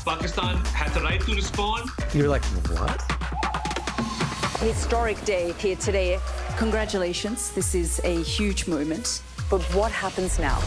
Pakistan has the right to respond. You're like, what? Historic day here today. Congratulations. This is a huge moment. But what happens now?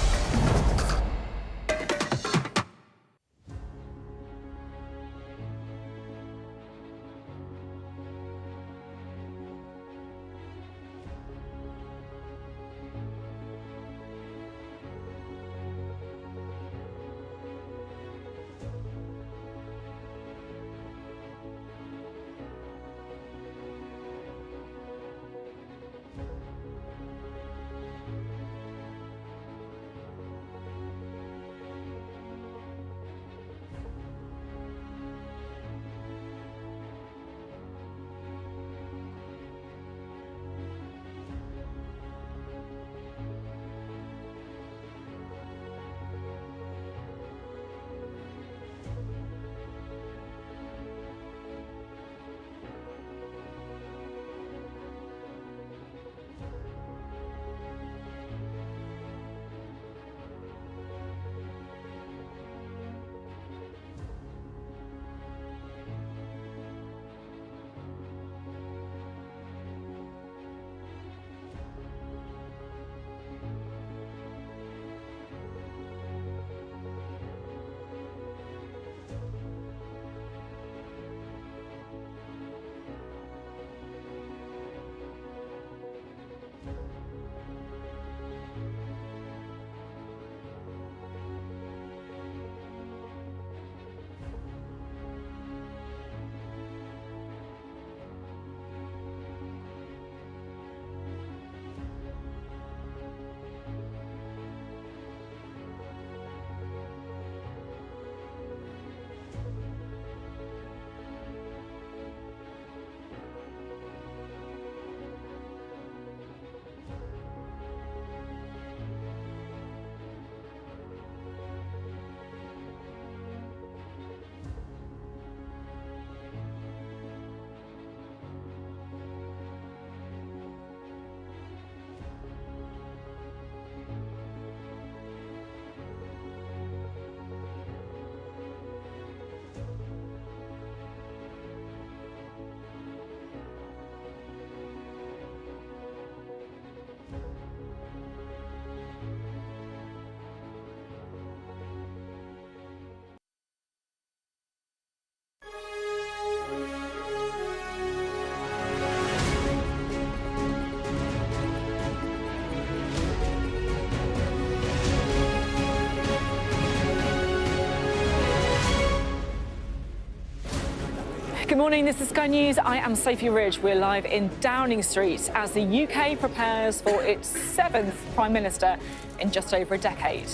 Good morning, this is Sky News. I am Sophie Ridge. We're live in Downing Street as the UK prepares for its 7th Prime Minister in just over a decade.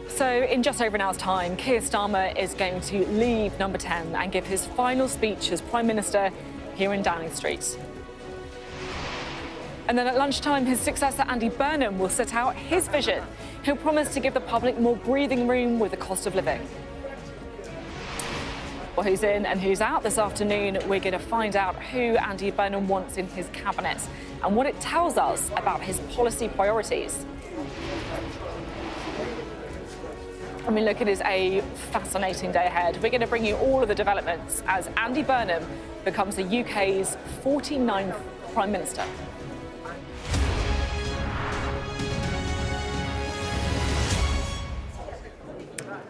So in just over an hour's time, Keir Starmer is going to leave Number 10 and give his final speech as Prime Minister here in Downing Street. And then at lunchtime, his successor, Andy Burnham, will set out his vision. He'll promise to give the public more breathing room with the cost of living. Well, who's in and who's out this afternoon? We're going to find out who Andy Burnham wants in his cabinet and what it tells us about his policy priorities. I mean, look, it is a fascinating day ahead. We're going to bring you all of the developments as Andy Burnham becomes the UK's 49th Prime Minister.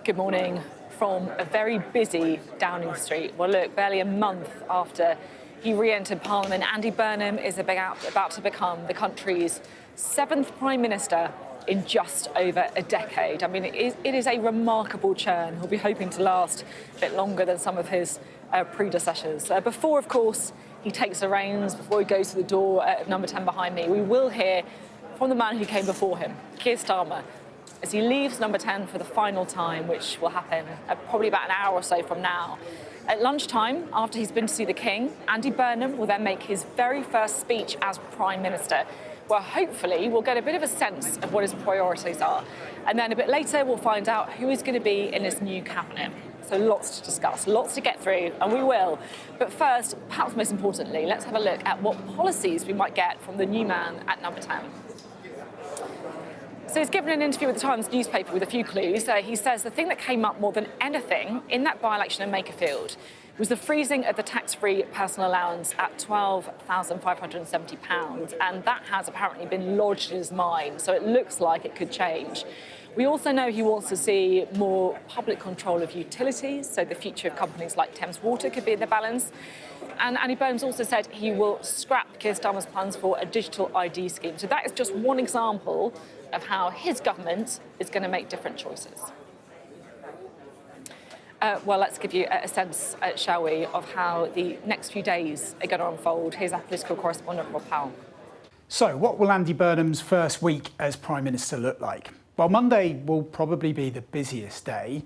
Good morning from a very busy Downing Street. Well, look, barely a month after he re-entered Parliament, Andy Burnham is about to become the country's 7th Prime Minister in just over a decade. I mean, it is a remarkable churn. He'll be hoping to last a bit longer than some of his predecessors. Before, of course, he takes the reins, before he goes to the door at Number 10 behind me, we will hear from the man who came before him, Keir Starmer, as he leaves Number 10 for the final time, which will happen probably about an hour or so from now. At lunchtime, after he's been to see the King, Andy Burnham will then make his very first speech as Prime Minister, where hopefully we'll get a bit of a sense of what his priorities are. And then a bit later, we'll find out who is going to be in his new cabinet. So lots to discuss, lots to get through, and we will. But first, perhaps most importantly, let's have a look at what policies we might get from the new man at Number 10. So he's given an interview with the Times newspaper with a few clues. He says the thing that came up more than anything in that by-election in Makerfield was the freezing of the tax-free personal allowance at £12,570, and that has apparently been lodged in his mind, so it looks like it could change. We also know he wants to see more public control of utilities, so the future of companies like Thames Water could be in the balance. And Andy Burnham's also said he will scrap Keir Starmer's plans for a digital ID scheme. So that is just one example of how his government is going to make different choices. Well, let's give you a sense, shall we, of how the next few days are going to unfold. Here's our political correspondent, Rob Powell. So, what will Andy Burnham's first week as Prime Minister look like? Well, Monday will probably be the busiest day.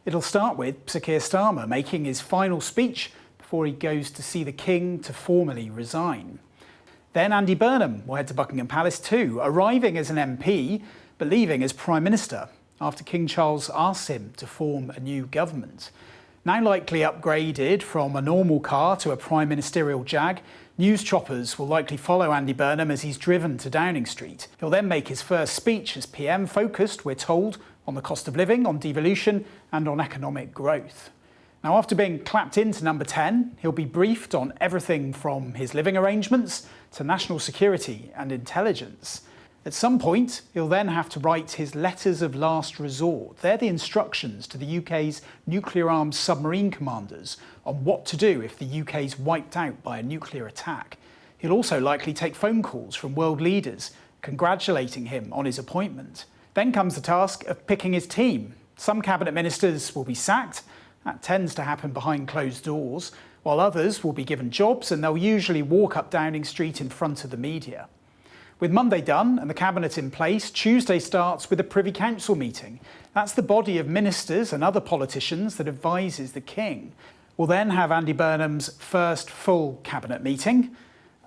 It'll start with Sir Keir Starmer making his final speech before he goes to see the King to formally resign. Then Andy Burnham will head to Buckingham Palace too, arriving as an MP, but leaving as Prime Minister after King Charles asks him to form a new government. Now likely upgraded from a normal car to a prime ministerial jag, news choppers will likely follow Andy Burnham as he's driven to Downing Street. He'll then make his first speech as PM, focused, we're told, on the cost of living, on devolution and on economic growth. Now, after being clapped into number 10, he'll be briefed on everything from his living arrangements to national security and intelligence. At some point, he'll then have to write his letters of last resort. They're the instructions to the UK's nuclear-armed submarine commanders on what to do if the UK's wiped out by a nuclear attack. He'll also likely take phone calls from world leaders congratulating him on his appointment. Then comes the task of picking his team. Some cabinet ministers will be sacked. That tends to happen behind closed doors, while others will be given jobs and they'll usually walk up Downing Street in front of the media. With Monday done and the Cabinet in place, Tuesday starts with a Privy Council meeting. That's the body of ministers and other politicians that advises the King. We'll then have Andy Burnham's first full Cabinet meeting.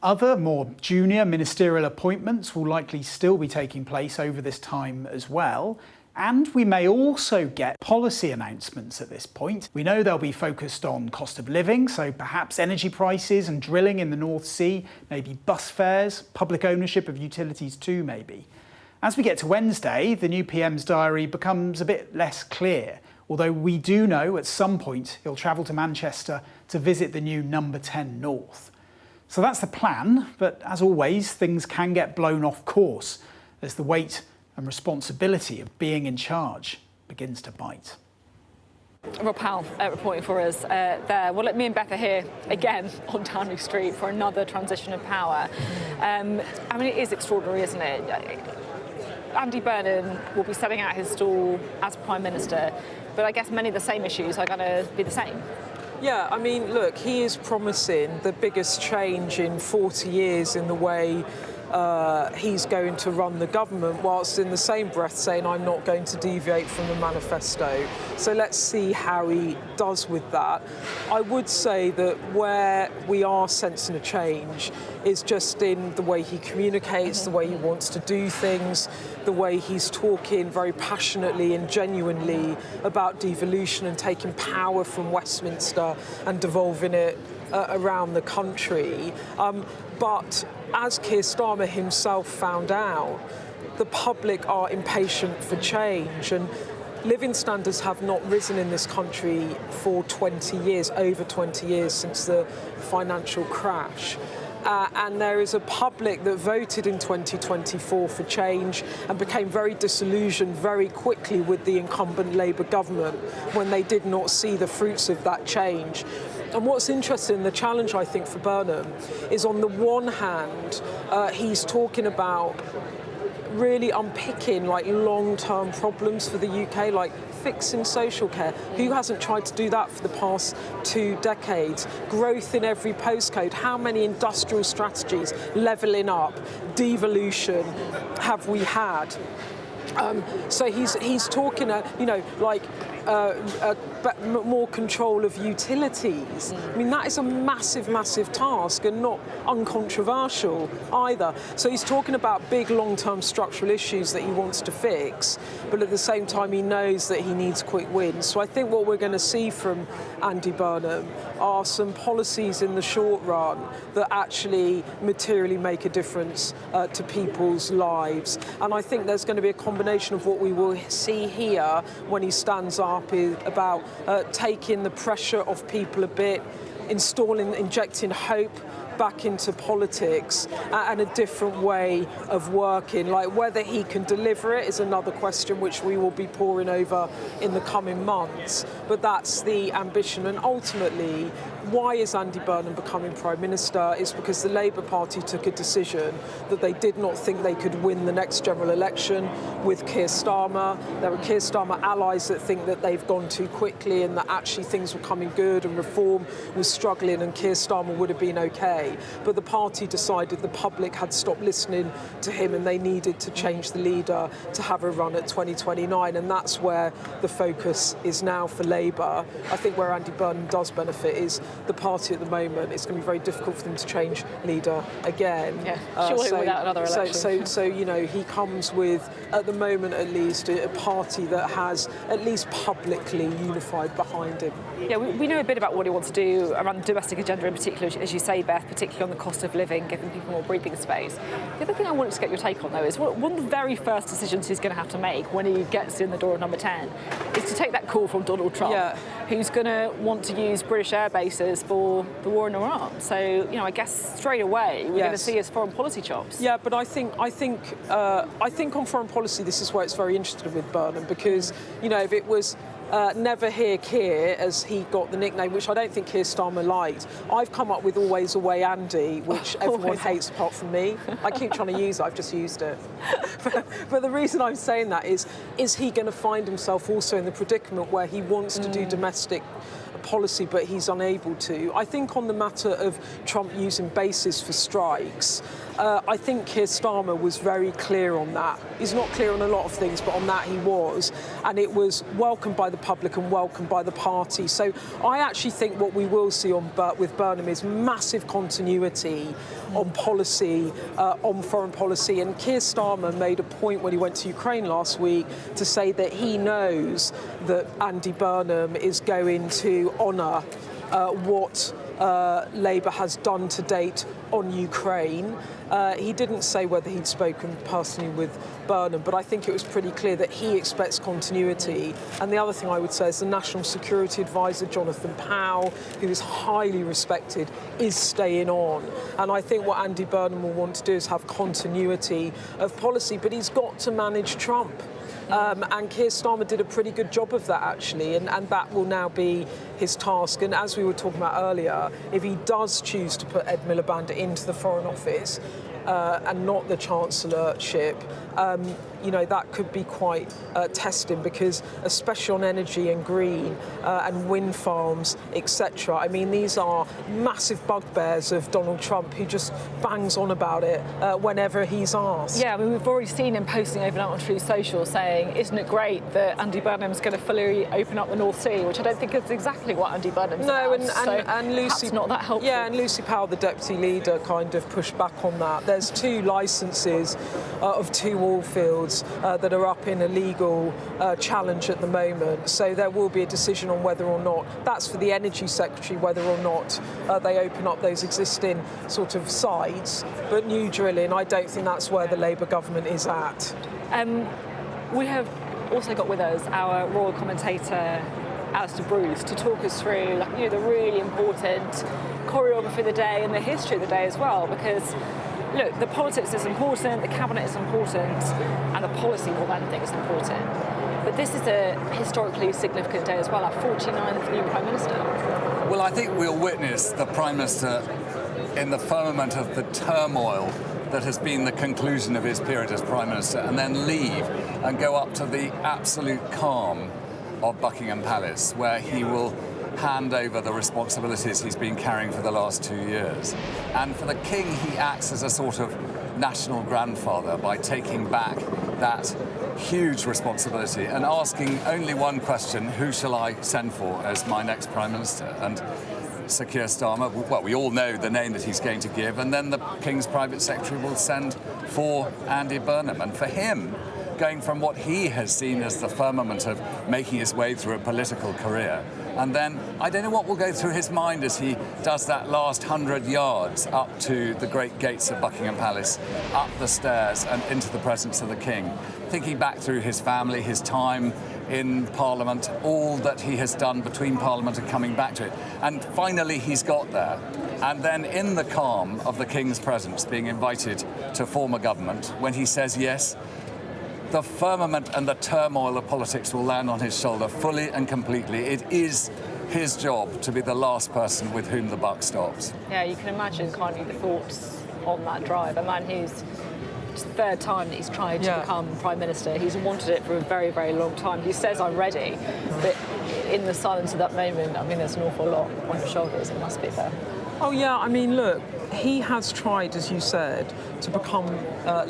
Other, more junior ministerial appointments will likely still be taking place over this time as well. And we may also get policy announcements at this point. We know they'll be focused on cost of living, so perhaps energy prices and drilling in the North Sea, maybe bus fares, public ownership of utilities too, maybe. As we get to Wednesday, the new PM's diary becomes a bit less clear, although we do know at some point he'll travel to Manchester to visit the new number 10 North. So that's the plan, but as always, things can get blown off course as the weight and responsibility of being in charge begins to bite. Rob Powell reporting for us there. Well, me and Beth are here again on Downing Street for another transition of power. I mean, it is extraordinary, isn't it? Andy Burnham will be setting out his stall as Prime Minister, but I guess many of the same issues are going to be the same. Yeah, I mean, look, he is promising the biggest change in 40 years in the way he's going to run the government, whilst in the same breath saying I'm not going to deviate from the manifesto. So let's see how he does with that. I would say that where we are sensing a change is just in the way he communicates, the way he wants to do things, the way he's talking very passionately and genuinely about devolution and taking power from Westminster and devolving it around the country. But as Keir Starmer himself found out, the public are impatient for change, and living standards have not risen in this country for 20 years, over 20 years since the financial crash. And there is a public that voted in 2024 for change and became very disillusioned very quickly with the incumbent Labour government when they did not see the fruits of that change. And what's interesting, the challenge, I think, for Burnham is on the one hand, he's talking about really unpicking like long-term problems for the UK, like fixing social care. Who hasn't tried to do that for the past 2 decades? Growth in every postcode. How many industrial strategies, levelling up, devolution have we had? So he's talking, more control of utilities. I mean, that is a massive, massive task and not uncontroversial either. So he's talking about big, long-term structural issues that he wants to fix, but at the same time he knows that he needs quick wins. So I think what we're going to see from Andy Burnham are some policies in the short run that actually materially make a difference to people's lives. And I think there's going to be a combination of what we will see here when he stands up is about taking the pressure off people a bit, injecting hope back into politics and a different way of working. Like, whether he can deliver it is another question which we will be poring over in the coming months. But that's the ambition. And ultimately, why is Andy Burnham becoming Prime Minister? It's because the Labour Party took a decision that they did not think they could win the next general election with Keir Starmer. There are Keir Starmer allies that think that they've gone too quickly and that actually things were coming good and reform was struggling and Keir Starmer would have been okay. But the party decided the public had stopped listening to him and they needed to change the leader to have a run at 2029, and that's where the focus is now for Labour. I think where Andy Burnham does benefit is the party at the moment. It's going to be very difficult for them to change leader again. Yeah, surely without another election. So you know, he comes with, at the moment at least, a party that has at least publicly unified behind him. Yeah, we know a bit about what he wants to do around the domestic agenda in particular, as you say, Beth, particularly on the cost of living, giving people more breathing space. The other thing I wanted to get your take on, though, is one of the very first decisions he's going to have to make when he gets in the door of number 10 is to take that call from Donald Trump, who's going to want to use British air bases for the war in Iran. So, you know, I guess straight away we're going to see his foreign policy chops. Yeah, but I think on foreign policy, this is where it's very interesting with Burnham, because, you know, if it was Never Hear Keir, as he got the nickname, which I don't think Keir Starmer liked, I've come up with Always Away Andy, which everyone hates apart from me. I keep trying to use it, I've just used it. But the reason I'm saying that is he going to find himself also in the predicament where he wants to do domestic policy, but he's unable to? I think on the matter of Trump using bases for strikes, I think Keir Starmer was very clear on that. He's not clear on a lot of things, but on that he was. And it was welcomed by the public and welcomed by the party. So I actually think what we will see with Burnham is massive continuity on policy, on foreign policy. And Keir Starmer made a point when he went to Ukraine last week to say that he knows that Andy Burnham is going to honour what Labour has done to date on Ukraine. He didn't say whether he'd spoken personally with Burnham, but I think it was pretty clear that he expects continuity. And the other thing I would say is the National Security Advisor, Jonathan Powell, who is highly respected, is staying on. And I think what Andy Burnham will want to do is have continuity of policy, but he's got to manage Trump. And Keir Starmer did a pretty good job of that, actually, and that will now be his task. And as we were talking about earlier, if he does choose to put Ed Miliband into the Foreign Office and not the Chancellorship, you know, that could be quite testing, because especially on energy and green and wind farms, etc. I mean, these are massive bugbears of Donald Trump, who just bangs on about it whenever he's asked. Yeah, I mean, we've already seen him posting overnight on Truth Social saying, isn't it great that Andy Burnham's going to fully open up the North Sea, which I don't think is exactly what Andy Burnham's about. And Lucy, not that helpful. Yeah, and Lucy Powell, the deputy leader, kind of pushed back on that. There's 2 licences of 2 oil fields that are up in a legal challenge at the moment. So there will be a decision on whether or not, that's for the Energy Secretary, whether or not they open up those existing sort of sites. But new drilling, I don't think that's where the Labour government is at. We have also got with us our royal commentator, Alistair Bruce, to talk us through, like, you know, the really important choreography of the day and the history of the day as well, because look, the politics is important, the cabinet is important, and the policy more than anything is important. But this is a historically significant day as well, our 49th new Prime Minister. Well, I think we'll witness the Prime Minister in the firmament of the turmoil that has been the conclusion of his period as Prime Minister, and then leave and go up to the absolute calm of Buckingham Palace, where he will hand over the responsibilities he's been carrying for the last 2 years. And for the King, he acts as a sort of national grandfather by taking back that huge responsibility and asking only one question: who shall I send for as my next Prime Minister? And Sir Keir Starmer, well, we all know the name that he's going to give, and then the King's Private Secretary will send for Andy Burnham. And for him, going from what he has seen as the firmament of making his way through a political career, and then I don't know what will go through his mind as he does that last 100 yards up to the great gates of Buckingham Palace, up the stairs and into the presence of the King, thinking back through his family, his time in Parliament, all that he has done between Parliament and coming back to it. And finally he's got there. And then in the calm of the King's presence, being invited to form a government, when he says yes, the firmament and the turmoil of politics will land on his shoulder fully and completely. It is his job to be the last person with whom the buck stops. Yeah, you can imagine, can't you, the thoughts on that drive. A man who's... It's the third time that he's tried to become Prime Minister. He's wanted it for a very, very long time. He says, I'm ready. But in the silence of that moment, I mean, there's an awful lot on your shoulders. It must be there. Oh, yeah, I mean, look, he has tried, as you said, to become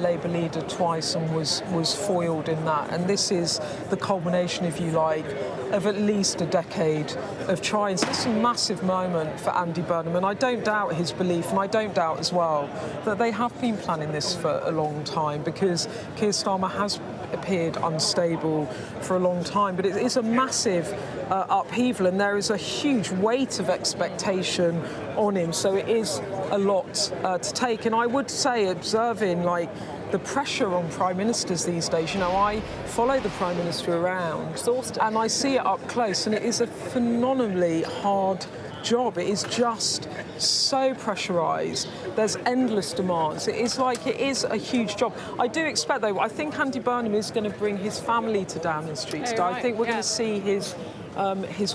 Labour leader twice and was foiled in that. And this is the culmination, if you like, of at least a decade of trying. So it's a massive moment for Andy Burnham, and I don't doubt his belief, and I don't doubt as well that they have been planning this for a long time, because Keir Starmer has appeared unstable for a long time. But it is a massive upheaval, and there is a huge weight of expectation on him. So it is a lot to take. And I would say, observing like the pressure on prime ministers these days, you know, I follow the prime minister around, exhausted, and I see it up close, and it is a phenomenally hard job. It is just so pressurised. There's endless demands. It is a huge job. I do expect, though, I think Andy Burnham is going to bring his family to Downing Street today. Right. I think we're going to see his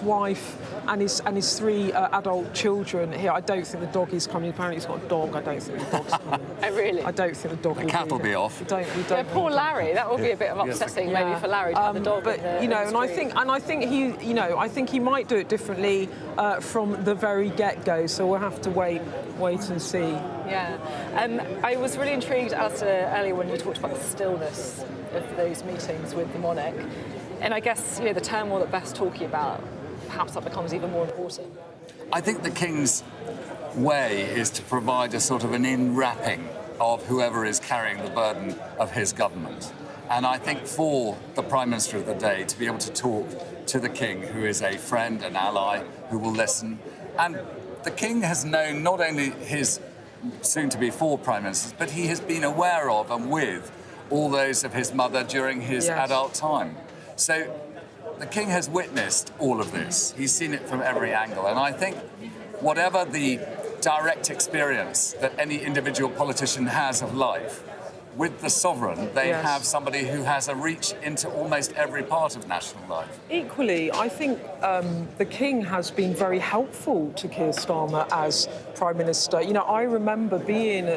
wife and his three adult children here. I don't think the dog is coming. Apparently he's got a dog. I don't think the dog's coming. Oh, really? I don't think the dog will cat will be off. We don't yeah, poor Larry. That will be a bit of upsetting, maybe, for Larry to have the dog. But you know, and I think he might do it differently from the very get-go. So we'll have to wait and see. Yeah. I was really intrigued earlier when you talked about the stillness of those meetings with the monarch. And I guess, you know, the turmoil that Beth's talking about, perhaps that becomes even more important. I think the King's way is to provide a sort of an in-wrapping of whoever is carrying the burden of his government. And I think for the Prime Minister of the day to be able to talk to the King, who is a friend, an ally, who will listen. And the King has known not only his soon-to-be four Prime Ministers, but he has been aware of and with all those of his mother during his adult time. So the King has witnessed all of this. He's seen it from every angle. And I think whatever the direct experience that any individual politician has of life, with the sovereign, they have somebody who has a reach into almost every part of national life. Equally, I think the King has been very helpful to Keir Starmer as Prime Minister. You know, I remember being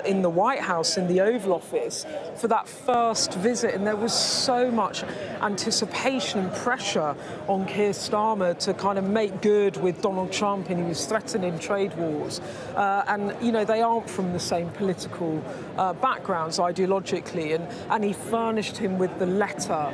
in the White House, in the Oval Office, for that first visit, and there was so much anticipation and pressure on Keir Starmer to kind of make good with Donald Trump, and he was threatening trade wars. And, you know, they aren't from the same political backgrounds ideologically, and he furnished him with the letter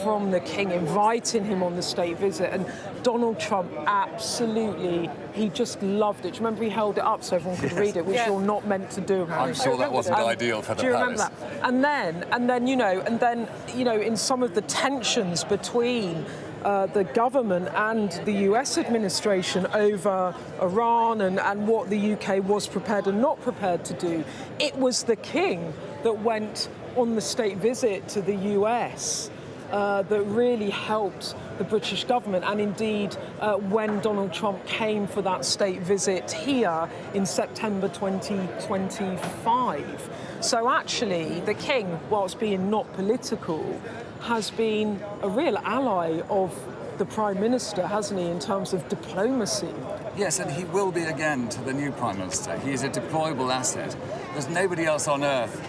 from the King inviting him on the state visit, and Donald Trump absolutely, he just loved it. Do you remember he held it up so everyone could read it, which you're not meant to do? I'm sure that wasn't ideal for the palace. Do you remember that? And then in some of the tensions between the government and the US administration over Iran and what the UK was prepared and not prepared to do, it was the King that went on the state visit to the US that really helped the British government. And indeed, when Donald Trump came for that state visit here in September 2025. So actually, the King, whilst being not political, has been a real ally of the Prime Minister, hasn't he, in terms of diplomacy? Yes, and he will be again to the new Prime Minister. He is a deployable asset. There's nobody else on earth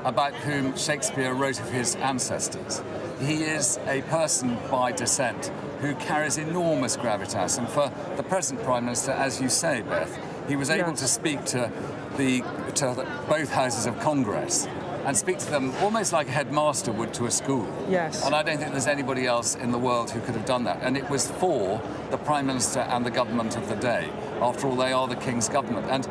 about whom Shakespeare wrote of his ancestors. He is a person by descent who carries enormous gravitas, and for the present Prime Minister, as you say, Beth, He was able to speak to both houses of Congress and speak to them almost like a headmaster would to a school. Yes. And I don't think there's anybody else in the world who could have done that. And it was for the Prime Minister and the government of the day. After all, they are the King's government. And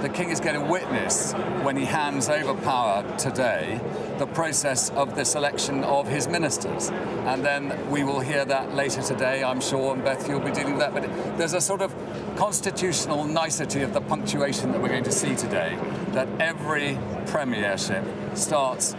the King is going to witness, when he hands over power today, the process of the selection of his ministers. And then we will hear that later today, I'm sure, and Beth, you'll be dealing with that. But there's a sort of constitutional nicety of the punctuation that we're going to see today, that every premiership starts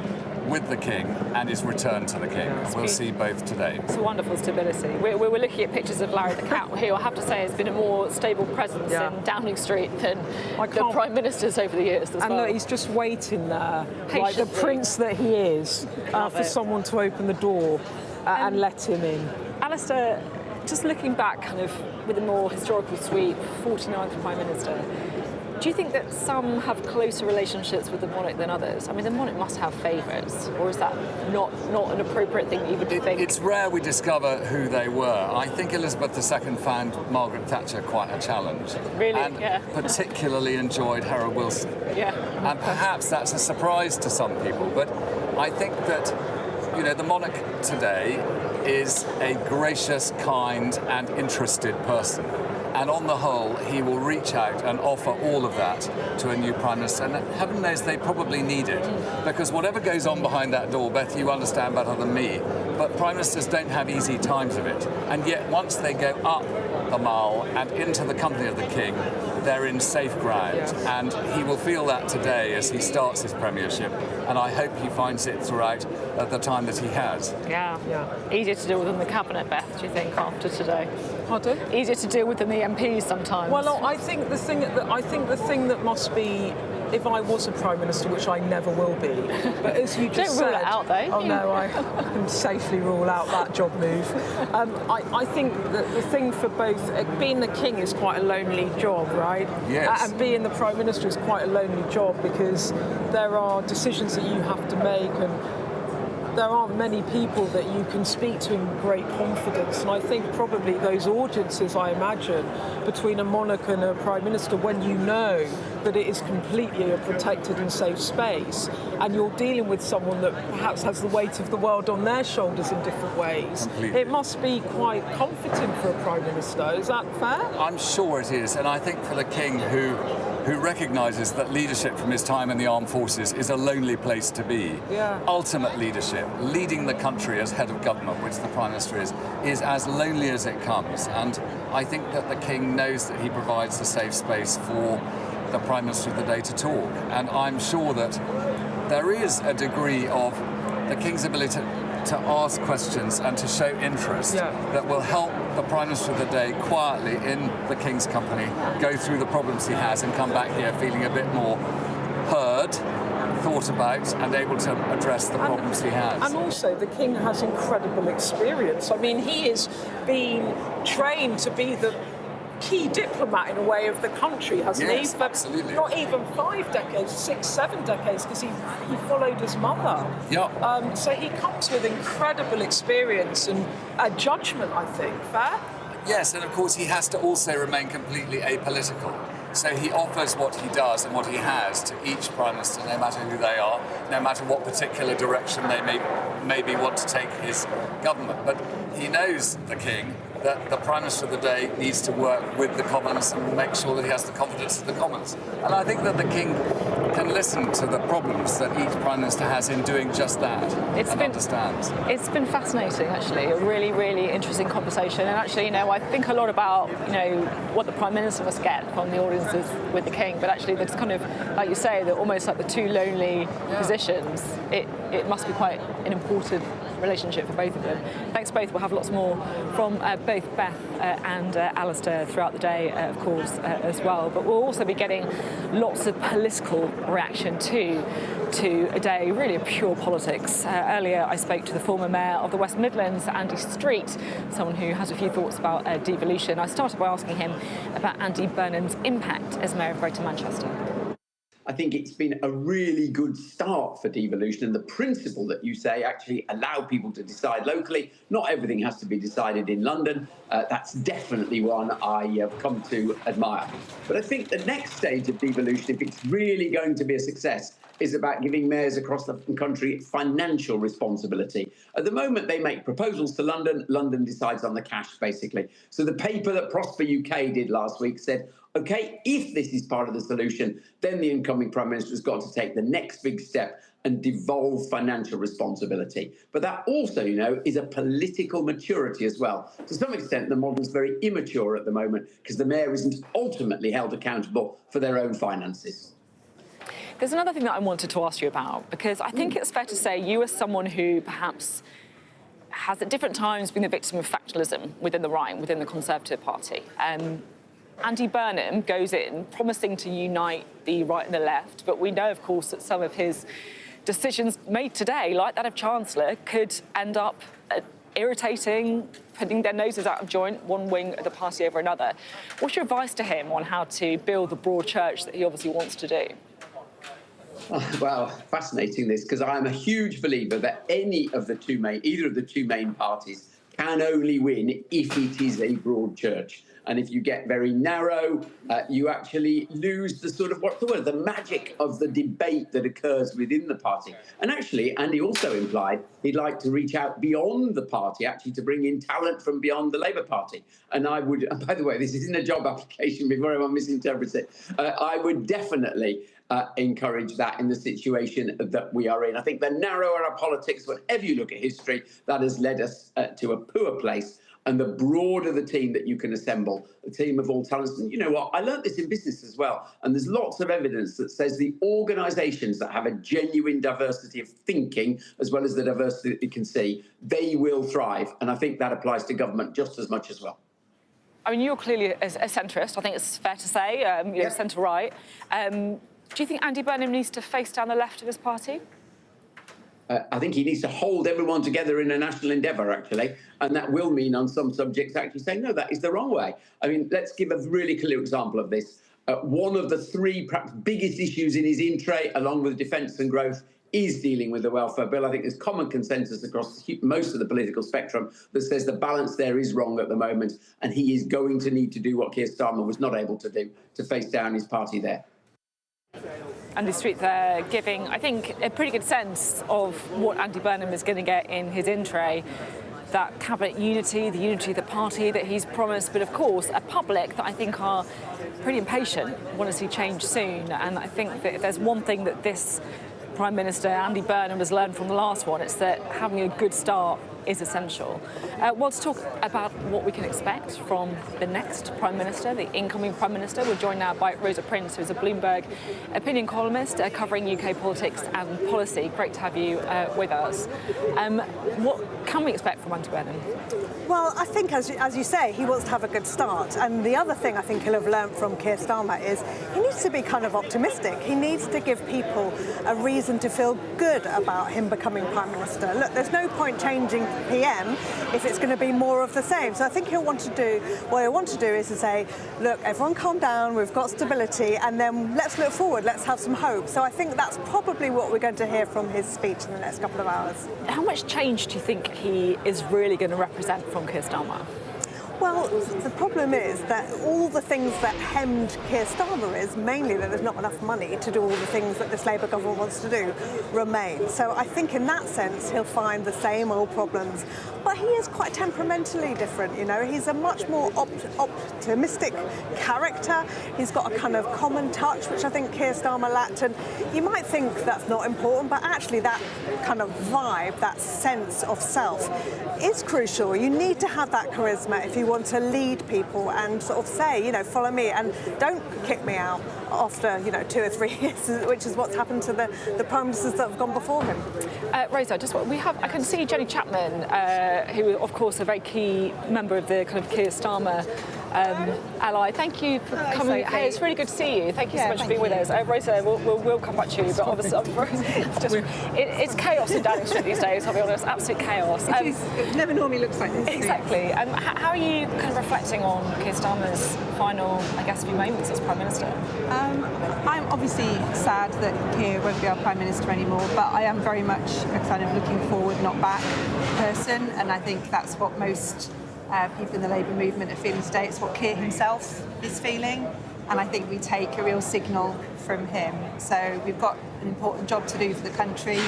with the King and is returned to the King. And we'll see both today. It's a wonderful stability. We're looking at pictures of Larry the Cat, who I have to say has been a more stable presence in Downing Street than the Prime Ministers over the years as well. And look, he's just waiting there, like the prince that he is, for someone to open the door and let him in. Alistair, just looking back kind of with a more historical sweep, 49th Prime Minister, do you think that some have closer relationships with the monarch than others? I mean, the monarch must have favourites, or is that not an appropriate thing even to think? It's rare we discover who they were. I think Elizabeth II found Margaret Thatcher quite a challenge. Really? And particularly enjoyed Harold Wilson. Yeah. And perhaps that's a surprise to some people, but I think that, you know, the monarch today is a gracious, kind and interested person. And on the whole, he will reach out and offer all of that to a new Prime Minister. And heaven knows they probably need it. Because whatever goes on behind that door, Beth, you understand better than me, but Prime Ministers don't have easy times of it. And yet once they go up the Mall and into the company of the King, they're in safe ground. And he will feel that today as he starts his premiership. And I hope he finds it throughout the time that he has. Yeah. Easier to deal with than the Cabinet, Beth, do you think, after today? Pardon? Easier to deal with than the MPs sometimes. Well, I think the thing that must be, if I was a Prime Minister, which I never will be, but as you just Don't rule it out, though. Oh no, I can safely rule out that job move. I think that the thing for both, being the King is quite a lonely job, right? Yes. And being the Prime Minister is quite a lonely job because there are decisions that you have to make, and there aren't many people that you can speak to in great confidence. And I think probably those audiences, I imagine, between a monarch and a Prime Minister, when you know that it is completely a protected and safe space, and you're dealing with someone that perhaps has the weight of the world on their shoulders in different ways, it must be quite comforting for a Prime Minister. Is that fair? I'm sure it is. And I think for the King, who recognises that leadership from his time in the armed forces is a lonely place to be. Ultimate leadership, leading the country as head of government, which the Prime Minister is as lonely as it comes. And I think that the King knows that he provides a safe space for the Prime Minister of the day to talk. And I'm sure that there is a degree of the King's ability to ask questions and to show interest that will help the Prime Minister of the day quietly in the King's company go through the problems he has and come back here feeling a bit more heard, thought about and able to address the problems he has. And also the King has incredible experience. I mean, he is being trained to be the key diplomat in a way of the country, hasn't he? But absolutely. Not even 5 decades, 6, 7 decades, because he followed his mother. So he comes with incredible experience and a judgment, I think. Fair? Yes, and of course he has to also remain completely apolitical. So he offers what he does and what he has to each Prime Minister, no matter who they are, no matter what particular direction they maybe want to take his government. But he knows, the King, that the Prime Minister of the day needs to work with the Commons and make sure that he has the confidence of the Commons. And I think that the King can listen to the problems that each Prime Minister has in doing just that and understands. It's been fascinating, actually, a really, really interesting conversation. And actually, you know, I think a lot about, you know, what the Prime Minister must get from the audiences with the King, but actually there's kind of, like you say, they're almost like the two lonely positions. It must be quite an important relationship for both of them. Thanks both. We'll have lots more from both Beth and Alistair throughout the day, of course, as well. But we'll also be getting lots of political reaction to a day really of pure politics. Earlier I spoke to the former mayor of the West Midlands, Andy Street, someone who has a few thoughts about devolution. I started by asking him about Andy Burnham's impact as mayor of Greater Manchester. I think it's been a really good start for devolution, and the principle that you say actually allow people to decide locally. Not everything has to be decided in London. That's definitely one I have come to admire. But I think the next stage of devolution, if it's really going to be a success, is about giving mayors across the country financial responsibility. At the moment, they make proposals to London. London decides on the cash, basically. So the paper that Prosper UK did last week said, OK, if this is part of the solution, then the incoming Prime Minister has got to take the next big step and devolve financial responsibility. But that also, you know, is a political maturity as well. To some extent, the model's very immature at the moment because the mayor isn't ultimately held accountable for their own finances. There's another thing that I wanted to ask you about, because I think it's fair to say you are someone who perhaps has at different times been the victim of factionalism within the right, within the Conservative Party. Andy Burnham goes in promising to unite the right and the left, but we know, of course, that some of his decisions made today, like that of Chancellor, could end up irritating, putting their noses out of joint, one wing of the party over another. What's your advice to him on how to build the broad church that he obviously wants to do? Well, fascinating this, because I'm a huge believer that either of the two main parties can only win if it is a broad church. And if you get very narrow, you actually lose the sort of, the magic of the debate that occurs within the party. And actually, Andy also implied he'd like to reach out beyond the party, actually to bring in talent from beyond the Labour Party. And I would, by the way, this isn't a job application before everyone misinterprets it, I would definitely encourage that in the situation that we are in. I think the narrower our politics, whenever you look at history, that has led us to a poor place. And the broader the team that you can assemble, a team of all talents. And you know what? I learned this in business as well. And there's lots of evidence that says the organisations that have a genuine diversity of thinking, as well as the diversity that you can see, they will thrive. And I think that applies to government just as much as well. I mean, you're clearly a centrist, I think it's fair to say, you know, centre-right. Do you think Andy Burnham needs to face down the left of his party? I think he needs to hold everyone together in a national endeavour, actually, and that will mean on some subjects actually saying, no, that is the wrong way. I mean, let's give a really clear example of this. One of the three perhaps biggest issues in his in-tray, along with defence and growth, is dealing with the welfare bill. I think there's common consensus across most of the political spectrum that says the balance there is wrong at the moment, and he is going to need to do what Keir Starmer was not able to do, to face down his party there. Andy Street there giving, I think, a pretty good sense of what Andy Burnham is going to get in his in-tray. That cabinet unity, the unity of the party that he's promised, but of course a public that I think are pretty impatient, want to see change soon. And I think that if there's one thing that this Prime Minister, Andy Burnham, has learned from the last one, it's that having a good start is essential. Well, to talk about what we can expect from the next Prime Minister, the incoming Prime Minister, we're joined now by Rosa Prince, who's a Bloomberg opinion columnist covering UK politics and policy. Great to have you with us. What can we expect from Andy Burnham? Well, I think, as you say, he wants to have a good start. And the other thing I think he'll have learned from Keir Starmer is he needs to be kind of optimistic. He needs to give people a reason to feel good about him becoming Prime Minister. Look, there's no point changing PM if it's going to be more of the same. So I think what he'll want to do is to say, look, everyone calm down, we've got stability, and then let's look forward, let's have some hope. So I think that's probably what we're going to hear from his speech in the next couple of hours. How much change do you think he is really going to represent from Keir Starmer? Well, the problem is that all the things that hemmed Keir Starmer is, mainly that there's not enough money to do all the things that this Labour government wants to do, remain. So I think in that sense he'll find the same old problems. But he is quite temperamentally different, you know. He's a much more optimistic character. He's got a kind of common touch, which I think Keir Starmer lacked. And you might think that's not important, but actually that kind of vibe, that sense of self, is crucial. You need to have that charisma if you want to lead people and sort of say, you know, follow me and don't kick me out after, you know, 2 or 3 years, which is what's happened to the Prime Ministers that have gone before him. Rosa, I can see Jenny Chapman, who of course a very key member of the kind of Keir Starmer ally. Thank you for coming. Sophie. Hey, it's really good to see you. Thank you so much for being with us. Rosa, we'll come back to you, but obviously it's chaos in Downing Street these days, I'll be honest, absolute chaos. It never normally looks like this. Exactly. How are you kind of reflecting on Keir Starmer's final, I guess, few moments as Prime Minister? I'm obviously sad that Keir won't be our Prime Minister anymore, but I am very much a kind of looking forward, not back person, and I think that's what most people in the Labour movement are feeling today. It's what Keir himself is feeling, and I think we take a real signal from him. So we've got an important job to do for the country.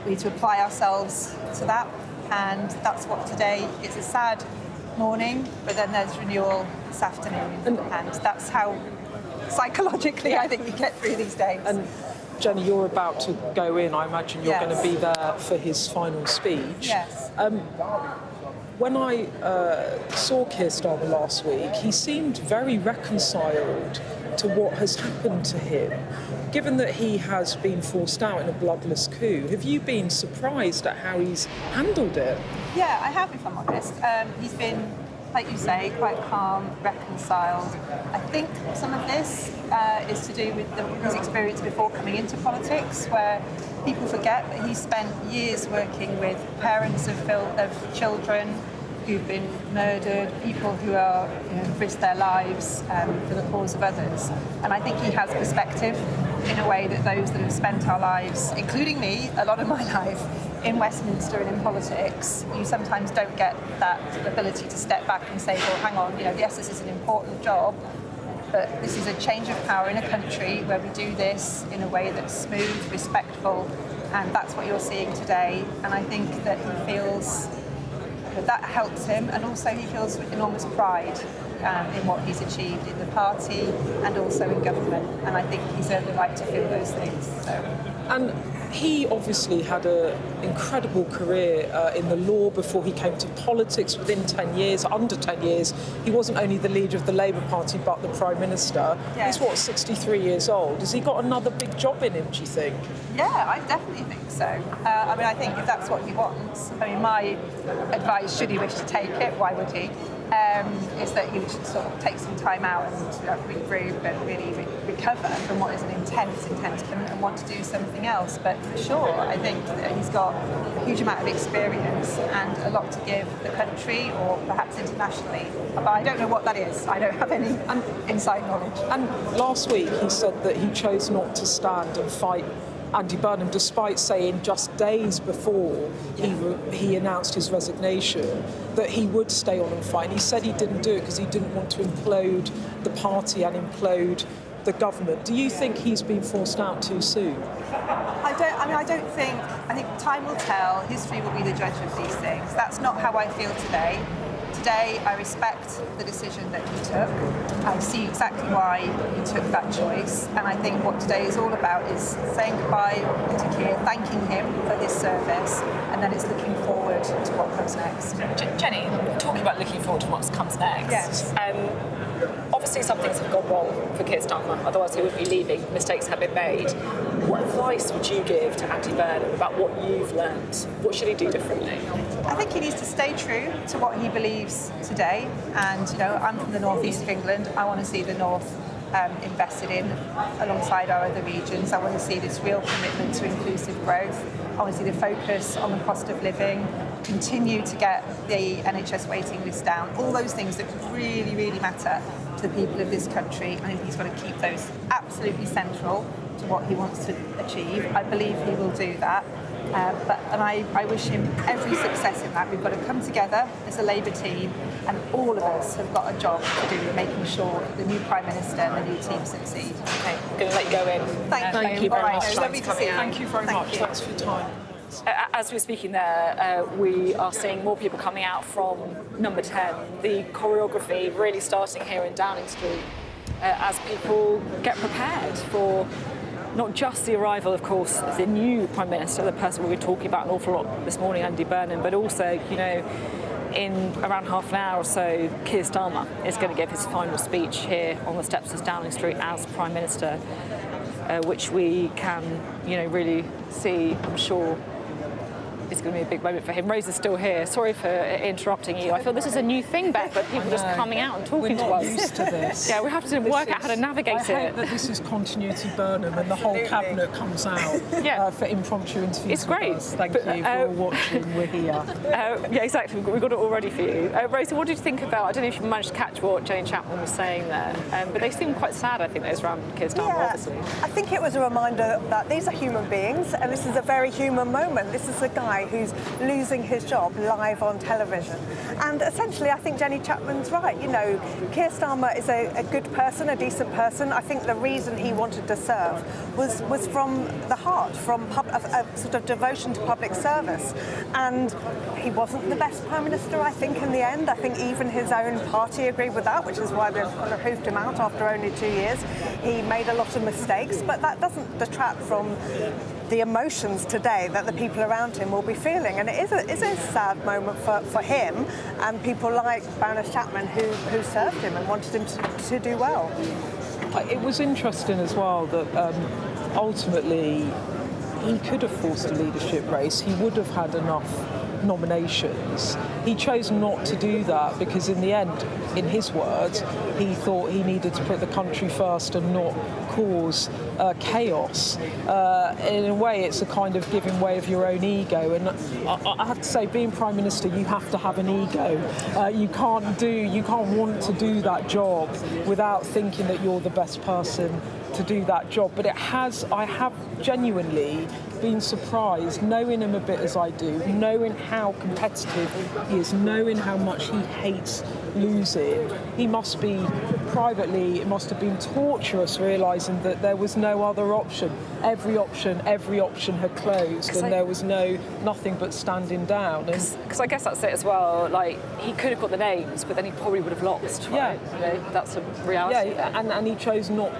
We need to apply ourselves to that, and that's what today is. A sad morning, but then there's renewal this afternoon, and that's how psychologically I think we get through these days. And Jenny, you're about to go in. I imagine you're going to be there for his final speech. Yes. When I saw Keir Starmer last week, he seemed very reconciled to what has happened to him. Given that he has been forced out in a bloodless coup, have you been surprised at how he's handled it? Yeah, I have, if I'm honest. He's been, like you say, quite calm, reconciled. I think some of this is to do with his experience before coming into politics, where people forget that he spent years working with parents of children who've been murdered, people who are risked their lives for the cause of others. And I think he has perspective in a way that those that have spent our lives, including me, a lot of my life, in Westminster and in politics, you sometimes don't get that ability to step back and say, well, hang on, yes, this is an important job, but this is a change of power in a country where we do this in a way that's smooth, respectful, and that's what you're seeing today. And I think that he feels that helps him, and also he feels enormous pride in what he's achieved in the party and also in government, and I think he's earned the right to feel those things. So. And he obviously had an incredible career in the law before he came to politics. Within 10 years, under 10 years, he wasn't only the leader of the Labour Party but the Prime Minister. Yes. He's, 63 years old. Has he got another big job in him, do you think? Yeah, I definitely think so. I think if that's what he wants, my advice, should he wish to take it, why would he, is that he should sort of take some time out and regroup and really recover from what is an intense and want to do something else. But for sure, I think that he's got a huge amount of experience and a lot to give the country, or perhaps internationally. But I don't know what that is. I don't have any inside knowledge. And last week he said that he chose not to stand and fight Andy Burnham, despite saying just days before he announced his resignation that he would stay on and fight. And he said he didn't do it because he didn't want to implode the party and implode the government. Do you think he's been forced out too soon? I think time will tell. History will be the judge of these things. That's not how I feel today. Today, I respect the decision that he took. I see exactly why he took that choice. And I think what today is all about is saying goodbye to Keir, thanking him for his service, and then it's looking forward to what comes next. Jenny, talking about looking forward to what comes next. Yes. Obviously, some things have gone wrong for Keir Starmer, otherwise he would be leaving. Mistakes have been made. What advice would you give to Andy Burnham about what you've learned? What should he do differently? I think he needs to stay true to what he believes today. And, I'm from the northeast of England. I want to see the north invested in alongside our other regions. I want to see this real commitment to inclusive growth. I want to see the focus on the cost of living, continue to get the NHS waiting list down, all those things that really, really matter to the people of this country. I think he's got to keep those absolutely central to what he wants to achieve. I believe he will do that. I wish him every success in that. We've got to come together as a Labour team, and all of us have got a job to do in making sure that the new Prime Minister and the new team succeed. Okay, I'm going to let you go in. Thank you very much. It's lovely to see you. Thank you very much. Thanks for your time. As we're speaking there, we are seeing more people coming out from number 10. The choreography really starting here in Downing Street as people get prepared for not just the arrival, of course, of the new Prime Minister, the person we'll be talking about an awful lot this morning, Andy Burnham, but also, in around half an hour or so, Keir Starmer is going to give his final speech here on the steps of Downing Street as Prime Minister, which we can, really see, I'm sure, is going to be a big moment for him. Rose is still here. Sorry for interrupting you. I feel this is a new thing, Beth, but people just coming out and talking to us. We're not used to this. Yeah, we have to work out how to navigate it. I hope that this is continuity Burnham and the whole cabinet comes out for impromptu interviews. It's great. Thank you for watching. We're here. Yeah, exactly. We've got it all ready for you. Rose, what did you think about, I don't know if you managed to catch what Jenny Chapman was saying there, but they seemed quite sad, I think, those around Keir Starmer, obviously. I think it was a reminder that these are human beings, and this is a very human moment. This is a guy who's losing his job live on television. And essentially, I think Jenny Chapman's right. You know, Keir Starmer is a good person, a decent person. I think the reason he wanted to serve was from the heart, from a sort of devotion to public service. And he wasn't the best Prime Minister, I think, in the end. I think even his own party agreed with that, which is why they've kind of hoofed him out after only 2 years. He made a lot of mistakes, but that doesn't detract from the emotions today that the people around him will be feeling. And it is a sad moment for him and people like Baroness Chapman who served him and wanted him to do well. It was interesting as well that ultimately he could have forced a leadership race. He would have had enough nominations. He chose not to do that because in the end, in his words, he thought he needed to put the country first and not cause chaos. In a way, it's a kind of giving way of your own ego. And I have to say, being Prime Minister, you have to have an ego. You can't want to do that job without thinking that you're the best person to do that job. But I have genuinely been surprised, knowing him a bit as I do, knowing how competitive he is, knowing how much he hates losing. He must be, privately, it must have been torturous realising that there was no other option. Every option had closed, and there was nothing but standing down. Because I guess that's it as well. Like, he could have got the names, but then he probably would have lost. Right? Yeah, you know, that's a reality. Yeah, and he chose not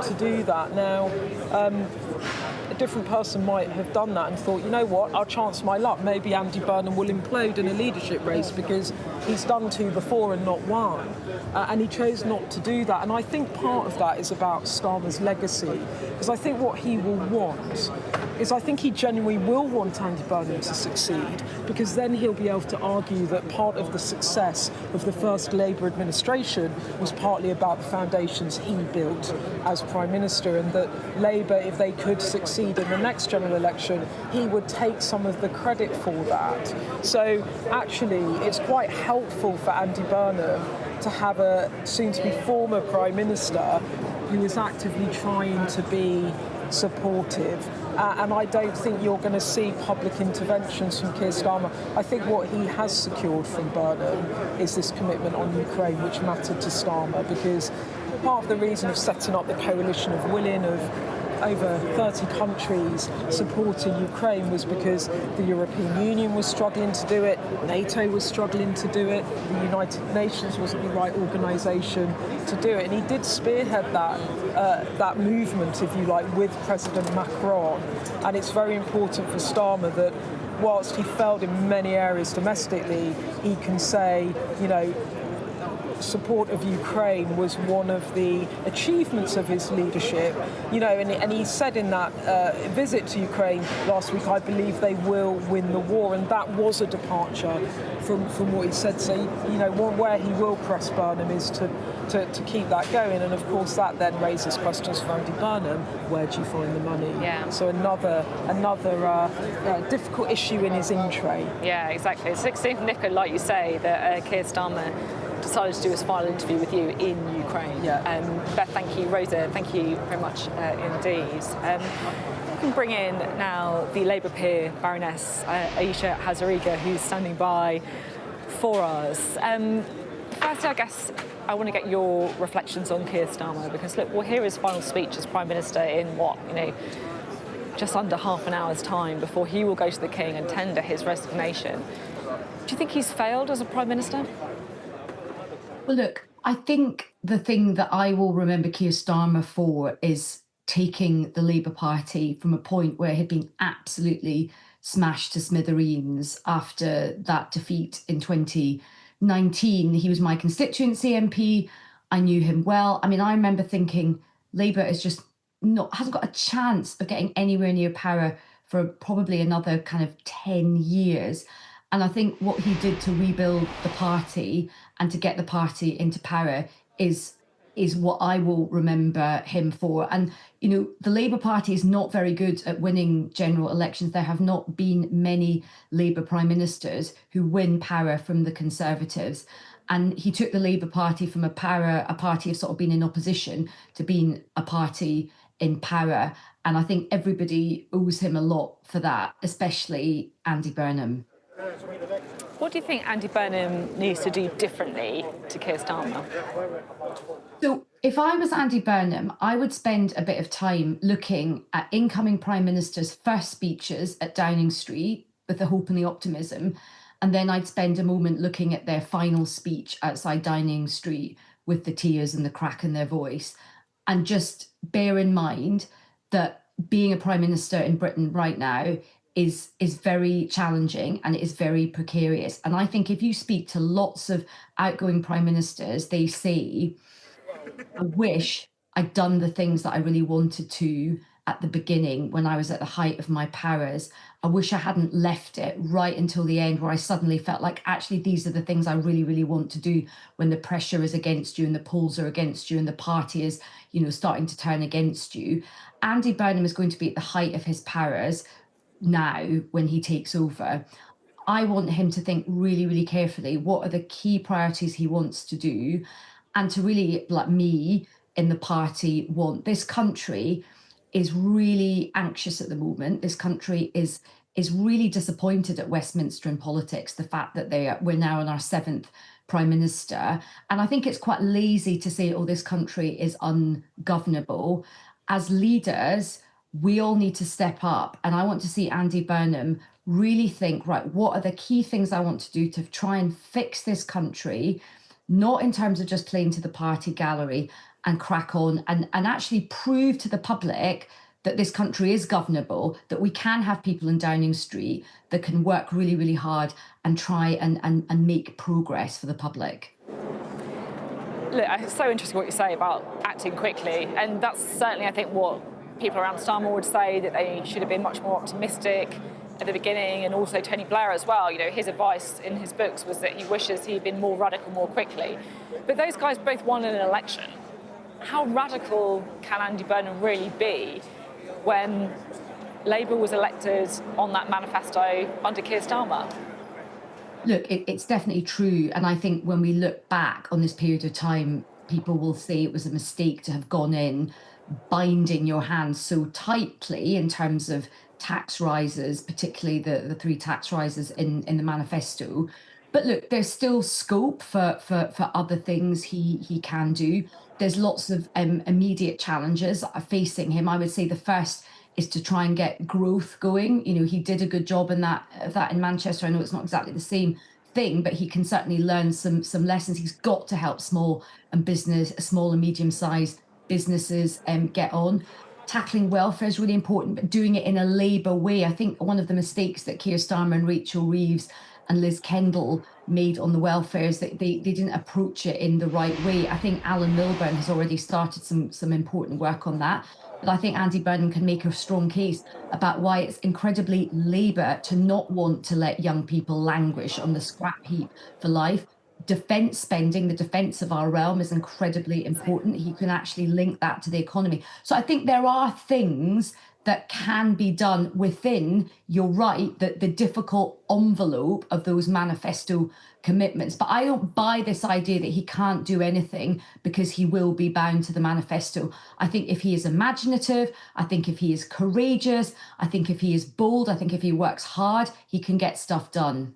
to do that. Now, a different person might have done that and thought, you know what, I'll chance my luck. Maybe Andy Burnham will implode in a leadership race because he's done 2 before and not 1. And he chose not to do that. And I think part of that is about Starmer's legacy. Because I think what he will want is, I think he genuinely will want Andy Burnham to succeed, because then he'll be able to argue that part of the success of the first Labour administration was partly about the foundations he built as Prime Minister, and that Labour, if they could succeed in the next general election, he would take some of the credit for that. So actually, it's quite helpful for Andy Burnham to have a soon-to-be former Prime Minister who is actively trying to be supportive. And I don't think you're going to see public interventions from Keir Starmer. I think what he has secured from Burnham is this commitment on Ukraine, which mattered to Starmer, because part of the reason of setting up the coalition of willing of over 30 countries supporting Ukraine was because the European Union was struggling to do it, NATO was struggling to do it, the United Nations wasn't the right organisation to do it. And he did spearhead that movement, if you like, with President Macron. And it's very important for Starmer that whilst he failed in many areas domestically, he can say, you know, support of Ukraine was one of the achievements of his leadership, you know, and he said in that visit to Ukraine last week, I believe they will win the war, and that was a departure from what he said. So, you know, where he will press Burnham is to keep that going, and of course that then raises questions for Andy Burnham. Where do you find the money? Yeah. So another difficult issue in his in-tray. Yeah, exactly. It's significant, like you say, that Keir Starmer decided to do his final interview with you in Ukraine. Yeah. Beth, thank you. Rosa, thank you very much indeed. We can bring in now the Labour peer, Baroness Aisha Hazariga, who's standing by for us. Firstly, I guess I want to get your reflections on Keir Starmer, because look, we'll hear his final speech as Prime Minister in just under half an hour's time before he will go to the King and tender his resignation. Do you think he's failed as a Prime Minister? Well, look, I think the thing that I will remember Keir Starmer for is taking the Labour Party from a point where it had been absolutely smashed to smithereens after that defeat in 2019. He was my constituency MP. I knew him well. I mean, I remember thinking Labour is just hasn't got a chance of getting anywhere near power for probably another kind of 10 years. And I think what he did to rebuild the party and to get the party into power is what I will remember him for. And, you know, the Labour Party is not very good at winning general elections. There have not been many Labour prime ministers who win power from the Conservatives. And he took the Labour Party from a party of sort of being in opposition to being a party in power. And I think everybody owes him a lot for that, especially Andy Burnham. What do you think Andy Burnham needs to do differently to Keir Starmer? So if I was Andy Burnham, I would spend a bit of time looking at incoming Prime Minister's first speeches at Downing Street with the hope and the optimism. And then I'd spend a moment looking at their final speech outside Downing Street with the tears and the crack in their voice. And just bear in mind that being a Prime Minister in Britain right now is very challenging and it is very precarious. And I think if you speak to lots of outgoing Prime Ministers, they say, I wish I'd done the things that I really wanted to at the beginning when I was at the height of my powers. I wish I hadn't left it right until the end where I suddenly felt like, actually, these are the things I really, really want to do when the pressure is against you and the polls are against you and the party is, you know, starting to turn against you. Andy Burnham is going to be at the height of his powers now when he takes over. I want him to think really, really carefully what are the key priorities he wants to do, and to really, like me in the party, want. This country is really anxious at the moment. This country is really disappointed at Westminster in politics, the fact that we're now on our 7th Prime Minister. And I think it's quite lazy to say, oh, this country is ungovernable. As leaders, we all need to step up. And I want to see Andy Burnham really think, right, what are the key things I want to do to try and fix this country, not in terms of just playing to the party gallery and crack on and actually prove to the public that this country is governable, that we can have people in Downing Street that can work really, really hard and try and make progress for the public. Look, it's so interesting what you say about acting quickly. And that's certainly, I think, what people around Starmer would say, that they should have been much more optimistic at the beginning, and also Tony Blair as well. You know, his advice in his books was that he wishes he'd been more radical more quickly. But those guys both won an election. How radical can Andy Burnham really be when Labour was elected on that manifesto under Keir Starmer? Look, it's definitely true. And I think when we look back on this period of time, people will say it was a mistake to have gone in binding your hands so tightly in terms of tax rises, particularly the 3 tax rises in the manifesto. But look, there's still scope for other things he can do. There's lots of immediate challenges facing him. I would say the first is to try and get growth going. You know, he did a good job in that in Manchester. I know it's not exactly the same thing, but he can certainly learn some lessons. He's got to help small and medium-sized businesses get on. Tackling welfare is really important, but doing it in a Labour way. I think one of the mistakes that Keir Starmer and Rachel Reeves and Liz Kendall made on the welfare is that they didn't approach it in the right way. I think Alan Milburn has already started some important work on that. But I think Andy Burnham can make a strong case about why it's incredibly Labour to not want to let young people languish on the scrap heap for life. Defence spending, the defence of our realm, is incredibly important. He can actually link that to the economy. So I think there are things that can be done within, you're right, the difficult envelope of those manifesto commitments. But I don't buy this idea that he can't do anything because he will be bound to the manifesto. I think if he is imaginative, I think if he is courageous, I think if he is bold, I think if he works hard, he can get stuff done.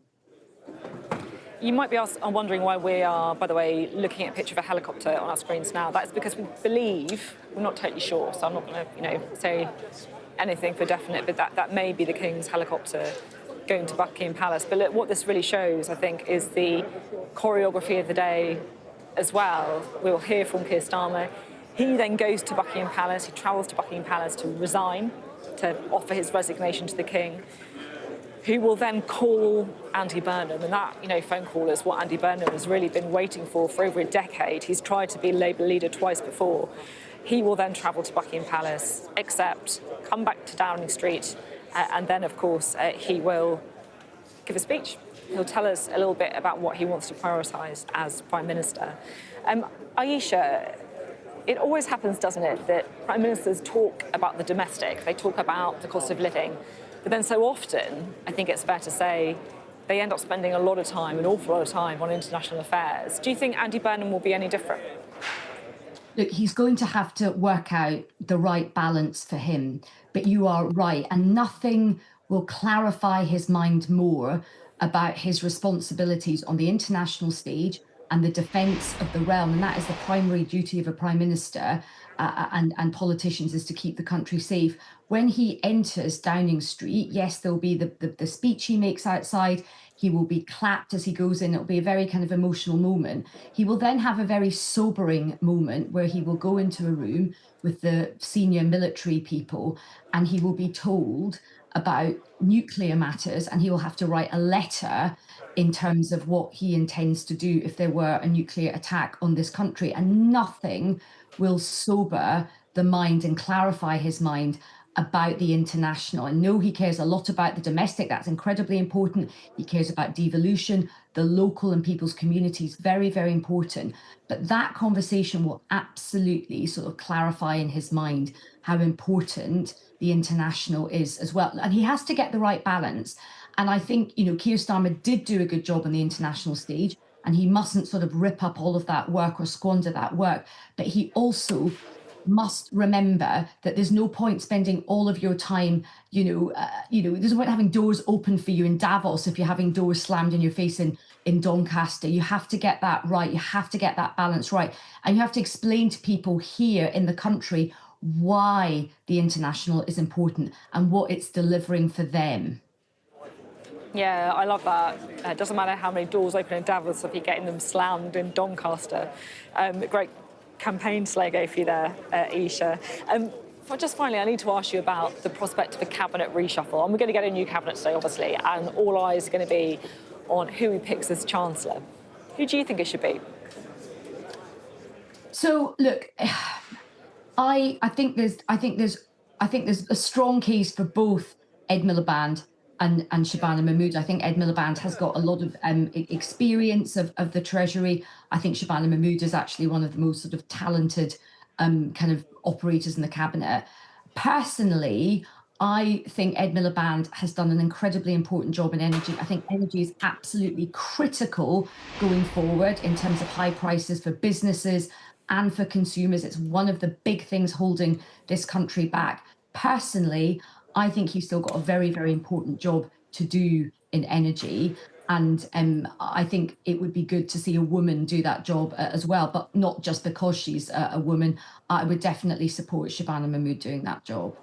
You might be wondering why we are, by the way, looking at a picture of a helicopter on our screens now. That's because we believe, we're not totally sure, so I'm not going to, say anything for definite, but that may be the King's helicopter going to Buckingham Palace. But look, what this really shows, I think, is the choreography of the day as well. We'll hear from Keir Starmer. He then goes to Buckingham Palace. He travels to Buckingham Palace to resign, to offer his resignation to the King, who will then call Andy Burnham. And that, phone call is what Andy Burnham has really been waiting for over a decade. He's tried to be Labour leader twice before. He will then travel to Buckingham Palace, accept, come back to Downing Street, And then, of course, he will give a speech. He'll tell us a little bit about what he wants to prioritise as Prime Minister. Aisha, it always happens, doesn't it, that Prime Ministers talk about the domestic, they talk about the cost of living, but then so often, I think it's fair to say, they end up spending a lot of time, an awful lot of time, on international affairs. Do you think Andy Burnham will be any different? Look, he's going to have to work out the right balance for him. But you are right, and nothing will clarify his mind more about his responsibilities on the international stage and the defence of the realm. And that is the primary duty of a Prime Minister and politicians, is to keep the country safe. When he enters Downing Street, yes, there'll be the speech he makes outside. He will be clapped as he goes in. It'll be a very kind of emotional moment. He will then have a very sobering moment where he will go into a room with the senior military people and he will be told about nuclear matters, and he will have to write a letter in terms of what he intends to do if there were a nuclear attack on this country. And nothing will sober the mind and clarify his mind about the international. I know he cares a lot about the domestic. That's incredibly important. He cares about devolution, the local and people's communities, very, very important. But that conversation will absolutely sort of clarify in his mind how important the international is as well. And he has to get the right balance. And I think, you know, Keir Starmer did do a good job on the international stage, and he mustn't sort of rip up all of that work or squander that work. But he also must remember that there's no point spending all of your time, there's no point having doors open for you in Davos if you're having doors slammed in your face in Doncaster. You have to get that right. You have to get that balance right. And you have to explain to people here in the country why the international is important and what it's delivering for them. Yeah, I love that. It doesn't matter how many doors open in Davos if you're getting them slammed in Doncaster. Great campaign slogan for you there, Aisha. Just finally, I need to ask you about the prospect of a cabinet reshuffle. And we're going to get a new cabinet today, obviously, and all eyes are going to be on who he picks as Chancellor. Who do you think it should be? So, look, I think there's a strong case for both Ed Miliband and Shabana Mahmood. I think Ed Miliband has got a lot of experience of the Treasury. I think Shabana Mahmood is actually one of the most sort of talented kind of operators in the cabinet. Personally, I think Ed Miliband has done an incredibly important job in energy. I think energy is absolutely critical going forward in terms of high prices for businesses and for consumers. It's one of the big things holding this country back. Personally, I think he's still got a very, very important job to do in energy. And I think it would be good to see a woman do that job as well, but not just because she's a woman. I would definitely support Shabana Mahmood doing that job.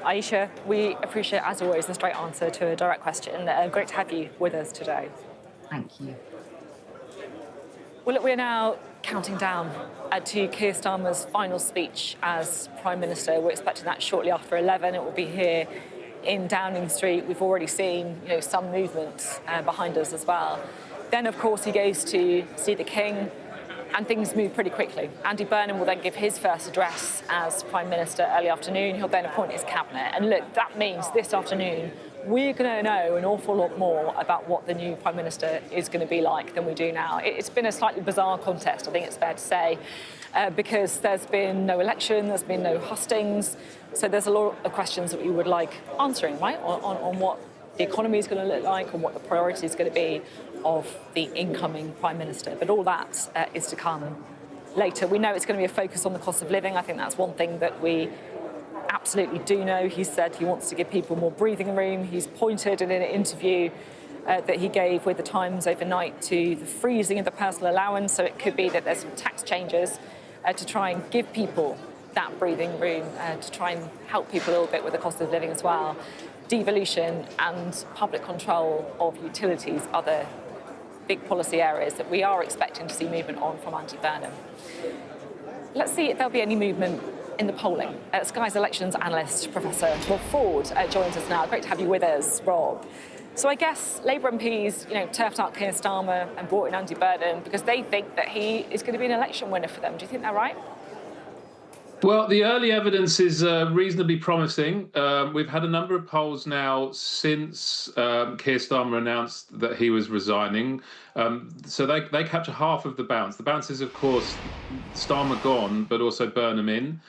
Aisha, we appreciate, as always, the straight answer to a direct question. Great to have you with us today. Thank you. Well, look, we're now counting down to Keir Starmer's final speech as Prime Minister. We're expecting that shortly after 11. It will be here in Downing Street. We've already seen, some movement behind us as well. Then, of course, he goes to see the King, and things move pretty quickly. Andy Burnham will then give his first address as Prime Minister early afternoon. He'll then appoint his cabinet. And look, that means this afternoon we're going to know an awful lot more about what the new Prime Minister is going to be like than we do now. It's been a slightly bizarre contest, I think it's fair to say, because there's been no election, there's been no hustings. So there's a lot of questions that we would like answering, right, on what the economy is going to look like and what the priority is going to be of the incoming Prime Minister. But all that is to come later. We know it's going to be a focus on the cost of living. I think that's one thing that we absolutely do know. He said he wants to give people more breathing room. He's pointed in an interview that he gave with the Times overnight to the freezing of the personal allowance. So it could be that there's some tax changes to try and give people that breathing room, to try and help people a little bit with the cost of living as well. Devolution and public control of utilities are the big policy areas that we are expecting to see movement on from Andy Burnham. Let's see if there'll be any movement in the polling. Sky's elections analyst, Professor Rob Ford, joins us now. Great to have you with us, Rob. So I guess Labour MPs, turfed out Keir Starmer and brought in Andy Burnham because they think that he is going to be an election winner for them. Do you think they're right? Well, the early evidence is reasonably promising. We've had a number of polls now since Keir Starmer announced that he was resigning. So they capture half of the bounce. The bounce is, of course, Starmer gone, but also Burnham in.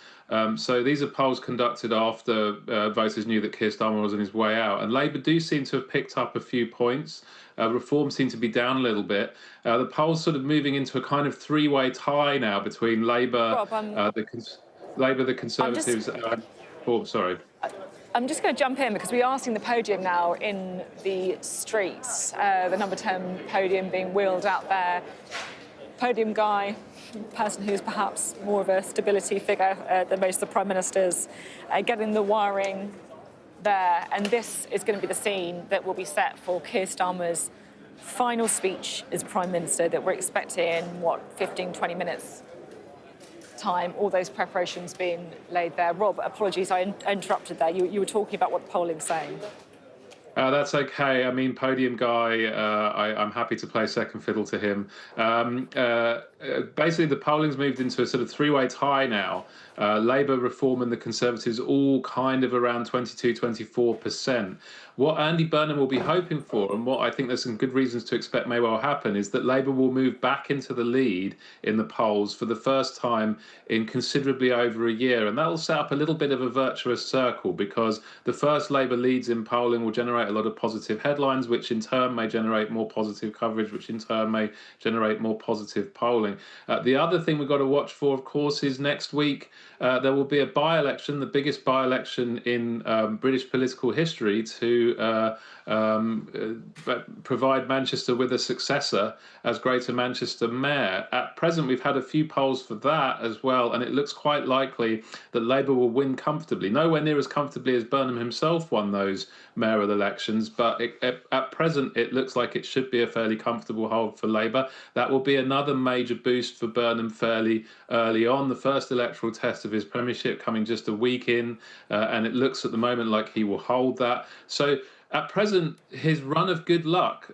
So these are polls conducted after voters knew that Keir Starmer was on his way out. And Labour do seem to have picked up a few points. Reform seem to be down a little bit. The polls sort of moving into a kind of three-way tie now between Labour, the Conservatives. Sorry. I'm just going to jump in because we are seeing the podium now in the streets. The number 10 podium being wheeled out there. Podium guy, person who's perhaps more of a stability figure than most of the prime ministers, getting the wiring there. And this is going to be the scene that will be set for Keir Starmer's final speech as prime minister that we're expecting in, 15, 20 minutes time, all those preparations being laid there. Rob, apologies, I interrupted there. You were talking about what the polling's saying. That's okay. I mean, podium guy, I'm happy to play second fiddle to him. Basically, the polling's moved into a sort of three-way tie now. Labour, Reform and the Conservatives all kind of around 22, 24%. What Andy Burnham will be hoping for, and what I think there's some good reasons to expect may well happen, is that Labour will move back into the lead in the polls for the first time in considerably over a year. And that will set up a little bit of a virtuous circle, because the first Labour leads in polling will generate a lot of positive headlines, which in turn may generate more positive coverage, which in turn may generate more positive polling. The other thing we've got to watch for, of course, is next week there will be a by-election, the biggest by-election in British political history, to provide Manchester with a successor as Greater Manchester Mayor. At present, we've had a few polls for that as well, and it looks quite likely that Labour will win comfortably. Nowhere near as comfortably as Burnham himself won those mayoral elections, but at present, it looks like it should be a fairly comfortable hold for Labour. That will be another major boost for Burnham fairly early on. The first electoral test of his premiership coming just a week in, and it looks at the moment like he will hold that. So at present, his run of good luck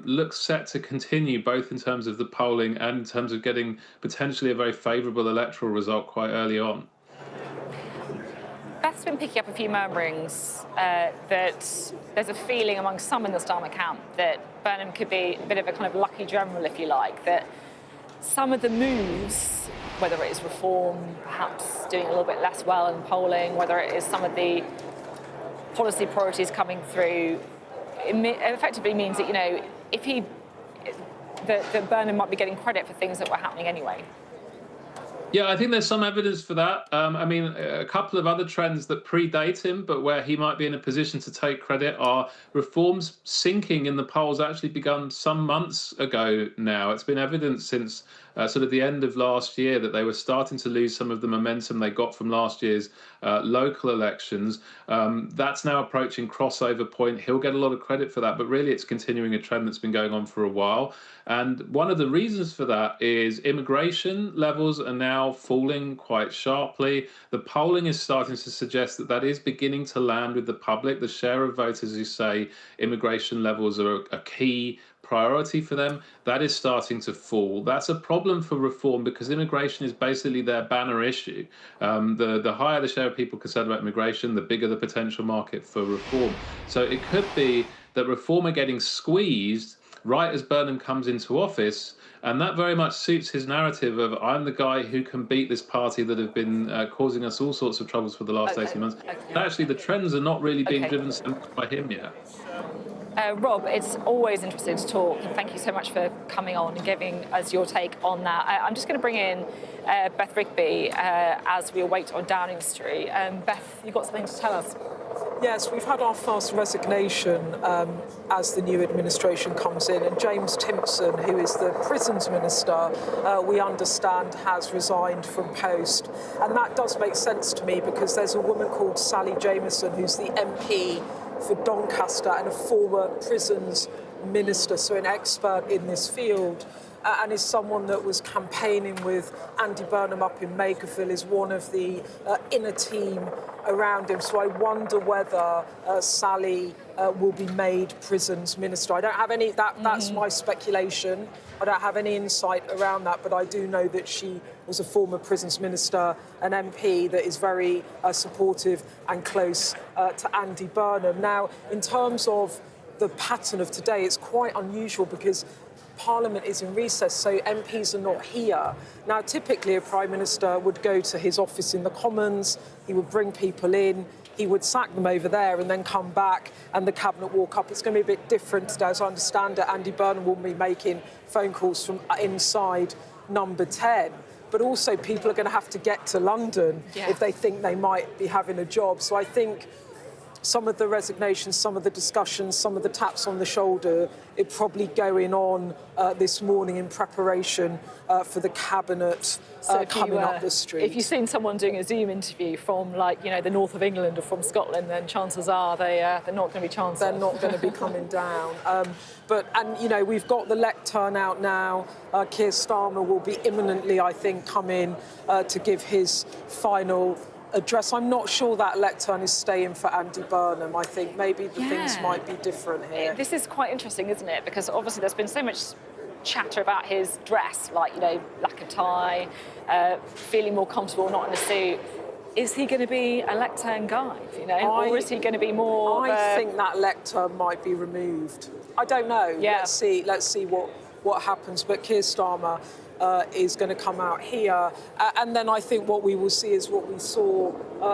looks set to continue, both in terms of the polling and in terms of getting potentially a very favourable electoral result quite early on. Beth's been picking up a few murmurings that there's a feeling among some in the Starmer camp that Burnham could be a bit of a kind of lucky general, if you like, that some of the moves, whether it is Reform, perhaps doing a little bit less well in polling, whether it is some of the policy priorities coming through, it effectively means that, that Burnham might be getting credit for things that were happening anyway. Yeah, I think there's some evidence for that. I mean, a couple of other trends that predate him, but where he might be in a position to take credit, are Reform's sinking in the polls actually begun some months ago now. It's been evident since sort of the end of last year that they were starting to lose some of the momentum they got from last year's local elections. That's now approaching crossover point. He'll get a lot of credit for that, but really it's continuing a trend that's been going on for a while. And one of the reasons for that is immigration levels are now falling quite sharply. The polling is starting to suggest that that is beginning to land with the public. The share of voters who say immigration levels are a key priority for them, that is starting to fall. That's a problem for Reform, because immigration is basically their banner issue. The higher the share of people concerned about immigration, the bigger the potential market for Reform. So it could be that Reform are getting squeezed right as Burnham comes into office, and that very much suits his narrative of, I'm the guy who can beat this party that have been causing us all sorts of troubles for the last 18 months. But actually, the trends are not really being driven so much by him yet. Rob, it's always interesting to talk, and thank you so much for coming on and giving us your take on that. I'm just going to bring in Beth Rigby as we await on Downing Street. Beth, you've got something to tell us? Yes, we've had our first resignation as the new administration comes in, and James Timpson, who is the prisons minister, we understand has resigned from post. And that does make sense to me, because there's a woman called Sally Jamieson who's the MP for Doncaster and a former prisons minister, so an expert in this field. and is someone that was campaigning with Andy Burnham up in Makerville, is one of the inner team around him. So I wonder whether Sally will be made prisons minister. I don't have any, that's my speculation. I don't have any insight around that, but I do know that she was a former prisons minister, an MP that is very supportive and close to Andy Burnham. Now, in terms of the pattern of today, it's quite unusual because Parliament is in recess, so MPs are not here. Now, typically a Prime Minister would go to his office in the Commons, he would bring people in, he would sack them over there and then come back and the Cabinet walk up. It's going to be a bit different today. As I understand it, Andy Burnham will be making phone calls from inside number 10. But also people are going to have to get to London if they think they might be having a job. So I think some of the resignations, some of the discussions, some of the taps on the shoulder, it probably going on this morning in preparation for the Cabinet coming up the street. If you've seen someone doing a Zoom interview from, like, the north of England or from Scotland, then chances are they're not going to be chancellors. They're not going to be coming down. We've got the lectern out now. Keir Starmer will be imminently, I think, come in to give his final address. I'm not sure that lectern is staying for Andy Burnham. I think maybe the things might be different here. This is quite interesting, isn't it? Because obviously there's been so much chatter about his dress, like, lack of tie, feeling more comfortable not in a suit. Is he going to be a lectern guy, or is he going to be more... I think that lectern might be removed. I don't know. Yeah. Let's see what happens. But Keir Starmer is going to come out here. And then I think what we will see is what we saw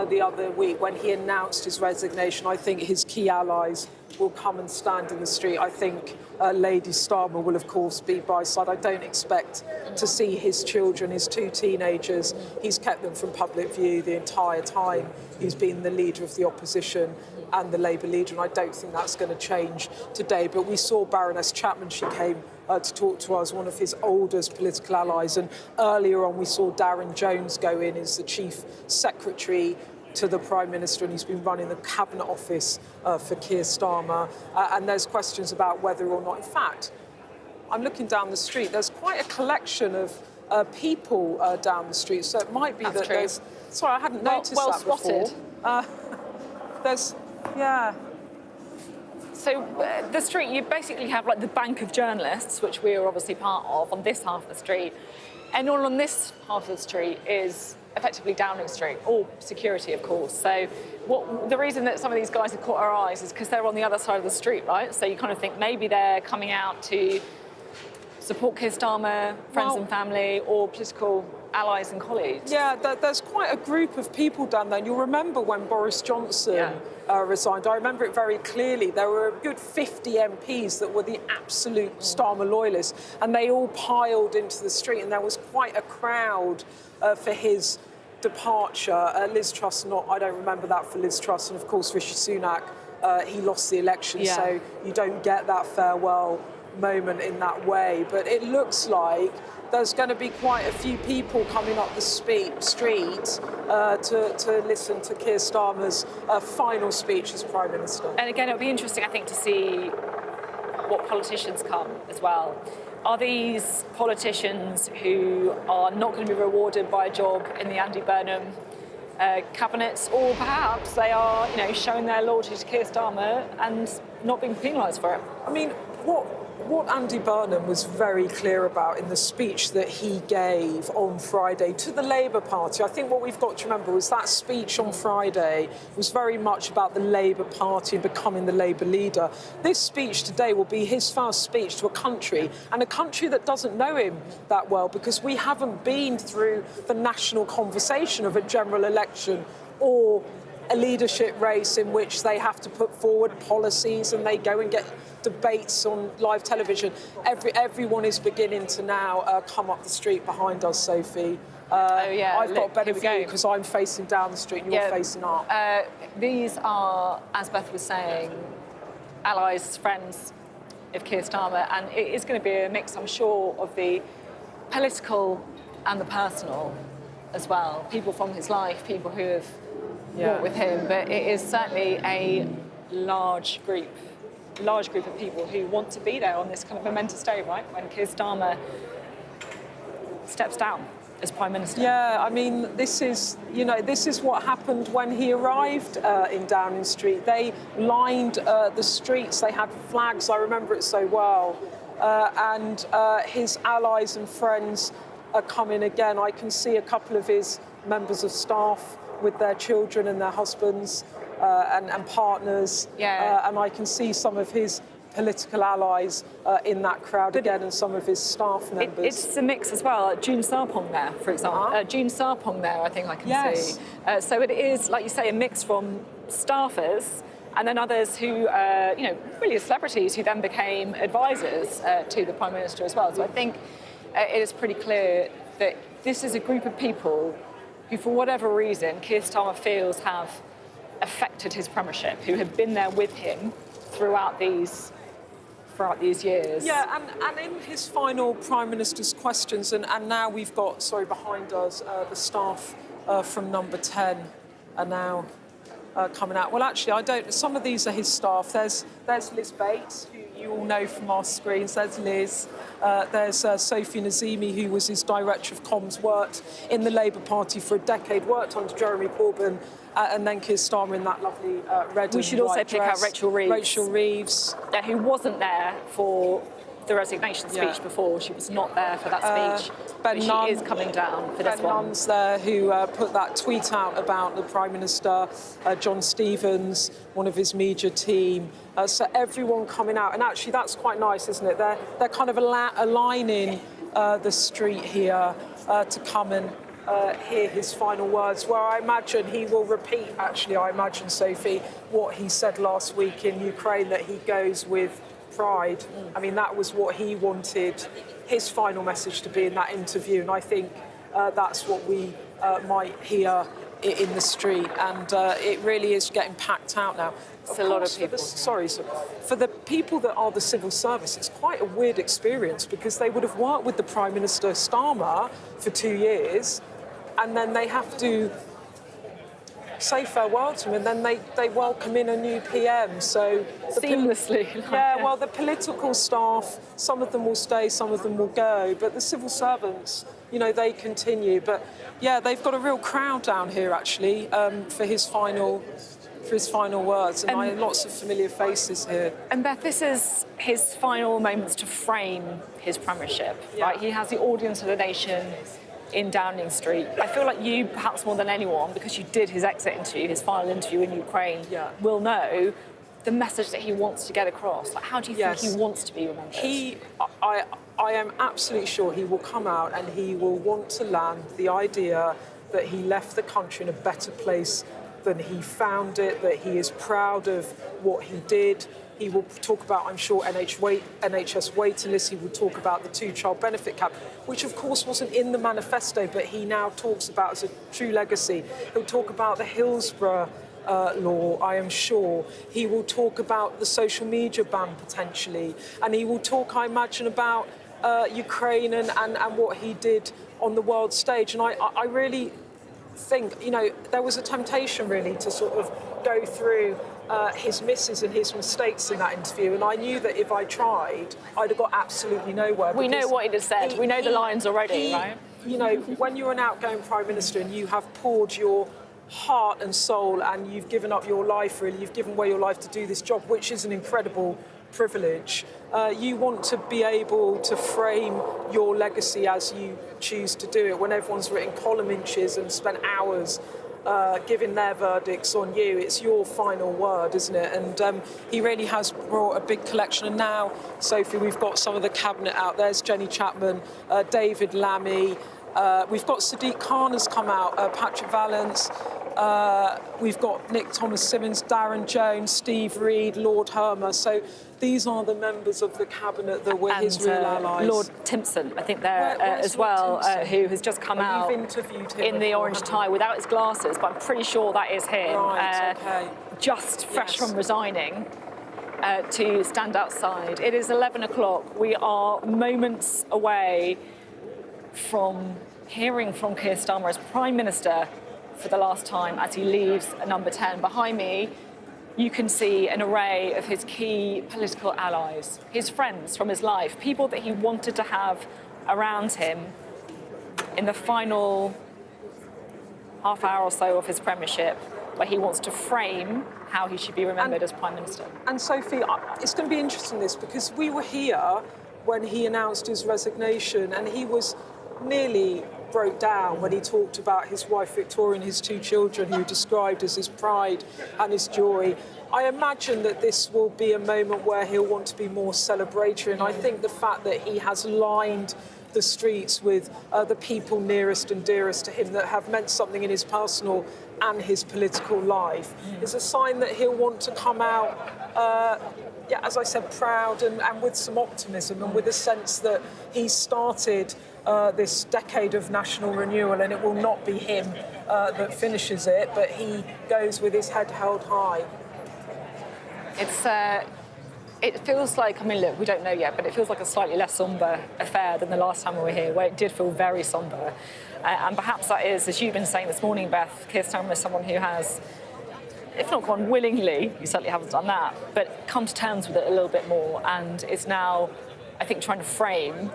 the other week when he announced his resignation. I think his key allies will come and stand in the street. I think Lady Starmer will, of course, be by his side. I don't expect to see his children, his two teenagers. He's kept them from public view the entire time he's been the leader of the opposition and the Labour leader, and I don't think that's going to change today. But we saw Baroness Chapman. She came to talk to us, one of his oldest political allies, and earlier on we saw Darren Jones go in as the Chief Secretary to the Prime Minister, and he's been running the Cabinet Office for Keir Starmer. And there's questions about whether or not, in fact, I'm looking down the street, there's quite a collection of people down the street, so it might be that true. there's... Sorry, I hadn't noticed well that spotted. before. So the street, you basically have like the bank of journalists, which we are obviously part of, on this half of the street. And all on this half of the street is effectively Downing Street, all security, of course. So the reason that some of these guys have caught our eyes is because they're on the other side of the street, right? So you kind of think maybe they're coming out to support Keir Starmer, friends and family, or political allies and colleagues. Yeah, there's quite a group of people down there. And you'll remember when Boris Johnson resigned. I remember it very clearly. There were a good 50 MPs that were the absolute Starmer loyalists, and they all piled into the street, and there was quite a crowd for his departure. Liz Truss, I don't remember that for Liz Truss, and of course Rishi Sunak, he lost the election, so you don't get that farewell moment in that way. But it looks like there's going to be quite a few people coming up the street to listen to Keir Starmer's final speech as Prime Minister. And again, it'll be interesting, I think, to see what politicians come as well. Are these politicians who are not going to be rewarded by a job in the Andy Burnham cabinets, or perhaps they are, showing their loyalty to Keir Starmer and not being penalised for it? I mean, what Andy Burnham was very clear about in the speech that he gave on Friday to the Labour Party, I think what we've got to remember was that speech on Friday was very much about the Labour Party and becoming the Labour leader. This speech today will be his first speech to a country, and a country that doesn't know him that well, because we haven't been through the national conversation of a general election or a leadership race in which they have to put forward policies and they go and get debates on live television. Everyone is beginning to now come up the street behind us, Sophie. I've got a better view because I'm facing down the street and you're facing up. These are, as Beth was saying, allies, friends of Keir Starmer, and it is going to be a mix, I'm sure, of the political and the personal as well. People from his life, people who have walked with him, but it is certainly a large group of people who want to be there on this kind of momentous day, right? When Keir Starmer steps down as Prime Minister. Yeah, I mean, this is what happened when he arrived in Downing Street. They lined the streets, they had flags, I remember it so well, and his allies and friends are coming again. I can see a couple of his members of staff with their children and their husbands and partners, and I can see some of his political allies in that crowd again, and some of his staff members. It's a mix as well. June Sarpong there, for example. June Sarpong there, I think I can see. So it is, like you say, a mix from staffers and then others who, really celebrities who then became advisors to the Prime Minister as well. So I think it is pretty clear that this is a group of people who, for whatever reason, Keir Starmer feels have affected his premiership, who have been there with him throughout these years. Yeah, and in his final Prime Minister's questions, and now we've got, behind us, the staff from Number 10 are now coming out. Well, actually, some of these are his staff. There's Liz Bates, who you all know from our screens. There's Liz. There's Sophie Nazimi, who was his director of comms, worked in the Labour Party for a decade, worked under Jeremy Corbyn, and then Keir Starmer in that lovely red and white dress. We should also pick out Rachel Reeves. Rachel Reeves. Who wasn't there for the resignation speech before. She was not there for that speech. Ben she Nunn, is coming down for this Ben one. Nunn's there, who put that tweet out about the Prime Minister, John Stevens, one of his media team. So everyone coming out. And actually, that's quite nice, isn't it? They're kind of aligning the street here to come and hear his final words, where I imagine he will repeat, Sophie, what he said last week in Ukraine, that he goes with pride. I mean, that was what he wanted his final message to be in that interview, and I think that's what we might hear in the street, and it really is getting packed out now. It's a lot of people. For the people that are the civil service, it's quite a weird experience, because they would have worked with the Prime Minister Starmer for 2 years, and then they have to say farewell to him, and then they welcome in a new PM. So seamlessly. The political staff, some of them will stay, some of them will go, but the civil servants, they continue. But yeah, they've got a real crowd down here actually for his final words, and lots of familiar faces here. And Beth, this is his final moments to frame his premiership. Right? He has the audience of the nation in Downing Street. I feel like you, perhaps more than anyone, because you did his exit interview, his final interview in Ukraine, will know the message that he wants to get across. Like, how do you think he wants to be remembered? I am absolutely sure he will come out and he will want to land the idea that he left the country in a better place than he found it, that he is proud of what he did. He will talk about, I'm sure, NHS waiting lists. He will talk about the 2-child benefit cap, which of course wasn't in the manifesto, but he now talks about as a true legacy. He'll talk about the Hillsborough law, I am sure. He will talk about the social media ban potentially. And he will talk, I imagine, about Ukraine and what he did on the world stage. And I really think, there was a temptation really to sort of go through his misses and his mistakes in that interview, and I knew that if I tried, I'd have got absolutely nowhere. We know what he just said. We know the lines already, right? When you're an outgoing Prime Minister and you have poured your heart and soul and you've given up your life, really, you've given away your life to do this job, which is an incredible privilege, you want to be able to frame your legacy as you choose to do it. When everyone's written column inches and spent hours giving their verdicts on you, it's your final word, isn't it? And he really has brought a big collection. And now, Sophie, we've got some of the cabinet out. There's Jenny Chapman, David Lammy. We've got Sadiq Khan has come out, Patrick Vallance. We've got Nick Thomas-Symonds, Darren Jones, Steve Reed, Lord Hermer. So these are the members of the cabinet that were his real allies. Lord Timpson, I think there as well, who has just come out in the orange tie without his glasses, but I'm pretty sure that is him. Right, just fresh from resigning to stand outside. It is 11 o'clock. We are moments away from hearing from Keir Starmer as Prime Minister for the last time as he leaves Number 10. Behind me, you can see an array of his key political allies, his friends from his life, people that he wanted to have around him in the final half hour or so of his premiership, where he wants to frame how he should be remembered as Prime Minister. And Sophie, it's going to be interesting this, because we were here when he announced his resignation, and he was nearly broke down when he talked about his wife Victoria and his 2 children, who he described as his pride and his joy. I imagine that this will be a moment where he'll want to be more celebratory, and I think the fact that he has lined the streets with the people nearest and dearest to him that have meant something in his personal and his political life is a sign that he'll want to come out, as I said, proud and with some optimism, and with a sense that he started this decade of national renewal, and it will not be him that finishes it, but he goes with his head held high. It feels like, I mean, look, we don't know yet, but it feels like a slightly less sombre affair than the last time we were here, where it did feel very sombre. And perhaps that is, as you've been saying this morning, Beth, Keir Starmer is someone who has, if not gone willingly, you certainly haven't done that, but come to terms with it a little bit more, and is now, I think, trying to frame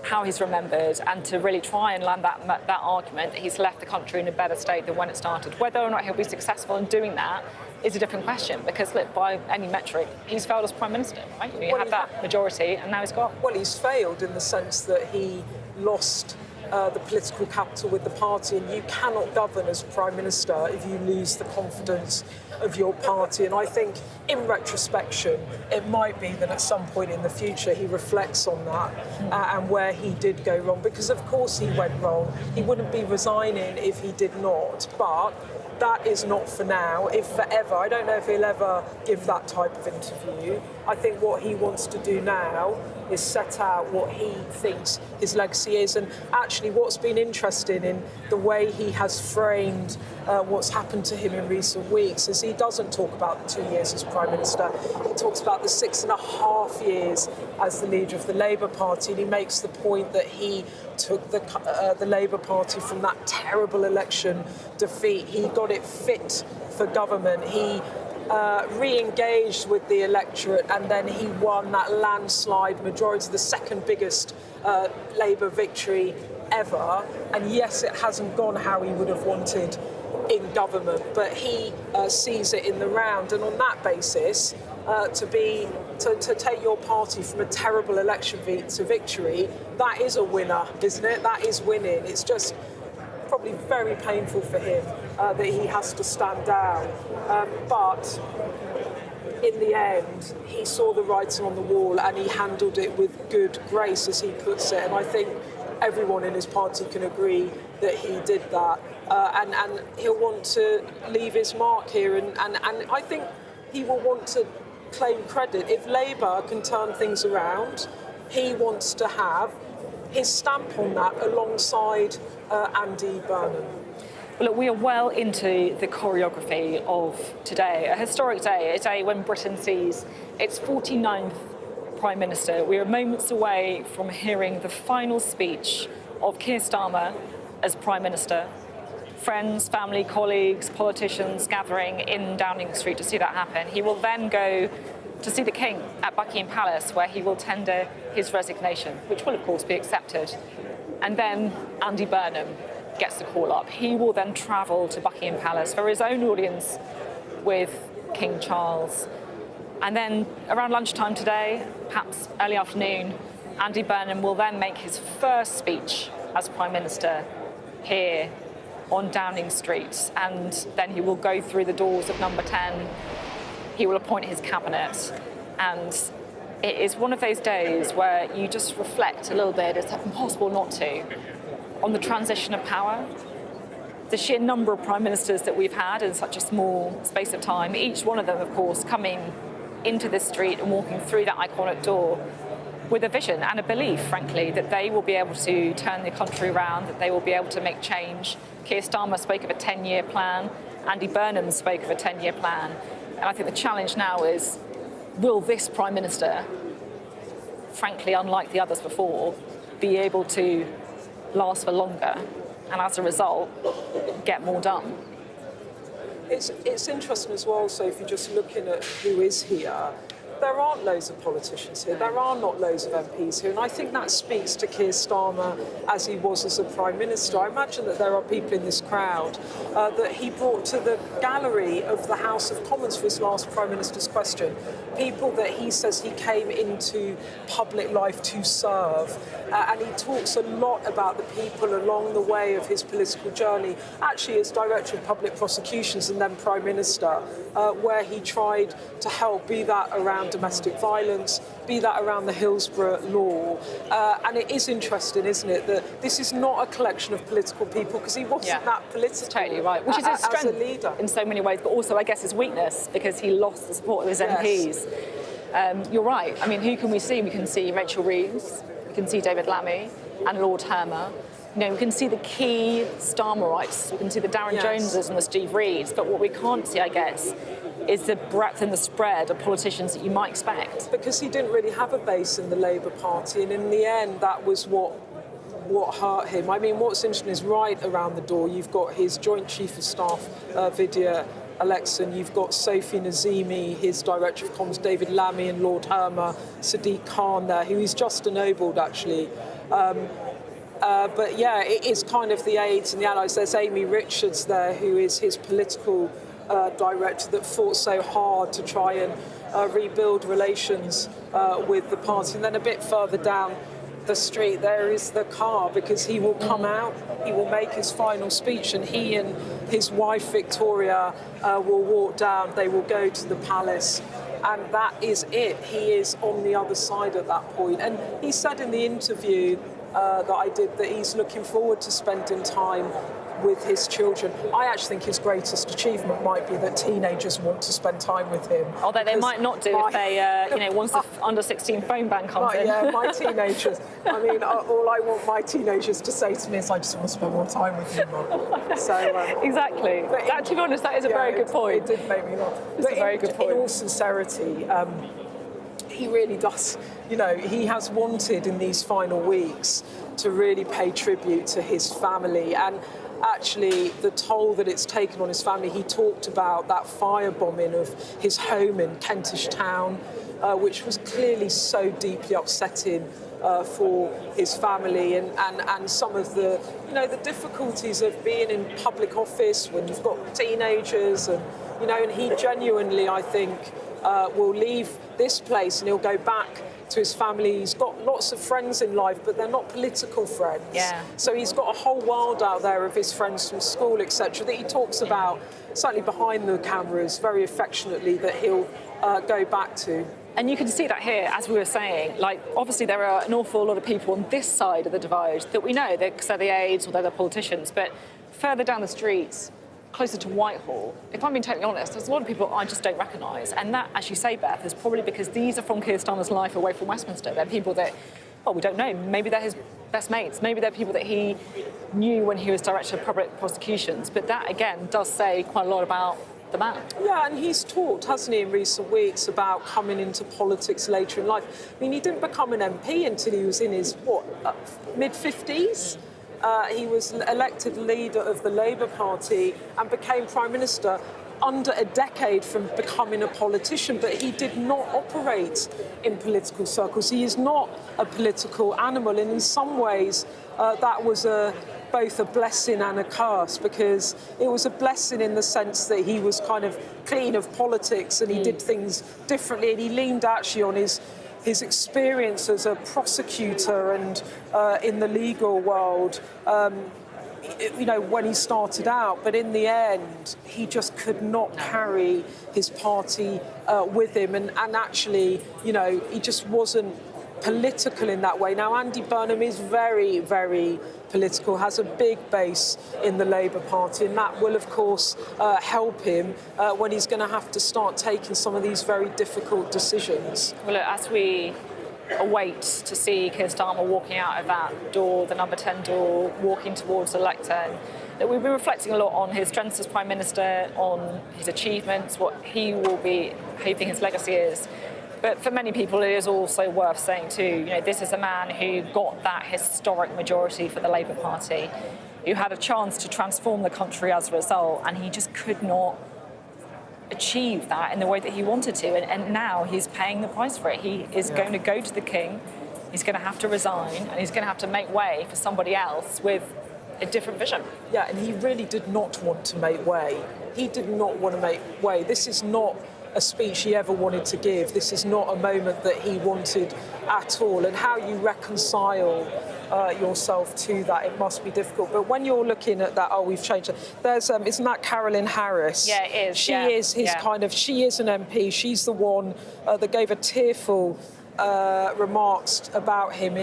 how he's remembered, and to really try and land that argument that he's left the country in a better state than when it started. Whether or not he'll be successful in doing that is a different question, because, look, by any metric, he's failed as Prime Minister, right? He had that majority, and now he's gone. Well, he's failed in the sense that he lost the political capital with the party, and you cannot govern as Prime Minister if you lose the confidence of your party. And I think, in retrospection, it might be that at some point in the future he reflects on that and where he did go wrong, because of course he went wrong. He wouldn't be resigning if he did not, but that is not for now, if forever. I don't know if he'll ever give that type of interview. I think what he wants to do now is set out what he thinks his legacy is. And actually what's been interesting in the way he has framed what's happened to him in recent weeks is he doesn't talk about the 2 years as Prime Minister. He talks about the 6.5 years as the leader of the Labour Party, and he makes the point that he took the Labour Party from that terrible election defeat. He got it fit for government. He re-engaged with the electorate, and then he won that landslide majority, the second biggest Labour victory ever. And yes, it hasn't gone how he would have wanted in government, but he sees it in the round. And on that basis, to take your party from a terrible election to victory, that is a winner, isn't it? That is winning. It's just probably very painful for him that he has to stand down. But in the end, he saw the writing on the wall and he handled it with good grace, as he puts it. And I think everyone in his party can agree that he did that. And he'll want to leave his mark here. And I think he will want to claim credit. If Labour can turn things around, he wants to have his stamp on that alongside Andy Burnham. Well, look, we are well into the choreography of today, a historic day, a day when Britain sees its 49th Prime Minister. We are moments away from hearing the final speech of Keir Starmer as Prime Minister. Friends, family, colleagues, politicians gathering in Downing Street to see that happen. He will then go to see the King at Buckingham Palace, where he will tender his resignation, which will, of course, be accepted. And then Andy Burnham gets the call up. He will then travel to Buckingham Palace for his own audience with King Charles. And then around lunchtime today, perhaps early afternoon, Andy Burnham will then make his first speech as Prime Minister here on Downing Street, and then he will go through the doors of number 10. He will appoint his cabinet, and it is one of those days where you just reflect a little bit, it's impossible not to, on the transition of power, the sheer number of prime ministers that we've had in such a small space of time, each one of them, of course, coming into this street and walking through that iconic door with a vision and a belief, frankly, that they will be able to turn the country around, that they will be able to make change. Keir Starmer spoke of a 10-year plan. Andy Burnham spoke of a 10-year plan. And I think the challenge now is, will this Prime Minister, frankly, unlike the others before, be able to last for longer and, as a result, get more done? It's interesting as well, so if you're just looking at who is here, there aren't loads of politicians here. There are not loads of MPs here. And I think that speaks to Keir Starmer as he was as a Prime Minister. I imagine that there are people in this crowd that he brought to the gallery of the House of Commons for his last Prime Minister's question. People that he says he came into public life to serve. And he talks a lot about the people along the way of his political journey, actually as Director of Public Prosecutions and then Prime Minister, where he tried to help, be that around domestic violence, be that around the Hillsborough law. And it is interesting, isn't it, that this is not a collection of political people, because he wasn't that political. Totally right, which is his strength as a leader. In so many ways, but also, I guess, his weakness, because he lost the support of his MPs. You're right. I mean, who can we see? We can see Rachel Reeves, we can see David Lammy and Lord Hermer. You know, we can see the key Starmerites, we can see the Darren Joneses and the Steve Reeds, but what we can't see, I guess, is the breadth and the spread of politicians that you might expect. Because he didn't really have a base in the Labour Party, and in the end, that was what hurt him. I mean, what's interesting is right around the door, you've got his Joint Chief of Staff, Vidya Alexan, you've got Sophie Nazimi, his Director of Comms, David Lammy and Lord Hermer, Sadiq Khan there, who he's just ennobled, actually. But yeah, it is kind of the aides and the allies. There's Amy Richards there, who is his political director that fought so hard to try and rebuild relations with the party. And then a bit further down the street, there is the car, because he will come out, he will make his final speech, and he and his wife Victoria will walk down, they will go to the palace, and that is it. He is on the other side at that point. And he said in the interview that I did that he's looking forward to spending time with his children. I actually think his greatest achievement might be that teenagers want to spend time with him. Although they might not do if they, once the under-16 phone ban comes in. Yeah, my teenagers. I mean, all I want my teenagers to say to me is, I just want to spend more time with you, Mum. So, exactly. But to be honest, that is a very good point. It did make me laugh. It's a very good point. In all sincerity, he really does, he has wanted in these final weeks to really pay tribute to his family, and actually the toll that it's taken on his family. He talked about that firebombing of his home in Kentish Town, which was clearly so deeply upsetting for his family, and some of the, the difficulties of being in public office when you've got teenagers, and and he genuinely, I think, will leave this place and he'll go back to his family. He's got lots of friends in life, but they're not political friends. Yeah. So he's got a whole world out there of his friends from school, etc., that he talks about, certainly behind the cameras, very affectionately, that he'll go back to. And you can see that here, as we were saying, obviously there are an awful lot of people on this side of the divide that we know, because they're the aides or they're the politicians, but further down the streets, closer to Whitehall, if I'm being totally honest, there's a lot of people I just don't recognise. And that, as you say, Beth, is probably because these are from Keir Starmer's life away from Westminster. They're people that, we don't know. Maybe they're his best mates. Maybe they're people that he knew when he was Director of Public Prosecutions. But that, again, does say quite a lot about the man. Yeah, and he's talked, hasn't he, in recent weeks about coming into politics later in life. I mean, he didn't become an MP until he was in his, mid-50s? He was elected leader of the Labour Party and became Prime Minister under a decade from becoming a politician, but he did not operate in political circles. He is not a political animal, and in some ways that was both a blessing and a curse, because it was a blessing in the sense that he was kind of clean of politics and he did things differently, and he leaned actually on his experience as a prosecutor and in the legal world, when he started out. But in the end, he just could not carry his party with him. And actually, he just wasn't political in that way. Now, Andy Burnham is very, very political, has a big base in the Labour Party, and that will, of course, help him when he's going to have to start taking some of these very difficult decisions. Well, look, as we await to see Keir Starmer walking out of that door, the number 10 door, walking towards the lectern, that we've been reflecting a lot on his strengths as Prime Minister, on his achievements, what he will be hoping his legacy is. But for many people, it is also worth saying too, this is a man who got that historic majority for the Labour Party, who had a chance to transform the country as a result, and he just could not achieve that in the way that he wanted to, and now he's paying the price for it. He is going to go to the king, he's going to have to resign, and he's going to have to make way for somebody else with a different vision. Yeah, and he really did not want to make way. He did not want to make way. This is not a speech he ever wanted to give. This is not a moment that he wanted at all. And how you reconcile yourself to that, it must be difficult. But when you're looking at that, oh, we've changed it. There's, isn't that Carolyn Harris? Yeah, it is. She is his kind of, she is an MP. She's the one that gave a tearful remarks about him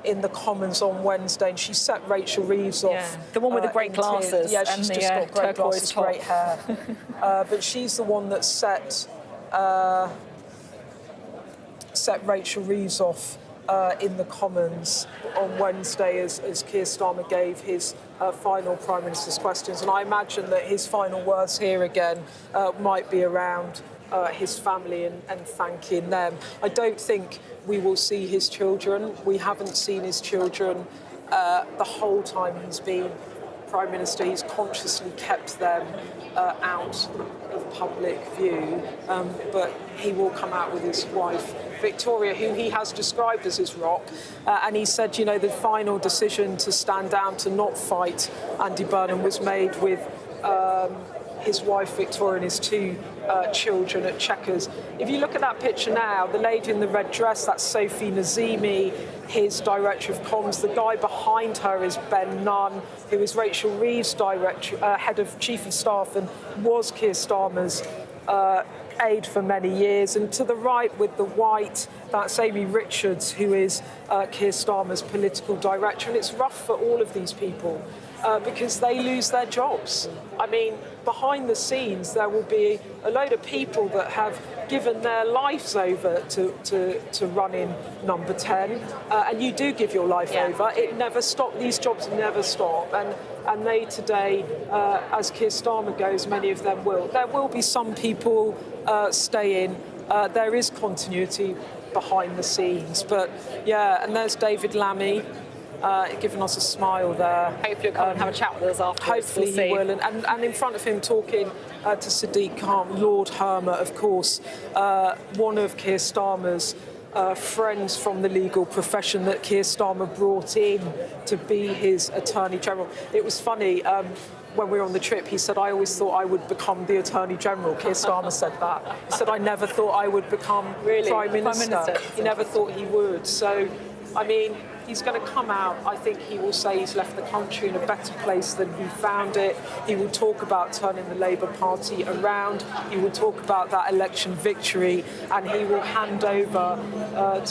in the Commons on Wednesday, and she set Rachel Reeves off. Yeah. The one with the great glasses. Yeah, she's just got great glasses, top. great hair. But she's the one that set Rachel Reeves off in the Commons on Wednesday as Keir Starmer gave his final Prime Minister's questions. And I imagine that his final words here again might be around his family and thanking them. I don't think we will see his children. We haven't seen his children the whole time he's been Prime Minister. He's consciously kept them out of public view, but he will come out with his wife Victoria, who he has described as his rock, and he said, you know, the final decision to stand down, to not fight Andy Burnham, was made with his wife Victoria and his two children at Chequers. If you look at that picture now, the lady in the red dress, that's Sophie Nazimi, his director of comms. The guy behind her is Ben Nunn, who is Rachel Reeves' head of chief of staff and was Keir Starmer's aide for many years. And to the right with the white, that's Amy Richards, who is Keir Starmer's political director. And it's rough for all of these people because they lose their jobs. I mean, behind the scenes, there will be a load of people that have given their lives over to running Number 10. And you do give your life over. It never stops. These jobs never stop. And they today, as Keir Starmer goes, many of them will. There will be some people staying. There is continuity behind the scenes. But, yeah, and there's David Lammy. Giving us a smile there. Hopefully he'll come and have a chat with us afterwards. Hopefully he will. And in front of him talking to Sadiq Khan, Lord Hermer, of course, one of Keir Starmer's friends from the legal profession that Keir Starmer brought in to be his Attorney General. It was funny, when we were on the trip, he said, I always thought I would become the Attorney General. Keir Starmer said that. He said, I never thought I would become Prime Minister. He never thought he would. So, I mean, he's going to come out. I think he will say he's left the country in a better place than he found it. He will talk about turning the Labour Party around. He will talk about that election victory, and he will hand over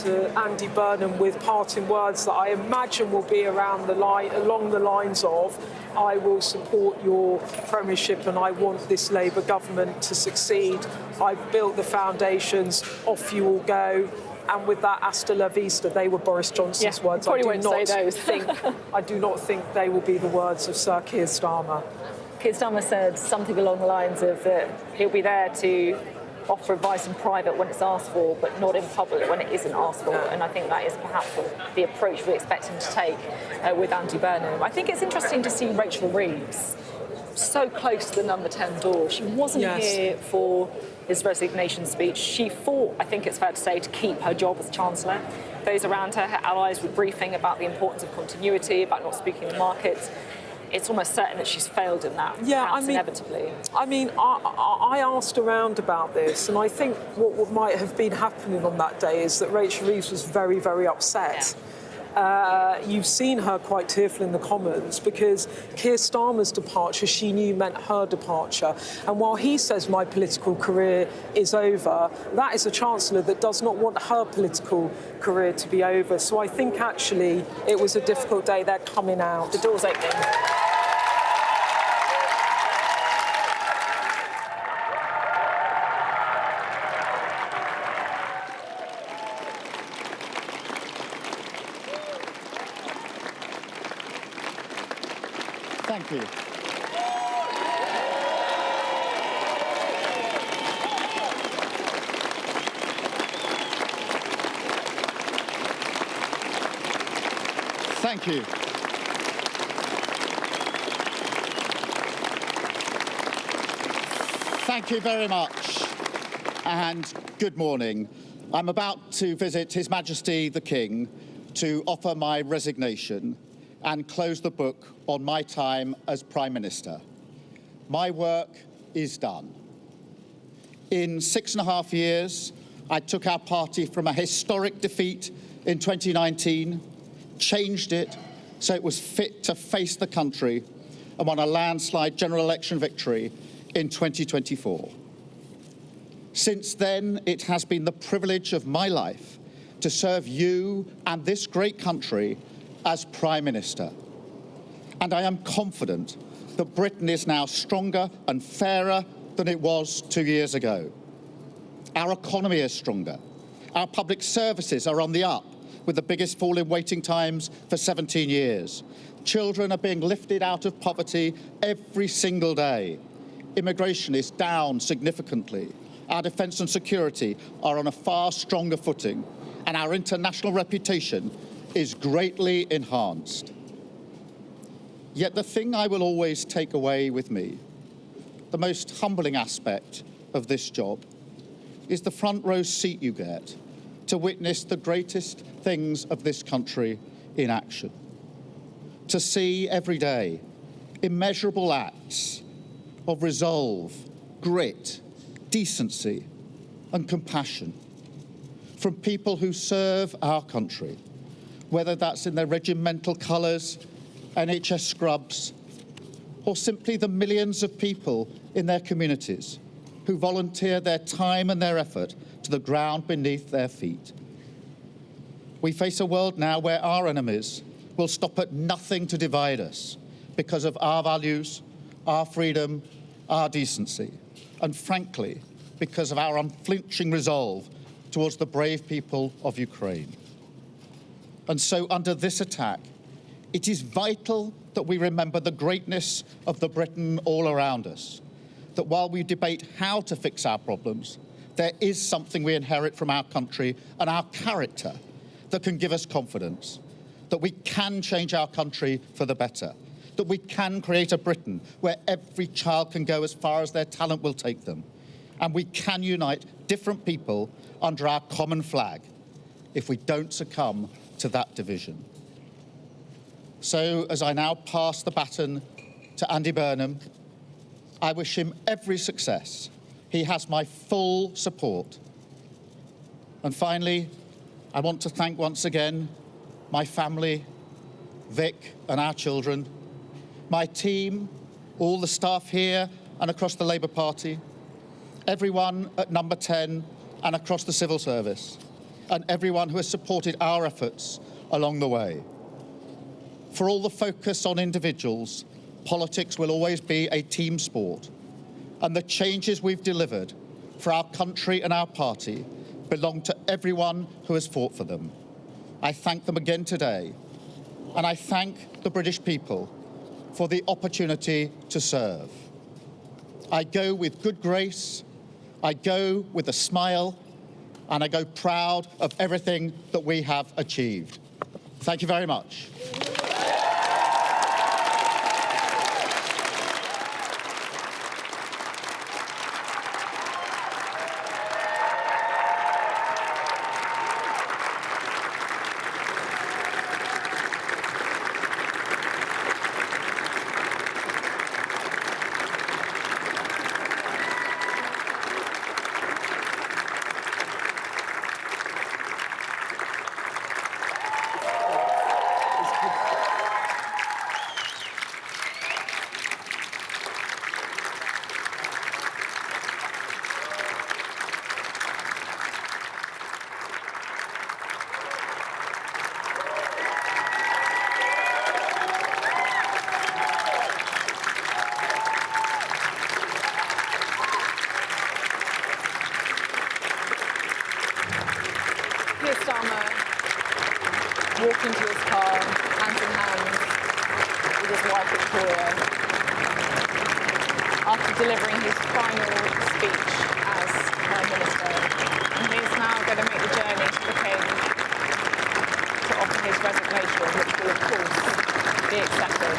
to Andy Burnham with parting words that I imagine will be along the lines of, I will support your premiership and I want this Labour government to succeed. I've built the foundations, off you all go. And with that, hasta la vista, they were Boris Johnson's words. I do not think they will be the words of Sir Keir Starmer. Keir Starmer said something along the lines of that he'll be there to offer advice in private when it's asked for, but not in public when it isn't asked for. And I think that is perhaps the approach we expect him to take with Andy Burnham. I think it's interesting to see Rachel Reeves so close to the Number 10 door. She wasn't here for his resignation speech. She fought, I think it's fair to say, to keep her job as Chancellor. Those around her, her allies, were briefing about the importance of continuity, about not speaking in markets. It's almost certain that she's failed in that, inevitably. I mean, I asked around about this, and I think what might have been happening on that day is that Rachel Reeves was very, very upset. You've seen her quite tearful in the Commons because Keir Starmer's departure, she knew, meant her departure. And while he says my political career is over, that is a Chancellor that does not want her political career to be over. So I think actually it was a difficult day. They're coming out. The door's opening. Thank you. Thank you. Thank you very much, and good morning. I'm about to visit His Majesty the King to offer my resignation and close the book on my time as Prime Minister. My work is done. In 6.5 years, I took our party from a historic defeat in 2019, changed it so it was fit to face the country, and won a landslide general election victory in 2024. Since then, it has been the privilege of my life to serve you and this great country as Prime Minister. And I am confident that Britain is now stronger and fairer than it was 2 years ago. Our economy is stronger. Our public services are on the up, with the biggest fall in waiting times for 17 years. Children are being lifted out of poverty every single day. Immigration is down significantly. Our defence and security are on a far stronger footing, and our international reputation is greatly enhanced. Yet the thing I will always take away with me, the most humbling aspect of this job, is the front row seat you get to witness the greatest things of this country in action. To see every day immeasurable acts of resolve, grit, decency and compassion from people who serve our country, whether that's in their regimental colours, NHS scrubs, or simply the millions of people in their communities who volunteer their time and their effort to the ground beneath their feet. We face a world now where our enemies will stop at nothing to divide us because of our values, our freedom, our decency, and frankly, because of our unflinching resolve towards the brave people of Ukraine. And so under this attack, it is vital that we remember the greatness of the Britain all around us, that while we debate how to fix our problems, there is something we inherit from our country and our character that can give us confidence, that we can change our country for the better, that we can create a Britain where every child can go as far as their talent will take them, and we can unite different people under our common flag if we don't succumb to that division. So, as I now pass the baton to Andy Burnham, I wish him every success. He has my full support. And finally, I want to thank once again my family, Vic and our children, my team, all the staff here and across the Labour Party, everyone at Number 10 and across the civil service, and everyone who has supported our efforts along the way. For all the focus on individuals, politics will always be a team sport, and the changes we've delivered for our country and our party belong to everyone who has fought for them. I thank them again today, and I thank the British people for the opportunity to serve. I go with good grace, I go with a smile, and I go proud of everything that we have achieved. Thank you very much. Walking to his car, hands in hand, with his wife Victoria, after delivering his final speech as Prime Minister. And he is now going to make the journey to the King to offer his resignation, which will, of course, be accepted.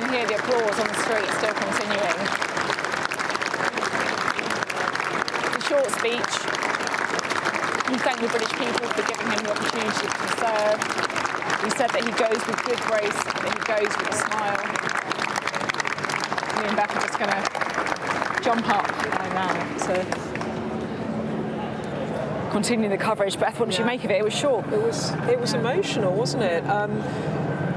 can hear the applause on the street still continuing. A short speech. He thanked the British people for giving him the opportunity to serve. He said that he goes with good grace and that he goes with a smile. Me and Beth are just going to jump up now to continue the coverage. Beth, what did you make of it? It was short. It was emotional, wasn't it?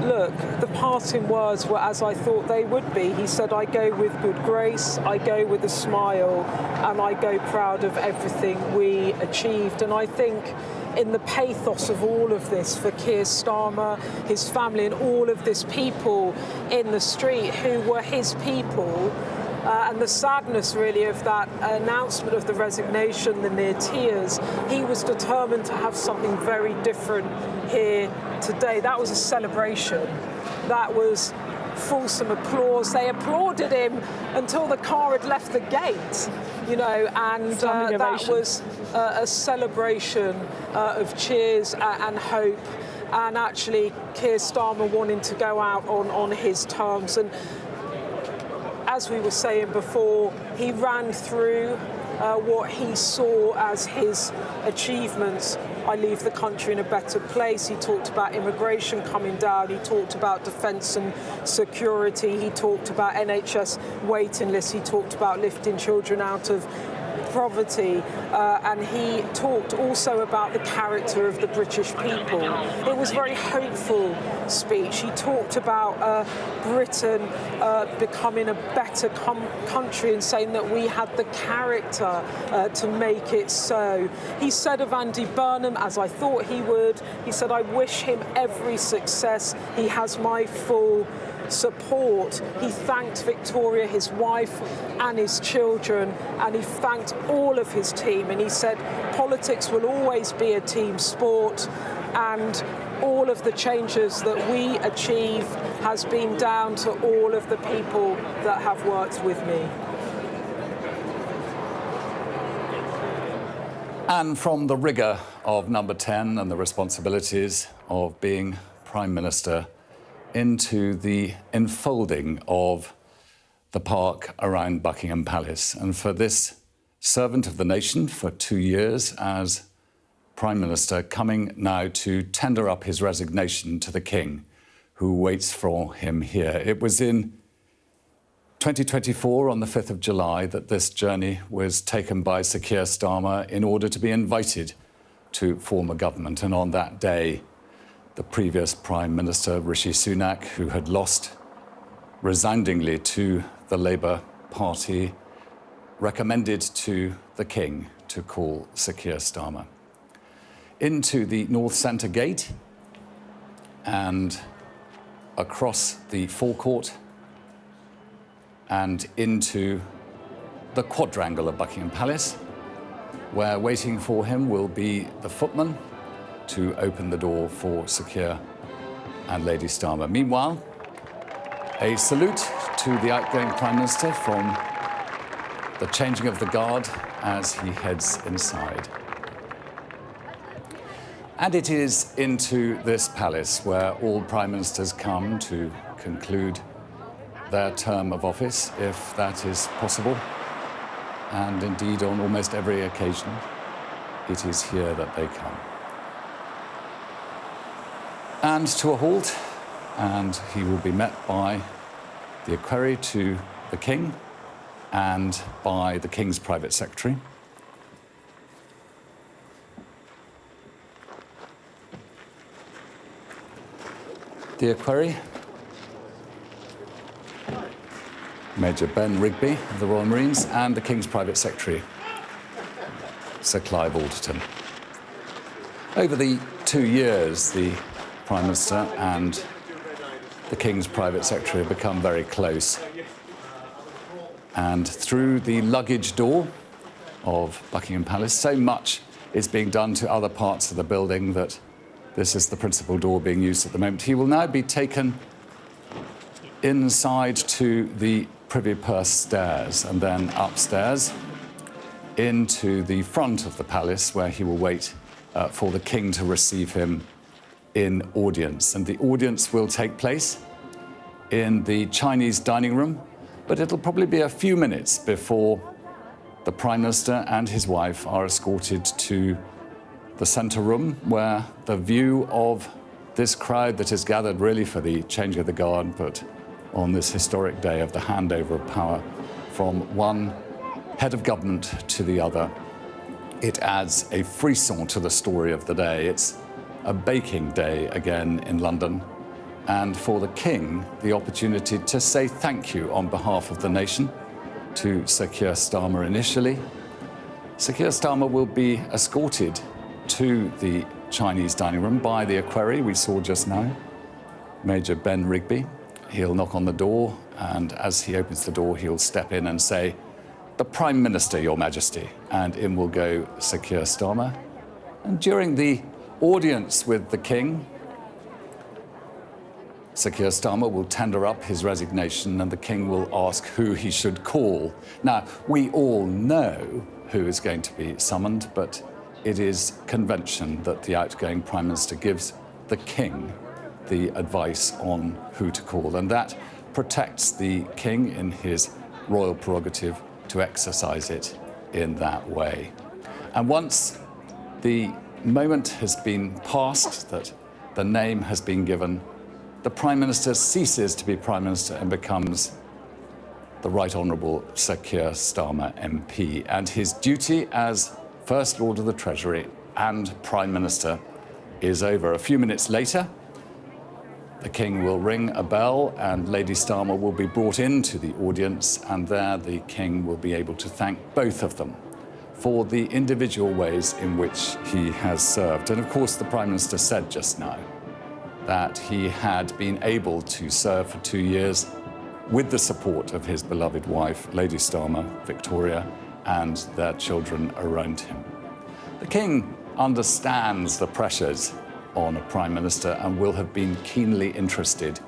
Look, the parting words were as I thought they would be. He said, I go with good grace, I go with a smile, and I go proud of everything we achieved. And I think in the pathos of all of this for Keir Starmer, his family, and all of this people in the street who were his people, and the sadness really of that announcement of the resignation, the near tears, he was determined to have something very different here today. That was a celebration. That was fulsome applause. They applauded him until the car had left the gate, you know, and that was a celebration of cheers and hope, and actually Keir Starmer wanting to go out on his terms. And as we were saying before, he ran through what he saw as his achievements. I leave the country in a better place. He talked about immigration coming down. He talked about defence and security. He talked about NHS waiting lists. He talked about lifting children out of poverty, and he talked also about the character of the British people. It was a very hopeful speech. He talked about Britain becoming a better country and saying that we had the character to make it so. He said of Andy Burnham, as I thought he would, he said, I wish him every success. He has my full support. He thanked Victoria, his wife, and his children, and he thanked all of his team. And he said, politics will always be a team sport, and all of the changes that we achieve has been down to all of the people that have worked with me. And from the rigour of Number 10 and the responsibilities of being Prime Minister into the enfolding of the park around Buckingham Palace. And for this servant of the nation for 2 years as Prime Minister, coming now to tender up his resignation to the King, who waits for him here. It was in 2024, on the 5th of July, that this journey was taken by Sir Keir Starmer in order to be invited to form a government. And on that day, the previous Prime Minister, Rishi Sunak, who had lost resoundingly to the Labour Party, recommended to the King to call Sir Keir Starmer into the North Centre Gate and across the forecourt and into the quadrangle of Buckingham Palace, where waiting for him will be the footman to open the door for Sir Keir and Lady Starmer. Meanwhile, a salute to the outgoing Prime Minister from the changing of the guard as he heads inside. And it is into this palace where all Prime Ministers come to conclude their term of office, if that is possible. And indeed, on almost every occasion, it is here that they come. And to a halt, and he will be met by the equerry to the King and by the King's private secretary. The equerry, Major Beth Rigby of the Royal Marines, and the King's private secretary, Sir Clive Alderton. Over the 2 years, the Prime Minister and the King's private secretary have become very close. And through the luggage door of Buckingham Palace, so much is being done to other parts of the building that this is the principal door being used at the moment. He will now be taken inside to the Privy Purse stairs and then upstairs into the front of the palace, where he will wait for the King to receive him in audience. And the audience will take place in the Chinese dining room, but it'll probably be a few minutes before the Prime Minister and his wife are escorted to the centre room, where the view of this crowd that is gathered really for the change of the guard, but on this historic day of the handover of power from one head of government to the other. It adds a frisson to the story of the day. It's a baking day again in London, and for the King, the opportunity to say thank you on behalf of the nation to Sir Keir Starmer initially. Sir Keir Starmer will be escorted to the Chinese dining room by the equerry we saw just now, Major Beth Rigby. He'll knock on the door, and as he opens the door, he'll step in and say, "The Prime Minister, Your Majesty," and in will go Sir Keir Starmer. And during the audience with the King, Sir Keir Starmer will tender up his resignation, and the King will ask who he should call. Now, we all know who is going to be summoned, but it is convention that the outgoing Prime Minister gives the King the advice on who to call, and that protects the King in his royal prerogative to exercise it in that way. And once the moment has been passed, that the name has been given, the Prime Minister ceases to be Prime Minister and becomes the Right Honourable Sir Keir Starmer MP, and his duty as First Lord of the Treasury and Prime Minister is over. A few minutes later, the King will ring a bell and Lady Starmer will be brought into the audience, and there the King will be able to thank both of them for the individual ways in which he has served. And of course, the Prime Minister said just now that he had been able to serve for 2 years with the support of his beloved wife, Lady Starmer, Victoria, and their children around him. The King understands the pressures on a Prime Minister and will have been keenly interested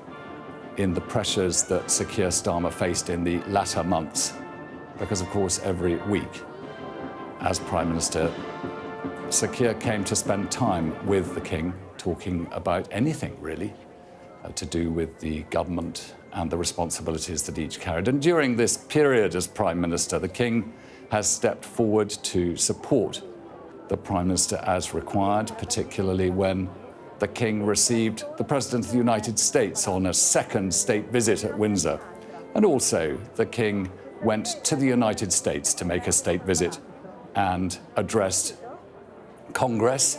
in the pressures that Sir Keir Starmer faced in the latter months, because of course every week as Prime Minister, Sir Keir came to spend time with the King, talking about anything really to do with the government and the responsibilities that each carried. And during this period as Prime Minister, the King has stepped forward to support the Prime Minister as required, particularly when the King received the President of the United States on a second state visit at Windsor. And also the King went to the United States to make a state visit and addressed Congress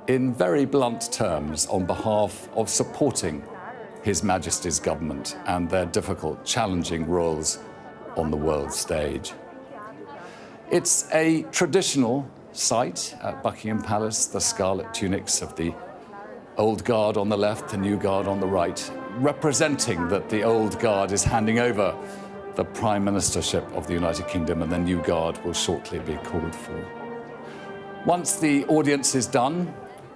in very blunt terms on behalf of supporting His Majesty's government and their difficult, challenging roles on the world stage. It's a traditional sight at Buckingham Palace, the scarlet tunics of the old guard on the left, the new guard on the right, representing that the old guard is handing over the Prime Ministership of the United Kingdom, and the new guard will shortly be called for. Once the audience is done,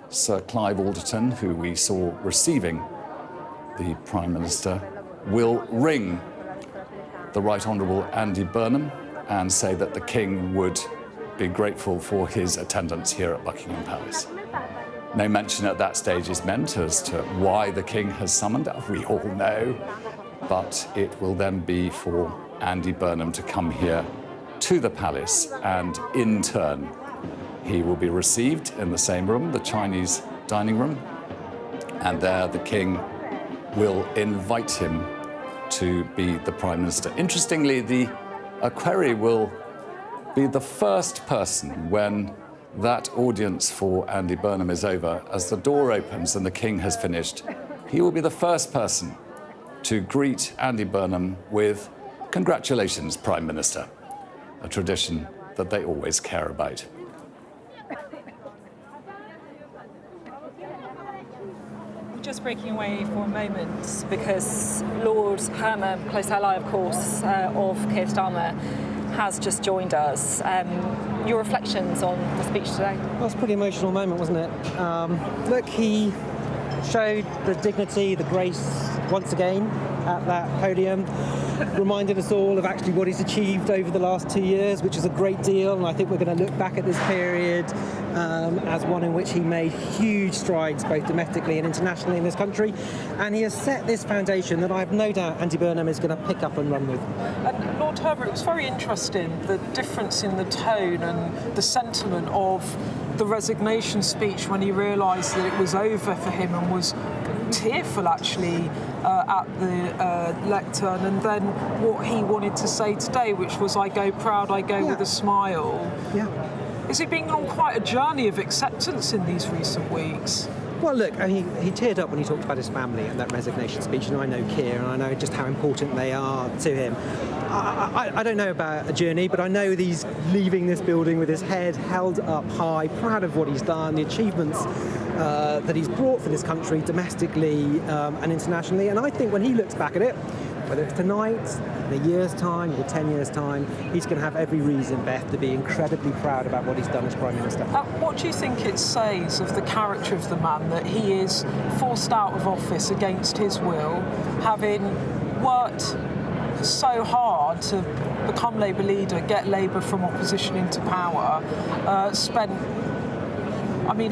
Sir Clive Alderton, who we saw receiving the Prime Minister, will ring the Right Honourable Andy Burnham and say that the King would be grateful for his attendance here at Buckingham Palace. No mention at that stage is meant as to why the King has summoned, we all know, but it will then be for Andy Burnham to come here to the palace, and in turn he will be received in the same room, the Chinese dining room, and there the King will invite him to be the Prime Minister. Interestingly, the equerry will be the first person when that audience for Andy Burnham is over. As the door opens and the King has finished, he will be the first person to greet Andy Burnham with "Congratulations, Prime Minister," a tradition that they always care about. Just breaking away for a moment, because Lord Hermer, close ally, of course, of Keir Starmer, has just joined us. Your reflections on the speech today? Well, it's a pretty emotional moment, wasn't it? Look, he showed the dignity, the grace once again at that podium. reminded us all of actually what he's achieved over the last 2 years, which is a great deal. And I think we're going to look back at this period as one in which he made huge strides, both domestically and internationally in this country. And he has set this foundation that I have no doubt Andy Burnham is going to pick up and run with. And Lord Herbert, it was very interesting, the difference in the tone and the sentiment of the resignation speech when he realised that it was over for him, and was tearful actually at the lectern, and then what he wanted to say today, which was, I go proud, I go with a smile. Yeah. Is he been on quite a journey of acceptance in these recent weeks? Well, look, he teared up when he talked about his family and that resignation speech, and I know Keir, and I know just how important they are to him. I don't know about a journey, but I know that he's leaving this building with his head held up high, proud of what he's done, the achievements that he's brought for this country domestically and internationally. And I think when he looks back at it, whether it's tonight, in a year's time, or 10 years' time, he's going to have every reason, Beth, to be incredibly proud about what he's done as Prime Minister. What do you think it says of the character of the man that he is forced out of office against his will, having worked so hard to become Labour leader, get Labour from opposition into power, spent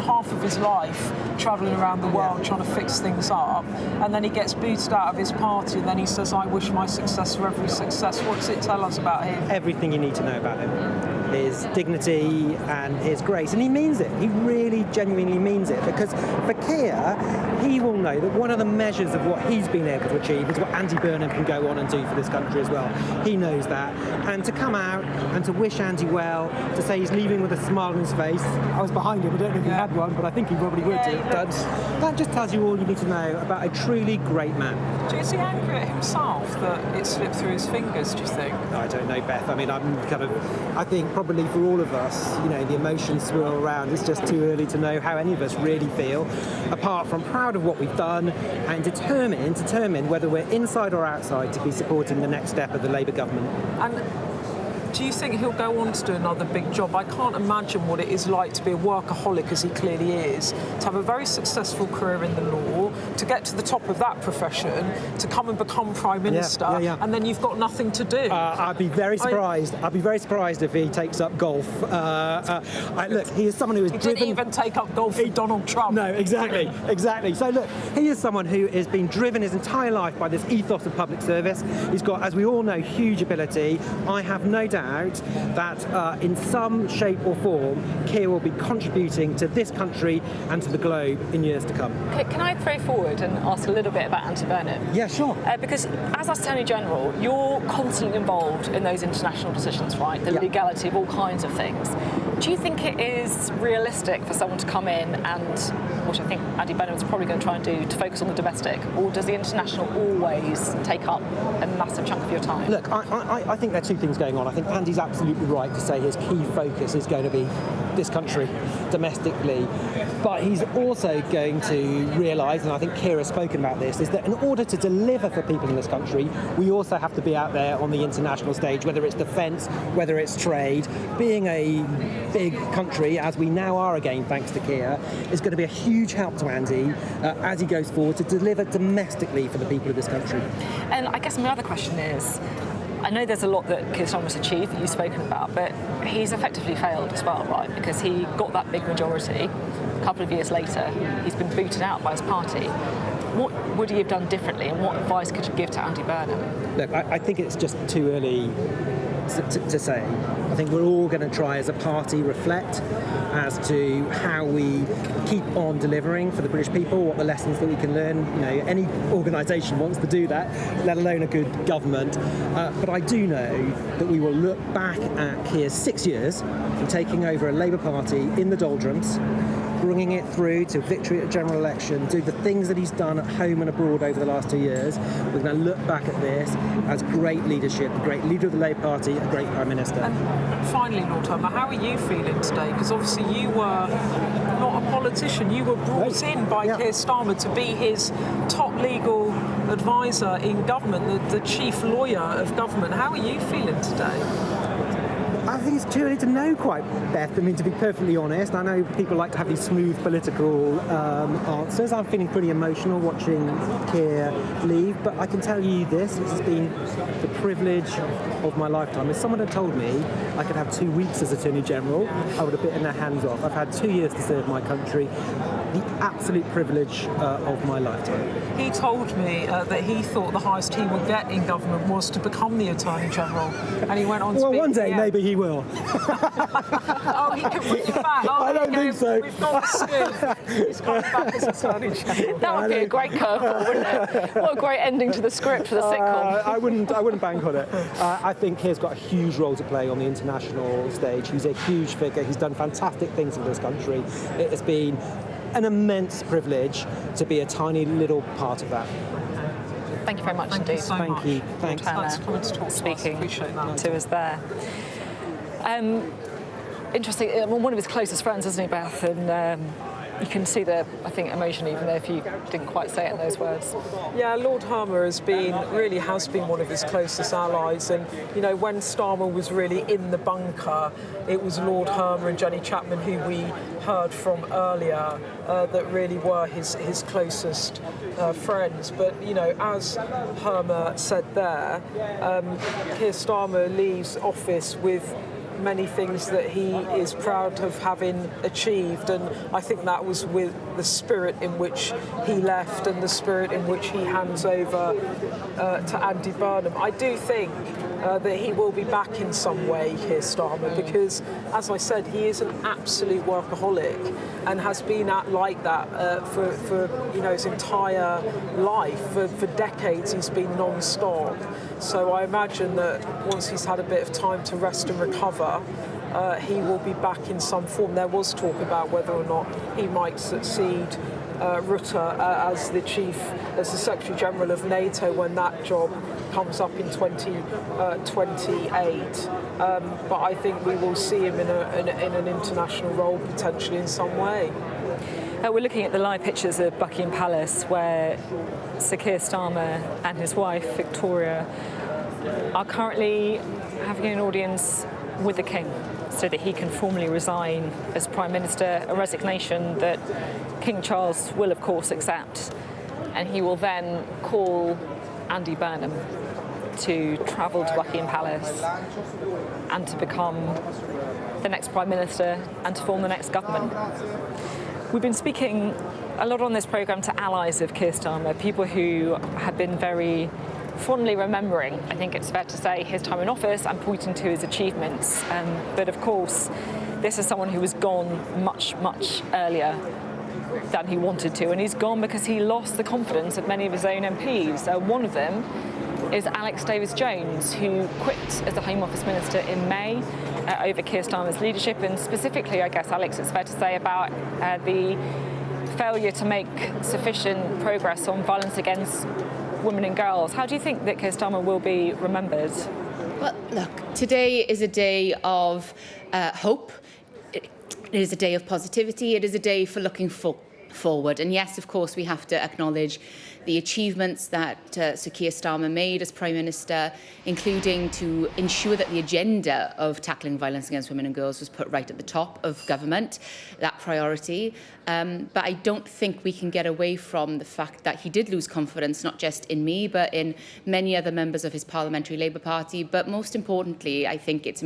half of his life travelling around the world trying to fix things up, and then he gets booted out of his party, and then he says, I wish my successor every success. What does it tell us about him? Everything you need to know about him. His dignity and his grace. And he means it. He really genuinely means it. Because for Keir, he will know that one of the measures of what he's been able to achieve is what Andy Burnham can go on and do for this country as well. He knows that. And to come out and to wish Andy well, to say he's leaving with a smile on his face. I was behind him. I don't know if he had one, but I think he probably would do. That just tells you all you need to know about a truly great man. Is he angry at himself that it slipped through his fingers, do you think? I don't know, Beth. I think probably for all of us, the emotions swirl around. It's just too early to know how any of us really feel, apart from proud of what we've done and determined whether we're inside or outside to be supporting the next step of the Labour government. And do you think he'll go on to do another big job? I can't imagine what it is like to be a workaholic, as he clearly is, to have a very successful career in the law, to get to the top of that profession, to come and become Prime Minister, and then you've got nothing to do. I'd be very surprised. I'd be very surprised if he takes up golf. Look, he is someone who is driven... He didn't even take up golf for Donald Trump. No, exactly. So look, he is someone who has been driven his entire life by this ethos of public service. He's got, as we all know, huge ability. I have no doubt that in some shape or form, Keir will be contributing to this country and to the globe in years to come. Can I throw forward and ask a little bit about Andy Burnham? Yeah, sure. Because as Attorney General, you're constantly involved in those international decisions, right? The legality of all kinds of things. Do you think it is realistic for someone to come in and, what I think Andy Burnham is probably going to try and do, to focus on the domestic, or does the international always take up a massive chunk of your time? Look, I think there are two things going on. I think Andy's absolutely right to say his key focus is going to be this country domestically, but he's also going to realise, and I think Keir has spoken about this, is that in order to deliver for people in this country, we also have to be out there on the international stage, whether it's defence, whether it's trade. Being a big country, as we now are again thanks to Keir, is going to be a huge help to Andy as he goes forward to deliver domestically for the people of this country. And I guess my other question is, I know there's a lot that Keir Starmer's achieved that you've spoken about, but he's effectively failed as well, right? Because he got that big majority. A couple of years later, he's been booted out by his party. What would he have done differently, and what advice could you give to Andy Burnham? Look, I think it's just too early to say. I think we're all going to try as a party reflect as to how we keep on delivering for the British people, what the lessons that we can learn. Any organisation wants to do that, let alone a good government. But I do know that we will look back at Keir's 6 years from taking over a Labour Party in the doldrums, bringing it through to victory at a general election, do the things that he's done at home and abroad over the last 2 years. We're going to look back at this as great leadership, a great leader of the Labour Party, a great Prime Minister. And finally, Lord Herbert, how are you feeling today? Because obviously you were not a politician, you were brought in by Keir Starmer to be his top legal advisor in government, the chief lawyer of government. How are you feeling today? I think it's too early to know quite, Beth. I mean, to be perfectly honest, I know people like to have these smooth political answers. I'm feeling pretty emotional watching Keir leave, but I can tell you this has been the privilege of my lifetime. If someone had told me I could have 2 weeks as Attorney General, I would have bitten their hands off. I've had 2 years to serve my country. The absolute privilege of my lifetime. He told me that he thought the highest he would get in government was to become the Attorney General, and he went on to well, be... one day maybe he will. Oh, he can bring it back. Oh, I don't think so. We've got the scoop. He's coming back as Attorney General. That would be a great curveball, wouldn't it? What a great ending to the script for the sitcom. I wouldn't bank on it. I think Keir's got a huge role to play on the international stage. He's a huge figure. He's done fantastic things for this country. It has been an immense privilege to be a tiny little part of that. Thank you very much indeed. Thank you. Thanks. Speaking to us there. Interesting. One of his closest friends, isn't he, Beth? And you can see the, I think, emotion even there if you didn't quite say it in those words. Yeah, Lord Hermer has been one of his closest allies, and you know, when Starmer was really in the bunker, it was Lord Hermer and Jenny Chapman, who we heard from earlier, that really were his closest friends. But you know, as Hermer said there, Keir Starmer leaves office with many things that he is proud of having achieved, and I think that was with the spirit in which he left and the spirit in which he hands over to Andy Burnham. I do think that he will be back in some way, Keir Starmer, because, as I said, he is an absolute workaholic and has been like that for you know, his entire life. For decades, he's been non-stop. So I imagine that once he's had a bit of time to rest and recover, he will be back in some form. There was talk about whether or not he might succeed Rutte as the Secretary General of NATO when that job comes up in 2028. But I think we will see him in an international role potentially in some way. We're looking at the live pictures of Buckingham Palace, where Sir Keir Starmer and his wife, Victoria, are currently having an audience with the King so that he can formally resign as Prime Minister, a resignation that King Charles will, of course, accept. And he will then call Andy Burnham to travel to Buckingham Palace and to become the next Prime Minister and to form the next government. We've been speaking a lot on this programme to allies of Keir Starmer, people who have been very fondly remembering, I think it's fair to say, his time in office and pointing to his achievements. But of course, this is someone who was gone much, much earlier than he wanted to, and he's gone because he lost the confidence of many of his own MPs. One of them is Alex Davis-Jones, who quit as the Home Office Minister in May over Keir Starmer's leadership, and specifically, I guess, Alex, it's fair to say, about the failure to make sufficient progress on violence against women and girls. How do you think that Keir Starmer will be remembered? Well, look, today is a day of hope. It is a day of positivity. It is a day for looking forward. And yes, of course, we have to acknowledge the achievements that Sir Keir Starmer made as Prime Minister, including to ensure that the agenda of tackling violence against women and girls was put right at the top of government, that priority. But I don't think we can get away from the fact that he did lose confidence, not just in me, but in many other members of his Parliamentary Labour Party. But most importantly, I think it's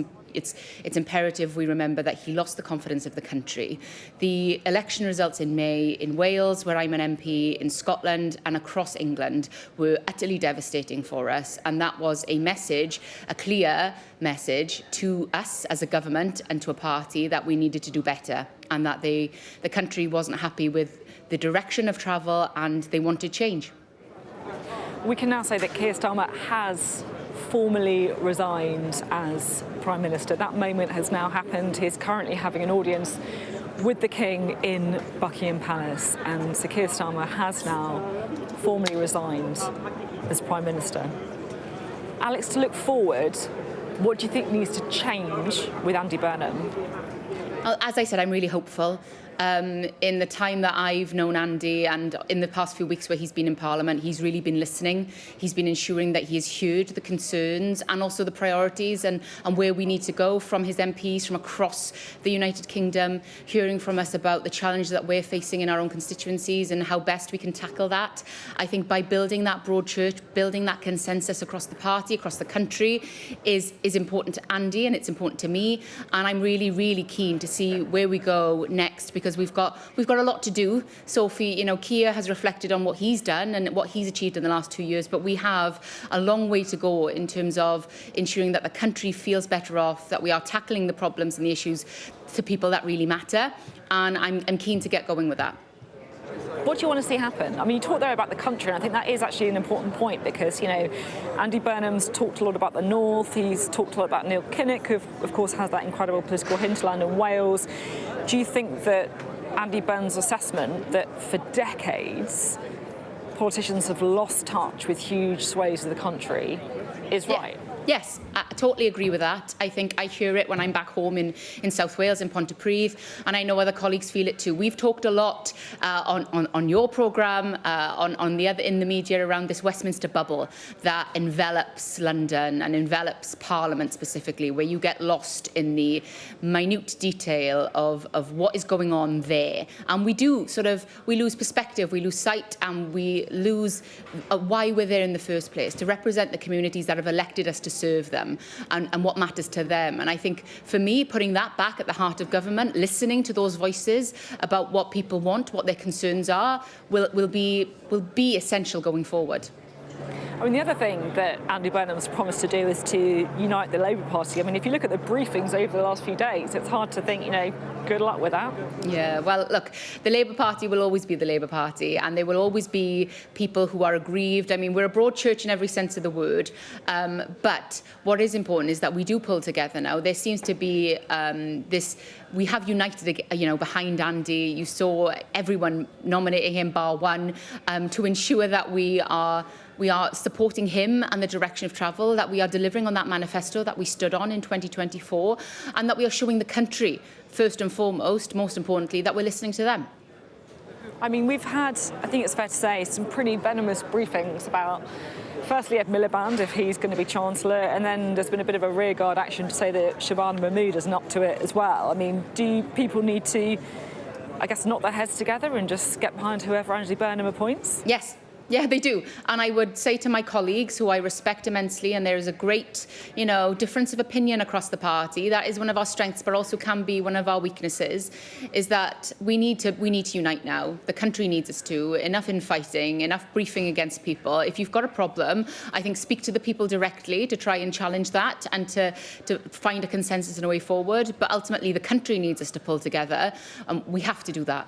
imperative we remember that he lost the confidence of the country. The election results in May in Wales, where I'm an MP, in Scotland and across England were utterly devastating for us. And that was a message, a clear message to us as a government and to a party that we needed to do better, and that the country wasn't happy with the direction of travel and they wanted change. We can now say that Keir Starmer has formally resigned as Prime Minister. That moment has now happened. He's currently having an audience with the King in Buckingham Palace, and Sir Keir Starmer has now formally resigned as Prime Minister. Alex, to look forward, what do you think needs to change with Andy Burnham? As I said, I'm really hopeful. In the time that I've known Andy and in the past few weeks where he's been in Parliament, he's really been listening. He's been ensuring that he has heard the concerns and also the priorities and where we need to go from his MPs from across the United Kingdom, hearing from us about the challenges that we're facing in our own constituencies and how best we can tackle that. I think by building that broad church, building that consensus across the party, across the country is important to Andy and it's important to me. And I'm really, really keen to see where we go next, because we've got a lot to do. Sophie, Keir has reflected on what he's done and what he's achieved in the last 2 years, but we have a long way to go in terms of ensuring that the country feels better off, that we are tackling the problems and the issues to people that really matter, and I'm keen to get going with that. What do you want to see happen? I mean, you talked there about the country, and I think that is actually an important point because, Andy Burnham's talked a lot about the North. He's talked a lot about Neil Kinnock, who, of course, has that incredible political hinterland in Wales. Do you think that Andy Burnham's assessment that for decades politicians have lost touch with huge swathes of the country is right? Yes, I totally agree with that. I think I hear it when I'm back home in South Wales, in Pontypridd, and I know other colleagues feel it too. We've talked a lot on your programme, in the media around this Westminster bubble that envelops London and envelops Parliament specifically, where you get lost in the minute detail of what is going on there. And we lose perspective, we lose sight, and we lose why we're there in the first place, to represent the communities that have elected us to serve them and what matters to them. And I think for me, putting that back at the heart of government, listening to those voices about what people want, what their concerns are, will be essential going forward. I mean, the other thing that Andy Burnham's promised to do is to unite the Labour Party. I mean, if you look at the briefings over the last few days, it's hard to think, good luck with that. Yeah, well, look, the Labour Party will always be the Labour Party, and there will always be people who are aggrieved. I mean, we're a broad church in every sense of the word, but what is important is that we do pull together now. There seems to be we have united, behind Andy. You saw everyone nominating him, bar one, to ensure that we are supporting him and the direction of travel, that we are delivering on that manifesto that we stood on in 2024, and that we are showing the country, first and foremost, most importantly, that we're listening to them. I mean, we've had, I think it's fair to say, some pretty venomous briefings about, firstly, Ed Miliband, if he's going to be Chancellor, and then there's been a bit of a rearguard action to say that Shabana Mahmood isn't up to it as well. I mean, do people need to, I guess, knock their heads together and just get behind whoever Andy Burnham appoints? Yes. Yeah, they do. And I would say to my colleagues, who I respect immensely, and there is a great, difference of opinion across the party, that is one of our strengths, but also can be one of our weaknesses, is that we need to unite now. The country needs us to. Enough infighting, enough briefing against people. If you've got a problem, I think speak to the people directly to try and challenge that and to find a consensus and a way forward. But ultimately, the country needs us to pull together. We have to do that.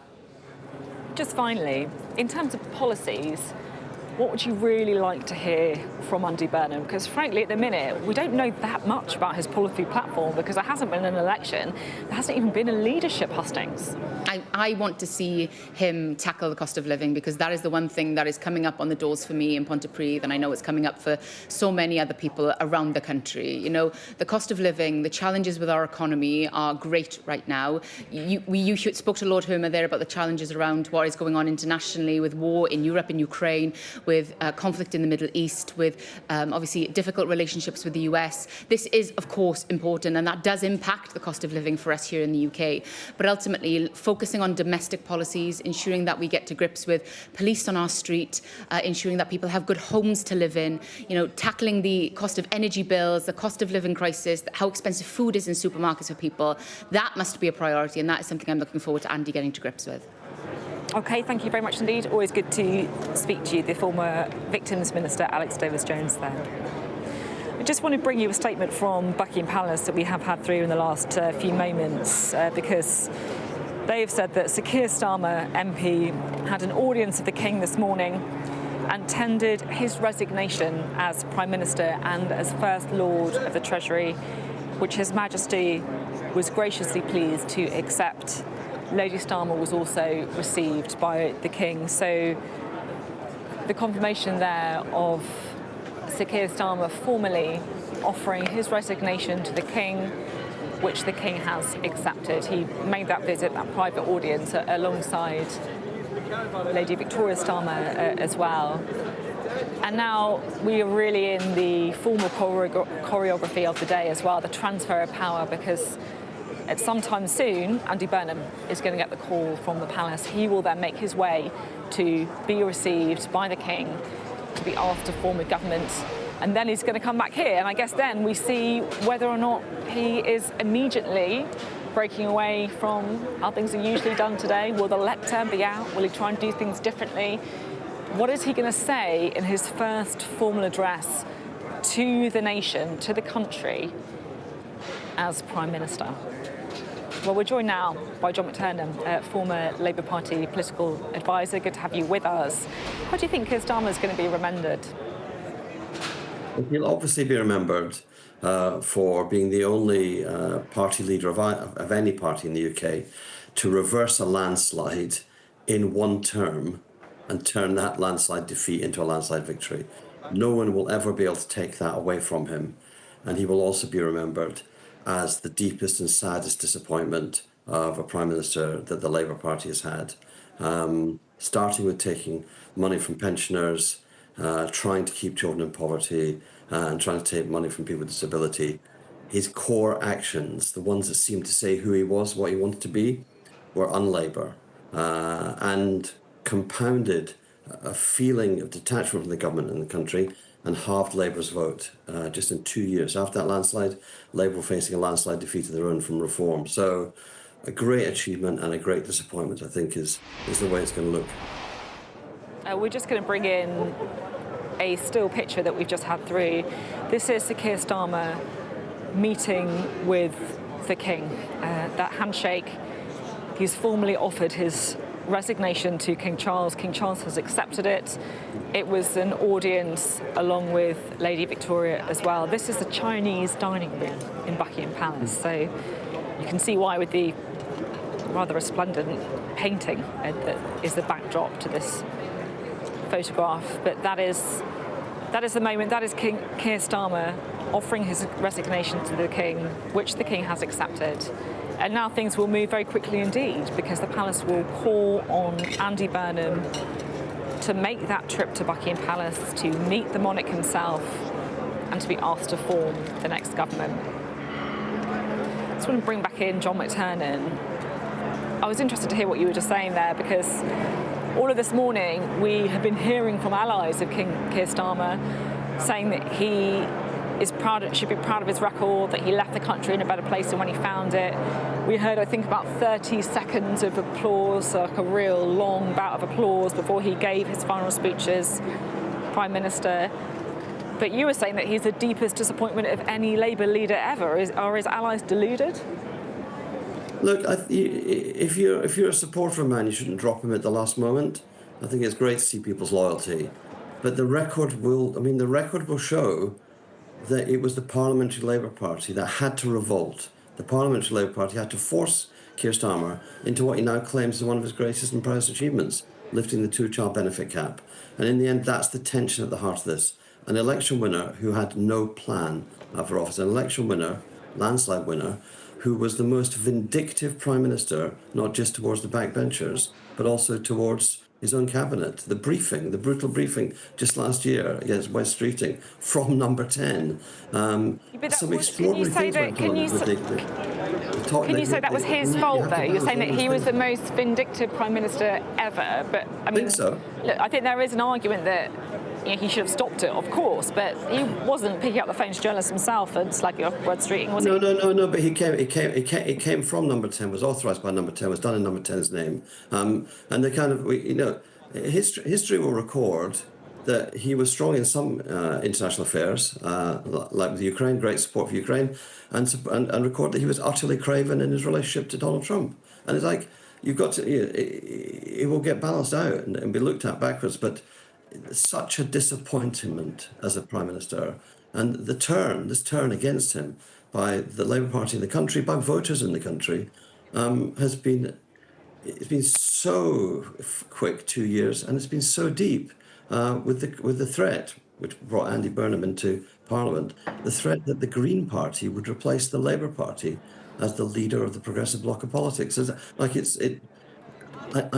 Just finally, in terms of policies, what would you really like to hear from Andy Burnham? Because frankly, at the minute, we don't know that much about his policy platform because there hasn't been an election. There hasn't even been a leadership hustings. I want to see him tackle the cost of living, because that is the one thing that is coming up on the doors for me in Pontypridd, and I know it's coming up for so many other people around the country. The cost of living, the challenges with our economy are great right now. You spoke to Lord Hermer there about the challenges around what is going on internationally with war in Europe and Ukraine, with conflict in the Middle East, with obviously difficult relationships with the US. This is, of course, important, and that does impact the cost of living for us here in the UK. But ultimately, focusing on domestic policies, ensuring that we get to grips with police on our street, ensuring that people have good homes to live in, tackling the cost of energy bills, the cost of living crisis, how expensive food is in supermarkets for people, that must be a priority, and that is something I'm looking forward to Andy getting to grips with. OK, thank you very much indeed. Always good to speak to you, the former Victims Minister, Alex Davis-Jones there. I just want to bring you a statement from Buckingham Palace that we have had through in the last few moments, because they've said that Sir Keir Starmer MP had an audience of the King this morning and tendered his resignation as Prime Minister and as First Lord of the Treasury, which His Majesty was graciously pleased to accept. Lady Starmer was also received by the King. So the confirmation there of Sir Keir Starmer formally offering his resignation to the King which the King has accepted. He made that visit, that private audience, alongside Lady Victoria Starmer as well. And now we are really in the formal choreography of the day as well, the transfer of power, because at some time soon, Andy Burnham is going to get the call from the palace. He will then make his way to be received by the King, to be asked to form a government, and then he's going to come back here. And I guess then we see whether or not he is immediately breaking away from how things are usually done today. Will the lectern be out? Will he try and do things differently? What is he going to say in his first formal address to the nation, to the country, as Prime Minister? Well, we're joined now by John McTernan, former Labour Party political advisor. Good to have you with us. How do you think Keir Starmer is going to be remembered? He'll obviously be remembered for being the only party leader of any party in the UK to reverse a landslide in one term and turn that landslide defeat into a landslide victory. No one will ever be able to take that away from him. And he will also be remembered as the deepest and saddest disappointment of a Prime Minister that the Labour Party has had. Starting with taking money from pensioners, trying to keep children in poverty, and trying to take money from people with disability. His core actions, the ones that seemed to say who he was, what he wanted to be, were un-Labour, and compounded a feeling of detachment from the government and the country, and halved Labour's vote just in 2 years. After that landslide, Labour were facing a landslide defeat of their own from Reform. So a great achievement and a great disappointment, I think, is the way it's going to look. We're just going to bring in a still picture that we've just had through. This is Sir Keir Starmer meeting with the King. That handshake, he's formally offered his resignation to King Charles. King Charles has accepted it. It was an audience along with Lady Victoria as well. This is the Chinese dining room in Buckingham Palace, so you can see why with the rather resplendent painting that is the backdrop to this photograph. But that is the moment. That is Keir Starmer offering his resignation to the King, which the King has accepted. And now things will move very quickly indeed, because the palace will call on Andy Burnham to make that trip to Buckingham Palace to meet the monarch himself and to be asked to form the next government. I just want to bring back in John McTernan. I was interested to hear what you were just saying there, because all of this morning we have been hearing from allies of King Keir Starmer saying that he is should be proud of his record, that he left the country in a better place than when he found it. We heard, I think, about 30 seconds of applause, like a real long bout of applause before he gave his final speech as Prime Minister. But you were saying that he's the deepest disappointment of any Labour leader ever. Are his allies deluded? Look, if you're a supporter of a man, you shouldn't drop him at the last moment. I think it's great to see people's loyalty. But the record will show that it was the Parliamentary Labour Party that had to revolt. The Parliamentary Labour Party had to force Keir Starmer into what he now claims is one of his greatest and proudest achievements, lifting the two-child benefit cap. And in the end, that's the tension at the heart of this. An election winner who had no plan for office, an election winner, landslide winner, who was the most vindictive Prime Minister, not just towards the backbenchers, but also towards his own cabinet. The brutal briefing just last year against West Streeting from Number 10. Some extraordinary things went on. Can you say that was his fault, though? You're saying that he was the most vindictive Prime Minister ever, but I mean, think so. Look, I think there is an argument that he should have stopped it, of course, but he wasn't picking up the phone to journalists himself and slagging off West Streeting, was he? No, but it came from Number 10, was authorised by Number 10, was done in Number 10's name. And the kind of, history will record that he was strong in some international affairs, like with Ukraine, great support for Ukraine, and record that he was utterly craven in his relationship to Donald Trump. And it's like, you've got to, it will get balanced out and be looked at backwards, but such a disappointment as a Prime Minister, and this turn against him by the Labour Party in the country, by voters in the country, it's been so quick, 2 years, and it's been so deep with the threat which brought Andy Burnham into Parliament, the threat that the Green Party would replace the Labour Party as the leader of the progressive bloc of politics. I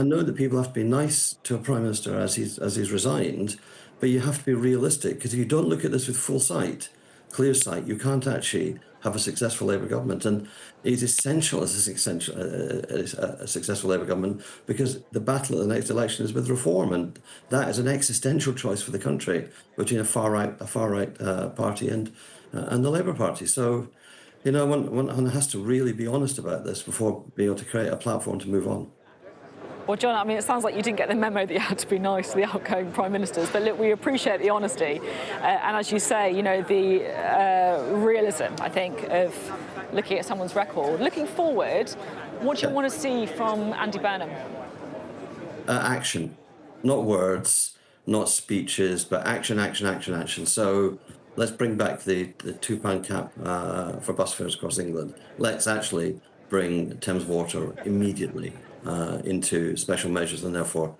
know that people have to be nice to a Prime Minister as he's resigned, but you have to be realistic, because if you don't look at this with full sight, clear sight, you can't actually have a successful Labour government. And it's essential as a successful Labour government, because the battle at the next election is with reform, and that is an existential choice for the country between a far right party and the Labour Party. So, you know, one has to really be honest about this before being able to create a platform to move on. Well, John, I mean, it sounds like you didn't get the memo that you had to be nice to the outgoing Prime Ministers, but look, we appreciate the honesty. And as you say, you know, the realism, I think, of looking at someone's record. Looking forward, what do you want to see from Andy Burnham? Action, not words, not speeches, but action, action, action, action. So let's bring back the £2 cap for bus fares across England. Let's actually bring Thames Water immediately into special measures and therefore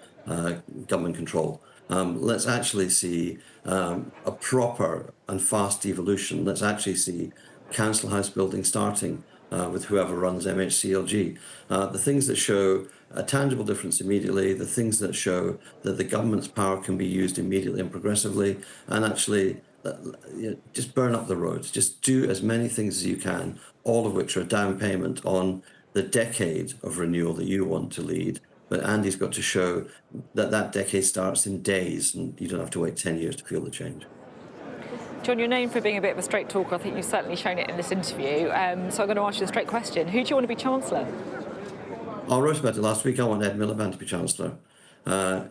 government control. Let's actually see a proper and fast devolution. Let's actually see council house building starting with whoever runs MHCLG. The things that show a tangible difference immediately, the things that show that the government's power can be used immediately and progressively, and actually just burn up the roads. Just do as many things as you can, all of which are a down payment on the decade of renewal that you want to lead. But Andy's got to show that that decade starts in days, and you don't have to wait 10 years to feel the change. John, you're known for being a bit of a straight talker. I think you've certainly shown it in this interview. So I'm going to ask you a straight question. Who do you want to be Chancellor? I wrote about it last week. I want Ed Miliband to be Chancellor.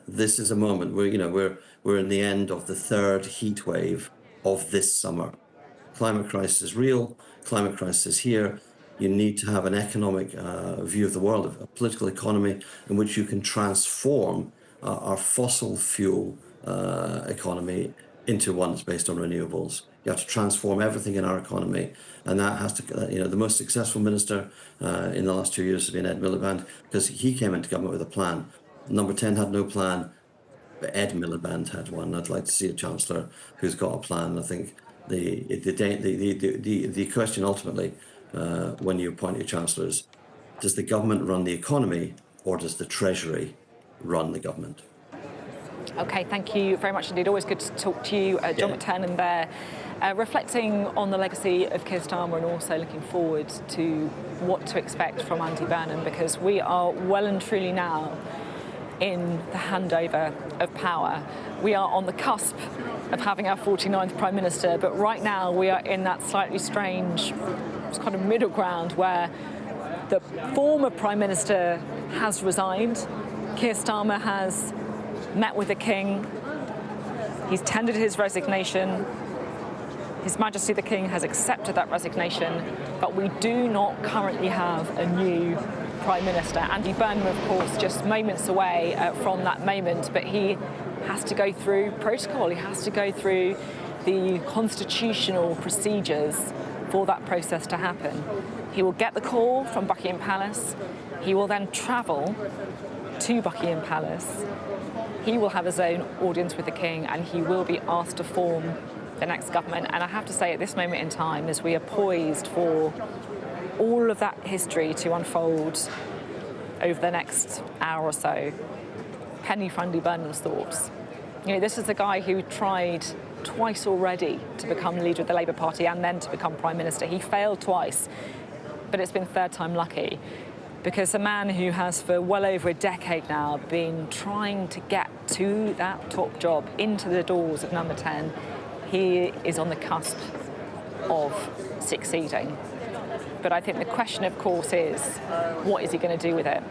This is a moment where we're in the end of the third heat wave of this summer. Climate crisis is real. Climate crisis is here. You need to have an economic view of the world, a political economy in which you can transform our fossil fuel economy into one that's based on renewables. You have to transform everything in our economy, and that has to, the most successful minister in the last 2 years has been Ed Miliband, because he came into government with a plan. Number 10 had no plan, but Ed Miliband had one. I'd like to see a Chancellor who's got a plan. I think the question ultimately, when you appoint your chancellors, does the government run the economy, or does the Treasury run the government? OK, thank you very much indeed. Always good to talk to you, John McTernan there. Reflecting on the legacy of Keir Starmer and also looking forward to what to expect from Andy Burnham, because we are well and truly now in the handover of power. We are on the cusp of having our 49th Prime Minister, but right now we are in that slightly strange kind of middle ground where the former Prime Minister has resigned. Keir Starmer has met with the King. He's tendered his resignation. His Majesty the King has accepted that resignation, but we do not currently have a new Prime Minister. Andy Burnham, of course, just moments away from that moment, but he has to go through protocol. He has to go through the constitutional procedures for that process to happen. He will get the call from Buckingham Palace. He will then travel to Buckingham Palace. He will have his own audience with the King, and he will be asked to form the next government. And I have to say, at this moment in time, as we are poised for all of that history to unfold over the next hour or so, penny for Andy Burnham's thoughts. This is the guy who tried twice already to become leader of the Labour Party and then to become Prime Minister. He failed twice, but it's been third time lucky, because a man who has for well over a decade now been trying to get to that top job, into the doors of number 10, he is on the cusp of succeeding. But I think the question, of course, is what is he going to do with it?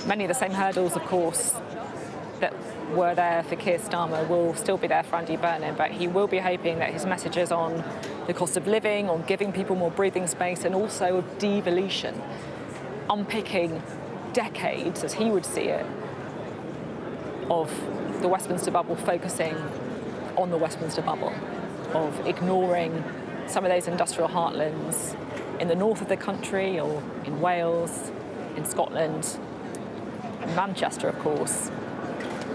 Many of the same hurdles, of course, that were there for Keir Starmer will still be there for Andy Burnham, but he will be hoping that his messages on the cost of living, on giving people more breathing space, and also devolution, unpicking decades, as he would see it, of the Westminster bubble, focusing on the Westminster bubble, of ignoring some of those industrial heartlands in the north of the country, or in Wales, in Scotland, Manchester, of course.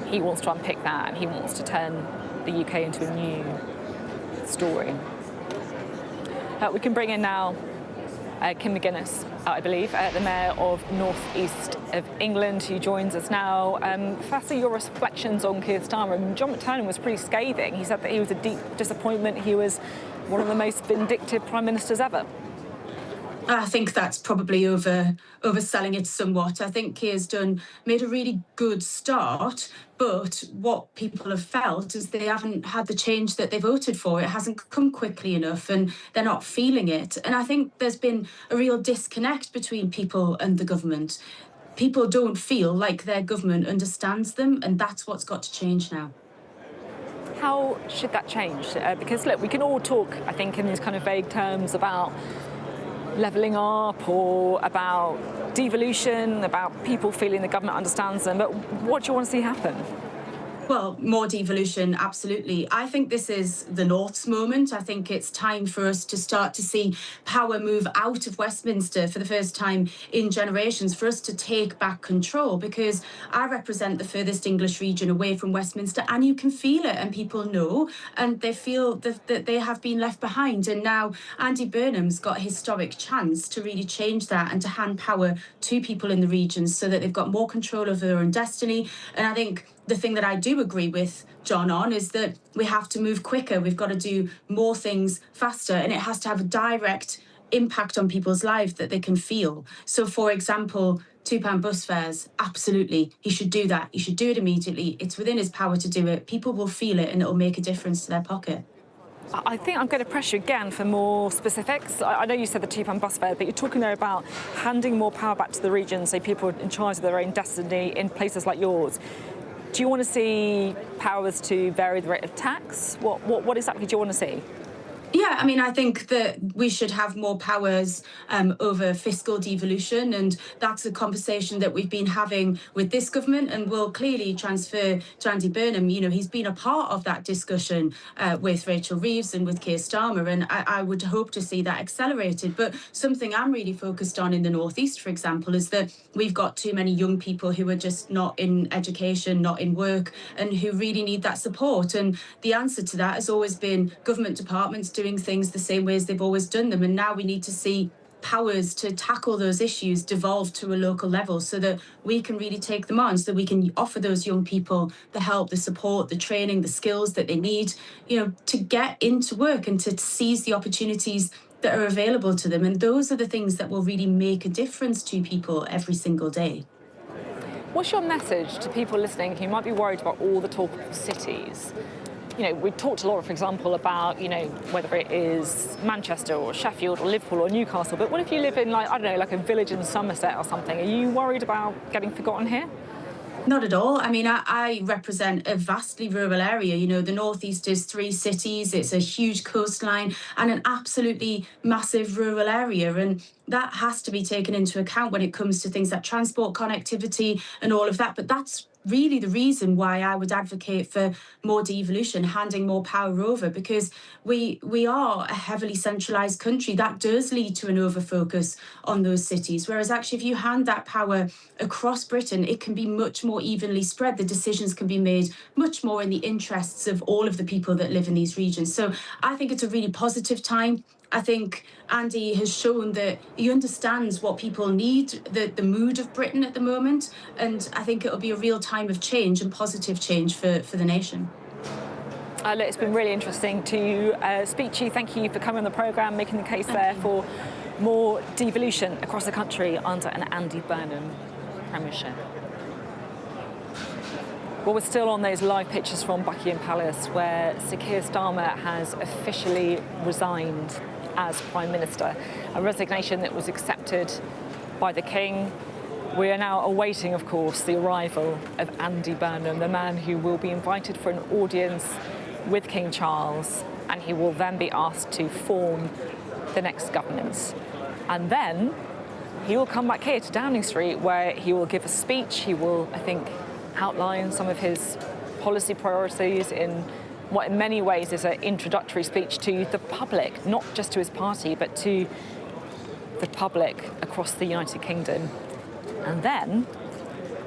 He wants to unpick that, and he wants to turn the UK into a new story. We can bring in now Kim McGuinness, I believe, the Mayor of North East of England, who joins us now. Firstly, your reflections on Keir Starmer. John McTernan was pretty scathing. He said that he was a deep disappointment. He was one of the most vindictive Prime Ministers ever. I think that's probably overselling it somewhat. I think Keir's made a really good start, but what people have felt is they haven't had the change that they voted for. It hasn't come quickly enough and they're not feeling it. And I think there's been a real disconnect between people and the government. People don't feel like their government understands them, and that's what's got to change now. How should that change? Because, look, we can all talk, I think, in these kind of vague terms about levelling up or about devolution, about people feeling the government understands them, but what do you want to see happen? Well, more devolution, absolutely. I think this is the North's moment. I think it's time for us to start to see power move out of Westminster for the first time in generations, for us to take back control, because I represent the furthest English region away from Westminster, and you can feel it, and people know, and they feel that they have been left behind. And now Andy Burnham's got a historic chance to really change that and to hand power to people in the regions so that they've got more control over their own destiny. And I think the thing that I do agree with John on is that we have to move quicker. We've got to do more things faster, and it has to have a direct impact on people's lives that they can feel. So, for example, £2 bus fares, absolutely. He should do that. He should do it immediately. It's within his power to do it. People will feel it, and it'll make a difference to their pocket. I think I'm going to press you again for more specifics. I know you said the £2 bus fare, but you're talking there about handing more power back to the regions, so people are in charge of their own destiny in places like yours. Do you want to see powers to vary the rate of tax? What exactly do you want to see? Yeah, I mean, I think that we should have more powers over fiscal devolution, and that's a conversation that we've been having with this government and will clearly transfer to Andy Burnham. You know, he's been a part of that discussion with Rachel Reeves and with Keir Starmer, and I would hope to see that accelerated. But something I'm really focused on in the North East, for example, is that we've got too many young people who are just not in education, not in work, and who really need that support. And the answer to that has always been government departments doing things the same way as they've always done them, and now we need to see powers to tackle those issues devolve to a local level so that we can really take them on, so we can offer those young people the help, the support, the training, the skills that they need, you know, to get into work and to seize the opportunities that are available to them. And those are the things that will really make a difference to people every single day. What's your message to people listening who might be worried about all the talk of cities? You know, we talked a lot, for example, about, you know, whether it is Manchester or Sheffield or Liverpool or Newcastle, but what if you live in, like, I don't know, like a village in Somerset or something? Are you worried about getting forgotten here? Not at all. I mean, I represent a vastly rural area. You know, the North East is 3 cities, it's a huge coastline and an absolutely massive rural area. And that has to be taken into account when it comes to things like transport connectivity and all of that. But that's really the reason why I would advocate for more devolution, handing more power over, because we are a heavily centralised country. That does lead to an over-focus on those cities, whereas actually if you hand that power across Britain, it can be much more evenly spread. The decisions can be made much more in the interests of all of the people that live in these regions. So I think it's a really positive time. I think Andy has shown that he understands what people need, the mood of Britain at the moment, and I think it'll be a real time of change and positive change for the nation. Look, it's been really interesting to speak to you. Thank you for coming on the programme, making the case there for more devolution across the country under an Andy Burnham premiership. Well, we're still on those live pictures from Buckingham Palace, where Sir Keir Starmer has officially resigned as Prime Minister, a resignation that was accepted by the King. We are now awaiting, of course, the arrival of Andy Burnham, the man who will be invited for an audience with King Charles, and he will then be asked to form the next government. And then he will come back here to Downing Street, where he will give a speech. He will, I think, outline some of his policy priorities in what in many ways is an introductory speech to the public, not just to his party, but to the public across the United Kingdom. And then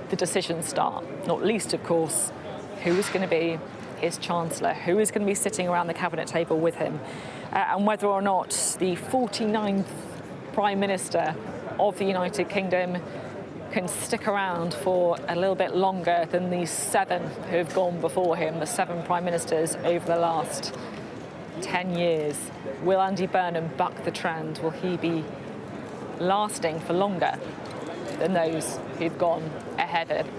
the decisions start, not least, of course, who is going to be his Chancellor, who is going to be sitting around the cabinet table with him, and whether or not the 49th Prime Minister of the United Kingdom can stick around for a little bit longer than the 7 who have gone before him, the 7 Prime Ministers over the last 10 years. Will Andy Burnham buck the trend? Will he be lasting for longer than those who've gone ahead of him?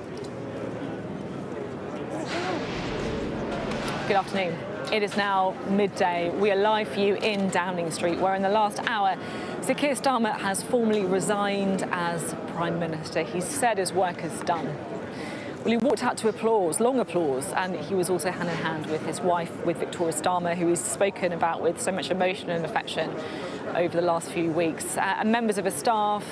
Good afternoon. It is now midday. We are live for you in Downing Street, where in the last hour, Sir Keir Starmer has formally resigned as Prime Minister. He said his work is done. Well, he walked out to applause, long applause, and he was also hand in hand with his wife, with Victoria Starmer, who he's spoken about with so much emotion and affection over the last few weeks. And members of his staff,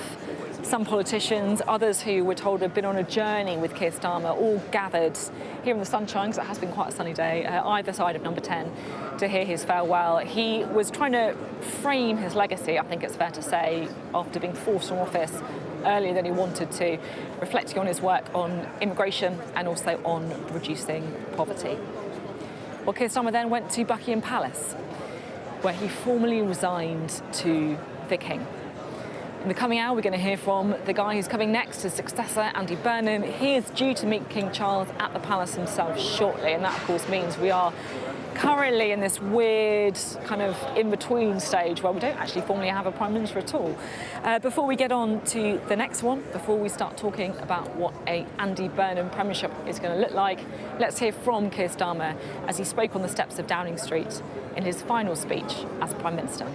some politicians, others who we're told have been on a journey with Keir Starmer, all gathered here in the sunshine, because it has been quite a sunny day, either side of number 10, to hear his farewell. He was trying to frame his legacy, I think it's fair to say, after being forced from office earlier than he wanted to, reflecting on his work on immigration and also on reducing poverty. Well, Keir Starmer then went to Buckingham Palace, where he formally resigned to the King. In the coming hour, we're going to hear from the guy who's coming next, his successor, Andy Burnham. He is due to meet King Charles at the palace himself shortly, and that, of course, means we are currently in this weird kind of in-between stage where we don't actually formally have a Prime Minister at all. Before we get on to the next one, before we start talking about what a Andy Burnham premiership is going to look like, let's hear from Keir Starmer as he spoke on the steps of Downing Street in his final speech as Prime Minister.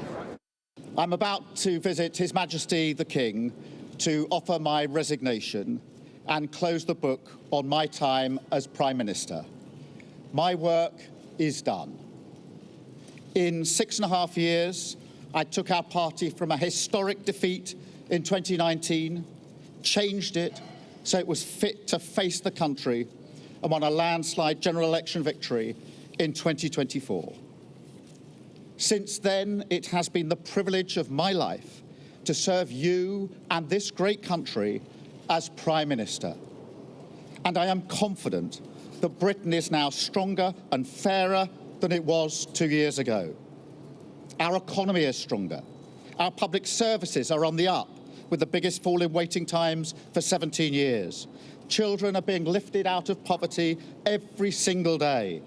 I'm about to visit His Majesty the King to offer my resignation and close the book on my time as Prime Minister. My work is done. In 6.5 years, I took our party from a historic defeat in 2019, changed it so it was fit to face the country, and won a landslide general election victory in 2024. Since then, it has been the privilege of my life to serve you and this great country as Prime Minister. And I am confident that Britain is now stronger and fairer than it was 2 years ago. Our economy is stronger. Our public services are on the up, with the biggest fall in waiting times for 17 years. Children are being lifted out of poverty every single day.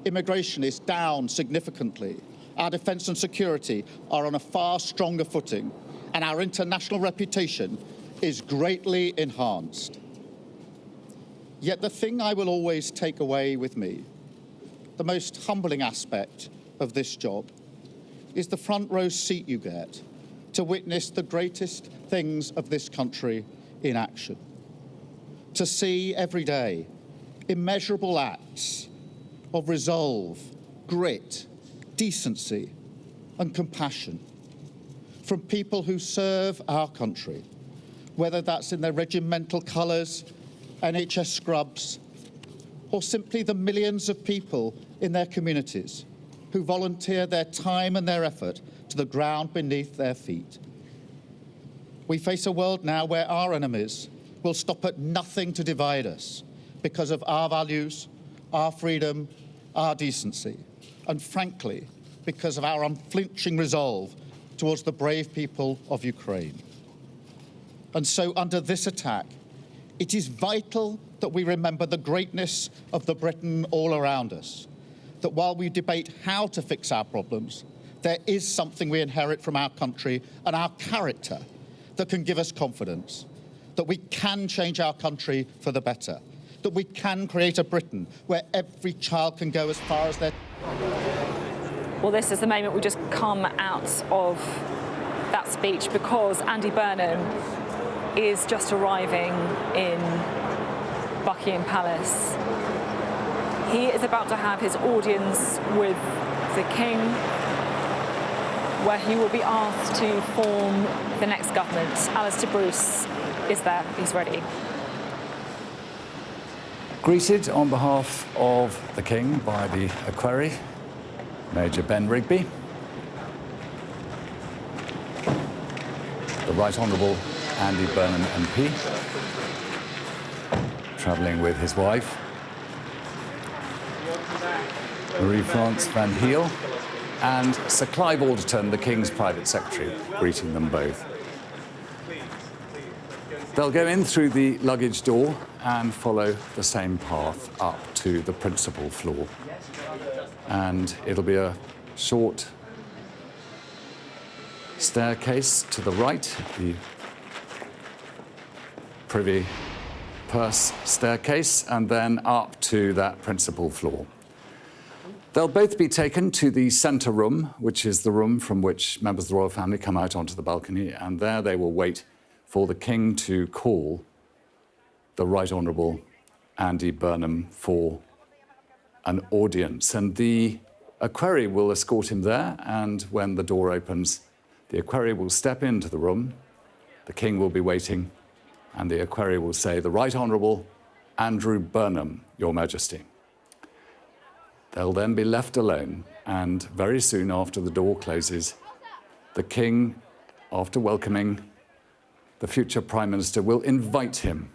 Immigration is down significantly. Our defence and security are on a far stronger footing, and our international reputation is greatly enhanced. Yet the thing I will always take away with me, the most humbling aspect of this job, is the front row seat you get to witness the greatest things of this country in action. To see every day immeasurable acts of resolve, grit, decency and compassion from people who serve our country, whether that's in their regimental colours, NHS scrubs, or simply the millions of people in their communities who volunteer their time and their effort to the ground beneath their feet. We face a world now where our enemies will stop at nothing to divide us because of our values, our freedom, our decency, and frankly, because of our unflinching resolve towards the brave people of Ukraine. And so under this attack, it is vital that we remember the greatness of the Britain all around us, that while we debate how to fix our problems, there is something we inherit from our country and our character that can give us confidence, that we can change our country for the better, that we can create a Britain where every child can go as far as their... Well, this is the moment we just come out of that speech, because Andy Burnham is just arriving in Buckingham Palace. He is about to have his audience with the King, where he will be asked to form the next government. Alistair Bruce is there. He's ready. Greeted on behalf of the King by the Equerry, Major Ben Rigby, the Right Honourable Andy Burnham MP, travelling with his wife, Marie-France Van Heel, and Sir Clive Alderton, the King's private secretary, greeting them both. They'll go in through the luggage door and follow the same path up to the principal floor. And it'll be a short staircase to the right, the Privy Purse staircase, and then up to that principal floor. They'll both be taken to the centre room, which is the room from which members of the royal family come out onto the balcony, and there they will wait for the King to call the Right Honourable Andy Burnham for an audience. And the equerry will escort him there, and when the door opens, the equerry will step into the room, the King will be waiting, and the equerry will say, "The Right Honourable Andrew Burnham, Your Majesty." They'll then be left alone, and very soon after the door closes, the King, after welcoming the future Prime Minister, will invite him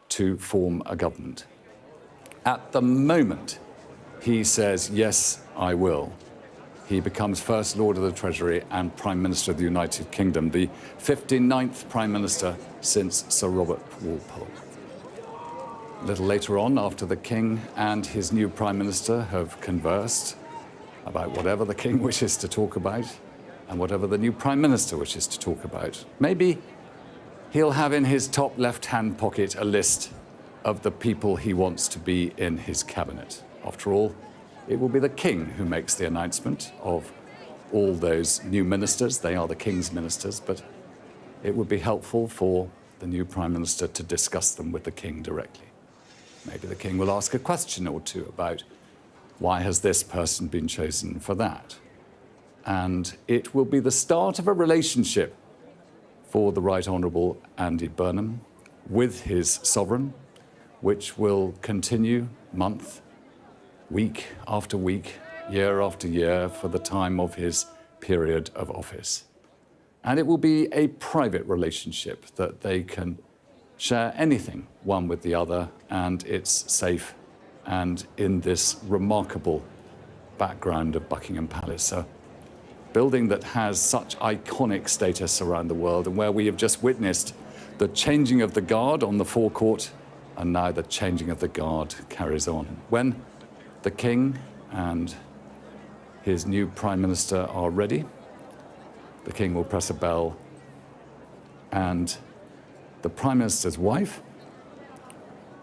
to form a government. At the moment he says, "Yes, I will," he becomes First Lord of the Treasury and Prime Minister of the United Kingdom, the 59th Prime Minister since Sir Robert Walpole. A little later on, after the King and his new Prime Minister have conversed about whatever the King wishes to talk about and whatever the new Prime Minister wishes to talk about, maybe he'll have in his top left-hand pocket a list of the people he wants to be in his cabinet. After all, it will be the King who makes the announcement of all those new ministers. They are the King's ministers, but it would be helpful for the new Prime Minister to discuss them with the King directly. Maybe the King will ask a question or two about why has this person been chosen for that? And it will be the start of a relationship for the Right Honourable Andy Burnham with his sovereign, which will continue month, week after week, year after year for the time of his period of office. And it will be a private relationship that they can share anything one with the other, and it's safe and in this remarkable background of Buckingham Palace, a building that has such iconic status around the world, and where we have just witnessed the changing of the guard on the forecourt, and now the changing of the guard carries on. When the King and his new Prime Minister are ready, the King will press a bell, and the Prime Minister's wife,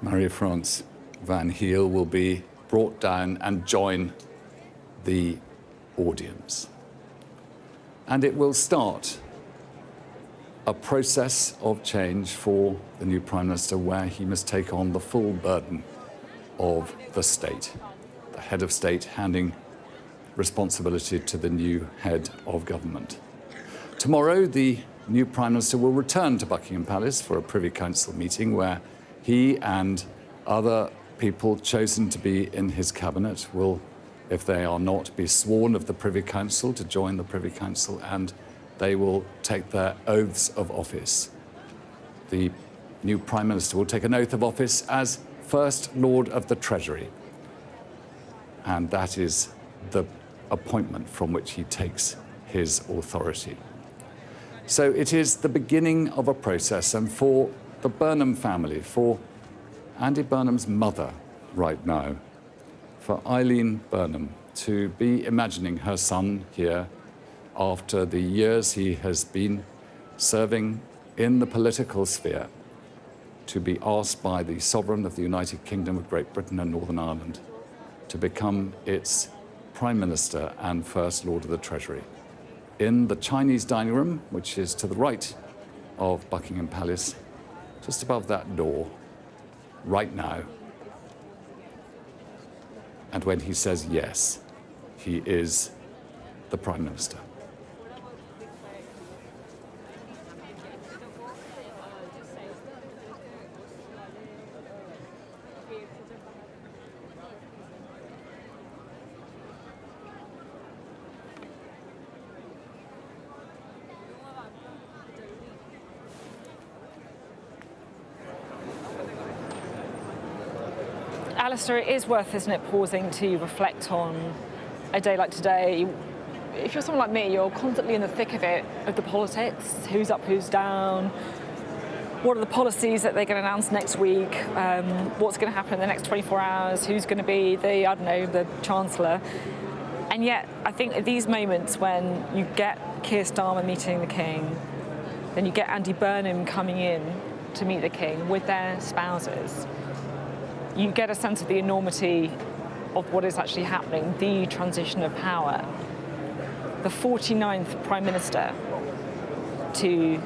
Marie-France Van Heel, will be brought down and join the audience. And it will start a process of change for the new Prime Minister, where he must take on the full burden of the state, the head of state handing responsibility to the new head of government. Tomorrow, the new Prime Minister will return to Buckingham Palace for a Privy Council meeting where he and other people chosen to be in his cabinet will, if they are not, be sworn of the Privy Council to join the Privy Council, and they will take their oaths of office. The new Prime Minister will take an oath of office as First Lord of the Treasury, and that is the appointment from which he takes his authority. So it is the beginning of a process, and for the Burnham family, for Andy Burnham's mother right now, for Eileen Burnham to be imagining her son here after the years he has been serving in the political sphere, to be asked by the Sovereign of the United Kingdom of Great Britain and Northern Ireland to become its Prime Minister and First Lord of the Treasury. In the Chinese dining room, which is to the right of Buckingham Palace, just above that door, right now. And when he says yes, he is the Prime Minister. Alistair, it is worth, isn't it, pausing to reflect on a day like today. If you're someone like me, you're constantly in the thick of it, of the politics, who's up, who's down, what are the policies that they're going to announce next week, what's going to happen in the next 24 hours, who's going to be the, I don't know, the Chancellor. And yet, I think at these moments when you get Keir Starmer meeting the King, then you get Andy Burnham coming in to meet the King with their spouses, you get a sense of the enormity of what is actually happening, the transition of power. The 49th Prime Minister to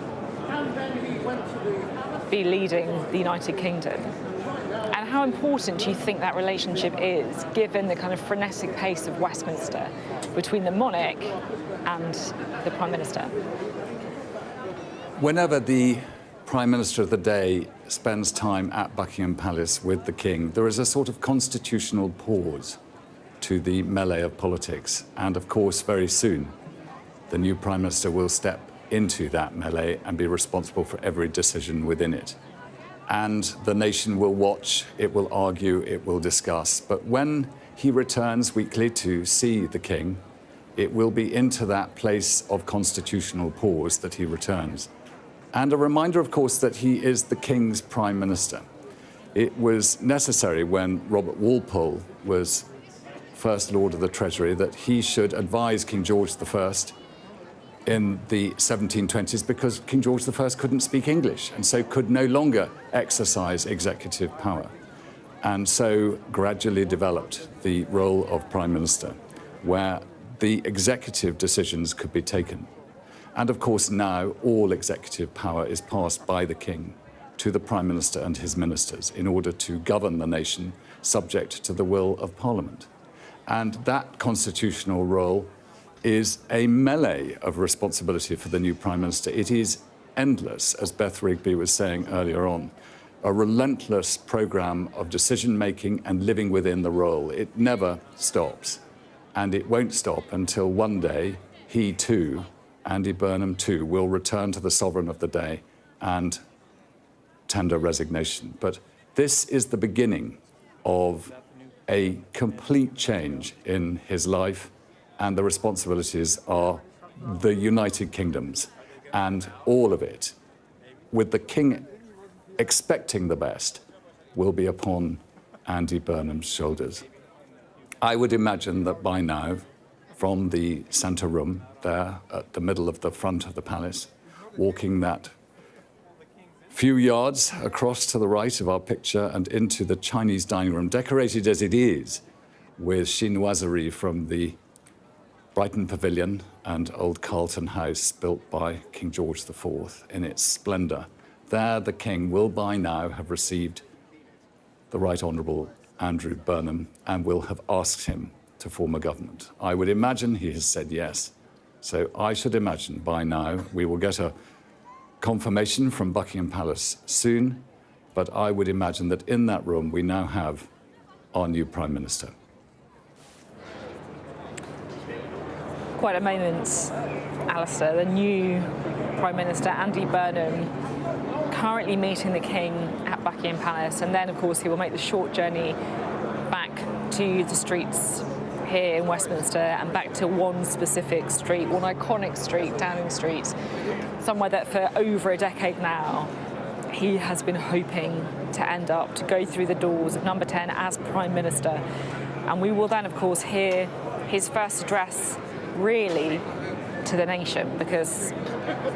be leading the United Kingdom. And how important do you think that relationship is, given the kind of frenetic pace of Westminster between the monarch and the Prime Minister? Whenever the Prime Minister of the day spends time at Buckingham Palace with the King, there is a sort of constitutional pause to the melee of politics. And of course, very soon, the new Prime Minister will step into that melee and be responsible for every decision within it. And the nation will watch, it will argue, it will discuss. But when he returns weekly to see the King, it will be into that place of constitutional pause that he returns. And a reminder, of course, that he is the King's Prime Minister. It was necessary when Robert Walpole was First Lord of the Treasury that he should advise King George I in the 1720s because King George I couldn't speak English and so could no longer exercise executive power. And so gradually developed the role of Prime Minister, where the executive decisions could be taken. And of course now all executive power is passed by the King to the Prime Minister and his ministers in order to govern the nation subject to the will of Parliament. And that constitutional role is a melee of responsibility for the new Prime Minister. It is endless, as Beth Rigby was saying earlier on, a relentless programme of decision-making and living within the role. It never stops, and it won't stop until one day he too, Andy Burnham too, will return to the sovereign of the day and tender resignation. But this is the beginning of a complete change in his life, and the responsibilities are the United Kingdom's, and all of it, with the King expecting the best, will be upon Andy Burnham's shoulders. I would imagine that by now, from the centre room there at the middle of the front of the palace, walking that few yards across to the right of our picture and into the Chinese dining room, decorated as it is with chinoiserie from the Brighton Pavilion and old Carlton House built by King George IV in its splendour. There the King will by now have received the Right Honourable Andrew Burnham and will have asked him to form a government. I would imagine he has said yes. So I should imagine by now we will get a confirmation from Buckingham Palace soon, but I would imagine that in that room we now have our new Prime Minister. Quite a moment, Alistair. The new Prime Minister, Andy Burnham, currently meeting the King at Buckingham Palace, and then, of course, he will make the short journey back to the streets here in Westminster and back to one specific street, one iconic street, Downing Street, somewhere that for over a decade now he has been hoping to end up, to go through the doors of Number 10 as Prime Minister. And we will then, of course, hear his first address really to the nation, because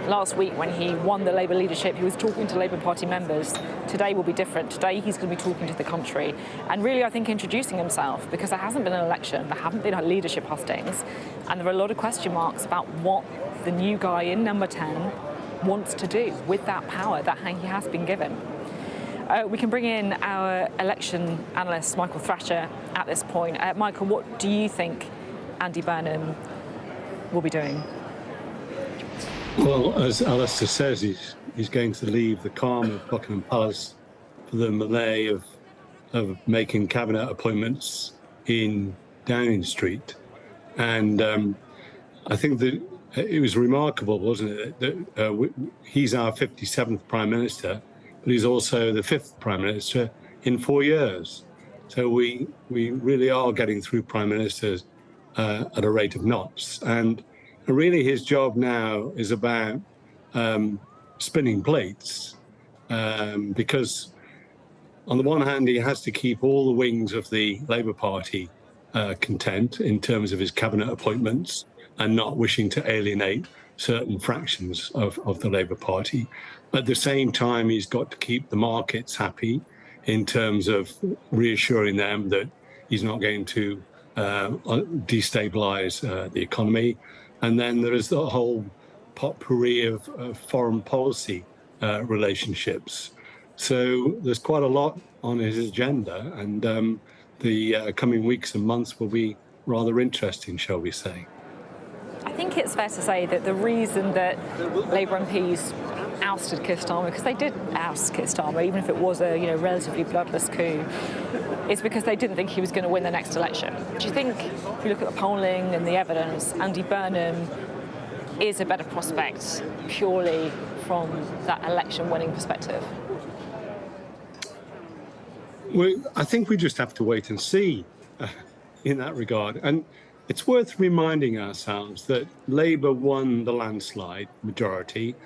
last week when he won the Labour leadership, he was talking to Labour Party members. Today will be different. Today he's going to be talking to the country and really, I think, introducing himself, because there hasn't been an election, there haven't been leadership hustings, and there are a lot of question marks about what the new guy in Number 10 wants to do with that power that he has been given. We can bring in our election analyst, Michael Thrasher, at this point. Michael, what do you think Andy Burnham will be doing? Well, as Alistair says, he's going to leave the calm of Buckingham Palace for the melee of making cabinet appointments in Downing Street. And I think that it was remarkable, wasn't it, that he's our 57th Prime Minister, but he's also the 5th Prime Minister in 4 years. So we really are getting through prime ministers at a rate of knots. And really his job now is about spinning plates, because on the one hand, he has to keep all the wings of the Labour Party content in terms of his cabinet appointments and not wishing to alienate certain fractions of the Labour Party. At the same time, he's got to keep the markets happy in terms of reassuring them that he's not going to destabilise the economy. And then there is the whole potpourri of foreign policy relationships. So there's quite a lot on his agenda, and the coming weeks and months will be rather interesting, shall we say. I think it's fair to say that the reason that Labour MPs ousted Keir Starmer, because they did oust Keir Starmer, even if it was a relatively bloodless coup, is because they didn't think he was going to win the next election. Do you think, if you look at the polling and the evidence, Andy Burnham is a better prospect purely from that election-winning perspective? Well, I think we just have to wait and see in that regard. And it's worth reminding ourselves that Labour won the landslide majority,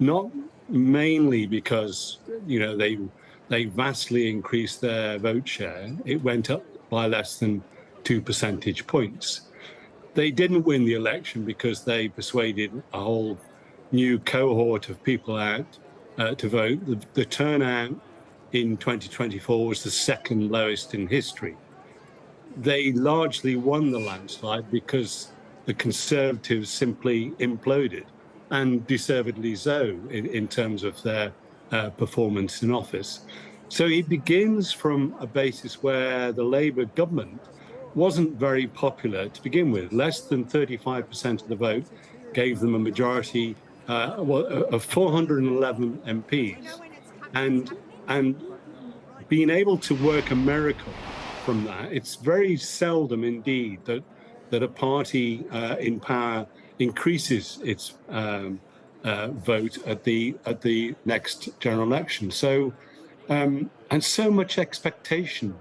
not mainly because, they vastly increased their vote share. It went up by less than 2 percentage points. They didn't win the election because they persuaded a whole new cohort of people out to vote. The turnout in 2024 was the second lowest in history. They largely won the landslide because the Conservatives simply imploded, and deservedly so in terms of their performance in office. So it begins from a basis where the Labour government wasn't very popular to begin with. Less than 35% of the vote gave them a majority of 411 MPs. And being able to work a miracle from that, it's very seldom indeed that a party in power increases its vote at the next general election. So and so much expectation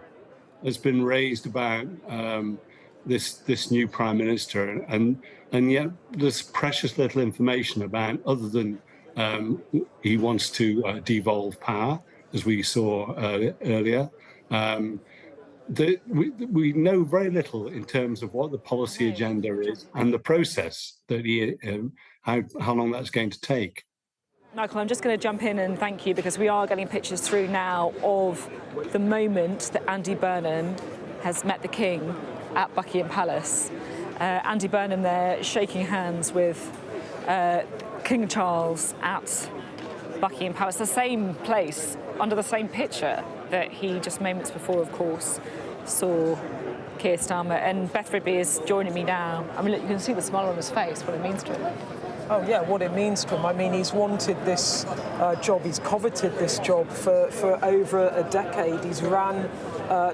has been raised about this new prime minister, and yet there's precious little information about, other than he wants to devolve power, as we saw earlier. We know very little in terms of what the policy agenda is and the process that how long that's going to take. Michael, I'm just going to jump in and thank you, because we are getting pictures through now of the moment that Andy Burnham has met the King at Buckingham Palace. Andy Burnham there shaking hands with King Charles at Buckingham Palace, the same place, under the same picture that he just moments before, of course, saw Keir Starmer. And Beth Rigby is joining me now. I mean, look, you can see the smile on his face, what it means to him. Oh, yeah, what it means to him. I mean, he's wanted this job, he's coveted this job for over a decade. He's ran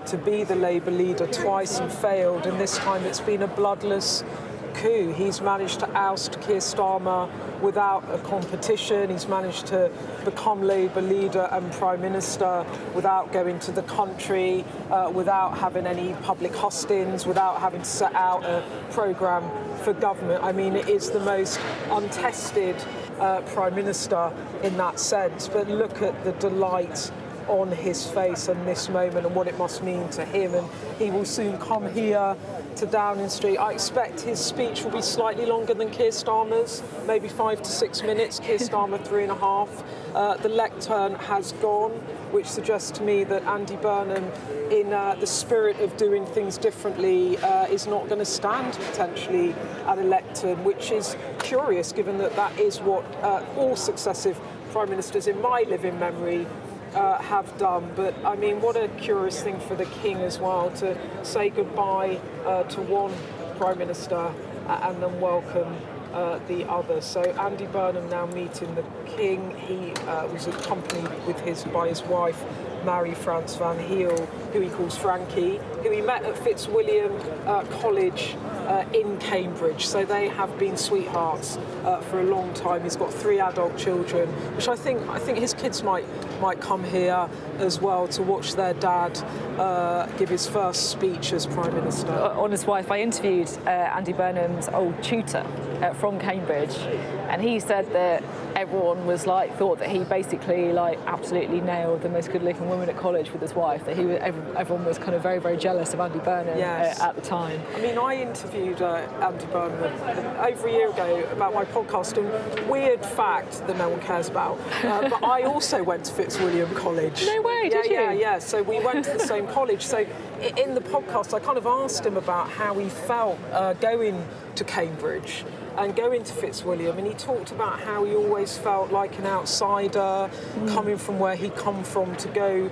to be the Labour leader twice and failed, and this time it's been a bloodless coup. He's managed to oust Keir Starmer without a competition. He's managed to become Labour leader and Prime Minister without going to the country, without having any public hustings, without having to set out a programme for government. I mean, it is the most untested Prime Minister in that sense. But look at the delight on his face in this moment and what it must mean to him. And he will soon come here to Downing Street. I expect his speech will be slightly longer than Keir Starmer's, maybe 5 to 6 minutes. Keir Starmer 3.5. The lectern has gone, which suggests to me that Andy Burnham, in the spirit of doing things differently, is not going to stand potentially at a lectern, which is curious, given that that is what all successive Prime Ministers in my living memory have done. But I mean, what a curious thing for the King as well, to say goodbye to one Prime Minister and then welcome the other. So Andy Burnham now meeting the King. He was accompanied by his wife, Marie-France Van Heel, who he calls Frankie, who he met at Fitzwilliam College in Cambridge, so they have been sweethearts for a long time. He's got 3 adult children, which I think his kids might come here as well to watch their dad give his first speech as Prime Minister. On his wife, I interviewed Andy Burnham's old tutor from Cambridge, and he said that everyone was thought that he basically absolutely nailed the most good-looking woman at college with his wife. That everyone was kind of very, very jealous of Andy Burnham at the time. I mean, I interviewed Andy Burnham over a year ago about my podcast, and weird fact that no one cares about, but I also went to Fitzwilliam College. No way, did you? Yeah. So we went to the same college. So in the podcast, I kind of asked him about how he felt going to Cambridge and going to Fitzwilliam, and he talked about how he always felt like an outsider coming from where he'd come from to go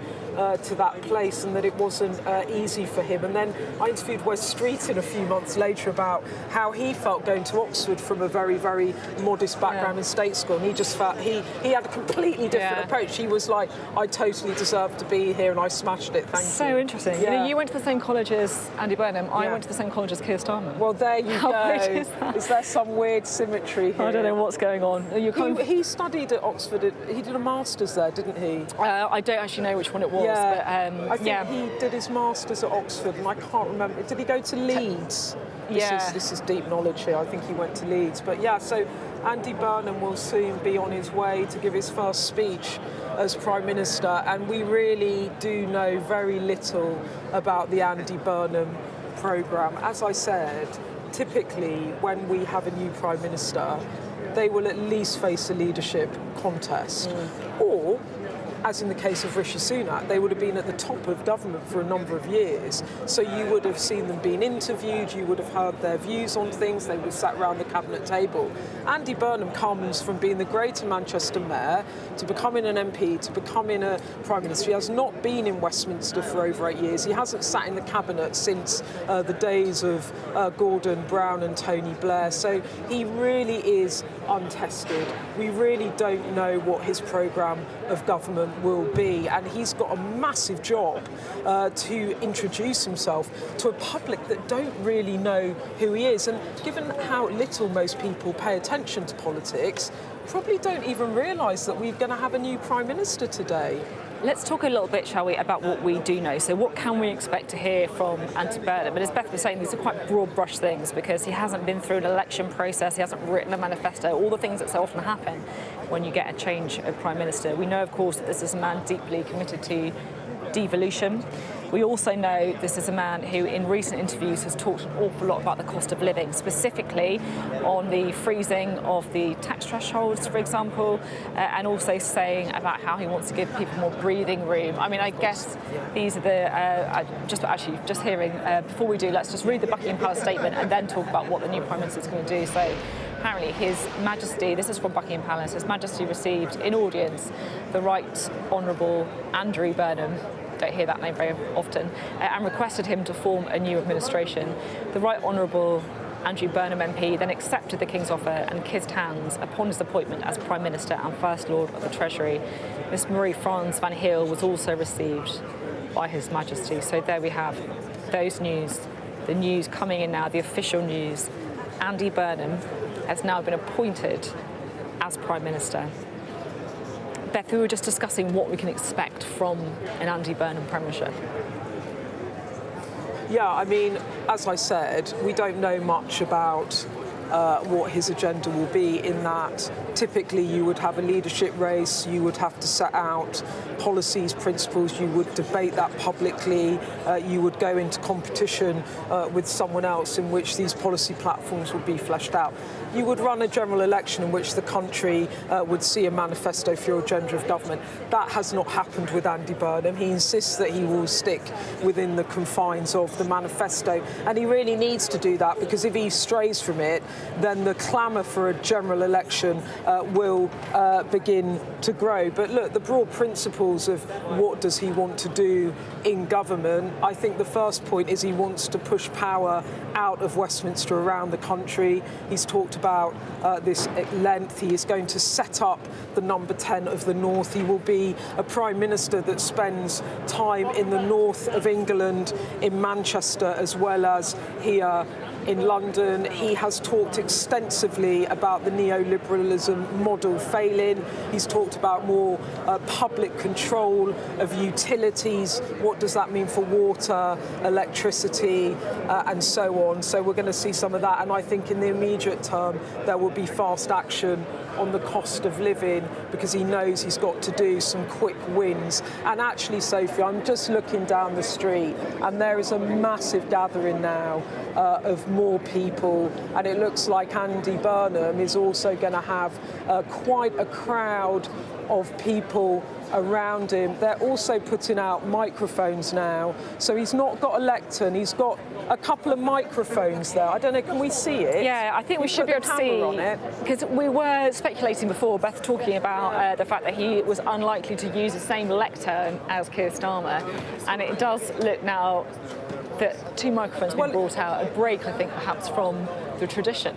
to that place, and that it wasn't easy for him. And then I interviewed Wes Streeting a few months later about how he felt going to Oxford from a very, very modest background in state school, and he just felt he had a completely different approach. He was like, I totally deserve to be here and I smashed it, thank you. So interesting. You know, you went to the same college as Andy Burnham, I went to the same college as Keir Starmer. Well, there you How go. weird is that? Is there some weird symmetry here? I don't know what's going on. He studied at Oxford. He did a master's there, didn't he? I don't actually know which one it was. But, I think he did his master's at Oxford, and I can't remember. Did he go to Leeds? This is deep knowledge here. I think he went to Leeds. But yeah, so Andy Burnham will soon be on his way to give his first speech as Prime Minister, and we really do know very little about the Andy Burnham programme. As I said, typically when we have a new Prime Minister, they will at least face a leadership contest. Or, as in the case of Rishi Sunak, they would have been at the top of government for a number of years. So you would have seen them being interviewed, you would have heard their views on things, they would have sat around the cabinet table. Andy Burnham comes from being the Greater Manchester Mayor to becoming an MP, to becoming a Prime Minister. He has not been in Westminster for over 8 years. He hasn't sat in the cabinet since the days of Gordon Brown and Tony Blair. So he really is untested. We really don't know what his programme of government will be, and he's got a massive job to introduce himself to a public that don't really know who he is. And given how little most people pay attention to politics, probably don't even realise that we're going to have a new Prime Minister today. Let's talk a little bit, shall we, about what we do know. So what can we expect to hear from Andy Burnham? But as Beth was saying, these are quite broad brush things because he hasn't been through an election process, he hasn't written a manifesto, all the things that so often happen when you get a change of Prime Minister. We know, of course, that this is a man deeply committed to devolution. We also know this is a man who in recent interviews has talked an awful lot about the cost of living, specifically on the freezing of the tax thresholds, for example, and also saying about how he wants to give people more breathing room. I mean, I guess these are the, just hearing, before we do, let's just read the Buckingham Palace statement and then talk about what the new Prime Minister is going to do. So apparently His Majesty, this is from Buckingham Palace, His Majesty received in audience the Right Honourable Andrew Burnham, don't hear that name very often, and requested him to form a new administration. The Right Honourable Andrew Burnham MP then accepted the King's offer and kissed hands upon his appointment as Prime Minister and First Lord of the Treasury. Miss Marie-France Van Heel was also received by His Majesty. So there we have those news, the news coming in now, the official news. Andy Burnham has now been appointed as Prime Minister. Beth, we were just discussing what we can expect from an Andy Burnham premiership. Yeah, I mean, as I said, we don't know much about what his agenda will be, in that typically you would have a leadership race, you would have to set out policies, principles, you would debate that publicly, you would go into competition with someone else in which these policy platforms would be fleshed out. You would run a general election in which the country would see a manifesto for your agenda of government. That has not happened with Andy Burnham. He insists that he will stick within the confines of the manifesto, and he really needs to do that, because if he strays from it, then the clamour for a general election will begin to grow. But look, the broad principles of what does he want to do in government, I think the first point is he wants to push power out of Westminster around the country. He's talked about this at length. He is going to set up the number 10 of the North. He will be a Prime Minister that spends time in the north of England, in Manchester, as well as here in London. He has talked extensively about the neoliberalism model failing. He's talked about more public control of utilities. What does that mean for water, electricity, and so on? So we're going to see some of that. And I think in the immediate term, there will be fast action on the cost of living, because he knows he's got to do some quick wins. And actually, Sophie, I'm just looking down the street and there is a massive gathering now of more people, and it looks like Andy Burnham is also going to have quite a crowd of people around him. They're also putting out microphones now. So he's not got a lectern, he's got a couple of microphones there. I don't know, can we see it? Yeah, I think we should be able to see, because we were speculating before, Beth talking about the fact that he was unlikely to use the same lectern as Keir Starmer, and it does look now that two microphones have been brought out, a break, I think, perhaps from the tradition.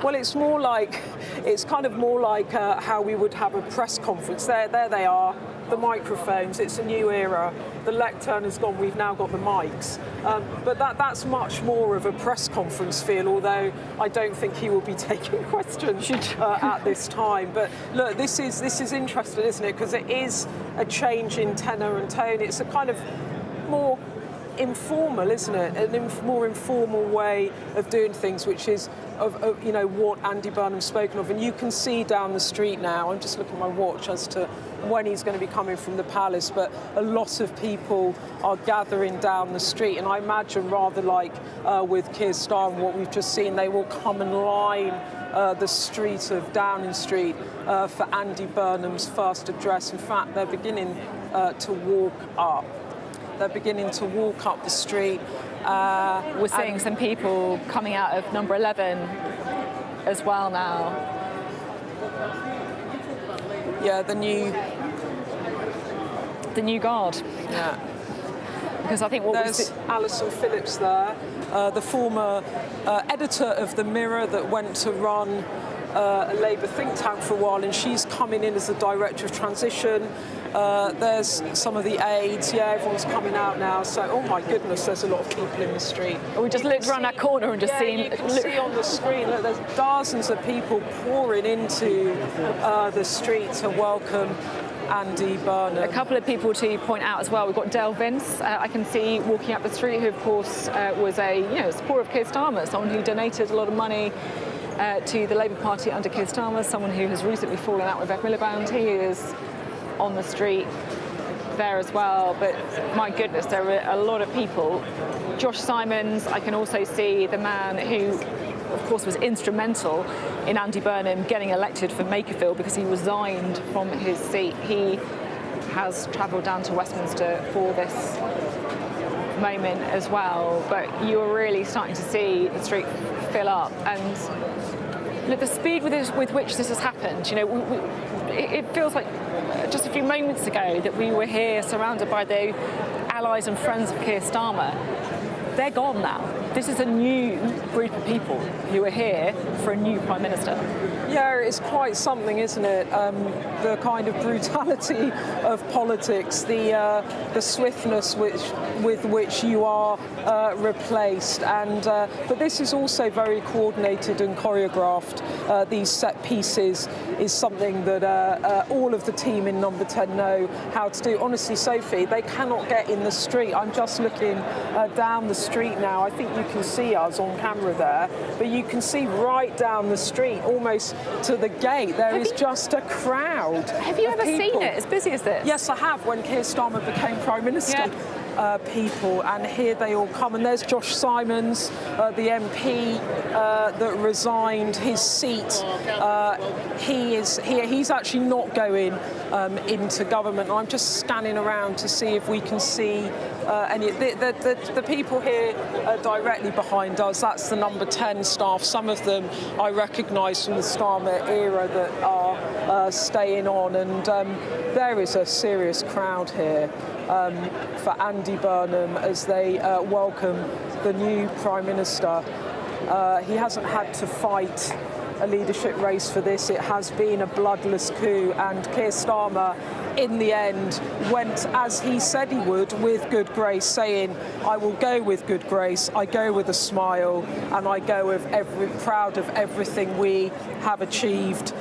Well, it's more like, it's kind of more like how we would have a press conference. There they are, the microphones. It's a new era. The lectern has gone. We've now got the mics. But that's much more of a press conference feel. Although I don't think he will be taking questions at this time. But look, this is interesting, isn't it? Because it is a change in tenor and tone. It's a kind of more informal, isn't it? A more informal way of doing things, which is of you know, what Andy Burnham's spoken of. And you can see down the street now, I'm just looking at my watch as to when he's going to be coming from the palace, but a lot of people are gathering down the street, and I imagine, rather like with Keir Starmer, what we've just seen, they will come and line the street of Downing Street for Andy Burnham's first address. In fact, they're beginning to walk up. They're beginning to walk up the street. We're seeing some people coming out of number 11 as well now. Yeah, the new guard. Yeah. Because I think there's Alison Phillips there, the former editor of The Mirror that went to run a Labour think tank for a while, and she's coming in as the Director of Transition. There's some of the aides. Yeah, everyone's coming out now. So, oh my goodness, there's a lot of people in the street. We just looked around that corner and just seen. You can see on the screen that there's dozens of people pouring into the street to welcome Andy Burnham. A couple of people to point out as well. We've got Dale Vince, I can see walking up the street, who of course was a supporter of Keir Starmer, someone who donated a lot of money to the Labour Party under Keir Starmer, someone who has recently fallen out with Beth Miliband. He is on the street there as well, but my goodness, there are a lot of people. Josh Simons, I can also see, the man who of course was instrumental in Andy Burnham getting elected for Makerfield because he resigned from his seat. He has travelled down to Westminster for this moment as well, but you are really starting to see the street fill up, and look, the speed with which this has happened, it feels like just a few moments ago that we were here surrounded by the allies and friends of Keir Starmer. They're gone now. This is a new group of people who are here for a new Prime Minister. Yeah, it's quite something, isn't it? The kind of brutality of politics, the swiftness with which you are replaced, and but this is also very coordinated and choreographed. These set pieces is something that all of the team in Number 10 know how to do. Honestly, Sophie, they cannot get in the street. I'm just looking down the street now. I think you can see us on camera there, but you can see right down the street, almost to the gate, there is just a crowd. Have you ever seen it as busy as this? Yes, I have, when Keir Starmer became Prime Minister. Yeah. People, and here they all come, and there's Josh Simons, the MP that resigned his seat. He's actually not going into government. I'm just scanning around to see if we can see any. The people here directly behind us, that's the Number 10 staff. Some of them I recognise from the Starmer era that are staying on, and there is a serious crowd here for Andy Burnham as they welcome the new Prime Minister. He hasn't had to fight a leadership race for this. It has been a bloodless coup, and Keir Starmer, in the end, went as he said he would, with good grace, saying, I will go with good grace, I go with a smile, and I go with proud of everything we have achieved.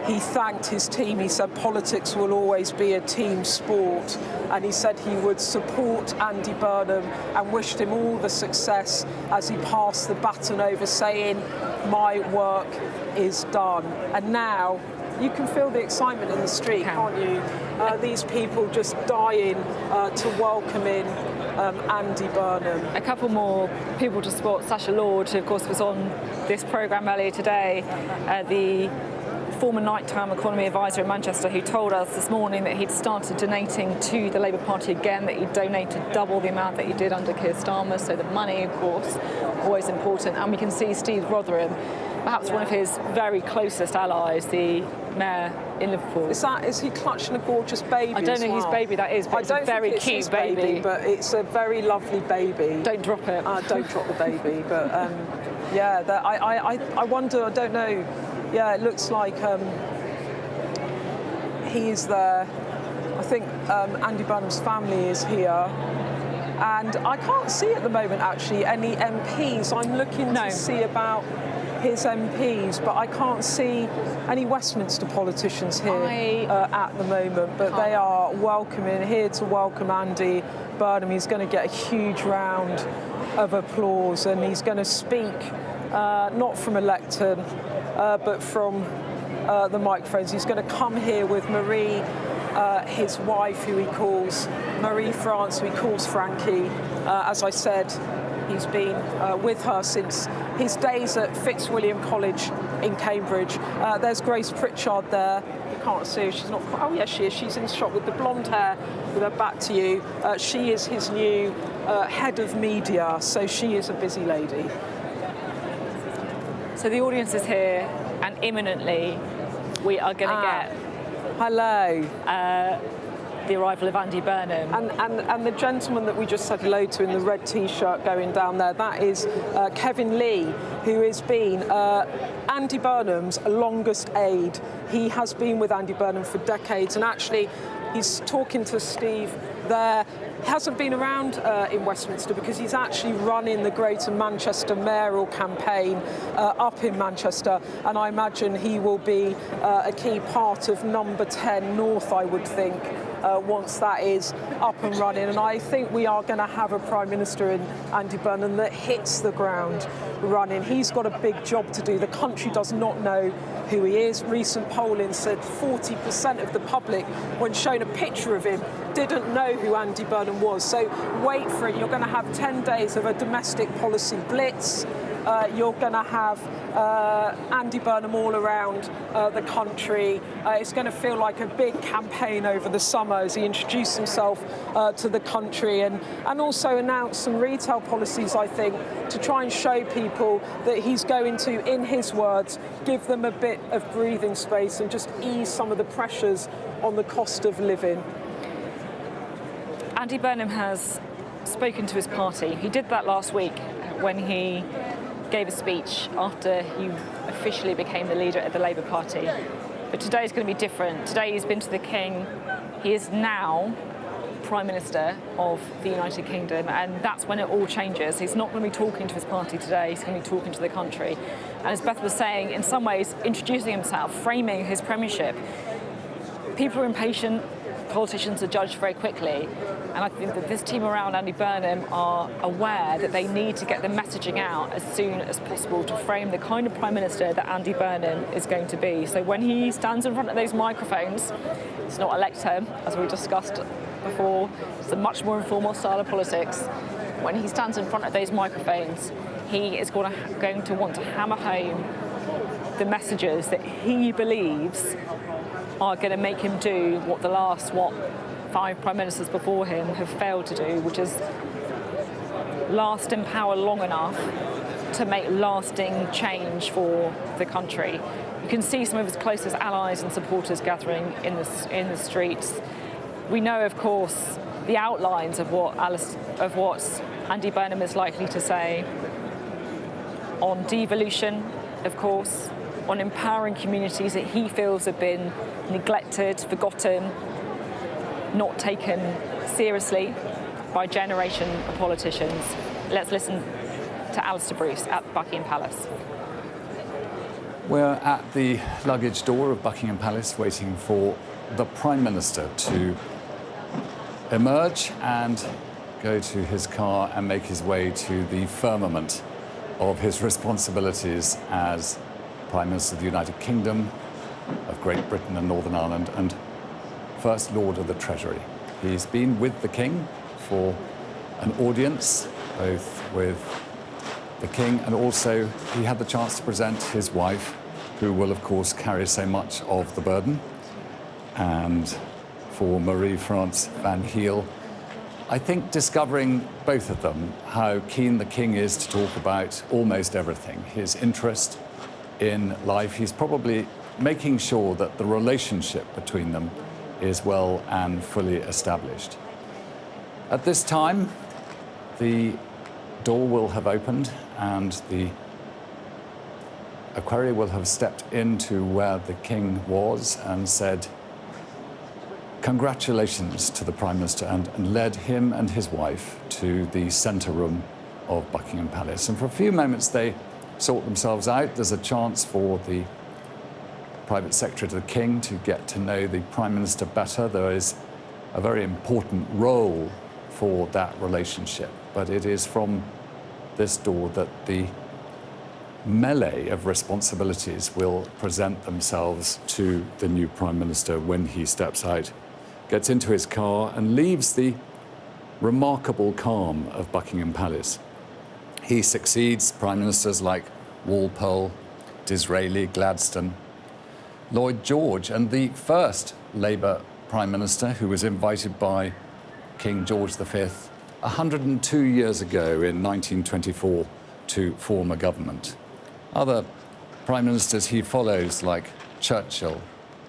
He thanked his team. He said politics will always be a team sport, and he said he would support Andy Burnham and wished him all the success as he passed the baton over, saying, my work is done. And now you can feel the excitement in the street, can't you? These people just dying to welcome in Andy Burnham. A couple more people to spot. Sacha Lord, who of course was on this programme earlier today, the former nighttime economy advisor in Manchester, who told us this morning that he'd started donating to the Labour Party again, that he'd donated double the amount that he did under Keir Starmer. So the money, of course, always important. And we can see Steve Rotherham, perhaps one of his very closest allies, the mayor in Liverpool. Is he clutching a gorgeous baby? I don't know whose baby that is, but it's a very cute baby. But it's a very lovely baby. Don't drop it. Don't drop the baby. But yeah, I wonder. I don't know. Yeah, it looks like he is there. I think Andy Burnham's family is here. And I can't see at the moment, actually, any MPs. I'm looking to see about his MPs, but I can't see any Westminster politicians here at the moment. But they are here to welcome Andy Burnham. He's going to get a huge round of applause, and he's going to speak not from a lectern, but from the microphones. He's going to come here with Marie, his wife, who he calls Marie France, who he calls Frankie. As I said, he's been with her since his days at Fitzwilliam College in Cambridge. There's Grace Pritchard there. You can't see her. She's not. Oh, yes, she is. She's in the shot with the blonde hair, with her back to you. She is his new head of media, so she is a busy lady. So the audience is here, and imminently we are going to get the arrival of Andy Burnham. And the gentleman that we just said hello to in the red T-shirt going down there, that is Kevin Lee, who has been Andy Burnham's longest aide. He has been with Andy Burnham for decades, and actually he's talking to Steve there. He hasn't been around in Westminster because he's actually running the Greater Manchester mayoral campaign up in Manchester, and I imagine he will be a key part of number 10 North, I would think, once that is up and running. And I think we are going to have a Prime Minister in Andy Burnham that hits the ground running. He's got a big job to do. The country does not know who he is. Recent polling said 40% of the public, when shown a picture of him, didn't know who Andy Burnham was. So wait for it. You're going to have 10 days of a domestic policy blitz. You're going to have Andy Burnham all around the country. It's going to feel like a big campaign over the summer as he introduced himself to the country, and also announced some retail policies, I think, to try and show people that he's going to, in his words, give them a bit of breathing space and just ease some of the pressures on the cost of living. Andy Burnham has spoken to his party. He did that last week when he gave a speech after he officially became the leader of the Labour Party. But today is going to be different. Today he's been to the King. He is now Prime Minister of the United Kingdom, and that's when it all changes. He's not going to be talking to his party today, he's going to be talking to the country. And as Beth was saying, in some ways, introducing himself, framing his premiership. People are impatient. Politicians are judged very quickly, and I think that this team around Andy Burnham are aware that they need to get the messaging out as soon as possible to frame the kind of Prime Minister that Andy Burnham is going to be. So when he stands in front of those microphones, it's not a lectern, as we discussed before, it's a much more informal style of politics. When he stands in front of those microphones, he is going to want to hammer home the messages that he believes are going to make him do what the last, 5 Prime Ministers before him have failed to do, which is last in power long enough to make lasting change for the country. You can see some of his closest allies and supporters gathering in the streets. We know, of course, the outlines of what Andy Burnham is likely to say on devolution, of course, on empowering communities that he feels have been neglected, forgotten, not taken seriously by a generation of politicians. Let's listen to Alistair Bruce at Buckingham Palace. We're at the luggage door of Buckingham Palace waiting for the Prime Minister to emerge and go to his car and make his way to the firmament of his responsibilities as Prime Minister of the United Kingdom, of Great Britain and Northern Ireland, and First Lord of the Treasury. He's been with the King for an audience, both with the King and also he had the chance to present his wife, who will of course carry so much of the burden. And for Marie-France Van Heel, I think discovering both of them, how keen the King is to talk about almost everything, his interest in life, he's probably making sure that the relationship between them is well and fully established. At this time, the door will have opened and the equerry will have stepped into where the King was and said, congratulations to the Prime Minister, and led him and his wife to the centre room of Buckingham Palace. And for a few moments they sort themselves out. There's a chance for the Private Secretary to the King to get to know the Prime Minister better. There is a very important role for that relationship, but it is from this door that the melee of responsibilities will present themselves to the new Prime Minister when he steps out, gets into his car and leaves the remarkable calm of Buckingham Palace. He succeeds Prime Ministers like Walpole, Disraeli, Gladstone, Lloyd George, and the first Labour Prime Minister who was invited by King George V 102 years ago in 1924 to form a government. Other Prime Ministers he follows like Churchill,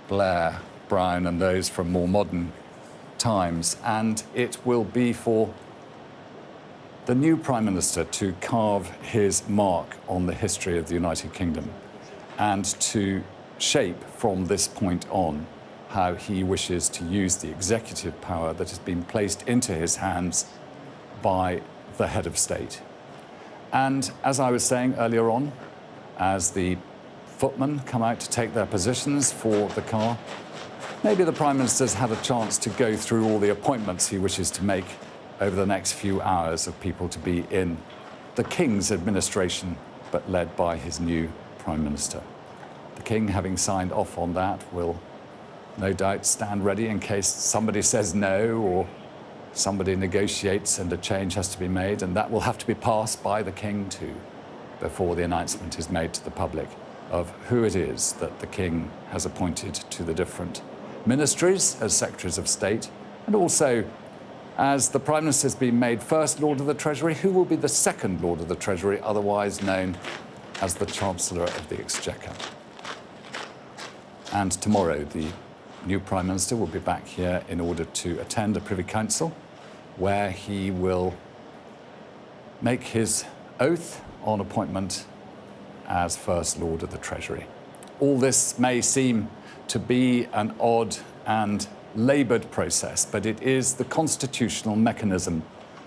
Blair, Brown, and those from more modern times, and it will be for the new Prime Minister to carve his mark on the history of the United Kingdom and to shape from this point on how he wishes to use the executive power that has been placed into his hands by the head of state. And as I was saying earlier on, as the footmen come out to take their positions for the car, maybe the Prime Minister's had a chance to go through all the appointments he wishes to make over the next few hours of people to be in the King's administration, but led by his new Prime Minister. The King, having signed off on that, will no doubt stand ready in case somebody says no or somebody negotiates and a change has to be made, and that will have to be passed by the King too before the announcement is made to the public of who it is that the King has appointed to the different ministries as Secretaries of State, and also as the Prime Minister has been made First Lord of the Treasury, who will be the Second Lord of the Treasury, otherwise known as the Chancellor of the Exchequer. And tomorrow the new Prime Minister will be back here in order to attend a Privy Council where he will make his oath on appointment as First Lord of the Treasury. All this may seem to be an odd and laboured process, but it is the constitutional mechanism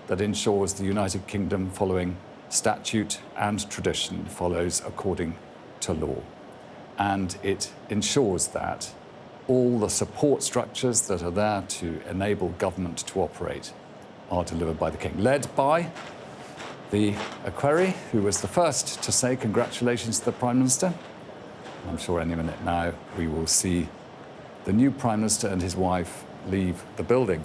that ensures the United Kingdom, following statute and tradition, follows according to law. And it ensures that all the support structures that are there to enable government to operate are delivered by the King, led by the equerry, who was the first to say congratulations to the Prime Minister. I'm sure any minute now we will see the new Prime Minister and his wife leave the building.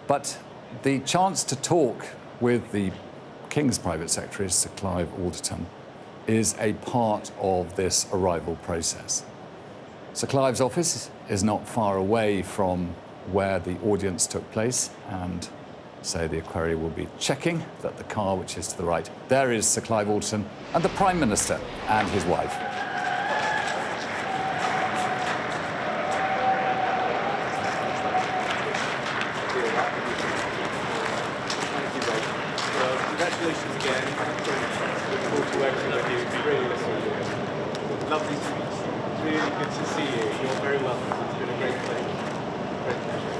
But the chance to talk with the King's Private Secretary, Sir Clive Alderton, is a part of this arrival process. Sir Clive's office is not far away from where the audience took place, and so the equerry will be checking that the car, which is to the right, there is Sir Clive Alderton and the Prime Minister and his wife. Congratulations again. Looking forward to working with you. Really looking forward to it. Lovely speech. Really good to see you. You're very welcome. It's been a great pleasure. Great pleasure.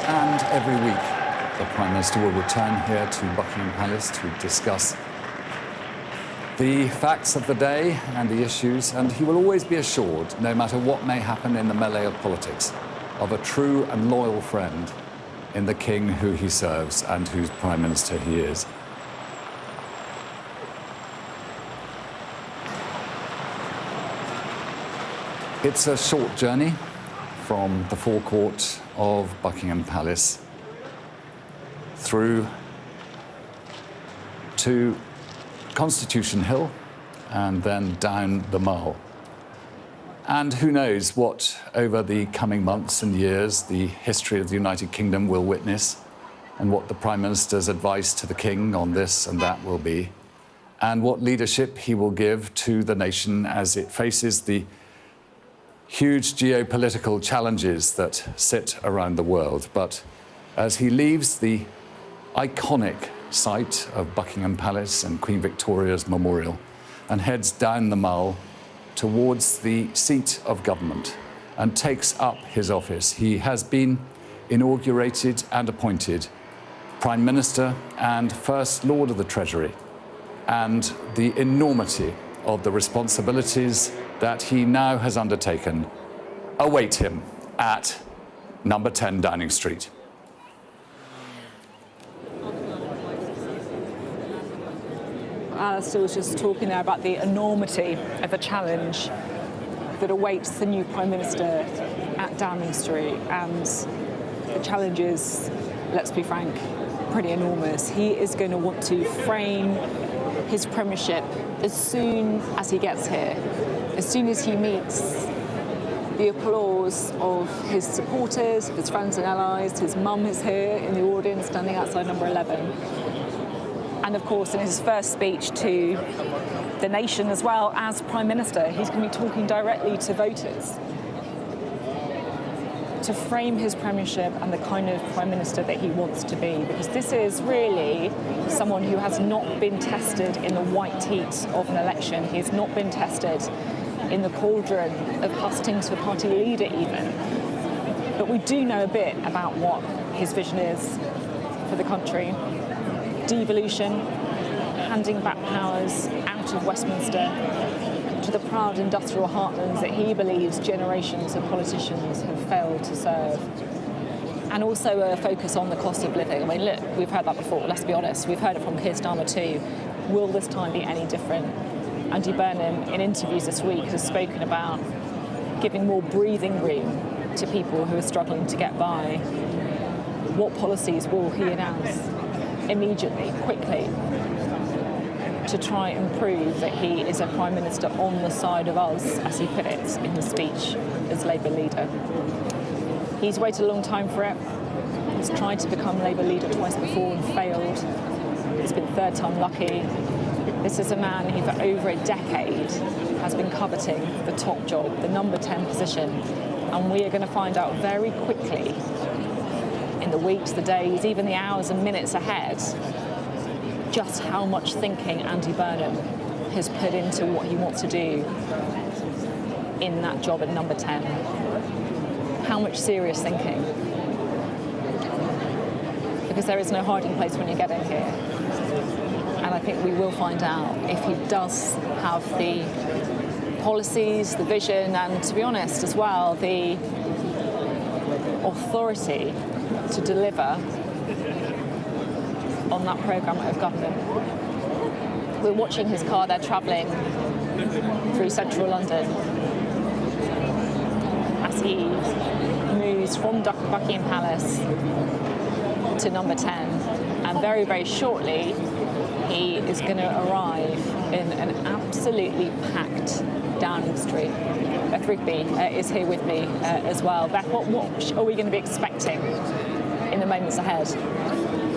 And every week, the Prime Minister will return here to Buckingham Palace to discuss the facts of the day and the issues, and he will always be assured, no matter what may happen in the melee of politics, of a true and loyal friend in the King who he serves and whose Prime Minister he is. It's a short journey from the forecourt of Buckingham Palace through to Constitution Hill and then down the Mall. And who knows what, over the coming months and years, the history of the United Kingdom will witness, and what the Prime Minister's advice to the King on this and that will be, and what leadership he will give to the nation as it faces the huge geopolitical challenges that sit around the world. But as he leaves the iconic site of Buckingham Palace and Queen Victoria's Memorial and heads down the Mall towards the seat of government and takes up his office, he has been inaugurated and appointed Prime Minister and First Lord of the Treasury, and the enormity of the responsibilities that he now has undertaken await him at number 10 Downing Street. Alistair was just talking there about the enormity of the challenge that awaits the new Prime Minister at Downing Street, and the challenge is, let's be frank, pretty enormous. He is going to want to frame his premiership as soon as he gets here, as soon as he meets the applause of his supporters, his friends and allies. His mum is here in the audience, standing outside number 11. And of course, in his first speech to the nation as well as Prime Minister, he's going to be talking directly to voters to frame his premiership and the kind of Prime Minister that he wants to be, because this is really someone who has not been tested in the white heat of an election. He has not been tested in the cauldron of hustings for party leader even. But we do know a bit about what his vision is for the country. Devolution, handing back powers out of Westminster to the proud industrial heartlands that he believes generations of politicians have failed to serve. And also a focus on the cost of living. I mean, look, we've heard that before, let's be honest. We've heard it from Keir Starmer too. Will this time be any different? Andy Burnham, in interviews this week, has spoken about giving more breathing room to people who are struggling to get by. What policies will he announce immediately, quickly, to try and prove that he is a Prime Minister on the side of us, as he put it in his speech as Labour leader? He's waited a long time for it. He's tried to become Labour leader twice before and failed. It's been third time lucky. This is a man who for over a decade has been coveting the top job, the number 10 position. And we are going to find out very quickly, in the weeks, the days, even the hours and minutes ahead, just how much thinking Andy Burnham has put into what he wants to do in that job at number 10. How much serious thinking. Because there is no hiding place when you get in here. And I think we will find out if he does have the policies, the vision, and to be honest as well, the authority to deliver on that programme of government. We're watching his car there travelling through central London as he moves from Buckingham Palace to number 10, and very, very shortly he is going to arrive in an absolutely packed Downing Street. Beth Rigby is here with me as well. Beth, what are we going to be expecting in the moments ahead?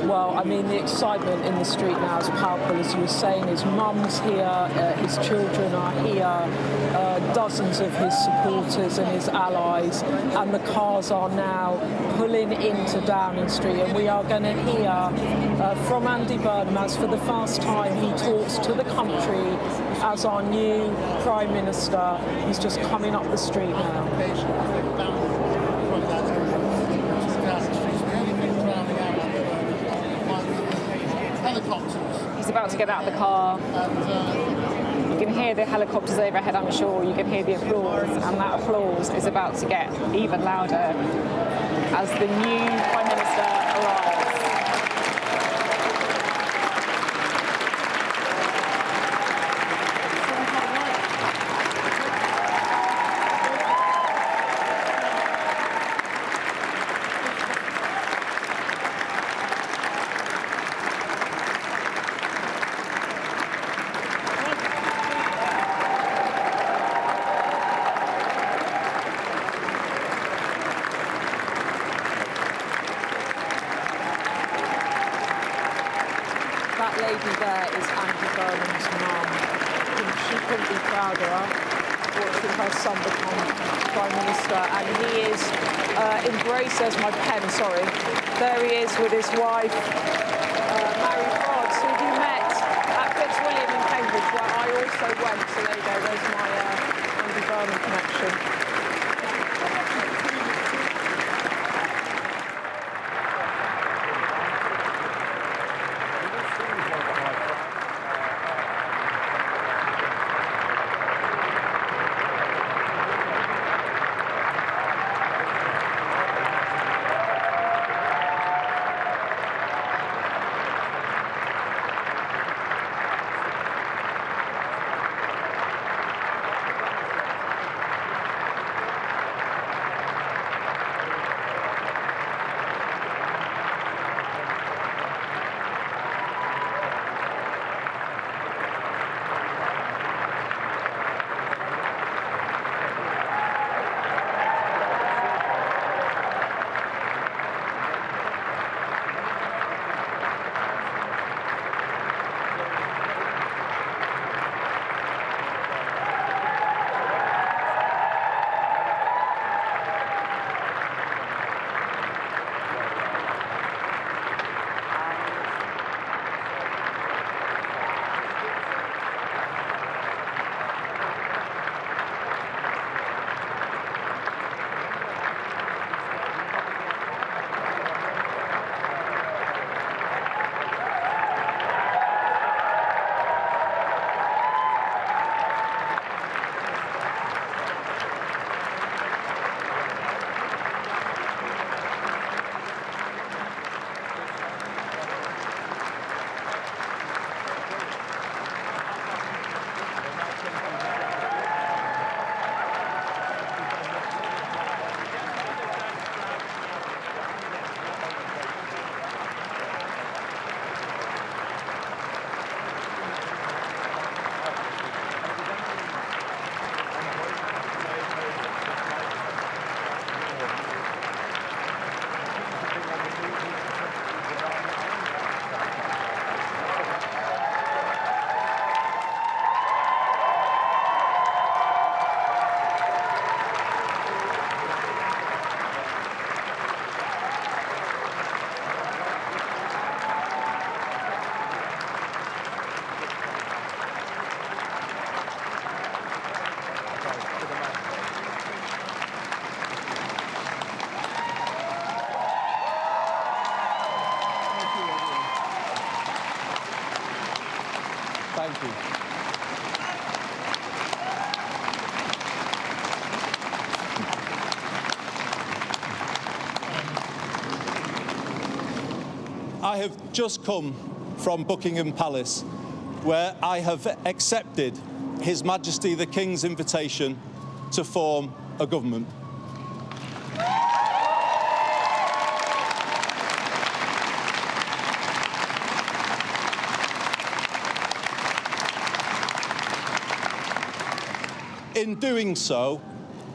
Well, I mean, the excitement in the street now is palpable, as you were saying. His mum's here, his children are here, dozens of his supporters and his allies, and the cars are now pulling into Downing Street, and we are going to hear from Andy Burnham as for the first time he talks to the country as our new Prime Minister. He's just coming up the street now. He's about to get out of the car. You can hear the helicopters overhead, I'm sure. You can hear the applause, and that applause is about to get even louder as the new Prime Minister arrives. That lady there is Andy Burnham's mum. She couldn't be prouder of watching her son become Prime Minister, and he is embraced, there's my pen, sorry. There he is with his wife, Mary Frogs, who he met at Fitzwilliam in Cambridge, where I also went. So there you go, there's my Andy Burnham connection. Thank you. I have just come from Buckingham Palace, where I have accepted His Majesty the King's invitation to form a government. In doing so,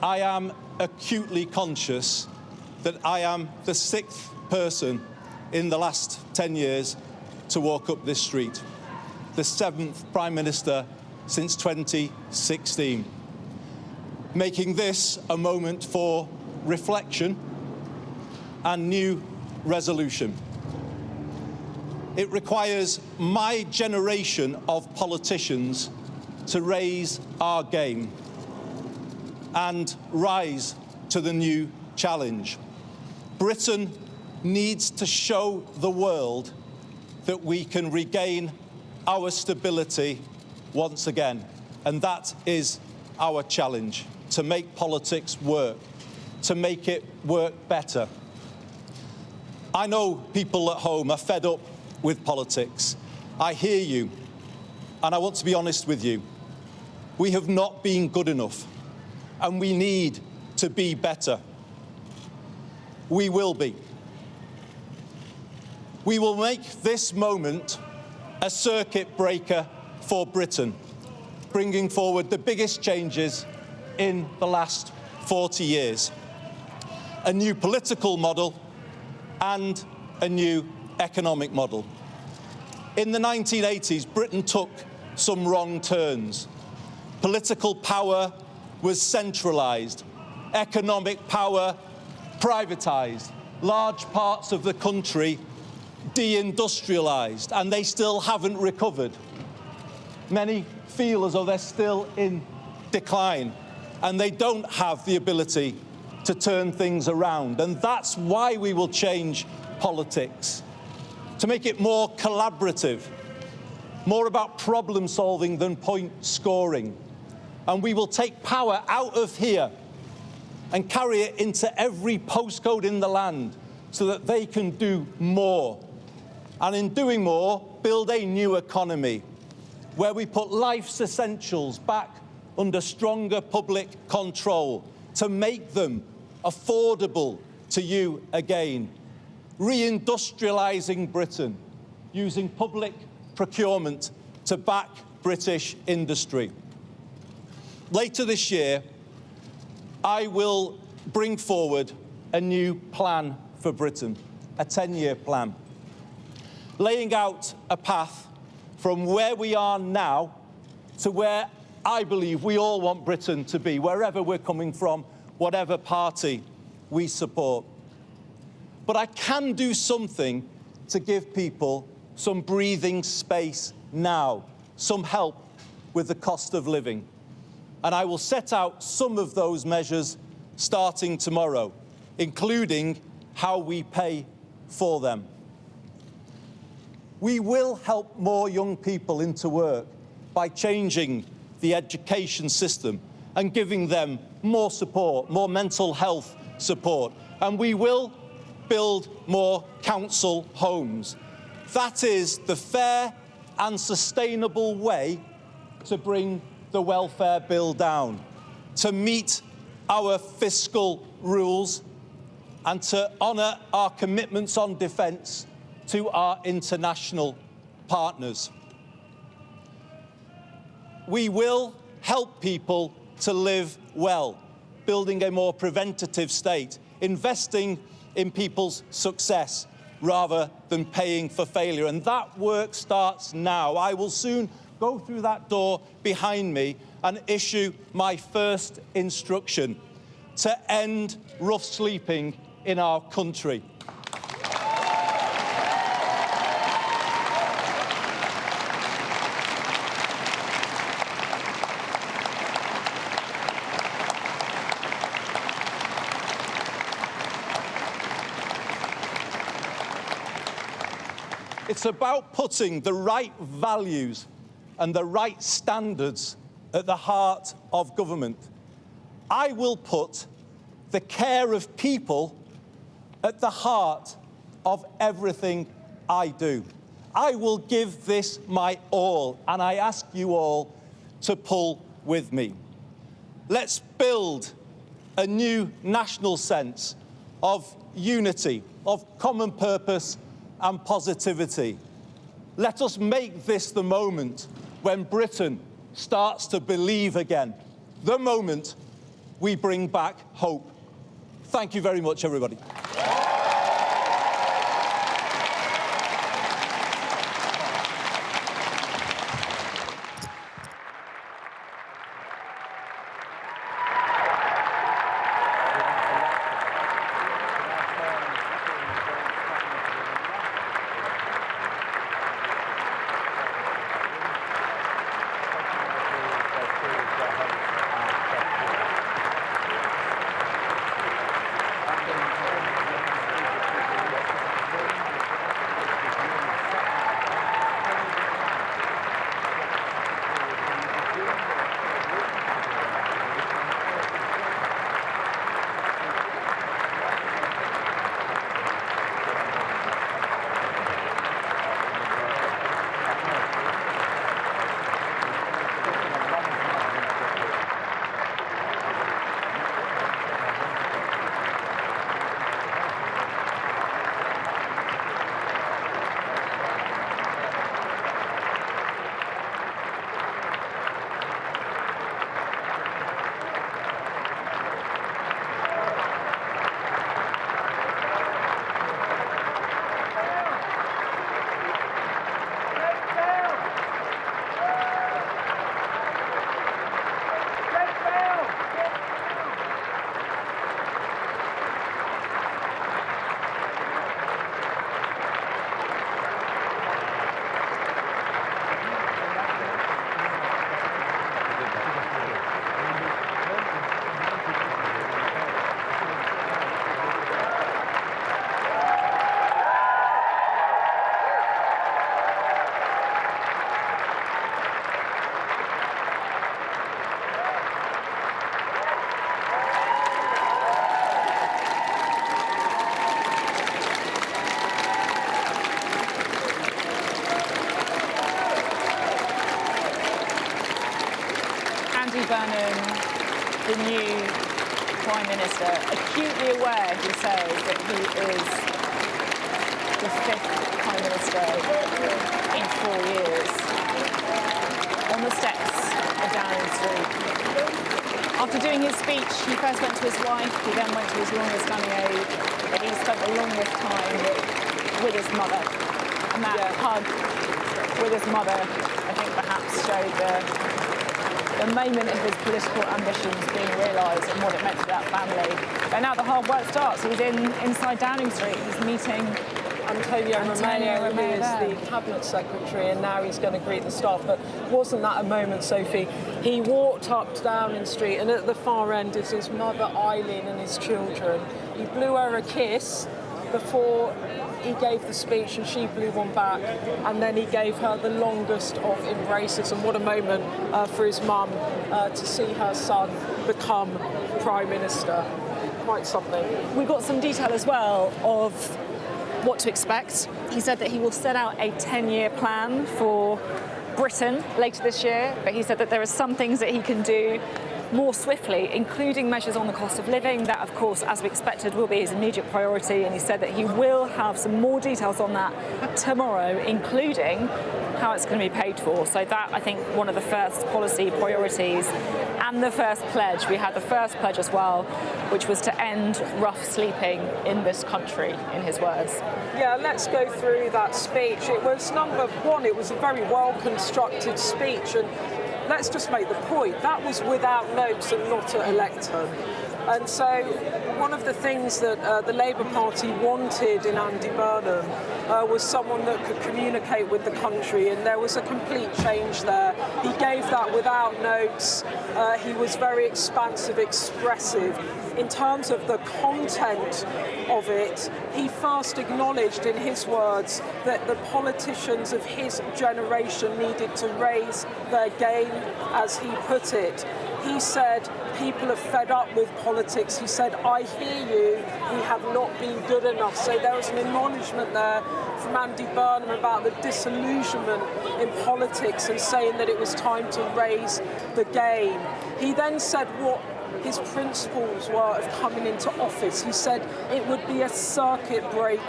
I am acutely conscious that I am the 6th person in the last 10 years to walk up this street. The 7th Prime Minister since 2016. Making this a moment for reflection and new resolution. It requires my generation of politicians to raise our game and rise to the new challenge. Britain needs to show the world that we can regain our stability once again. And that is our challenge, to make politics work, to make it work better. I know people at home are fed up with politics. I hear you, and I want to be honest with you. We have not been good enough, and we need to be better. We will be. We will make this moment a circuit breaker for Britain, bringing forward the biggest changes in the last 40 years. A new political model and a new economic model. In the 1980s, Britain took some wrong turns. Political power was centralised, economic power privatised, large parts of the country deindustrialised, and they still haven't recovered. Many feel as though they're still in decline, and they don't have the ability to turn things around. And that's why we will change politics, to make it more collaborative, more about problem solving than point scoring. And we will take power out of here and carry it into every postcode in the land so that they can do more. And in doing more, build a new economy where we put life's essentials back under stronger public control to make them affordable to you again. Reindustrialising Britain, using public procurement to back British industry. Later this year, I will bring forward a new plan for Britain, a 10-year plan, laying out a path from where we are now to where I believe we all want Britain to be, wherever we're coming from, whatever party we support. But I can do something to give people some breathing space now, some help with the cost of living. And I will set out some of those measures starting tomorrow, including how we pay for them. We will help more young people into work by changing the education system and giving them more support, more mental health support. And we will build more council homes. That is the fair and sustainable way to bring the welfare bill down, to meet our fiscal rules and to honour our commitments on defence to our international partners. We will help people to live well, building a more preventative state, investing in people's success rather than paying for failure. And that work starts now. I will soon go through that door behind me and issue my first instruction to end rough sleeping in our country. It's about putting the right values and the right standards at the heart of government. I will put the care of people at the heart of everything I do. I will give this my all, and I ask you all to pull with me. Let's build a new national sense of unity, of common purpose and positivity. Let us make this the moment when Britain starts to believe again, the moment we bring back hope. Thank you very much, everybody. new Prime Minister, acutely aware, he says, that he is the 5th Prime Minister in 4 years, on the steps of Downing Street. After doing his speech, he first went to his wife, he then went to his longest standing aide, and he spent the longest time with his mother. And that hug with his mother, I think, perhaps showed the moment of his political ambitions being realised and what it meant to that family. And now the hard work starts. He's inside Downing Street. He's meeting Antonio Romeo, who is the Cabinet Secretary, and now he's going to greet the staff. But wasn't that a moment, Sophie? He walked up Downing Street, and at the far end is his mother, Eileen, and his children. He blew her a kiss before he gave the speech, and she blew one back, and then he gave her the longest of embraces. And what a moment for his mum to see her son become Prime Minister. Quite something. We got some detail as well of what to expect. He said that he will set out a 10-year plan for Britain later this year, but he said that there are some things that he can do more swiftly, including measures on the cost of living. That, of course, as we expected, will be his immediate priority, and he said that he will have some more details on that tomorrow, including how it's going to be paid for. So that, I think, one of the first policy priorities and the first pledge. We had the first pledge as well, which was to end rough sleeping in this country, in his words. Yeah, let's go through that speech. It was, number one, it was a very well-constructed speech, and let's just make the point, that was without notes and not at a lectern. And so one of the things that the Labour Party wanted in Andy Burnham was someone that could communicate with the country, and there was a complete change there. He gave that without notes. He was very expansive, expressive. In terms of the content of it, he first acknowledged, in his words, that the politicians of his generation needed to raise their game, as he put it. He said, people are fed up with politics. He said, I hear you, we have not been good enough. So there was an acknowledgement there from Andy Burnham about the disillusionment in politics and saying that it was time to raise the game. He then said what his principles were of coming into office. He said it would be a circuit break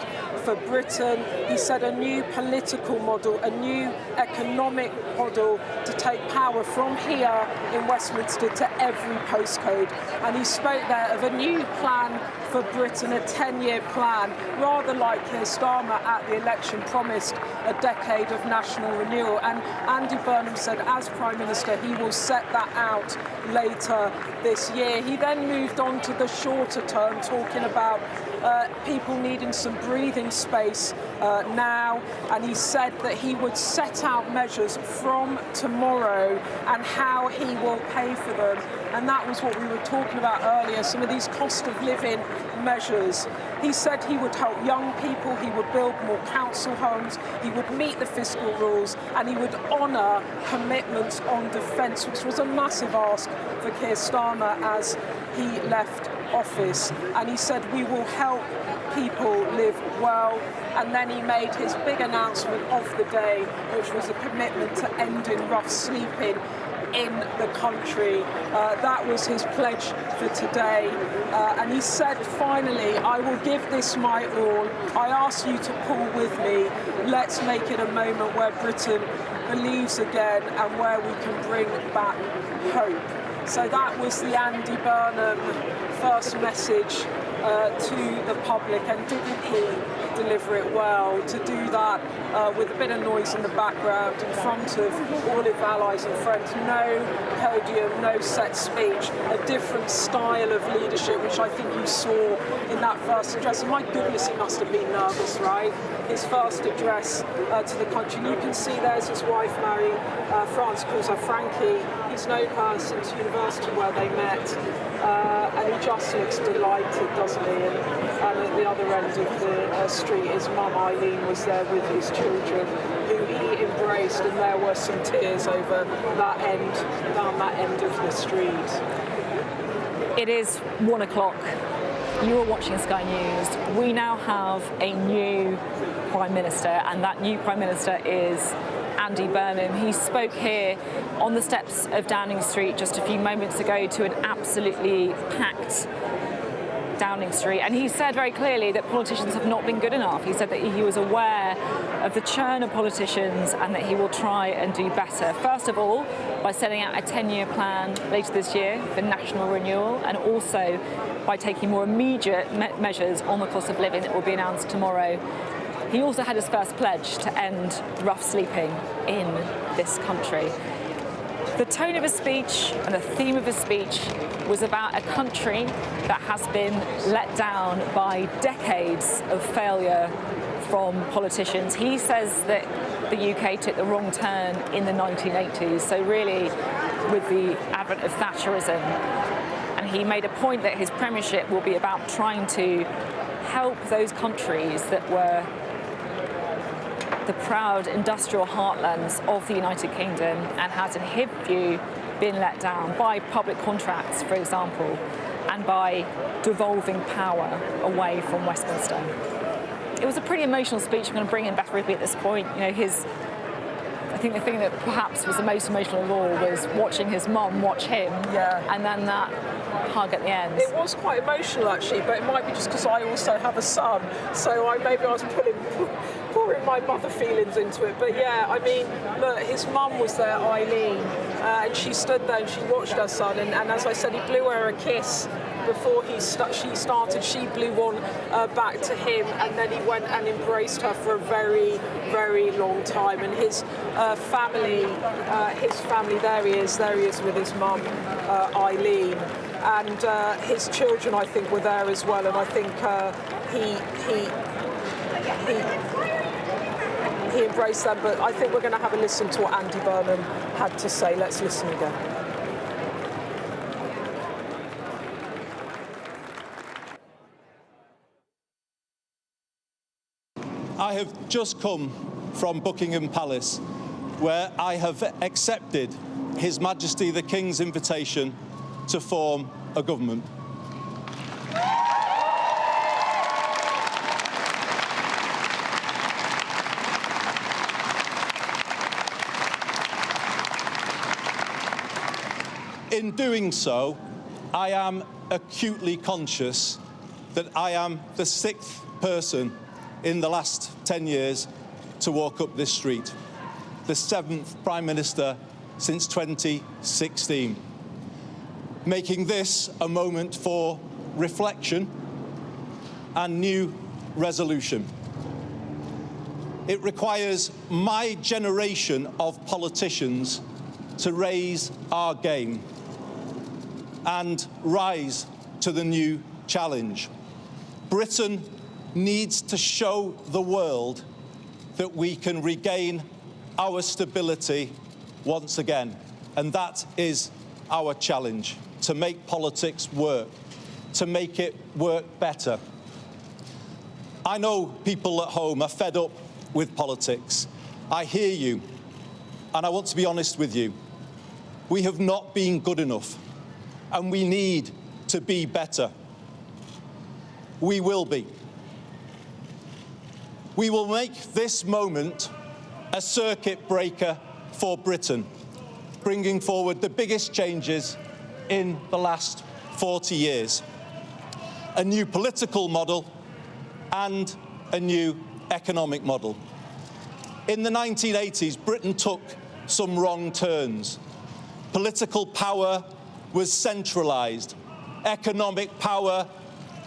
for Britain. He said a new political model, a new economic model to take power from here in Westminster to every postcode. And he spoke there of a new plan for Britain, a 10-year plan, rather like Keir Starmer at the election promised a decade of national renewal. And Andy Burnham said as Prime Minister he will set that out later this year. He then moved on to the shorter term, talking about people needing some breathing space now, and he said that he would set out measures from tomorrow and how he will pay for them. And that was what we were talking about earlier, some of these cost of living measures. He said he would help young people, he would build more council homes, he would meet the fiscal rules, and he would honour commitments on defence, which was a massive ask for Keir Starmer as he left office. And he said we will help people live well. And then he made his big announcement of the day, which was a commitment to ending rough sleeping in the country. That was his pledge for today. And he said, finally, I will give this my all. I ask you to pull with me. Let's make it a moment where Britain believes again and where we can bring back hope. So that was the Andy Burnham first message to the public, and didn't he deliver it well? To do that with a bit of noise in the background in front of all his allies and friends, no podium, no set speech, a different style of leadership, which I think you saw in that first address. And my goodness, he must have been nervous, right? His first address to the country. And you can see there's his wife, Mary. France calls her Frankie. He's known her since university where they met. And he just looks delighted, doesn't he? And at the other end of the street, his mum Eileen was there with his children, who he embraced, and there were some tears over that end, down that end of the street. It is 1 o'clock. You are watching Sky News. We now have a new Prime Minister, and that new Prime Minister is Andy Burnham. He spoke here on the steps of Downing Street just a few moments ago to an absolutely packed Downing Street, and he said very clearly that politicians have not been good enough. He said that he was aware of the churn of politicians and that he will try and do better. First of all, by setting out a 10-year plan later this year for national renewal, and also by taking more immediate measures on the cost of living that will be announced tomorrow. He also had his first pledge to end rough sleeping in this country. The tone of his speech and the theme of his speech was about a country that has been let down by decades of failure from politicians. He says that the UK took the wrong turn in the 1980s, so really with the advent of Thatcherism. And he made a point that his premiership will be about trying to help those countries that were the proud industrial heartlands of the United Kingdom and has, in his view, been let down by public contracts, for example, and by devolving power away from Westminster. It was a pretty emotional speech. I'm going to bring in Beth Rigby at this point. You know, I think the thing that perhaps was the most emotional of all was watching his mum watch him, and then that hug at the end. It was quite emotional, actually, but it might be just because I also have a son, so maybe I was pouring my mother feelings into it. But yeah, I mean, look, his mum was there, Eileen, and she stood there and she watched her son, and as I said, he blew her a kiss before she started. She blew one back to him, and then he went and embraced her for a very, very long time. And his family, there he is with his mum, Eileen, and his children, I think, were there as well. And I think he embraced them. But I think we're going to have a listen to what Andy Burnham had to say. Let's listen again. I have just come from Buckingham Palace, where I have accepted His Majesty the King's invitation to form a government. In doing so, I am acutely conscious that I am the 6th person in the last 10 years to walk up this street, the 7th Prime Minister since 2016, making this a moment for reflection and new resolution. It requires my generation of politicians to raise our game and rise to the new challenge. Britain needs to show the world that we can regain our stability once again. And that is our challenge, to make politics work, to make it work better. I know people at home are fed up with politics. I hear you, and I want to be honest with you. We have not been good enough, and we need to be better. We will be. We will make this moment a circuit breaker for Britain, bringing forward the biggest changes in the last 40 years. A new political model and a new economic model. In the 1980s, Britain took some wrong turns. Political power was centralised, economic power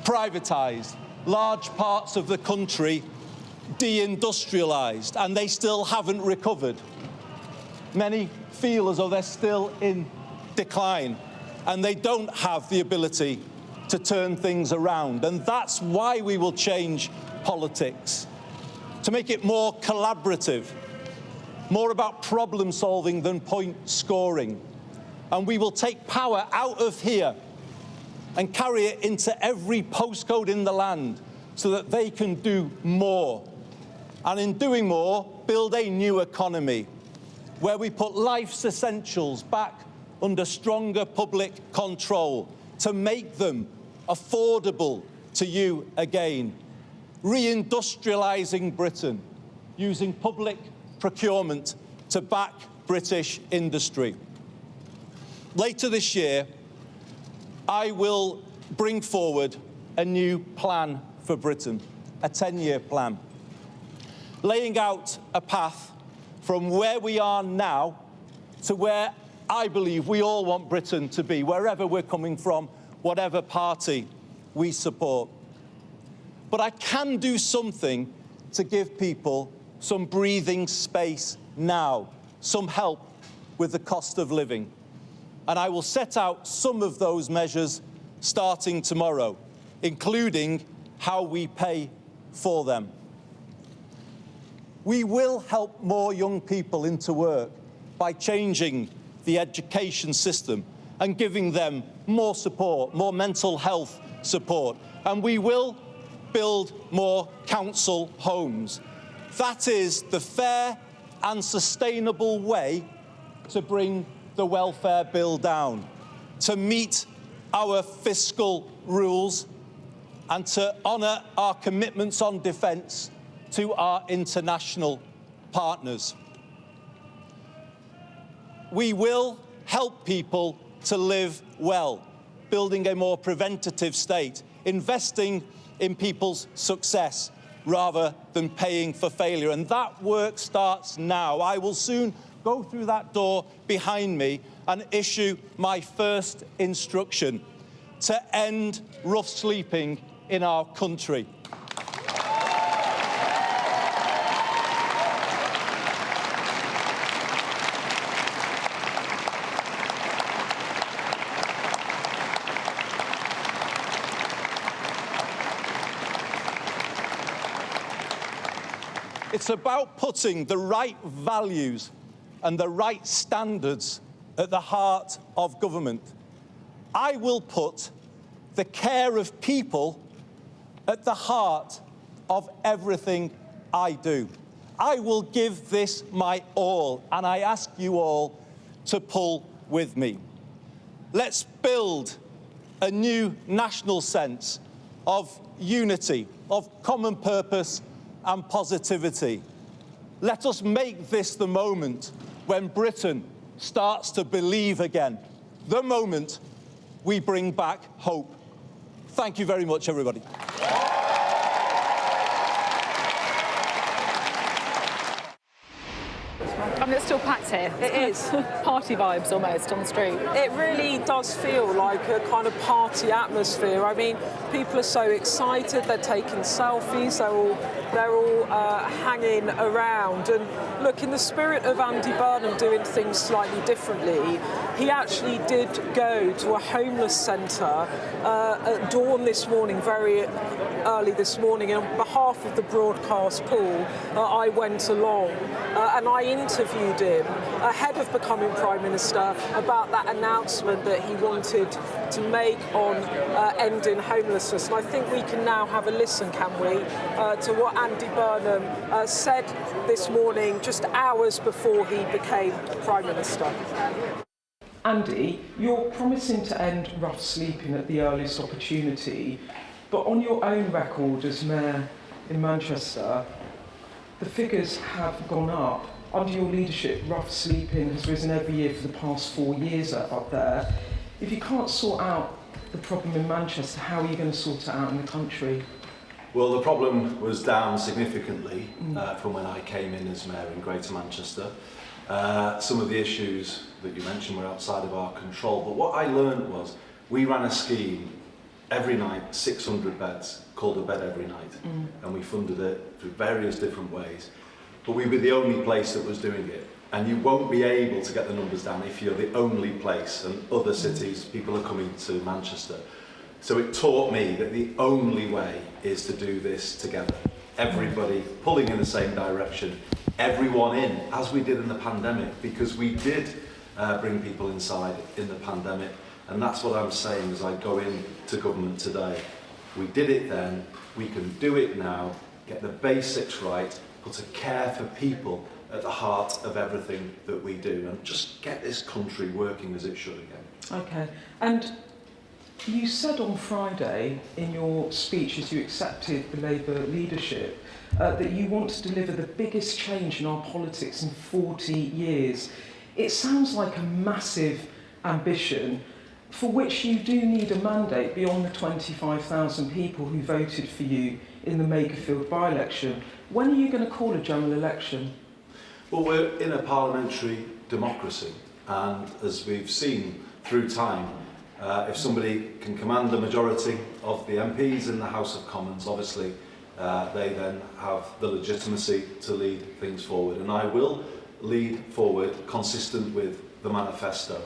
privatised, large parts of the country deindustrialised, and they still haven't recovered. Many feel as though they're still in decline, and they don't have the ability to turn things around. And that's why we will change politics, to make it more collaborative, more about problem solving than point scoring. And we will take power out of here and carry it into every postcode in the land so that they can do more. And in doing more, build a new economy where we put life's essentials back under stronger public control to make them affordable to you again. Reindustrialising Britain, using public procurement to back British industry. Later this year, I will bring forward a new plan for Britain, a 10-year plan, laying out a path from where we are now to where I believe we all want Britain to be, wherever we're coming from, whatever party we support. But I can do something to give people some breathing space now, some help with the cost of living. And I will set out some of those measures starting tomorrow, including how we pay for them. We will help more young people into work by changing the education system and giving them more support, more mental health support. And we will build more council homes. That is the fair and sustainable way to bring the welfare bill down, to meet our fiscal rules and to honour our commitments on defence to our international partners. We will help people to live well, building a more preventative state, investing in people's success rather than paying for failure. And that work starts now. I will soon go through that door behind me and issue my first instruction to end rough sleeping in our country. It's about putting the right values and the right standards at the heart of government. I will put the care of people at the heart of everything I do. I will give this my all, and I ask you all to pull with me. Let's build a new national sense of unity, of common purpose and positivity. Let us make this the moment when Britain starts to believe again, the moment we bring back hope. Thank you very much, everybody. I mean, it's still packed here. It is. Party vibes almost on the street. It really does feel like a kind of party atmosphere. I mean, people are so excited, they're taking selfies, they're all hanging around. And look, in the spirit of Andy Burnham doing things slightly differently, he actually did go to a homeless centre at dawn this morning, very early this morning, and on behalf of the broadcast pool, I went along and I interviewed him ahead of becoming Prime Minister about that announcement that he wanted to make on ending homelessness. And I think we can now have a listen, can we, to what Andy Burnham said this morning, just hours before he became Prime Minister. Andy, you're promising to end rough sleeping at the earliest opportunity, but on your own record as Mayor in Manchester, the figures have gone up. Under your leadership, rough sleeping has risen every year for the past 4 years up there. If you can't sort out the problem in Manchester, how are you going to sort it out in the country? Well, the problem was down significantly from when I came in as Mayor in Greater Manchester. Some of the issues that you mentioned were outside of our control, but what I learned was we ran a scheme every night, 600 beds, called A Bed Every Night, and we funded it through various different ways. But we were the only place that was doing it. And you won't be able to get the numbers down if you're the only place, and other cities, people are coming to Manchester. So it taught me that the only way is to do this together. Everybody pulling in the same direction, everyone in, as we did in the pandemic, because we did bring people inside in the pandemic. And that's what I'm saying as I go into government today. We did it then, we can do it now, get the basics right, put a care for people at the heart of everything that we do, and just get this country working as it should again. Okay, and You said on Friday in your speech as you accepted the Labour leadership that you want to deliver the biggest change in our politics in 40 years. It sounds like a massive ambition for which you do need a mandate beyond the 25,000 people who voted for you in the Makerfield by-election. When are you going to call a general election? Well, we're in a parliamentary democracy, and as we've seen through time, if somebody can command the majority of the MPs in the House of Commons, obviously they then have the legitimacy to lead things forward. And I will lead forward consistent with the manifesto,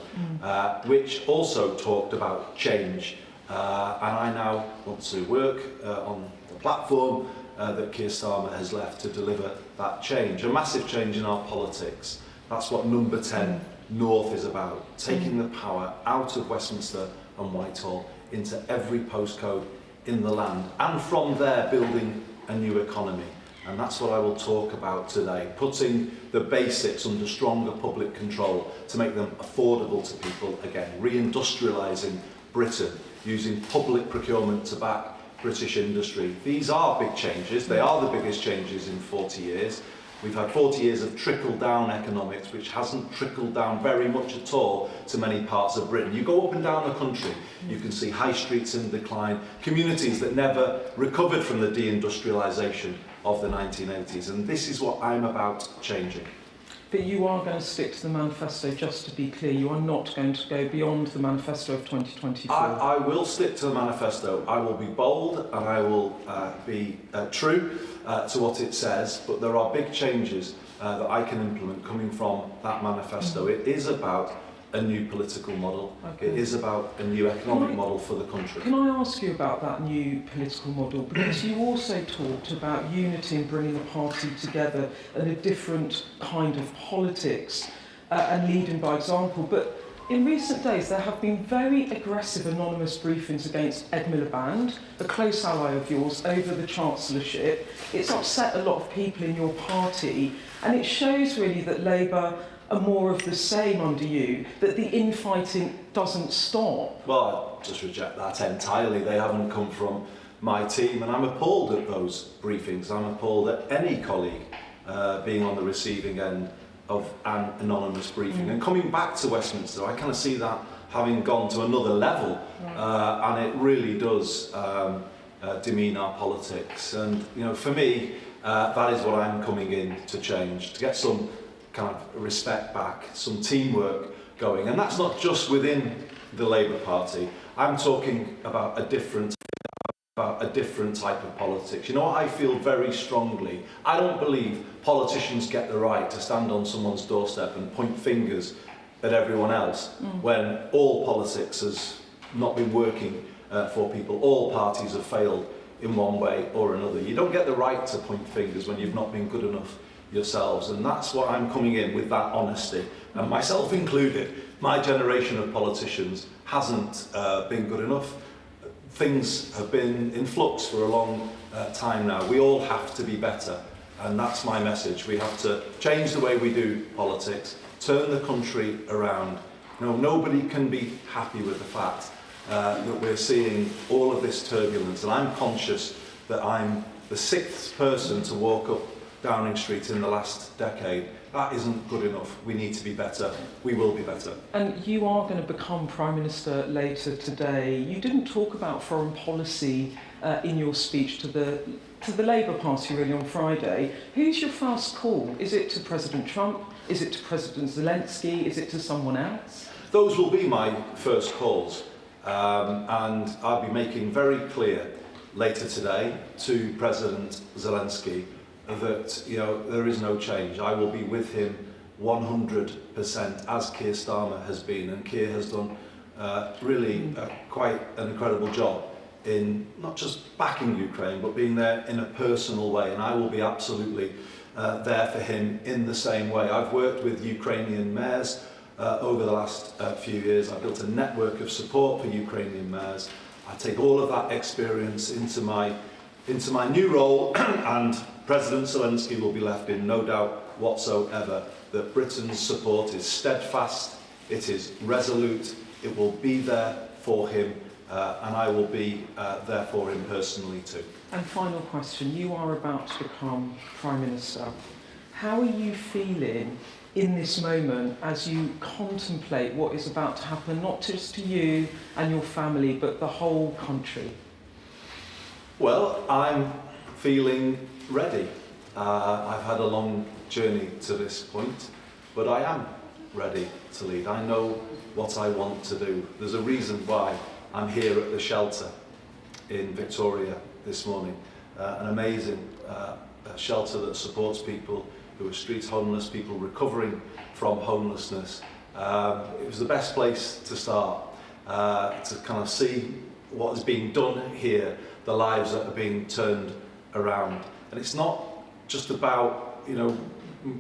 which also talked about change. And I now want to work on the platform that Keir Starmer has left to deliver that change, a massive change in our politics. That's what number 10 North is about, taking the power out of Westminster and Whitehall into every postcode in the land, and from there building a new economy. And that's what I will talk about today, putting the basics under stronger public control to make them affordable to people again, reindustrialising Britain, using public procurement to back British industry. These are big changes. They are the biggest changes in 40 years. We've had 40 years of trickle-down economics, which hasn't trickled down very much at all to many parts of Britain. You go up and down the country, you can see high streets in decline, communities that never recovered from the deindustrialisation of the 1980s. And this is what I'm about changing. But you are going to stick to the manifesto, just to be clear. You are not going to go beyond the manifesto of 2024. I will stick to the manifesto. I will be bold and I will be true to what it says, but there are big changes that I can implement coming from that manifesto. It is about a new political model. Okay. It is about a new economic model for the country. Can I ask you about that new political model? Because you also talked about unity and bringing the party together and a different kind of politics and leading by example. But in recent days, there have been very aggressive anonymous briefings against Ed Miliband, a close ally of yours, over the Chancellorship. It's upset a lot of people in your party, and it shows really that Labour are more of the same under you, that the infighting doesn't stop. Well, I just reject that entirely. They haven't come from my team, and I'm appalled at those briefings. I'm appalled at any colleague being on the receiving end of an anonymous briefing. And coming back to Westminster, I kind of see that having gone to another level, and it really does demean our politics. And you know, for me, that is what I'm coming in to change, to get some kind of respect back, some teamwork going. And that's not just within the Labour Party. I'm talking about a different type of politics. You know what I feel very strongly? I don't believe politicians get the right to stand on someone's doorstep and point fingers at everyone else when all politics has not been working for people. All parties have failed in one way or another. You don't get the right to point fingers when you've not been good enough yourselves, and that's what I'm coming in with, that honesty, and myself included. My generation of politicians hasn't been good enough. Things have been in flux for a long time now. We all have to be better, and that's my message. We have to change the way we do politics, turn the country around. You know, nobody can be happy with the fact that we're seeing all of this turbulence, and I'm conscious that I'm the 6th person to walk up Downing Street in the last decade. That isn't good enough. We need to be better. We will be better. And you are going to become Prime Minister later today. You didn't talk about foreign policy in your speech to the Labour Party really on Friday. Who's your first call? Is it to President Trump? Is it to President Zelensky? Is it to someone else? Those will be my first calls. And I'll be making very clear later today to President Zelensky that, you know, there is no change. I will be with him 100%, as Keir Starmer has been, and Keir has done really quite an incredible job in not just backing Ukraine, but being there in a personal way, and I will be absolutely there for him in the same way. I've worked with Ukrainian mayors over the last few years. I've built a network of support for Ukrainian mayors. I take all of that experience into my new role, and President Zelensky will be left in no doubt whatsoever that Britain's support is steadfast, it is resolute, it will be there for him and I will be there for him personally too. And final question, you are about to become Prime Minister. How are you feeling in this moment as you contemplate what is about to happen, not just to you and your family, but the whole country? Well, I'm feeling ready. I've had a long journey to this point, but I am ready to lead. I know what I want to do. There's a reason why I'm here at the shelter in Victoria this morning. An amazing shelter that supports people who are street homeless, people recovering from homelessness. It was the best place to start, to kind of see what is being done here, the lives that are being turned around. And it's not just about, you know,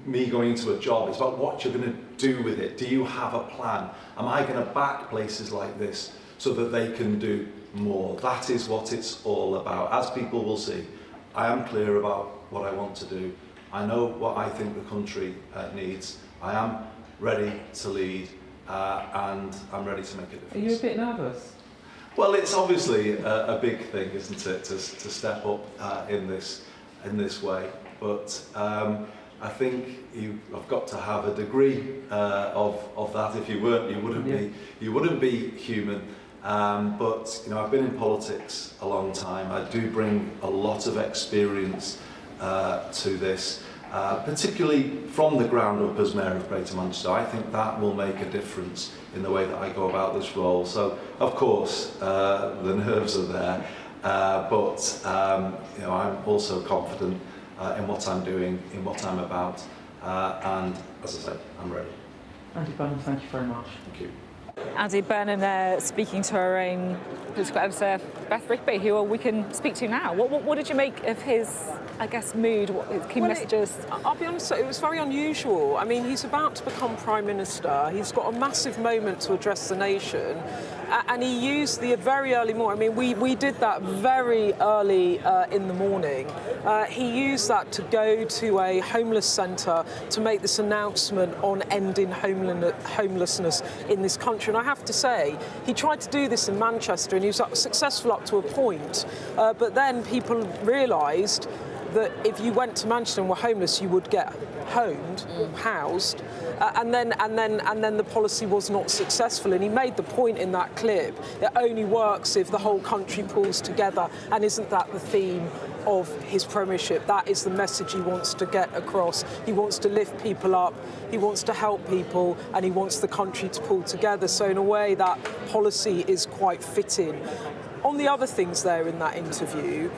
me going into a job, it's about what you're going to do with it. Do you have a plan? Am I going to back places like this so that they can do more? That is what it's all about. As people will see, I am clear about what I want to do. I know what I think the country needs. I am ready to lead, and I'm ready to make a difference. Are you a bit nervous? Well, it's obviously a big thing, isn't it, to step up in this way. But I think I've got to have a degree of that. If you weren't, you wouldn't be human. But you know, I've been in politics a long time. I do bring a lot of experience to this, particularly from the ground up as Mayor of Greater Manchester. I think that will make a difference in the way that I go about this role. So, of course, the nerves are there, but you know, I'm also confident in what I'm doing, in what I'm about, and as I said, I'm ready. Andy Burnham, thank you very much. Thank you. Andy Burnham there speaking to our own political editor, Beth Rigby, who we can speak to now. What did you make of his, I guess, mood, what his key messages? I'll be honest, it was very unusual. I mean, he's about to become Prime Minister. He's got a massive moment to address the nation. And he used the very early morning. I mean, we did that very early in the morning. He used that to go to a homeless centre to make this announcement on ending homelessness in this country. And I have to say, he tried to do this in Manchester and he was successful up to a point. But then people realised that if you went to Manchester and were homeless, you would get housed, and then the policy was not successful. And he made the point in that clip: it only works if the whole country pulls together. And isn't that the theme of his premiership? That is the message he wants to get across. He wants to lift people up, he wants to help people, and he wants the country to pull together. So in a way, that policy is quite fitting. On the other things there in that interview,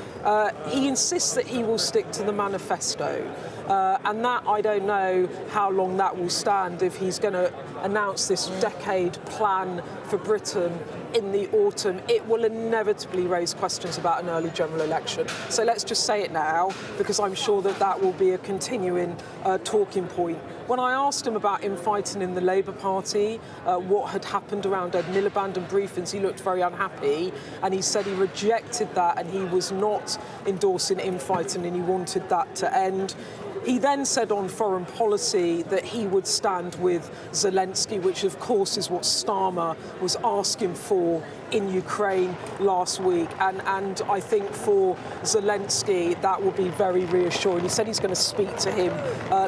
he insists that he will stick to the manifesto. And that, I don't know how long that will stand if he's going to announce this decade plan for Britain in the autumn. It will inevitably raise questions about an early general election. So let's just say it now, because I'm sure that that will be a continuing talking point. When I asked him about infighting in the Labour Party, what had happened around Ed Miliband and briefings, he looked very unhappy, and he said he rejected that and he was not endorsing infighting and he wanted that to end. He then said on foreign policy that he would stand with Zelensky, which of course is what Starmer was asking for in Ukraine last week. And I think for Zelensky, that will be very reassuring. He said he's going to speak to him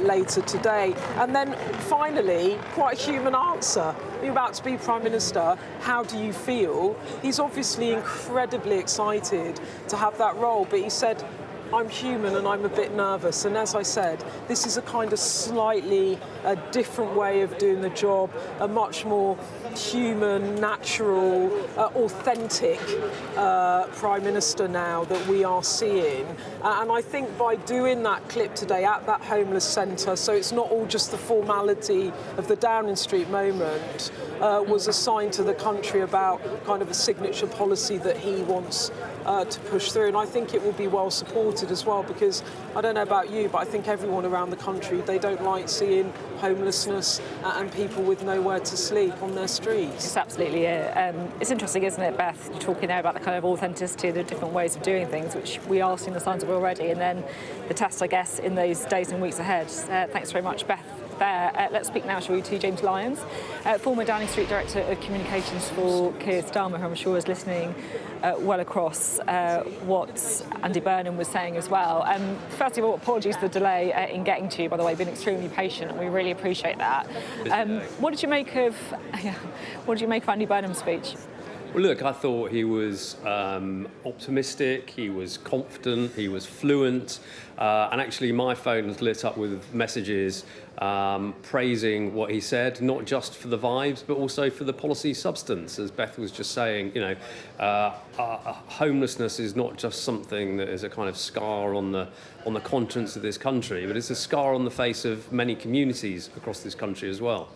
later today. And then finally, quite a human answer. You're about to be Prime Minister. How do you feel? He's obviously incredibly excited to have that role, but he said, I'm human and I'm a bit nervous. And as I said, this is a kind of slightly different way of doing the job, a much more human, natural, authentic Prime Minister now that we are seeing. And I think by doing that clip today at that homeless centre, so it's not all just the formality of the Downing Street moment, was a sign to the country about kind of a signature policy that he wants to push through. And I think it will be well supported as well, because I don't know about you, but I think everyone around the country, they don't like seeing homelessness and people with nowhere to sleep on their streets. It's absolutely it. It's interesting, isn't it, Beth, you're talking now about the kind of authenticity of the different ways of doing things, which we are seeing the signs of already, and then the test, I guess, in those days and weeks ahead. Thanks very much, Beth. there. Let's speak now, shall we, to James Lyons, former Downing Street Director of Communications for Keir Starmer, who I'm sure is listening well across what Andy Burnham was saying as well. First of all, apologies for the delay in getting to you, by the way, been extremely patient, and we really appreciate that. What did you make of Andy Burnham's speech? Well, look, I thought he was optimistic, he was confident, he was fluent, and actually my phone was lit up with messages praising what he said, not just for the vibes, but also for the policy substance. As Beth was just saying, you know, homelessness is not just something that is a kind of scar on the conscience of this country, but it's a scar on the face of many communities across this country as well.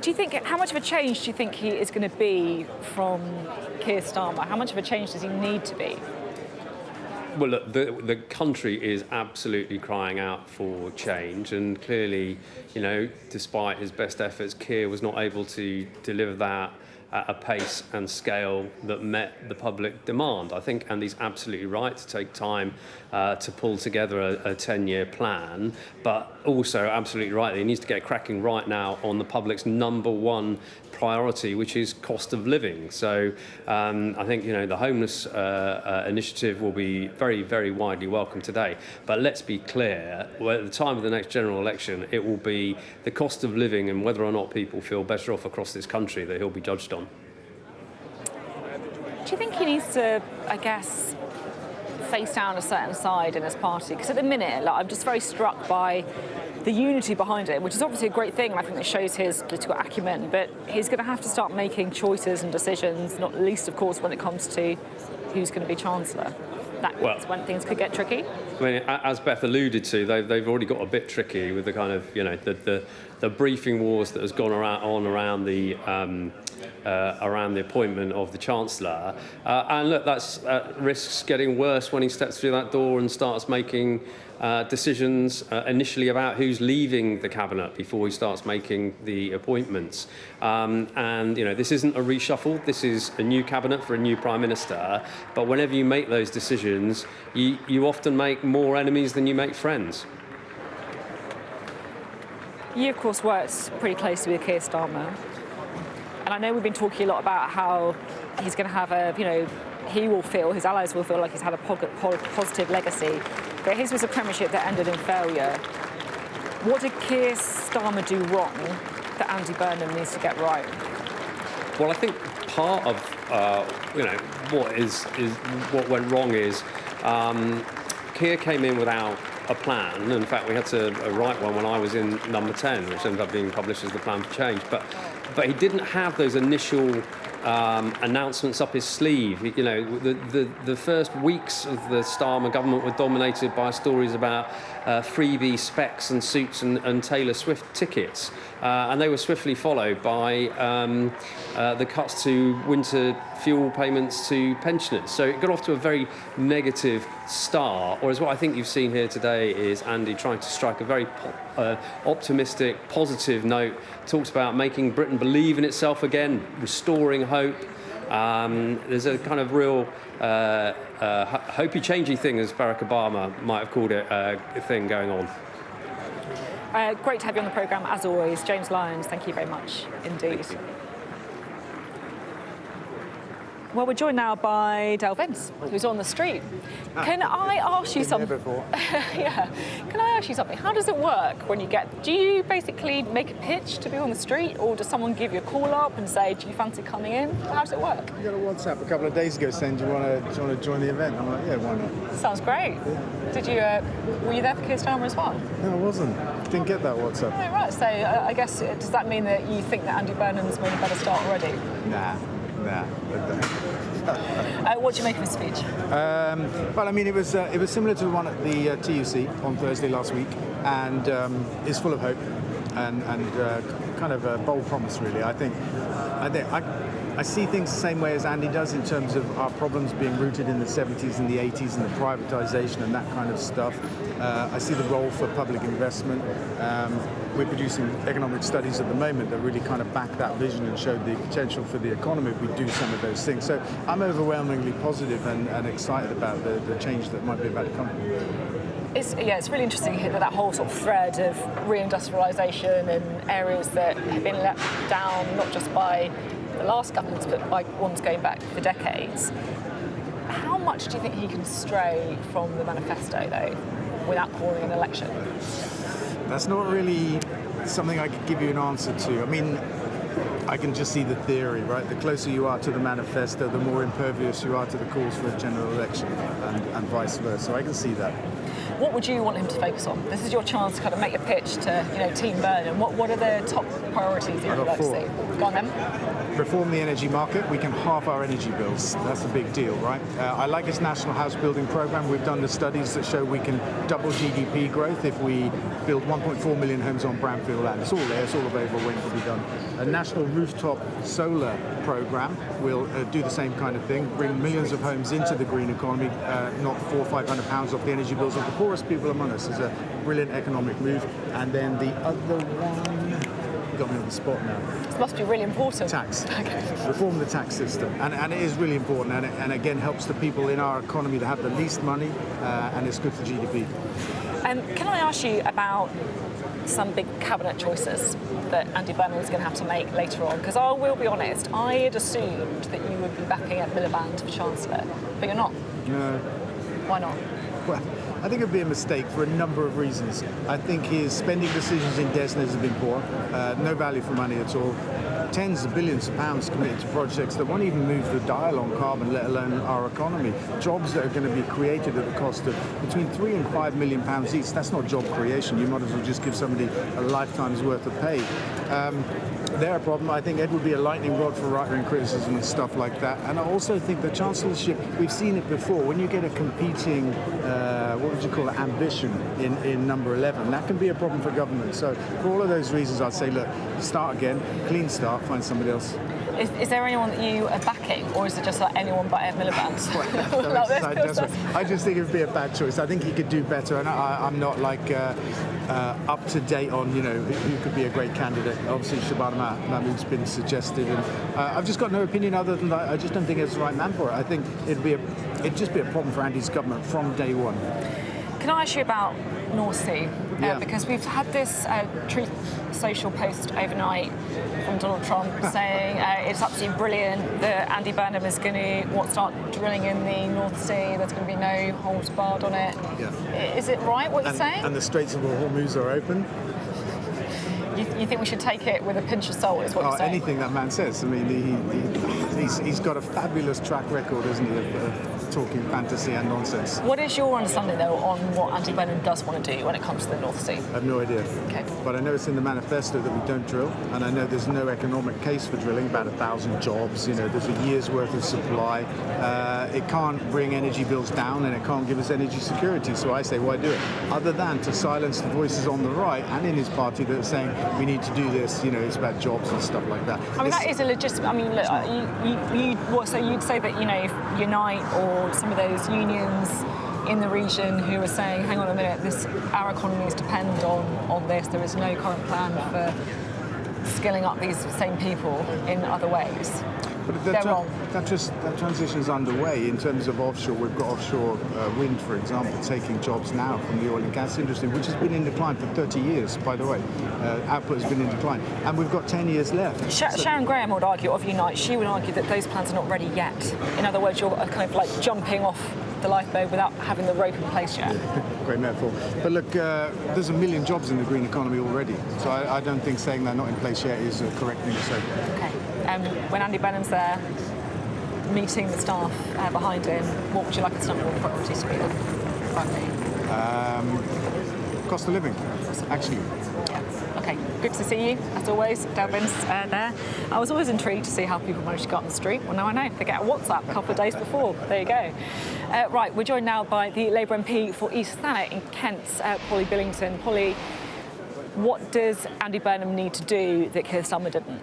Do you think, how much of a change do you think he is going to be from Keir Starmer? How much of a change does he need to be? Well, look, the country is absolutely crying out for change, and clearly, you know, despite his best efforts, Keir was not able to deliver that at a pace and scale that met the public demand. I think Andy's absolutely right to take time to pull together a 10-year plan, but also absolutely right that he needs to get cracking right now on the public's #1 priority, which is cost of living. So I think, you know, the homeless initiative will be very, very widely welcome today. But let's be clear, at the time of the next general election, it will be the cost of living and whether or not people feel better off across this country that he'll be judged on. Do you think he needs to, I guess, face down a certain side in his party? Because at the minute, like, I'm just very struck by the unity behind it, which is obviously a great thing, and I think it shows his political acumen, but he's going to have to start making choices and decisions, not least, of course, when it comes to who's going to be Chancellor. That's when things could get tricky. I mean, as Beth alluded to, they've already got a bit tricky with the kind of, you know, the briefing wars that has gone around the appointment of the Chancellor. And look, that's risks getting worse when he steps through that door and starts making decisions initially about who's leaving the cabinet before he starts making the appointments. And, you know, this isn't a reshuffle. This is a new cabinet for a new Prime Minister. But whenever you make those decisions, you often make more enemies than you make friends. You, of course, worked pretty closely with Keir Starmer. And I know we've been talking a lot about how he's going to have a, you know, his allies will feel like he's had a positive legacy. But his was a premiership that ended in failure. What did Keir Starmer do wrong that Andy Burnham needs to get right? Well, I think part of you know, what went wrong is Keir came in without a plan. In fact, we had to write one when I was in number 10, which ended up being published as the Plan for Change. But he didn't have those initial announcements up his sleeve. You know, the first weeks of the Starmer government were dominated by stories about freebie specs and suits and Taylor Swift tickets. And they were swiftly followed by the cuts to winter fuel payments to pensioners. So it got off to a very negative start. Whereas what I think you've seen here today is Andy trying to strike a very optimistic, positive note. Talks about making Britain believe in itself again, restoring hope. There's a kind of real hopey-changey thing, as Barack Obama might have called it, thing going on. Great to have you on the programme, as always. James Lyons, thank you very much indeed. Well, we're joined now by Dale Vince, who's on the street. Can I ask you something? Yeah. Can I ask you something? How does it work when you get... Do you basically make a pitch to be on the street, or does someone give you a call up and say, do you fancy coming in? How does it work? I got a WhatsApp a couple of days ago saying, do you want to join the event? I'm like, yeah, why not? Sounds great. Did you... were you there for Keir Starmer as well? No, I wasn't. Didn't get that WhatsApp. Oh, right. So I guess, does that mean that you think that Andy Burnham's made a better start already? Nah. What do you make of his speech? Well, I mean, it was similar to the one at the TUC on Thursday last week, and it's full of hope and kind of a bold promise, really. I see things the same way as Andy does in terms of our problems being rooted in the 70s and the 80s and the privatisation and that kind of stuff. I see the role for public investment. We're producing economic studies at the moment that really kind of back that vision and show the potential for the economy if we do some of those things. So I'm overwhelmingly positive and excited about the change that might be about to come. It's really interesting to hear that whole sort of thread of reindustrialisation in areas that have been let down not just by the last governments but by ones going back for decades. How much do you think he can stray from the manifesto, though, without calling an election? That's not really something I could give you an answer to. I mean, I can just see the theory, right? The closer you are to the manifesto, the more impervious you are to the calls for a general election, and vice versa. So I can see that. What would you want him to focus on? This is your chance to kind of make a pitch to, Team Burnham. What are the top priorities you'd like to see? Go on then. Reform the energy market. We can halve our energy bills. That's a big deal, right? I like his national house building program. We've done the studies that show we can double GDP growth if we build 1.4 million homes on brownfield land. It's all there. It's all available when it can be done. A national rooftop solar program will do the same kind of thing, bring millions of homes into the green economy, knock £400 or £500 off the energy bills of the poorest people among us. Is a brilliant economic move. And then the other one, you got me on the spot now. This must be really important. Tax. Okay. Reform the tax system, and it is really important, and again helps the people in our economy that have the least money, and it's good for GDP. Can I ask you about some big cabinet choices that Andy Burnham is going to have to make later on? Because I will be honest, I had assumed that you would be backing Ed Miliband for Chancellor, but you're not. No. Why not? Well, I think it would be a mistake for a number of reasons. I think his spending decisions in DESNZ have been poor, no value for money at all. Tens of billions of pounds committed to projects that won't even move the dial on carbon, let alone our economy. Jobs that are going to be created at the cost of between £3 and £5 million each. That's not job creation. You might as well just give somebody a lifetime's worth of pay. They're a problem. I think Ed would be a lightning rod for right-wing criticism and stuff like that. And I also think the chancellorship, we've seen it before, when you get a competing, what would you call it, ambition in number 11, that can be a problem for government. So for all of those reasons, I'd say, look, start again, clean start, find somebody else. Is there anyone that you are backing, or is it just like anyone but Ed Miliband? I just think it would be a bad choice. I think he could do better, and I'm not like up to date on who could be a great candidate. Obviously, Shabana Mahmood's been suggested, and I've just got no opinion other than that. I just don't think it's the right man for it. I think it'd just be a problem for Andy's government from day one. Can I ask you about North Sea? Because we've had this Truth Social post overnight from Donald Trump saying it's absolutely brilliant that Andy Burnham is going to start drilling in the North Sea. There's going to be no holds barred on it. Yeah. Is it right what you're saying? And the Straits of Hormuz are open. You think we should take it with a pinch of salt, is what you're saying? Anything that man says. I mean, he's got a fabulous track record, isn't he, of talking fantasy and nonsense. What is your understanding, though, on what Andy Burnham does want to do when it comes to the North Sea? I have no idea. Okay. But I know it's in the manifesto that we don't drill, and I know there's no economic case for drilling, about 1,000 jobs, there's a year's worth of supply. It can't bring energy bills down, and it can't give us energy security, so I say, why do it? Other than to silence the voices on the right and in his party that are saying, we need to do this, it's about jobs and stuff like that. I mean, that is a legitimate, look, so you'd say that, if Unite or some of those unions in the region who are saying, hang on a minute, our economies depend on this, there is no current plan for skilling up these same people in other ways. But that transition is underway in terms of offshore. We've got offshore wind, for example, taking jobs now from the oil and gas industry, which has been in decline for 30 years, by the way. Output has been in decline. And we've got 10 years left. Sharon Graham would argue, of Unite, she would argue that those plans are not ready yet. In other words, you're kind of like jumping off the lifeboat without having the rope in place yet. Great metaphor. But look, there's 1 million jobs in the green economy already. So I don't think saying they're not in place yet is a correct thing to say. Okay. When Andy Burnham's there, meeting the staff behind him, what would you like his number one priorities to be? Cost of living, actually. Yeah. Okay. Good to see you, as always. Delvin's there. I was always intrigued to see how people manage to go up the street. Well, now I know. They get a WhatsApp a couple of days before. There you go. Right, we're joined now by the Labour MP for East Thanet in Kent, Polly Billington. Polly, what does Andy Burnham need to do that Keir Starmer didn't?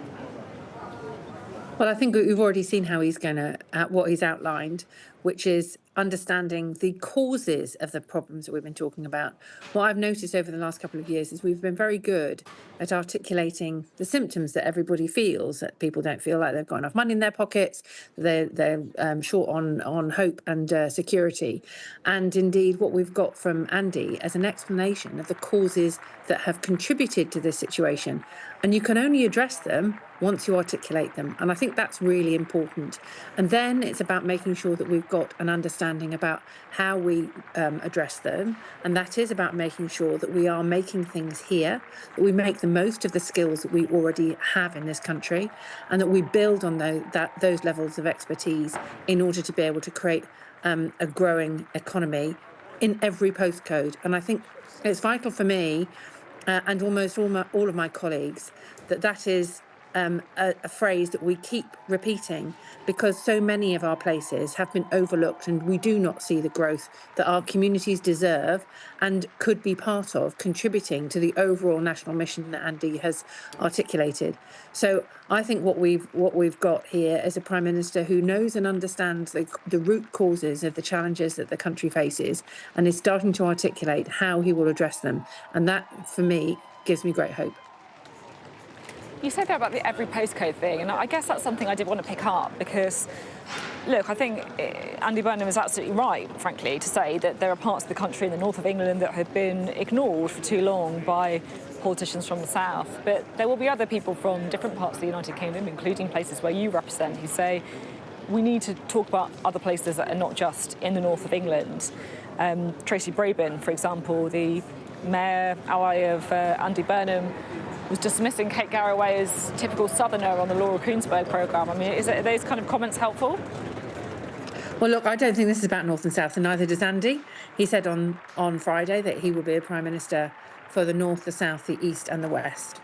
Well, I think we've already seen how he's going to, what he's outlined, which is understanding the causes of the problems that we've been talking about. What I've noticed over the last couple of years is we've been very good at articulating the symptoms that everybody feels, that people don't feel like they've got enough money in their pockets, they're short on hope and security. And indeed, what we've got from Andy as an explanation of the causes that have contributed to this situation. And you can only address them once you articulate them. And I think that's really important. And then it's about making sure that we've got an understanding about how we address them. And that is about making sure that we are making things here, that we make the most of the skills that we already have in this country, and that we build on those levels of expertise in order to be able to create a growing economy in every postcode. And I think it's vital for me and almost all of my colleagues that is a phrase that we keep repeating, because so many of our places have been overlooked and we do not see the growth that our communities deserve and could be part of contributing to the overall national mission that Andy has articulated. So I think what we've got here is a Prime Minister who knows and understands the root causes of the challenges that the country faces and is starting to articulate how he will address them. And that, for me, gives me great hope. You said there about the every postcode thing, and I guess that's something I did want to pick up because, look, I think Andy Burnham is absolutely right, frankly, to say that there are parts of the country in the north of England that have been ignored for too long by politicians from the south. But there will be other people from different parts of the United Kingdom, including places where you represent, who say we need to talk about other places that are not just in the north of England. Tracy Brabin, for example, the mayor ally of Andy Burnham, was dismissing Kate Garraway as typical southerner on the Laura Kuenssberg programme. I mean, are those kind of comments helpful? Well, look, I don't think this is about North and South, and neither does Andy. He said on Friday that he will be a Prime Minister for the North, the South, the East and the West.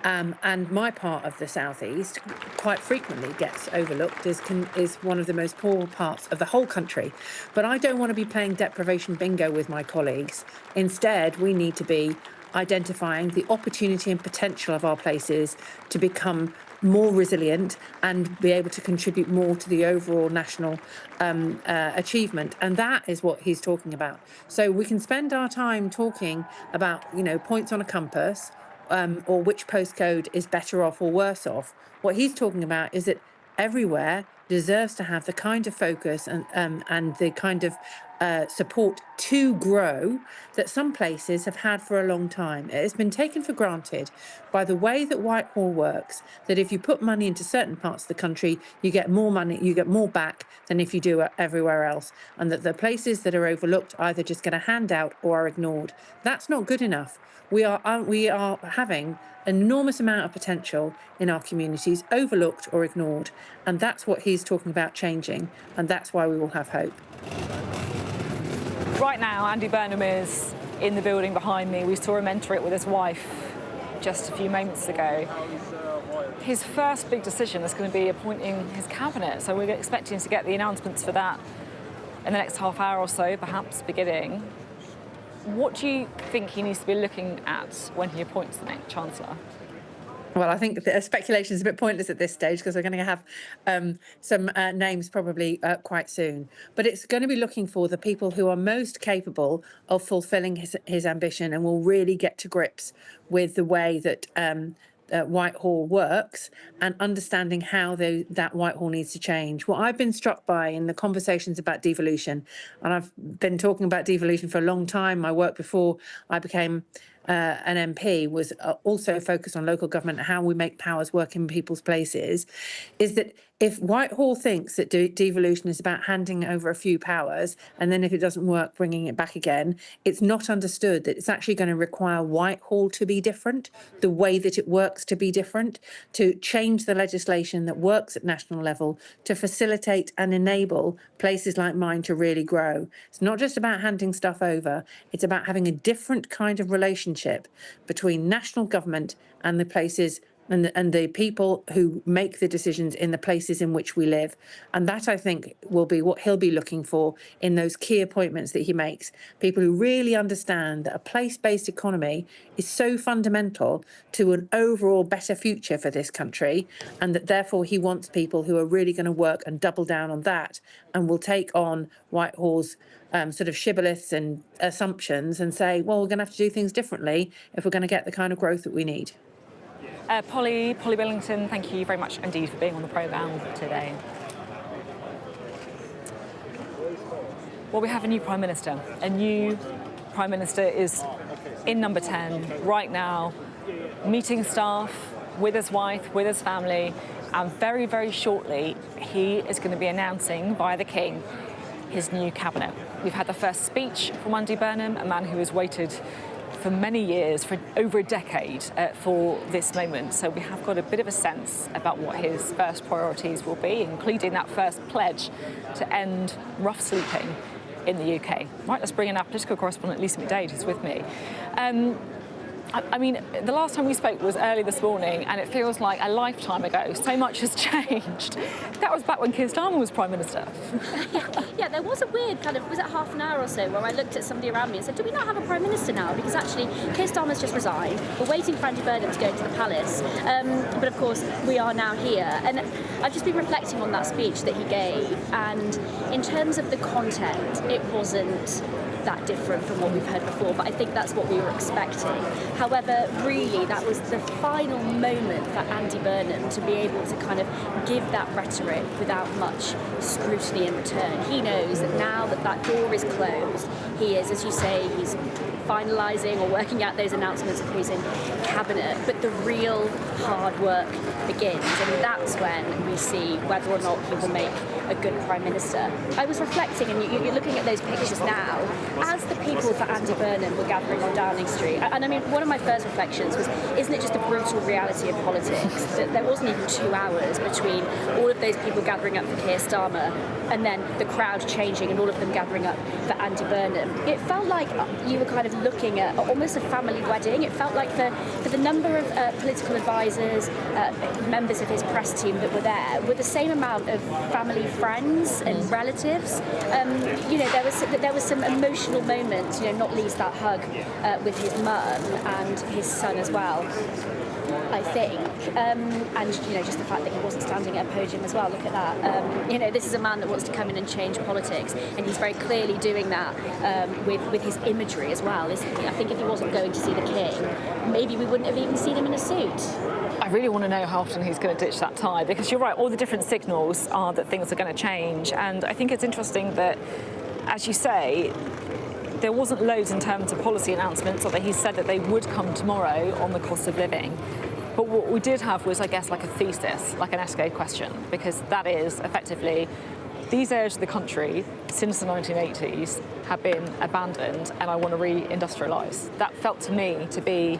And my part of the South East quite frequently gets overlooked is one of the most poor parts of the whole country. But I don't want to be playing deprivation bingo with my colleagues. Instead, we need to be identifying the opportunity and potential of our places to become more resilient and be able to contribute more to the overall national achievement. And that is what he's talking about. So we can spend our time talking about, points on a compass or which postcode is better off or worse off. What he's talking about is that everywhere deserves to have the kind of focus and the kind of support to grow that some places have had for a long time. It has been taken for granted by the way that Whitehall works, that if you put money into certain parts of the country, you get more money, you get more back than if you do it everywhere else, and that the places that are overlooked either just get a handout or are ignored. That's not good enough. We are having enormous amount of potential in our communities, overlooked or ignored, and that's what he's talking about changing, and that's why we will have hope. Right now, Andy Burnham is in the building behind me. We saw him enter it with his wife just a few moments ago. His first big decision is going to be appointing his cabinet, so we're expecting to get the announcements for that in the next half hour or so, perhaps beginning. What do you think he needs to be looking at when he appoints the next Chancellor? Well, I think the speculation is a bit pointless at this stage because we're going to have some names probably quite soon. But it's going to be looking for the people who are most capable of fulfilling his ambition and will really get to grips with the way that Whitehall works and understanding how that Whitehall needs to change. What I've been struck by in the conversations about devolution, and I've been talking about devolution for a long time, my work before I became an MP was also focused on local government and how we make powers work in people's places, is that if Whitehall thinks that devolution is about handing over a few powers and then if it doesn't work, bringing it back again, it's not understood that it's actually going to require Whitehall to be different, the way that it works to be different, to change the legislation that works at national level to facilitate and enable places like mine to really grow. It's not just about handing stuff over, it's about having a different kind of relationship between national government and the places and the people who make the decisions in the places in which we live. And that, I think, will be what he'll be looking for in those key appointments that he makes. People who really understand that a place-based economy is so fundamental to an overall better future for this country, and that therefore he wants people who are really going to work and double down on that and will take on Whitehall's sort of shibboleths and assumptions and say, well, we're going to have to do things differently if we're going to get the kind of growth that we need. Polly Billington, thank you very much indeed for being on the programme today. Well, we have a new Prime Minister. A new Prime Minister is in number 10 right now, meeting staff with his wife, with his family, and very, very shortly he is going to be announcing via the King his new cabinet. We've had the first speech from Andy Burnham, a man who has waited for many years, for over a decade, for this moment. So we have got a bit of a sense about what his first priorities will be, including that first pledge to end rough sleeping in the UK. Right, let's bring in our political correspondent, Lisa McDade, who's with me. I mean, the last time we spoke was early this morning, and it feels like a lifetime ago. So much has changed. That was back when Keir Starmer was Prime Minister. Yeah, there was a weird kind of, was it half an hour or so, where I looked at somebody around me and said, do we not have a Prime Minister now? Because actually, Keir Starmer's just resigned. We're waiting for Andy Burnham to go into the palace. But of course, we are now here. And I've just been reflecting on that speech that he gave. And in terms of the content, it wasn't that different from what we've heard before, but I think that's what we were expecting. However, really, that was the final moment for Andy Burnham to be able to kind of give that rhetoric without much scrutiny in return. He knows that now that that door is closed, he is, as you say, he's finalising or working out those announcements of who's in cabinet, but the real hard work begins, and that's when we see whether or not he will make a good Prime Minister. I was reflecting, and you're looking at those pictures now, as the people for Andy Burnham were gathering on Downing Street, and I mean, one of my first reflections was, isn't it just a brutal reality of politics that there wasn't even 2 hours between all of those people gathering up for Keir Starmer and then the crowd changing and all of them gathering up for Andy Burnham. It felt like you were kind of looking at almost a family wedding. It felt like for the number of political advisors, members of his press team that were there, with the same amount of family friends and relatives. You know, there was some emotional moments, you know, not least that hug with his mum and his son as well, I think. And, you know, just the fact that he wasn't standing at a podium as well, look at that. You know, this is a man that wants to come in and change politics, and he's very clearly doing that with his imagery as well, isn't he? I think if he wasn't going to see the King, maybe we wouldn't have even seen him in a suit. I really want to know how often he's going to ditch that tie, because you're right, all the different signals are that things are going to change. And I think it's interesting that, as you say, there wasn't loads in terms of policy announcements, although he said that they would come tomorrow on the cost of living. But what we did have was, I guess, like a thesis, like an ESCO question, because that is effectively these areas of the country since the 1980s have been abandoned, and I want to re-industrialise. That felt to me to be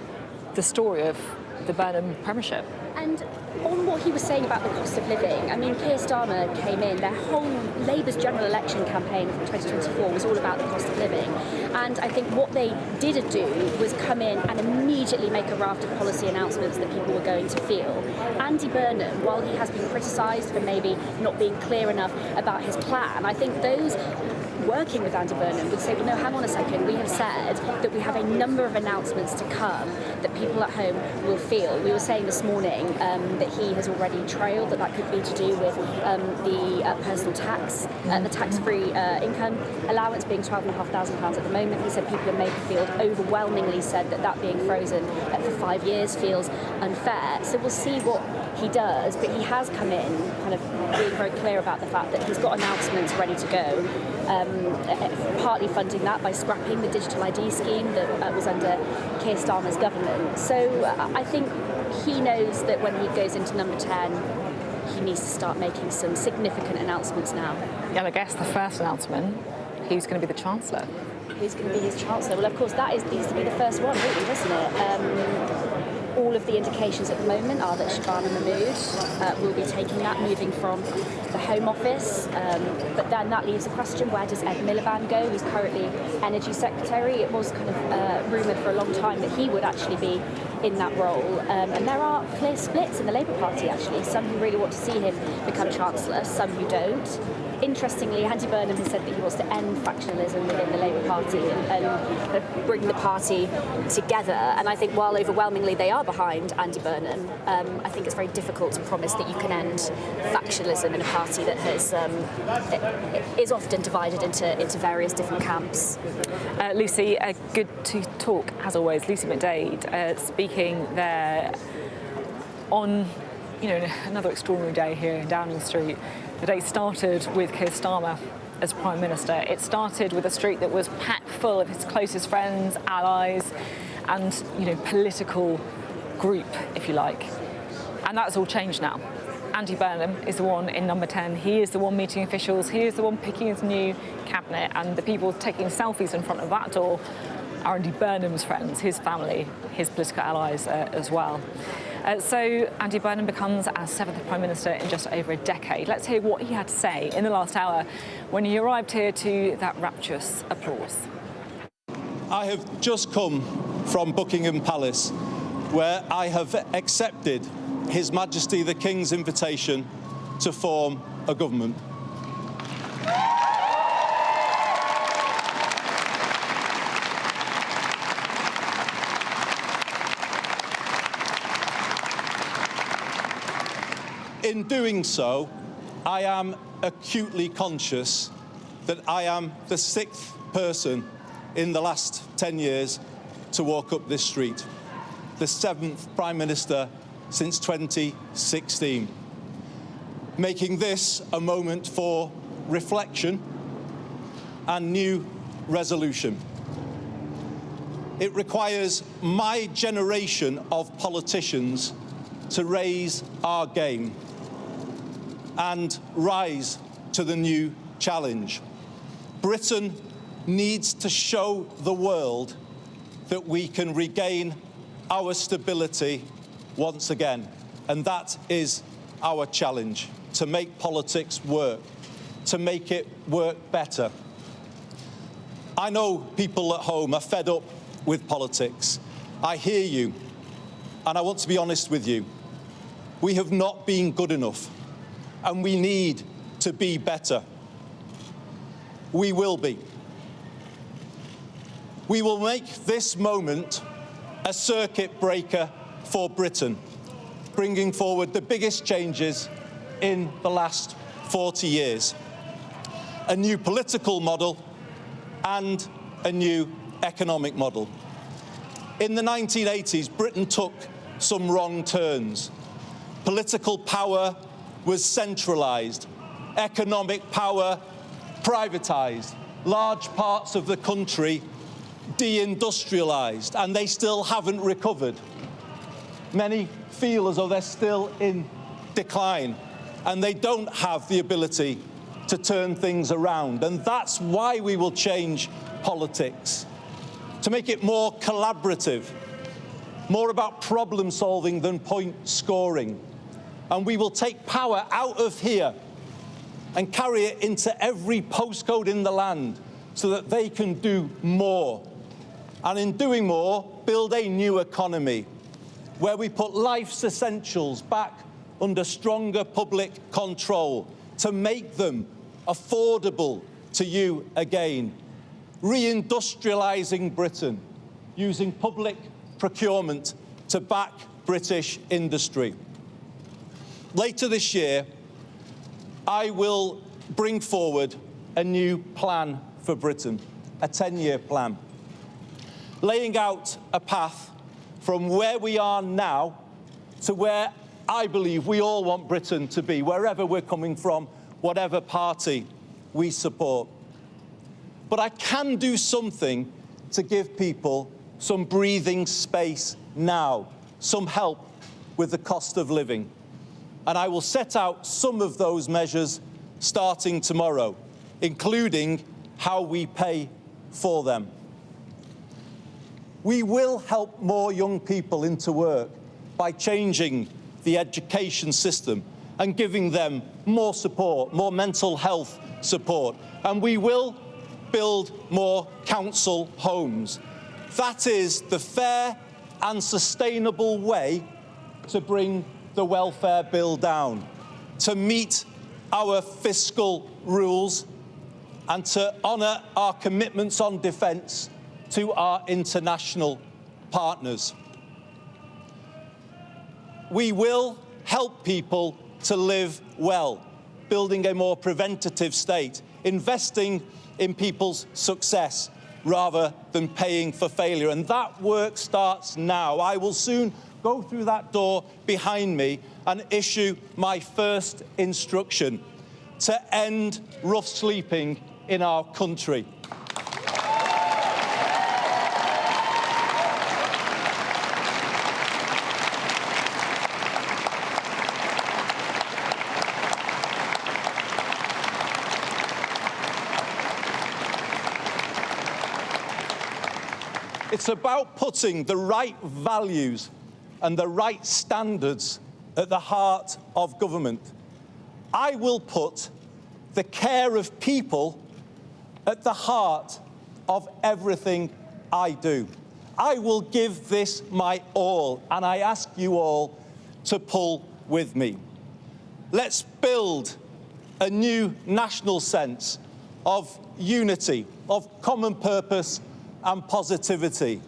the story of the Burnham premiership. And on what he was saying about the cost of living, I mean, Keir Starmer came in, their whole Labour's general election campaign from 2024 was all about the cost of living. And I think what they did do was come in and immediately make a raft of policy announcements that people were going to feel. Andy Burnham, while he has been criticised for maybe not being clear enough about his plan, I think those working with Andy Burnham would say, well, no, hang on a second, we have said that we have a number of announcements to come that people at home will feel. We were saying this morning that he has already trailed that could be to do with the personal tax, the tax-free income allowance being £12,500 at the moment. He said people in Makerfield overwhelmingly said that being frozen for 5 years feels unfair. So we'll see what he does, but he has come in kind of being very clear about the fact that he's got announcements ready to go. Partly funding that by scrapping the digital ID scheme that was under Keir Starmer's government. So I think he knows that when he goes into number 10, he needs to start making some significant announcements now. Yeah, I guess the first announcement, who's going to be the Chancellor? Who's going to be his Chancellor? Well, of course, that needs to be the first one, really, doesn't it? All of the indications at the moment are that Shabana Mahmood will be taking that, moving from the Home Office. But then that leaves the question, where does Ed Miliband go, who's currently Energy Secretary? It was kind of rumoured for a long time that he would actually be in that role. And there are clear splits in the Labour Party, actually. Some who really want to see him become Chancellor, some who don't. Interestingly, Andy Burnham has said that he wants to end factionalism within the Labour Party and bring the party together. And I think while overwhelmingly they are behind Andy Burnham, I think it's very difficult to promise that you can end factionalism in a party that has is often divided into various different camps. Lucy, good to talk as always. Lucy McDade speaking there on another extraordinary day here in Downing Street. The day started with Keir Starmer as Prime Minister. It started with a street that was packed full of his closest friends, allies, and political group, if you like. And that's all changed now. Andy Burnham is the one in number 10. He is the one meeting officials. He is the one picking his new cabinet, and the people taking selfies in front of that door are Andy Burnham's friends, his family, his political allies as well. So Andy Burnham becomes our 7th Prime Minister in just over a decade. Let's hear what he had to say in the last hour when he arrived here to that rapturous applause. I have just come from Buckingham Palace, where I have accepted His Majesty the King's invitation to form a government. In doing so, I am acutely conscious that I am the 6th person in the last 10 years to walk up this street, the 7th Prime Minister since 2016, making this a moment for reflection and new resolution. It requires my generation of politicians to raise our game and rise to the new challenge. Britain needs to show the world that we can regain our stability once again. And that is our challenge, to make politics work, to make it work better. I know people at home are fed up with politics. I hear you, and I want to be honest with you. We have not been good enough, and we need to be better. We will be. We will make this moment a circuit breaker for Britain, bringing forward the biggest changes in the last 40 years. A new political model and a new economic model. In the 1980s, Britain took some wrong turns. Political power was centralised, economic power privatised, large parts of the country deindustrialised, and they still haven't recovered. Many feel as though they're still in decline, and they don't have the ability to turn things around. And that's why we will change politics, to make it more collaborative, more about problem solving than point scoring. And we will take power out of here and carry it into every postcode in the land so that they can do more. And in doing more, build a new economy where we put life's essentials back under stronger public control to make them affordable to you again. Reindustrialising Britain, using public procurement to back British industry. Later this year, I will bring forward a new plan for Britain, a 10-year plan, laying out a path from where we are now to where I believe we all want Britain to be, wherever we're coming from, whatever party we support. But I can do something to give people some breathing space now, some help with the cost of living. And I will set out some of those measures starting tomorrow, including how we pay for them. We will help more young people into work by changing the education system and giving them more support, more mental health support. And we will build more council homes. That is the fair and sustainable way to bring the welfare bill down, to meet our fiscal rules and to honour our commitments on defence to our international partners. We will help people to live well, building a more preventative state, investing in people's success rather than paying for failure. And that work starts now. I will soon go through that door behind me and issue my first instruction to end rough sleeping in our country. It's about putting the right values and the right standards at the heart of government. I will put the care of people at the heart of everything I do. I will give this my all, and I ask you all to pull with me. Let's build a new national sense of unity, of common purpose and positivity.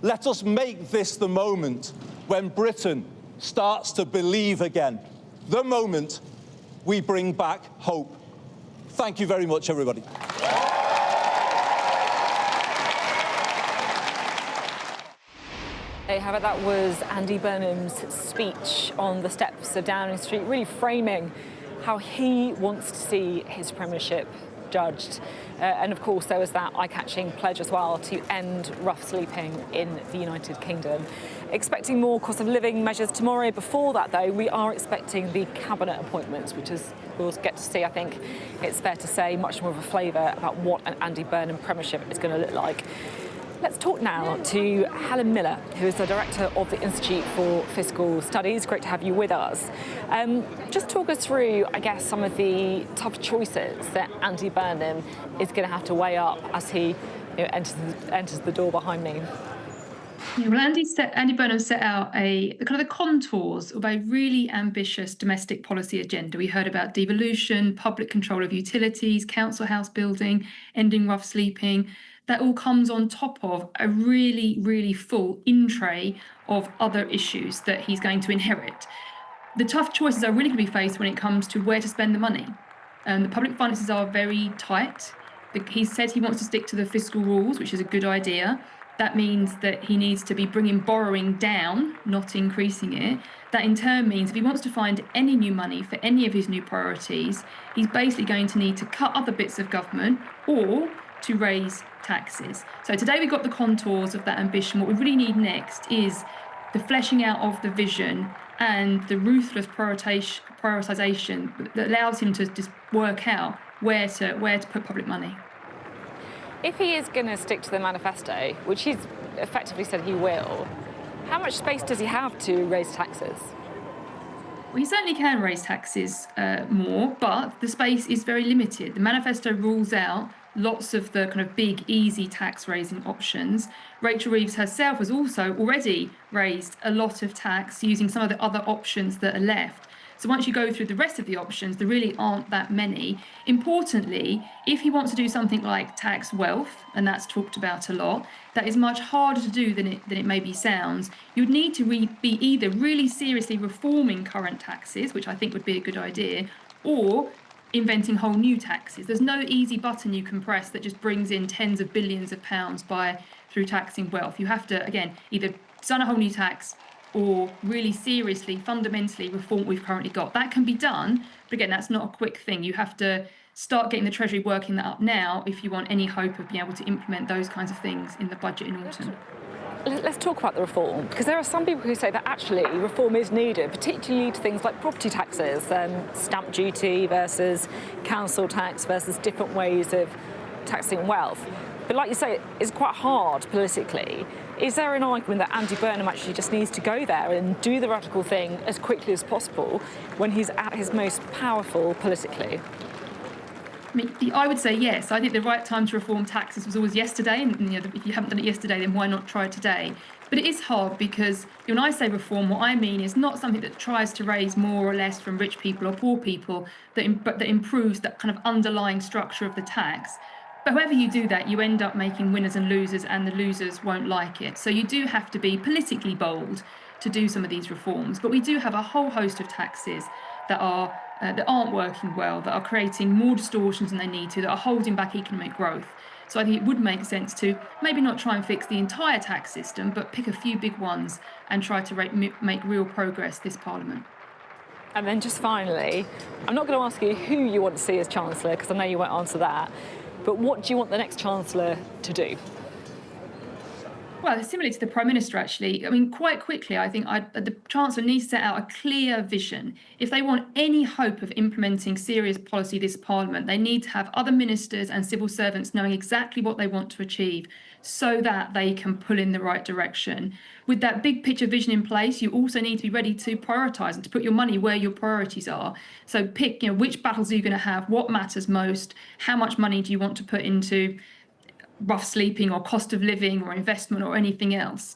Let us make this the moment when Britain starts to believe again, the moment we bring back hope. Thank you very much, everybody. Hey, how about that was Andy Burnham's speech on the steps of Downing Street, really framing how he wants to see his premiership judged. And of course, there was that eye-catching pledge as well to end rough sleeping in the United Kingdom. Expecting more cost of living measures tomorrow. Before that, though, we are expecting the cabinet appointments, which is we'll get to see, I think it's fair to say, much more of a flavour about what an Andy Burnham premiership is going to look like. Let's talk now to Helen Miller, who is the director of the Institute for Fiscal Studies. Great to have you with us. Just talk us through, I guess, some of the tough choices that Andy Burnham is going to have to weigh up as he enters the door behind me. Yeah, well, Andy Burnham set out the contours of a really ambitious domestic policy agenda. We heard about devolution, public control of utilities, council house building, ending rough sleeping. That all comes on top of a really, really full in-tray of other issues that he's going to inherit. The tough choices are really going to be faced when it comes to where to spend the money. The public finances are very tight. He said he wants to stick to the fiscal rules, which is a good idea. That means that he needs to be bringing borrowing down, not increasing it. That in turn means if he wants to find any new money for any of his new priorities, he's basically going to need to cut other bits of government or to raise taxes. So today we got the contours of that ambition. What we really need next is the fleshing out of the vision and the ruthless prioritisation that allows him to just work out where to put public money. If he is going to stick to the manifesto, which he's effectively said he will, how much space does he have to raise taxes? Well, he certainly can raise taxes more, but the space is very limited. The manifesto rules out lots of the kind of big, easy tax-raising options. Rachel Reeves herself has also already raised a lot of tax using some of the other options that are left. So once you go through the rest of the options, there really aren't that many. Importantly, if he wants to do something like tax wealth, and that's talked about a lot, that is much harder to do than it maybe sounds. You'd need to be either really seriously reforming current taxes, which I think would be a good idea, or inventing whole new taxes. There's no easy button you can press that just brings in tens of billions of pounds through taxing wealth. You have to, again, either design a whole new tax or really seriously, fundamentally reform what we've currently got. That can be done, but again, that's not a quick thing. You have to start getting the Treasury working that up now if you want any hope of being able to implement those kinds of things in the budget in autumn. Let's talk about the reform, because there are some people who say that actually reform is needed, particularly to things like property taxes, stamp duty versus council tax versus different ways of taxing wealth. But like you say, it's quite hard politically. Is there an argument that Andy Burnham actually just needs to go there and do the radical thing as quickly as possible when he's at his most powerful politically? I mean, I would say yes. I think the right time to reform taxes was always yesterday, and if you haven't done it yesterday, then why not try it today? But it is hard because when I say reform, what I mean is not something that tries to raise more or less from rich people or poor people, but that improves that kind of underlying structure of the tax. But however you do that, you end up making winners and losers, and the losers won't like it. So you do have to be politically bold to do some of these reforms. But we do have a whole host of taxes that aren't working well, that are creating more distortions than they need to, that are holding back economic growth. So I think it would make sense to maybe not try and fix the entire tax system, but pick a few big ones and try to make real progress this Parliament. And then just finally, I'm not going to ask you who you want to see as Chancellor, because I know you won't answer that, but what do you want the next Chancellor to do? Well, similar to the Prime Minister, actually. I mean, quite quickly, I think the Chancellor needs to set out a clear vision. If they want any hope of implementing serious policy this Parliament, they need to have other ministers and civil servants knowing exactly what they want to achieve so that they can pull in the right direction. With that big picture vision in place, you also need to be ready to prioritise and to put your money where your priorities are. So pick, which battles are you going to have, what matters most, how much money do you want to put into rough sleeping or cost of living or investment or anything else,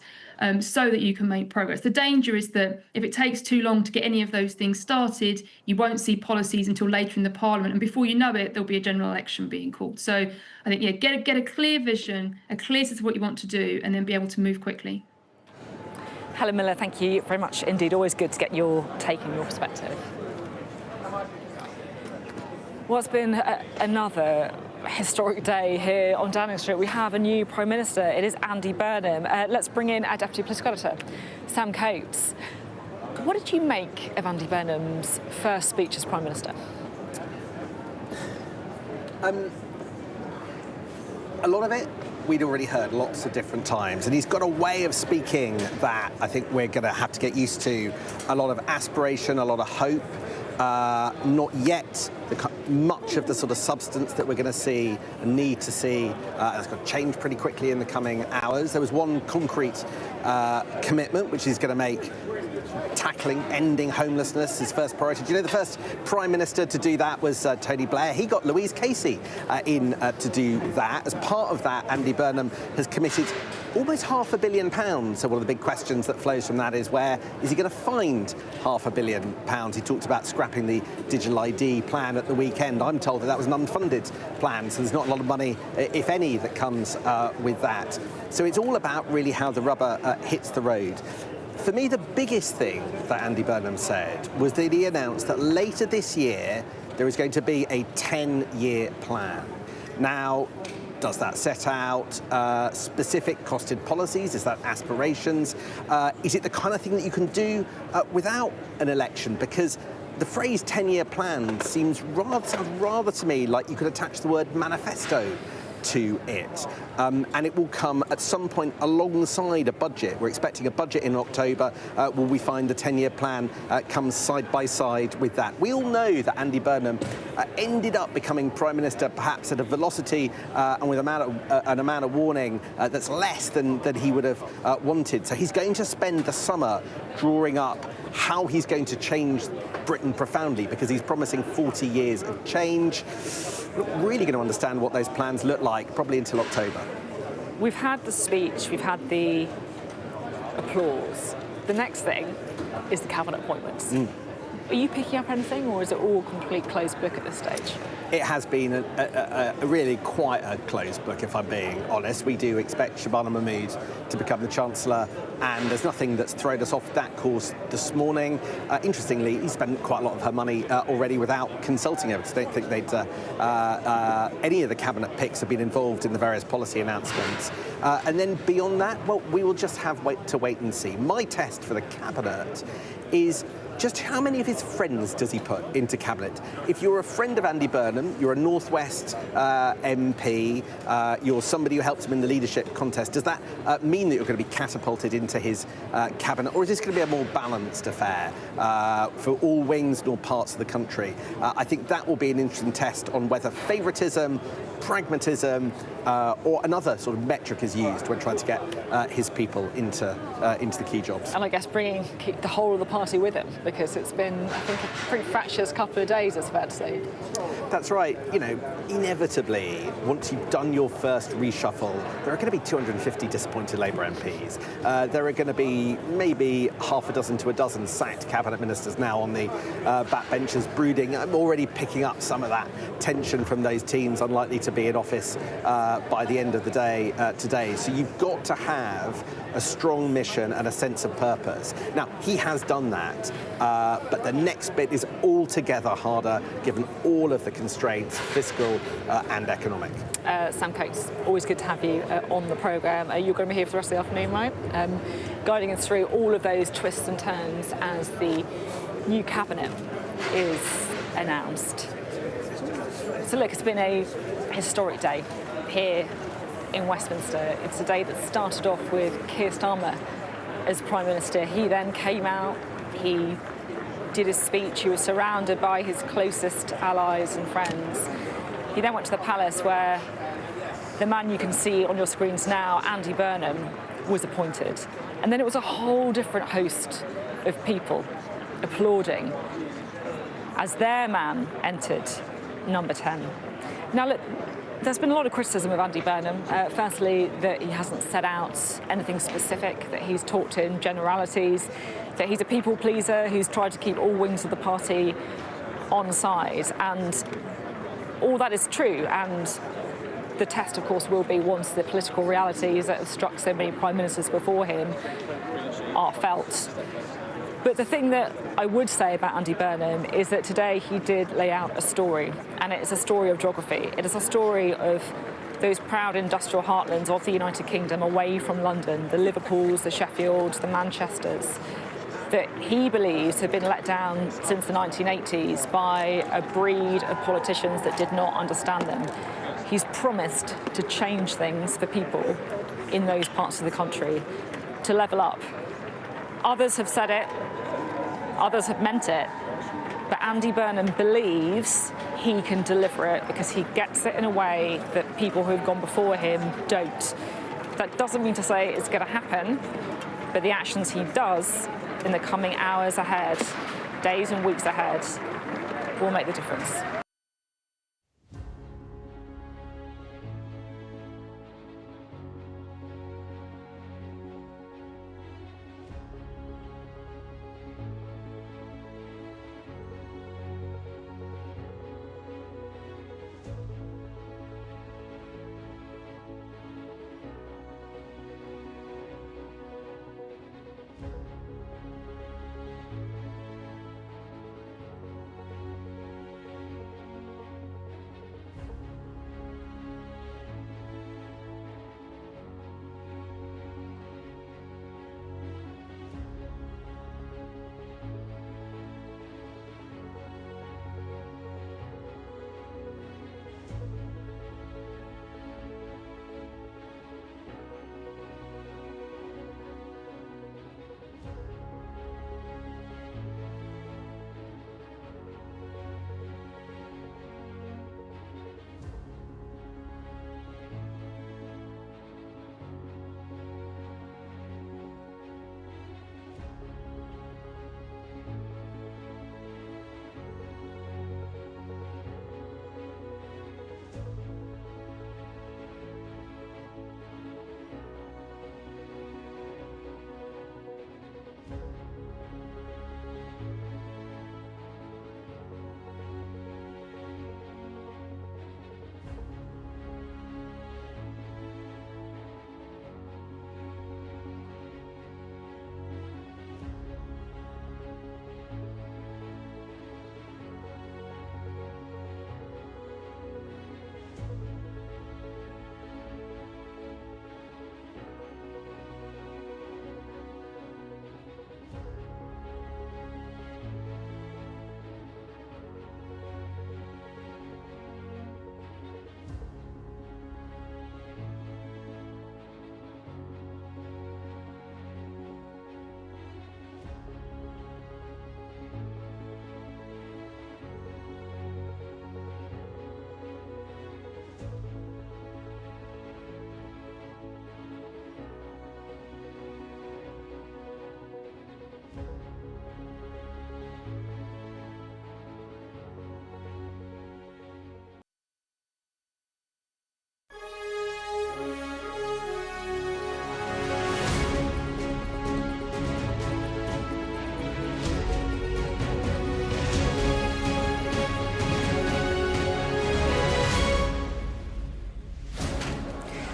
so that you can make progress. The danger is that if it takes too long to get any of those things started, you won't see policies until later in the Parliament, and before you know it, there'll be a general election being called. So I think, get a clear vision, a clear sense of what you want to do, and then be able to move quickly. Helen Miller, thank you very much indeed. Always good to get your take and your perspective. Well, it's been another historic day here on Downing Street. We have a new Prime Minister. It is Andy Burnham. Let's bring in our Deputy Political Editor, Sam Coates. What did you make of Andy Burnham's first speech as Prime Minister? A lot of it we'd already heard lots of different times, and he's got a way of speaking that I think we're going to have to get used to. A lot of aspiration, a lot of hope. Not yet much of the sort of substance that we're going to see and need to see. It's going to change pretty quickly in the coming hours. There was one concrete commitment, which he's going to make, ending homelessness his first priority. Do you know the first Prime Minister to do that was Tony Blair? He got Louise Casey in to do that. As part of that, Andy Burnham has committed almost £500 million. So one of the big questions that flows from that is, where is he going to find £500 million? He talked about scrapping the digital ID plan at the weekend. I'm told that was an unfunded plan, so there's not a lot of money, if any, that comes with that. So it's all about really how the rubber hits the road. For me, the biggest thing that Andy Burnham said was that he announced that later this year there is going to be a 10-year plan. Now, does that set out specific costed policies? Is that aspirations? Is it the kind of thing that you can do without an election? Because the phrase 10-year plan sounds rather to me like you could attach the word manifesto to it. And it will come at some point alongside a budget. We're expecting a budget in October. Will we find the 10-year plan comes side by side with that? We all know that Andy Burnham ended up becoming Prime Minister perhaps at a velocity and with an amount of warning that's less than he would have wanted. So he's going to spend the summer drawing up how he's going to change Britain profoundly, because he's promising 40 years of change. We're not really going to understand what those plans look like probably until October. We've had the speech, we've had the applause. The next thing is the cabinet appointments. Are you picking up anything, or is it all complete closed book at this stage? It has been a really quite a closed book, if I'm being honest. We do expect Shabana Mahmood to become the Chancellor, and there's nothing that's thrown us off that course this morning. Interestingly, he spent quite a lot of her money already without consulting her. I don't think any of the cabinet picks have been involved in the various policy announcements. And then beyond that, well, we will just have to wait and see. My test for the cabinet is just how many of his friends does he put into cabinet? If you're a friend of Andy Burnham, you're a North West MP, you're somebody who helped him in the leadership contest, does that mean that you're going to be catapulted into his cabinet, or is this going to be a more balanced affair for all wings and all parts of the country? I think that will be an interesting test on whether favouritism, pragmatism, or another sort of metric is used when trying to get his people into the key jobs. And I guess bringing the whole of the party with him, because it's been, I think, a pretty fractious couple of days, it's fair to say. That's right. You know, inevitably, once you've done your first reshuffle, there are going to be 250 disappointed Labour MPs. There are going to be maybe half a dozen to a dozen sacked cabinet ministers now on the backbenches brooding. I'm already picking up some of that tension from those teams unlikely to be in office by the end of the day today. So you've got to have a strong mission and a sense of purpose. Now, he has done that, but the next bit is altogether harder given all of the constraints, fiscal and economic. Sam Coates, always good to have you on the programme. You're going to be here for the rest of the afternoon, right? Guiding us through all of those twists and turns as the new cabinet is announced. So look, it's been a historic day here in Westminster. It's a day that started off with Keir Starmer as Prime Minister. He then came out, he did his speech, he was surrounded by his closest allies and friends. He then went to the palace where the man you can see on your screens now, Andy Burnham, was appointed. And then it was a whole different host of people applauding as their man entered number 10. Now look, there's been a lot of criticism of Andy Burnham. Firstly, that he hasn't set out anything specific, that he's talked in generalities, that he's a people pleaser who's tried to keep all wings of the party on side. And all that is true. And the test, of course, will be once the political realities that have struck so many prime ministers before him are felt. But the thing that I would say about Andy Burnham is that today he did lay out a story, and it's a story of geography. It is a story of those proud industrial heartlands of the United Kingdom away from London, the Liverpools, the Sheffields, the Manchesters, that he believes have been let down since the 1980s by a breed of politicians that did not understand them. He's promised to change things for people in those parts of the country, to level up. Others have said it, others have meant it, but Andy Burnham believes he can deliver it because he gets it in a way that people who have gone before him don't. That doesn't mean to say it's going to happen, but the actions he does in the coming hours ahead, days and weeks ahead, will make the difference.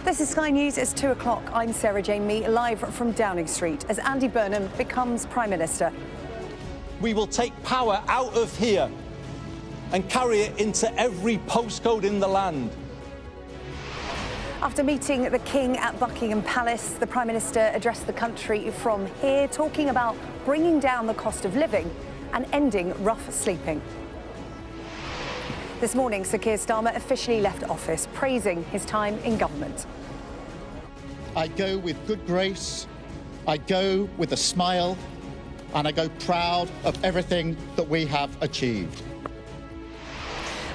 This is Sky News. It's 2 o'clock. I'm Sarah-Jane Mee, live from Downing Street as Andy Burnham becomes Prime Minister. We will take power out of here and carry it into every postcode in the land. After meeting the King at Buckingham Palace, the Prime Minister addressed the country from here, talking about bringing down the cost of living and ending rough sleeping. This morning, Sir Keir Starmer officially left office, praising his time in government. I go with good grace, I go with a smile, and I go proud of everything that we have achieved.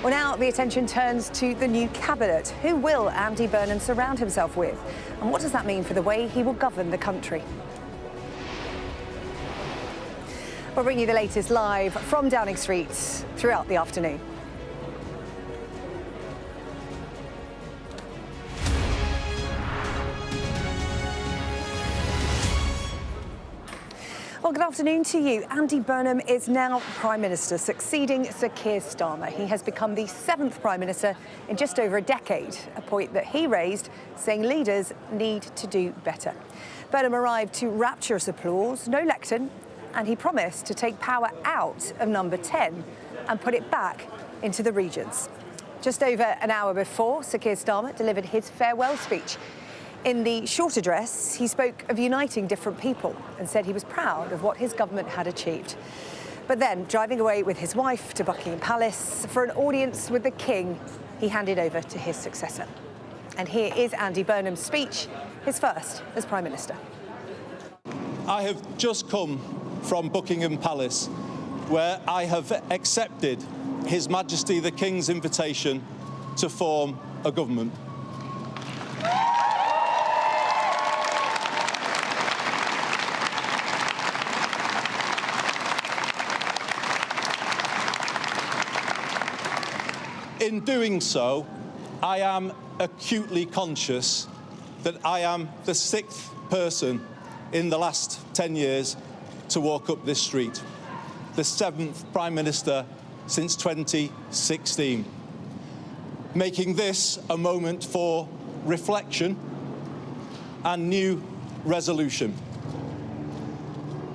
Well, now the attention turns to the new cabinet. Who will Andy Burnham surround himself with? And what does that mean for the way he will govern the country? We'll bring you the latest live from Downing Street throughout the afternoon. Well, good afternoon to you. Andy Burnham is now Prime Minister, succeeding Sir Keir Starmer. He has become the 7th Prime Minister in just over a decade, a point that he raised, saying leaders need to do better. Burnham arrived to rapturous applause, no lectern, and he promised to take power out of number 10 and put it back into the regions. Just over an hour before, Sir Keir Starmer delivered his farewell speech. In the short address, he spoke of uniting different people and said he was proud of what his government had achieved. But then, driving away with his wife to Buckingham Palace for an audience with the King, he handed over to his successor. And here is Andy Burnham's speech, his first as Prime Minister. I have just come from Buckingham Palace, where I have accepted His Majesty the King's invitation to form a government. In doing so, I am acutely conscious that I am the 6th person in the last 10 years to walk up this street, the 7th Prime Minister since 2016, making this a moment for reflection and new resolution.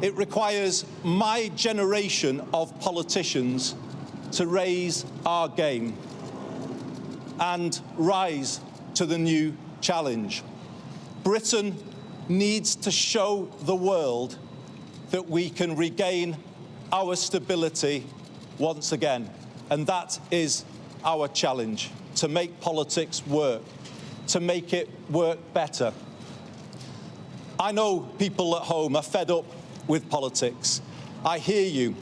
It requires my generation of politicians to raise our game and rise to the new challenge. Britain needs to show the world that we can regain our stability once again. And that is our challenge, to make politics work, to make it work better. I know people at home are fed up with politics. I hear you,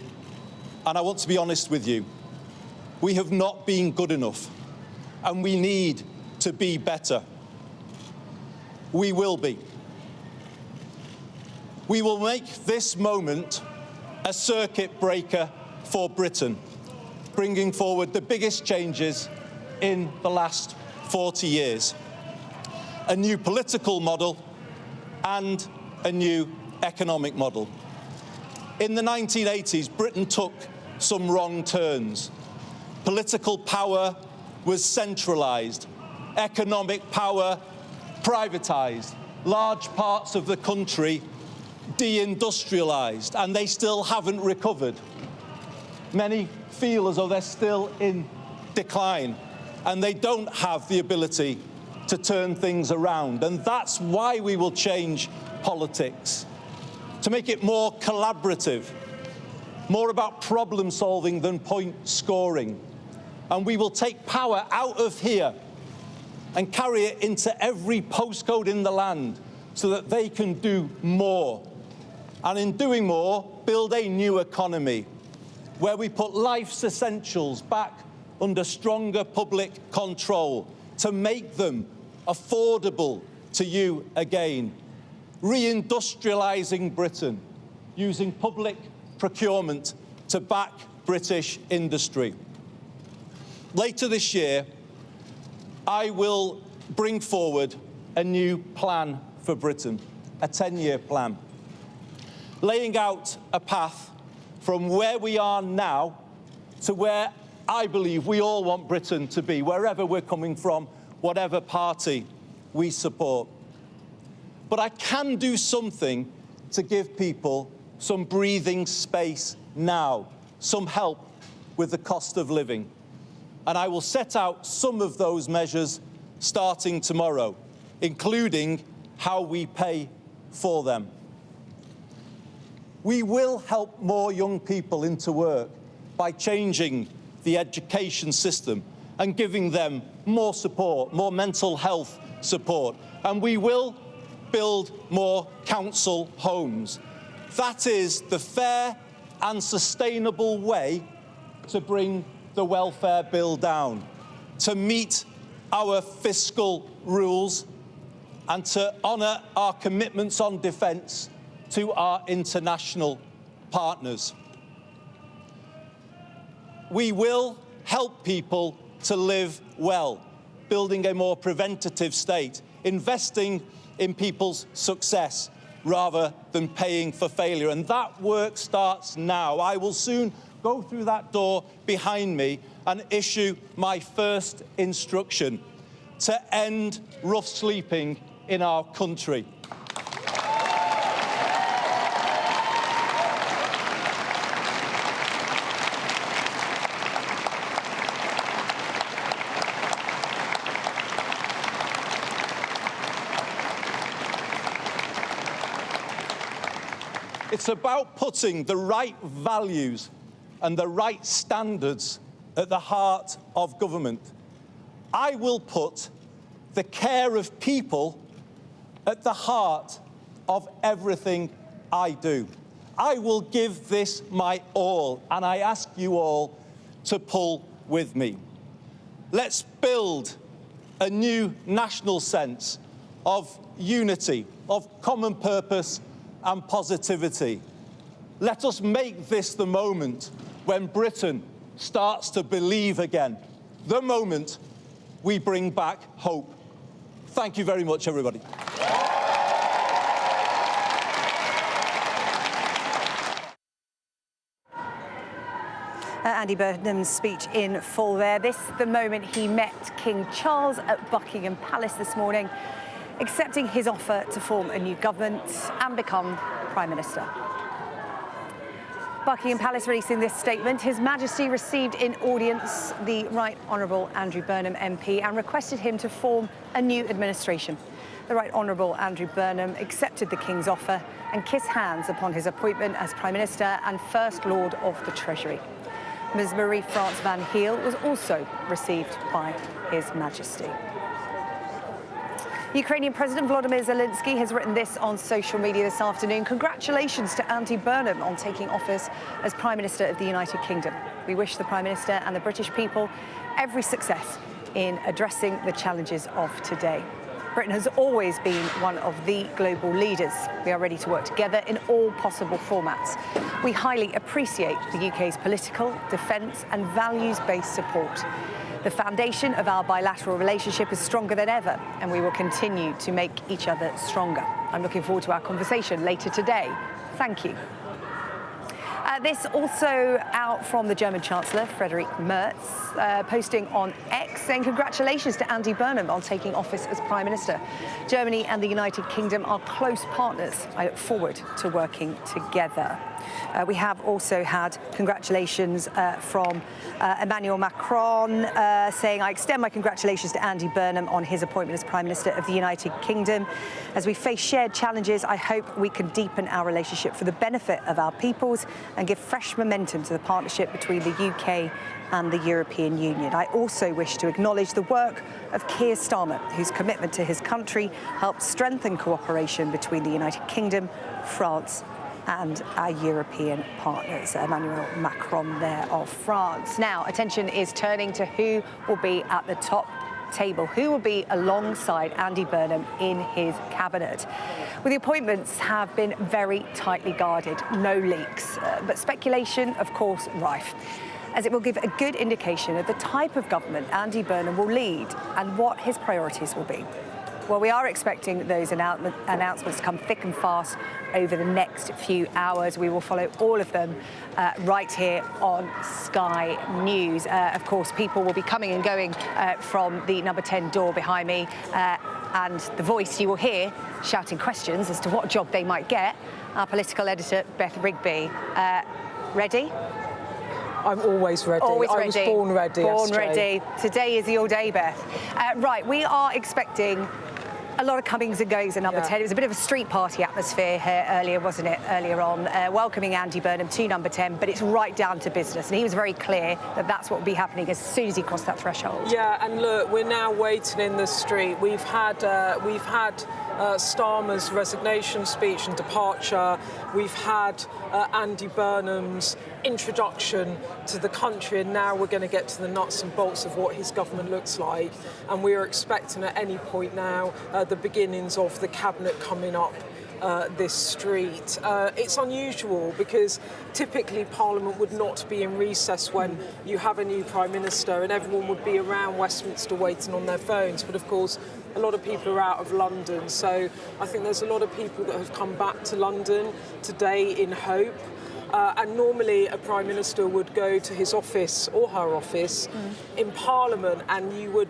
and I want to be honest with you. We have not been good enough, and we need to be better. We will be. We will make this moment a circuit breaker for Britain, bringing forward the biggest changes in the last 40 years. A new political model and a new economic model. In the 1980s, Britain took some wrong turns. Political power was centralised, economic power privatised, large parts of the country deindustrialised, and they still haven't recovered. Many feel as though they're still in decline, and they don't have the ability to turn things around. And that's why we will change politics, to make it more collaborative, more about problem solving than point scoring. And we will take power out of here and carry it into every postcode in the land so that they can do more. And in doing more, build a new economy where we put life's essentials back under stronger public control to make them affordable to you again. Reindustrialising Britain, using public procurement to back British industry. Later this year, I will bring forward a new plan for Britain, a 10-year plan, laying out a path from where we are now to where I believe we all want Britain to be, wherever we're coming from, whatever party we support. But I can do something to give people some breathing space now, some help with the cost of living. And I will set out some of those measures starting tomorrow, including how we pay for them. We will help more young people into work by changing the education system and giving them more support, more mental health support. And we will build more council homes. That is the fair and sustainable way to bring the welfare bill down, to meet our fiscal rules and to honour our commitments on defence to our international partners. We will help people to live well, building a more preventative state, investing in people's success rather than paying for failure. And that work starts now. I will soon go through that door behind me and issue my first instruction to end rough sleeping in our country. It's about putting the right values and the right standards at the heart of government. I will put the care of people at the heart of everything I do. I will give this my all, and I ask you all to pull with me. Let's build a new national sense of unity, of common purpose and positivity. Let us make this the moment when Britain starts to believe again, the moment we bring back hope. Thank you very much, everybody. Andy Burnham's speech in full there. This the moment he met King Charles at Buckingham Palace this morning, accepting his offer to form a new government and become Prime Minister. Buckingham Palace releasing this statement. His Majesty received in audience the Right Honourable Andrew Burnham MP and requested him to form a new administration. The Right Honourable Andrew Burnham accepted the King's offer and kissed hands upon his appointment as Prime Minister and First Lord of the Treasury. Ms Marie-France Van Heel was also received by His Majesty. Ukrainian President Volodymyr Zelensky has written this on social media this afternoon. Congratulations to Andy Burnham on taking office as Prime Minister of the United Kingdom. We wish the Prime Minister and the British people every success in addressing the challenges of today. Britain has always been one of the global leaders. We are ready to work together in all possible formats. We highly appreciate the UK's political, defence and values-based support. The foundation of our bilateral relationship is stronger than ever, and we will continue to make each other stronger. I'm looking forward to our conversation later today. Thank you. This also out from the German Chancellor, Friedrich Merz, posting on X saying congratulations to Andy Burnham on taking office as Prime Minister. Germany and the United Kingdom are close partners. I look forward to working together. We have also had congratulations from Emmanuel Macron saying, I extend my congratulations to Andy Burnham on his appointment as Prime Minister of the United Kingdom. As we face shared challenges, I hope we can deepen our relationship for the benefit of our peoples and give fresh momentum to the partnership between the UK and the European Union. I also wish to acknowledge the work of Keir Starmer, whose commitment to his country helped strengthen cooperation between the United Kingdom, France and our European partners. Emmanuel Macron there of France. Now, attention is turning to who will be at the top table, who will be alongside Andy Burnham in his cabinet. Well, the appointments have been very tightly guarded, no leaks, but speculation, of course, rife, as it will give a good indication of the type of government Andy Burnham will lead and what his priorities will be. Well, we are expecting those announcements to come thick and fast over the next few hours. We will follow all of them right here on Sky News. Of course, people will be coming and going from the number 10 door behind me. And the voice you will hear shouting questions as to what job they might get, our political editor, Beth Rigby. Ready? I'm always ready. Always ready. I was born ready. Born SJ. ready. Today is your day, Beth. Right, we are expecting a lot of comings and goings at number 10. It was a bit of a street party atmosphere here earlier, wasn't it, earlier on, welcoming Andy Burnham to number 10, but it's right down to business. And he was very clear that that's what will be happening as soon as he crossed that threshold. Yeah, and look, we're now waiting in the street. We've had Starmer's resignation speech and departure. We've had Andy Burnham's introduction to the country, and now we're going to get to the nuts and bolts of what his government looks like. And we are expecting at any point now the beginnings of the cabinet coming up this street. It's unusual because typically Parliament would not be in recess when you have a new Prime Minister, and everyone would be around Westminster waiting on their phones. But of course, a lot of people are out of London, so I think there's a lot of people that have come back to London today in hope. And normally a Prime Minister would go to his office or her office in Parliament, and you would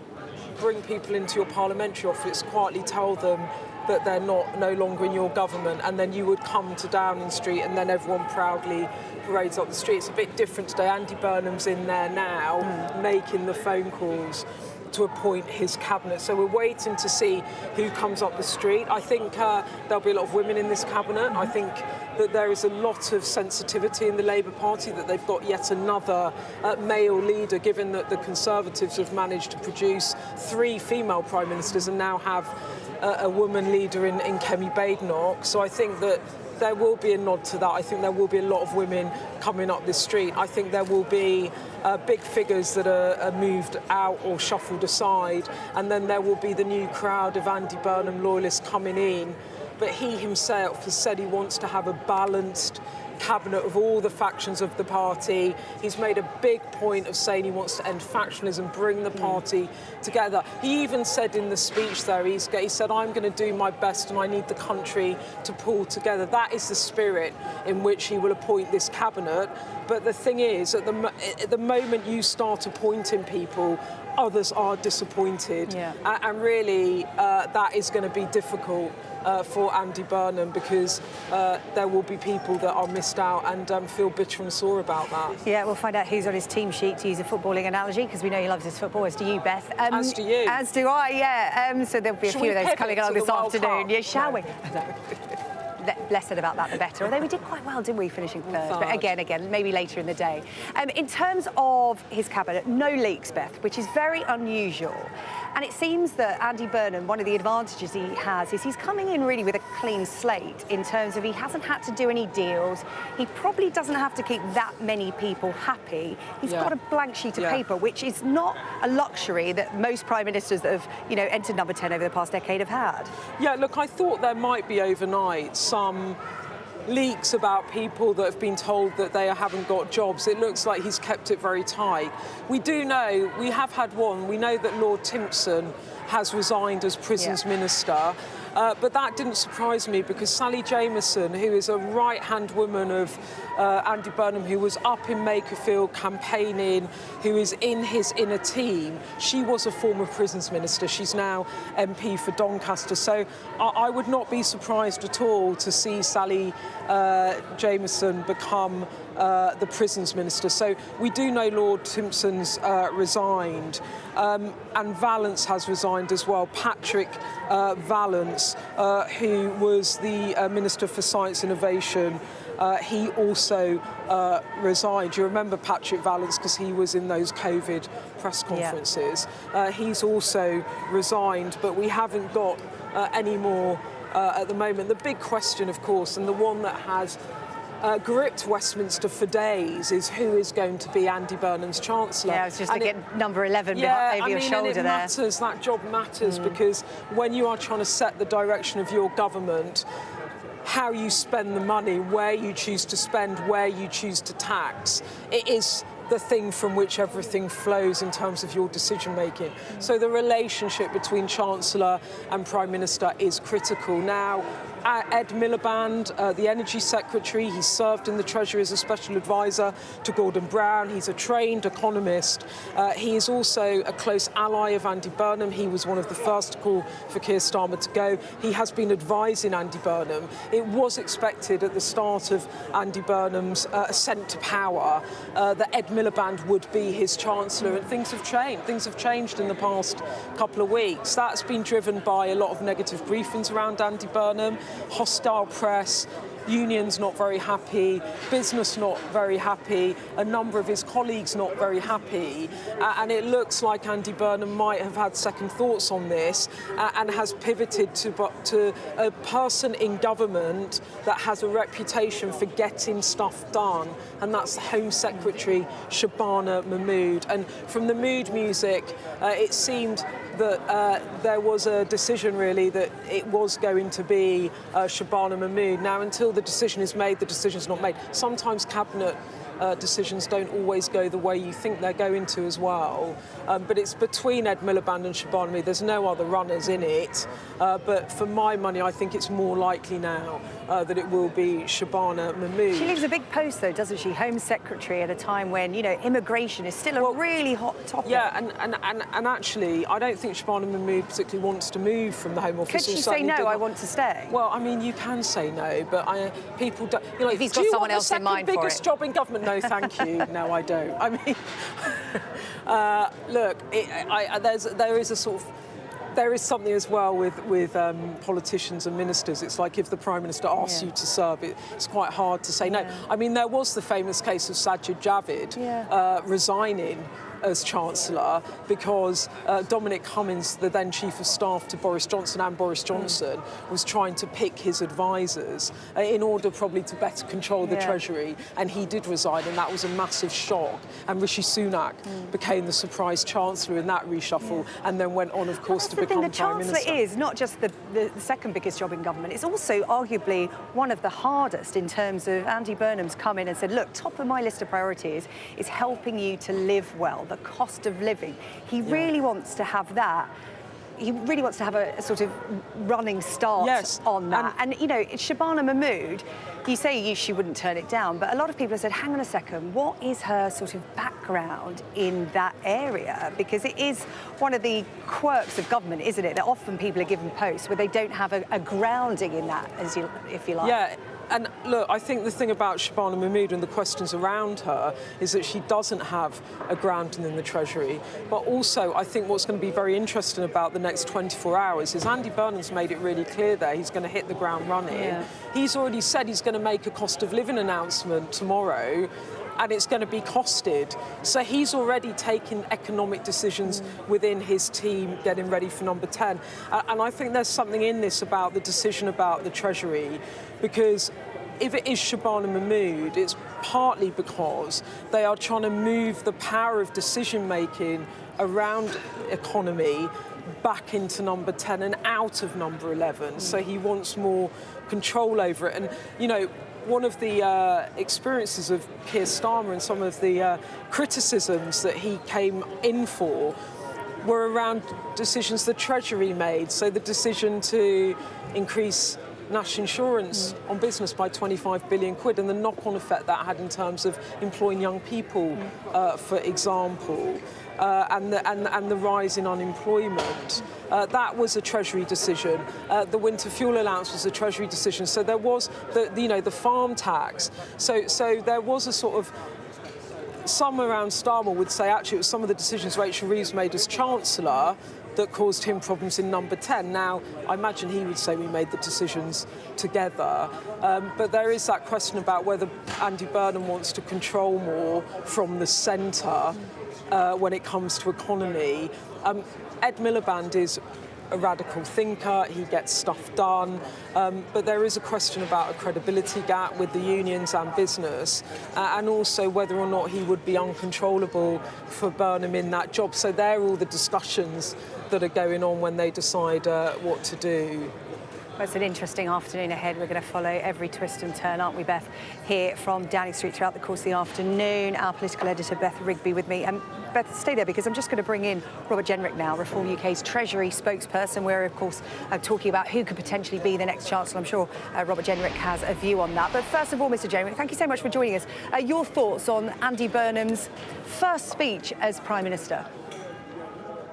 bring people into your parliamentary office, quietly tell them that they're no longer in your government, and then you would come to Downing Street and then everyone proudly parades up the street. It's a bit different today. Andy Burnham's in there now making the phone calls to appoint his cabinet. So we're waiting to see who comes up the street. I think there'll be a lot of women in this cabinet. I think that there is a lot of sensitivity in the Labour Party that they've got yet another male leader, given that the Conservatives have managed to produce 3 female Prime Ministers and now have a woman leader in Kemi Badenoch. So I think that there will be a nod to that. I think there will be a lot of women coming up this street. I think there will be big figures that are moved out or shuffled aside, and then there will be the new crowd of Andy Burnham loyalists coming in. But he himself has said he wants to have a balanced cabinet of all the factions of the party. He's made a big point of saying he wants to end factionalism, bring the party together. He even said in the speech there, he said, I'm going to do my best and I need the country to pull together. That is the spirit in which he will appoint this cabinet. But the thing is, at the moment you start appointing people, others are disappointed. And really, that is going to be difficult for Andy Burnham, because there will be people that are missed out and feel bitter and sore about that. Yeah, we'll find out who's on his team sheet, to use a footballing analogy, because we know he loves his football, as do you, Beth. As do you. As do I, yeah. So there'll be a few of those coming along this afternoon. Yeah, shall we? Less said about that, the better. Although we did quite well, didn't we, finishing third? But again, maybe later in the day. In terms of his cabinet, no leaks, Beth, which is very unusual. And it seems that Andy Burnham, one of the advantages he has is he's coming in really with a clean slate in terms of he hasn't had to do any deals. He probably doesn't have to keep that many people happy. He's got a blank sheet of paper, which is not a luxury that most Prime Ministers that have, entered number 10 over the past decade have had. Yeah, look, I thought there might be overnight some leaks about people that have been told that they haven't got jobs. It looks like he's kept it very tight. We do know, we have had one, we know that Lord Timpson has resigned as Prisons Minister. But that didn't surprise me, because Sally Jamieson, who is a right-hand woman of Andy Burnham, who was up in Makerfield campaigning, who is in his inner team, she was a former Prisons Minister. She's now MP for Doncaster. So I would not be surprised at all to see Sally Jamieson become the Prisons Minister. So we do know Lord Timpson's resigned, and Vallance has resigned as well. Patrick Vallance, who was the Minister for Science Innovation, he also resigned. You remember Patrick Vallance because he was in those COVID press conferences. He's also resigned, but we haven't got any more at the moment. The big question, of course, and the one that has gripped Westminster for days, is who is going to be Andy Burnham's Chancellor. Yeah, I was just thinking number 11 over your shoulder there. Matters, that job matters, because when you are trying to set the direction of your government, how you spend the money, where you choose to spend, where you choose to tax, it is the thing from which everything flows in terms of your decision-making. So the relationship between Chancellor and Prime Minister is critical. Now, Ed Miliband, the Energy Secretary. He served in the Treasury as a special advisor to Gordon Brown. He's a trained economist. He is also a close ally of Andy Burnham. He was one of the first to call for Keir Starmer to go. He has been advising Andy Burnham. It was expected at the start of Andy Burnham's ascent to power that Ed Miliband would be his Chancellor, and things have changed. Things have changed in the past couple of weeks. That's been driven by a lot of negative briefings around Andy Burnham, hostile press, unions not very happy, business not very happy, a number of his colleagues not very happy, and it looks like Andy Burnham might have had second thoughts on this and has pivoted to a person in government that has a reputation for getting stuff done, and that's the Home Secretary Shabana Mahmood. And from the mood music, it seemed that there was a decision really that it was going to be Shabana Mahmood. Now, until the decision is made, the decision's not made. Sometimes cabinet decisions don't always go the way you think they're going to as well. But it's between Ed Miliband and Shabana Mahmood. There's no other runners in it. But for my money, I think it's more likely now that it will be Shabana Mahmood. She leaves a big post, though, doesn't she? Home Secretary at a time when, you know, immigration is still a really hot topic. Yeah, and actually, I don't think Shabana Mahmood particularly wants to move from the Home Office. Could she say no, I want to stay? Well, I mean, you can say no, but people don't... You know, if he's got someone else in mind for it. Do you want the second biggest job in government? No, thank you. No, I don't. I mean, look, there is a sort of... There is something as well with politicians and ministers. It's like if the Prime Minister asks you to serve, it's quite hard to say no. I mean, there was the famous case of Sajid Javid resigning as Chancellor because Dominic Cummings, the then Chief of Staff to Boris Johnson and Boris Johnson, was trying to pick his advisors in order probably to better control the Treasury, and he did resign, and that was a massive shock. And Rishi Sunak became the surprise Chancellor in that reshuffle, and then went on, of course, to become Prime Minister. The Chancellor is not just the second biggest job in government, it's also arguably one of the hardest in terms of Andy Burnham's come in and said, look, top of my list of priorities is helping you to live well, the cost of living. He really wants to have that. He really wants to have a sort of running start on that. And, you know, Shabana Mahmood, you say she wouldn't turn it down, but a lot of people have said, hang on a second, what is her sort of background in that area? Because it is one of the quirks of government, isn't it, that often people are given posts where they don't have a grounding in that, if you like. Yeah. And look, I think the thing about Shabana Mahmood and the questions around her is that she doesn't have a grounding in the Treasury. But also, I think what's going to be very interesting about the next 24 hours is Andy Burnham's made it really clear there he's going to hit the ground running. Yeah. He's already said he's going to make a cost of living announcement tomorrow, and it's going to be costed. So he's already taken economic decisions within his team, getting ready for number 10. And I think there's something in this about the decision about the Treasury, because if it is Shabana Mahmood, it's partly because they are trying to move the power of decision-making around economy back into number 10 and out of number 11. So he wants more control over it. And, you know, one of the experiences of Keir Starmer and some of the criticisms that he came in for were around decisions the Treasury made. So the decision to increase national insurance on business by 25 billion quid and the knock-on effect that had in terms of employing young people, for example, and the rise in unemployment. That was a Treasury decision. The winter fuel allowance was a Treasury decision. So there was the farm tax. So there was a sort of... Some around Starmer would say actually it was some of the decisions Rachel Reeves made as Chancellor that caused him problems in number 10. Now, I imagine he would say we made the decisions together. But there is that question about whether Andy Burnham wants to control more from the centre when it comes to economy. Ed Miliband is a radical thinker, he gets stuff done, but there is a question about a credibility gap with the unions and business, and also whether or not he would be uncontrollable for Burnham in that job. So they're all the discussions that are going on when they decide what to do. Well, it's an interesting afternoon ahead. We're going to follow every twist and turn, aren't we, Beth? Here from Downing Street throughout the course of the afternoon. Our political editor, Beth Rigby, with me. Beth, stay there because I'm just going to bring in Robert Jenrick now, Reform UK's Treasury spokesperson. We're, of course, talking about who could potentially be the next Chancellor. I'm sure Robert Jenrick has a view on that. But first of all, Mr. Jenrick, thank you so much for joining us. Your thoughts on Andy Burnham's first speech as Prime Minister?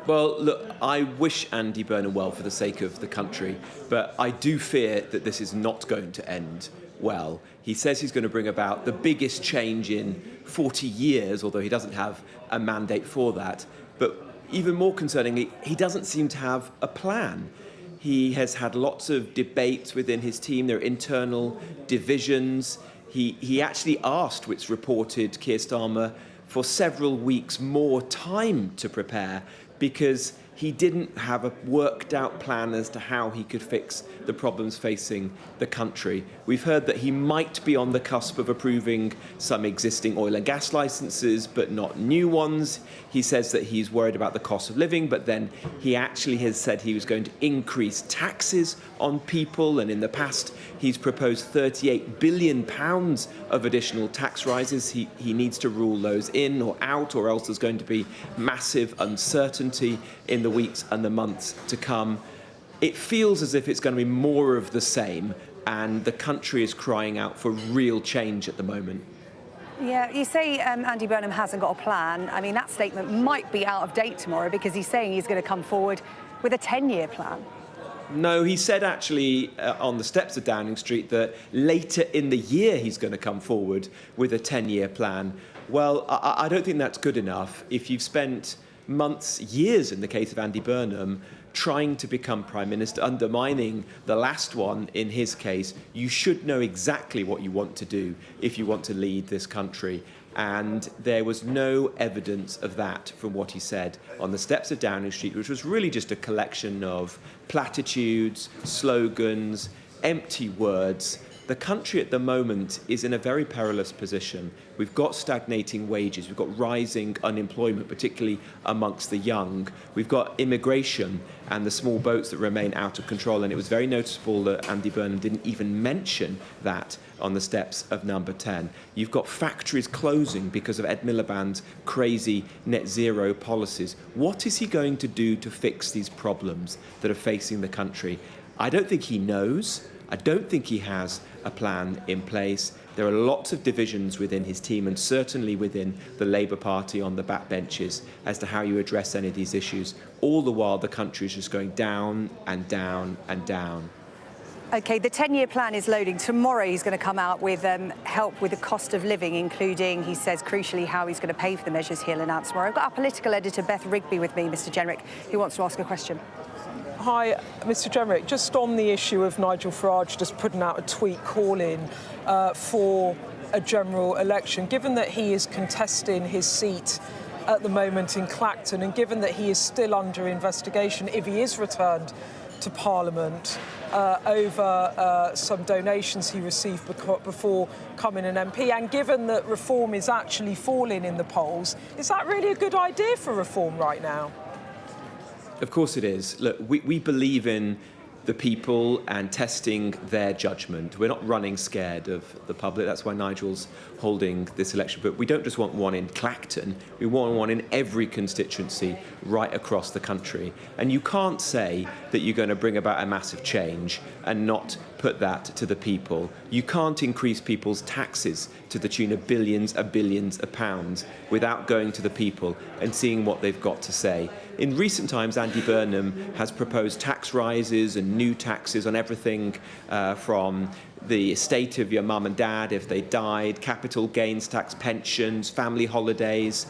Well, look, I wish Andy Burnham well for the sake of the country, but I do fear that this is not going to end well. He says he's going to bring about the biggest change in 40 years, although he doesn't have a mandate for that. But even more concerningly, he doesn't seem to have a plan. He has had lots of debates within his team. There are internal divisions. He actually asked, it's reported, Keir Starmer for several weeks more time to prepare because he didn't have a worked out plan as to how he could fix the problems facing the country. We've heard that he might be on the cusp of approving some existing oil and gas licenses, but not new ones. He says that he's worried about the cost of living, but then he actually has said he was going to increase taxes on people. And in the past, he's proposed £38 billion of additional tax rises. He needs to rule those in or out, or else there's going to be massive uncertainty in the weeks and the months to come. It feels as if it's going to be more of the same, and the country is crying out for real change at the moment. Yeah, you say Andy Burnham hasn't got a plan. I mean, that statement might be out of date tomorrow because he's saying he's going to come forward with a 10-year plan. No, he said actually on the steps of Downing Street that later in the year he's going to come forward with a 10-year plan. Well, I don't think that's good enough. If you've spent months, years in the case of Andy Burnham, trying to become Prime Minister, undermining the last one in his case, you should know exactly what you want to do if you want to lead this country. And there was no evidence of that from what he said on the steps of Downing Street, which was really just a collection of platitudes, slogans, empty words. The country at the moment is in a very perilous position. We've got stagnating wages, we've got rising unemployment, particularly amongst the young. We've got immigration and the small boats that remain out of control. And it was very noticeable that Andy Burnham didn't even mention that on the steps of Number 10. You've got factories closing because of Ed Miliband's crazy net zero policies. What is he going to do to fix these problems that are facing the country? I don't think he knows. I don't think he has a plan in place. There are lots of divisions within his team and certainly within the Labour Party on the backbenches as to how you address any of these issues. All the while, the country is just going down and down and down. OK, the 10-year plan is loading. Tomorrow he's going to come out with help with the cost of living, including, he says, crucially, how he's going to pay for the measures he'll announce tomorrow. I've got our political editor, Beth Rigby, with me, Mr. Jenrick, who wants to ask a question. Hi, Mr. Jenrick. Just on the issue of Nigel Farage just putting out a tweet calling for a general election, given that he is contesting his seat at the moment in Clacton, and given that he is still under investigation if he is returned to Parliament over some donations he received before becoming an MP, and given that Reform is actually falling in the polls, is that really a good idea for Reform right now? Of course it is. Look, we believe in the people and testing their judgment. We're not running scared of the public. That's why Nigel's holding this election. But we don't just want one in Clacton. We want one in every constituency right across the country. And you can't say that you're going to bring about a massive change and not put that to the people. You can't increase people's taxes to the tune of billions and billions of pounds without going to the people and seeing what they've got to say. In recent times, Andy Burnham has proposed tax rises and new taxes on everything from the estate of your mum and dad if they died, capital gains tax, pensions, family holidays,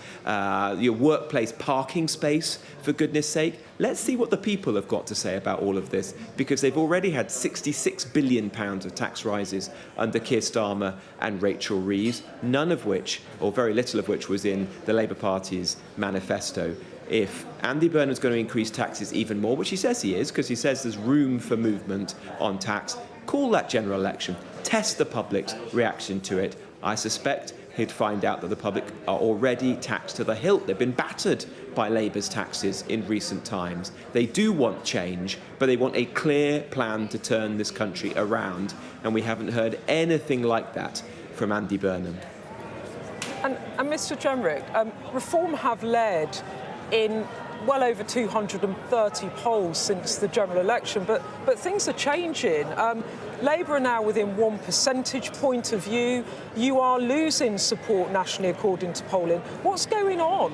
your workplace parking space, for goodness sake. Let's see what the people have got to say about all of this, because they've already had £66 billion of tax rises under Keir Starmer and Rachel Reeves, none of which, or very little of which, was in the Labour Party's manifesto. If Andy Burnham's going to increase taxes even more, which he says he is, because he says there's room for movement on tax, call that general election, test the public's reaction to it. I suspect he'd find out that the public are already taxed to the hilt. They've been battered by Labour's taxes in recent times. They do want change, but they want a clear plan to turn this country around, and we haven't heard anything like that from Andy Burnham. And Mr Jenrick, Reform have led in well over 230 polls since the general election, but things are changing. Labour are now within 1 percentage point of you. You are losing support nationally, according to polling. What's going on?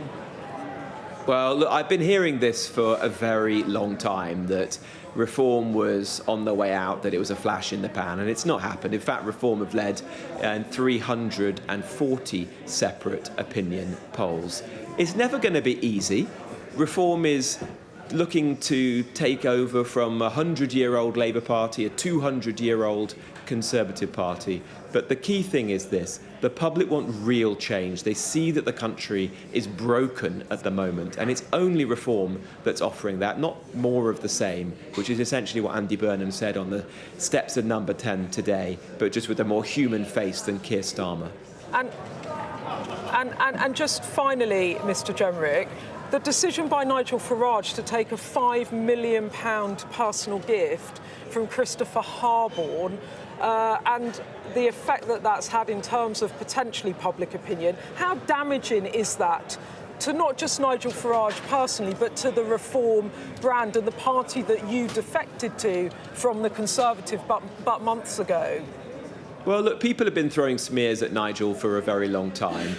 Well, look, I've been hearing this for a very long time, that Reform was on the way out, that it was a flash in the pan, and it's not happened. In fact, Reform have led in 340 separate opinion polls. It's never going to be easy. Reform is looking to take over from a 100-year-old Labour Party, a 200-year-old Conservative Party. But the key thing is this: the public want real change. They see that the country is broken at the moment, and it's only Reform that's offering that, not more of the same, which is essentially what Andy Burnham said on the steps of Number 10 today, but just with a more human face than Keir Starmer. And just finally, Mr Jenrick, the decision by Nigel Farage to take a £5 million personal gift from Christopher Harborne and the effect that that's had in terms of potentially public opinion, how damaging is that to not just Nigel Farage personally, but to the Reform brand and the party that you defected to from the Conservative but months ago? Well, look, people have been throwing smears at Nigel for a very long time.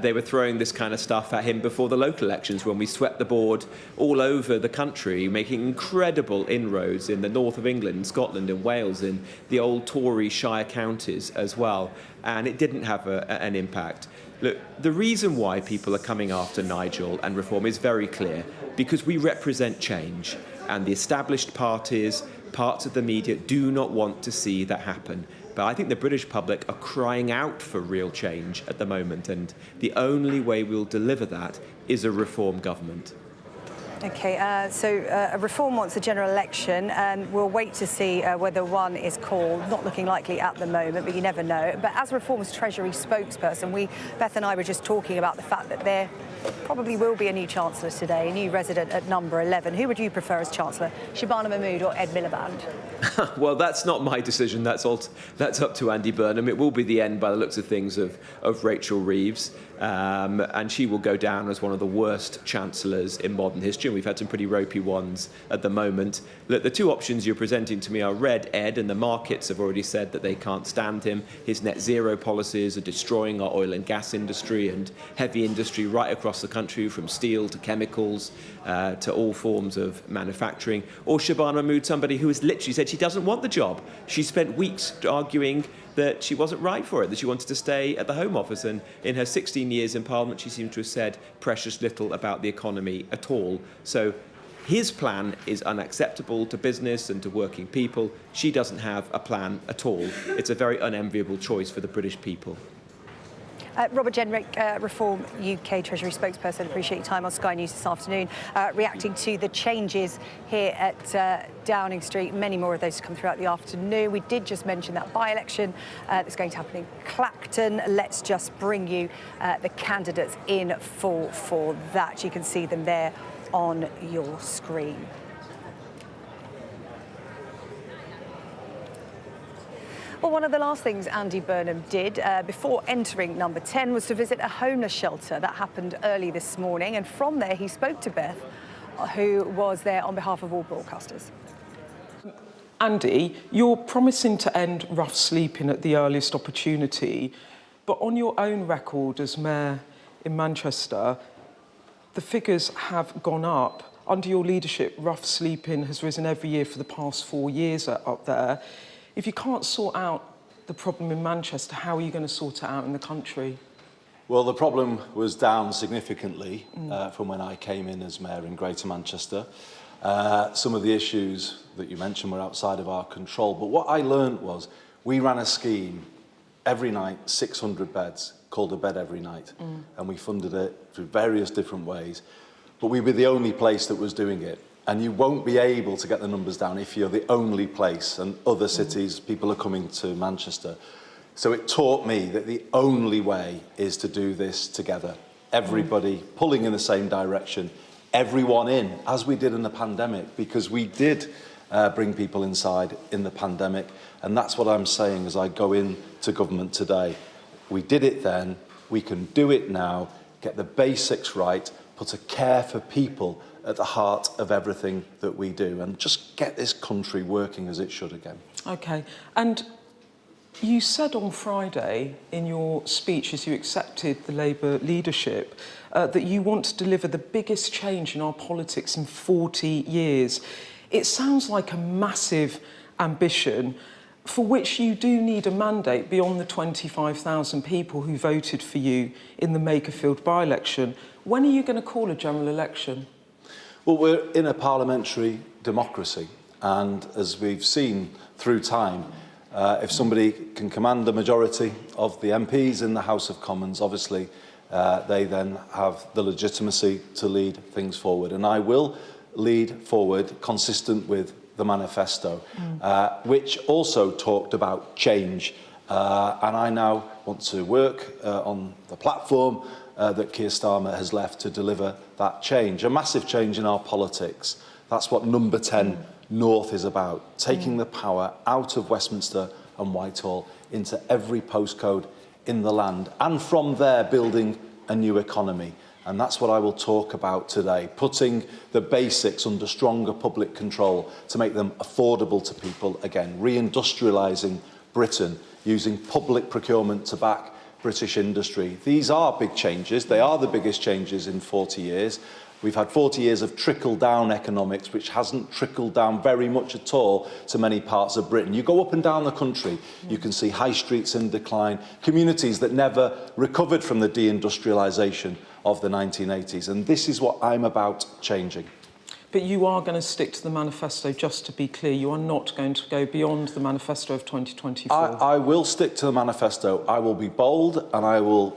They were throwing this kind of stuff at him before the local elections, when we swept the board all over the country, making incredible inroads in the north of England, Scotland and Wales, in the old Tory shire counties as well. And it didn't have an impact. Look, the reason why people are coming after Nigel and Reform is very clear, because we represent change, and the established parties, parts of the media, do not want to see that happen. But I think the British public are crying out for real change at the moment, and the only way we'll deliver that is a Reform government. OK, so Reform wants a general election, and we'll wait to see whether one is called. Not looking likely at the moment, but you never know. But as Reform's Treasury spokesperson, Beth and I were just talking about the fact that there probably will be a new Chancellor today, a new resident at Number 11. Who would you prefer as Chancellor, Shabana Mahmood or Ed Miliband? Well, that's not my decision. That's up to Andy Burnham. It will be the end, by the looks of things, of Rachel Reeves. And she will go down as one of the worst chancellors in modern history. And we've had some pretty ropey ones at the moment. Look, the two options you're presenting to me are Red Ed, and the markets have already said that they can't stand him. His net zero policies are destroying our oil and gas industry and heavy industry right across the country, from steel to chemicals to all forms of manufacturing. Or Shabana Mahmood, somebody who has literally said she doesn't want the job. She spent weeks arguing that she wasn't right for it, that she wanted to stay at the Home Office. And in her 16 years in Parliament, she seems to have said precious little about the economy at all. So his plan is unacceptable to business and to working people. She doesn't have a plan at all. It's a very unenviable choice for the British people. Robert Jenrick, Reform UK Treasury spokesperson, appreciate your time on Sky News this afternoon, reacting to the changes here at Downing Street. Many more of those to come throughout the afternoon. We did just mention that by-election that's going to happen in Clacton. Let's just bring you the candidates in full for that. You can see them there on your screen. Well, one of the last things Andy Burnham did before entering Number 10 was to visit a homeless shelter. That happened early this morning, and from there he spoke to Beth, who was there on behalf of all broadcasters. Andy, you're promising to end rough sleeping at the earliest opportunity, but on your own record as mayor in Manchester, the figures have gone up. Under your leadership, rough sleeping has risen every year for the past 4 years up there. If you can't sort out the problem in Manchester, how are you going to sort it out in the country? Well, the problem was down significantly from when I came in as mayor in Greater Manchester. Some of the issues that you mentioned were outside of our control, but what I learned was we ran a scheme every night, 600 beds, called A Bed Every Night, and we funded it through various different ways, but we were the only place that was doing it. And you won't be able to get the numbers down if you're the only place, and other cities, people are coming to Manchester. So it taught me that the only way is to do this together. Everybody pulling in the same direction, everyone in, as we did in the pandemic, because we did bring people inside in the pandemic. And that's what I'm saying as I go into government today. We did it then, we can do it now, get the basics right, put a care for people at the heart of everything that we do, and just get this country working as it should again. Okay, and you said on Friday in your speech as you accepted the Labour leadership that you want to deliver the biggest change in our politics in 40 years. It sounds like a massive ambition for which you do need a mandate beyond the 25,000 people who voted for you in the Makerfield by-election. When are you going to call a general election? Well, we're in a parliamentary democracy, and as we've seen through time, if somebody can command the majority of the MPs in the House of Commons, obviously they then have the legitimacy to lead things forward. And I will lead forward consistent with the manifesto, which also talked about change. And I now want to work on the platform that Keir Starmer has left to deliver that change, a massive change in our politics. That's what Number 10 North is about, taking the power out of Westminster and Whitehall into every postcode in the land, and from there building a new economy. And that's what I will talk about today, putting the basics under stronger public control to make them affordable to people again, reindustrialising Britain, using public procurement to back British industry. These are big changes. They are the biggest changes in 40 years. We've had 40 years of trickle-down economics, which hasn't trickled down very much at all to many parts of Britain. You go up and down the country, you can see high streets in decline, communities that never recovered from the deindustrialisation of the 1980s. And this is what I'm about changing. But you are going to stick to the manifesto, just to be clear. You are not going to go beyond the manifesto of 2024. I will stick to the manifesto. I will be bold and I will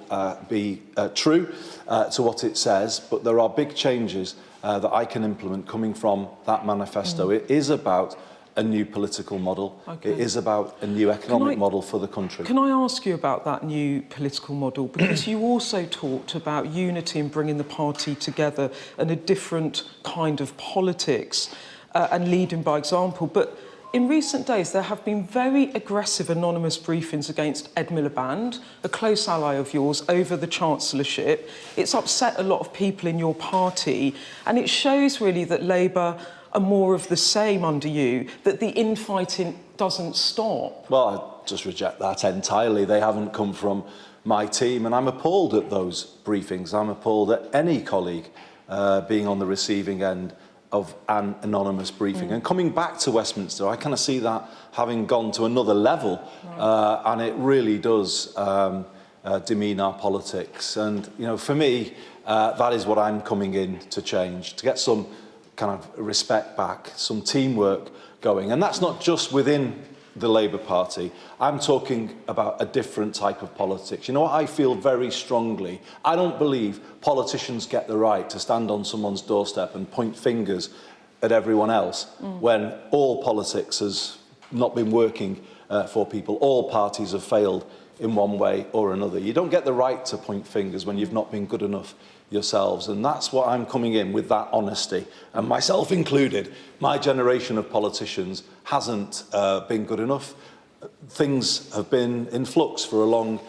be true to what it says. But there are big changes that I can implement coming from that manifesto. It is about a new political model. Okay. It is about a new economic model for the country. Can I ask you about that new political model? Because you also talked about unity and bringing the party together and a different kind of politics and leading by example. But in recent days, there have been very aggressive anonymous briefings against Ed Miliband, a close ally of yours, over the chancellorship. It's upset a lot of people in your party, and it shows really that Labour are more of the same under you, that the infighting doesn't stop. Well, I just reject that entirely. They haven't come from my team, and I'm appalled at those briefings. I'm appalled at any colleague being on the receiving end of an anonymous briefing. And coming back to Westminster, I kind of see that having gone to another level, and it really does demean our politics. And, you know, for me, that is what I'm coming in to change, to get some kind of respect back, some teamwork going. And that's not just within the Labour Party. I'm talking about a different type of politics. You know what I feel very strongly? I don't believe politicians get the right to stand on someone's doorstep and point fingers at everyone else when all politics has not been working for people. All parties have failed in one way or another. You don't get the right to point fingers when you've not been good enough yourselves, and that's what I'm coming in with, that honesty, and myself included. My generation of politicians hasn't been good enough. Things have been in flux for a long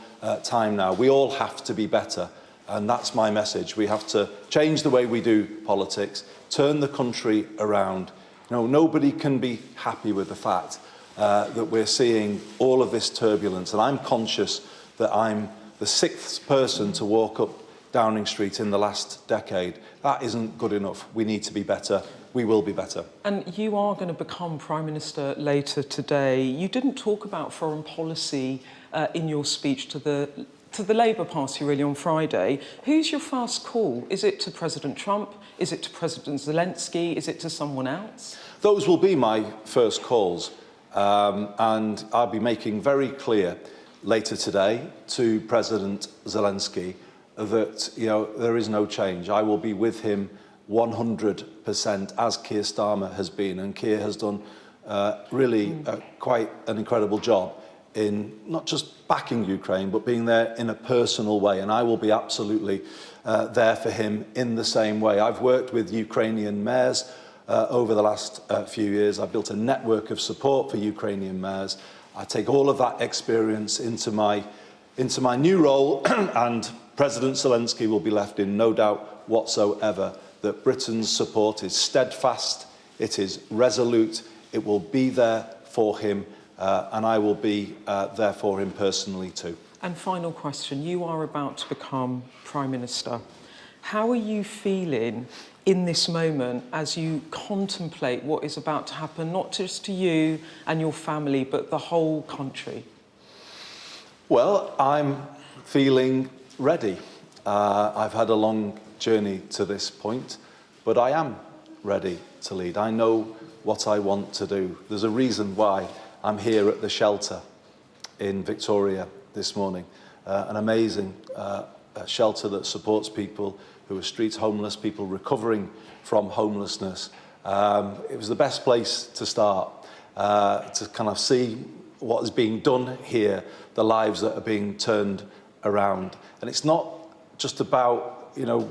time now. We all have to be better, and that's my message. We have to change the way we do politics, turn the country around. You know, nobody can be happy with the fact that we're seeing all of this turbulence, and I'm conscious that I'm the 6th person to walk up Downing Street in the last decade. That isn't good enough. We need to be better. We will be better. And you are going to become Prime Minister later today. You didn't talk about foreign policy in your speech to the Labour Party really on Friday. Who's your first call? Is it to President Trump? Is it to President Zelensky? Is it to someone else? Those will be my first calls. And I'll be making very clear later today to President Zelensky that, you know, there is no change. I will be with him 100%, as Keir Starmer has been, and Keir has done really quite an incredible job in not just backing Ukraine, but being there in a personal way. And I will be absolutely there for him in the same way. I've worked with Ukrainian mayors over the last few years. I've built a network of support for Ukrainian mayors. I take all of that experience into my new role, and President Zelensky will be left in no doubt whatsoever that Britain's support is steadfast, it is resolute, it will be there for him, and I will be there for him personally too. And final question, you are about to become Prime Minister. How are you feeling in this moment as you contemplate what is about to happen, not just to you and your family, but the whole country? Well, I'm feeling ready. I've had a long journey to this point, but I am ready to lead. I know what I want to do. There's a reason why I'm here at the shelter in Victoria this morning, an amazing shelter that supports people who are street homeless, people recovering from homelessness. It was the best place to start, to kind of see what is being done here, the lives that are being turned around. And it's not just about, you know,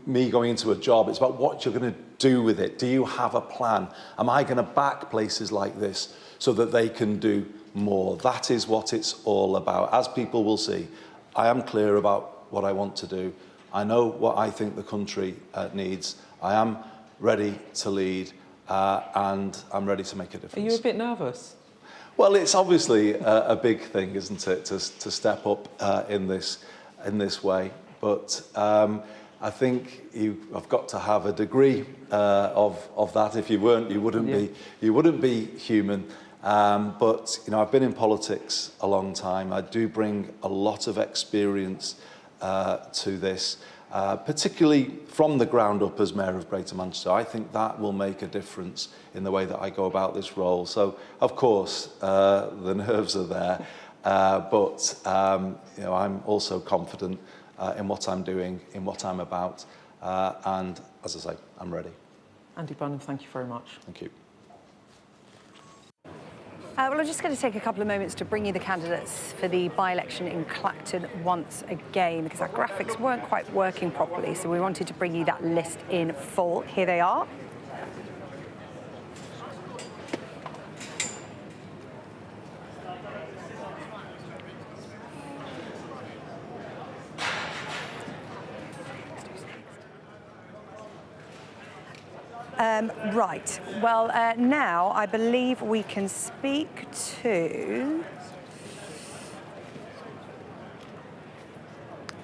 me going into a job, it's about what you're going to do with it. Do you have a plan? Am I going to back places like this so that they can do more? That is what it's all about. As people will see, I am clear about what I want to do. I know what I think the country needs. I am ready to lead, and I'm ready to make a difference. Are you a bit nervous? Well, it's obviously a big thing, isn't it, to step up in this way. But I think I've got to have a degree of that. If you weren't, you wouldn't be human. But you know, I've been in politics a long time. I do bring a lot of experience to this, particularly from the ground up as Mayor of Greater Manchester. I think that will make a difference in the way that I go about this role. So, of course, the nerves are there, but you know, I'm also confident in what I'm doing, in what I'm about, and as I say, I'm ready. Andy Burnham, thank you very much. Thank you. Well, I'm just going to take a couple of moments to bring you the candidates for the by-election in Clacton once again, because our graphics weren't quite working properly, so we wanted to bring you that list in full. Here they are. Right. Well, now I believe we can speak to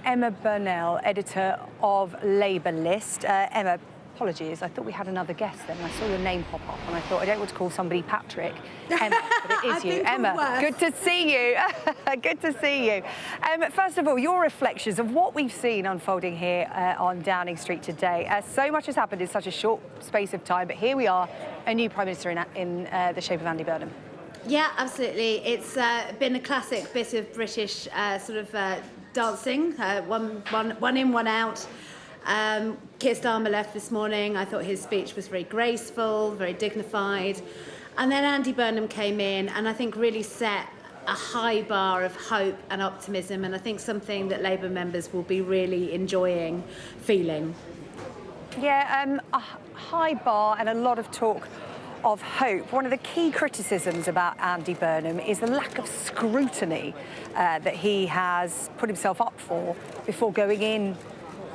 Emma Burnell, editor of Labour List. Emma, apologies, I thought we had another guest then. I saw your name pop up and I thought I don't want to call somebody Patrick. Emma, but it is you. Emma, good to see you. Good to see you. First of all, your reflections of what we've seen unfolding here on Downing Street today. So much has happened in such a short space of time, but here we are, a new Prime Minister in the shape of Andy Burnham. Yeah, absolutely. It's been a classic bit of British dancing, one in, one out. Keir Starmer left this morning. I thought his speech was very graceful, very dignified. And then Andy Burnham came in and I think really set a high bar of hope and optimism, and I think something that Labour members will be really enjoying feeling. Yeah, a high bar and a lot of talk of hope. One of the key criticisms about Andy Burnham is the lack of scrutiny that he has put himself up for before going in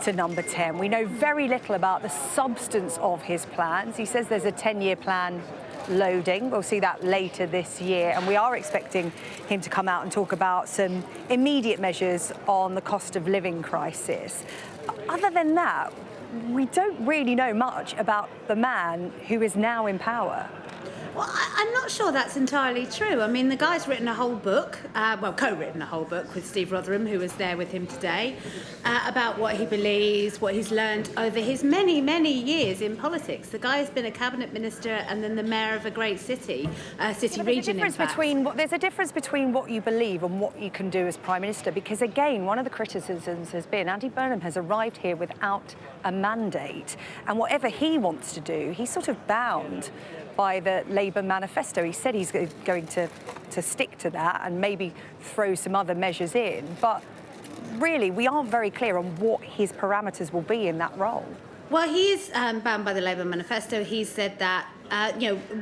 to number 10. We know very little about the substance of his plans. He says there's a 10-year plan loading. We'll see that later this year, and we are expecting him to come out and talk about some immediate measures on the cost of living crisis. Other than that, we don't really know much about the man who is now in power. Well, I'm not sure that's entirely true. I mean, the guy's written a whole book, co-written a whole book with Steve Rotherham, who was there with him today, about what he believes, what he's learned over his many, many years in politics. The guy has been a cabinet minister and then the mayor of a great city, region, in fact. There's a difference between what you believe and what you can do as Prime Minister, because, again, one of the criticisms has been Andy Burnham has arrived here without a mandate, and whatever he wants to do, he's sort of bound by the Labour manifesto. He said he's going to stick to that and maybe throw some other measures in. But really, we aren't very clear on what his parameters will be in that role. Well, he is bound by the Labour manifesto. He said that,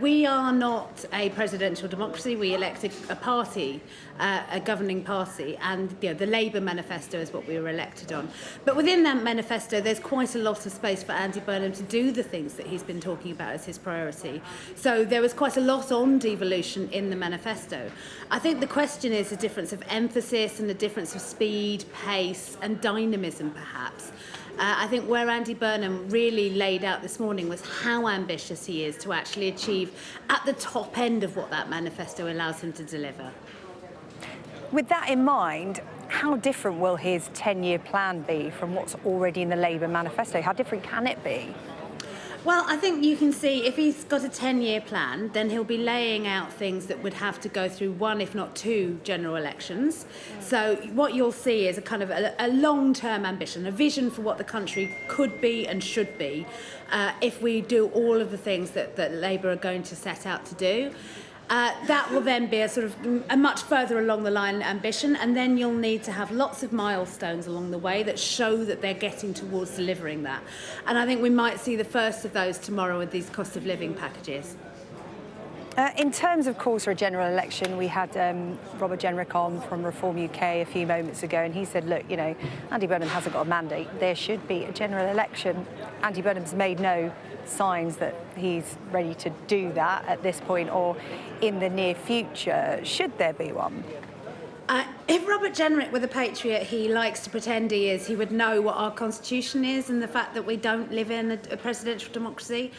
we are not a presidential democracy. We elected a party, a governing party, and the Labour manifesto is what we were elected on. But within that manifesto, there's quite a lot of space for Andy Burnham to do the things that he's been talking about as his priority. So there was quite a lot on devolution in the manifesto. I think the question is the difference of emphasis and the difference of speed, pace, and dynamism, perhaps. I think where Andy Burnham really laid out this morning was how ambitious he is to actually achieve at the top end of what that manifesto allows him to deliver. With that in mind, how different will his 10-year plan be from what's already in the Labour manifesto? How different can it be? Well, I think you can see if he's got a 10-year plan, then he'll be laying out things that would have to go through one, if not two, general elections. So what you'll see is a kind of a long-term ambition, a vision for what the country could be and should be if we do all of the things that Labour are going to set out to do. That will then be a sort of a much further along the line ambition, and then you'll need to have lots of milestones along the way that show that they're getting towards delivering that. And I think we might see the first of those tomorrow with these cost of living packages. In terms of calls for a general election, we had Robert Jenrick on from Reform UK a few moments ago, and he said, look, Andy Burnham hasn't got a mandate. There should be a general election. Andy Burnham's made no signs that he's ready to do that at this point or in the near future. Should there be one? If Robert Jenrick were the patriot he likes to pretend he is, he would know what our constitution is and the fact that we don't live in a presidential democracy.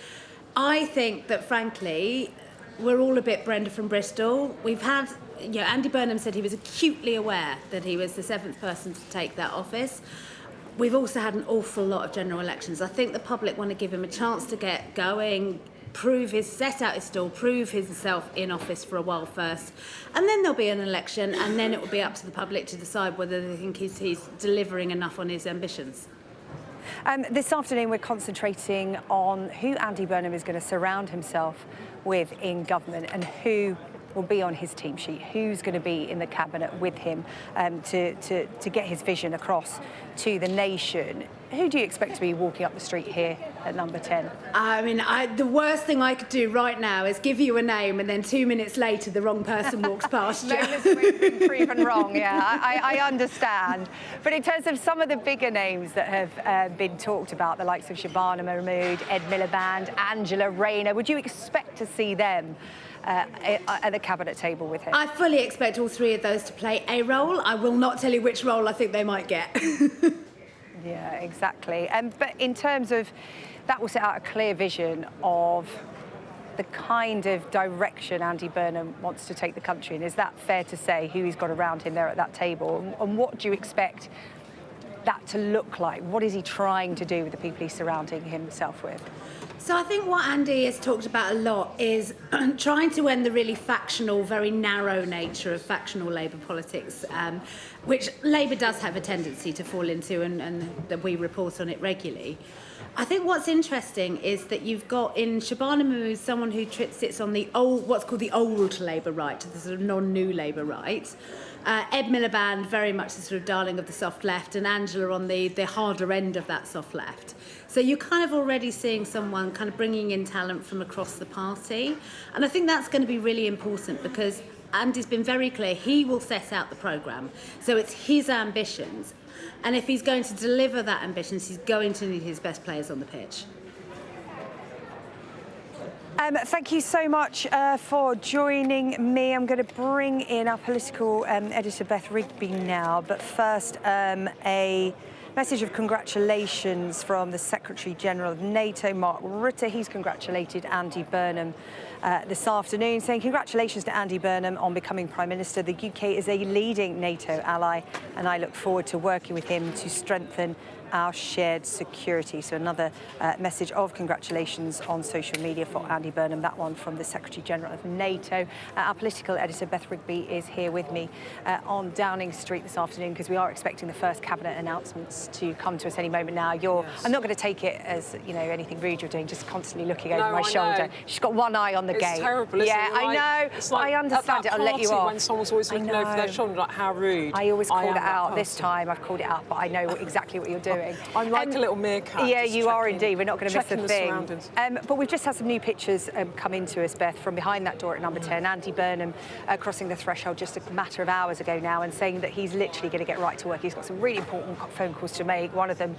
I think that, frankly, we're all a bit Brenda from Bristol. We've had, Andy Burnham said he was acutely aware that he was the 7th person to take that office. We've also had an awful lot of general elections. I think the public want to give him a chance to get going, set out his stall, prove himself in office for a while first, and then there'll be an election, and then it will be up to the public to decide whether they think he's delivering enough on his ambitions. This afternoon, we're concentrating on who Andy Burnham is going to surround himself with in government and who will be on his team sheet, who's going to be in the cabinet with him to get his vision across to the nation. Who do you expect to be walking up the street here at number 10? I mean, the worst thing I could do right now is give you a name and then 2 minutes later the wrong person walks past you. We've been proven wrong, yeah, I understand. But in terms of some of the bigger names that have been talked about, the likes of Shabana Mahmood, Ed Miliband, Angela Rayner, would you expect to see them at the cabinet table with him? I fully expect all three of those to play a role. I will not tell you which role I think they might get. Yeah, exactly. But in terms of that will set out a clear vision of the kind of direction Andy Burnham wants to take the country in. Is that fair to say, who he's got around him there at that table? And what do you expect that to look like? What is he trying to do with the people he's surrounding himself with? So I think what Andy has talked about a lot is trying to end the really factional, very narrow nature of factional Labour politics, which Labour does have a tendency to fall into, and that we report on it regularly. I think what's interesting is that you've got in Shabana Mahmood someone who sits on the old, what's called the old Labour right, the sort of non-new Labour right. Ed Miliband, very much the sort of darling of the soft left, and Angela on the harder end of that soft left. So you're kind of already seeing someone kind of bringing in talent from across the party. And I think that's going to be really important because Andy's been very clear he will set out the programme. So it's his ambitions. And if he's going to deliver that ambitions, he's going to need his best players on the pitch. Thank you so much for joining me. I'm going to bring in our political editor, Beth Rigby, now. But first, a message of congratulations from the Secretary-General of NATO, Mark Rutte. He's congratulated Andy Burnham this afternoon, saying congratulations to Andy Burnham on becoming Prime Minister. The UK is a leading NATO ally, and I look forward to working with him to strengthen our shared security. So another message of congratulations on social media for Andy Burnham, that one from the Secretary-General of NATO. Our political editor, Beth Rigby, is here with me on Downing Street this afternoon, because we are expecting the first cabinet announcements to come to us any moment now. I'm not going to take it as, you know, anything rude you're doing, just constantly looking over my shoulder. She's got one eye on the gate. It's terrible, isn't yeah, it? I know. It's like I understand it. I'll let you off. When someone's always looking over their shoulder, like, how rude. I always call it out. This time I've called it out, but I know exactly what you're doing. I'm like a little meerkat. Yeah, you are indeed. We're not going to miss a thing. But we've just had some new pictures come into us, Beth, from behind that door at number 10. Andy Burnham crossing the threshold just a matter of hours ago now, and saying that he's literally going to get right to work. He's got some really important phone calls to make, one of them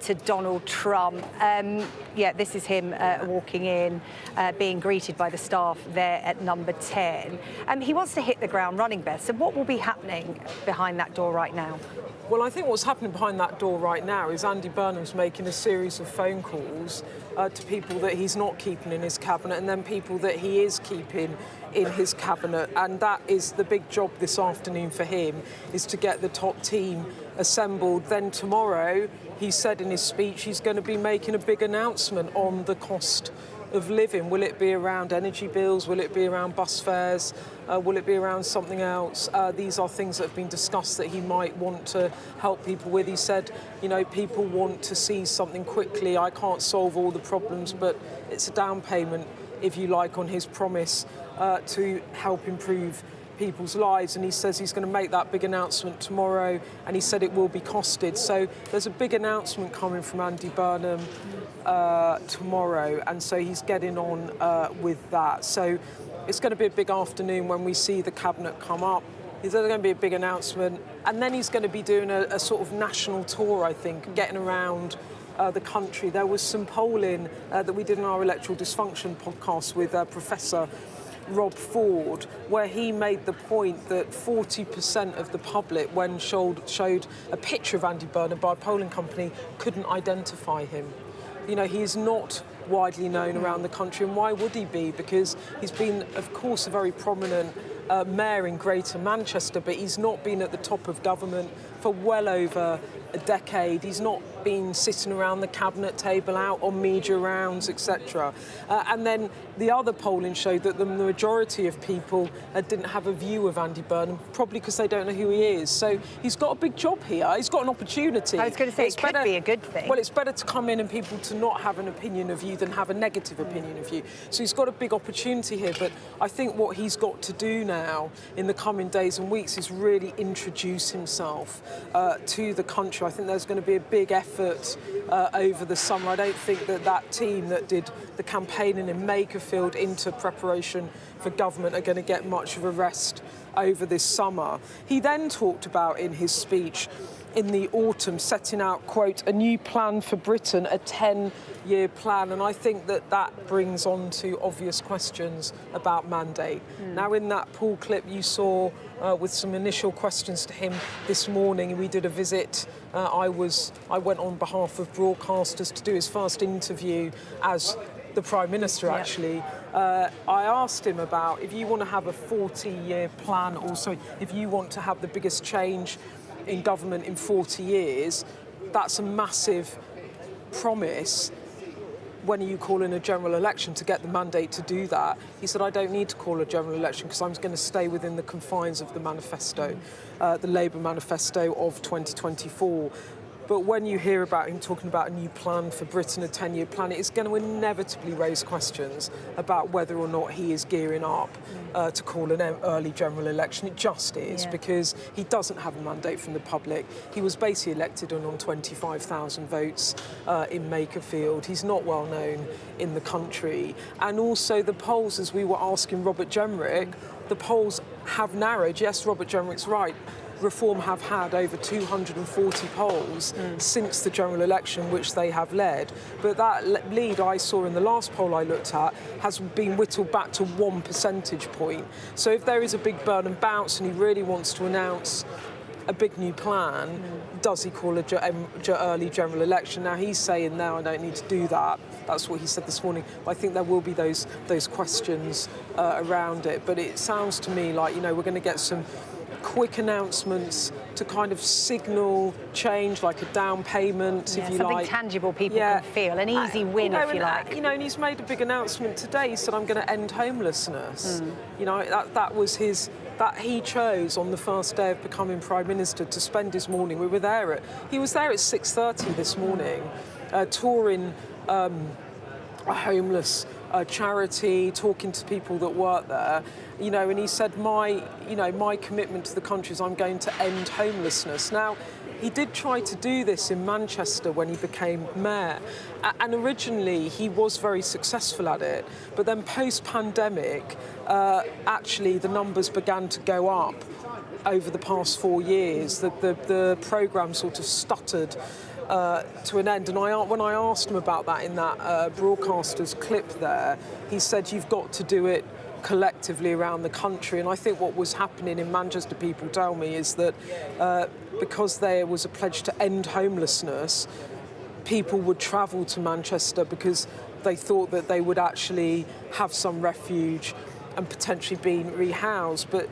to Donald Trump. Yeah, this is him walking in, being greeted by the staff there at number 10. He wants to hit the ground running, Beth. So what will be happening behind that door right now? Well, I think what's happening behind that door right now is Andy Burnham's making a series of phone calls to people that he's not keeping in his cabinet, and then people that he is keeping in his cabinet. And that is the big job this afternoon for him, is to get the top team assembled. Then tomorrow, he said in his speech, he's going to be making a big announcement on the cost of living. Will it be around energy bills? Will it be around bus fares? Will it be around something else? These are things that have been discussed that he might want to help people with. He said, you know, people want to see something quickly. I can't solve all the problems, but it's a down payment, if you like, on his promise to help improve people's lives. And he says he's going to make that big announcement tomorrow, and he said it will be costed. So there's a big announcement coming from Andy Burnham tomorrow, and so he's getting on with that. So it's going to be a big afternoon when we see the cabinet come up. There's going to be a big announcement, and then he's going to be doing a sort of national tour, I think, getting around the country. There was some polling that we did in our electoral dysfunction podcast with Professor Rob Ford, where he made the point that 40% of the public, when showed a picture of Andy Burnham by a polling company, couldn't identify him. You know, he is not widely known around the country, and why would he be? Because he's been, of course, a very prominent mayor in Greater Manchester, but he's not been at the top of government for well over a decade. He's not been sitting around the cabinet table, out on media rounds, etc. And then the other polling showed that the majority of people didn't have a view of Andy Burnham, probably because they don't know who he is. So he's got a big job here. He's got an opportunity. I was going to say, it could be a good thing. Well, it's better to come in and people to not have an opinion of you than have a negative opinion of you. So he's got a big opportunity here, but I think what he's got to do now in the coming days and weeks is really introduce himself to the country. I think there's going to be a big effort over the summer. I don't think that team that did the campaigning in Makerfield into preparation for government are going to get much of a rest over this summer. He then talked about in his speech in the autumn setting out, quote, a new plan for Britain, a 10-year plan. And I think that brings on to obvious questions about mandate. Now, in that pool clip you saw with some initial questions to him this morning, we did a visit. I went on behalf of broadcasters to do his first interview as the Prime Minister, actually. I asked him about if you want to have a 40-year plan, also if you want to have the biggest change in government in 40 years, that's a massive promise. When are you calling a general election to get the mandate to do that? He said, I don't need to call a general election because I'm going to stay within the confines of the manifesto, the Labour manifesto of 2024. But when you hear about him talking about a new plan for Britain, a 10-year plan, it's going to inevitably raise questions about whether or not he is gearing up to call an early general election. It just is, because he doesn't have a mandate from the public. He was basically elected on 25,000 votes in Makerfield. He's not well known in the country. And also the polls, as we were asking Robert Jenrick, the polls have narrowed. Yes, Robert Jenrick's right. Reform have had over 240 polls since the general election, which they have led. But that lead I saw in the last poll I looked at has been whittled back to 1 percentage point. So if there is a big Burnham bounce and he really wants to announce a big new plan, does he call a early general election? Now, he's saying, no, I don't need to do that. That's what he said this morning. But I think there will be those questions around it. But it sounds to me like, we're going to get some quick announcements to kind of signal change, like a down payment, if you something like. Tangible people can feel, an easy win, if you like. And he's made a big announcement today. He said, I'm going to end homelessness. That was that he chose on the first day of becoming Prime Minister to spend his morning. He was there at 6:30 this morning, touring a homeless charity, talking to people that work there, and he said, my commitment to the country is I'm going to end homelessness. Now, he did try to do this in Manchester when he became mayor, and originally he was very successful at it, but then post-pandemic, actually the numbers began to go up over the past 4 years. The programme sort of stuttered to an end, and when I asked him about that in that broadcaster's clip there, he said, you've got to do it collectively around the country. And I think what was happening in Manchester, people tell me, is that because there was a pledge to end homelessness, people would travel to Manchester because they thought that they would actually have some refuge and potentially be rehoused. But,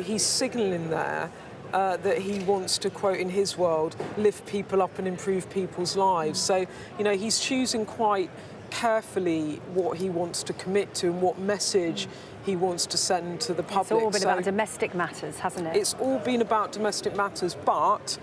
he's signalling there that he wants to, quote, in his world, lift people up and improve people's lives. So, he's choosing quite carefully what he wants to commit to and what message he wants to send to the public. It's all been about domestic matters, hasn't it? It's all been about domestic matters, but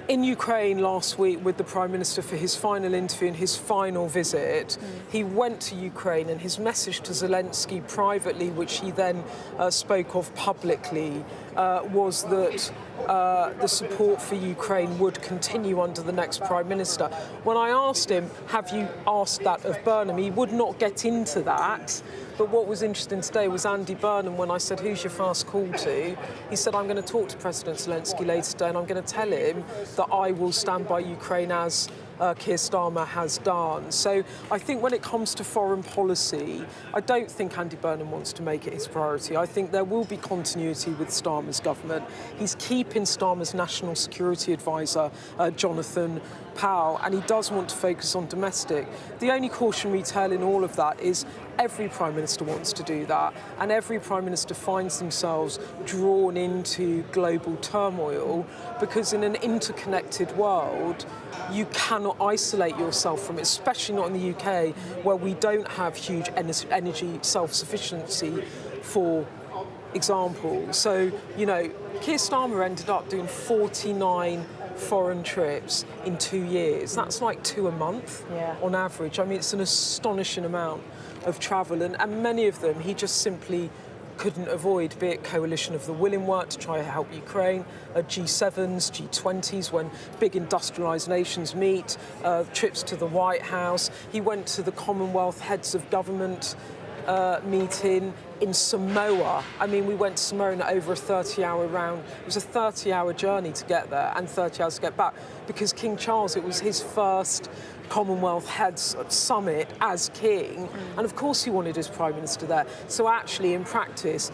in Ukraine last week with the Prime Minister for his final interview and his final visit, he went to Ukraine, and his message to Zelensky privately, which he then spoke of publicly, was that the support for Ukraine would continue under the next Prime Minister. When I asked him, have you asked that of Burnham, he would not get into that. But what was interesting today was Andy Burnham, when I said, who's your first call to? He said, I'm going to talk to President Zelensky later today, and I'm going to tell him that I will stand by Ukraine as Keir Starmer has done. So I think when it comes to foreign policy, I don't think Andy Burnham wants to make it his priority. I think there will be continuity with Starmer's government. He's keeping Starmer's National Security Advisor, Jonathan Powell, and he does want to focus on domestic. The only cautionary tale in all of that is every Prime Minister wants to do that, and every Prime Minister finds themselves drawn into global turmoil, because in an interconnected world, you cannot isolate yourself from it, especially not in the UK, where we don't have huge energy self-sufficiency, for example. So, Keir Starmer ended up doing 49 foreign trips in 2 years. That's like 2 a month on average. I mean, it's an astonishing amount of travel, and many of them he just simply couldn't avoid, be it Coalition of the Willing work to try to help Ukraine, G7s, G20s when big industrialised nations meet, trips to the White House. He went to the Commonwealth Heads of Government meeting in Samoa. I mean, we went to Samoa in over a 30-hour round. It was a 30-hour journey to get there and 30 hours to get back, because King Charles, it was his first Commonwealth Heads Summit as king, and of course he wanted his Prime Minister there. So actually, in practice,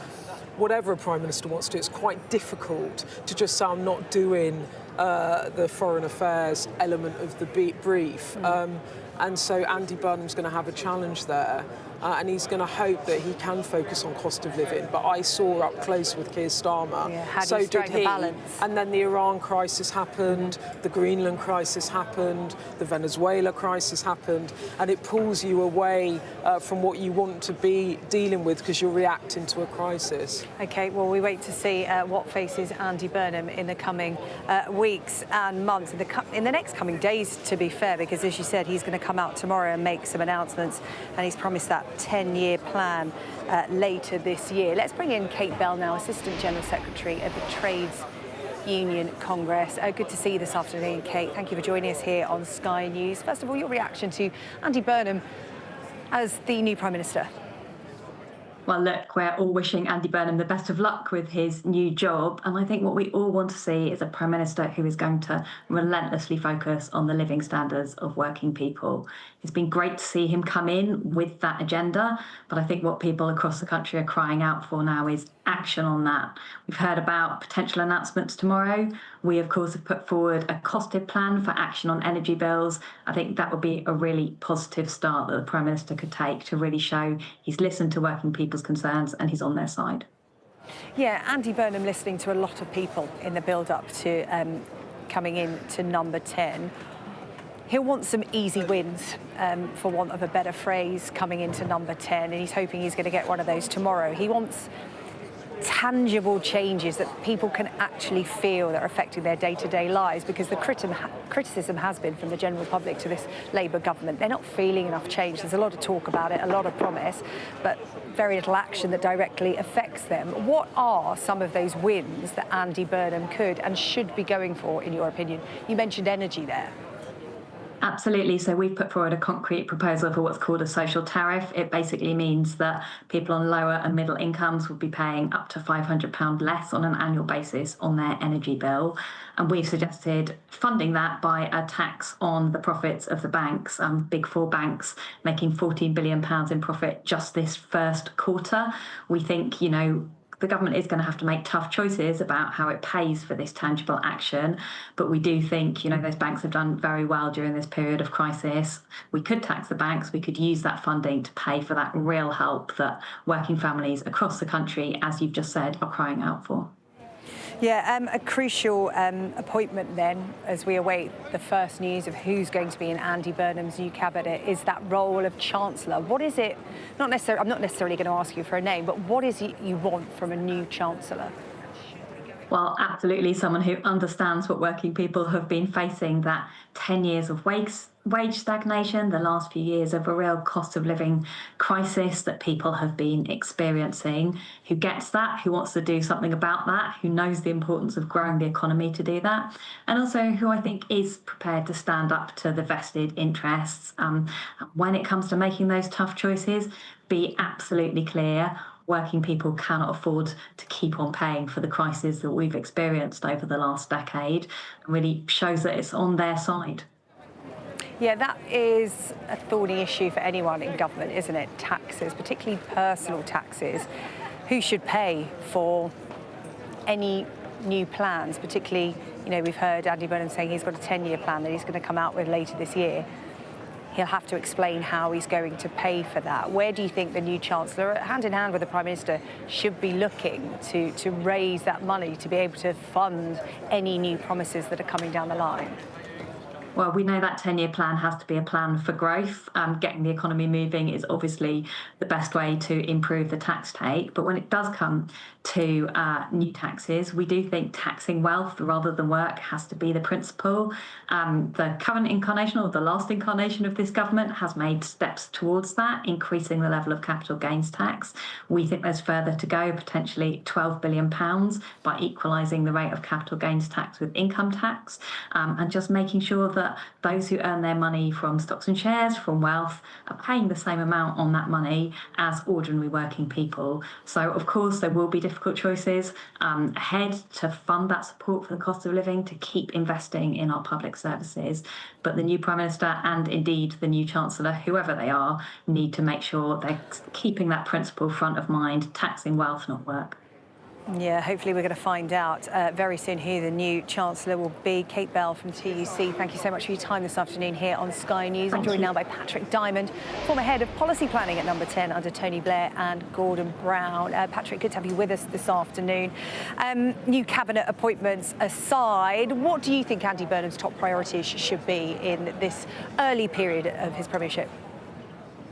whatever a Prime Minister wants to do, it's quite difficult to just say, I'm not doing the foreign affairs element of the brief. And so Andy Burnham's going to have a challenge there. And he's going to hope that he can focus on cost of living. But I saw up close with Keir Starmer. So did he. And then the Iran crisis happened, the Greenland crisis happened, the Venezuela crisis happened, and it pulls you away from what you want to be dealing with, because you're reacting to a crisis. OK, well, we wait to see what faces Andy Burnham in the coming weeks and months, in the next coming days, to be fair, because, as you said, he's going to come out tomorrow and make some announcements, and he's promised that 10-year plan later this year. Let's bring in Kate Bell now, Assistant General Secretary of the Trades Union Congress. Good to see you this afternoon, Kate. Thank you for joining us here on Sky News. First of all, your reaction to Andy Burnham as the new Prime Minister. Well, look, we're all wishing Andy Burnham the best of luck with his new job. And I think what we all want to see is a Prime Minister who is going to relentlessly focus on the living standards of working people. It's been great to see him come in with that agenda, but I think what people across the country are crying out for now is action on that. We've heard about potential announcements tomorrow. We, of course, have put forward a costed plan for action on energy bills. I think that would be a really positive start that the Prime Minister could take to really show he's listened to working people's concerns and he's on their side. Yeah, Andy Burnham listening to a lot of people in the build-up to coming in to number 10. He'll want some easy wins, for want of a better phrase, coming into number 10, and he's hoping he's going to get one of those tomorrow. He wants tangible changes that people can actually feel that are affecting their day-to-day lives, because the criticism has been from the general public to this Labour government. They're not feeling enough change. There's a lot of talk about it, a lot of promise, but very little action that directly affects them. What are some of those wins that Andy Burnham could and should be going for, in your opinion? You mentioned energy there. Absolutely. So we've put forward a concrete proposal for what's called a social tariff. It basically means that people on lower and middle incomes will be paying up to £500 less on an annual basis on their energy bill. And we've suggested funding that by a tax on the profits of the banks, big four banks making £14 billion in profit just this first quarter. We think, you know, the government is going to have to make tough choices about how it pays for this tangible action. But we do think, you know, those banks have done very well during this period of crisis. We could tax the banks. We could use that funding to pay for that real help that working families across the country, as you've just said, are crying out for. Yeah, a crucial appointment then, as we await the first news of who's going to be in Andy Burnham's new cabinet, is that role of Chancellor. What is it, I'm not necessarily going to ask you for a name, but what is it you want from a new Chancellor? Well, absolutely someone who understands what working people have been facing, that 10 years of wage stagnation, the last few years of a real cost of living crisis that people have been experiencing, who gets that, who wants to do something about that, who knows the importance of growing the economy to do that, and also who I think is prepared to stand up to the vested interests. When it comes to making those tough choices, be absolutely clear. Working people cannot afford to keep on paying for the crisis that we've experienced over the last decade. It really shows that it's on their side. Yeah, that is a thorny issue for anyone in government, isn't it? Taxes, particularly personal taxes. Who should pay for any new plans? Particularly, you know, we've heard Andy Burnham saying he's got a 10-year plan that he's going to come out with later this year. He'll have to explain how he's going to pay for that. Where do you think the new Chancellor, hand in hand with the Prime Minister, should be looking to raise that money to be able to fund any new promises that are coming down the line? Well, we know that 10-year plan has to be a plan for growth. Getting the economy moving is obviously the best way to improve the tax take. But when it does come to new taxes, we do think taxing wealth rather than work has to be the principle. The current incarnation, or the last incarnation of this government, has made steps towards that, increasing the level of capital gains tax. We think there's further to go, potentially £12 billion by equalising the rate of capital gains tax with income tax, and just making sure that those who earn their money from stocks and shares, from wealth, are paying the same amount on that money as ordinary working people. So, of course, there will be difficult choices ahead to fund that support for the cost of living, to keep investing in our public services. But the new Prime Minister and indeed the new Chancellor, whoever they are, need to make sure they're keeping that principle front of mind, taxing wealth, not work. Yeah, hopefully we're going to find out very soon who the new Chancellor will be. Kate Bell from TUC, thank you so much for your time this afternoon here on Sky News. I'm joined now by Patrick Diamond, former head of policy planning at Number 10 under Tony Blair and Gordon Brown. Patrick, good to have you with us this afternoon. New cabinet appointments aside, what do you think Andy Burnham's top priorities should be in this early period of his premiership?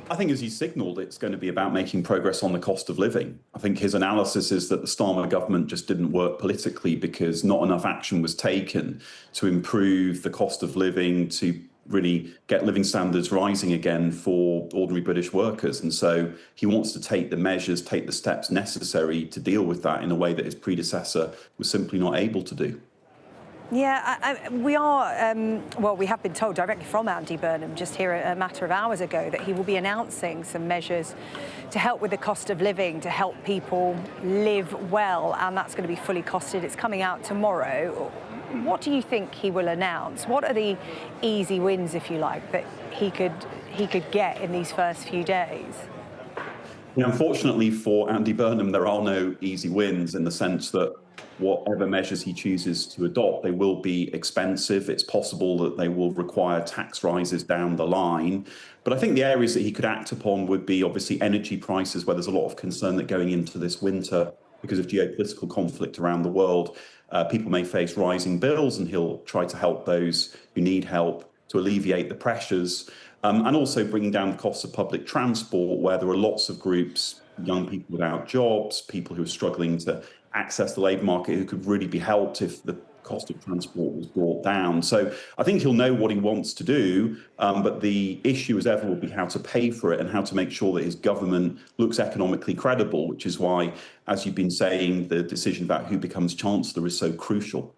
I think, as he signalled, it's going to be about making progress on the cost of living. I think his analysis is that the Starmer government just didn't work politically because not enough action was taken to improve the cost of living, to really get living standards rising again for ordinary British workers. And so he wants to take the measures, take the steps necessary to deal with that in a way that his predecessor was simply not able to do. Yeah, we are, well, we have been told directly from Andy Burnham just here a matter of hours ago that he will be announcing some measures to help with the cost of living, to help people live well, and that's going to be fully costed. It's coming out tomorrow. What do you think he will announce? What are the easy wins, if you like, that he could get in these first few days? Yeah, unfortunately for Andy Burnham, there are no easy wins in the sense that whatever measures he chooses to adopt, they will be expensive. It's possible that they will require tax rises down the line. But I think the areas that he could act upon would be obviously energy prices, where there's a lot of concern that going into this winter, because of geopolitical conflict around the world, people may face rising bills, and he'll try to help those who need help to alleviate the pressures. And also bringing down the costs of public transport, where there are lots of groups, young people without jobs, people who are struggling to access the labour market, who could really be helped if the cost of transport was brought down. So I think he'll know what he wants to do, but the issue as ever will be how to pay for it and how to make sure that his government looks economically credible, which is why, as you've been saying, the decision about who becomes Chancellor is so crucial.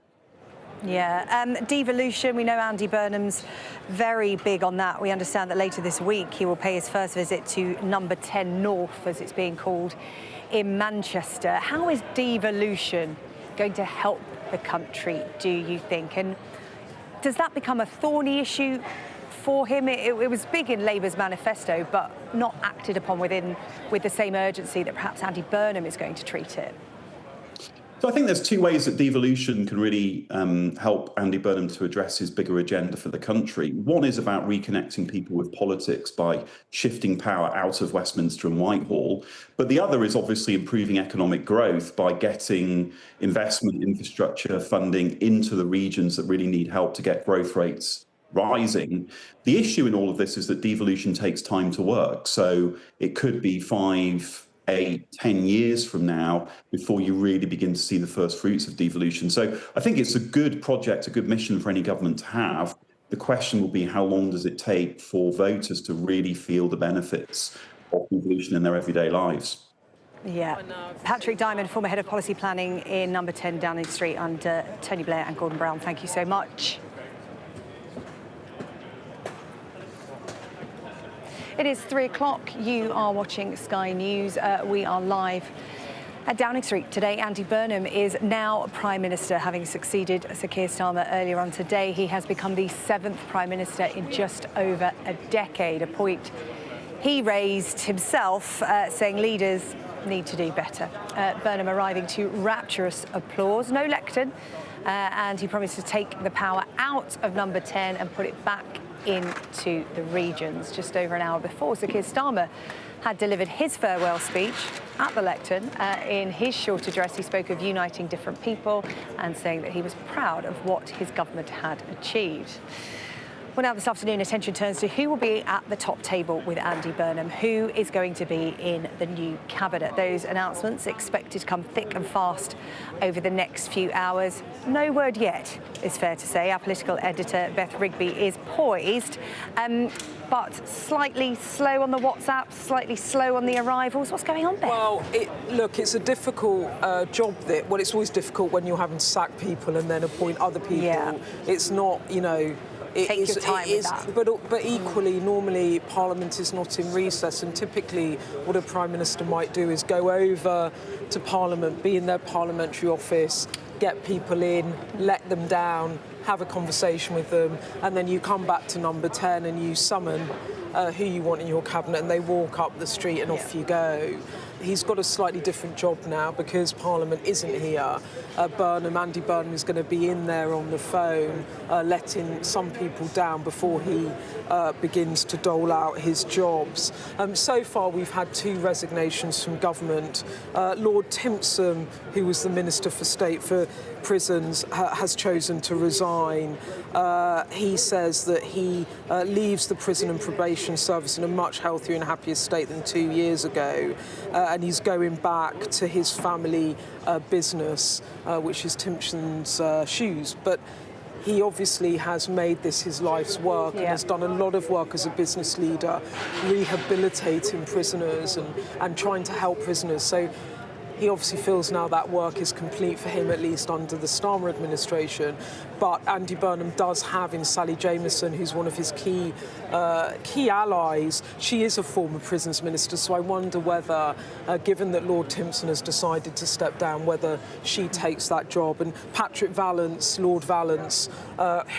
Yeah, devolution, we know Andy Burnham's very big on that. We understand that later this week he will pay his first visit to number 10 North, as it's being called, in Manchester. How is devolution going to help the country, do you think? And does that become a thorny issue for him? It was big in Labour's manifesto, but not acted upon with the same urgency that perhaps Andy Burnham is going to treat it. So I think there's two ways that devolution can really help Andy Burnham to address his bigger agenda for the country. One is about reconnecting people with politics by shifting power out of Westminster and Whitehall. But the other is obviously improving economic growth by getting investment infrastructure funding into the regions that really need help to get growth rates rising. The issue in all of this is that devolution takes time to work. So it could be 5, 8, 10 years from now before you really begin to see the first fruits of devolution. So I think it's a good project, a good mission for any government to have. The question will be, how long does it take for voters to really feel the benefits of devolution in their everyday lives? Yeah. Patrick Diamond, former head of policy planning in number 10 Downing Street under Tony Blair and Gordon Brown. Thank you so much. It is 3 o'clock. You are watching Sky News. We are live at Downing Street today. Andy Burnham is now Prime Minister, having succeeded Sir Keir Starmer earlier on today. He has become the 7th Prime Minister in just over a decade, a point he raised himself, saying leaders need to do better. Burnham arriving to rapturous applause, no lectern, and he promised to take the power out of number 10 and put it back into the regions. Just over an hour before, Sir Keir Starmer had delivered his farewell speech at the lectern. In his short address, he spoke of uniting different people and saying that he was proud of what his government had achieved. Well, now this afternoon, attention turns to who will be at the top table with Andy Burnham, who is going to be in the new cabinet. Those announcements expected to come thick and fast over the next few hours. No word yet, it's fair to say. Our political editor, Beth Rigby, is poised, but slightly slow on the WhatsApp, slightly slow on the arrivals. What's going on, Beth? Well, look, it's a difficult job. Well, it's always difficult when you're having to sack people and then appoint other people. Yeah. It's not, you know... Take your time with that. But equally, normally Parliament is not in recess, and typically what a Prime Minister might do is go over to Parliament, be in their parliamentary office, get people in, let them down, have a conversation with them, and then you come back to number 10 and you summon who you want in your cabinet, and they walk up the street and off you go. He's got a slightly different job now because Parliament isn't here. Andy Burnham is going to be in there on the phone, letting some people down before he begins to dole out his jobs. So far, we've had 2 resignations from government. Lord Timpson, who was the Minister for State for Prisons, has chosen to resign. He says that he leaves the Prison and Probation Service in a much healthier and happier state than 2 years ago. And he's going back to his family business, which is Timpson's shoes. But he obviously has made this his life's work and has done a lot of work as a business leader, rehabilitating prisoners and trying to help prisoners. So he obviously feels now that work is complete for him, at least under the Starmer administration. but Andy Burnham does have in Sally Jamieson, who's one of his key allies. She is a former prisons minister, so I wonder whether, given that Lord Timpson has decided to step down, whether she takes that job. And Patrick Vallance, Lord Vallance,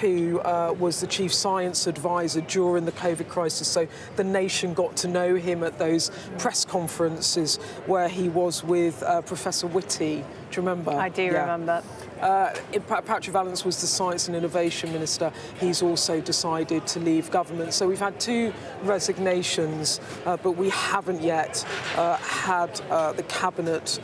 who was the chief science advisor during the COVID crisis, so the nation got to know him at those press conferences where he was with Professor Whitty. Do you remember? I do remember. Patrick Vallance was the Science and Innovation Minister. He's also decided to leave government. So we've had 2 resignations, but we haven't yet had the Cabinet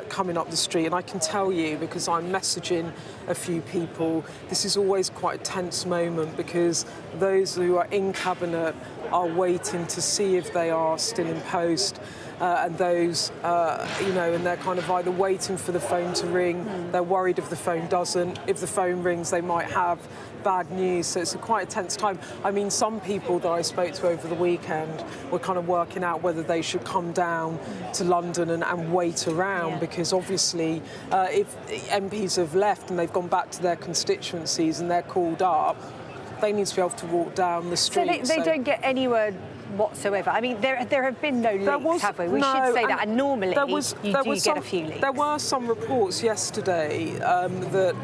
coming up the street. And I can tell you, because I'm messaging a few people, this is always quite a tense moment, because those who are in Cabinet are waiting to see if they are still in post. And those, and they're kind of either waiting for the phone to ring, they're worried if the phone doesn't. If the phone rings, they might have bad news. So it's quite a tense time. I mean, some people that I spoke to over the weekend were kind of working out whether they should come down to London and wait around, because obviously if MPs have left and they've gone back to their constituencies and they're called up, they need to be able to walk down the street. So they don't get anywhere whatsoever. I mean, there have been no leaks, have we? We should say that. And normally, you do get a few leaks. There were some reports yesterday that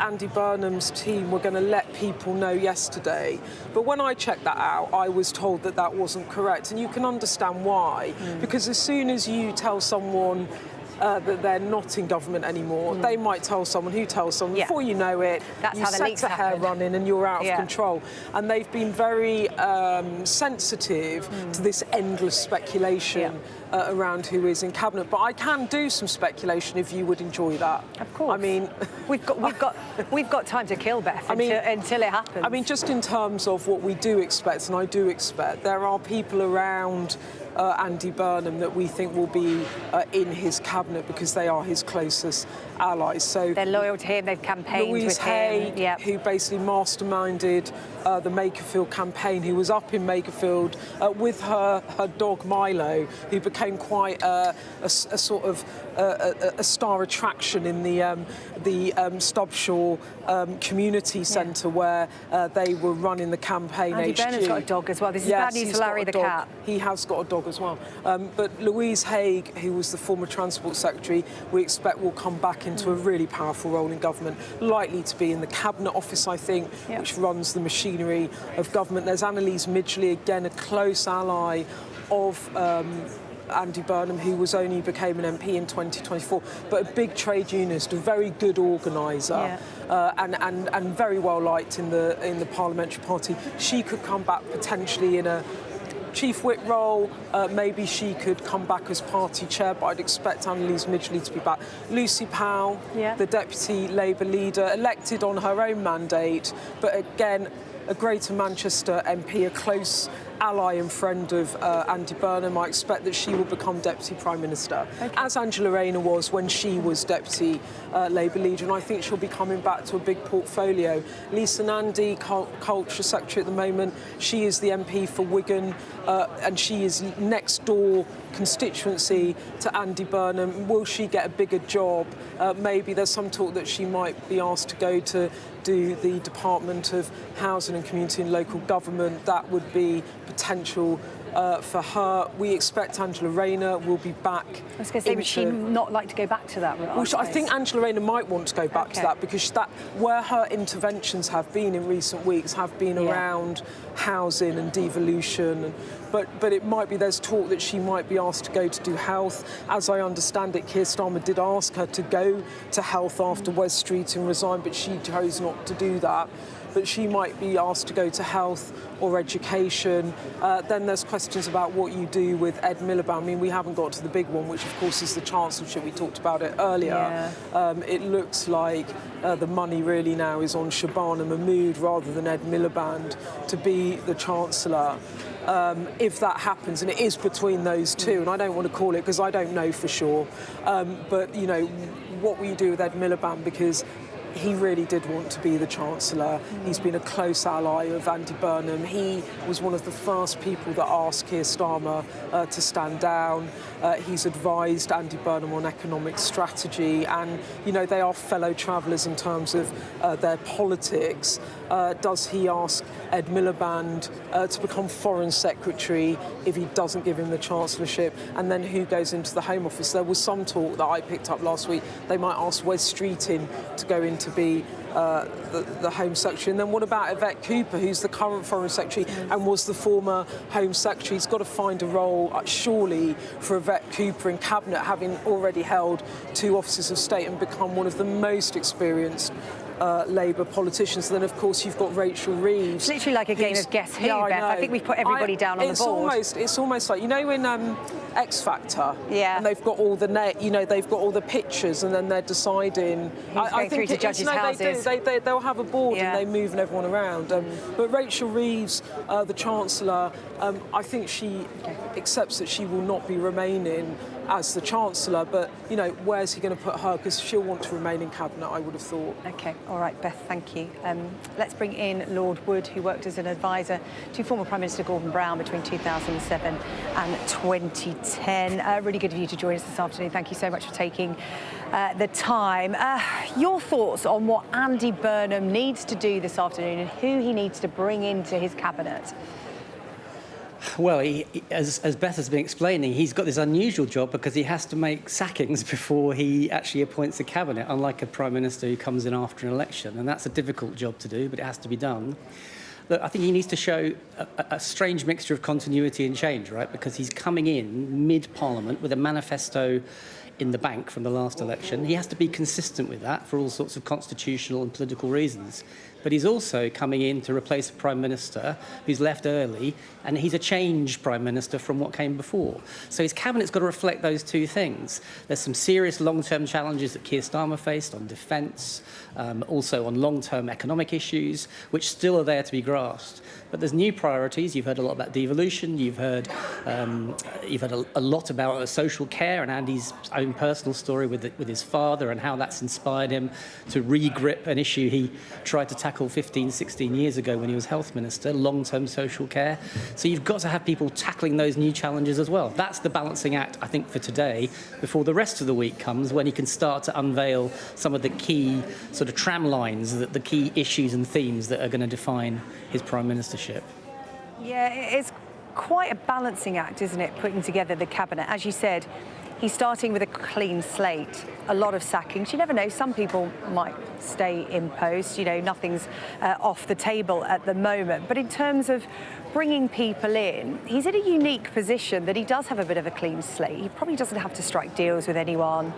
Andy Burnham's team were going to let people know yesterday. But when I checked that out, I was told that that wasn't correct. And you can understand why. Because as soon as you tell someone that they're not in government anymore, they might tell someone who tells someone. Before you know it, you set the hair running and you're out of control. And they've been very sensitive to this endless speculation around who is in cabinet. But I can do some speculation if you would enjoy that. Of course. I mean, we've got time to kill, Beth, until it happens. I mean, just in terms of what we do expect, and I do expect, there are people around Andy Burnham that we think will be in his cabinet because they are his closest allies. So they're loyal to him. They've campaigned Louise with him. Haigh, who basically masterminded the Makerfield campaign, who was up in Makerfield with her dog Milo, who became quite a sort of a star attraction in the Stubshaw community centre where they were running the campaign. Andy Burnham's got a dog as well. This is bad news for Larry the cat. He has got a dog as well. But Louise Haigh, who was the former Transport Secretary, we expect will come back into a really powerful role in government, likely to be in the Cabinet Office, I think, which runs the machinery of government. There's Annalise Midgley, again, a close ally of Andy Burnham, who only became an MP in 2024, but a big trade unionist, a very good organiser, and very well liked in the parliamentary party. She could come back potentially in a chief whip role. Maybe she could come back as party chair, but I'd expect Annalise Midgley to be back. Lucy Powell, the deputy Labour leader, elected on her own mandate, but again, a Greater Manchester MP, a close ally and friend of Andy Burnham. I expect that she will become Deputy Prime Minister, as Angela Rayner was when she was Deputy Labour leader, and I think she'll be coming back to a big portfolio. Lisa Nandy, Culture Secretary at the moment, she is the MP for Wigan, and she is next door constituency to Andy Burnham. Will she get a bigger job? Maybe there's some talk that she might be asked to go to do the Department of Housing and Community and Local Government. That would be potential for her. We expect Angela Rayner will be back. I was going to say, would she not like to go back to that role? Well, I think Angela Rayner might want to go back to that, because where her interventions have been in recent weeks have been around housing and devolution. But it might be, there's talk that she might be asked to go to do health. As I understand it, Keir Starmer did ask her to go to health after Wes Street and resign, but she chose not to do that. But she might be asked to go to health or education. Then there's questions about what you do with Ed Miliband. I mean, we haven't got to the big one, which of course is the Chancellorship. We talked about it earlier. It looks like the money really now is on Shabana Mahmood rather than Ed Miliband to be the Chancellor. If that happens, and it is between those two, and I don't want to call it because I don't know for sure, but, you know, what will you do with Ed Miliband? Because he really did want to be the Chancellor. He's been a close ally of Andy Burnham. He was one of the first people that asked Keir Starmer to stand down. He's advised Andy Burnham on economic strategy, and, you know, they are fellow travellers in terms of their politics. Does he ask Ed Miliband to become Foreign Secretary if he doesn't give him the Chancellorship? And then who goes into the Home Office? There was some talk that I picked up last week. They might ask Wes Streeting to go in to be the Home Secretary. And then what about Yvette Cooper, who's the current Foreign Secretary and was the former Home Secretary? He's got to find a role, surely, for Yvette Cooper in Cabinet, having already held 2 offices of state and become one of the most experienced Labour politicians. And then, of course, you've got Rachel Reeves. It's literally like a game of Guess Who, Beth. I think we've put everybody down on the board. It's almost like, you know, in X Factor, yeah, and they've got all the they've got all the pictures, and then they're deciding. I think through to judges' houses. They'll have a board and they move everyone around. But Rachel Reeves, the Chancellor, I think she accepts that she will not be remaining as the Chancellor, but, you know, where's he going to put her? Because she'll want to remain in Cabinet, I would have thought. OK, all right, Beth, thank you. Let's bring in Lord Wood, who worked as an advisor to former Prime Minister Gordon Brown between 2007 and 2010. Really good of you to join us this afternoon. Thank you so much for taking the time. Your thoughts on what Andy Burnham needs to do this afternoon and who he needs to bring into his Cabinet? Well, as Beth has been explaining, he's got this unusual job because he has to make sackings before he actually appoints a cabinet, unlike a Prime Minister who comes in after an election. And that's a difficult job to do, but it has to be done. Look, I think he needs to show a strange mixture of continuity and change, right? Because he's coming in mid-Parliament with a manifesto in the bank from the last election. He has to be consistent with that for all sorts of constitutional and political reasons. But he's also coming in to replace a Prime Minister who's left early, and he's a changed Prime Minister from what came before. So his Cabinet's got to reflect those two things. There's some serious long-term challenges that Keir Starmer faced on defence, also on long-term economic issues, which still are there to be grasped. But there's new priorities. You've heard a lot about devolution. You've heard a lot about social care and Andy's own personal story with his father and how that's inspired him to re-grip an issue he tried to tackle 15, 16 years ago when he was health minister, long-term social care. So you've got to have people tackling those new challenges as well. That's the balancing act, I think, for today, before the rest of the week comes, when he can start to unveil some of the key sort of tram lines, the key issues and themes that are going to define his prime ministership. Yeah, it's quite a balancing act, isn't it, putting together the cabinet? As you said, he's starting with a clean slate, a lot of sackings. You never know, some people might stay in post, you know, nothing's off the table at the moment. But in terms of bringing people in, he's in a unique position that he does have a bit of a clean slate. He probably doesn't have to strike deals with anyone.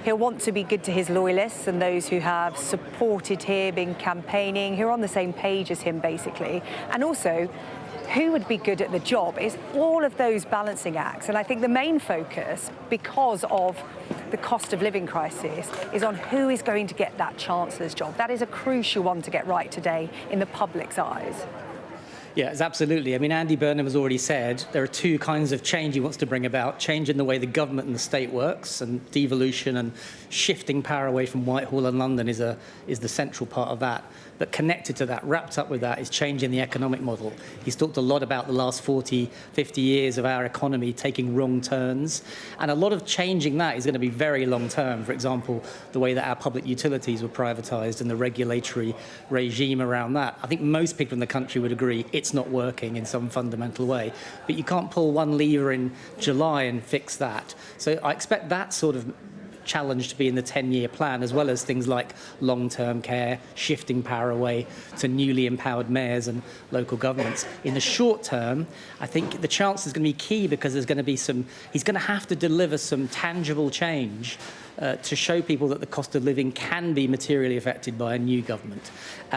He'll want to be good to his loyalists and those who have supported him in campaigning, who are on the same page as him, basically. And also, who would be good at the job? Is all of those balancing acts. And I think the main focus, because of the cost of living crisis, is on who is going to get that Chancellor's job. That is a crucial one to get right today in the public's eyes. Yes, absolutely. I mean, Andy Burnham has already said there are two kinds of change he wants to bring about. Change in the way the government and the state works, and devolution and shifting power away from Whitehall and London is the central part of that. But connected to that, wrapped up with that, is change in the economic model. He's talked a lot about the last 40, 50 years of our economy taking wrong turns. And a lot of changing that is going to be very long term. For example, the way that our public utilities were privatised and the regulatory regime around that. I think most people in the country would agree it's not working in some fundamental way. But you can't pull one lever in July and fix that. So I expect that sort of challenge to be in the 10-year plan, as well as things like long-term care, shifting power away to newly empowered mayors and local governments. In the short term, I think the Chancellor is going to be key, because there's going to be he's going to have to deliver some tangible change to show people that the cost of living can be materially affected by a new government.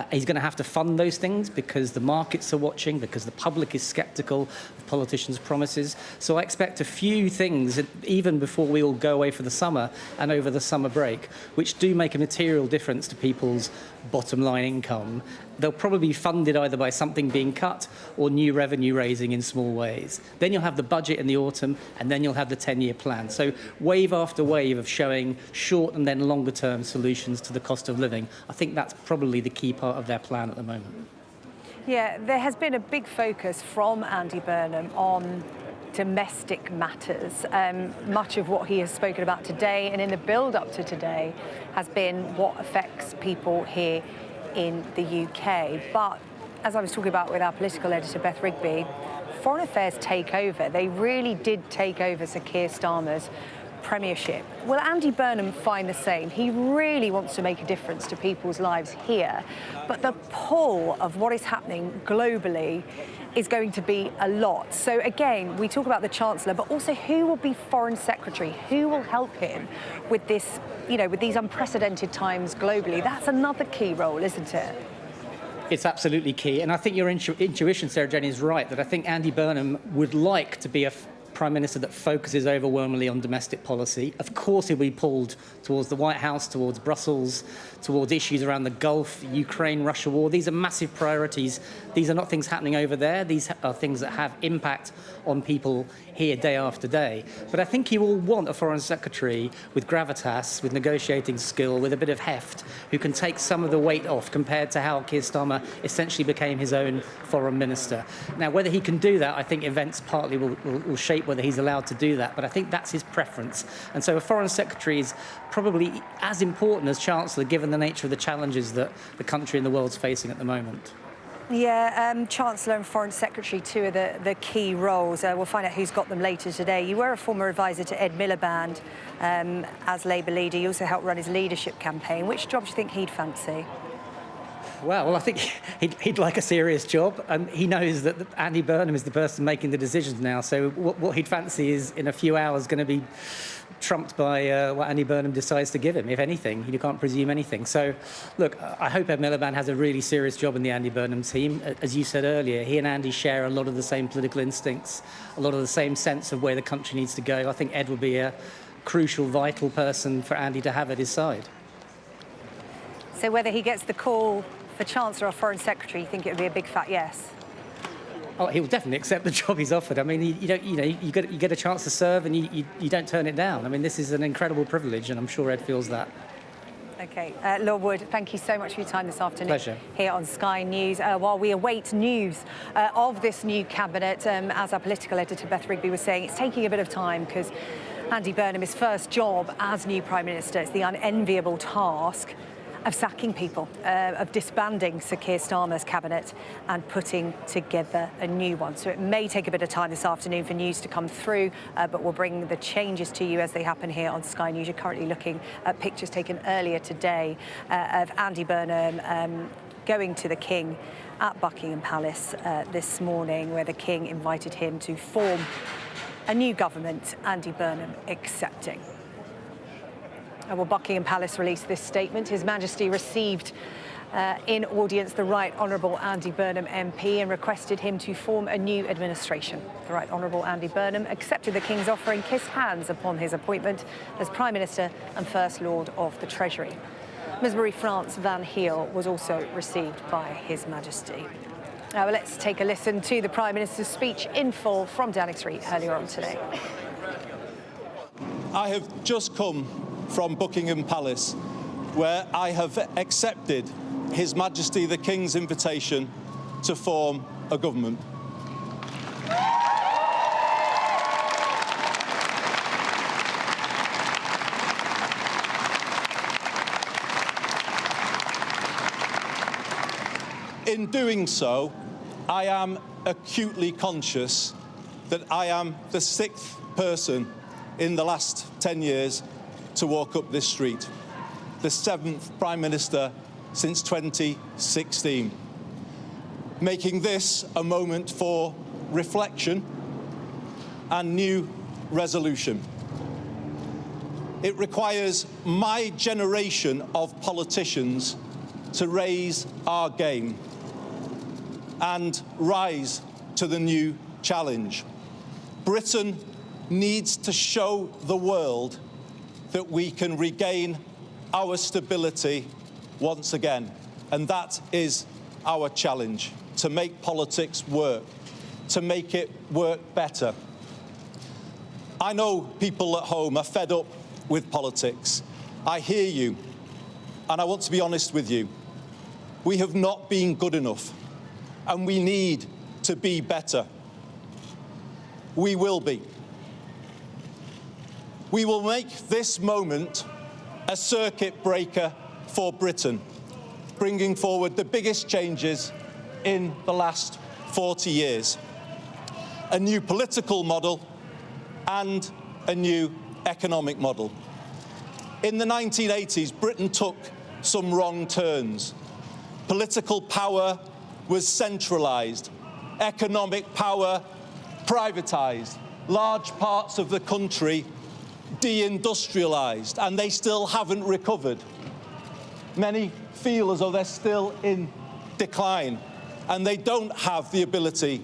He's going to have to fund those things because the markets are watching, because the public is sceptical of politicians' promises. So I expect a few things, even before we all go away for the summer and over the summer break, which do make a material difference to people's bottom line income, they'll probably be funded either by something being cut or new revenue raising in small ways. Then you'll have the budget in the autumn, and then you'll have the 10-year plan. So wave after wave of showing short and then longer term solutions to the cost of living. I think that's probably the key part of their plan at the moment. Yeah, there has been a big focus from Andy Burnham on domestic matters. Much of what he has spoken about today and in the build-up to today has been what affects people here in the UK. But as I was talking about with our political editor, Beth Rigby, foreign affairs take over. They really did take over Sir Keir Starmer's premiership. Will Andy Burnham find the same? He really wants to make a difference to people's lives here, but the pull of what is happening globally is going to be a lot. So again, we talk about the Chancellor, but also who will be Foreign Secretary? Who will help him with this, with these unprecedented times globally? That's another key role, isn't it? It's absolutely key. And I think your intuition, Sarah-Jane, is right, that I think Andy Burnham would like to be a Prime Minister that focuses overwhelmingly on domestic policy. Of course, he'll be pulled towards the White House, towards Brussels, towards issues around the Gulf, Ukraine-Russia war. These are massive priorities. These are not things happening over there. These are things that have impact on people here day after day. But I think he will want a Foreign Secretary with gravitas, with negotiating skill, with a bit of heft, who can take some of the weight off compared to how Keir Starmer essentially became his own Foreign Minister. Now, whether he can do that, I think events partly will shape whether he's allowed to do that, but I think that's his preference. And so a Foreign Secretary is probably as important as Chancellor, given the nature of the challenges that the country and the world's facing at the moment. Yeah, Chancellor and Foreign Secretary, two of the key roles. We'll find out who's got them later today. You were a former advisor to Ed Miliband as Labour leader. You also helped run his leadership campaign. Which job do you think he'd fancy? Well, I think he'd like a serious job. He knows that Andy Burnham is the person making the decisions now. So what he'd fancy is, in a few hours, going to be trumped by what Andy Burnham decides to give him, if anything. You can't presume anything. So, look, I hope Ed Miliband has a really serious job in the Andy Burnham team. As you said earlier, he and Andy share a lot of the same political instincts, a lot of the same sense of where the country needs to go. I think Ed will be a crucial, vital person for Andy to have at his side. So whether he gets the call for Chancellor or Foreign Secretary, you think it would be a big fat yes? Oh, he'll definitely accept the job he's offered. I mean, you get a chance to serve and you don't turn it down. I mean, this is an incredible privilege, and I'm sure Ed feels that. OK. Lord Wood, thank you so much for your time this afternoon. Pleasure. Here on Sky News. While we await news of this new cabinet, as our political editor Beth Rigby was saying, it's taking a bit of time because Andy Burnham, his first job as new Prime Minister, it's the unenviable task of sacking people, of disbanding Sir Keir Starmer's cabinet and putting together a new one. So it may take a bit of time this afternoon for news to come through, but we'll bring the changes to you as they happen here on Sky News. You're currently looking at pictures taken earlier today of Andy Burnham going to the King at Buckingham Palace this morning, where the King invited him to form a new government, Andy Burnham accepting. Well, Buckingham Palace released this statement. His Majesty received in audience the Right Honourable Andy Burnham MP and requested him to form a new administration. The Right Honourable Andy Burnham accepted the King's offer and kissed hands upon his appointment as Prime Minister and First Lord of the Treasury. Ms Marie-France Van Heel was also received by His Majesty. Now, let's take a listen to the Prime Minister's speech in full from Downing Street earlier on today. I have just come from Buckingham Palace, where I have accepted His Majesty the King's invitation to form a government. In doing so, I am acutely conscious that I am the 6th person in the last 10 years to walk up this street, the 7th Prime Minister since 2016, making this a moment for reflection and new resolution. It requires my generation of politicians to raise our game and rise to the new challenge. Britain needs to show the world that we can regain our stability once again. And that is our challenge, to make politics work, to make it work better. I know people at home are fed up with politics. I hear you, and I want to be honest with you. We have not been good enough, and we need to be better. We will be. We will make this moment a circuit breaker for Britain, bringing forward the biggest changes in the last 40 years. A new political model and a new economic model. In the 1980s, Britain took some wrong turns. Political power was centralised, economic power privatised, large parts of the country deindustrialised, and they still haven't recovered. Many feel as though they're still in decline, and they don't have the ability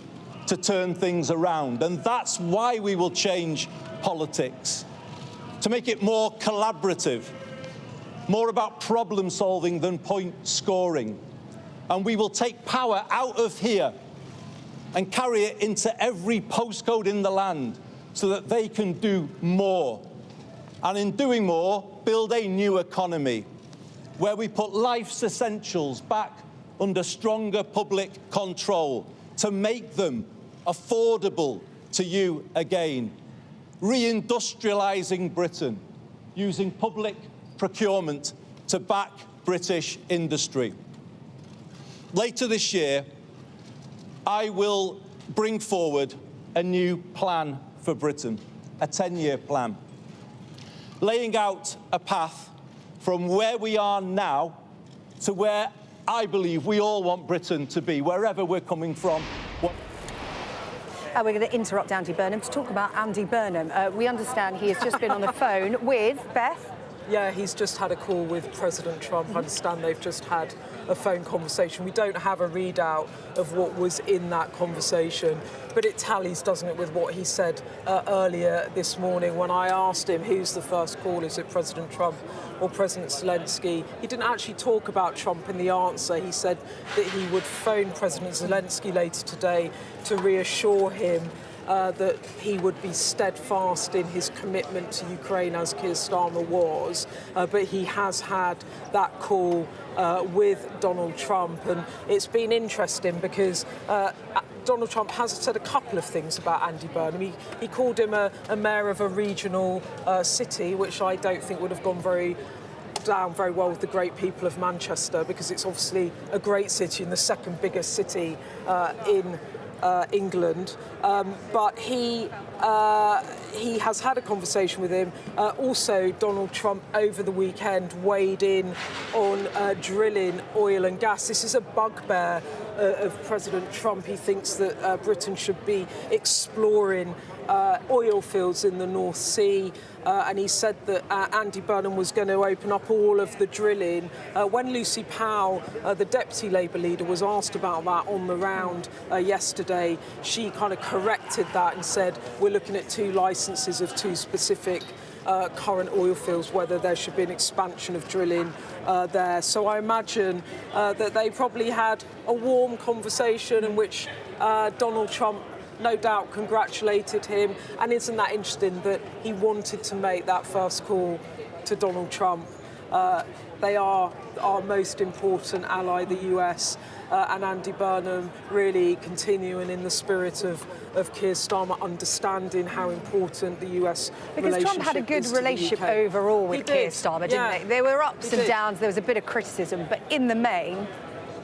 to turn things around. And that's why we will change politics, to make it more collaborative, more about problem solving than point scoring. And we will take power out of here and carry it into every postcode in the land so that they can do more. And in doing more, build a new economy where we put life's essentials back under stronger public control to make them affordable to you again. Reindustrialising Britain, using public procurement to back British industry. Later this year, I will bring forward a new plan for Britain, a 10-year plan, laying out a path from where we are now to where I believe we all want Britain to be, wherever we're coming from. We're going to interrupt Andy Burnham to talk about Andy Burnham. We understand he has just been on the phone with Beth. Yeah, he's just had a call with President Trump. I understand they've just had a phone conversation. We don't have a readout of what was in that conversation, but it tallies, doesn't it, with what he said earlier this morning when I asked him who's the first call, is it President Trump or President Zelensky? He didn't actually talk about Trump in the answer. He said that he would phone President Zelensky later today to reassure him that he would be steadfast in his commitment to Ukraine, as Keir Starmer was, but he has had that call with Donald Trump, and it's been interesting because Donald Trump has said a couple of things about Andy Burnham. He called him a mayor of a regional city, which I don't think would have gone down very well with the great people of Manchester, because it's obviously a great city and the second biggest city in England, but he has had a conversation with him. Also, Donald Trump over the weekend weighed in on drilling oil and gas. This is a bugbear of President Trump. He thinks that Britain should be exploring oil fields in the North Sea, and he said that Andy Burnham was going to open up all of the drilling. When Lucy Powell, the Deputy Labour leader, was asked about that on the round yesterday, she kind of corrected that and said, we're looking at 2 licences of 2 specific current oil fields, whether there should be an expansion of drilling there. So I imagine that they probably had a warm conversation in which Donald Trump no doubt congratulated him. And isn't that interesting that he wanted to make that first call to Donald Trump? They are our most important ally, the US, and Andy Burnham really continuing in the spirit of Keir Starmer, understanding how important the US because relationship is. Because Trump had a good relationship overall with Keir Starmer, didn't they? There were ups and downs, there was a bit of criticism, but in the main,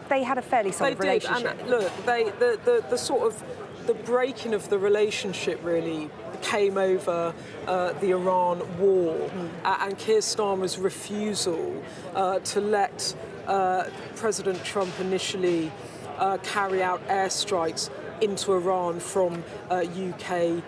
they had a fairly solid relationship. And look, the sort of the breaking of the relationship really came over the Iran war and Keir Starmer's refusal to let President Trump initially carry out airstrikes into Iran from UK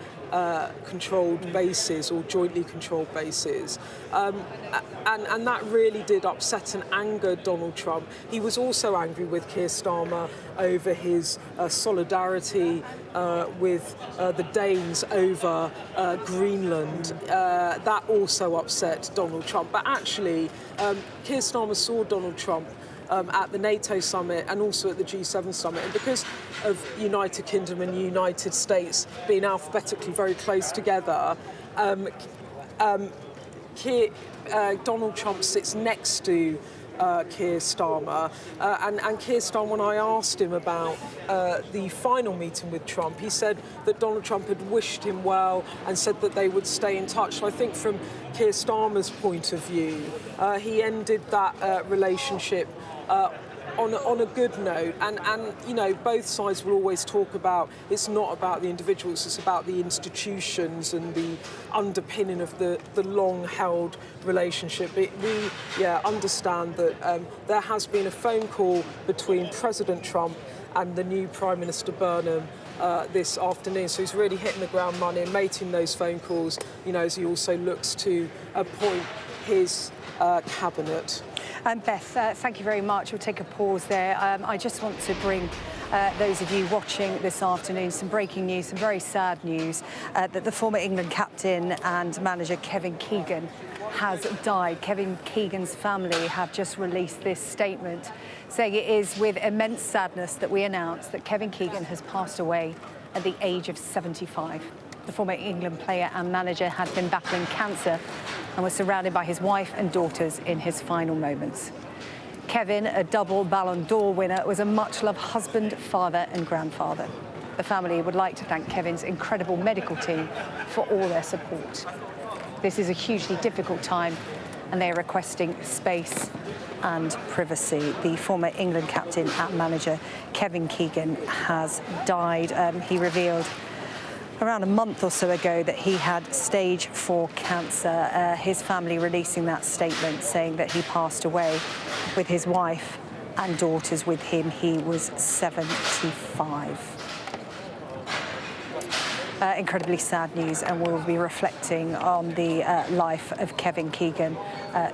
controlled bases or jointly controlled bases. And that really did upset and anger Donald Trump. He was also angry with Keir Starmer over his solidarity with the Danes over Greenland. That also upset Donald Trump. But actually, Keir Starmer saw Donald Trump at the NATO summit and also at the G7 summit. And because of United Kingdom and United States being alphabetically very close together, Donald Trump sits next to Keir Starmer, and Keir Starmer, when I asked him about the final meeting with Trump, he said that Donald Trump had wished him well and said that they would stay in touch. So I think from Keir Starmer's point of view, he ended that relationship on a good note, and you know, both sides will always talk about it's not about the individuals, it's about the institutions and the underpinning of the long-held relationship. We understand that there has been a phone call between President Trump and the new Prime Minister Burnham this afternoon, so he's really hitting the ground running, making those phone calls, you know, as he also looks to appoint his cabinet. Beth, thank you very much. We'll take a pause there. I just want to bring those of you watching this afternoon some breaking news, some very sad news, that the former England captain and manager Kevin Keegan has died. Kevin Keegan's family have just released this statement saying it is with immense sadness that we announce that Kevin Keegan has passed away at the age of 75. The former England player and manager had been battling cancer and was surrounded by his wife and daughters in his final moments. Kevin, a double Ballon d'Or winner, was a much-loved husband, father and grandfather. The family would like to thank Kevin's incredible medical team for all their support. This is a hugely difficult time and they are requesting space and privacy. The former England captain and manager, Kevin Keegan, has died. He revealed around a month or so ago that he had stage 4 cancer. His family releasing that statement saying that he passed away with his wife and daughters with him. He was 75. Incredibly sad news, and we'll be reflecting on the life of Kevin Keegan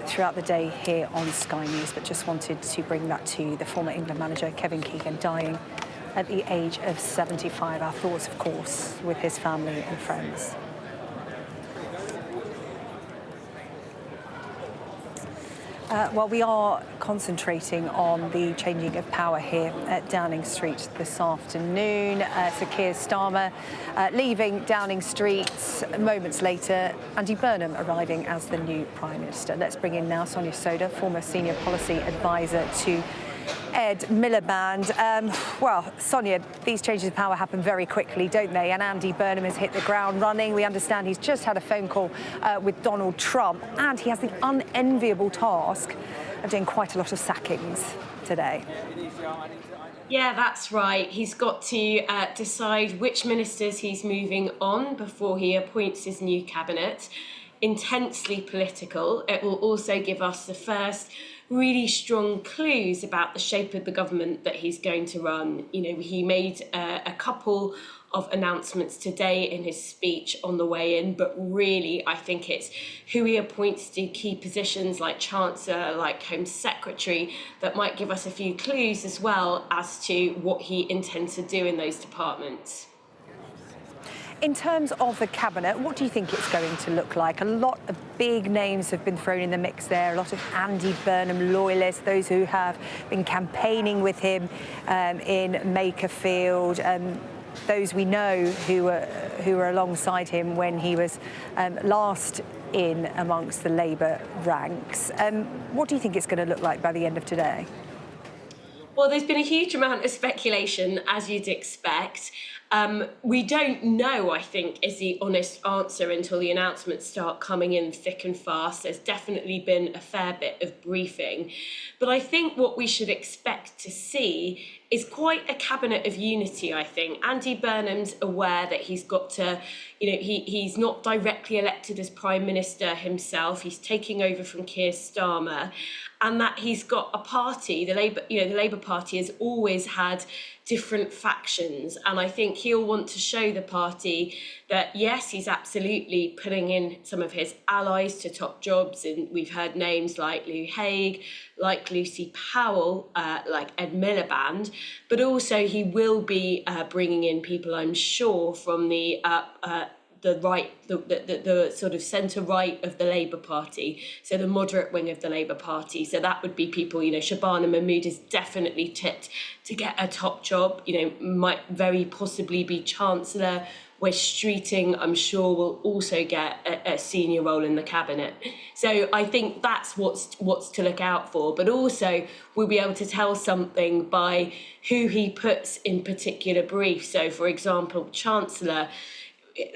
throughout the day here on Sky News, but just wanted to bring that to you. The former England manager, Kevin Keegan, dying at the age of 75. Our thoughts, of course, with his family and friends. Well, we are concentrating on the changing of power here at Downing Street this afternoon. Sir Keir Starmer leaving Downing Street. Moments later, Andy Burnham arriving as the new Prime Minister. Let's bring in now Sonia Soda, former Senior Policy Advisor to Ed Miliband. Well, Sonia, these changes of power happen very quickly, don't they? And Andy Burnham has hit the ground running. We understand he's just had a phone call with Donald Trump, and he has the unenviable task of doing quite a lot of sackings today. Yeah, that's right. He's got to decide which ministers he's moving on before he appoints his new cabinet. Intensely political. It will also give us the first really strong clues about the shape of the government that he's going to run. You know, he made a couple of announcements today in his speech on the way in, but really I think it's who he appoints to key positions like Chancellor, like Home Secretary, that might give us a few clues as well as to what he intends to do in those departments. In terms of the cabinet, what do you think it's going to look like? A lot of big names have been thrown in the mix there, a lot of Andy Burnham loyalists, those who have been campaigning with him in Makerfield, those we know who were alongside him when he was last in amongst the Labour ranks. What do you think it's going to look like by the end of today? Well, there's been a huge amount of speculation, as you'd expect. We don't know, I think, is the honest answer until the announcements start coming in thick and fast. There's definitely been a fair bit of briefing. But I think what we should expect to see is quite a cabinet of unity, I think. Andy Burnham's aware that he's got to, you know, he's not directly elected as Prime Minister himself. He's taking over from Keir Starmer, and that he's got a party, the Labour Party has always had different factions, and I think he'll want to show the party that yes, he's absolutely putting in some of his allies to top jobs, and we've heard names like Lou Haig, like Lucy Powell, like Ed Miliband, but also he will be bringing in people, I'm sure, from the the right, the sort of centre right of the Labour Party, so the moderate wing of the Labour Party. So that would be people, Shabana Mahmood is definitely tipped to get a top job, might very possibly be Chancellor. Where Streeting, I'm sure, will also get a senior role in the cabinet. So I think that's what's to look out for. But also, we'll be able to tell something by who he puts in particular briefs. So, for example, Chancellor,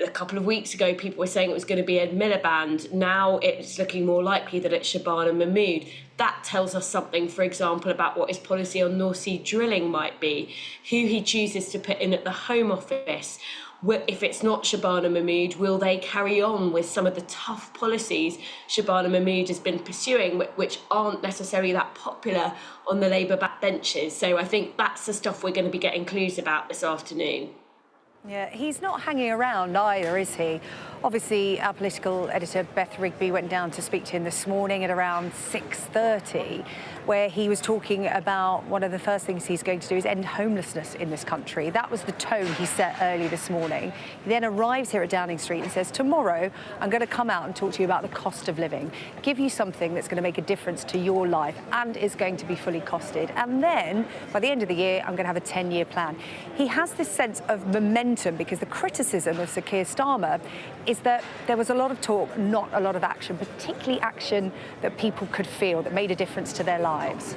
a couple of weeks ago, people were saying it was going to be Ed Miliband. Now it's looking more likely that it's Shabana Mahmood. That tells us something, for example, about what his policy on North Sea drilling might be, who he chooses to put in at the Home Office. If it's not Shabana Mahmood, will they carry on with some of the tough policies Shabana Mahmood has been pursuing, which aren't necessarily that popular on the Labour backbenches? So I think that's the stuff we're going to be getting clues about this afternoon. Yeah, he's not hanging around either, is he? Obviously, our political editor, Beth Rigby, went down to speak to him this morning at around 6:30, where he was talking about one of the first things he's going to do is end homelessness in this country. That was the tone he set early this morning. He then arrives here at Downing Street and says, tomorrow, I'm going to come out and talk to you about the cost of living, give you something that's going to make a difference to your life and is going to be fully costed. And then, by the end of the year, I'm going to have a 10-year plan. He has this sense of momentum because the criticism of Sir Keir Starmer is that there was a lot of talk, not a lot of action, particularly action that people could feel that made a difference to their lives.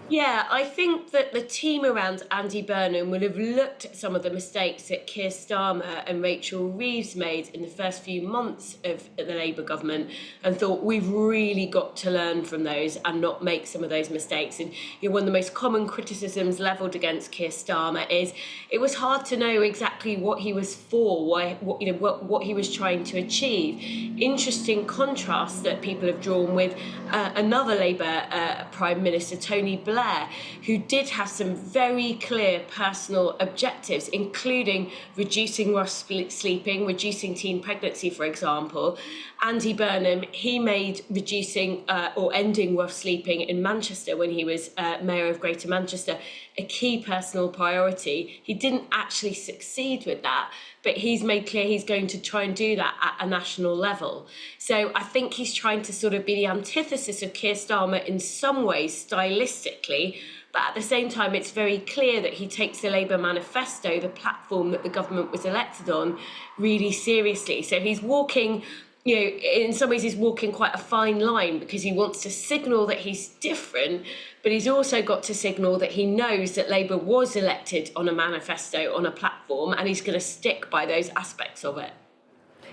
Yeah, I think that the team around Andy Burnham will have looked at some of the mistakes that Keir Starmer and Rachel Reeves made in the first few months of the Labour government and thought we've really got to learn from those and not make some of those mistakes. And one of the most common criticisms levelled against Keir Starmer is it was hard to know exactly what he was for, what he was trying to achieve. Interesting contrast that people have drawn with another Labour Prime Minister, Tony Blair, who did have some very clear personal objectives, including reducing rough sleeping, reducing teen pregnancy, for example. Andy Burnham, he made reducing or ending rough sleeping in Manchester when he was Mayor of Greater Manchester a key personal priority. He didn't actually succeed with that, but he's made clear he's going to try and do that at a national level. So I think he's trying to sort of be the antithesis of Keir Starmer in some ways, stylistically, but at the same time, it's very clear that he takes the Labour manifesto, the platform that the government was elected on, really seriously. So he's walking, in some ways he's walking quite a fine line because he wants to signal that he's different, but he's also got to signal that he knows that Labour was elected on a manifesto, on a platform, and he's going to stick by those aspects of it.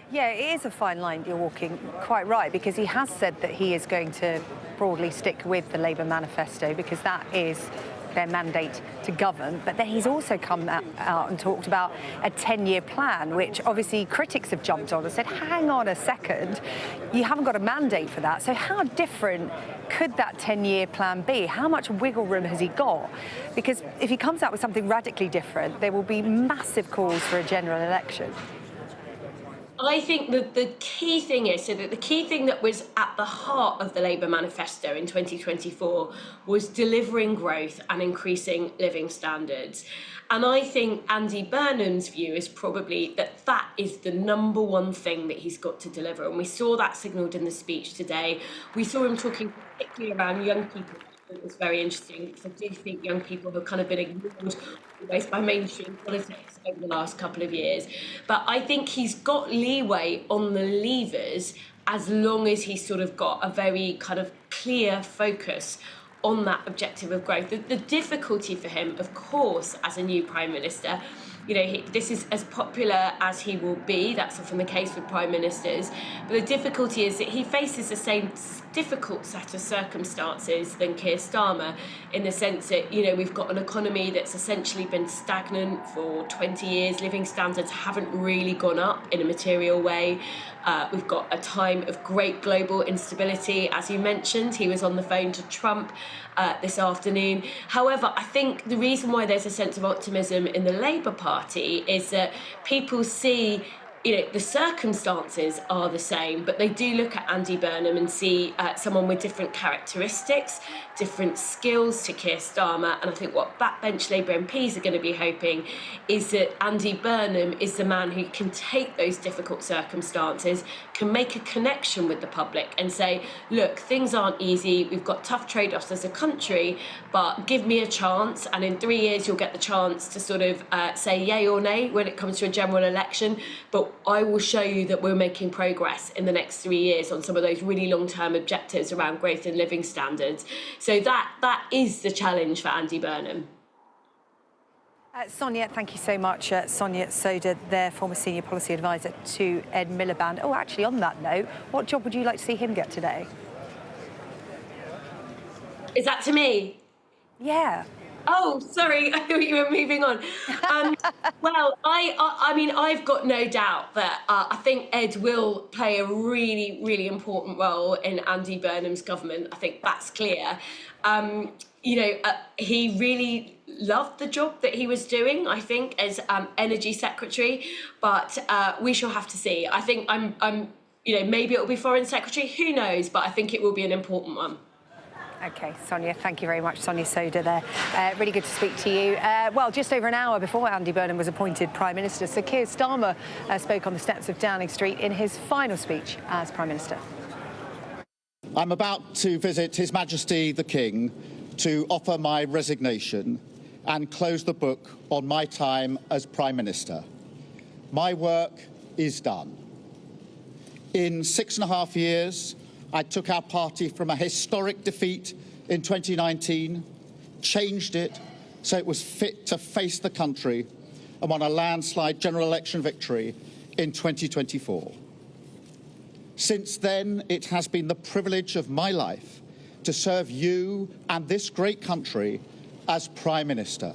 Yeah, it is a fine line you're walking, quite right, because he has said that he is going to broadly stick with the Labour manifesto because that is their mandate to govern. But then he's also come out and talked about a 10-year plan, which obviously critics have jumped on and said, hang on a second, you haven't got a mandate for that. So how different could that 10-year plan be? How much wiggle room has he got? Because if he comes out with something radically different, there will be massive calls for a general election. I think that the key thing is, that the key thing that was at the heart of the Labour manifesto in 2024 was delivering growth and increasing living standards. And I think Andy Burnham's view is probably that that is the number one thing that he's got to deliver. And we saw that signalled in the speech today. We saw him talking particularly around young people. It was very interesting because I do think young people have kind of been ignored almost by mainstream politics over the last couple of years. But I think he's got leeway on the levers as long as he's sort of got a very kind of clear focus on that objective of growth. The difficulty for him, of course, as a new Prime Minister, this is as popular as he will be. That's often the case with Prime Ministers. But the difficulty is that he faces the same difficult set of circumstances than Keir Starmer, in the sense that, we've got an economy that's essentially been stagnant for 20 years. Living standards haven't really gone up in a material way. We've got a time of great global instability. As you mentioned, he was on the phone to Trump this afternoon. However, I think the reason why there's a sense of optimism in the Labour Party is that people see the circumstances are the same, but they do look at Andy Burnham and see someone with different characteristics, different skills to Keir Starmer. And I think what backbench Labour MPs are going to be hoping is that Andy Burnham is the man who can take those difficult circumstances, can make a connection with the public and say, look, things aren't easy, we've got tough trade-offs as a country, but give me a chance, and in 3 years you'll get the chance to sort of say yay or nay when it comes to a general election, but I will show you that we're making progress in the next 3 years on some of those really long-term objectives around growth and living standards. So that is the challenge for Andy Burnham. Sonia, thank you so much. Sonia Soda, their former senior policy advisor to Ed Miliband. Oh, actually, on that note, what job would you like to see him get today? Is that to me? Yeah. Oh, sorry, I thought you were moving on. Well, I mean, I've got no doubt that I think Ed will play a really, really important role in Andy Burnham's government. I think that's clear. He really loved the job that he was doing, I think, as Energy Secretary, but we shall have to see. I think maybe it'll be Foreign Secretary, who knows, but I think it will be an important one. OK, Sonia, thank you very much. Sonia Soda there. Really good to speak to you. Well, just over an hour before Andy Burnham was appointed Prime Minister, Sir Keir Starmer spoke on the steps of Downing Street in his final speech as Prime Minister. I'm about to visit His Majesty the King to offer my resignation and close the book on my time as Prime Minister. My work is done. In 6.5 years, I took our party from a historic defeat in 2019, changed it so it was fit to face the country, and won a landslide general election victory in 2024. Since then, it has been the privilege of my life to serve you and this great country as Prime Minister.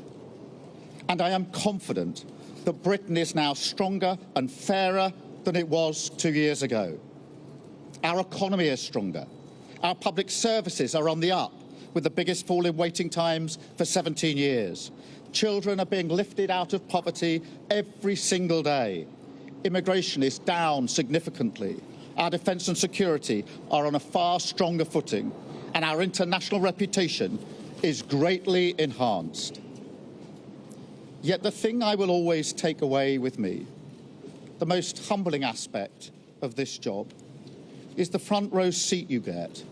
And I am confident that Britain is now stronger and fairer than it was 2 years ago. Our economy is stronger. Our public services are on the up, with the biggest fall in waiting times for 17 years. Children are being lifted out of poverty every single day. Immigration is down significantly. Our defence and security are on a far stronger footing, and our international reputation is greatly enhanced. Yet the thing I will always take away with me, the most humbling aspect of this job, is the front row seat you get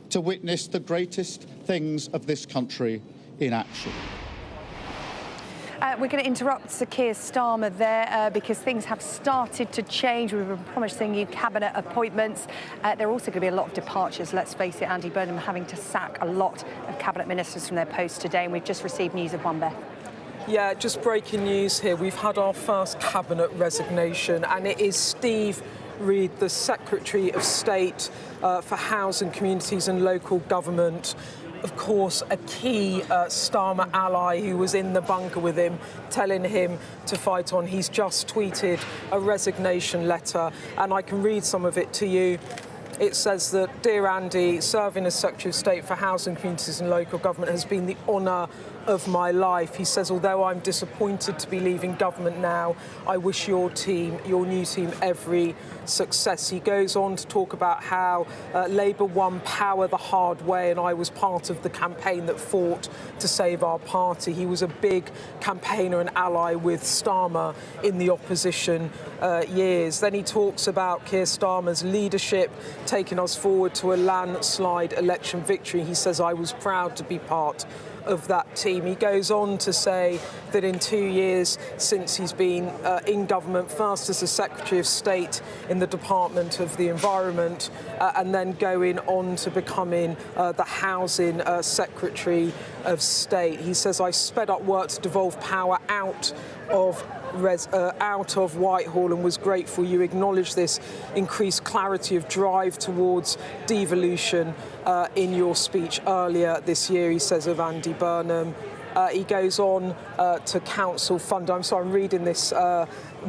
to witness the greatest things of this country in action. We're going to interrupt Sir Keir Starmer there because things have started to change. We've been promising you cabinet appointments. There are also going to be a lot of departures. Let's face it, Andy Burnham having to sack a lot of cabinet ministers from their posts today, and we've just received news of one, Beth. Yeah, just breaking news here. We've had our first cabinet resignation, and it is Steve Reid, the Secretary of State for Housing, Communities and Local Government. Of course, a key Starmer ally who was in the bunker with him, telling him to fight on. He's just tweeted a resignation letter, and I can read some of it to you. It says that, "Dear Andy, serving as Secretary of State for Housing, Communities and Local Government has been the honour of my life." He says, "Although I'm disappointed to be leaving government now, I wish your team, your new team, every success." He goes on to talk about how Labour won power the hard way, and I was part of the campaign that fought to save our party. He was a big campaigner and ally with Starmer in the opposition years. Then he talks about Keir Starmer's leadership taking us forward to a landslide election victory. He says, "I was proud to be part of that team." He goes on to say that in 2 years since he's been in government, first as the Secretary of State in the Department of the Environment, and then going on to becoming the Housing Secretary of State. He says, "I sped up work to devolve power out of Whitehall and was grateful you acknowledged this increased clarity of drive towards devolution in your speech earlier this year," he says of Andy Burnham. He goes on to council fund. I'm sorry, I'm reading this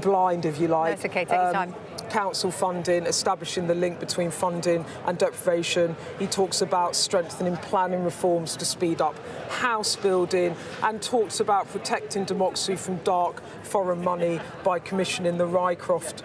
blind, if you like. No, it's OK, take your time. council funding, establishing the link between funding and deprivation. He talks about strengthening planning reforms to speed up house building, and talks about protecting democracy from dark foreign money by commissioning the Rycroft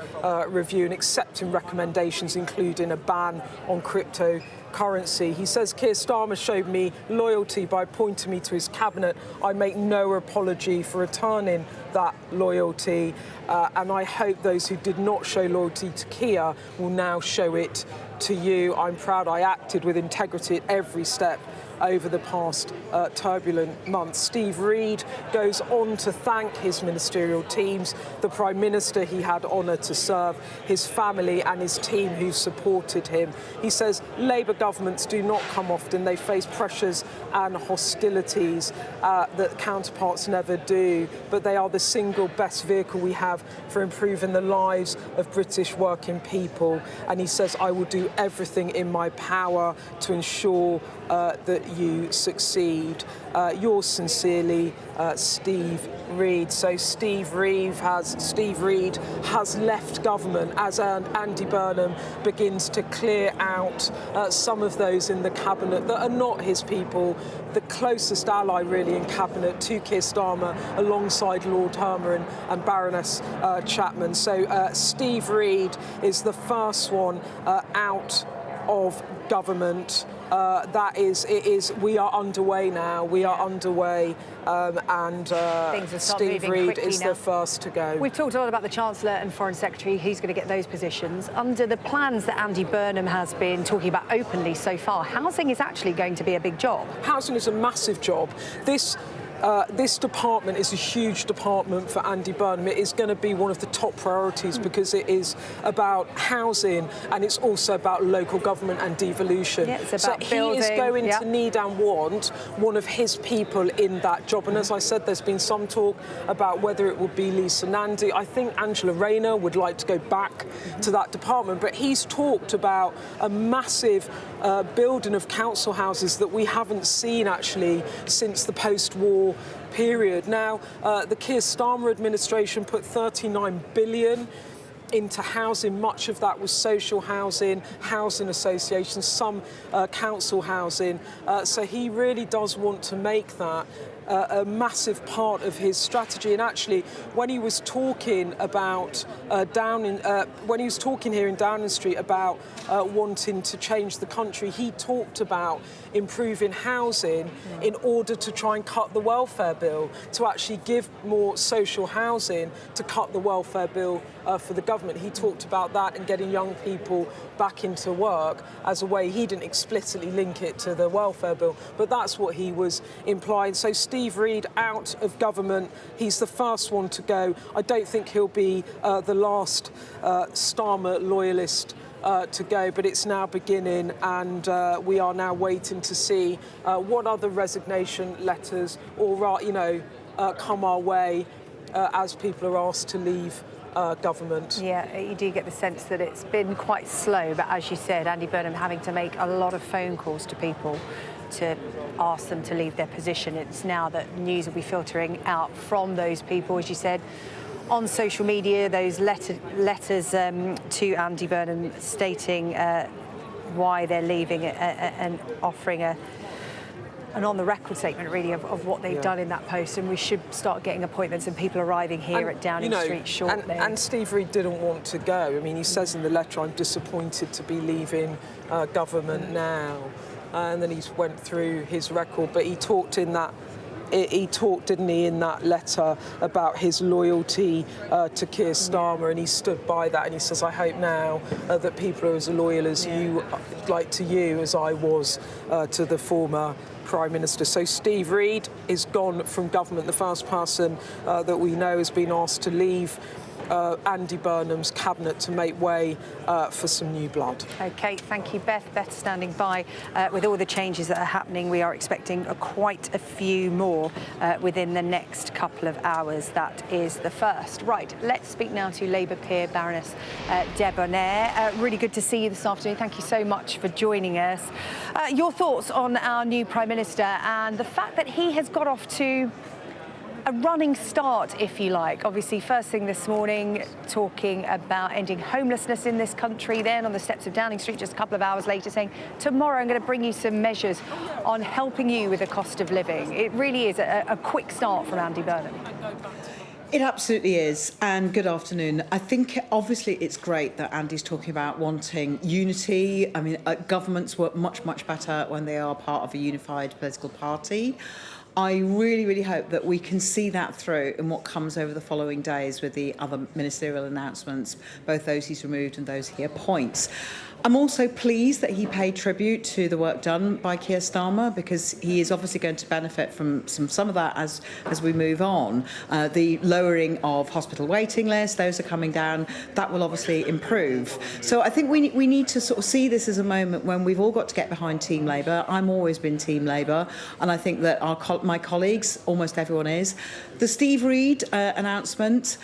review and accepting recommendations including a ban on cryptocurrency. He says Keir Starmer showed me loyalty by appointing me to his cabinet. I make no apology for returning that loyalty, and I hope those who did not show loyalty to Keir will now show it to you. I'm proud I acted with integrity at every step over the past turbulent months. Steve Reid goes on to thank his ministerial teams, the Prime Minister he had honour to serve, his family and his team who supported him. He says Labour governments do not come often. They face pressures and hostilities that counterparts never do, but they are the single best vehicle we have for improving the lives of British working people. And he says, I will do everything in my power to ensure that you succeed. Yours sincerely, Steve Reid. So Steve Reid has left government as Andy Burnham begins to clear out some of those in the cabinet that are not his people, the closest ally really in cabinet to Keir Starmer alongside Lord Hermer and Baroness Chapman. So Steve Reid is the first one out of government. We are underway now. We are underway, and Steve Reid is the first to go. We've talked a lot about the Chancellor and Foreign Secretary. Who's going to get those positions? Under the plans that Andy Burnham has been talking about openly so far, housing is actually going to be a big job. Housing is a massive job. This department is a huge department for Andy Burnham. It is going to be one of the top priorities because it is about housing and it's also about local government and devolution. Yeah, it's about building, he is going to need and want one of his people in that job. And as I said, there's been some talk about whether it would be Lisa Nandy. I think Angela Rayner would like to go back to that department, but he's talked about a massive building of council houses that we haven't seen actually since the post-war period. Now, the Keir Starmer administration put £39 billion into housing. Much of that was social housing, housing associations, some council housing. So he really does want to make that a massive part of his strategy. And actually, when he was talking about when he was talking here in Downing Street about wanting to change the country, he talked about improving housing in order to try and cut the welfare bill, to actually give more social housing to cut the welfare bill for the government. He talked about that and getting young people back into work as a way. He didn't explicitly link it to the welfare bill, but that's what he was implying. So Steve Reid out of government. He's the first one to go. I don't think he'll be the last Starmer loyalist to go, but it's now beginning, and we are now waiting to see what other resignation letters or come our way as people are asked to leave government. Yeah, you do get the sense that it's been quite slow, but as you said, Andy Burnham having to make a lot of phone calls to people to ask them to leave their position. It's now that news will be filtering out from those people, as you said, on social media, those letters to Andy Burnham stating why they're leaving and offering an on-the-record statement, really, of what they've done in that post. And we should start getting appointments and people arriving here at Downing Street shortly. And Steve Reid didn't want to go. I mean, he says in the letter, I'm disappointed to be leaving government now. And then he went through his record, but he talked in that. He talked, didn't he, in that letter about his loyalty to Keir Starmer, and he stood by that. And he says, I hope now that people are as loyal as you, like to you, as I was to the former Prime Minister. So Steve Reid is gone from government, the first person that we know has been asked to leave Andy Burnham's cabinet to make way for some new blood. OK, thank you, Beth. Beth standing by with all the changes that are happening. We are expecting quite a few more within the next couple of hours. That is the first. Right, let's speak now to Labour peer Baroness Debonair. Really good to see you this afternoon. Thank you so much for joining us. Your thoughts on our new Prime Minister and the fact that he has got off to A running start, if you like. Obviously, first thing this morning, talking about ending homelessness in this country. Then on the steps of Downing Street, just a couple of hours later, saying, tomorrow I'm going to bring you some measures on helping you with the cost of living. It really is a quick start from Andy Burnham. It absolutely is, and good afternoon. I think obviously it's great that Andy's talking about wanting unity. I mean, governments work much, much better when they are part of a unified political party. I really, really hope that we can see that through in what comes over the following days with the other ministerial announcements, both those he's removed and those he appoints. I'm also pleased that he paid tribute to the work done by Keir Starmer, because he is obviously going to benefit from some of that as we move on. The lowering of hospital waiting lists, those are coming down. That will obviously improve. So I think we need to sort of see this as a moment when we've all got to get behind Team Labour. I'm always been Team Labour, and I think that my colleagues, almost everyone is. The Steve Reid announcement,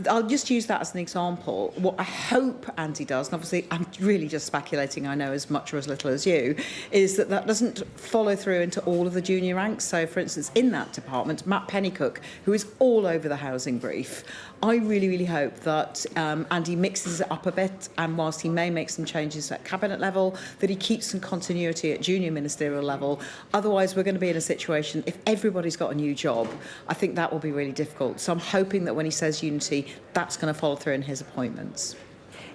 I'll just use that as an example. What I hope Andy does, and obviously I'm really just speculating, I know as much or as little as you, is that doesn't follow through into all of the junior ranks. So, for instance, in that department, Matt Pennycook, who is all over the housing brief, I really, really hope that Andy mixes it up a bit, and whilst he may make some changes at cabinet level, that he keeps some continuity at junior ministerial level. Otherwise, we're going to be in a situation, if everybody's got a new job, I think that will be really difficult. So I'm hoping that when he says unity, that's going to follow through in his appointments.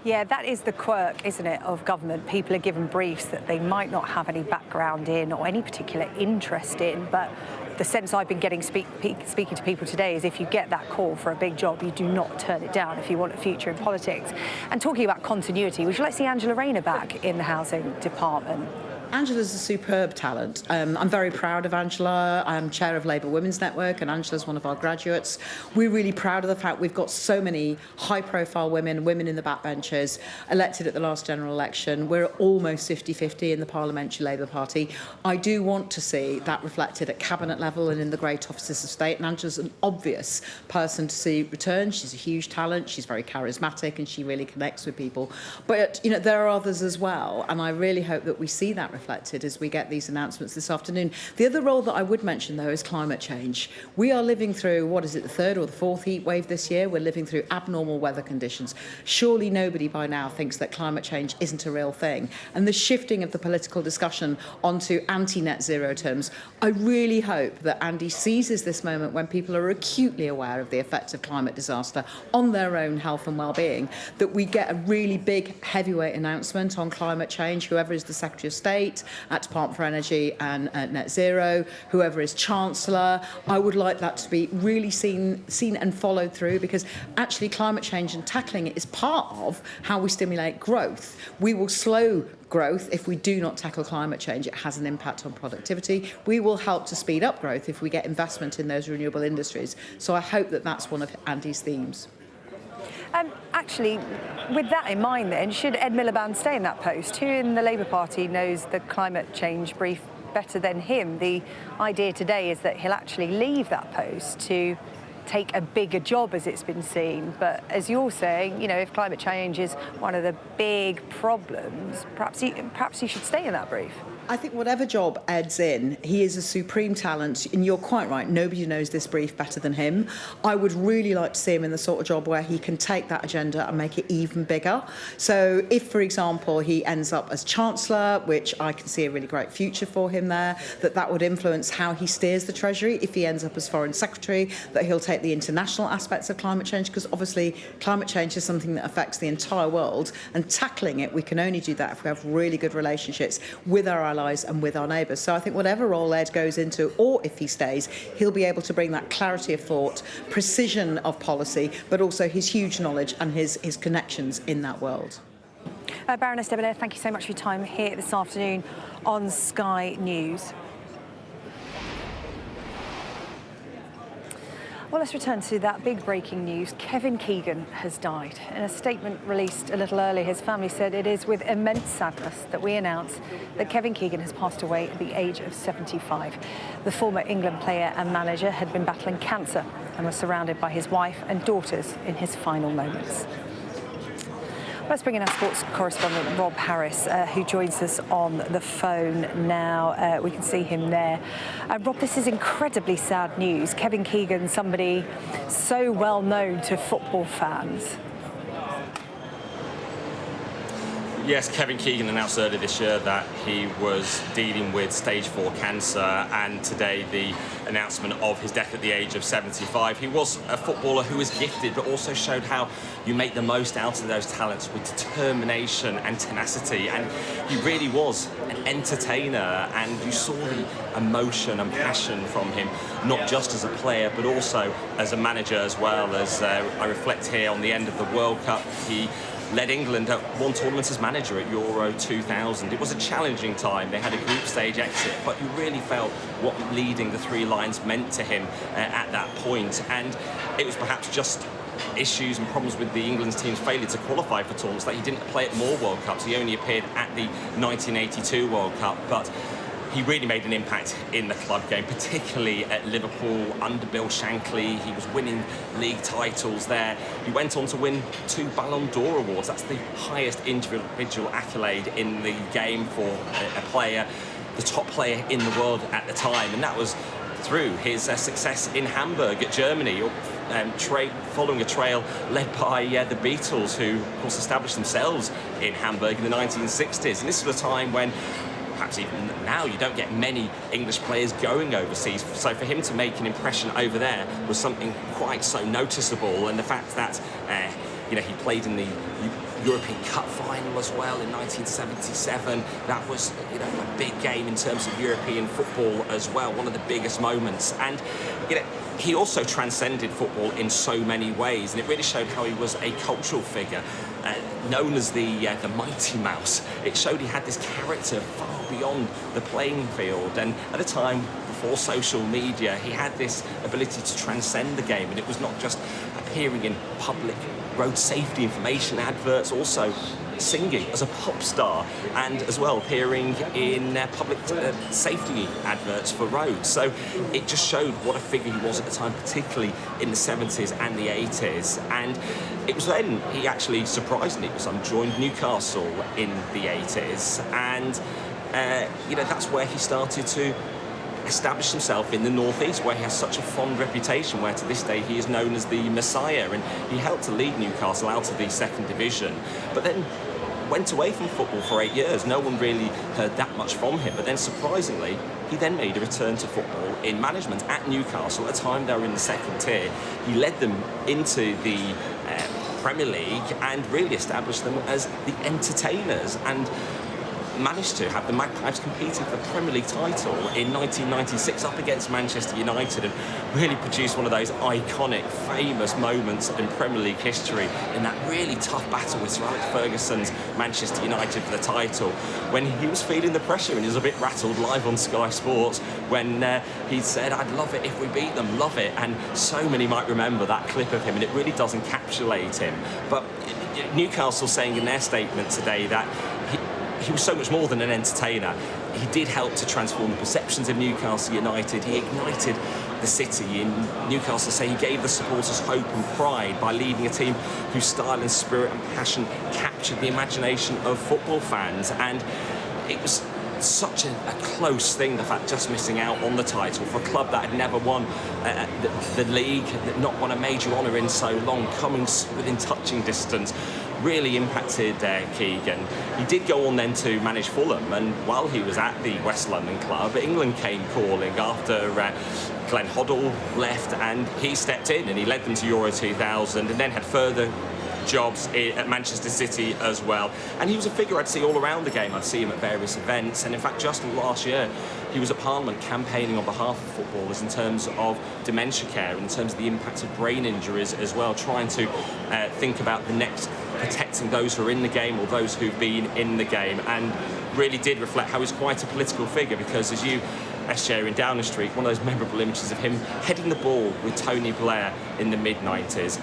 Yeah, that is the quirk, isn't it, of government. People are given briefs that they might not have any background in or any particular interest in, but the sense I've been getting speaking to people today is if you get that call for a big job, you do not turn it down if you want a future in politics. And talking about continuity, would you like to see Angela Rayner back in the housing department? Angela's a superb talent. I'm very proud of Angela. I'm chair of Labour Women's Network, and Angela's one of our graduates. We're really proud of the fact we've got so many high-profile women in the backbenchers, elected at the last general election. We're almost 50-50 in the Parliamentary Labour Party. I do want to see that reflected at cabinet level and in the great offices of state, and Angela's an obvious person to see return. She's a huge talent. She's very charismatic, and she really connects with people. But, you know, there are others as well, and I really hope that we see that reflected as we get these announcements this afternoon. The other role that I would mention, though, is climate change. We are living through, what is it, the third or the fourth heat wave this year? We're living through abnormal weather conditions. Surely nobody by now thinks that climate change isn't a real thing. And the shifting of the political discussion onto anti-net zero terms, I really hope that Andy seizes this moment when people are acutely aware of the effects of climate disaster on their own health and well-being, that we get a really big heavyweight announcement on climate change, whoever is the Secretary of State at Department for Energy and Net Zero, whoever is Chancellor. I would like that to be really seen and followed through, because actually climate change and tackling it is part of how we stimulate growth. We will slow growth if we do not tackle climate change. It has an impact on productivity. We will help to speed up growth if we get investment in those renewable industries. So I hope that that's one of Andy's themes. Actually, with that in mind then, should Ed Miliband stay in that post? Who in the Labour Party knows the climate change brief better than him? The idea today is that he'll actually leave that post to take a bigger job, as it's been seen. But as you're saying, you know, if climate change is one of the big problems, perhaps he should stay in that brief. I think whatever job Ed's in, he is a supreme talent, and you're quite right, nobody knows this brief better than him. I would really like to see him in the sort of job where he can take that agenda and make it even bigger. So if, for example, he ends up as Chancellor, which I can see a really great future for him there, that would influence how he steers the Treasury. If he ends up as Foreign Secretary, that he'll take the international aspects of climate change, because obviously climate change is something that affects the entire world, and tackling it, we can only do that if we have really good relationships with our allies and with our neighbours. So I think whatever role Ed goes into, or if he stays, he'll be able to bring that clarity of thought, precision of policy, but also his huge knowledge and his connections in that world. Baroness Debonair, thank you so much for your time here this afternoon on Sky News. Well, let's return to that big breaking news. Kevin Keegan has died. In a statement released a little earlier, his family said it is with immense sadness that we announce that Kevin Keegan has passed away at the age of 75. The former England player and manager had been battling cancer and was surrounded by his wife and daughters in his final moments. Let's bring in our sports correspondent, Rob Harris, who joins us on the phone now. We can see him there. Rob, this is incredibly sad news. Kevin Keegan, somebody so well known to football fans. Yes, Kevin Keegan announced earlier this year that he was dealing with stage 4 cancer, and today the announcement of his death at the age of 75. He was a footballer who was gifted, but also showed how you make the most out of those talents with determination and tenacity. And he really was an entertainer, and you saw the emotion and passion from him, not just as a player, but also as a manager as well. As I reflect here on the end of the World Cup, he led England at one tournament as manager at Euro 2000. It was a challenging time. They had a group stage exit, but you really felt what leading the Three Lions meant to him at that point. And it was perhaps just issues and problems with the England's team's failure to qualify for tournaments that he didn't play at more World Cups. He only appeared at the 1982 World Cup, but he really made an impact in the club game, particularly at Liverpool under Bill Shankly. He was winning league titles there. He went on to win 2 Ballon d'Or awards. That's the highest individual accolade in the game for a player, the top player in the world at the time. And that was through his success in Hamburg at Germany, following a trail led by the Beatles, who, of course, established themselves in Hamburg in the 1960s. And this was a time when perhaps even now you don't get many English players going overseas, so for him to make an impression over there was something quite so noticeable. And the fact that he played in the European Cup final as well in 1977, that was a big game in terms of European football as well, one of the biggest moments. And he also transcended football in so many ways, and it really showed how he was a cultural figure, known as the Mighty Mouse. It showed he had this character far beyond the playing field, and at a time before social media, he had this ability to transcend the game, and it was not just appearing in public road safety information adverts, also singing as a pop star, and as well appearing in public safety adverts for roads. So it just showed what a figure he was at the time, particularly in the 70s and the 80s. And it was then he actually, surprisingly, joined Newcastle in the 80s, and that's where he started to establish himself in the northeast, where he has such a fond reputation, where to this day he is known as the Messiah, and he helped to lead Newcastle out of the 2nd division, but then went away from football for 8 years. No one really heard that much from him, but then surprisingly he then made a return to football in management at Newcastle. At the time they were in the 2nd tier, he led them into the Premier League and really established them as the entertainers, and managed to have the Magpies competing for the Premier League title in 1996 up against Manchester United, and really produced one of those iconic, famous moments in Premier League history in that really tough battle with Sir Alex Ferguson's Manchester United for the title, when he was feeling the pressure and he was a bit rattled live on Sky Sports when he said, "I'd love it if we beat them, love it." And so many might remember that clip of him, and it really does encapsulate him. But Newcastle saying in their statement today that he was so much more than an entertainer. He did help to transform the perceptions of Newcastle United. He ignited the city. In Newcastle say he gave the supporters hope and pride by leading a team whose style and spirit and passion captured the imagination of football fans. And it was such a close thing, the fact just missing out on the title for a club that had never won the league, not won a major honour in so long, coming within touching distance. Really impacted Keegan. He did go on then to manage Fulham, and while he was at the West London club, England came calling after Glenn Hoddle left, and he stepped in and he led them to Euro 2000, and then had further jobs at Manchester City as well. And he was a figure I'd see all around the game. I'd see him at various events, and in fact just last year he was at Parliament campaigning on behalf of footballers in terms of dementia care, in terms of the impact of brain injuries as well, trying to think about the next, protecting those who are in the game or those who've been in the game, and really did reflect how he's quite a political figure, because as you share in Downing Street, one of those memorable images of him heading the ball with Tony Blair in the mid-90s.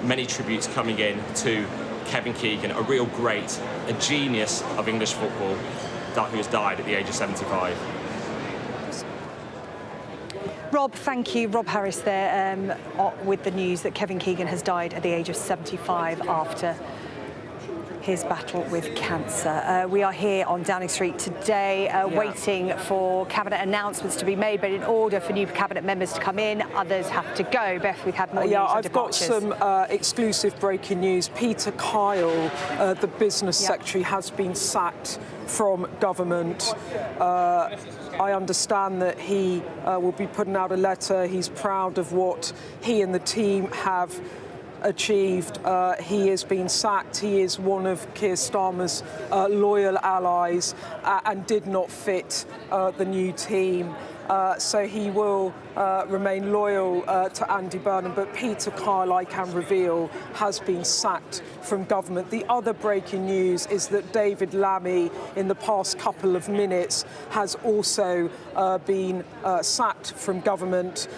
Many tributes coming in to Kevin Keegan, a real great, a genius of English football, who has died at the age of 75. Rob, thank you. Rob Harris there with the news that Kevin Keegan has died at the age of 75 after his battle with cancer. We are here on Downing Street today waiting for cabinet announcements to be made, but in order for new cabinet members to come in, others have to go. Beth, we've had more news on departures. I've got some exclusive breaking news. Peter Kyle, the business secretary, has been sacked from government. I understand that he will be putting out a letter. He's proud of what he and the team have achieved. He is being sacked. He is one of Keir Starmer's loyal allies and did not fit the new team. So he will remain loyal to Andy Burnham, but Peter Kyle, I can reveal, has been sacked from government. The other breaking news is that David Lammy, in the past couple of minutes, has also been sacked from government.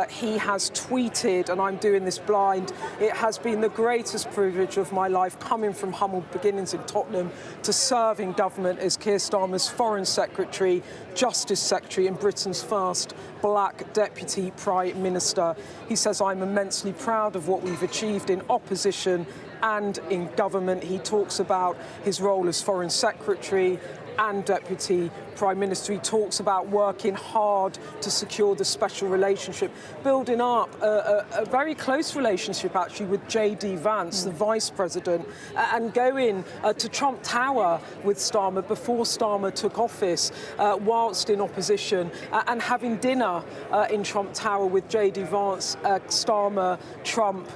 He has tweeted, and I'm doing this blind, "It has been the greatest privilege of my life, coming from humble beginnings in Tottenham, to serve in government as Keir Starmer's Foreign Secretary, Justice Secretary, and Britain's first black Deputy Prime Minister." He says, "I'm immensely proud of what we've achieved in opposition and in government." He talks about his role as Foreign Secretary and Deputy Prime Minister. He talks about working hard to secure the special relationship, building up a very close relationship, actually, with J.D. Vance, the Vice President, and going to Trump Tower with Starmer before Starmer took office, whilst in opposition, and having dinner in Trump Tower with J.D. Vance, Starmer, Trump,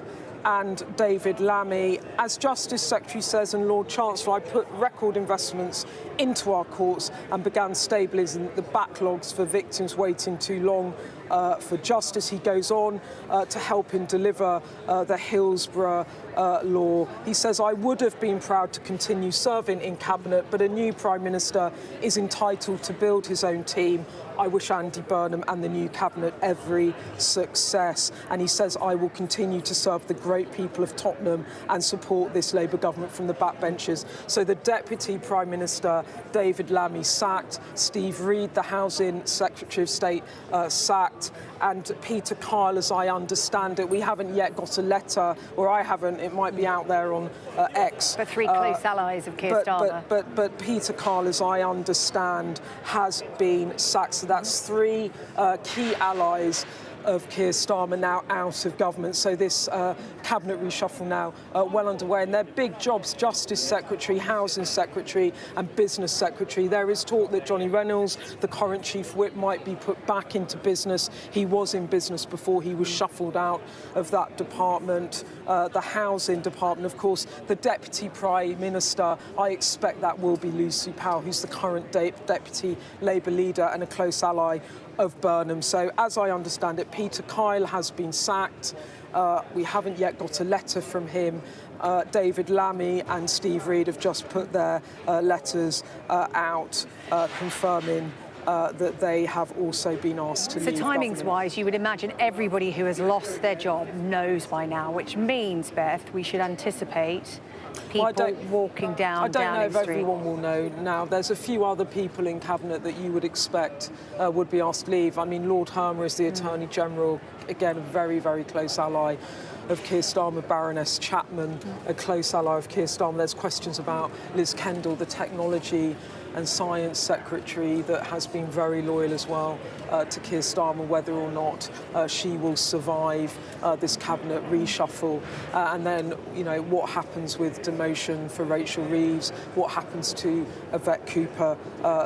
and David Lammy. As Justice Secretary says, and Lord Chancellor, I put record investments into our courts and began stabilising the backlogs for victims waiting too long for justice. He goes on to help him deliver the Hillsborough law. He says, "I would have been proud to continue serving in Cabinet, but a new Prime Minister is entitled to build his own team. I wish Andy Burnham and the new Cabinet every success." And he says, "I will continue to serve the great people of Tottenham and support this Labour government from the backbenches." So the Deputy Prime Minister, David Lammy, sacked. Steve Reid, the Housing Secretary of State, sacked. And Peter Kyle, as I understand it, we haven't yet got a letter, or I haven't, it might be out there on X. The three close allies of Keir Starmer. But Peter Kyle, as I understand, has been sacked. So that's three key allies of Keir Starmer now out of government. So this cabinet reshuffle now well underway, and they're big jobs: Justice Secretary, Housing Secretary and Business Secretary. There is talk that Johnny Reynolds, the current Chief Whip, might be put back into business. He was in business before he was shuffled out of that department. The Housing Department, of course, the Deputy Prime Minister, I expect that will be Lucy Powell, who's the current Deputy Labour leader and a close ally of Burnham. So, as I understand it, Peter Kyle has been sacked. We haven't yet got a letter from him. David Lammy and Steve Reid have just put their letters out confirming that they have also been asked to leave. So timings-wise, you would imagine everybody who has lost their job knows by now, which means, Beth, we should anticipate people walking down Downing Street. I don't know if everyone will know now. There's a few other people in Cabinet that you would expect would be asked to leave. I mean, Lord Hermer is the Attorney General, again, a very, very close ally of Keir Starmer. Baroness Chapman, a close ally of Keir Starmer. There's questions about Liz Kendall, the Technology and Science Secretary, that has been very loyal as well to Keir Starmer, whether or not she will survive this cabinet reshuffle. And then, you know, what happens with demotion for Rachel Reeves, what happens to Yvette Cooper,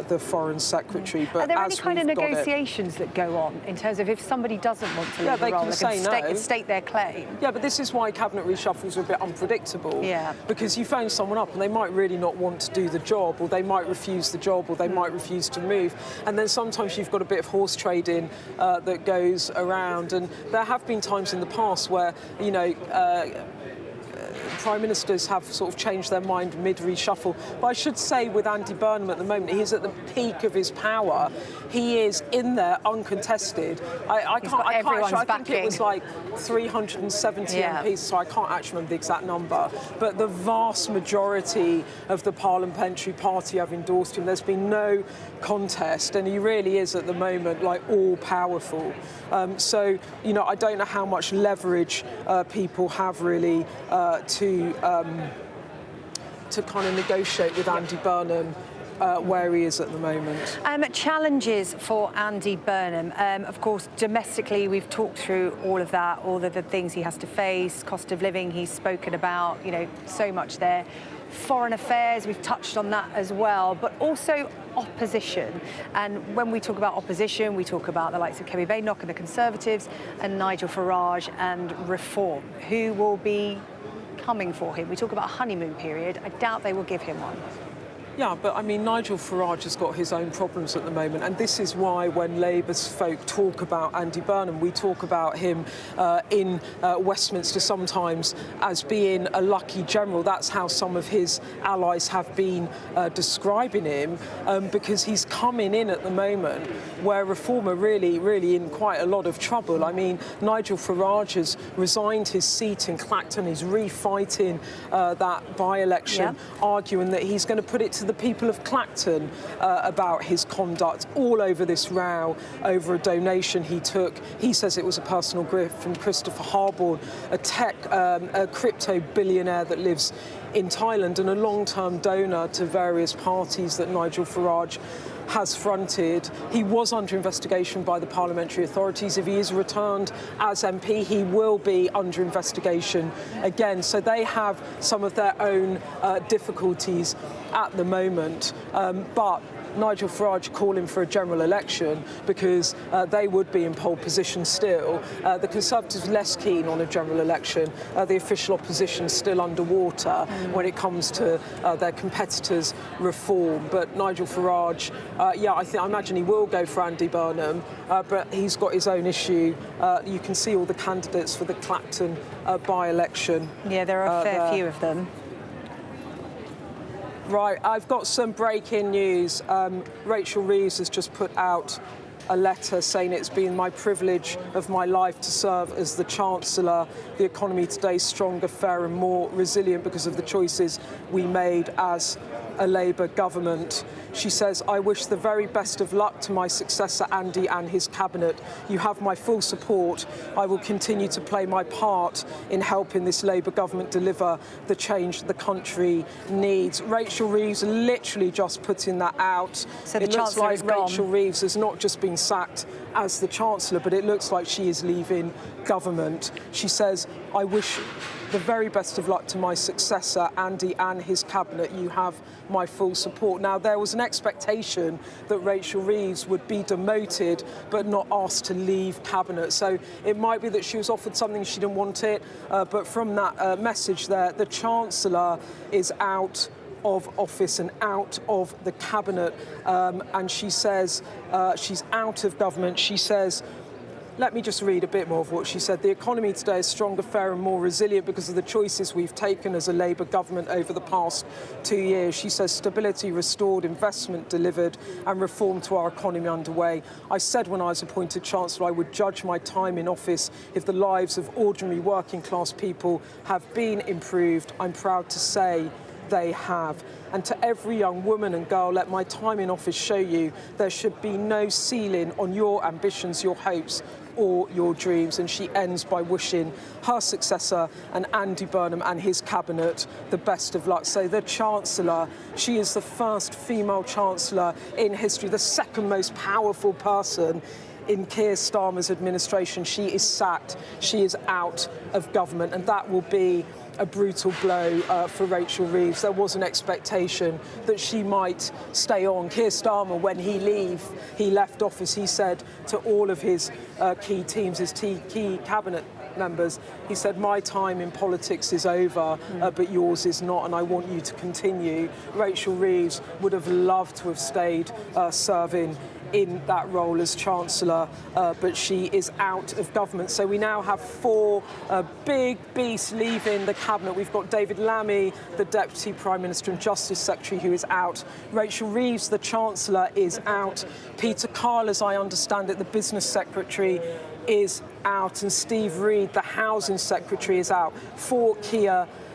the Foreign Secretary. But are there any kind of negotiations that go on in terms of if somebody doesn't want to leave the role, they can state their claim? Yeah, but this is why cabinet reshuffles are a bit unpredictable. Yeah. Because you phone someone up and they might really not want to do the job, or they might refuse the job, or they might refuse to move. And then sometimes you've got a bit of horse trading that goes around. And there have been times in the past where, you know, Prime Ministers have sort of changed their mind mid-reshuffle. But I should say with Andy Burnham at the moment, he's at the peak of his power. He is in there uncontested. I think it was like 370 MPs, so I can't actually remember the exact number. But the vast majority of the parliamentary party have endorsed him. There's been no contest, and he really is at the moment like all-powerful. So, you know, I don't know how much leverage people have really to kind of negotiate with Andy Burnham where he is at the moment. Challenges for Andy Burnham. Of course, domestically, we've talked through all of that, all of the things he has to face, cost of living he's spoken about, you know, so much there. Foreign affairs, we've touched on that as well, but also opposition. And when we talk about opposition, we talk about the likes of Kemi Badenoch and the Conservatives and Nigel Farage and Reform, who will be coming for him. We talk about a honeymoon period. I doubt they will give him one. Yeah, but I mean, Nigel Farage has got his own problems at the moment, and this is why when Labour's folk talk about Andy Burnham, we talk about him in Westminster sometimes as being a lucky general. That's how some of his allies have been describing him, because he's coming in at the moment where Reform are really in quite a lot of trouble. I mean, Nigel Farage has resigned his seat in Clacton. He's refighting that by-election, arguing that he's going to put it to the people of Clacton about his conduct all over this row over a donation he took. He says it was a personal gift from Christopher Harborne, a crypto billionaire that lives in Thailand and a long-term donor to various parties that Nigel Farage has fronted. He was under investigation by the parliamentary authorities. If he is returned as MP, he will be under investigation again. So they have some of their own difficulties at the moment. But Nigel Farage calling for a general election because they would be in pole position still. The Conservatives less keen on a general election. The official opposition still underwater when it comes to their competitors' Reform. But Nigel Farage, I imagine he will go for Andy Burnham, but he's got his own issue. You can see all the candidates for the Clacton by-election. Yeah, there are a fair few of them. Right, I've got some breaking news. Rachel Reeves has just put out a letter saying it's been my privilege of my life to serve as the Chancellor. The economy today is stronger, fairer and more resilient because of the choices we made as a Labour government. She says, I wish the very best of luck to my successor, Andy, and his cabinet. You have my full support. I will continue to play my part in helping this Labour government deliver the change the country needs. Rachel Reeves literally just putting that out. So it looks like Rachel Reeves has not just been sacked as the Chancellor, but it looks like she is leaving government. She says, I wish the very best of luck to my successor, Andy, and his cabinet. You have my full support. Now, there was an expectation that Rachel Reeves would be demoted but not asked to leave cabinet. So it might be that she was offered something she didn't want it. But from that message there, the Chancellor is out of office and out of the cabinet. And she says she's out of government. She says, let me just read a bit more of what she said. The economy today is stronger, fairer and more resilient because of the choices we've taken as a Labour government over the past 2 years. She says stability restored, investment delivered and reform to our economy underway. I said when I was appointed Chancellor I would judge my time in office if the lives of ordinary working class people have been improved. I'm proud to say they have. And to every young woman and girl, let my time in office show you there should be no ceiling on your ambitions, your hopes or your dreams. And she ends by wishing her successor and Andy Burnham and his cabinet the best of luck. So the Chancellor, she is the first female Chancellor in history, the second most powerful person in Keir Starmer's administration. She is sacked, she is out of government, and that will be a brutal blow for Rachel Reeves. There was an expectation that she might stay on. Keir Starmer, when he left office, he said to all of his key teams, his key cabinet members, he said, my time in politics is over, but yours is not, and I want you to continue. Rachel Reeves would have loved to have stayed serving in that role as Chancellor, but she is out of government. So we now have four big beasts leaving the cabinet. We've got David Lammy, the Deputy Prime Minister and Justice Secretary, who is out. Rachel Reeves, the Chancellor, is out. Peter Kyle, as I understand it, the Business Secretary, is out. And Steve Reed, the Housing Secretary, is out. Four key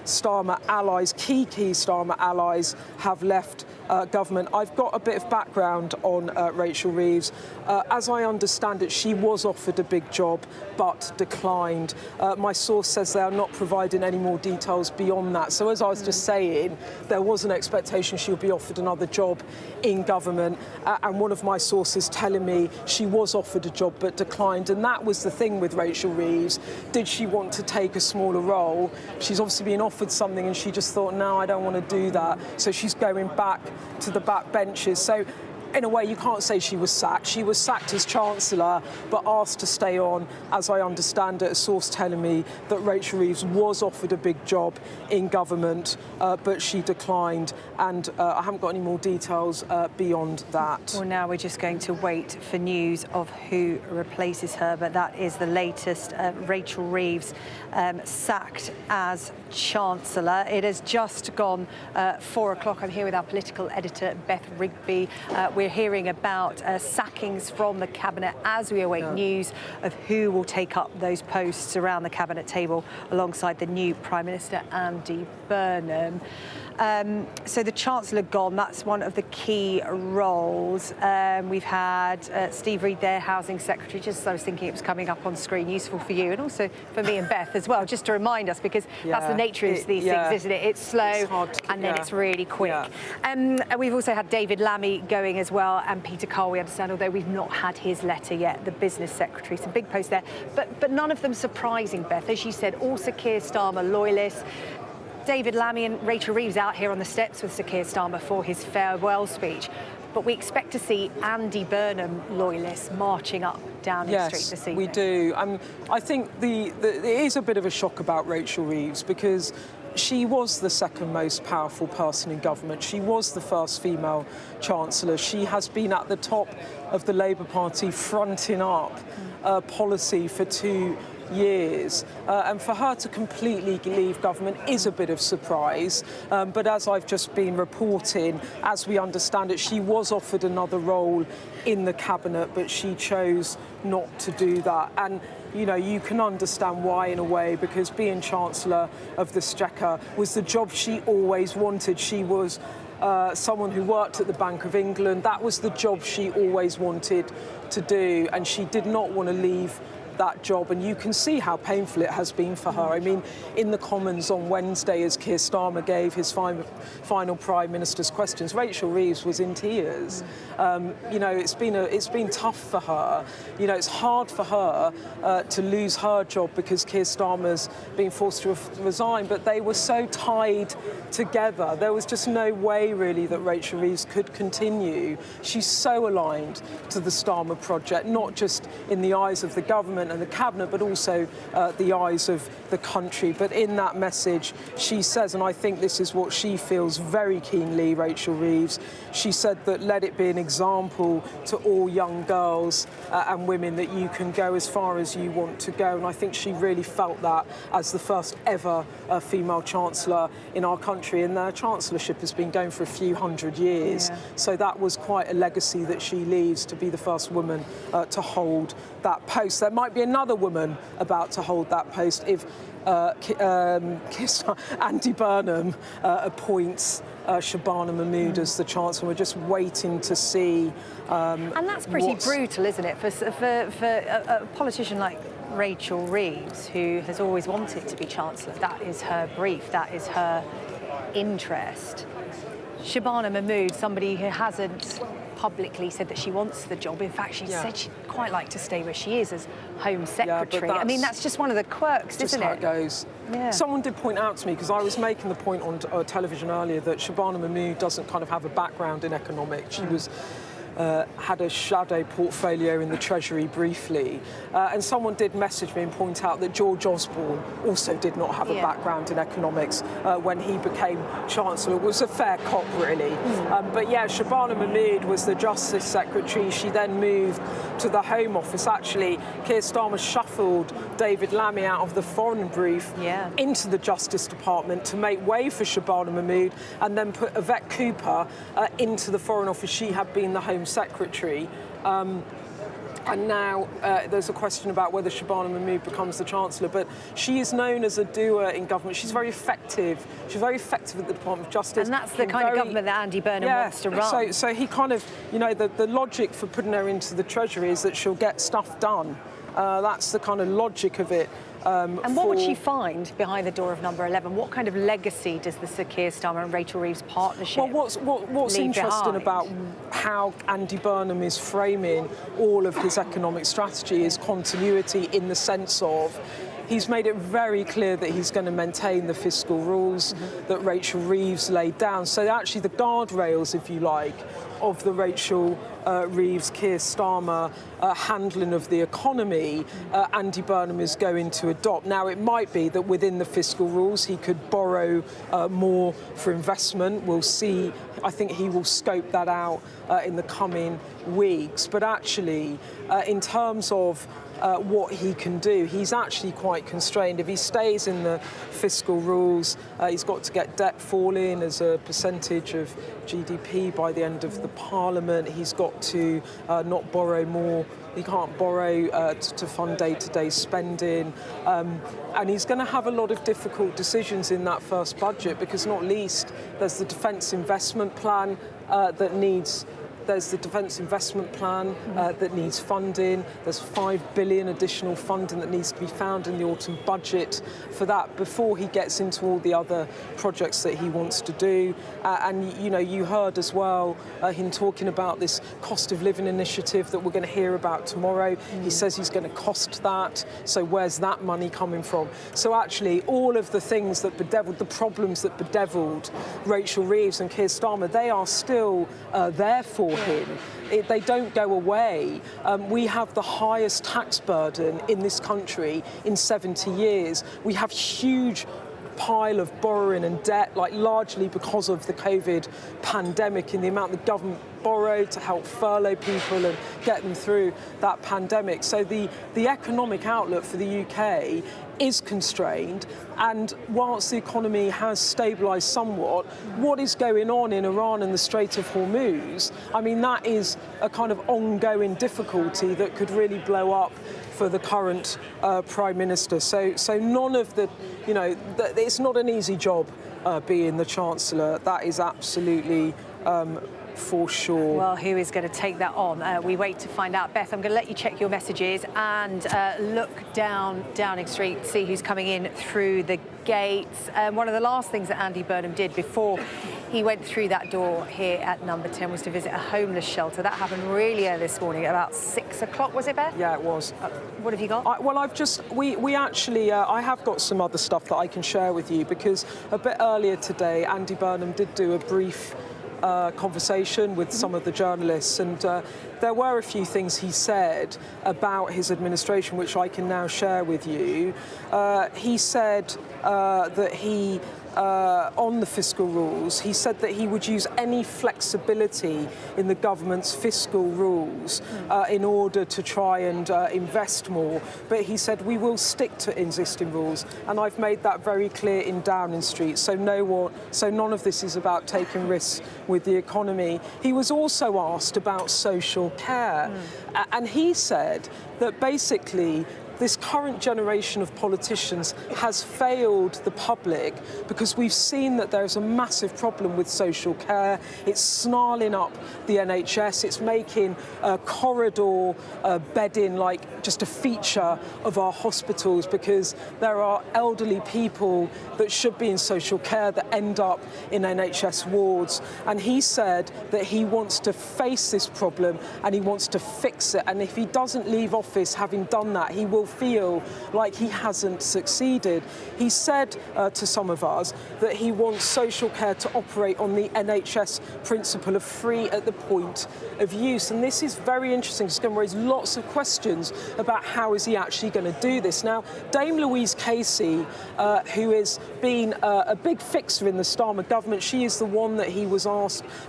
Starmer allies, key Starmer allies, have left government. I've got a bit of background on Rachel Reeves. As I understand it, she was offered a big job but declined. My source says they are not providing any more details beyond that. So as I was just saying, there was an expectation she would be offered another job in government, and one of my sources telling me she was offered a job but declined. And that was the thing with Rachel Reeves. Did she want to take a smaller role? She's obviously been offered something and she just thought, no, I don't want to do that. So she's going back to the back benches. So in a way, you can't say she was sacked. She was sacked as Chancellor, but asked to stay on. As I understand it, a source telling me that Rachel Reeves was offered a big job in government, but she declined. And I haven't got any more details beyond that. Well, now we're just going to wait for news of who replaces her, but that is the latest. Rachel Reeves sacked as Chancellor. It has just gone 4 o'clock. I'm here with our political editor, Beth Rigby. We're hearing about sackings from the Cabinet as we await news of who will take up those posts around the Cabinet table alongside the new Prime Minister, Andy Burnham. So the Chancellor gone, that's one of the key roles. We've had Steve Reid there, Housing Secretary, just as I was thinking it was coming up on screen, useful for you and also for me and Beth as well, just to remind us, because that's the nature of these things, isn't it? It's slow and then it's really quick. And we've also had David Lammy going as well, and Peter Carl, we understand, although we've not had his letter yet, the Business Secretary, some big posts there. But none of them surprising, Beth. As you said, all Sir Keir Starmer loyalists. David Lammy and Rachel Reeves out here on the steps with Sir Keir Starmer for his farewell speech. But we expect to see Andy Burnham loyalists marching up Downing Street this evening. Yes, we do. I think it is a bit of a shock about Rachel Reeves because she was the second most powerful person in government. She was the first female Chancellor. She has been at the top of the Labour Party fronting up policy for 2 years, and for her to completely leave government is a bit of surprise, but as I've just been reporting, as we understand it, she was offered another role in the Cabinet, but she chose not to do that. And you know, you can understand why in a way, because being Chancellor of the Exchequer was the job she always wanted. She was someone who worked at the Bank of England. That was the job she always wanted to do, and she did not want to leave that job, and you can see how painful it has been for her. I mean, in the Commons on Wednesday, as Keir Starmer gave his final Prime Minister's questions, Rachel Reeves was in tears. You know, it's been tough for her. You know, it's hard for her to lose her job because Keir Starmer's been forced to resign, but they were so tied together. There was just no way, really, that Rachel Reeves could continue. She's so aligned to the Starmer project, not just in the eyes of the government and the Cabinet, but also the eyes of the country. But in that message, she says, and I think this is what she feels very keenly, Rachel Reeves, she said that let it be an example to all young girls and women that you can go as far as you want to go. And I think she really felt that as the first ever female Chancellor in our country. And their Chancellorship has been going for a few hundred years. Yeah. So that was quite a legacy that she leaves, to be the first woman to hold that post. There might be another woman about to hold that post if Andy Burnham appoints Shabana Mahmood as the Chancellor. We're just waiting to see. And that's pretty brutal, isn't it, for a politician like Rachel Reeves, who has always wanted to be Chancellor. That is her brief, that is her interest. Shabana Mahmood, somebody who hasn't publicly said that she wants the job. In fact, she said she'd quite like to stay where she is as Home Secretary. I mean, that's just one of the quirks, isn't it? Just how it goes. Yeah. Someone did point out to me, because I was making the point on television earlier, that Shabana Mahmood doesn't kind of have a background in economics. She was had a shadow portfolio in the Treasury briefly. And someone did message me and point out that George Osborne also did not have a background in economics when he became Chancellor. It was a fair cop, really. But yeah, Shabana Mahmood was the Justice Secretary. She then moved to the Home Office. Actually, Keir Starmer shuffled David Lammy out of the Foreign Brief into the Justice Department to make way for Shabana Mahmood, and then put Yvette Cooper into the Foreign Office. She had been the Home Secretary. And now there's a question about whether Shabana Mahmood becomes the Chancellor. But she is known as a doer in government. She's very effective. She's very effective at the Department of Justice. And that's the kind of government that Andy Burnham wants to run. So he kind of, you know, the logic for putting her into the Treasury is that she'll get stuff done. That's the kind of logic of it. And what would she find behind the door of number 11? What kind of legacy does the Sir Keir Starmer and Rachel Reeves partnership what's interesting about how Andy Burnham is framing all of his economic strategy is continuity, in the sense of he's made it very clear that he's going to maintain the fiscal rules that Rachel Reeves laid down. So actually the guardrails, if you like, of the Rachel Reeves, Keir Starmer handling of the economy, Andy Burnham is going to adopt. Now, it might be that within the fiscal rules he could borrow more for investment. We'll see. I think he will scope that out in the coming weeks. But actually, in terms of what he can do, he's actually quite constrained. If he stays in the fiscal rules, he's got to get debt falling as a percentage of GDP by the end of the Parliament. He's got to not borrow more. He can't borrow to fund day-to-day spending. And he's going to have a lot of difficult decisions in that first budget, because not least there's the defence investment plan that needs funding. There's £5 billion additional funding that needs to be found in the autumn budget for that before he gets into all the other projects that he wants to do. And, you know, you heard as well him talking about this cost of living initiative that we're going to hear about tomorrow. He says he's going to cost that. So where's that money coming from? So actually, all of the things that bedeviled, the problems that bedeviled Rachel Reeves and Keir Starmer, they are still there for him. They don't go away. We have the highest tax burden in this country in 70 years. We have huge pile of borrowing and debt, like largely because of the COVID pandemic and the amount the government borrowed to help furlough people and get them through that pandemic. So the economic outlook for the UK is constrained, and whilst the economy has stabilised somewhat, what is going on in Iran and the Strait of Hormuz, I mean, that is a kind of ongoing difficulty that could really blow up for the current Prime Minister. So none of the, you know, it's not an easy job being the Chancellor. That is absolutely for sure. Well, who is going to take that on? We wait to find out. Beth, I'm going to let you check your messages and look down Downing Street, see who's coming in through the gates. One of the last things that Andy Burnham did before he went through that door here at number 10 was to visit a homeless shelter. That happened really early this morning, about 6 o'clock, was it, Beth? Yeah, it was. What have you got? We actually, I have got some other stuff that I can share with you, because a bit earlier today, Andy Burnham did do a brief conversation with some of the journalists, and there were a few things he said about his administration which I can now share with you. He said that he on the fiscal rules, he said that he would use any flexibility in the government's fiscal rules in order to try and invest more. But he said we will stick to existing rules, and I've made that very clear in Downing Street. So none of this is about taking risks with the economy. He was also asked about social care, and he said that basically this current generation of politicians has failed the public because we've seen that there's a massive problem with social care. It's snarling up the NHS. It's making corridor bedding like just a feature of our hospitals, because there are elderly people that should be in social care that end up in NHS wards. And he said that he wants to face this problem and he wants to fix it. And if he doesn't leave office having done that, he will feel like he hasn't succeeded. He said to some of us that he wants social care to operate on the NHS principle of free at the point of use. And this is very interesting. It's going to raise lots of questions about how is he actually going to do this. Now, Dame Louise Casey, who has been a big fixer in the Starmer government, she is the one that he was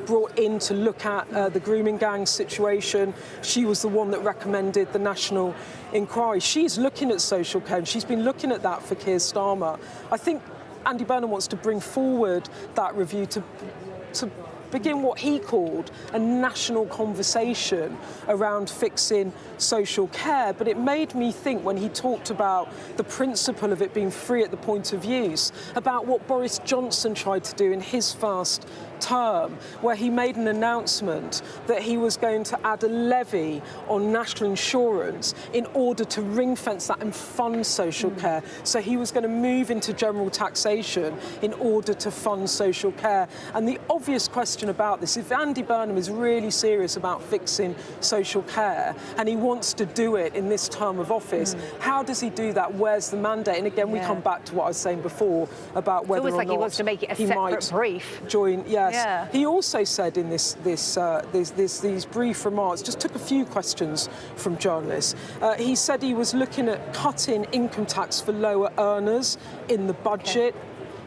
brought in to look at the grooming gang situation. She was the one that recommended the national inquiry. She's looking at social care, and she's been looking at that for Keir Starmer. I think Andy Burnham wants to bring forward that review to begin what he called a national conversation around fixing social care. But it made me think, when he talked about the principle of it being free at the point of use, about what Boris Johnson tried to do in his first term, where he made an announcement that he was going to add a levy on national insurance in order to ring-fence that and fund social care. So he was going to move into general taxation in order to fund social care. And the obvious question about this, if Andy Burnham is really serious about fixing social care and he wants to do it in this term of office, how does he do that? Where's the mandate? And again, we come back to what I was saying before about whether or not he wants to make it a separate brief. Join, yes. Yeah. He also said in these brief remarks, just took a few questions from journalists. He said he was looking at cutting income tax for lower earners in the budget.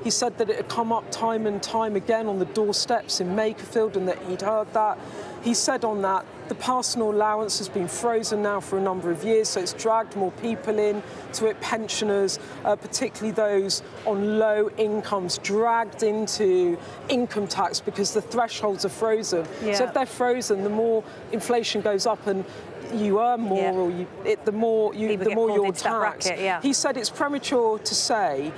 He said that it had come up time and time again on the doorsteps in Makerfield and that he'd heard that. He said on that, the personal allowance has been frozen now for a number of years, so it's dragged more people in to it, pensioners, particularly those on low incomes, dragged into income tax because the thresholds are frozen. So if they're frozen, the more inflation goes up and you earn more, or the more you're taxed. He said it's premature to say.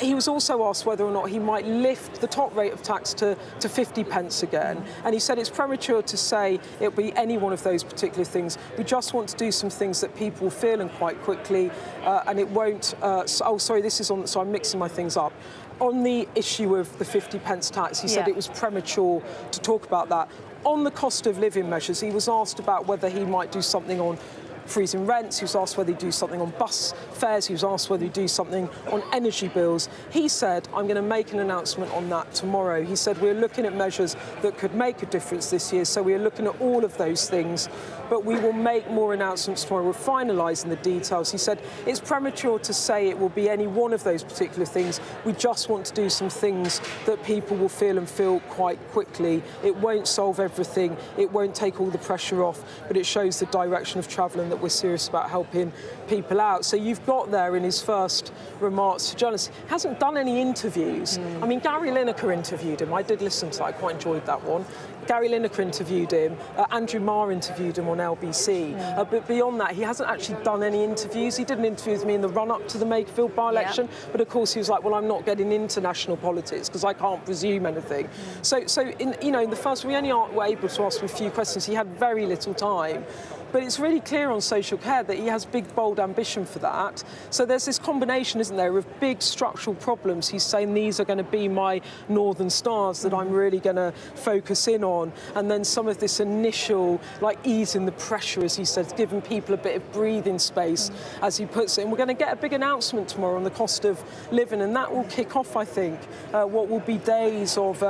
He was also asked whether or not he might lift the top rate of tax to 50 pence again, and he said it's premature to say it'll be any one of those particular things. We just want to do some things that people will feel, and quite quickly, and it won't. So I'm mixing my things up. On the issue of the 50 pence tax, he said it was premature to talk about that. On the cost of living measures, he was asked about whether he might do something on freezing rents, he was asked whether he'd do something on bus fares, he was asked whether he'd do something on energy bills. He said, I'm going to make an announcement on that tomorrow. He said, we're looking at measures that could make a difference this year, so we're looking at all of those things, but we will make more announcements tomorrow. We're finalising the details. He said, it's premature to say it will be any one of those particular things. We just want to do some things that people will feel quite quickly. It won't solve everything, it won't take all the pressure off, but it shows the direction of travel and that we're serious about helping people out. So you've got there in his first remarks to journalists, he hasn't done any interviews. I mean, Gary Lineker interviewed him. I did listen to that, I quite enjoyed that one. Gary Lineker interviewed him, Andrew Marr interviewed him on LBC, but beyond that, he hasn't actually done any interviews. He did an interview with me in the run-up to the Makerfield by-election, but of course he was like, well, I'm not getting into national politics because I can't presume anything. So in the first, we only were able to ask him a few questions. He had very little time. But it's really clear on social care that he has big, bold ambition for that. So there's this combination, isn't there, of big structural problems. He's saying these are going to be my northern stars that I'm really going to focus in on. And then some of this initial, like, easing the pressure, as he says, giving people a bit of breathing space, as he puts it. And we're going to get a big announcement tomorrow on the cost of living, and that will kick off, I think, what will be days of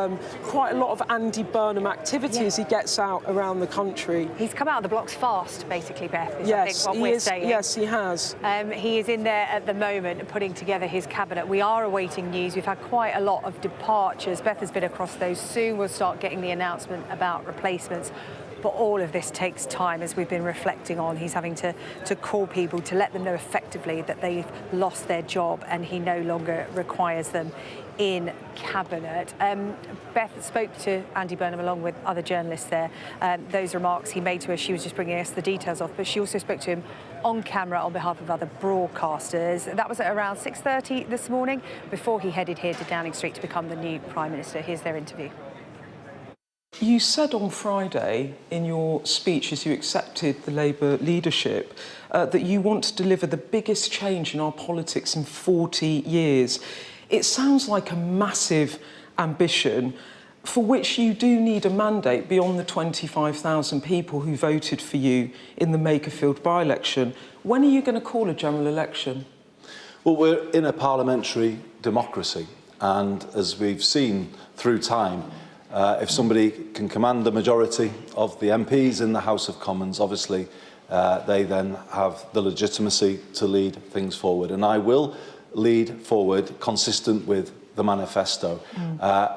quite a lot of Andy Burnham activity as he gets out around the country. He's come out of the blocks fast, basically, Beth, is yes, I think what we're saying. Yes, he has. He is in there at the moment putting together his cabinet. We are awaiting news. We've had quite a lot of departures. Beth has been across those. Soon we'll start getting the announcement about replacements. But all of this takes time, as we've been reflecting on. He's having to call people to let them know effectively that they've lost their job and he no longer requires them in cabinet. Beth spoke to Andy Burnham along with other journalists there. Those remarks he made to her, she was just bringing us the details of, but she also spoke to him on camera on behalf of other broadcasters. That was at around 6:30 this morning, before he headed here to Downing Street to become the new Prime Minister. Here's their interview. You said on Friday in your speech as you accepted the Labour leadership that you want to deliver the biggest change in our politics in 40 years. It sounds like a massive ambition for which you do need a mandate beyond the 25,000 people who voted for you in the Makerfield by-election. When are you going to call a general election? Well, we're in a parliamentary democracy, and as we've seen through time, if somebody can command the majority of the MPs in the House of Commons, obviously they then have the legitimacy to lead things forward. And I will lead forward consistent with the manifesto,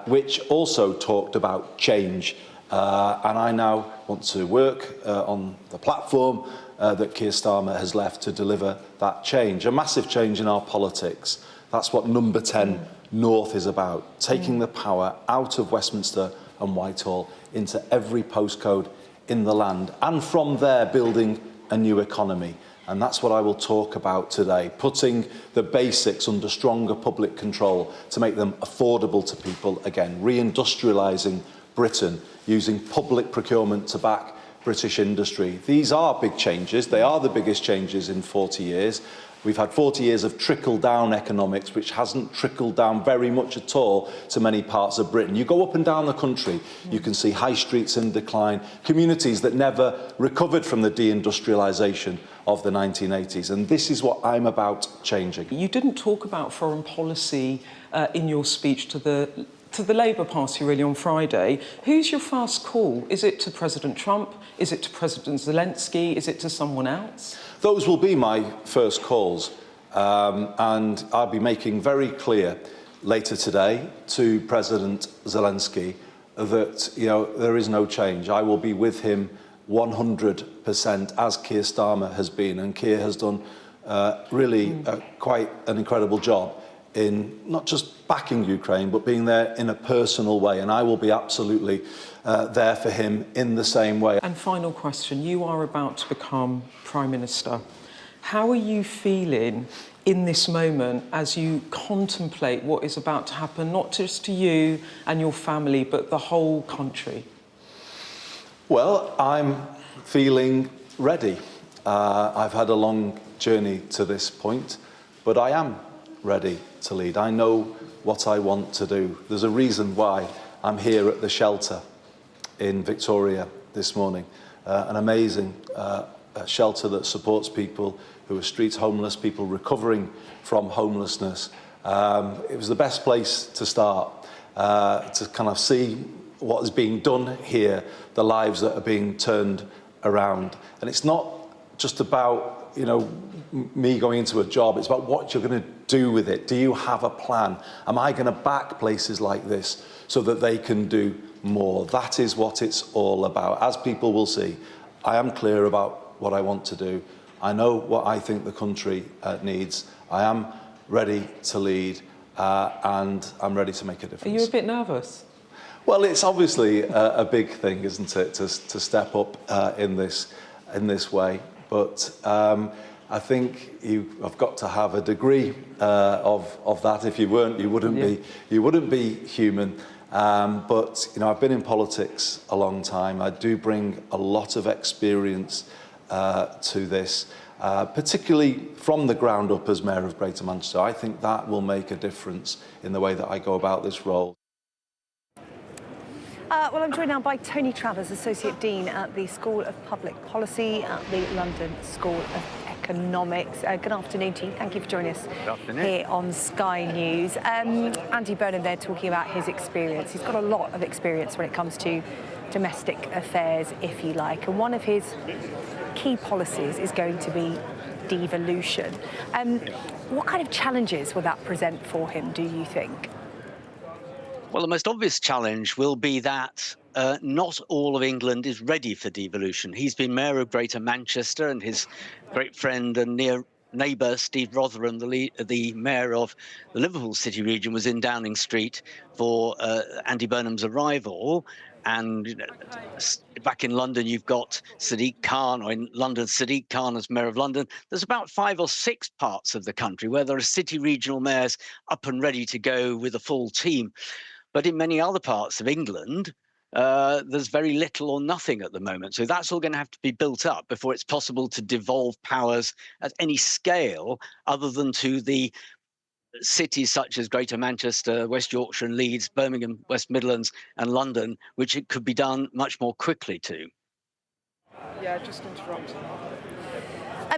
which also talked about change. And I now want to work on the platform that Keir Starmer has left to deliver that change, a massive change in our politics. That's what Number 10 North is about, taking the power out of Westminster and Whitehall into every postcode in the land, and from there building a new economy. And that's what I will talk about today, putting the basics under stronger public control to make them affordable to people again, reindustrialising Britain, using public procurement to back British industry. These are big changes. They are the biggest changes in 40 years. We've had 40 years of trickle-down economics, which hasn't trickled down very much at all to many parts of Britain. You go up and down the country, you can see high streets in decline, communities that never recovered from the deindustrialisation of the 1980s. And this is what I'm about changing. You didn't talk about foreign policy in your speech to the Labour Party really on Friday. Who's your first call? Is it to President Trump? Is it to President Zelensky? Is it to someone else? Those will be my first calls, and I'll be making very clear later today to President Zelensky that, you know, there is no change. I will be with him 100%, as Keir Starmer has been, and Keir has done quite an incredible job in not just backing Ukraine, but being there in a personal way, and I will be absolutely there for him in the same way. And final question, you are about to become Prime Minister. How are you feeling in this moment as you contemplate what is about to happen, not just to you and your family, but the whole country? Well, I'm feeling ready. I've had a long journey to this point, but I am ready to lead. I know what I want to do. There's a reason why I'm here at the shelter in Victoria this morning, an amazing shelter that supports people who are street homeless, people recovering from homelessness. It was the best place to start, to kind of see what is being done here, the lives that are being turned around. And it's not just about, you know, me going into a job, it's about what you're going to do with it. Do you have a plan? Am I going to back places like this so that they can do more? That is what it's all about. As people will see, I am clear about what I want to do. I know what I think the country needs. I am ready to lead, and I'm ready to make a difference. Are you a bit nervous? Well, it's obviously a big thing, isn't it, to step up in this way. But I think I've got to have a degree of that. If you weren't, you wouldn't be human. But you know, I've been in politics a long time. I do bring a lot of experience to this, particularly from the ground up as Mayor of Greater Manchester. I think that will make a difference in the way that I go about this role. Well, I'm joined now by Tony Travers, Associate Dean at the School of Public Policy at the London School of Economics. Good afternoon to you. Thank you for joining us here on Sky News. Andy Burnham there talking about his experience. He's got a lot of experience when it comes to domestic affairs, if you like. And one of his key policies is going to be devolution. What kind of challenges will that present for him, do you think? Well, the most obvious challenge will be that not all of England is ready for devolution. He's been Mayor of Greater Manchester, and his great friend and near neighbour, Steve Rotherham, the Mayor of the Liverpool City region, was in Downing Street for Andy Burnham's arrival. And back in London, you've got Sadiq Khan, or in London, Sadiq Khan as Mayor of London. There's about 5 or 6 parts of the country where there are city regional mayors up and ready to go with a full team. But in many other parts of England, there's very little or nothing at the moment. So that's all going to have to be built up before it's possible to devolve powers at any scale other than to the cities such as Greater Manchester, West Yorkshire and Leeds, Birmingham, West Midlands and London, which it could be done much more quickly to. Yeah, just interrupt.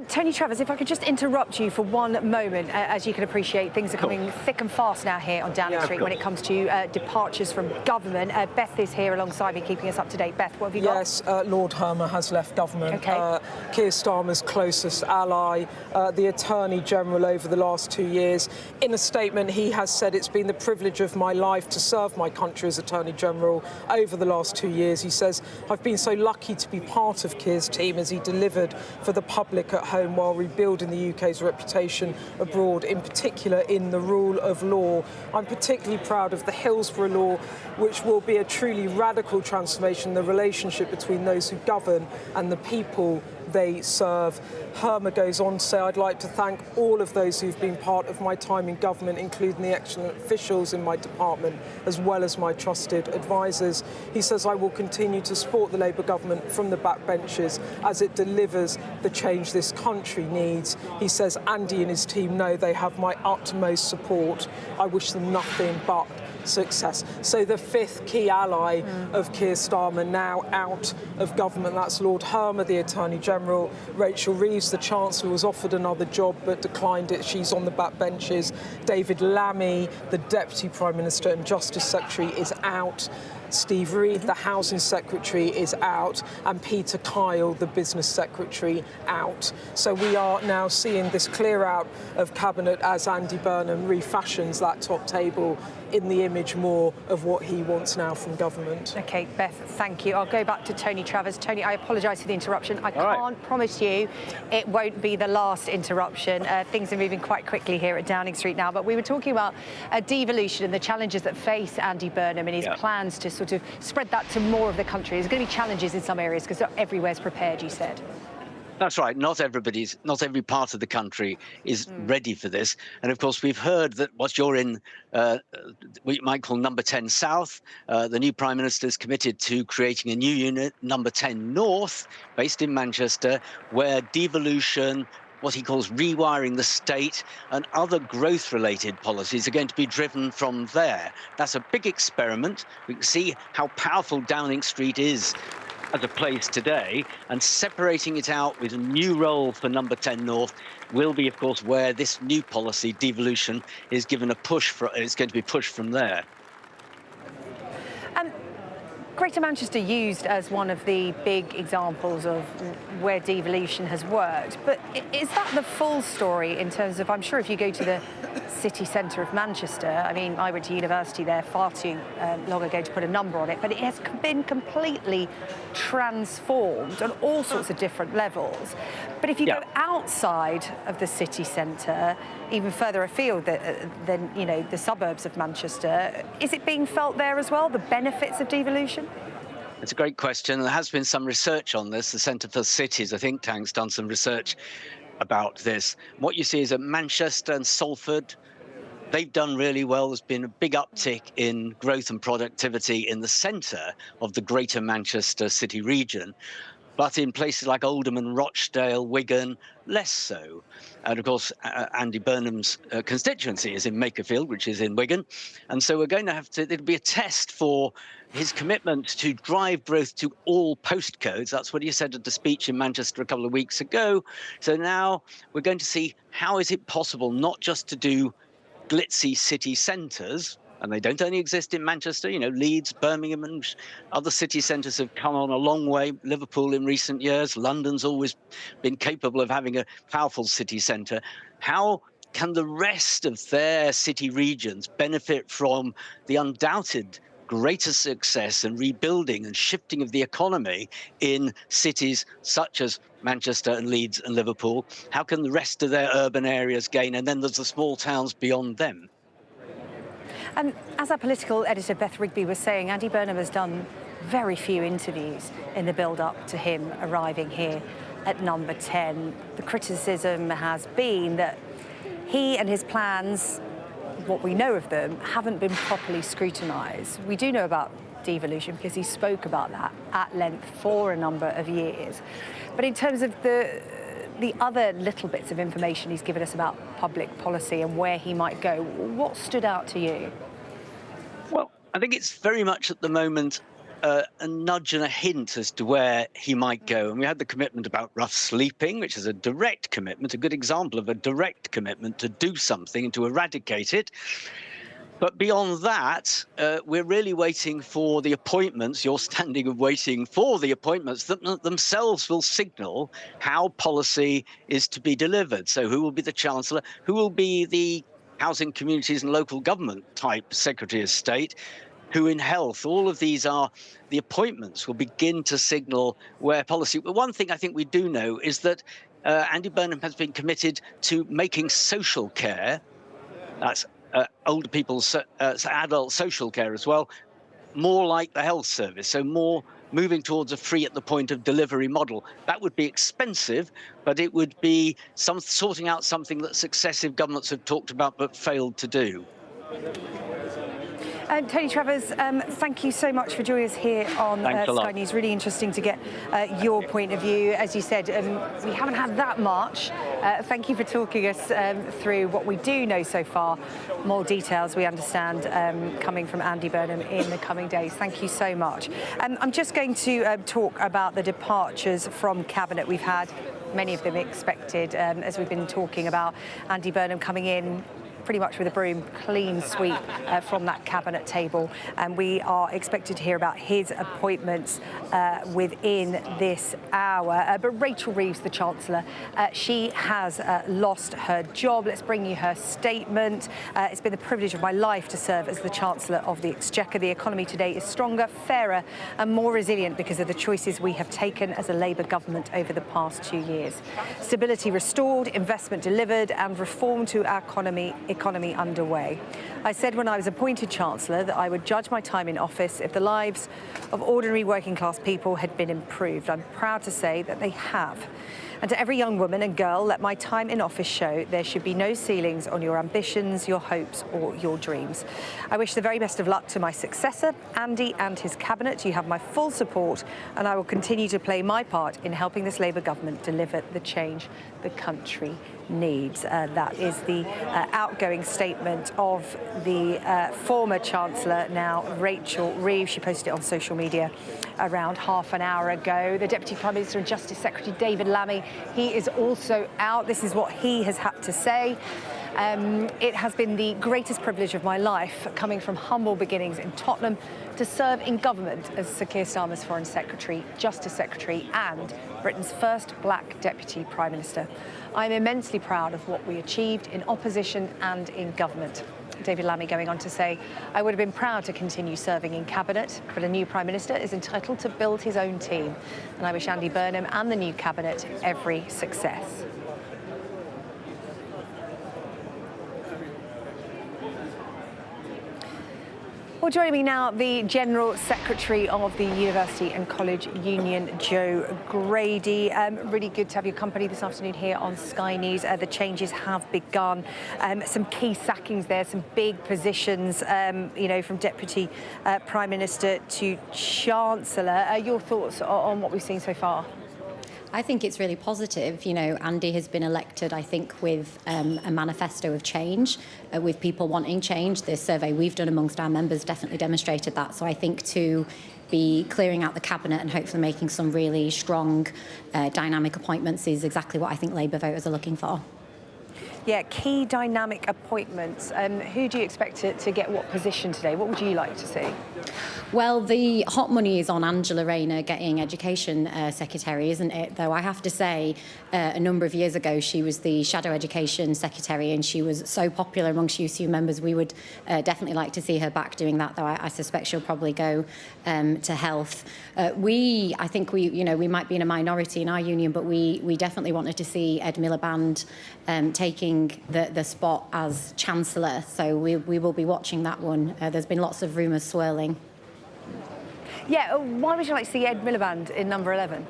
Tony Travers, if I could just interrupt you for one moment. As you can appreciate, things are coming thick and fast now here on Downing Street when it comes to departures from government. Beth is here alongside me, keeping us up to date. Beth, what have you got? Yes, Lord Hermer has left government. Okay. Keir Starmer's closest ally, the Attorney General over the last 2 years. In a statement, he has said, "It's been the privilege of my life to serve my country as Attorney General over the last 2 years." He says, "I've been so lucky to be part of Keir's team as he delivered for the public at home while rebuilding the UK's reputation abroad, in particular in the rule of law. I'm particularly proud of the Hillsborough Law, which will be a truly radical transformation in the relationship between those who govern and the people they serve. Herma goes on to say, I'd like to thank all of those who've been part of my time in government, including the excellent officials in my department, as well as my trusted advisors. He says, I will continue to support the Labour government from the backbenches as it delivers the change this country needs. He says, Andy and his team know they have my utmost support. I wish them nothing but success. So the fifth key ally of Keir Starmer now out of government, that's Lord Herma, the Attorney General. Rachel Reeves, the Chancellor, was offered another job but declined it. She's on the backbenches. David Lammy, the Deputy Prime Minister and Justice Secretary, is out. Steve Reed, the Housing Secretary, is out, and Peter Kyle, the Business Secretary, out. So we are now seeing this clear out of Cabinet as Andy Burnham refashions that top table in the image more of what he wants now from government. OK, Beth, thank you. I'll go back to Tony Travers. Tony, I apologise for the interruption. I can't promise you it won't be the last interruption. Things are moving quite quickly here at Downing Street now, but we were talking about devolution and the challenges that face Andy Burnham and his plans to sort of spread that to more of the country. There's going to be challenges in some areas because not everywhere's prepared, you said. That's right. Not every part of the country is ready for this. And of course, we've heard that what you're in, what you might call number 10 South, the new Prime Minister is committed to creating a new unit, number 10 North, based in Manchester, where devolution, what he calls rewiring the state, and other growth-related policies are going to be driven from there. That's a big experiment. We can see how powerful Downing Street is as a place today, and separating it out with a new role for number 10 North will be, of course, where this new policy, devolution, is given a push. It's going to be pushed from there. Greater Manchester used as one of the big examples of where devolution has worked, but is that the full story in terms of, I'm sure if you go to the city centre of Manchester, I mean, I went to university there far too long ago to put a number on it, but it has been completely transformed on all sorts of different levels. But if you go outside of the city centre, even further afield than, you know, the suburbs of Manchester, is it being felt there as well, the benefits of devolution? It's a great question. There has been some research on this. The Centre for Cities, I think tank's done some research about this. What you see is that Manchester and Salford, they've done really well. There's been a big uptick in growth and productivity in the centre of the Greater Manchester city region. But in places like Oldham and Rochdale, Wigan, less so. And of course, Andy Burnham's constituency is in Makerfield, which is in Wigan. And so we're going to have to, it'll be a test for his commitment to drive growth to all postcodes. That's what he said at the speech in Manchester a couple of weeks ago. So now we're going to see how is it possible not just to do glitzy city centres, and they don't only exist in Manchester, you know, Leeds, Birmingham and other city centres have come on a long way. Liverpool in recent years, London's always been capable of having a powerful city centre. How can the rest of their city regions benefit from the undoubted greater success and rebuilding and shifting of the economy in cities such as Manchester and Leeds and Liverpool? How can the rest of their urban areas gain? And then there's the small towns beyond them. And as our political editor, Beth Rigby, was saying, Andy Burnham has done very few interviews in the build-up to him arriving here at number 10. The criticism has been that he and his plans, what we know of them, haven't been properly scrutinised. We do know about devolution because he spoke about that at length for a number of years. But in terms of the other little bits of information he's given us about public policy and where he might go, what stood out to you? Well, I think it's very much at the moment a nudge and a hint as to where he might go. And we had the commitment about rough sleeping, which is a direct commitment, a good example of a direct commitment to do something and to eradicate it. But beyond that, we're really waiting for the appointments. You're standing and waiting for the appointments that themselves will signal how policy is to be delivered. So who will be the Chancellor? Who will be the Housing, Communities and Local Government type Secretary of State? Who in health? All of these are the appointments will begin to signal where policy. But one thing I think we do know is that Andy Burnham has been committed to making social care, that's older people's adult social care as well, more like the health service, so more moving towards a free at the point of delivery model. That would be expensive, but it would be sorting out something that successive governments have talked about but failed to do. Tony Travers, thank you so much for joining us here on Sky News. Really interesting to get your point of view. As you said, we haven't had that much. Thank you for talking us through what we do know so far. More details, we understand, coming from Andy Burnham in the coming days. Thank you so much. I'm just going to talk about the departures from Cabinet. We've had many of them expected, as we've been talking about Andy Burnham coming in pretty much with a broom, clean sweep from that cabinet table. And we are expected to hear about his appointments within this hour. But Rachel Reeves, the Chancellor, she has lost her job. Let's bring you her statement. It's been the privilege of my life to serve as the Chancellor of the Exchequer. The economy today is stronger, fairer and more resilient because of the choices we have taken as a Labour government over the past 2 years. Stability restored, investment delivered and reform to our economy underway. I said when I was appointed Chancellor that I would judge my time in office if the lives of ordinary working class people had been improved. I'm proud to say that they have. And to every young woman and girl, let my time in office show there should be no ceilings on your ambitions, your hopes or your dreams. I wish the very best of luck to my successor, Andy, and his cabinet. You have my full support and I will continue to play my part in helping this Labour government deliver the change the country needs. That is the outgoing statement of the former Chancellor, now Rachel Reeves. She posted it on social media around half an hour ago. The Deputy Prime Minister and Justice Secretary David Lammy, he is also out. This is what he has had to say. It has been the greatest privilege of my life, coming from humble beginnings in Tottenham, to serve in government as Sir Keir Starmer's Foreign Secretary, Justice Secretary and Britain's first black Deputy Prime Minister. I'm immensely proud of what we achieved in opposition and in government. David Lammy going on to say, I would have been proud to continue serving in Cabinet, but a new Prime Minister is entitled to build his own team. And I wish Andy Burnham and the new Cabinet every success. Well, joining me now, the General Secretary of the University and College Union, Joe Grady. Really good to have your company this afternoon here on Sky News. The changes have begun. Some key sackings there, some big positions, you know, from Deputy Prime Minister to Chancellor. Your thoughts on what we've seen so far? I think it's really positive. You know, Andy has been elected, I think, with a manifesto of change, with people wanting change. The survey we've done amongst our members definitely demonstrated that. So I think to be clearing out the cabinet and hopefully making some really strong, dynamic appointments is exactly what I think Labour voters are looking for. Yeah, key dynamic appointments. Who do you expect to get what position today? What would you like to see? Well, the hot money is on Angela Rayner getting Education Secretary, isn't it? Though I have to say, a number of years ago, she was the Shadow Education Secretary and she was so popular amongst UCU members. We would definitely like to see her back doing that, though I suspect she'll probably go to health. I think we might be in a minority in our union, but we definitely wanted to see Ed Miliband taking the spot as Chancellor. So we will be watching that one. There's been lots of rumours swirling. Yeah, why would you like to see Ed Miliband in number 11?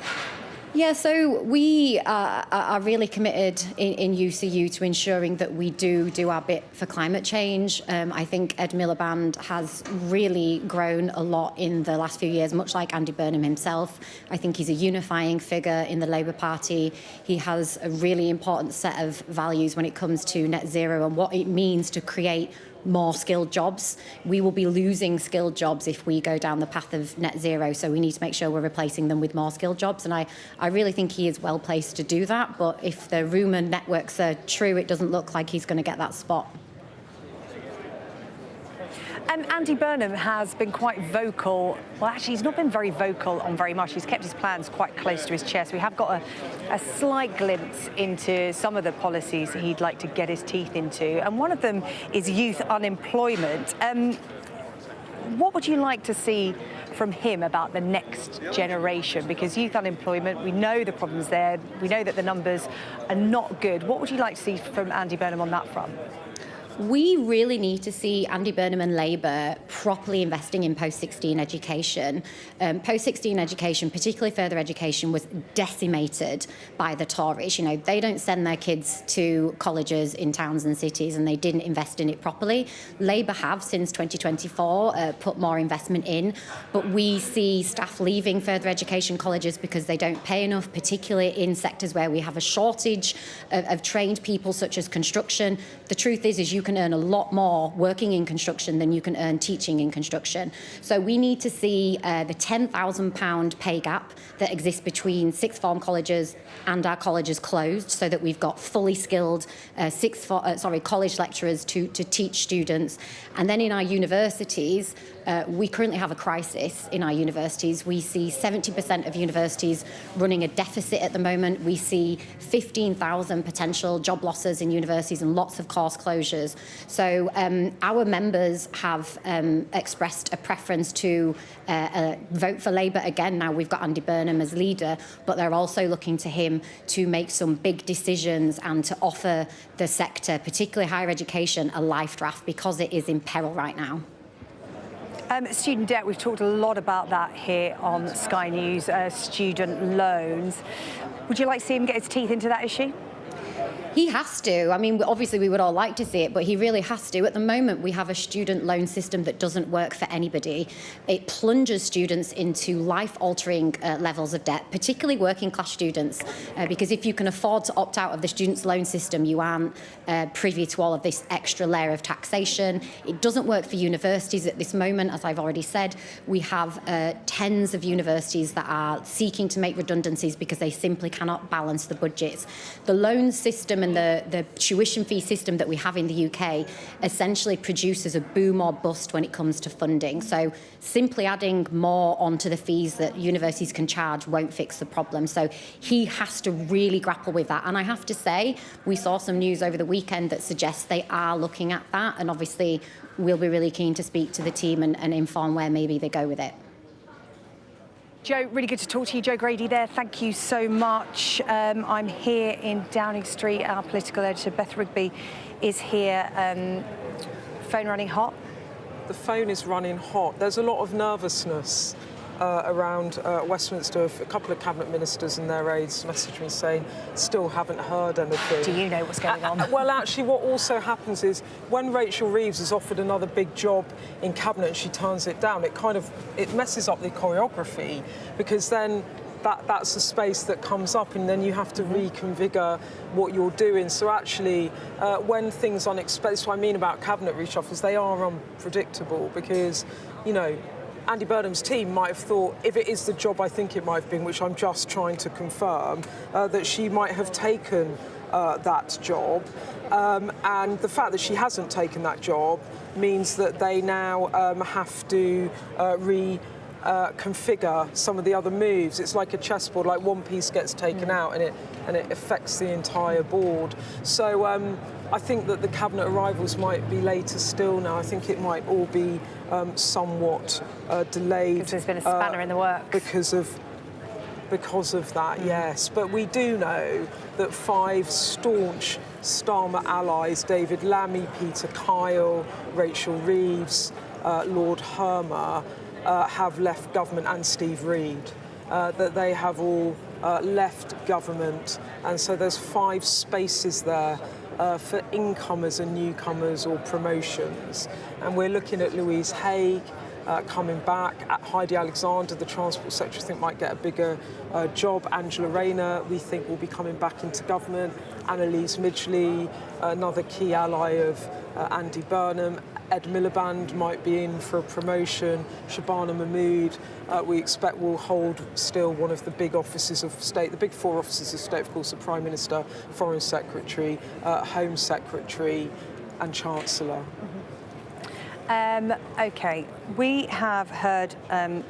Yeah, so we are really committed in UCU to ensuring that we do our bit for climate change. I think Ed Miliband has really grown a lot in the last few years, much like Andy Burnham himself. I think he's a unifying figure in the Labour Party. He has a really important set of values when it comes to net zero and what it means to create more skilled jobs. We will be losing skilled jobs if we go down the path of net zero, so we need to make sure we're replacing them with more skilled jobs, and I really think he is well placed to do that, but if the rumour networks are true, it doesn't look like he's going to get that spot. Andy Burnham has been quite vocal. Well, actually, he's not been very vocal on very much. He's kept his plans quite close to his chest. We have got a slight glimpse into some of the policies he'd like to get his teeth into, and one of them is youth unemployment. What would you like to see from him about the next generation? Because youth unemployment, we know the problems there. We know that the numbers are not good. What would you like to see from Andy Burnham on that front? We really need to see Andy Burnham and Labour properly investing in post-16 education. Post-16 education, particularly further education, was decimated by the Tories. You know, they don't send their kids to colleges in towns and cities, and they didn't invest in it properly. Labour have, since 2024, put more investment in, but we see staff leaving further education colleges because they don't pay enough, particularly in sectors where we have a shortage of trained people, such as construction. The truth is you can earn a lot more working in construction than you can earn teaching in construction. So we need to see the £10,000 pay gap that exists between sixth form colleges and our colleges closed, so that we've got fully skilled college lecturers to teach students. And then in our universities, we currently have a crisis in our universities. We see 70% of universities running a deficit at the moment. We see 15,000 potential job losses in universities and lots of course closures. So our members have expressed a preference to vote for Labour again. Now we've got Andy Burnham as leader, but they're also looking to him to make some big decisions and to offer the sector, particularly higher education, a life draft, because it is in peril right now. Student debt, we've talked a lot about that here on Sky News, student loans. Would you like to see him get his teeth into that issue? He has to. I mean, obviously we would all like to see it, but he really has to. At the moment, we have a student loan system that doesn't work for anybody. It plunges students into life-altering levels of debt, particularly working-class students, because if you can afford to opt out of the student's loan system, you aren't privy to all of this extra layer of taxation. It doesn't work for universities at this moment, as I've already said. We have tens of universities that are seeking to make redundancies because they simply cannot balance the budgets. The loan system and the tuition fee system that we have in the UK essentially produces a boom or bust when it comes to funding. So simply adding more onto the fees that universities can charge won't fix the problem. So he has to really grapple with that. And I have to say, we saw some news over the weekend that suggests they are looking at that. And obviously, we'll be really keen to speak to the team and inform where maybe they go with it. Joe, really good to talk to you. Joe Grady there, thank you so much. I'm here in Downing Street. Our political editor, Beth Rigby, is here. Phone running hot? The phone is running hot. There's a lot of nervousness around Westminster. A couple of cabinet ministers and their aides messaged me saying, still haven't heard anything. Do you know what's going on? Well, actually, what also happens is when Rachel Reeves is offered another big job in cabinet and she turns it down, it messes up the choreography, because then that's the space that comes up, and then you have to reconfigure what you're doing. So actually, when things unexpected, that's what I mean about cabinet reshuffles, they are unpredictable, because, you know, Andy Burnham's team might have thought, if it is the job I think it might have been, which I'm just trying to confirm, that she might have taken that job. And the fact that she hasn't taken that job means that they now have to configure some of the other moves. It's like a chessboard, like one piece gets taken out and it affects the entire board. So I think that the cabinet arrivals might be later still now. I think it might all be somewhat delayed. Because there's been a spanner in the works. Because of that, yes. But we do know that 5 staunch Starmer allies, David Lammy, Peter Kyle, Rachel Reeves, Lord Hermer, have left government, and Steve Reed, that they have all left government. And so there's 5 spaces there for incomers and newcomers or promotions. And we're looking at Louise Haigh coming back. Heidi Alexander, the Transport Secretary, I think might get a bigger job. Angela Rayner, we think, will be coming back into government. Annalise Midgley, another key ally of Andy Burnham. Ed Miliband might be in for a promotion. Shabana Mahmood, we expect, will hold still one of the big offices of state, the big 4 offices of state, of course, the Prime Minister, Foreign Secretary, Home Secretary and Chancellor. OK, we have heard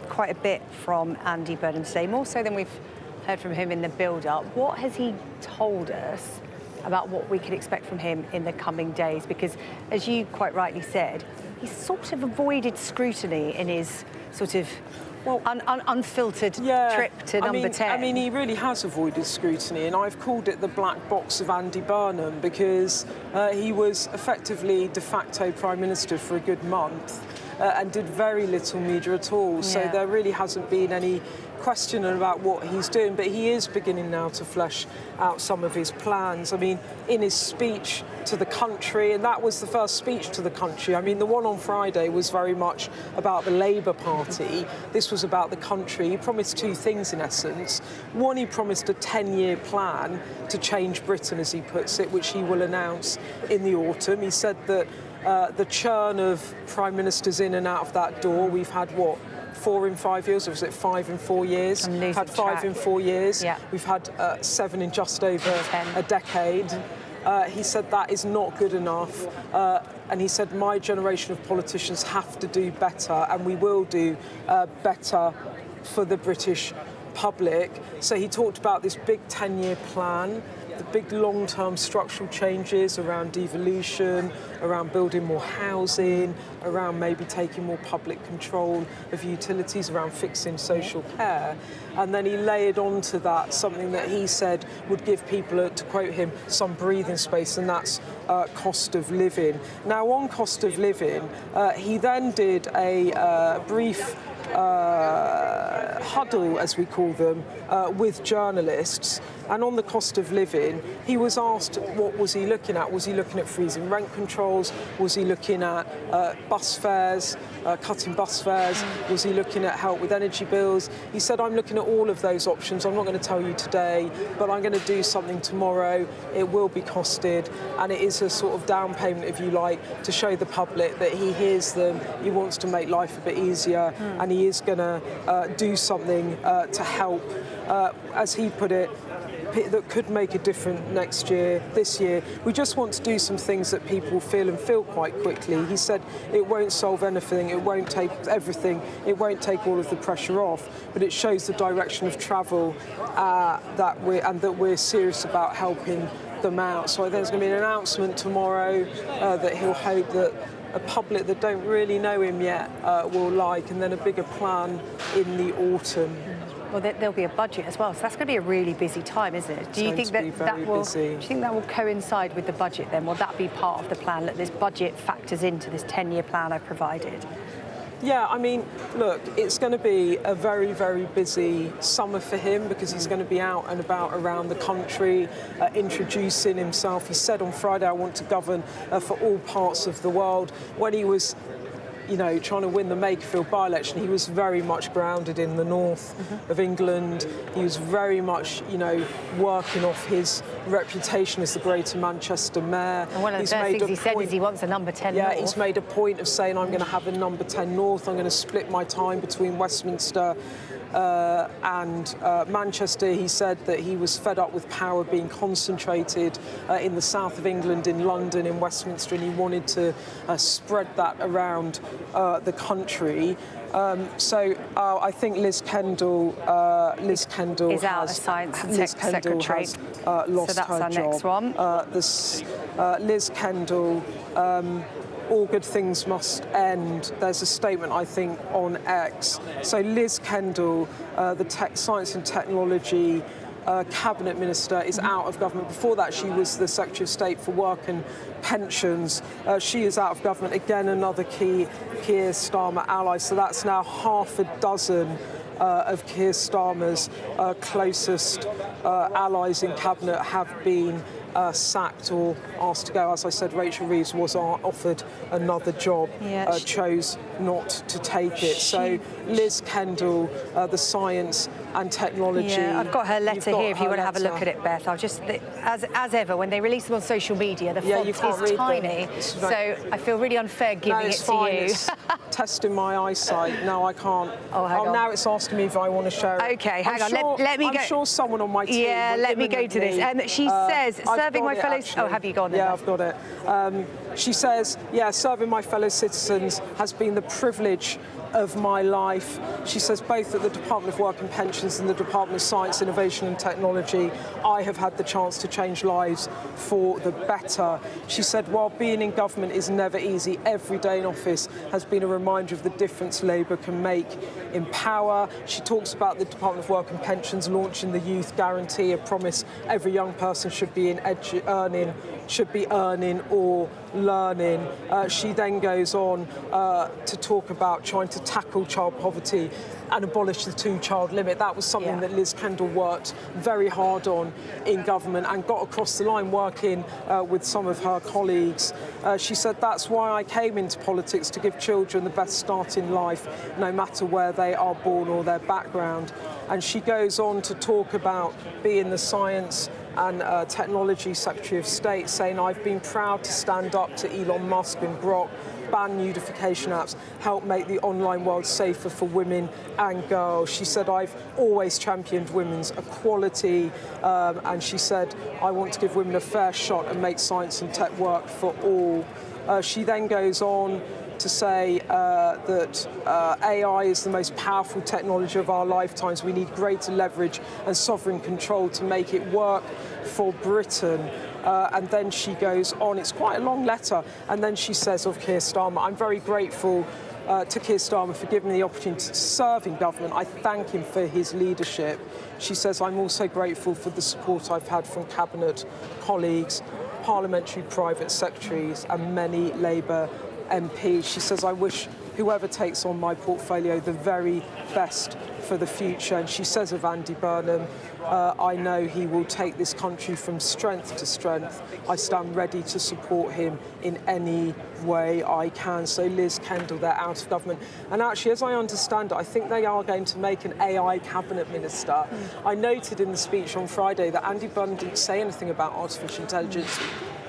quite a bit from Andy Burnham today, more so than we've heard from him in the build-up. What has he told us about what we could expect from him in the coming days? Because, as you quite rightly said, he's sort of avoided scrutiny in his sort of unfiltered trip to number 10. I mean, he really has avoided scrutiny, and I've called it the black box of Andy Burnham because he was effectively de facto Prime Minister for a good month and did very little media at all. So there really hasn't been any question about what he's doing, but he is beginning now to flesh out some of his plans. I mean, in his speech to the country, and that was the first speech to the country. I mean, the one on Friday was very much about the Labour Party. This was about the country. He promised two things, in essence. One, he promised a 10-year plan to change Britain, as he puts it, which he will announce in the autumn. He said that the churn of Prime Ministers in and out of that door, we've had, what, 4 in 5 years, or was it 5 in 4 years? We've had 5 in 4 years. Yeah. We've had 7 in just over a decade. He said that is not good enough. And he said, my generation of politicians have to do better, and we will do better for the British public. So he talked about this big 10-year plan, the big long-term structural changes around devolution, around building more housing, around maybe taking more public control of utilities, around fixing social care. And then he layered onto that something that he said would give people, to quote him, some breathing space, and that's cost of living. Now, on cost of living, he then did a brief huddle, as we call them, with journalists. And on the cost of living, he was asked what was he looking at. Was he looking at freezing rent controls? Was he looking at bus fares, cutting bus fares? Was he looking at help with energy bills? He said, I'm looking at all of those options. I'm not going to tell you today, but I'm going to do something tomorrow. It will be costed, and it is a sort of down payment, if you like, to show the public that he hears them, he wants to make life a bit easier, and he is going to do something to help, as he put it, that could make a difference this year. We just want to do some things that people feel quite quickly. He said it won't solve anything, it won't take everything, it won't take all of the pressure off, but it shows the direction of travel that we're serious about helping them out. So I think there's going to be an announcement tomorrow that he'll hope that a public that don't really know him yet will like, and then a bigger plan in the autumn. Well, there'll be a budget as well, so that's going to be a really busy time, isn't it? Do you think that will? Do you think that will coincide with the budget? Then will that be part of the plan? That this budget factors into this 10-year plan I've provided? Yeah, I mean, look, it's going to be a very, very busy summer for him because he's going to be out and about around the country, introducing himself. He said on Friday, I want to govern for all parts of the world. When he was trying to win the Makerfield by-election, he was very much grounded in the north of England. He was very much, working off his reputation as the Greater Manchester Mayor. And one of the first things he said is he wants a number 10 north. Yeah, he's made a point of saying, I'm going to have a number 10 north. I'm going to split my time between Westminster and Manchester. He said that he was fed up with power being concentrated in the south of England, in London, in Westminster, and he wanted to spread that around the country. So I think Liz Kendall is out as Science and Secretary. Has lost so that's her our job. next one. Liz Kendall. All good things must end. There's a statement, I think, on X. So Liz Kendall, the Science and Technology Cabinet Minister, is out of government. Before that, she was the Secretary of State for Work and Pensions. She is out of government. Again, another key Keir Starmer ally. So that's now half a dozen of Keir Starmer's closest allies in Cabinet have been sacked or asked to go. As I said, Rachel Reeves was offered another job, chose not to take it. So Liz Kendall, the Science and Technology. Yeah, I've got her letter here if you want to have a look at it, Beth. I'll just, as ever, when they release them on social media, the font is tiny, so I feel really unfair giving it to you. It's testing my eyesight. Now I can't. Now it's asking me if I want to share it. Okay, hang on. Let me go. I'm sure someone on my team. Yeah, let me go to this. She says, serving my fellow. Oh, have you gone there? Yeah, I've got it. She says, serving my fellow citizens has been the privilege of my life. She says both at the Department of Work and Pensions and the Department of Science, Innovation and Technology, I have had the chance to change lives for the better. She said while being in government is never easy, every day in office has been a reminder of the difference Labour can make in power. She talks about the Department of Work and Pensions launching the Youth Guarantee, a promise every young person should be earning or learning. She then goes on to talk about trying to tackle child poverty and abolish the two-child limit. That was something that Liz Kendall worked very hard on in government and got across the line working with some of her colleagues. She said, that's why I came into politics, to give children the best start in life, no matter where they are born or their background. And she goes on to talk about being the Science and Technology Secretary of State, saying, I've been proud to stand up to Elon Musk and Grok, ban nudification apps, help make the online world safer for women and girls. She said, I've always championed women's equality, and she said, I want to give women a fair shot and make science and tech work for all. She then goes on to say that AI is the most powerful technology of our lifetimes. We need greater leverage and sovereign control to make it work for Britain. And then she goes on, it's quite a long letter, and then she says of Keir Starmer, I'm very grateful to Keir Starmer for giving me the opportunity to serve in government. I thank him for his leadership. She says, I'm also grateful for the support I've had from Cabinet colleagues, parliamentary private secretaries and many Labour MP. She says, I wish whoever takes on my portfolio the very best for the future. And she says of Andy Burnham, I know he will take this country from strength to strength. I stand ready to support him in any way I can. So Liz Kendall, they're out of government. And actually, as I understand it, I think they are going to make an AI cabinet minister. I noted in the speech on Friday that Andy Burnham didn't say anything about artificial intelligence.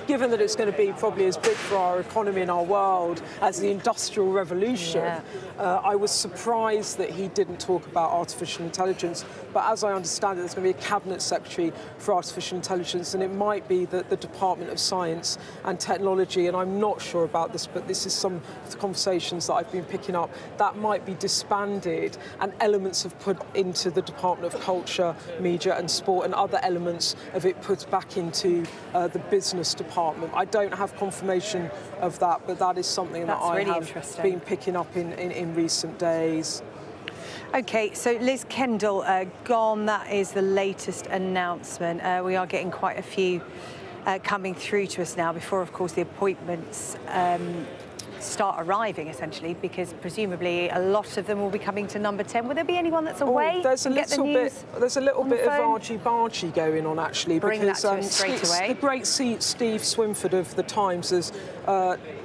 Given that it's going to be probably as big for our economy and our world as the Industrial Revolution, I was surprised that he didn't talk about artificial intelligence. But as I understand it, there's going to be a Cabinet Secretary for Artificial Intelligence, and it might be that the Department of Science and Technology, and I'm not sure about this, but this is some of the conversations that I've been picking up, that might be disbanded and elements have put into the Department of Culture, Media and Sport, and other elements of it put back into the Business Department. I don't have confirmation of that, but that is something that I have been picking up in recent days. OK, so Liz Kendall gone. That is the latest announcement. We are getting quite a few coming through to us now before, of course, the appointments start arriving, essentially, because presumably a lot of them will be coming to number 10. Will there be anyone that's away? There's a little bit of argy-bargy going on, actually, because the great Steve Swinford of The Times has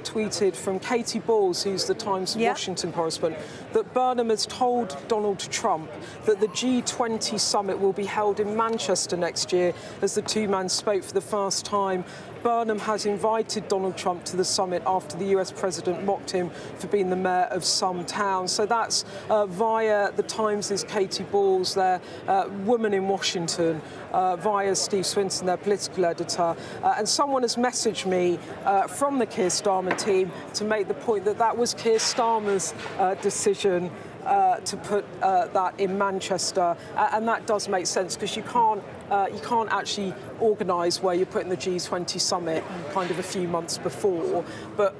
tweeted from Katie Balls, who's the Times Washington correspondent, that Burnham has told Donald Trump that the G20 summit will be held in Manchester next year. As the two men spoke for the first time, Burnham has invited Donald Trump to the summit after the US president mocked him for being the mayor of some town. So that's via the Times' Katie Balls, their woman in Washington, via Steve Swinson, their political editor. And someone has messaged me from the Keir Starmer team to make the point that that was Keir Starmer's decision to put that in Manchester, and that does make sense because you can't actually organise where you're putting the G20 summit kind of a few months before, but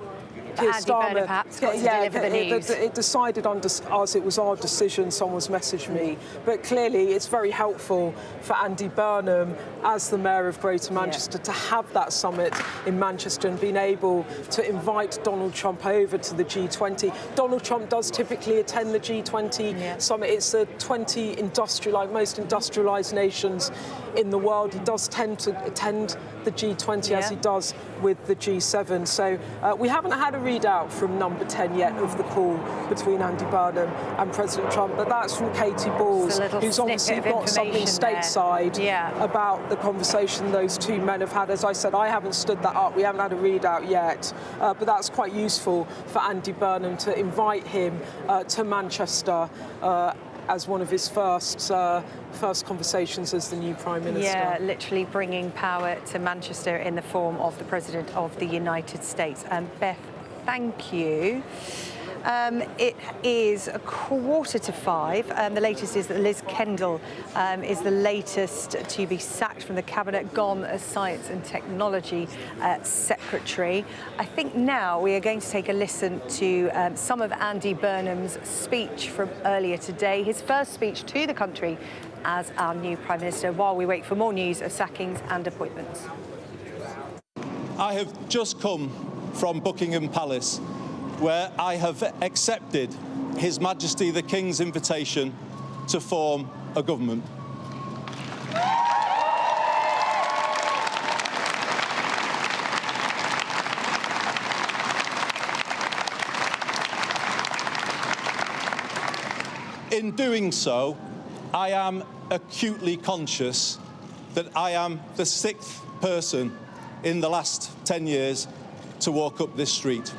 Keir Starmer, perhaps got to deliver the news. It decided under us, it was our decision, someone's messaged me. But clearly it's very helpful for Andy Burnham, as the Mayor of Greater Manchester, to have that summit in Manchester and being able to invite Donald Trump over to the G20. Donald Trump does typically attend the G20 summit. It's the 20 most industrialised nations in the world. He does tend to attend the G20 as he does with the G7. So we haven't had a readout from number 10 yet of the call between Andy Burnham and President Trump, but that's from Katie Balls, who's obviously got something stateside about the conversation those two men have had. As I said, I haven't stood that up. We haven't had a readout yet, but that's quite useful for Andy Burnham to invite him to Manchester as one of his first conversations as the new Prime Minister. Yeah, literally bringing power to Manchester in the form of the President of the United States. Beth, thank you. It is 4:45. The latest is that Liz Kendall is the latest to be sacked from the Cabinet, gone as Science and Technology Secretary. I think now we are going to take a listen to some of Andy Burnham's speech from earlier today, his first speech to the country as our new Prime Minister, while we wait for more news of sackings and appointments. I have just come from Buckingham Palace, where I have accepted His Majesty the King's invitation to form a government. In doing so, I am acutely conscious that I am the 6th person in the last 10 years to walk up this street,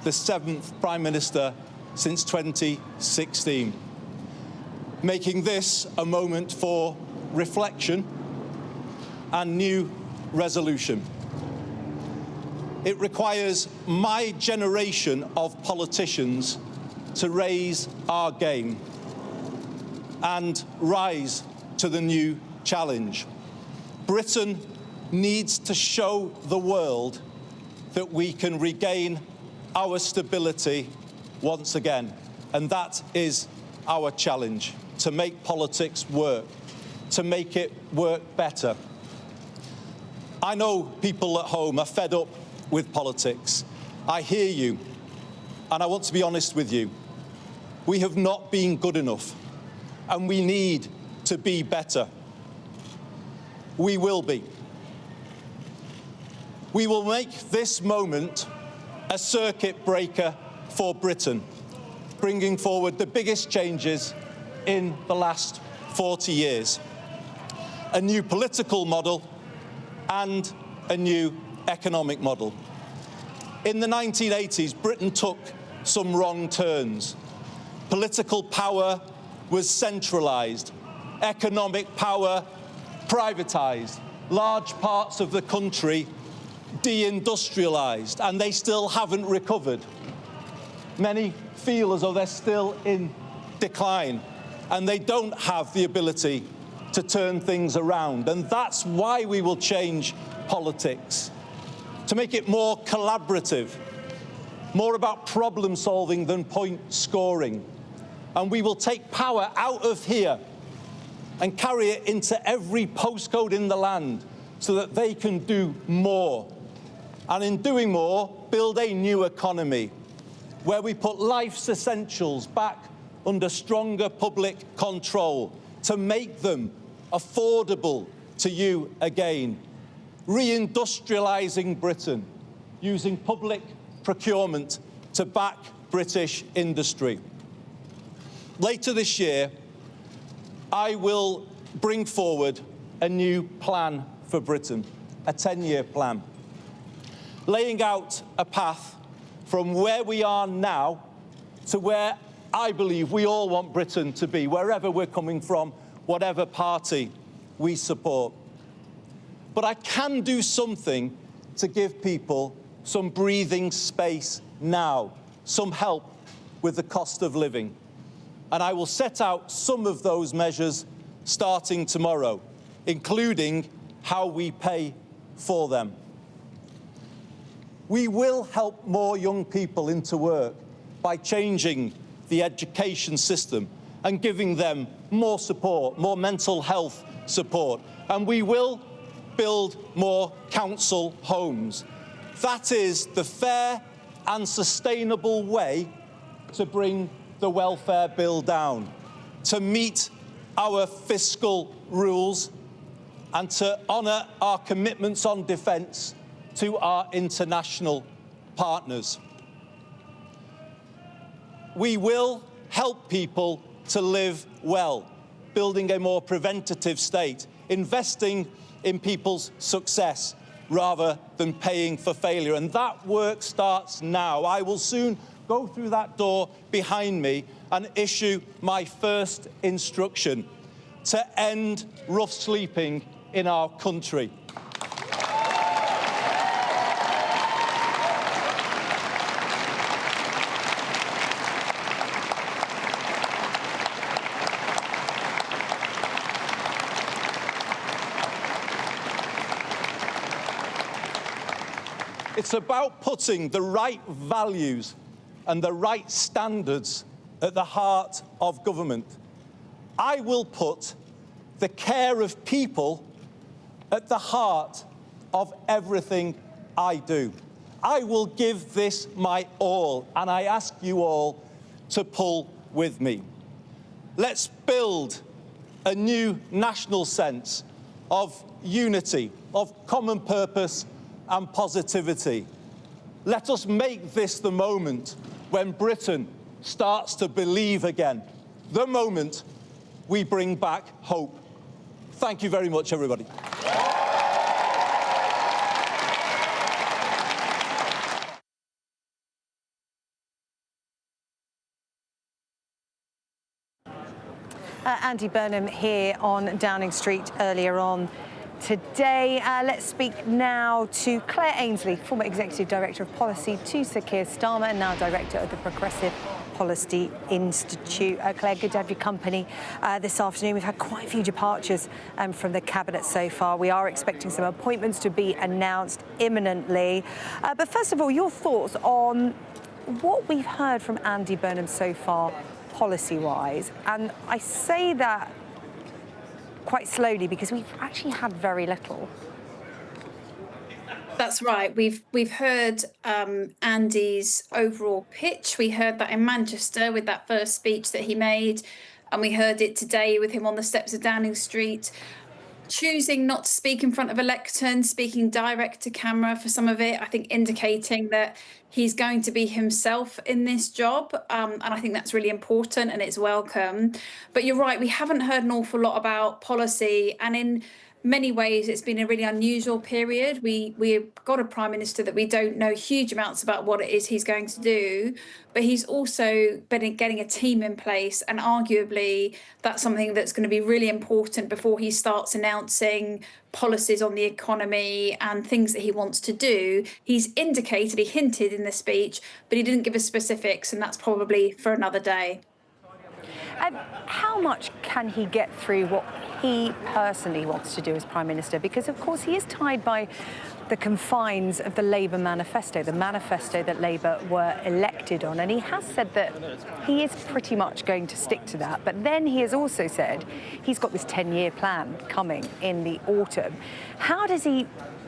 the 7th Prime Minister since 2016, making this a moment for reflection and new resolution. It requires my generation of politicians to raise our game and rise to the new challenge. Britain needs to show the world that we can regain our stability once again. And that is our challenge, to make politics work, to make it work better. I know people at home are fed up with politics. I hear you, and I want to be honest with you. We have not been good enough, and we need to be better. We will be. We will make this moment a circuit breaker for Britain, bringing forward the biggest changes in the last 40 years. A new political model and a new economic model. In the 1980s, Britain took some wrong turns. Political power was centralised, economic power privatised, large parts of the country deindustrialised, and they still haven't recovered. Many feel as though they're still in decline, and they don't have the ability to turn things around. And that's why we will change politics, to make it more collaborative, more about problem solving than point scoring. And we will take power out of here and carry it into every postcode in the land so that they can do more. And in doing more, build a new economy where we put life's essentials back under stronger public control to make them affordable to you again. Reindustrialising Britain, using public procurement to back British industry. Later this year, I will bring forward a new plan for Britain, a 10-year plan, laying out a path from where we are now to where I believe we all want Britain to be, wherever we're coming from, whatever party we support. But I can do something to give people some breathing space now, some help with the cost of living. And I will set out some of those measures starting tomorrow, including how we pay for them. We will help more young people into work by changing the education system and giving them more support, more mental health support. And we will build more council homes. That is the fair and sustainable way to bring the welfare bill down, to meet our fiscal rules and to honour our commitments on defence to our international partners. We will help people to live well, building a more preventative state, investing in people's success rather than paying for failure. And that work starts now. I will soon go through that door behind me and issue my first instruction to end rough sleeping in our country. It's about putting the right values and the right standards at the heart of government. I will put the care of people at the heart of everything I do. I will give this my all, and I ask you all to pull with me. Let's build a new national sense of unity, of common purpose and positivity. Let us make this the moment when Britain starts to believe again, the moment we bring back hope. Thank you very much, everybody. Andy Burnham here on Downing Street earlier on today. Let's speak now to Claire Ainsley, former Executive Director of Policy to Sir Keir Starmer and now Director of the Progressive Policy Institute. Claire, good to have your company this afternoon. We've had quite a few departures from the Cabinet so far. We are expecting some appointments to be announced imminently. But first of all, your thoughts on what we've heard from Andy Burnham so far policy-wise. And I say that quite slowly because we've actually had very little. That's right. We've heard Andy's overall pitch. We heard that in Manchester with that first speech that he made, and we heard it today with him on the steps of Downing Street, choosing not to speak in front of a lectern, speaking direct to camera for some of it, I think indicating that he's going to be himself in this job. And I think that's really important and it's welcome. But you're right, we haven't heard an awful lot about policy. And in many ways, it's been a really unusual period. We've got a Prime Minister that we don't know huge amounts about what it is he's going to do, but he's also been getting a team in place. And arguably, that's something that's going to be really important before he starts announcing policies on the economy and things that he wants to do. He's indicated, he hinted in the speech, but he didn't give us specifics, and that's probably for another day. How much can he get through what he personally wants to do as Prime Minister? Because, of course, he is tied by the confines of the Labour manifesto, the manifesto that Labour were elected on. And he has said that he is pretty much going to stick to that. But then he has also said he's got this 10-year plan coming in the autumn. How does he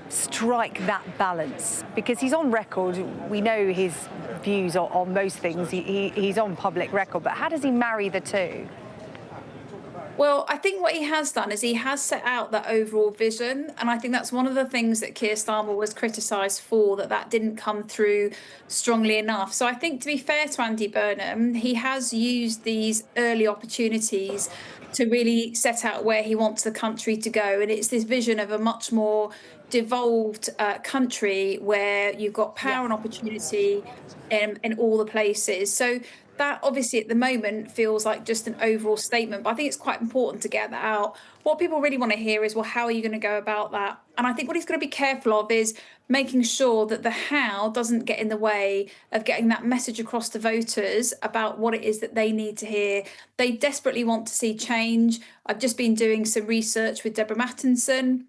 strike that balance? Because he's on record, we know his views on most things, he's on public record, but how does he marry the two? Well, I think what he has done is he has set out that overall vision, and I think that's one of the things that Keir Starmer was criticised for, that didn't come through strongly enough. So I think, to be fair to Andy Burnham, he has used these early opportunities to really set out where he wants the country to go, and it's this vision of a much more devolved country where you've got power and opportunity in all the places. So that obviously at the moment feels like just an overall statement, but I think it's quite important to get that out. What people really want to hear is, well, how are you going to go about that? And I think what he's going to be careful of is making sure that the how doesn't get in the way of getting that message across to voters about what it is that they need to hear. They desperately want to see change. I've just been doing some research with Deborah Mattinson,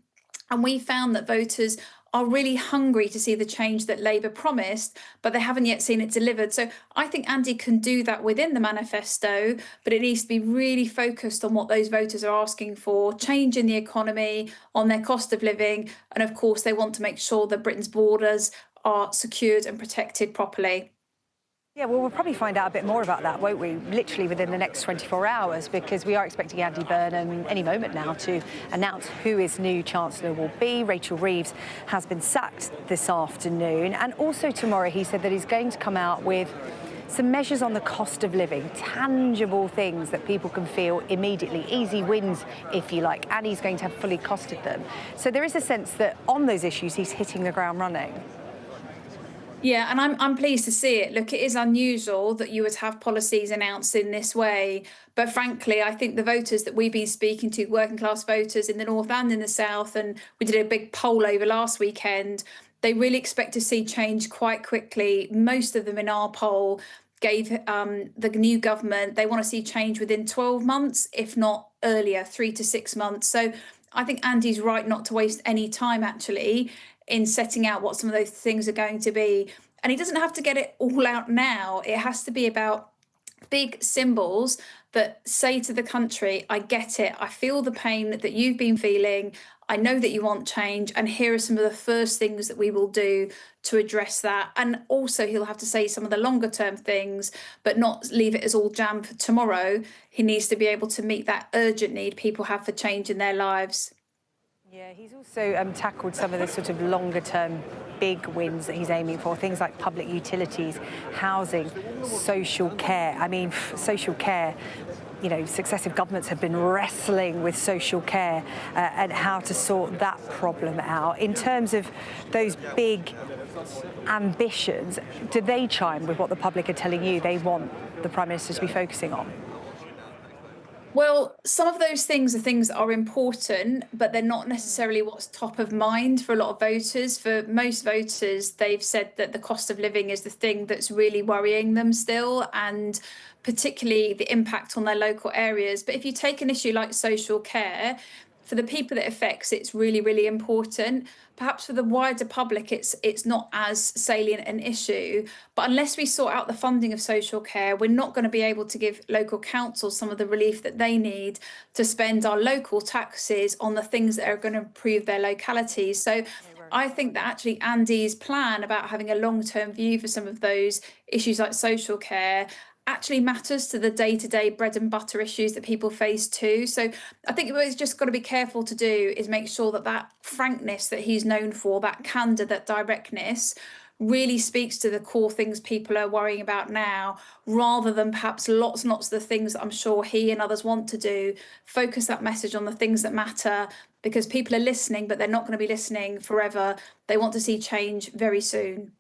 and we found that voters are really hungry to see the change that Labour promised, but they haven't yet seen it delivered. So I think Andy can do that within the manifesto, but it needs to be really focused on what those voters are asking for, change in the economy, on their cost of living, and of course they want to make sure that Britain's borders are secured and protected properly. Yeah, well, we'll probably find out a bit more about that, won't we, literally within the next 24 hours, because we are expecting Andy Burnham any moment now to announce who his new Chancellor will be. Rachel Reeves has been sacked this afternoon. And also tomorrow, he said that he's going to come out with some measures on the cost of living, tangible things that people can feel immediately, easy wins, if you like, and he's going to have fully costed them. So there is a sense that on those issues, he's hitting the ground running. Yeah, and I'm pleased to see it. Look, it is unusual that you would have policies announced in this way. But frankly, I think the voters that we've been speaking to, working class voters in the north and in the south, and we did a big poll over last weekend, they really expect to see change quite quickly. Most of them in our poll gave the new government, they want to see change within 12 months, if not earlier, 3 to 6 months. So I think Andy's right not to waste any time, actually, in setting out what some of those things are going to be. And he doesn't have to get it all out now. It has to be about big symbols that say to the country, I get it, I feel the pain that you've been feeling, I know that you want change, and here are some of the first things that we will do to address that. And also he'll have to say some of the longer term things, but not leave it as all jam for tomorrow. He needs to be able to meet that urgent need people have for change in their lives. Yeah, he's also tackled some of the sort of longer-term big wins that he's aiming for, things like public utilities, housing, social care. I mean, social care, you know, successive governments have been wrestling with social care and how to sort that problem out. In terms of those big ambitions, do they chime with what the public are telling you they want the Prime Minister to be focusing on? Well, some of those things are things that are important, but they're not necessarily what's top of mind for a lot of voters. For most voters, they've said that the cost of living is the thing that's really worrying them still, and particularly the impact on their local areas. But if you take an issue like social care, for the people it affects, it's really, really important. Perhaps for the wider public, it's not as salient an issue. But unless we sort out the funding of social care, we're not going to be able to give local councils some of the relief that they need to spend our local taxes on the things that are going to improve their localities. So I think that actually Andy's plan about having a long-term view for some of those issues like social care actually matters to the day-to-day bread and butter issues that people face too. So I think what he's just got to be careful to do is make sure that that frankness that he's known for, that candour, that directness, really speaks to the core things people are worrying about now, rather than perhaps lots and lots of the things that I'm sure he and others want to do. Focus that message on the things that matter, because people are listening, but they're not going to be listening forever. They want to see change very soon.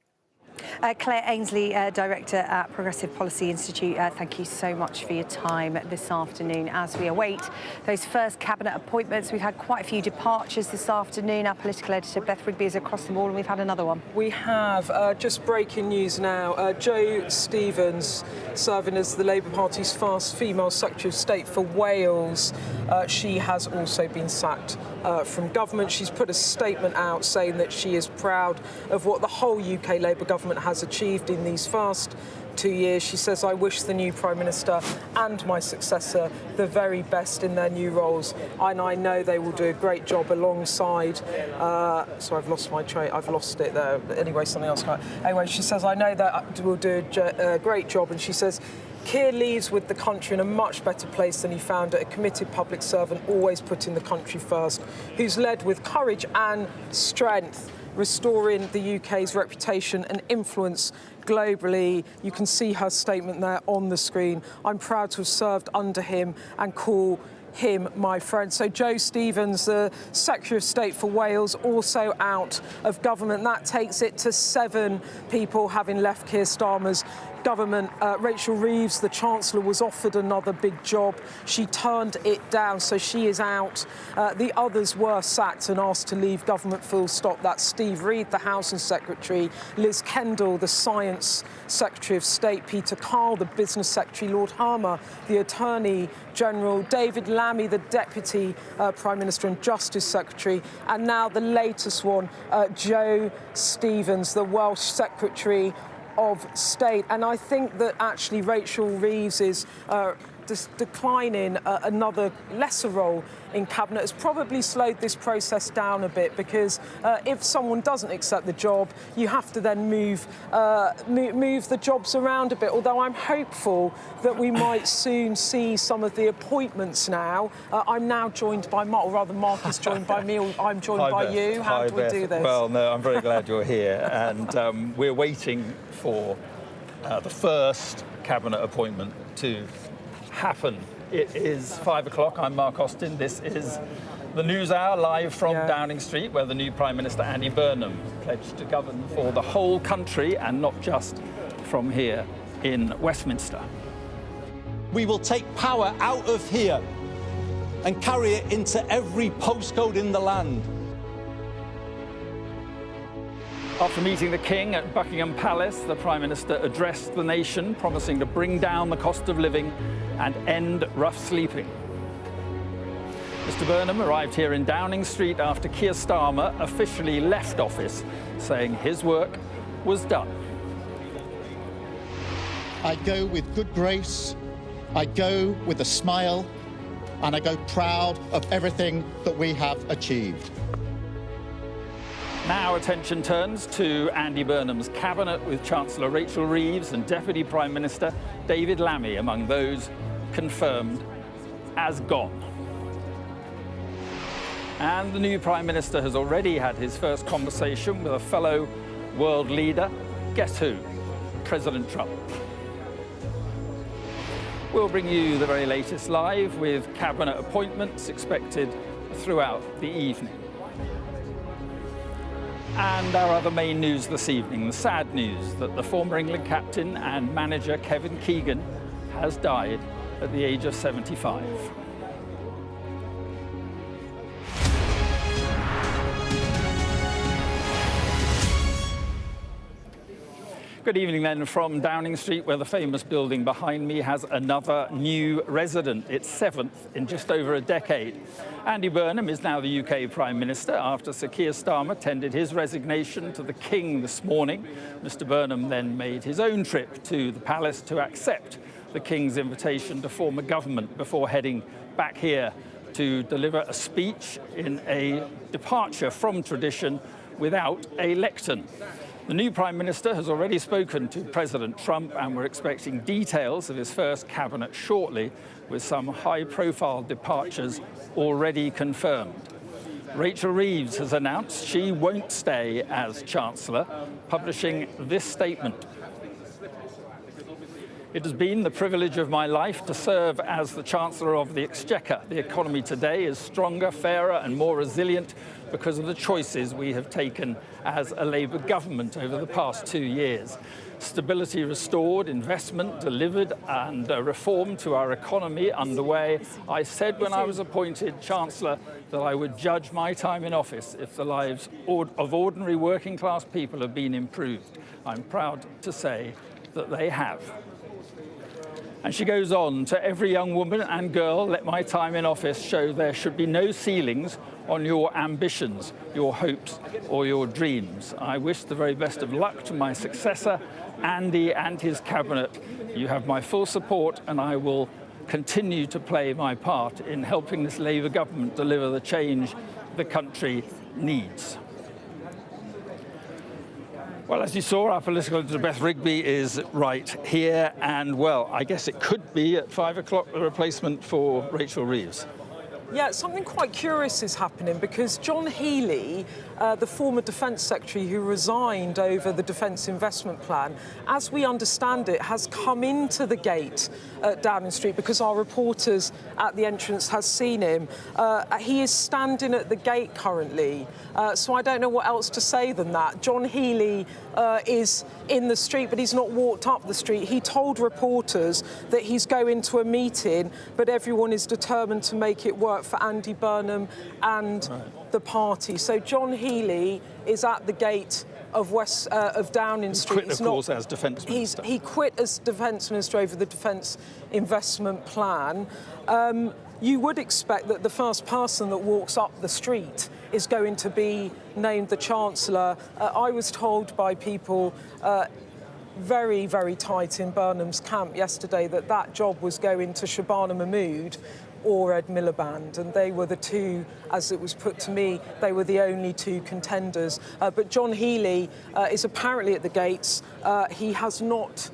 Claire Ainsley, Director at Progressive Policy Institute, thank you so much for your time this afternoon as we await those first cabinet appointments. We've had quite a few departures this afternoon. Our political editor, Beth Rigby, is across the hall, and we've had another one. We have, just breaking news now, Jo Stevens serving as the Labour Party's first female Secretary of State for Wales. She has also been sacked from government. She's put a statement out saying that she is proud of what the whole UK Labour government has achieved in these first 2 years. She says, I wish the new Prime Minister and my successor the very best in their new roles, and I know they will do a great job alongside sorry, I've lost my train, I've lost it there. Anyway, something else. Anyway, she says, I know that we'll do a great job, and she says, Keir leaves with the country in a much better place than he found it, a committed public servant, always putting the country first, who's led with courage and strength, restoring the UK's reputation and influence globally. You can see her statement there on the screen. I'm proud to have served under him and call him my friend. So Jo Stevens, the Secretary of State for Wales, also out of government. That takes it to 7 people having left Keir Starmer's government. Rachel Reeves, the Chancellor, was offered another big job. She turned it down, so she is out. The others were sacked and asked to leave government full stop. That's Steve Reed, the Housing Secretary, Liz Kendall, the Science Secretary of State, Peter Carl, the Business Secretary, Lord Hermer, the Attorney General, David Lammy, the Deputy Prime Minister and Justice Secretary, and now the latest one, Jo Stevens, the Welsh Secretary of State. And I think that actually Rachel Reeves is declining another lesser role in cabinet has probably slowed this process down a bit, because if someone doesn't accept the job, you have to then move the jobs around a bit. Although I'm hopeful that we might soon see some of the appointments now. I'm now joined by Mark, or rather Mark is joined by me, or I'm joined by Beth. you. How do we do this? Well, no, I'm very glad you're here. And we're waiting for the first cabinet appointment to happen. It is 5 o'clock. I'm Mark Austin. This is the News Hour, live from Downing Street, where the new Prime Minister, Andy Burnham, pledged to govern for the whole country and not just from here in Westminster. We will take power out of here and carry it into every postcode in the land. After meeting the King at Buckingham Palace, the Prime Minister addressed the nation, promising to bring down the cost of living and end rough sleeping. Mr Burnham arrived here in Downing Street after Keir Starmer officially left office, saying his work was done. I go with good grace, I go with a smile, and I go proud of everything that we have achieved. Now attention turns to Andy Burnham's cabinet, with Chancellor Rachel Reeves and Deputy Prime Minister David Lammy among those confirmed as gone. And the new Prime Minister has already had his first conversation with a fellow world leader. Guess who? President Trump. We'll bring you the very latest live, with cabinet appointments expected throughout the evening. And our other main news this evening, the sad news that the former England captain and manager Kevin Keegan has died at the age of 75. Good evening then from Downing Street, where the famous building behind me has another new resident, its 7th in just over a decade. Andy Burnham is now the UK Prime Minister after Sir Keir Starmer tendered his resignation to the King this morning. Mr Burnham then made his own trip to the palace to accept the King's invitation to form a government before heading back here to deliver a speech in a departure from tradition without a lectern. The new Prime Minister has already spoken to President Trump, and we're expecting details of his first cabinet shortly, with some high-profile departures already confirmed. Rachel Reeves has announced she won't stay as Chancellor, publishing this statement. It has been the privilege of my life to serve as the Chancellor of the Exchequer. The economy today is stronger, fairer and more resilient because of the choices we have taken as a Labour government over the past 2 years. Stability restored, investment delivered and reform to our economy underway. I said when I was appointed Chancellor that I would judge my time in office if the lives of ordinary working class people have been improved. I'm proud to say that they have. And she goes on, to every young woman and girl, let my time in office show there should be no ceilings on your ambitions, your hopes or your dreams. I wish the very best of luck to my successor, Andy, and his cabinet. You have my full support, and I will continue to play my part in helping this Labour government deliver the change the country needs. Well, as you saw, our political editor Beth Rigby is right here, and, well, I guess it could be at 5 o'clock the replacement for Rachel Reeves. Yeah, something quite curious is happening, because John Healey, the former Defence Secretary who resigned over the Defence Investment Plan, as we understand it, has come into the gate at Downing Street, because our reporters at the entrance has seen him. He is standing at the gate currently, so I don't know what else to say than that. John Healey is in the street, but he's not walked up the street. He told reporters that he's going to a meeting, but everyone is determined to make it work for Andy Burnham and the party. So John Healey is at the gate of Downing Street. He quit, of course, as Defence Minister. He quit as Defence Minister over the Defence Investment Plan. You would expect that the first person that walks up the street is going to be named the Chancellor. I was told by people very, very tight in Burnham's camp yesterday that that job was going to Shabana Mahmood or Ed Miliband, and they were the two, as it was put to me, they were the only two contenders. But John Healey is apparently at the gates. He has not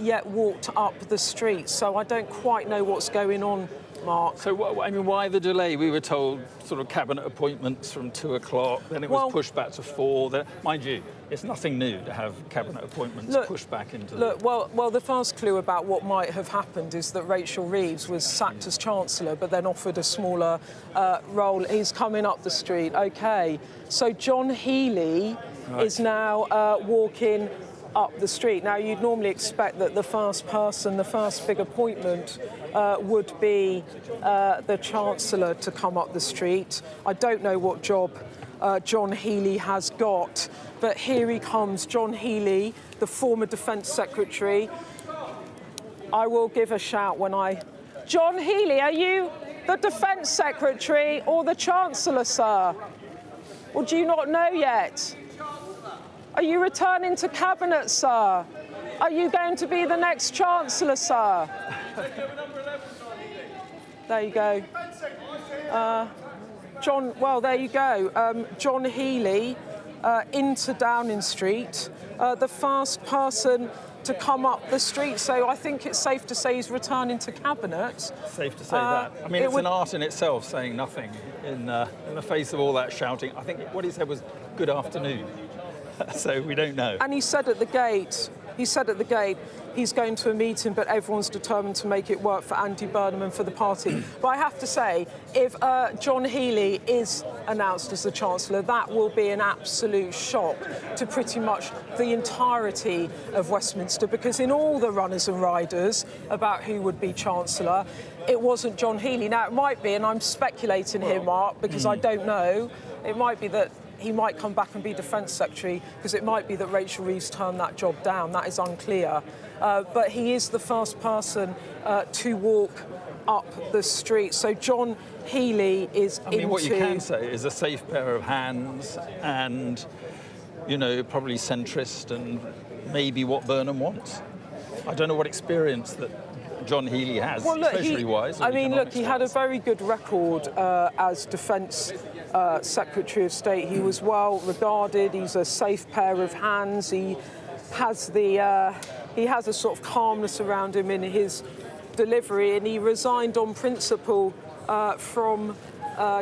yet walked up the street, so I don't quite know what's going on, Mark. So, I mean, why the delay? We were told sort of cabinet appointments from 2 o'clock, then it was pushed back to 4. Then, mind you, it's nothing new to have cabinet appointments pushed back into... Well, the first clue about what might have happened is that Rachel Reeves was sacked as Chancellor, but then offered a smaller role. He's coming up the street. OK, so John Healey is now walking up the street. Now, you'd normally expect that the first person, the first big appointment would be the Chancellor to come up the street. I don't know what job John Healey has got, but here he comes, John Healey, the former Defence Secretary. I will give a shout when John Healey, are you The Defence Secretary or the Chancellor, sir? Or do you not know yet? Are you returning to Cabinet, sir? Are you going to be the next Chancellor, sir? There you go. John, well, there you go. John Healey into Downing Street, the first person to come up the street. So I think it's safe to say he's returning to Cabinet. Safe to say that. I mean, it's an art in itself, saying nothing in the face of all that shouting. I think what he said was, good afternoon. So we don't know. And he said at the gate, he's going to a meeting, but everyone's determined to make it work for Andy Burnham and for the party. But I have to say, if John Healey is announced as the Chancellor, that will be an absolute shock to pretty much the entirety of Westminster, because in all the runners and riders about who would be Chancellor, it wasn't John Healey. Now, it might be, and I'm speculating here, Mark, because I don't know, it might be that he might come back and be Defence Secretary, because it might be that Rachel Reeves turned that job down. That is unclear. But he is the first person to walk up the street. So John Healey is I mean, what you can say is a safe pair of hands and, you know, probably centrist and maybe what Burnham wants. I don't know what experience that John Healey has, Treasury-wise. I mean, look, he had a very good record as Defence Secretary of State. He was well regarded. He's a safe pair of hands. He has a sort of calmness around him in his delivery, and he resigned on principle from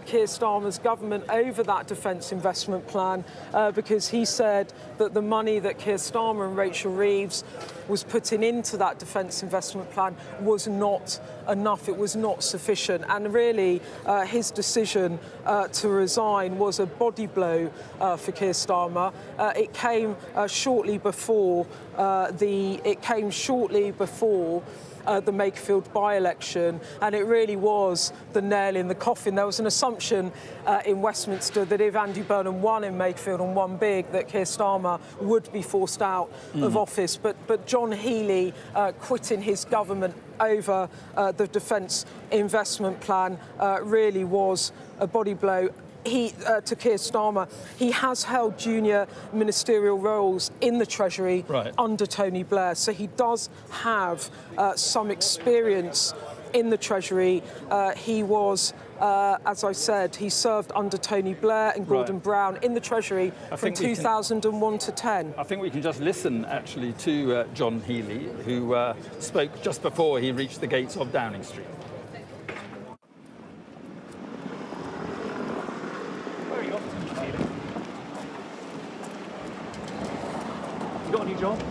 Keir Starmer's government over that defence investment plan because he said that the money that Keir Starmer and Rachel Reeves was putting into that defence investment plan was not enough, it was not sufficient. And really, his decision to resign was a body blow for Keir Starmer. It came shortly before the Makerfield by-election, and it really was the nail in the coffin. There was an assumption in Westminster that if Andy Burnham won in Makerfield and won big, that Keir Starmer would be forced out of office. But John Healey quitting his government over the defence investment plan really was a body blow. To Keir Starmer. He has held junior ministerial roles in the Treasury under Tony Blair, so he does have some experience in the Treasury. He was, as I said, he served under Tony Blair and Gordon Brown in the Treasury from 2001 to 10. I think we can just listen, actually, to John Healey, who spoke just before he reached the gates of Downing Street. You got a new job?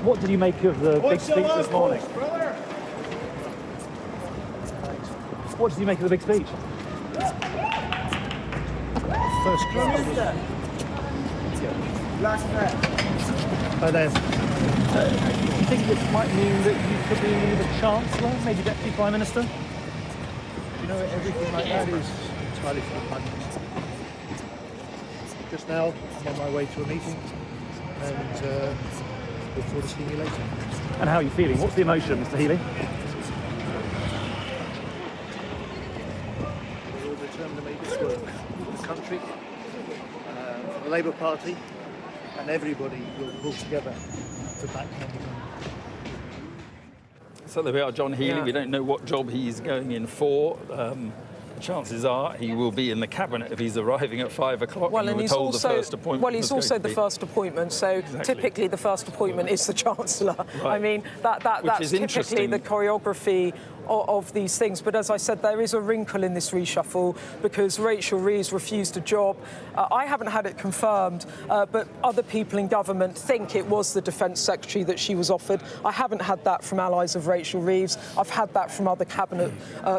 What did you make of the big speech this morning? What did you make of the big speech? First class. Hi there. Do you think this might mean that you could be the Chancellor, maybe Deputy Prime Minister? You know, everything like that is entirely for the Prime Minister. Just now, I'm on my way to a meeting, and look forward to seeing you later. And how are you feeling? What's the emotion, Mr. Healey? We're all determined to make this work for the country, for the Labour Party, and everybody will pull together to back Andy Burnham. So there we are, John Healey. We don't know what job he's going in for. Chances are he will be in the cabinet if he's arriving at 5 o'clock. Well, and he's also the first appointment. Well, he's also the first appointment, so typically the first appointment is the Chancellor. I mean, that's typically the choreography of these things. But as I said, there is a wrinkle in this reshuffle because Rachel Reeves refused a job. I haven't had it confirmed, but other people in government think it was the Defence Secretary that she was offered. I haven't had that from allies of Rachel Reeves. I've had that from other cabinet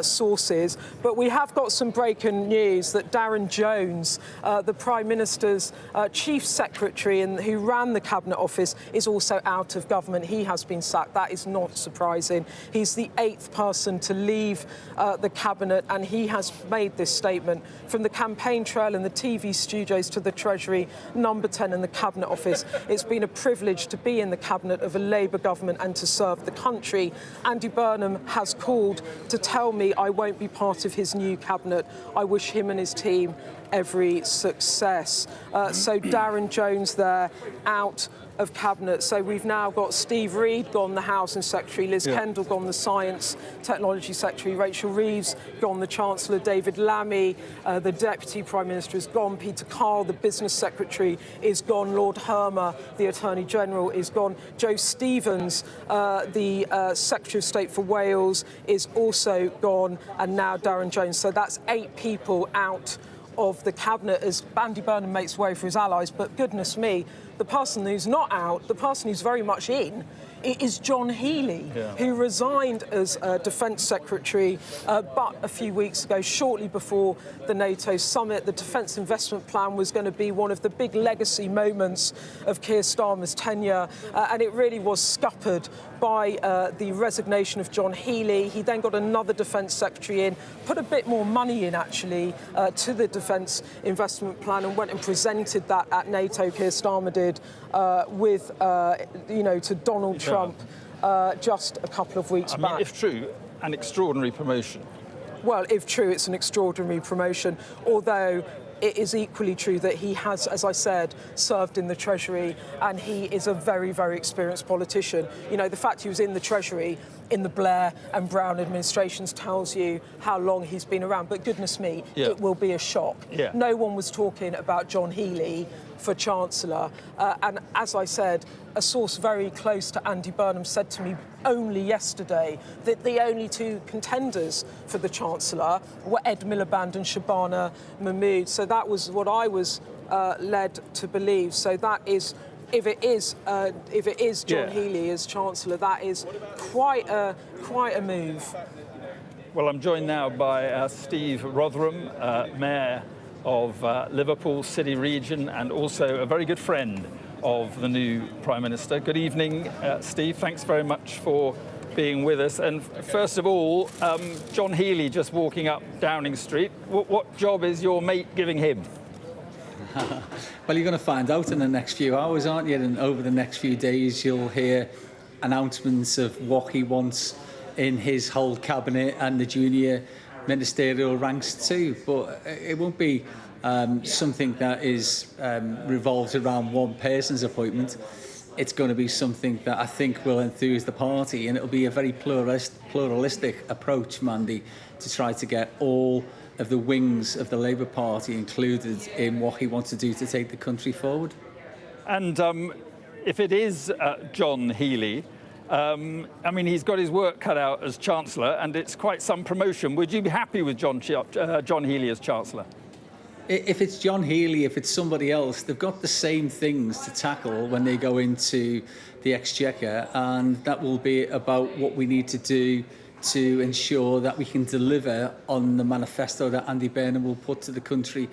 sources. But we have got some breaking news that Darren Jones, the Prime Minister's Chief Secretary and who ran the Cabinet Office, is also out of government. He has been sacked. That is not surprising. He's the 8th person person to leave the Cabinet, and he has made this statement. From the campaign trail and the TV studios to the Treasury, number 10 in the Cabinet Office, it's been a privilege to be in the Cabinet of a Labour government and to serve the country. Andy Burnham has called to tell me I won't be part of his new Cabinet. I wish him and his team every success. So Darren Jones there, out of Cabinet. So we've now got Steve Reid gone, the Housing Secretary, Liz Kendall gone, the Science Technology Secretary, Rachel Reeves gone, the Chancellor, David Lammy, the Deputy Prime Minister is gone, Peter Carl, the Business Secretary is gone, Lord Hermer, the Attorney General is gone, Joe Stevens, the Secretary of State for Wales, is also gone, and now Darren Jones. So that's 8 people out of the Cabinet as Andy Burnham makes way for his allies. But goodness me, the person who's not out, the person who's very much in, is John Healey, who resigned as Defence Secretary but a few weeks ago, shortly before the NATO summit. The Defence Investment Plan was going to be one of the big legacy moments of Keir Starmer's tenure, and it really was scuppered by the resignation of John Healey. He then got another Defence Secretary in, put a bit more money in, actually, to the Defence Investment Plan, and went and presented that at NATO, Keir Starmer did, with, to Donald Trump just a couple of weeks back. If true, an extraordinary promotion. Well, if true, it's an extraordinary promotion, although it is equally true that he has, as I said, served in the Treasury, and he is a very, very experienced politician. You know, the fact he was in the Treasury in the Blair and Brown administrations tells you how long he's been around. But goodness me, it will be a shock. No one was talking about John Healey for Chancellor. And as I said, a source very close to Andy Burnham said to me only yesterday that the only 2 contenders for the Chancellor were Ed Miliband and Shabana Mahmood. So that was what I was led to believe. So that is, if it is John Healey as Chancellor, that is quite a move. Well, I'm joined now by Steve Rotherham, Mayor of Liverpool City Region, and also a very good friend of the new Prime Minister. Good evening, Steve. Thanks very much for being with us. And first of all, John Healey just walking up Downing Street. What job is your mate giving him? Well, you're going to find out in the next few hours, aren't you? And over the next few days, you'll hear announcements of what he wants in his whole cabinet and the junior ministerial ranks too. But it won't be something that is revolved around one person's appointment. It's going to be something that I think will enthuse the party, and it'll be a very pluralistic approach, Mandy, to try to get all of the wings of the Labour Party included in what he wants to do to take the country forward. And if it is John Healey, I mean, he's got his work cut out as Chancellor, and it's quite some promotion. Would you be happy with John Healey as Chancellor? If it's John Healey, if it's somebody else, they've got the same things to tackle when they go into the Exchequer, and that will be about what we need to do to ensure that we can deliver on the manifesto that Andy Burnham will put to the country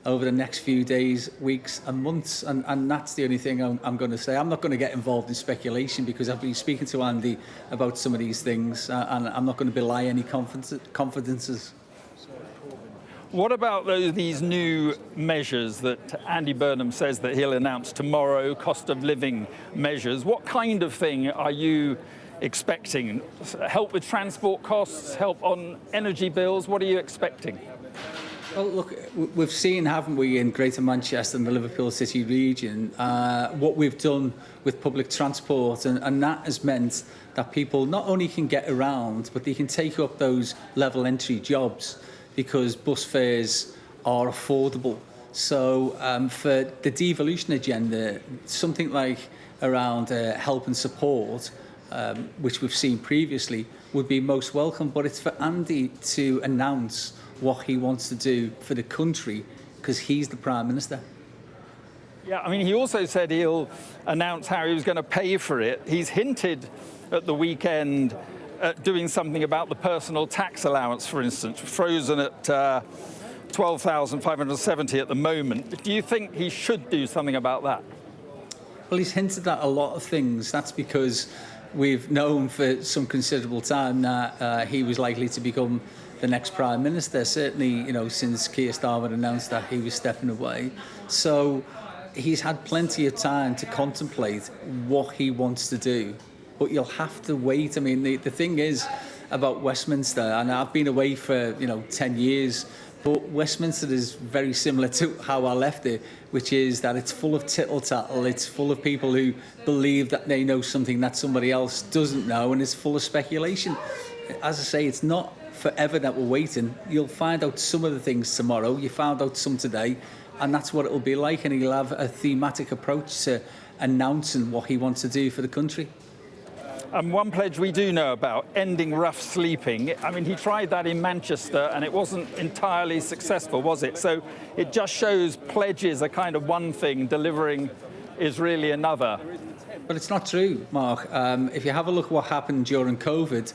over the next few days, weeks and months. And that's the only thing I'm going to say. I'm not going to get involved in speculation because I've been speaking to Andy about some of these things, and I'm not going to belie any confidences. What about these new measures that Andy Burnham says that he'll announce tomorrow, cost of living measures? What kind of thing are you expecting? Help with transport costs, help on energy bills? What are you expecting? Well, look, we've seen, haven't we, in Greater Manchester and the Liverpool City region, what we've done with public transport, and that has meant that people not only can get around, but they can take up those level entry jobs because bus fares are affordable. So for the devolution agenda, something like around help and support, which we've seen previously, would be most welcome. But it's for Andy to announce what he wants to do for the country because he's the Prime Minister. Yeah, I mean, he also said he'll announce how he was going to pay for it. He's hinted at the weekend at doing something about the personal tax allowance, for instance, frozen at 12,570 at the moment. Do you think he should do something about that? Well, he's hinted at a lot of things. That's because we've known for some considerable time that he was likely to become the next Prime Minister, certainly, you know, since Keir Starmer announced that he was stepping away. So he's had plenty of time to contemplate what he wants to do. But you'll have to wait. I mean, the thing is about Westminster, and I've been away for, 10 years, but Westminster is very similar to how I left it, which is that it's full of tittle-tattle, it's full of people who believe that they know something that somebody else doesn't know, and it's full of speculation. As I say, it's not forever that we're waiting. You'll find out some of the things tomorrow, you found out some today, and that's what it'll be like, and he'll have a thematic approach to announcing what he wants to do for the country. And one pledge we do know about, ending rough sleeping. I mean, he tried that in Manchester and it wasn't entirely successful, was it? So it just shows pledges are kind of one thing, delivering is really another. But it's not true, Mark. If you have a look at what happened during COVID,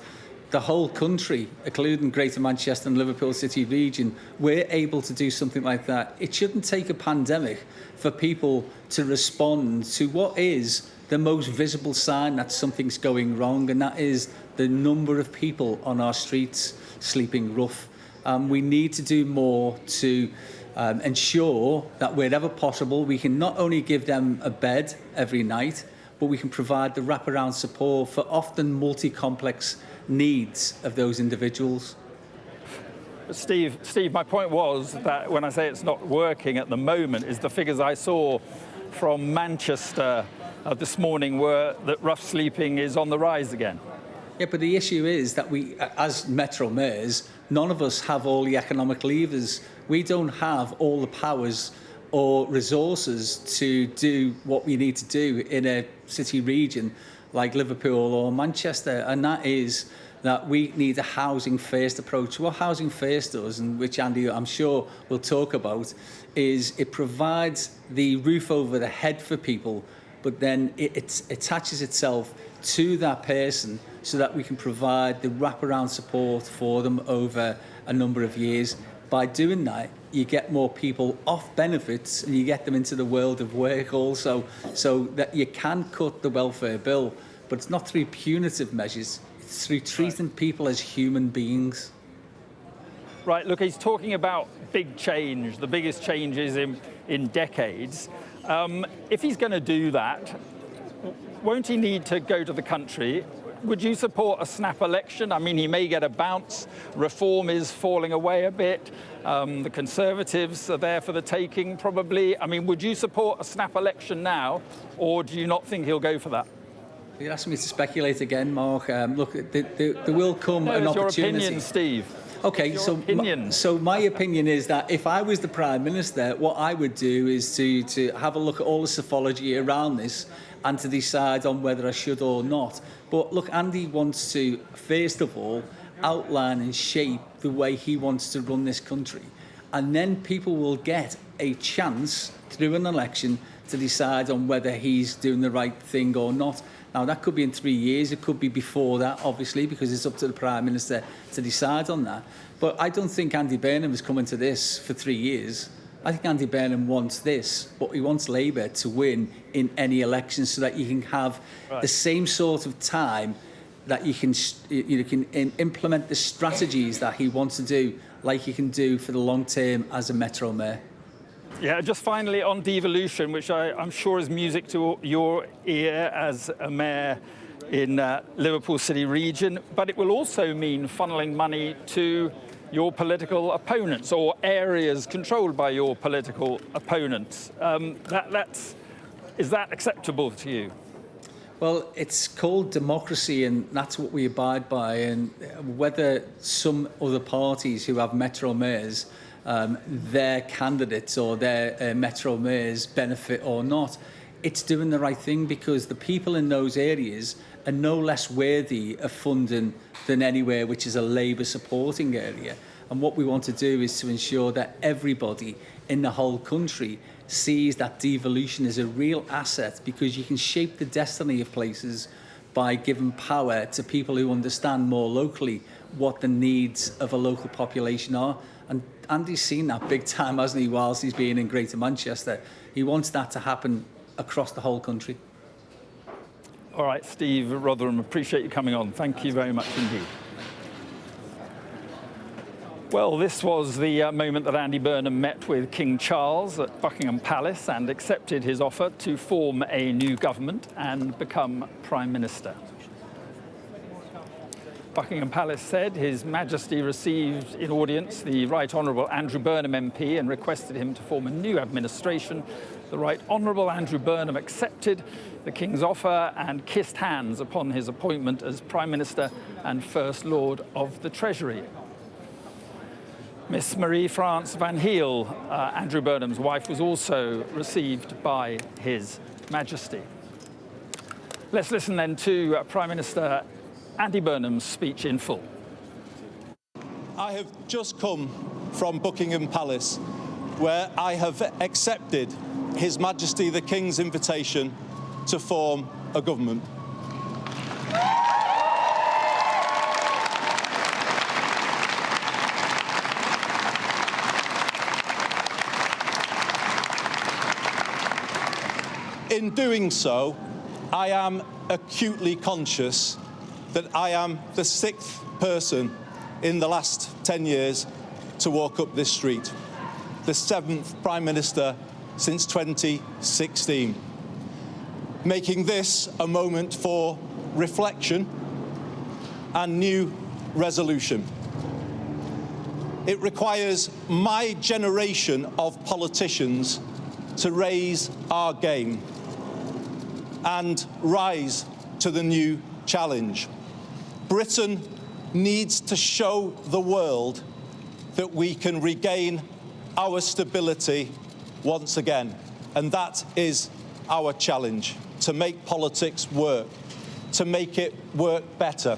the whole country, including Greater Manchester and Liverpool City region, we're able to do something like that. It shouldn't take a pandemic for people to respond to what is the most visible sign that something's going wrong, and that is the number of people on our streets sleeping rough. We need to do more to ensure that wherever possible, we can not only give them a bed every night, but we can provide the wraparound support for often multi-complex needs of those individuals. Steve, my point was that when I say it's not working at the moment, is the figures I saw from Manchester this morning were that rough sleeping is on the rise again. Yeah, but the issue is that we, as Metro mayors, none of us have all the economic levers. We don't have all the powers or resources to do what we need to do in a city region like Liverpool or Manchester, and that is that we need a housing first approach. What housing first does, and which Andy I'm sure will talk about, is it provides the roof over the head for people, but then it attaches itself to that person so that we can provide the wraparound support for them over a number of years. By doing that, you get more people off benefits and you get them into the world of work also, so that you can cut the welfare bill, but it's not through punitive measures, it's through treating people as human beings. Right, look, he's talking about big change, the biggest changes in decades. If he's going to do that, won't he need to go to the country? Would you support a snap election? I mean, he may get a bounce. Reform is falling away a bit. The Conservatives are there for the taking, probably. I mean, would you support a snap election now, or do you not think he'll go for that? You're asking me to speculate again, Mark. Look, there will come an opportunity. Your opinion, Steve. Okay, so my opinion is that if I was the Prime Minister, what I would do is to have a look at all the psephology around this and to decide on whether I should or not. But look, Andy wants to, first of all, outline and shape the way he wants to run this country. And then people will get a chance through an election to decide on whether he's doing the right thing or not. Now, that could be in 3 years, it could be before that, obviously, because it's up to the Prime Minister to decide on that. But I don't think Andy Burnham is coming to this for 3 years. I think Andy Burnham wants this, but he wants Labour to win in any election so that you can have the same sort of time that you can implement the strategies that he wants to do, like you can do for the long term as a Metro Mayor. Yeah, just finally on devolution, which I'm sure is music to your ear as a mayor in Liverpool City region, but it will also mean funneling money to your political opponents or areas controlled by your political opponents. Is that acceptable to you? Well, it's called democracy, and that's what we abide by. And whether some other parties who have Metro mayors, their candidates or their Metro mayors benefit or not, it's doing the right thing, because the people in those areas are no less worthy of funding than anywhere which is a Labour supporting area. And what we want to do is to ensure that everybody in the whole country sees that devolution is a real asset, because you can shape the destiny of places by giving power to people who understand more locally what the needs of a local population are. And Andy's seen that big time, hasn't he, whilst he's been in Greater Manchester. He wants that to happen across the whole country. All right, Steve Rotherham, appreciate you coming on. Thank you very much indeed. Well, this was the moment that Andy Burnham met with King Charles at Buckingham Palace and accepted his offer to form a new government and become Prime Minister. Buckingham Palace said His Majesty received in audience the Right Honourable Andrew Burnham MP and requested him to form a new administration. The Right Honourable Andrew Burnham accepted the King's offer and kissed hands upon his appointment as Prime Minister and First Lord of the Treasury. Miss Marie-France Van Heel, Andrew Burnham's wife, was also received by His Majesty. Let's listen then to Prime Minister Andy Burnham's speech in full. I have just come from Buckingham Palace, where I have accepted His Majesty the King's invitation to form a government. In doing so, I am acutely conscious that I am the 6th person in the last 10 years to walk up this street, the 7th Prime Minister since 2016, making this a moment for reflection and new resolution. It requires my generation of politicians to raise our game and rise to the new challenge. Britain needs to show the world that we can regain our stability once again. And that is our challenge, to make politics work, to make it work better.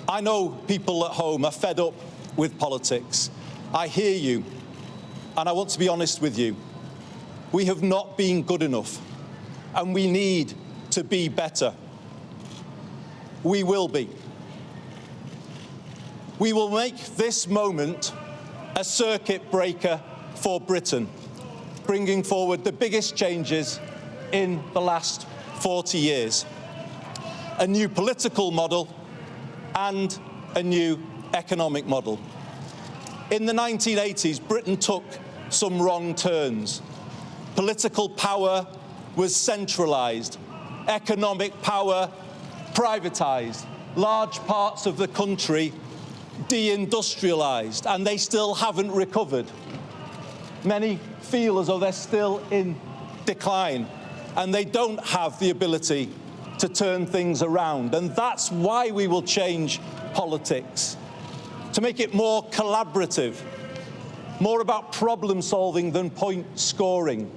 I know people at home are fed up with politics. I hear you, and I want to be honest with you. We have not been good enough, and we need to be better. We will be. We will make this moment a circuit breaker for Britain, bringing forward the biggest changes in the last 40 years. A new political model and a new economic model. In the 1980s, Britain took some wrong turns. Political power was centralised, economic power privatised, large parts of the country deindustrialised, and they still haven't recovered. Many feel as though they're still in decline, and they don't have the ability to turn things around. And that's why we will change politics, to make it more collaborative, more about problem solving than point scoring.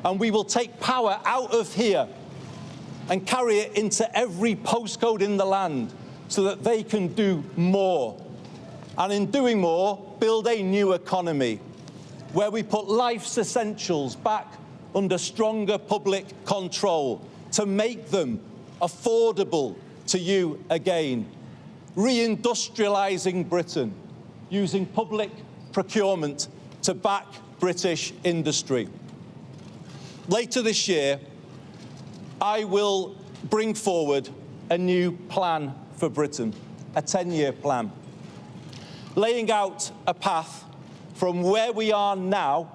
And we will take power out of here and carry it into every postcode in the land so that they can do more. And in doing more, build a new economy where we put life's essentials back under stronger public control to make them affordable to you again. Reindustrialising Britain, using public procurement to back British industry. Later this year, I will bring forward a new plan for Britain, a 10-year plan, laying out a path from where we are now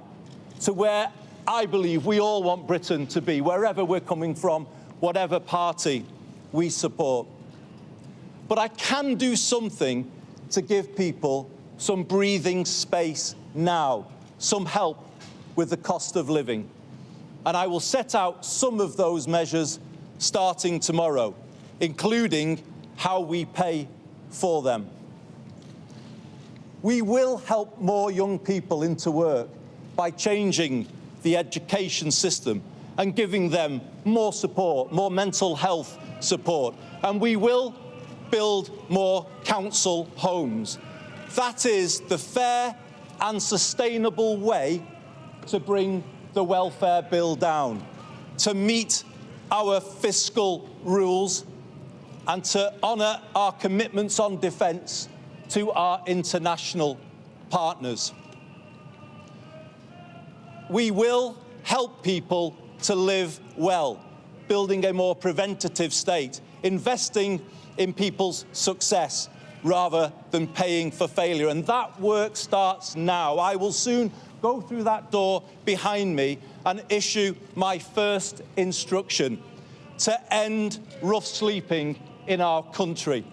to where I believe we all want Britain to be, wherever we're coming from, whatever party we support. But I can do something to give people some breathing space now, some help with the cost of living. And I will set out some of those measures starting tomorrow, including how we pay for them. We will help more young people into work by changing the education system and giving them more support, more mental health support. And we will build more council homes. That is the fair and sustainable way to bring the welfare bill down, to meet our fiscal rules and to honour our commitments on defence to our international partners. We will help people to live well, building a more preventative state, investing in people's success rather than paying for failure. And that work starts now. I will soon go through that door behind me and issue my first instruction to end rough sleeping in our country.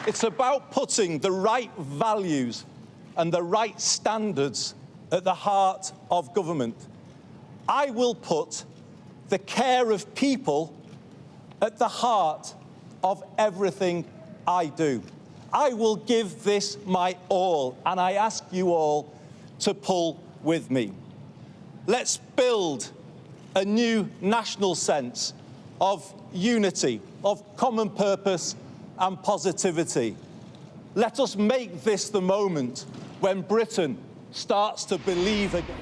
It's about putting the right values and the right standards at the heart of government. I will put the care of people at the heart of everything I do. I will give this my all, and I ask you all to pull with me. Let's build a new national sense of unity, of common purpose and positivity. Let us make this the moment when Britain starts to believe again.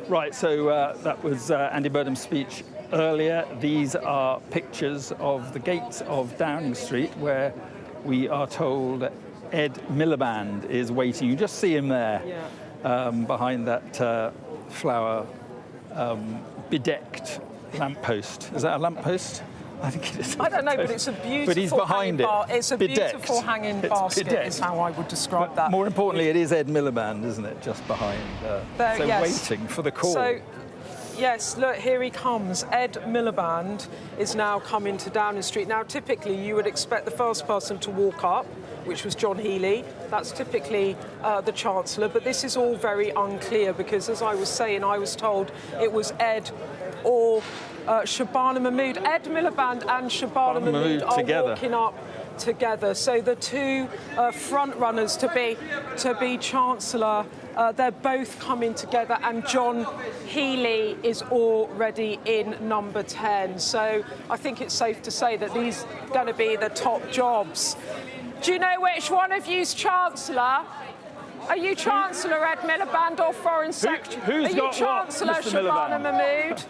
Right, so that was Andy Burnham's speech earlier. These are pictures of the gates of Downing Street, where we are told Ed Miliband is waiting. You just see him there, behind that flower bedecked lamppost. Is that a lamppost? I think it is. I don't know, but it's a beautiful. But he's behind it. It's a beautiful hanging basket. Is how I would describe that. More importantly, it is Ed Miliband, isn't it? Just behind. Waiting for the call. So, yes, look, here he comes. Ed Miliband is now coming to Downing Street. Now, typically, you would expect the first person to walk up, which was John Healey. That's typically the Chancellor, but this is all very unclear because, as I was saying, I was told it was Ed or Shabana Mahmood. Ed Miliband and Shabana Mahmood are walking up together. So the two front runners to be Chancellor, they're both coming together, and John Healey is already in number 10. So I think it's safe to say that these are going to be the top jobs. Do you know which one of you's Chancellor? Are you Chancellor Ed Miliband or Foreign Secretary? Are you Chancellor Shabana Mahmood?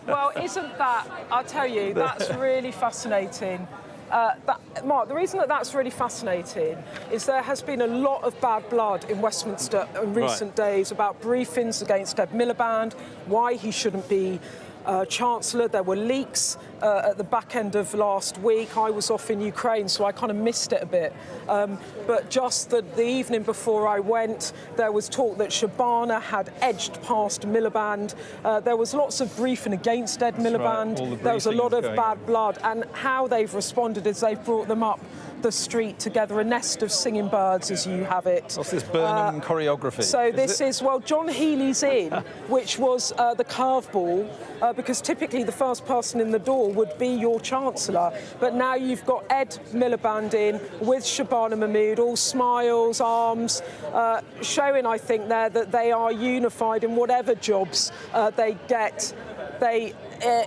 Well, isn't that, I'll tell you, that's really fascinating. Mark, the reason that that's really fascinating is there has been a lot of bad blood in Westminster in recent days about briefings against Ed Miliband, why he shouldn't be Chancellor. There were leaks at the back end of last week. I was off in Ukraine, so I kind of missed it a bit. But just the evening before I went, there was talk that Shabana had edged past Miliband. There was lots of briefing against Ed Miliband. Right. There was a lot of bad blood. And how they've responded is they've brought them up the street together, a nest of singing birds, as you have it. What's this Burnham choreography? So this is, well, John Healey's in, which was the curveball, because typically the first person in the door would be your Chancellor. But now you've got Ed Miliband in with Shabana Mahmood, all smiles, arms, showing, I think, there that they are unified in whatever jobs they get.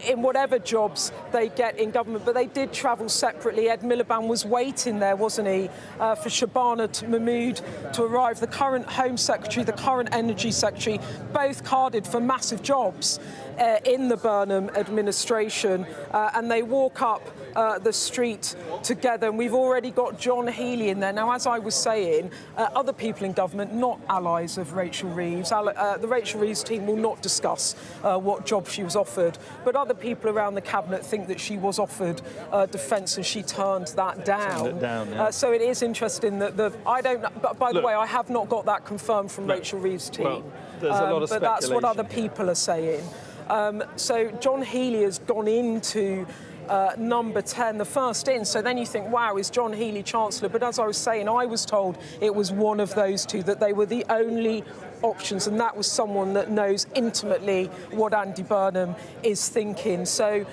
In whatever jobs they get in government, but they did travel separately. Ed Miliband was waiting there, wasn't he, for Shabana Mahmood to arrive. The current Home Secretary, the current Energy Secretary, both carded for massive jobs in the Burnham administration, and they walk up the street together. And we've already got John Healey in there. Now, as I was saying, other people in government, not allies of Rachel Reeves, the Rachel Reeves team will not discuss what job she was offered, but other people around the cabinet think that she was offered defence and she turned that down. So it is interesting that I don't know, but by the way, I have not got that confirmed from Rachel Reeves' team. Well, there's a lot of but that's what other speculation people are saying. So John Healey has gone into number 10, the first in. So then you think, wow, is John Healey Chancellor? But as I was saying, I was told it was one of those two, that they were the only options, and that was someone that knows intimately what Andy Burnham is thinking. So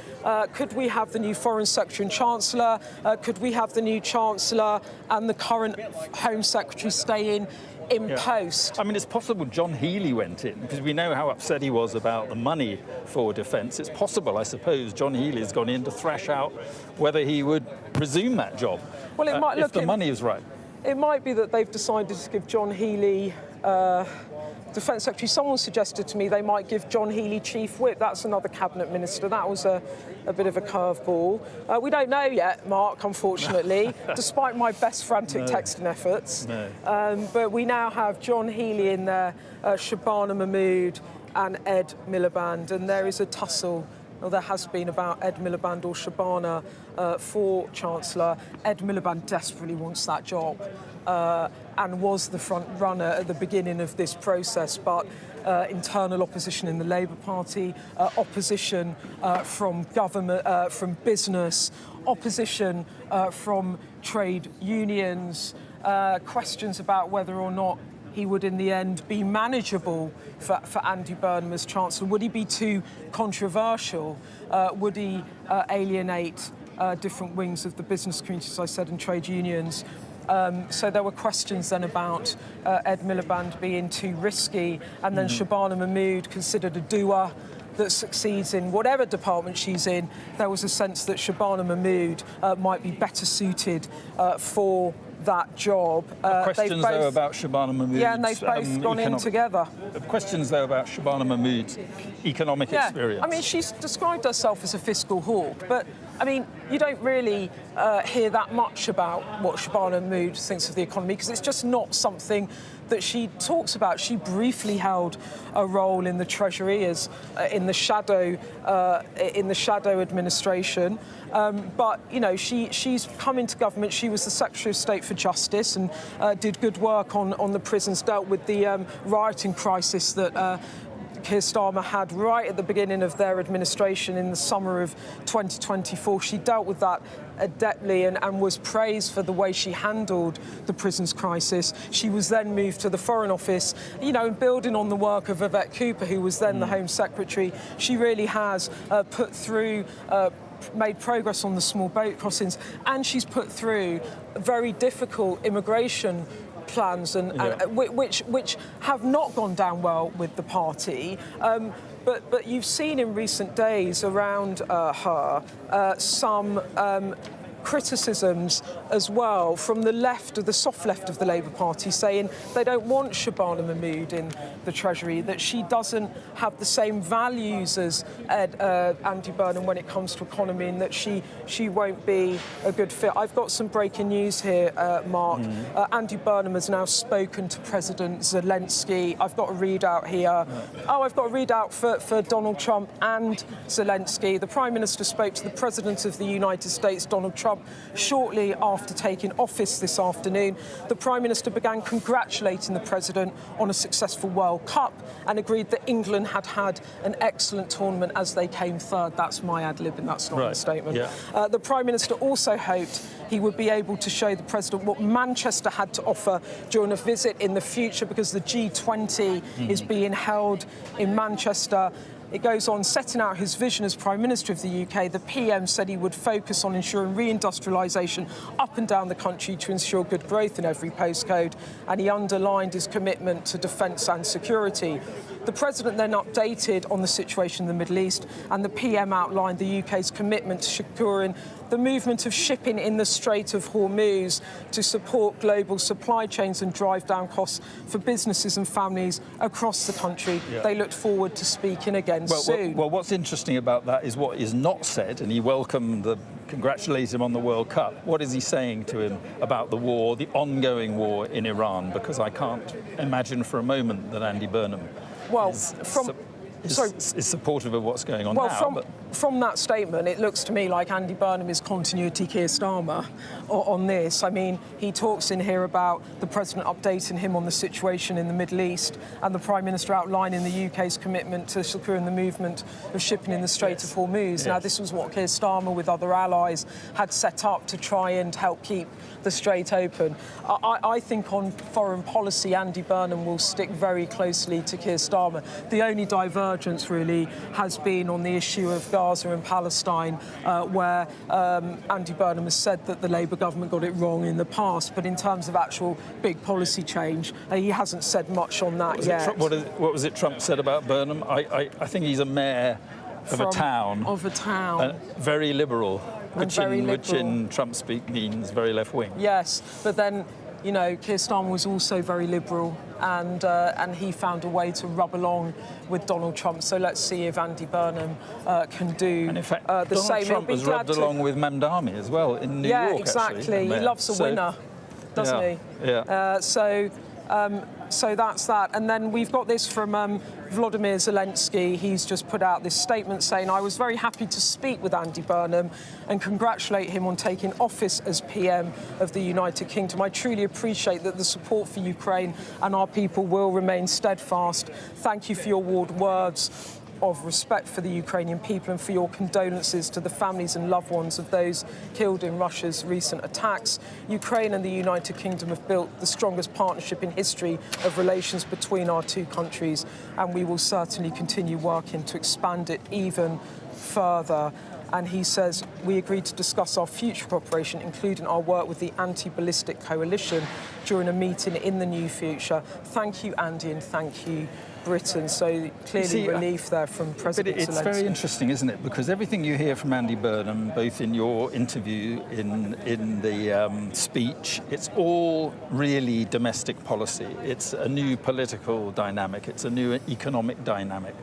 could we have the new Foreign Secretary and Chancellor? Could we have the new Chancellor and the current Home Secretary staying in post? I mean, it's possible John Healey went in, because we know how upset he was about the money for defence. It's possible, I suppose, John Healey has gone in to thrash out whether he would resume that job, well, it might, if the money is right. It might be that they've decided to give John Healey Defence Secretary, someone suggested to me they might give John Healey Chief Whip. That's another Cabinet Minister. That was a bit of a curveball. We don't know yet, Mark, unfortunately, despite my best frantic texting efforts. But we now have John Healey in there, Shabana Mahmood and Ed Miliband, and there is a tussle. Well, there has been about Ed Miliband or Shabana for Chancellor. Ed Miliband desperately wants that job. And was the front runner at the beginning of this process, but internal opposition in the Labour Party, opposition from government, from business, opposition from trade unions, questions about whether or not he would in the end be manageable for Andy Burnham as Chancellor. Would he be too controversial? Would he alienate different wings of the business community, as I said, and trade unions? So there were questions then about Ed Miliband being too risky, and then Shabana Mahmood considered a doer that succeeds in whatever department she's in. There was a sense that Shabana Mahmood might be better suited for that job. Questions, though, about Shabana Mahmood. Yeah, and they've both gone in together. Questions, though, about Shabana Mahmood's economic experience. I mean, she's described herself as a fiscal hawk, but I mean, you don't really hear that much about what Shabana Mahmood thinks of the economy, because it's just not something that she talks about. She briefly held a role in the Treasury as in the shadow administration, but you know, she's come into government. She was the Secretary of State for Justice and did good work on the prisons, dealt with the rioting crisis that Keir Starmer had right at the beginning of their administration in the summer of 2024. She dealt with that adeptly and was praised for the way she handled the prisons crisis. She was then moved to the Foreign Office, you know, and building on the work of Yvette Cooper, who was then the Home Secretary. She really has put through made progress on the small boat crossings, and she's put through very difficult immigration plans and which have not gone down well with the party. But you've seen in recent days around her some criticisms as well from the left, the soft left of the Labour Party, saying they don't want Shabana Mahmood in the Treasury, that she doesn't have the same values as Andy Burnham when it comes to economy, and that she won't be a good fit. I've got some breaking news here, Mark. Andy Burnham has now spoken to President Zelensky. I've got a readout here. I've got a readout for Donald Trump and Zelensky. The Prime Minister spoke to the President of the United States, Donald Trump, shortly after taking office this afternoon. The Prime Minister began congratulating the President on a successful World Cup and agreed that England had had an excellent tournament as they came third. That's my ad-lib, and that's not a statement. Yeah. The Prime Minister also hoped he would be able to show the President what Manchester had to offer during a visit in the future, because the G20 is being held in Manchester. It goes on, setting out his vision as Prime Minister of the UK. The PM said he would focus on ensuring reindustrialisation up and down the country to ensure good growth in every postcode, and he underlined his commitment to defence and security. The President then updated on the situation in the Middle East, and the PM outlined the UK's commitment to securing the movement of shipping in the Strait of Hormuz to support global supply chains and drive down costs for businesses and families across the country. Yeah. They look forward to speaking again soon. Well, what's interesting about that is what is not said, and he congratulated him on the World Cup. What is he saying to him about the war, the ongoing war in Iran? Because I can't imagine for a moment that Andy Burnham is supportive of what's going on now. From that statement, it looks to me like Andy Burnham is continuity Keir Starmer on this. I mean, he talks in here about the President updating him on the situation in the Middle East, and the Prime Minister outlining the UK's commitment to securing the movement of shipping in the Strait of Hormuz. Yes. Now, this was what Keir Starmer, with other allies, had set up to try and help keep the Strait open. I think on foreign policy, Andy Burnham will stick very closely to Keir Starmer. The only divergence really has been on the issue of Gaza and Palestine, where Andy Burnham has said that the Labour government got it wrong in the past, but in terms of actual big policy change, he hasn't said much on that yet. What was it Trump said about Burnham? I think he's a mayor of a town. Very liberal. Which in Trump speak means very left-wing. Yes, but then you know, Keir Starmer was also very liberal, and he found a way to rub along with Donald Trump. So let's see if Andy Burnham can do and in fact, the Donald same. Trump has rubbed along with Mamdani as well in New York. Yeah, exactly. Actually, He loves a winner, doesn't he? Yeah. So that's that. And then we've got this from Volodymyr Zelensky. He's just put out this statement saying, I was very happy to speak with Andy Burnham and congratulate him on taking office as PM of the United Kingdom. I truly appreciate that the support for Ukraine and our people will remain steadfast. Thank you for your warm words of respect for the Ukrainian people and for your condolences to the families and loved ones of those killed in Russia's recent attacks. Ukraine and the United Kingdom have built the strongest partnership in history of relations between our two countries, and we will certainly continue working to expand it even further. And he says, we agreed to discuss our future cooperation, including our work with the Anti-Ballistic Coalition, during a meeting in the near future. Thank you, Andy, and thank you, Britain. So clearly relief there from President Zelensky. But it's very interesting, isn't it? Because everything you hear from Andy Burnham, both in your interview, in the speech, it's all really domestic policy. It's a new political dynamic. It's a new economic dynamic.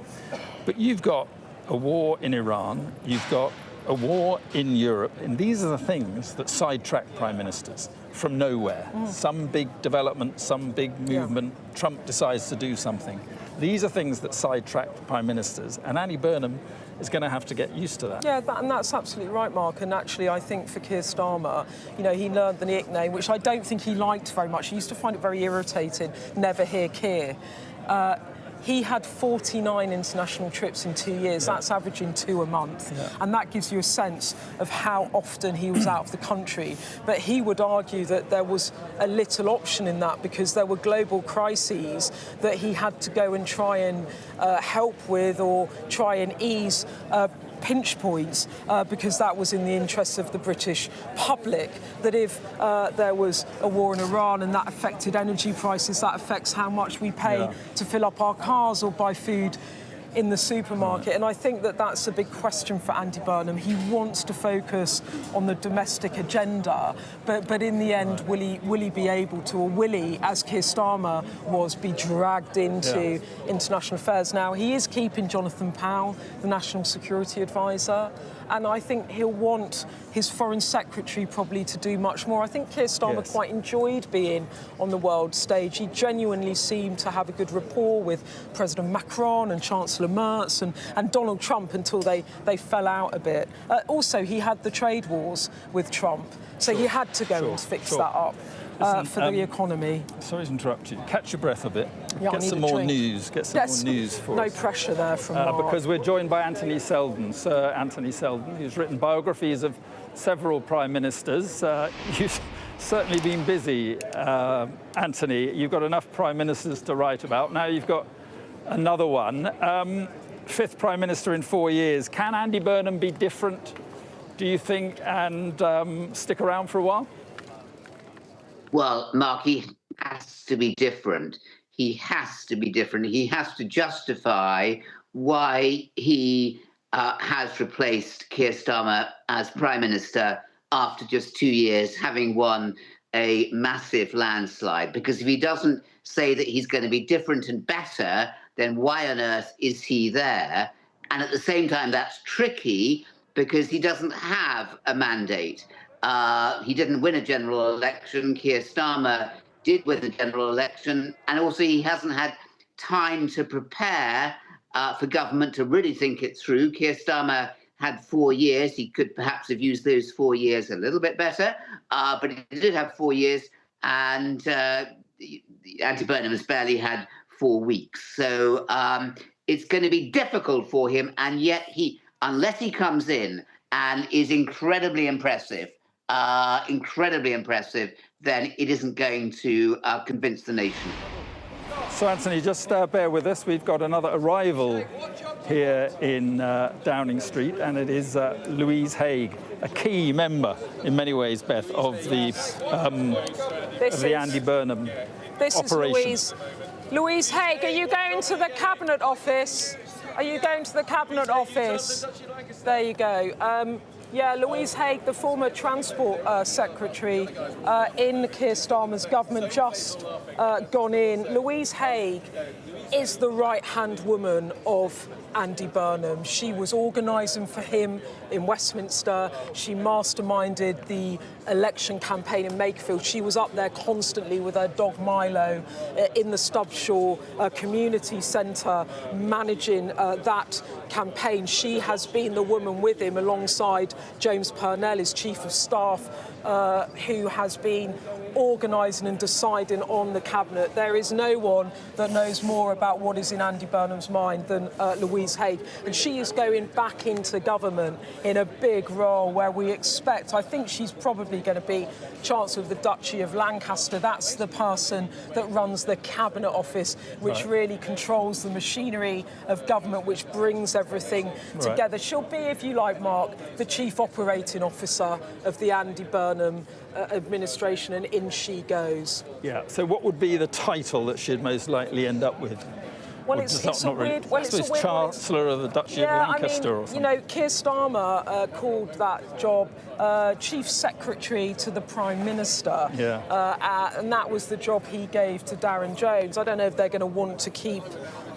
But you've got a war in Iran, you've got a war in Europe, and these are the things that sidetrack prime ministers from nowhere. Some big development, some big movement, Trump decides to do something. These are things that sidetrack prime ministers, and Andy Burnham is going to have to get used to that. Yeah, and that's absolutely right, Mark. And actually, I think for Keir Starmer, you know, he learned the nickname, which I don't think he liked very much. He used to find it very irritating, never hear Keir. He had 49 international trips in 2 years. That's averaging 2 a month. And that gives you a sense of how often he was out of the country. But he would argue that there was a little option in that because there were global crises that he had to go and try and help with or try and ease pinch points because that was in the interests of the British public, that if there was a war in Iran and that affected energy prices, that affects how much we pay to fill up our cars or buy food in the supermarket. And I think that that's a big question for Andy Burnham. He wants to focus on the domestic agenda, but in the end, will he be able to, or will he, as Keir Starmer was, be dragged into international affairs? Now, he is keeping Jonathan Powell, the National Security Advisor, and I think he'll want his Foreign Secretary probably to do much more. I think Keir Starmer quite enjoyed being on the world stage. He genuinely seemed to have a good rapport with President Macron and Chancellor Merz and Donald Trump until they fell out a bit. Also, he had the trade wars with Trump, so he had to go and fix that up. For the economy. Sorry to interrupt you. Catch your breath a bit. Get some more more news. Get some more news for us. No pressure there from Mark. Because we're joined by Anthony Selden, Sir Anthony Selden, who's written biographies of several prime ministers. You've certainly been busy, Anthony. You've got enough prime ministers to write about. Now you've got another one. 5th prime minister in 4 years. Can Andy Burnham be different, do you think, and stick around for a while? Well, Mark, he has to be different. He has to be different. He has to justify why he has replaced Keir Starmer as Prime Minister after just 2 years, having won a massive landslide. Because if he doesn't say that he's going to be different and better, then why on earth is he there? And at the same time, that's tricky because he doesn't have a mandate. He didn't win a general election. Keir Starmer did win a general election. And also he hasn't had time to prepare for government to really think it through. Keir Starmer had 4 years. He could perhaps have used those 4 years a little bit better. But he did have 4 years. And Andy Burnham has barely had 4 weeks. So it's going to be difficult for him. And yet unless he comes in and is incredibly impressive, then it isn't going to convince the nation. So, Anthony, just bear with us. We've got another arrival here in Downing Street, and it is Louise Haigh, a key member, in many ways, Beth, of the Andy Burnham operation. This is Louise Haigh, are you going to the Cabinet Office? Are you going to the Cabinet Office? There you go. Yeah, Louise Haigh, the former Transport Secretary in Keir Starmer's government, just gone in. Louise Haigh is the right-hand woman of Andy Burnham. She was organising for him in Westminster. She masterminded the election campaign in Makerfield. She was up there constantly with her dog Milo in the Stubbshaw Community Centre managing that campaign. She has been the woman with him alongside James Purnell, his Chief of Staff, who has been organising and deciding on the cabinet. There is no one that knows more about what is in Andy Burnham's mind than Louise Haigh, and she is going back into government in a big role where we expect, I think she's probably going to be Chancellor of the Duchy of Lancaster. That's the person that runs the Cabinet Office, which really controls the machinery of government, which brings everything together. She'll be, if you like, Mark, the Chief Operating Officer of the Andy Burnham administration, and in she goes. Yeah, so what would be the title that she'd most likely end up with? Well, it's a weird... Well, it's a weird Chancellor of the Duchy of Lancaster or something. You know, Keir Starmer called that job Chief Secretary to the Prime Minister. And that was the job he gave to Darren Jones. I don't know if they're going to want to keep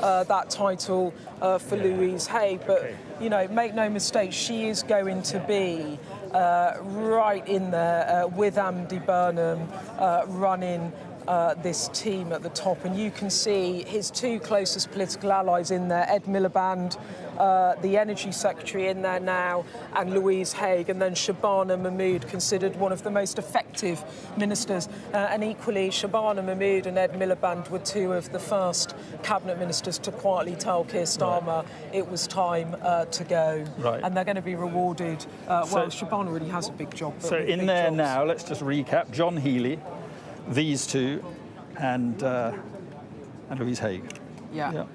that title for Louise Haigh, but, you know, make no mistake, she is going to be right in there with Andy Burnham running this team at the top, and you can see his two closest political allies in there, Ed Miliband, the Energy Secretary, in there now, and Louise Haigh, and then Shabana Mahmood, considered one of the most effective ministers. And equally, Shabana Mahmood and Ed Miliband were two of the first cabinet ministers to quietly tell Keir Starmer it was time to go. And they're going to be rewarded. Well, Shabana really has a big job. So in there now, let's just recap. John Healey, these two, and Louise Haigh. Yeah.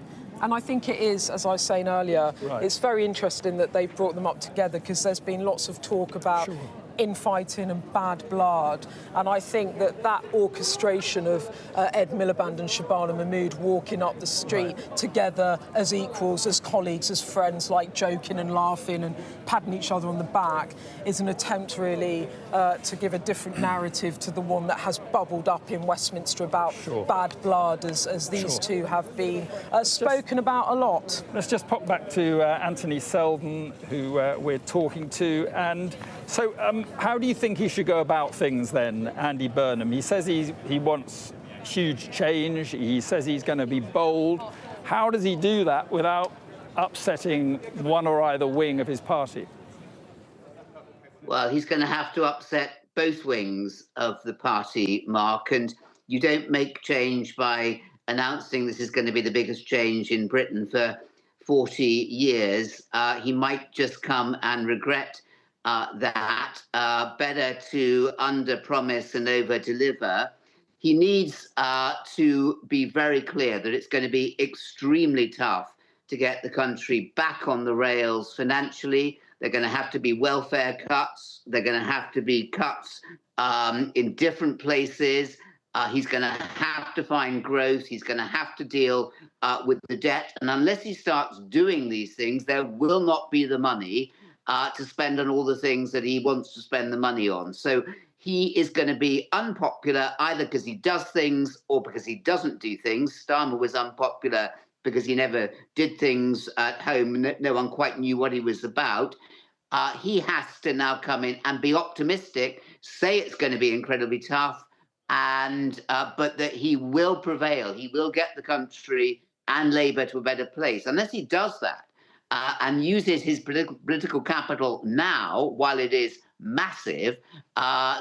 And I think it is, as I was saying earlier, it's very interesting that they've brought them up together, because there's been lots of talk about infighting and bad blood. And I think that that orchestration of Ed Miliband and Shabana Mahmood walking up the street together as equals, as colleagues, as friends, like joking and laughing and patting each other on the back, is an attempt really to give a different narrative to the one that has bubbled up in Westminster about bad blood, as these two have been spoken about a lot. Let's just pop back to Anthony Selden, who we're talking to. And so how do you think he should go about things then, Andy Burnham? He says he wants huge change. He says he's going to be bold. How does he do that without upsetting one or either wing of his party? Well, he's going to have to upset both wings of the party, Mark, and you don't make change by announcing this is going to be the biggest change in Britain for 40 years. He might just come and regret that. Better to under-promise and over-deliver. He needs to be very clear that it's going to be extremely tough to get the country back on the rails financially. They're going to have to be welfare cuts. They're going to have to be cuts in different places. He's going to have to find growth. He's going to have to deal with the debt. And unless he starts doing these things, there will not be the money to spend on all the things that he wants to spend the money on. So he is going to be unpopular either because he does things or because he doesn't do things. Starmer was unpopular because he never did things at home. No one quite knew what he was about. He has to now come in and be optimistic, say it's going to be incredibly tough, and but that he will prevail. He will get the country and Labour to a better place. Unless he does that and uses his political capital now, while it is massive,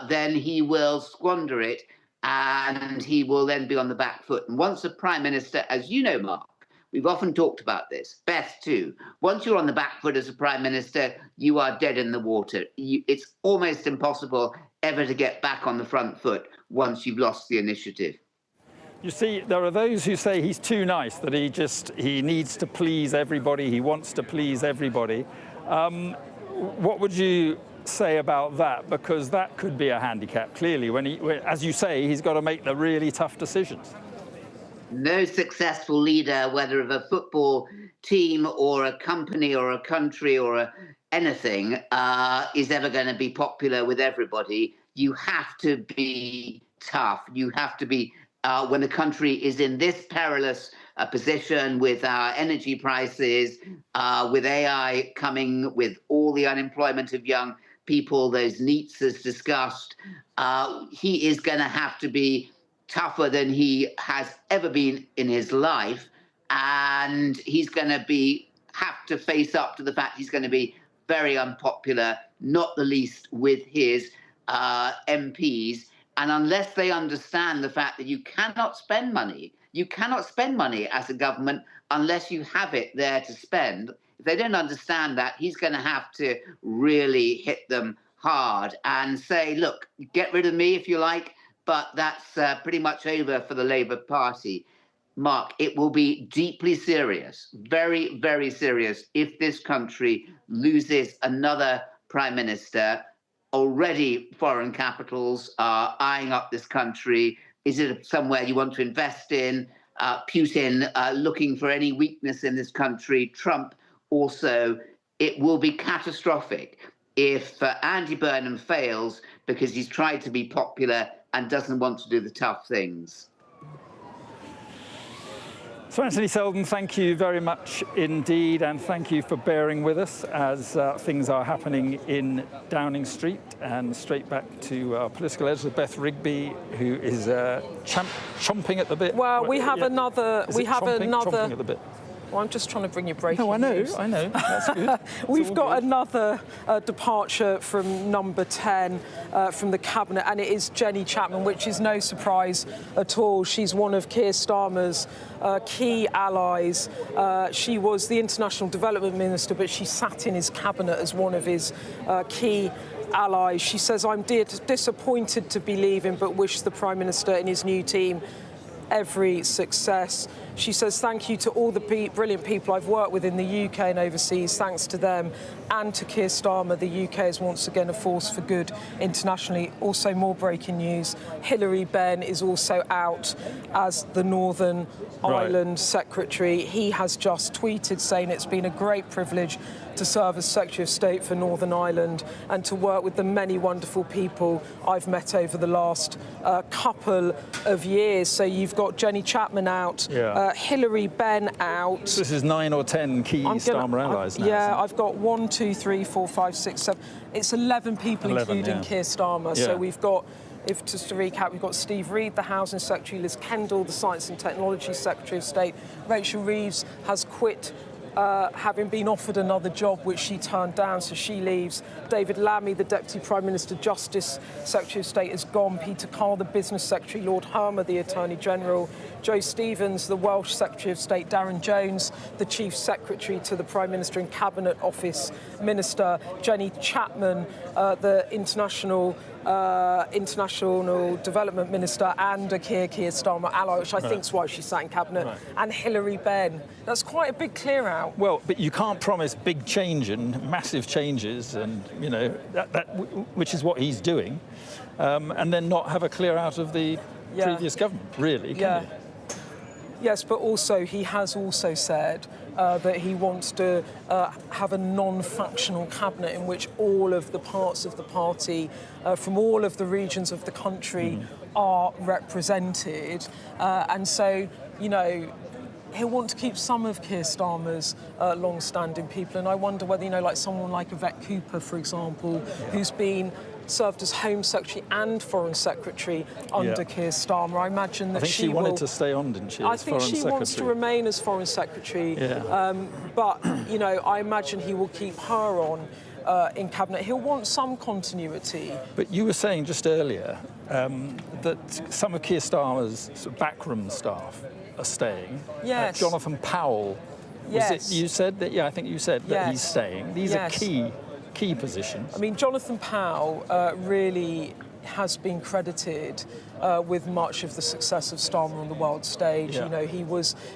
then he will squander it, and he will then be on the back foot. And once a prime minister, as you know, Mark, we've often talked about this, Beth too, once you're on the back foot as a prime minister, you are dead in the water. It's almost impossible ever to get back on the front foot once you've lost the initiative. You see, there are those who say he's too nice, that he needs to please everybody, he wants to please everybody. What would you say about that? Because that could be a handicap, clearly, when as you say, he's got to make the really tough decisions. No successful leader, whether of a football team or a company or a country or anything, is ever going to be popular with everybody. You have to be tough. You have to be, when the country is in this perilous position with our energy prices, with AI coming, with all the unemployment of young people, those NEETs as discussed, he is going to have to be tougher than he has ever been in his life, and he's going to have to face up to the fact he's going to be very unpopular, not the least with his MPs. And unless they understand the fact that you cannot spend money as a government unless you have it there to spend, if they don't understand that, he's going to have to really hit them hard and say, look, get rid of me if you like, but that's pretty much over for the Labour Party. Mark, it will be deeply serious, very, very serious, if this country loses another prime minister. Already foreign capitals are eyeing up this country. Is it somewhere you want to invest in? Putin looking for any weakness in this country. Trump also. It will be catastrophic if Andy Burnham fails because he's tried to be popular and doesn't want to do the tough things. So Anthony Selden, thank you very much indeed, and thank you for bearing with us as things are happening in Downing Street. And straight back to our political editor, Beth Rigby, who is chomping at the bit. Well, we have another. Chomping at the bit. Well, I'm just trying to bring you breaking news. No, I know. That's good. We've got another departure from number 10 from the cabinet, and it is Jenny Chapman, which is no surprise at all. She's one of Keir Starmer's key allies. She was the International Development Minister, but she sat in his cabinet as one of his key allies. She says, I'm disappointed to be leaving, but wish the Prime Minister and his new team every success. She says, thank you to all the brilliant people I've worked with in the UK and overseas. Thanks to them and to Keir Starmer, the UK is once again a force for good internationally. Also, more breaking news. Hilary Benn is also out as the Northern Ireland Secretary. He has just tweeted saying it's been a great privilege to serve as Secretary of State for Northern Ireland and to work with the many wonderful people I've met over the last couple of years. So you've got Jenny Chapman out, Hilary Benn out. This is 9 or 10 key Starmer allies now. Yeah, I've got 1, 2, 3, 4, 5, 6, 7. It's 11 people, including Keir Starmer. Yeah. So we've got, just to recap, we've got Steve Reed, the Housing Secretary, Liz Kendall, the Science and Technology Secretary of State. Rachel Reeves has quit, having been offered another job, which she turned down, so she leaves. David Lammy, the Deputy Prime Minister, Justice Secretary of State, is gone. Peter Carr, the Business Secretary, Lord Hermer, the Attorney General, Joe Stevens, the Welsh Secretary of State, Darren Jones, the Chief Secretary to the Prime Minister and Cabinet Office Minister, Jenny Chapman, the International Development Minister, and a Keir Starmer ally, which I think is why she sat in Cabinet, and Hilary Benn. That's quite a big clear out. Well, but you can't promise big change and massive changes, and you know which is what he's doing, and then not have a clear out of the previous government, really, can you? Yes, but also he has also said that he wants to have a non-factional cabinet in which all of the parts of the party from all of the regions of the country are represented. And so, you know, he'll want to keep some of Keir Starmer's long-standing people. And I wonder whether, you know, like someone like Yvette Cooper, for example, who's been served as Home Secretary and Foreign Secretary under Keir Starmer. I imagine that I think she wanted to stay on, didn't she? I think she wants to remain as Foreign Secretary. But, you know, I imagine he will keep her on in Cabinet. He'll want some continuity. But you were saying just earlier that some of Keir Starmer's sort of backroom staff are staying. Yes. Jonathan Powell, was it you said that? Yeah, I think you said that he's staying. These are key positions. I mean, Jonathan Powell really has been credited with much of the success of Starmer on the world stage. Yeah. You know,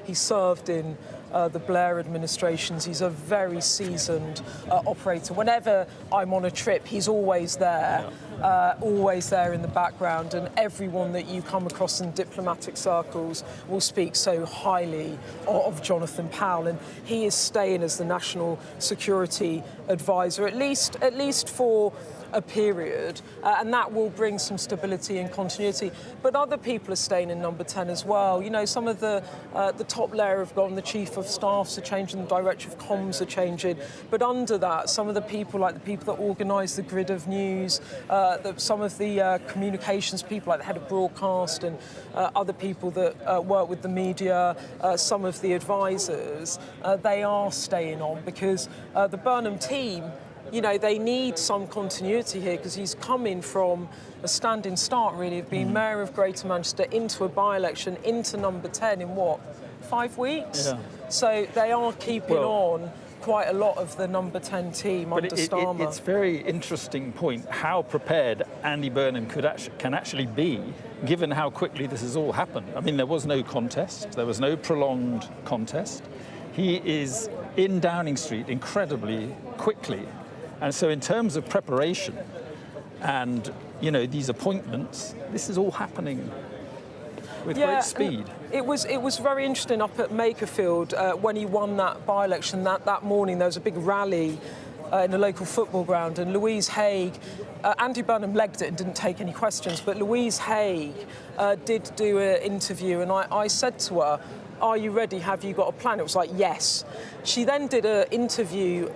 he served in the Blair administrations. He's a very seasoned operator. Whenever I'm on a trip, he's always there. Always there in the background, and everyone that you come across in diplomatic circles will speak so highly of Jonathan Powell, and he is staying as the National Security Advisor at least for a period, and that will bring some stability and continuity. But other people are staying in number 10 as well. You know, some of the top layer have gone, the chief of staffs are changing, the director of comms are changing. But under that, some of the people, like the people that organise the grid of news, some of the communications people, like the head of broadcast, and other people that work with the media, some of the advisors, they are staying on because the Burnham team, you know, they need some continuity here because he's coming from a standing start, really, of being Mayor of Greater Manchester into a by-election, into number 10 in, 5 weeks? Yeah. So they are keeping on quite a lot of the number 10 team under Starmer. It's a very interesting point how prepared Andy Burnham can actually be, given how quickly this has all happened. I mean, there was no contest. There was no prolonged contest. He is in Downing Street incredibly quickly. And so in terms of preparation and, you know, these appointments, this is all happening with great speed. It was very interesting up at Makerfield when he won that by-election. That morning there was a big rally in the local football ground, and Louise Haigh, Andy Burnham legged it and didn't take any questions, but Louise Haigh did do an interview, and I said to her, "Are you ready? Have you got a plan?" It was like, yes. She then did an interview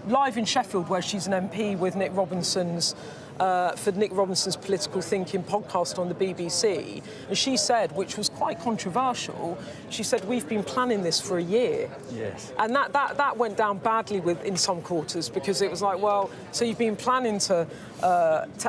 live in Sheffield, where she's an MP with Nick Robinson's for Nick Robinson's Political Thinking podcast on the BBC. And she said, which was quite controversial, she said, "We've been planning this for a year." Yes. And that went down badly in some quarters, because it was like, well, so you've been planning to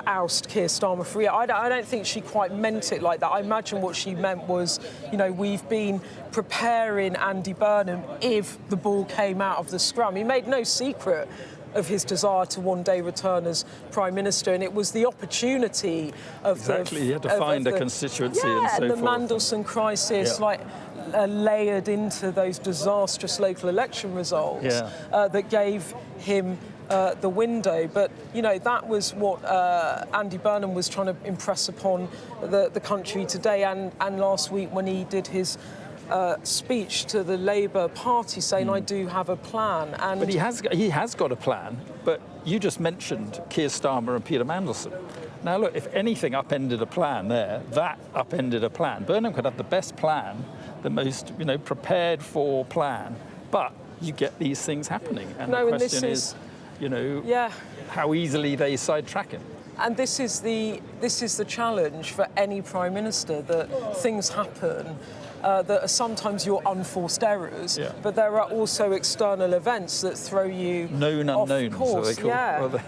oust Keir Starmer for a year. I don't think she quite meant it like that. I imagine what she meant was, you know, we've been preparing Andy Burnham if the ball came out of the scrum. He made no secret of his desire to one day return as Prime Minister, and it was the opportunity of he had to find a constituency and so forth. The Mandelson crisis, layered into those disastrous local election results that gave him the window. But, you know, that was what Andy Burnham was trying to impress upon the country today and last week when he did his speech to the Labour Party, saying, "I do have a plan." And but he has got a plan. But you just mentioned Keir Starmer and Peter Mandelson. Now, look, if anything upended a plan there, that upended a plan. Burnham could have the best plan, the most, you know, prepared for plan, but you get these things happening. And the question is, you know, how easily they sidetrack him. And this is the challenge for any Prime Minister, that things happen that are sometimes your unforced errors, but there are also external events that throw you known off unknowns, course.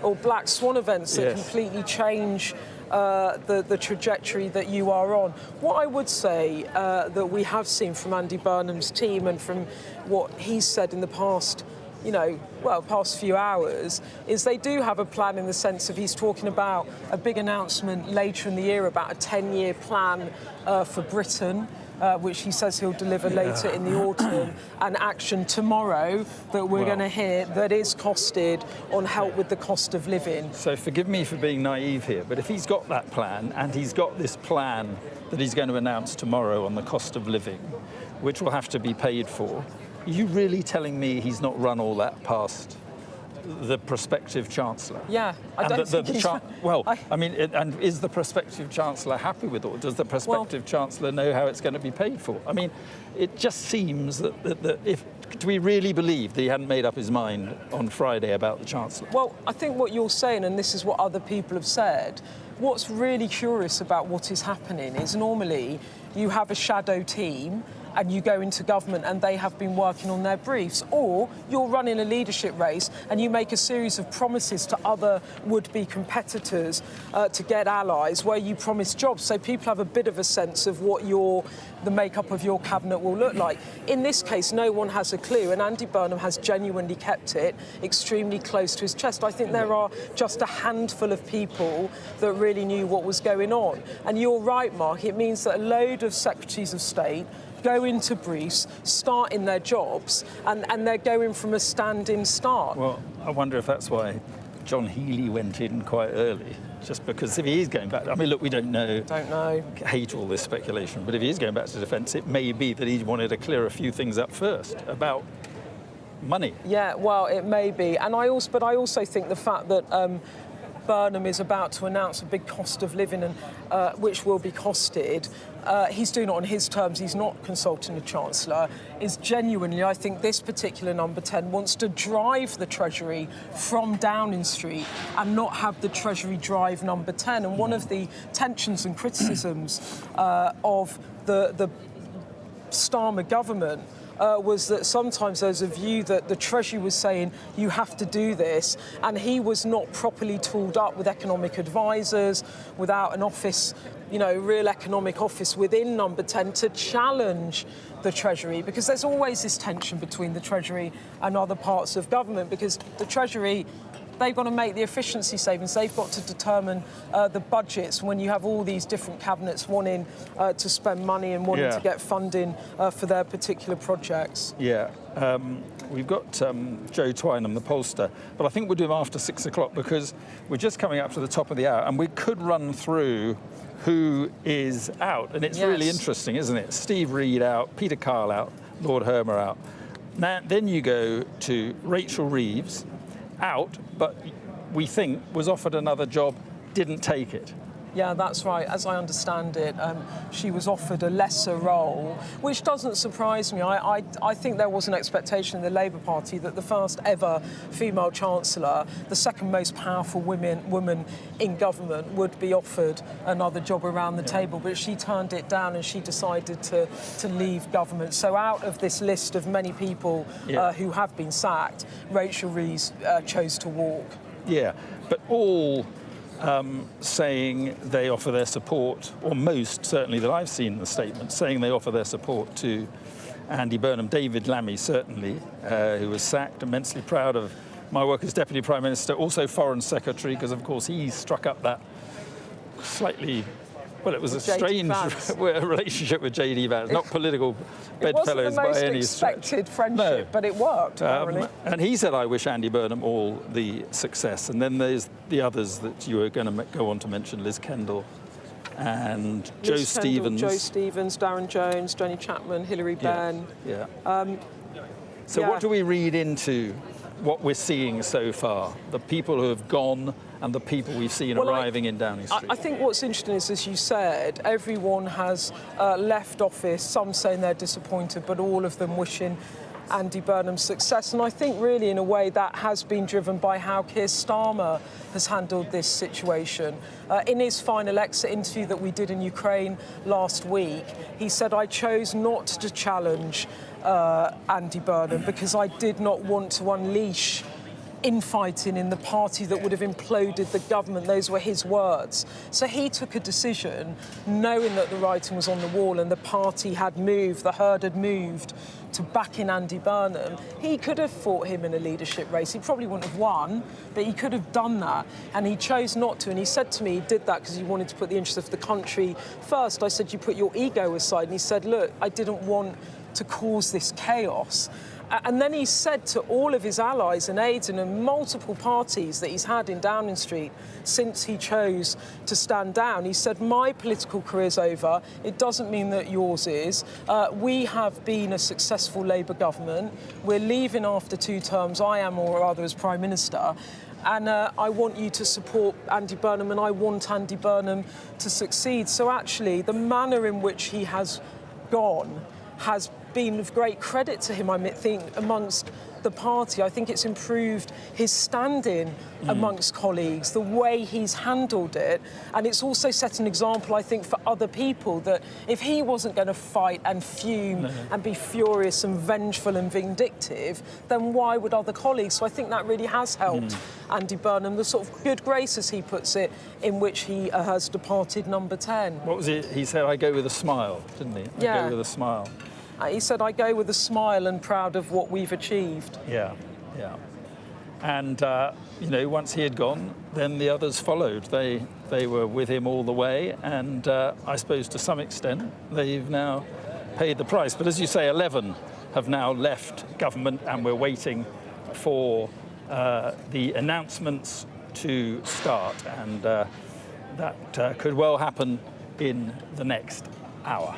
Or black swan events that completely change the trajectory that you are on. What I would say that we have seen from Andy Burnham's team and from what he's said in the past, past few hours, is they do have a plan, in the sense of he's talking about a big announcement later in the year about a 10-year plan for Britain, which he says he'll deliver later in the autumn, and action tomorrow that we're going to hear that is costed on help with the cost of living. So forgive me for being naive here, but if he's got that plan, and he's got this plan that he's going to announce tomorrow on the cost of living, which will have to be paid for, are you really telling me he's not run all that past the prospective Chancellor? Yeah, I don't think he's... and is the prospective Chancellor happy with it? Does the prospective Chancellor know how it's going to be paid for? I mean, it just seems that do we really believe that he hadn't made up his mind on Friday about the Chancellor? Well, I think what you're saying, and this is what other people have said, what's really curious about what is happening is normally you have a shadow team, and you go into government and they have been working on their briefs, or you're running a leadership race and you make a series of promises to other would-be competitors to get allies where you promise jobs, so people have a bit of a sense of what the makeup of your cabinet will look like. In this case, no one has a clue, and Andy Burnham has genuinely kept it extremely close to his chest. I think there are just a handful of people that really knew what was going on. And you're right, Mark, it means that a load of secretaries of state go into briefs, start in their jobs, and they're going from a standing start. Well, I wonder if that's why John Healey went in quite early. Just because if he is going back, I mean, look, we don't know. Hate all this speculation, but if he is going back to defence, it may be that he wanted to clear a few things up first about money. Yeah, well, it may be, but I also think the fact that Burnham is about to announce a big cost of living, and which will be costed. He's doing it on his terms. He's not consulting the Chancellor. Is genuinely, I think, this particular number 10 wants to drive the Treasury from Downing Street and not have the Treasury drive number 10. And one of the tensions and criticisms of the Starmer government was that sometimes there's a view that the Treasury was saying you have to do this, and he was not properly tooled up with economic advisors, without an office, real economic office within number 10 to challenge the Treasury, because there's always this tension between the Treasury and other parts of government, because the Treasury, they've got to make the efficiency savings. They've got to determine the budgets when you have all these different cabinets wanting to spend money and wanting to get funding for their particular projects. Yeah. We've got Joe Twynham, the pollster, but I think we'll do him after 6 o'clock because we're just coming up to the top of the hour and we could run through who is out. And it's really interesting, isn't it? Steve Reed out, Peter Kyle out, Lord Hermer out. Now, then you go to Rachel Reeves, out, but we think was offered another job, didn't take it. Yeah, that's right. As I understand it, she was offered a lesser role, which doesn't surprise me. I think there was an expectation in the Labour Party that the first ever female Chancellor, the second most powerful woman in government, would be offered another job around the table, but she turned it down and she decided to leave government. So out of this list of many people who have been sacked, Rachel Reeves chose to walk. Yeah, but all saying they offer their support, or most certainly that I've seen in the statement, saying they offer their support to Andy Burnham. David Lammy, certainly, who was sacked, immensely proud of my work as Deputy Prime Minister, also Foreign Secretary, because, of course, he struck up that slightly... Well, it was a strange relationship with J.D. Vance, not political bedfellows by any stretch. It wasn't the most expected friendship, but it worked, apparently. And he said, I wish Andy Burnham all the success. And then there's the others that you were going to go on to mention, Liz Kendall and Joe Stevens. Joe Stevens, Darren Jones, Jenny Chapman, Hilary Benn. So what do we read into what we're seeing so far? The people who have gone and the people we've seen arriving in Downing Street. I think what's interesting is, as you said, everyone has left office, some saying they're disappointed, but all of them wishing Andy Burnham's success. And I think really, in a way, that has been driven by how Keir Starmer has handled this situation. In his final exit interview that we did in Ukraine last week, he said, I chose not to challenge Andy Burnham because I did not want to unleash infighting in the party that would have imploded the government. Those were his words. So he took a decision knowing that the writing was on the wall and the party had moved, the herd had moved to back in Andy Burnham. He could have fought him in a leadership race. He probably wouldn't have won, but he could have done that. And he chose not to. And he said to me he did that because he wanted to put the interests of the country first. I said, you put your ego aside. And he said, look, I didn't want to cause this chaos. And then he said to all of his allies and aides and multiple parties that he's had in Downing Street since he chose to stand down, he said, my political career's over. It doesn't mean that yours is. We have been a successful Labour government. We're leaving after 2 terms. I am, or rather, as Prime Minister. And I want you to support Andy Burnham, and I want Andy Burnham to succeed. So actually, the manner in which he has gone has been of great credit to him, I think, amongst the party. I think it's improved his standing amongst colleagues, the way he's handled it. And it's also set an example, I think, for other people that if he wasn't going to fight and fume and be furious and vengeful and vindictive, then why would other colleagues? So I think that really has helped Andy Burnham, the sort of good grace, as he puts it, in which he has departed number 10. What was it? He said, I go with a smile, didn't he? Yeah. I go with a smile. He said, I go with a smile and proud of what we've achieved. Yeah, yeah. And, you know, once he had gone, then the others followed. They were with him all the way, and I suppose to some extent they've now paid the price. But as you say, 11 have now left government, and we're waiting for the announcements to start, and that could well happen in the next hour.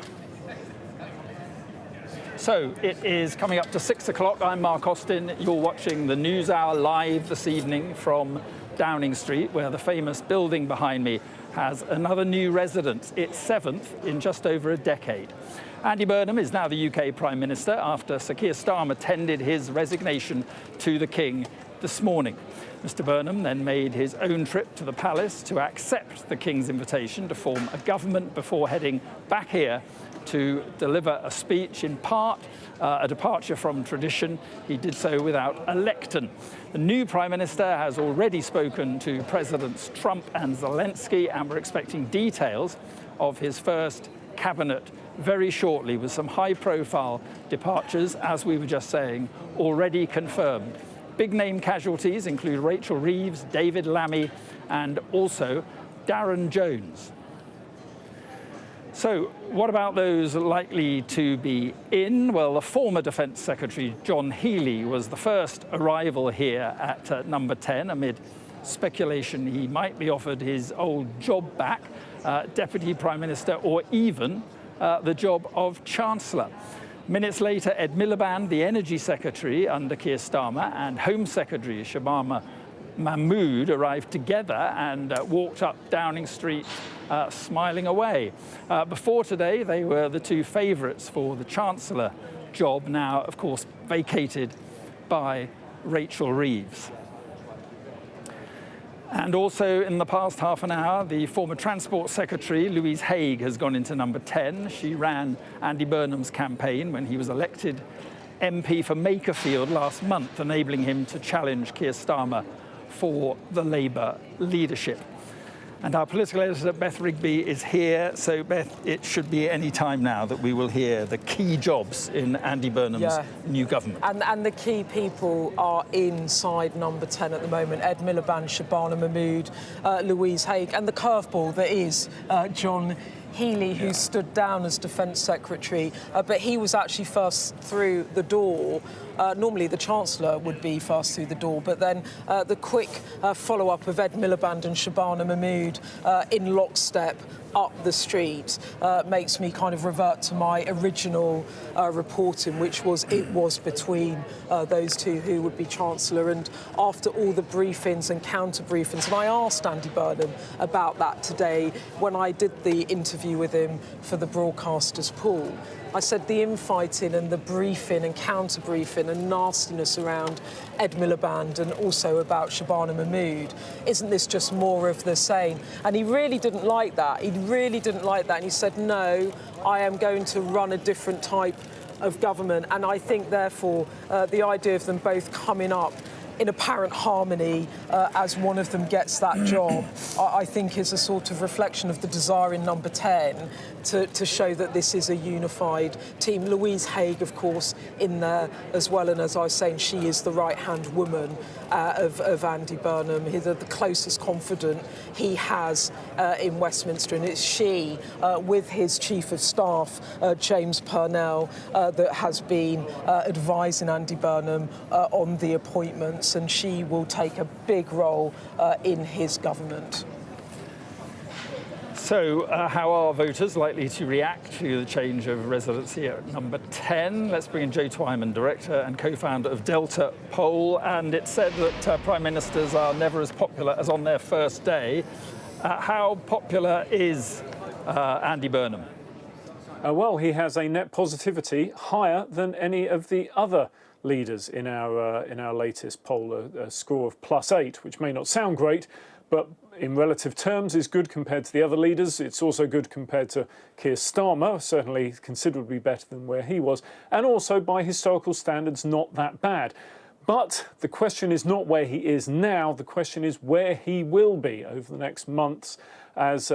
So it is coming up to 6 o'clock. I'm Mark Austin. You're watching the News Hour live this evening from Downing Street, where the famous building behind me has another new residence, its 7th in just over a decade. Andy Burnham is now the UK Prime Minister after Sir Keir Starmer tendered his resignation to the King this morning. Mr Burnham then made his own trip to the palace to accept the King's invitation to form a government before heading back here to deliver a speech, in part a departure from tradition. He did so without a lectern. The new Prime Minister has already spoken to Presidents Trump and Zelensky, and we're expecting details of his first cabinet very shortly, with some high-profile departures, as we were just saying, already confirmed. Big-name casualties include Rachel Reeves, David Lammy, and also Darren Jones. So what about those likely to be in? Well, the former Defence Secretary John Healey was the first arrival here at number 10 amid speculation he might be offered his old job back, Deputy Prime Minister, or even the job of Chancellor. Minutes later, Ed Miliband, the Energy Secretary under Keir Starmer, and Home Secretary Shabana Mahmood arrived together and walked up Downing Street smiling away. Before today, they were the two favourites for the Chancellor job, now, of course, vacated by Rachel Reeves. And also in the past half an hour, the former Transport Secretary, Louise Haigh, has gone into number 10. She ran Andy Burnham's campaign when he was elected MP for Makerfield last month, enabling him to challenge Keir Starmer for the Labour leadership. And our political editor, Beth Rigby, is here. So, Beth, it should be any time now that we will hear the key jobs in Andy Burnham's new government. And the key people are inside number 10 at the moment. Ed Miliband, Shabana Mahmood, Louise Haigh, and the curveball that is John Healey, who stood down as Defence Secretary, but he was actually first through the door. Normally the Chancellor would be first through the door, but then the quick follow-up of Ed Miliband and Shabana Mahmood in lockstep up the street makes me kind of revert to my original reporting, which was it was between those two who would be Chancellor. And after all the briefings and counter-briefings, and I asked Andy Burnham about that today when I did the interview with him for the broadcaster's pool, I said the infighting and the briefing and counter-briefing and nastiness around Ed Miliband and also about Shabana Mahmood, isn't this just more of the same? And he really didn't like that. He really didn't like that. And he said, no, I am going to run a different type of government. And I think, therefore, the idea of them both coming up in apparent harmony as one of them gets that job, I think is a sort of reflection of the desire in number 10 to show that this is a unified team. Louise Haigh, of course, in there as well, and as I was saying, she is the right-hand woman of Andy Burnham, the closest confidant he has in Westminster, and it's she, with his Chief of Staff, James Purnell, that has been advising Andy Burnham on the appointments, and she will take a big role in his government. So, how are voters likely to react to the change of residency at number 10? Let's bring in Joe Twyman, director and co-founder of Delta Poll. And it's said that Prime Ministers are never as popular as on their first day. How popular is Andy Burnham? Well, he has a net positivity higher than any of the other leaders in our latest poll, a score of +8, which may not sound great, but in relative terms is good compared to the other leaders. It's also good compared to Keir Starmer, certainly considerably better than where he was, and also by historical standards not that bad. But the question is not where he is now, the question is where he will be over the next months as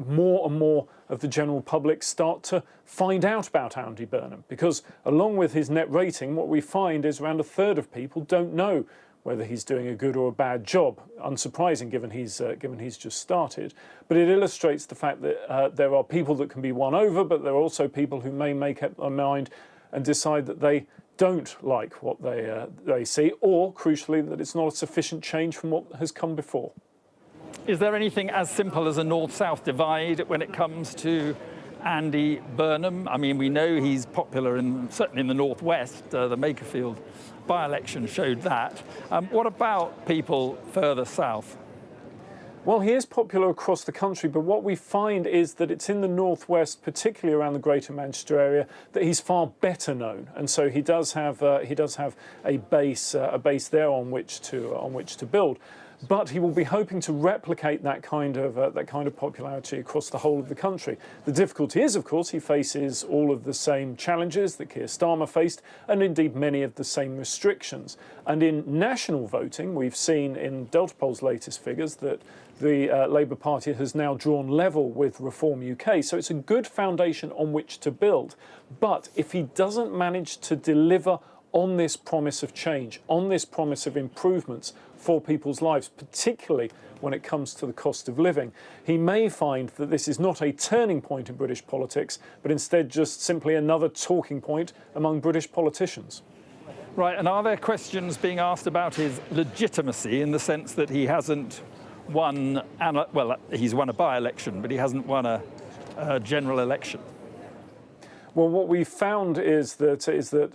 more and more of the general public start to find out about Andy Burnham. Because along with his net rating, what we find is around a third of people don't know whether he's doing a good or a bad job. Unsurprising, given he's just started. But it illustrates the fact that there are people that can be won over, but there are also people who may make up their mind and decide that they don't like what they see, or, crucially, that it's not a sufficient change from what has come before. Is there anything as simple as a north-south divide when it comes to Andy Burnham? I mean, we know he's popular, certainly in the northwest. The Makerfield by-election showed that. What about people further south? Well, he is popular across the country, but what we find is that it's in the northwest, particularly around the Greater Manchester area, that he's far better known, and so he does have a base there on which to build. But he will be hoping to replicate that kind of popularity across the whole of the country. The difficulty is, of course, he faces all of the same challenges that Keir Starmer faced, and indeed many of the same restrictions. And in national voting, we've seen in Delta Poll's latest figures that the Labour Party has now drawn level with Reform UK. So it's a good foundation on which to build. But if he doesn't manage to deliver on this promise of change, on this promise of improvements for people's lives, particularly when it comes to the cost of living, he may find that this is not a turning point in British politics, but instead just simply another talking point among British politicians. Right, and are there questions being asked about his legitimacy in the sense that he hasn't won, well, he's won a by-election, but he hasn't won a general election? Well, what we've found is that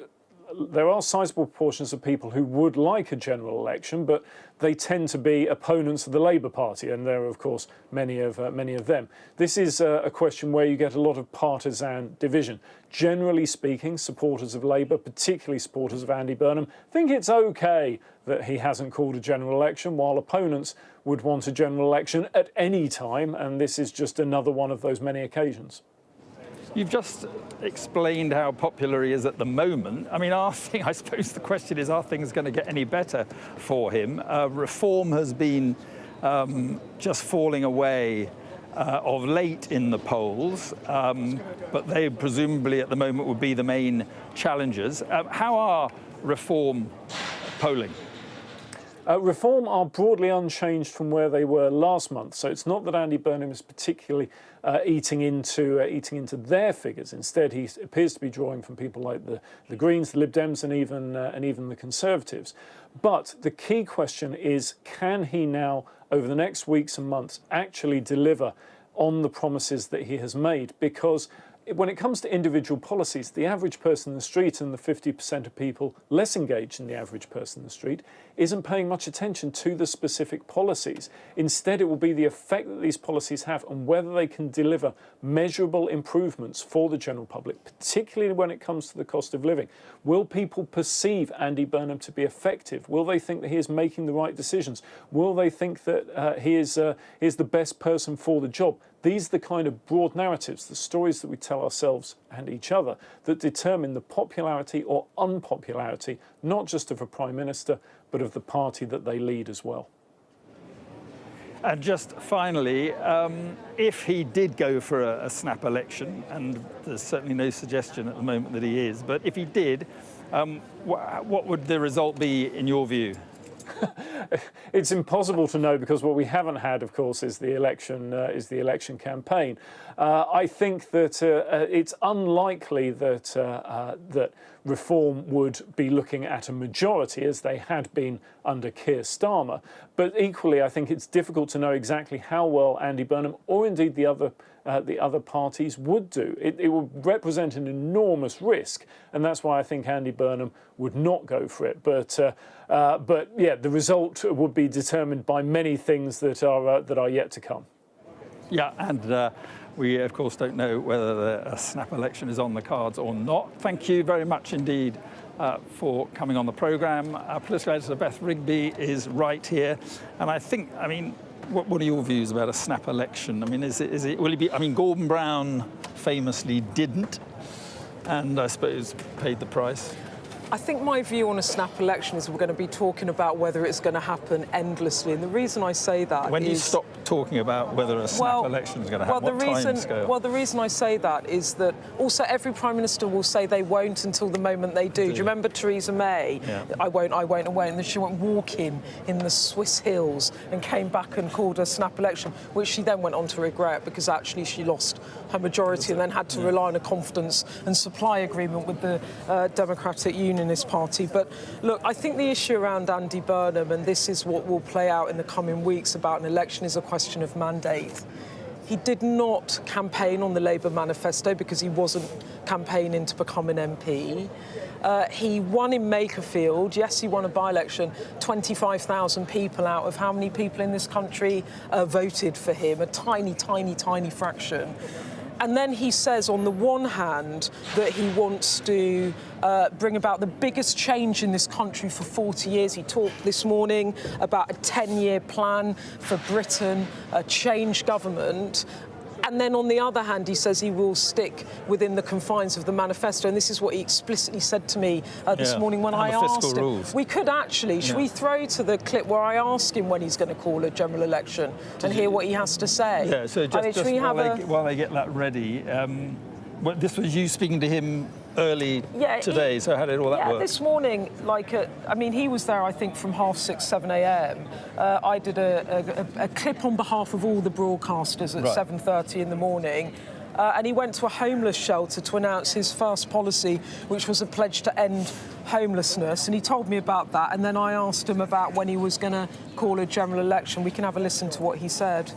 there are sizable proportions of people who would like a general election, but they tend to be opponents of the Labour Party, and there are, of course, many of them. This is a question where you get a lot of partisan division. Generally speaking, supporters of Labour, particularly supporters of Andy Burnham, think it's OK that he hasn't called a general election, while opponents would want a general election at any time, and this is just another one of those many occasions. You've just explained how popular he is at the moment. I mean, I suppose the question is, are things going to get any better for him? Reform has been just falling away of late in the polls, but they presumably at the moment would be the main challengers. How are Reform polling? Reform are broadly unchanged from where they were last month, so it's not that Andy Burnham is particularly eating into their figures. Instead, he appears to be drawing from people like the Greens, the Lib Dems, and even the Conservatives. But the key question is, can he now, over the next weeks and months, actually deliver on the promises that he has made? Because when it comes to individual policies, the average person in the street and the 50% of people less engaged than the average person in the street isn't paying much attention to the specific policies. Instead, it will be the effect that these policies have and whether they can deliver measurable improvements for the general public, particularly when it comes to the cost of living. Will people perceive Andy Burnham to be effective? Will they think that he is making the right decisions? Will they think that he is the best person for the job? These are the kind of broad narratives, the stories that we tell ourselves and each other, that determine the popularity or unpopularity, not just of a Prime Minister, but of the party that they lead as well. And just finally, if he did go for a snap election, and there's certainly no suggestion at the moment that he is, but if he did, what would the result be in your view? It's impossible to know, because what we haven't had, of course, is the election campaign. I think that it's unlikely that Reform would be looking at a majority as they had been under Keir Starmer. But equally, I think it's difficult to know exactly how well Andy Burnham, or indeed the other parties, would do. It would represent an enormous risk, and that's why I think Andy Burnham would not go for it. But yeah, the result would be determined by many things that are yet to come. Yeah, and we, of course, don't know whether a snap election is on the cards or not. Thank you very much indeed for coming on the programme. Our political editor, Beth Rigby, is right here. And I think, I mean, what are your views about a snap election? I mean, will it be, I mean, Gordon Brown famously didn't, and I suppose paid the price. I think my view on a snap election is we're going to be talking about whether it's going to happen endlessly. And the reason I say that when you stop talking about whether a snap election is going to happen, what timescale? Well, the reason I say that is that also every Prime Minister will say they won't until the moment they do. Do you remember Theresa May? Yeah. I won't. And then she went walking in the Swiss hills and came back and called a snap election, which she then went on to regret because actually she lost her majority and then had to rely on a confidence and supply agreement with the Democratic Unionist Party. But look, I think the issue around Andy Burnham, and this is what will play out in the coming weeks about an election, is a question of mandate. He did not campaign on the Labour manifesto because he wasn't campaigning to become an MP. He won in Makerfield. Yes, he won a by-election. 25,000 people out of how many people in this country voted for him? A tiny, tiny, tiny fraction. And then he says, on the one hand, that he wants to bring about the biggest change in this country for 40 years. He talked this morning about a 10-year plan for Britain, a change government. And then on the other hand, he says he will stick within the confines of the manifesto. And this is what he explicitly said to me this morning when I asked him. Rules. We could actually, should we throw to the clip where I ask him when he's going to call a general election and hear what he has to say? Yeah, so just while they get that ready, this was you speaking to him early today, so how did all that work? Yeah, this morning, I mean, he was there, I think, from 6:30, 7 a.m. I did a clip on behalf of all the broadcasters at 7:30 in the morning. And he went to a homeless shelter to announce his first policy, which was a pledge to end homelessness. And he told me about that. And then I asked him about when he was going to call a general election. We can have a listen to what he said.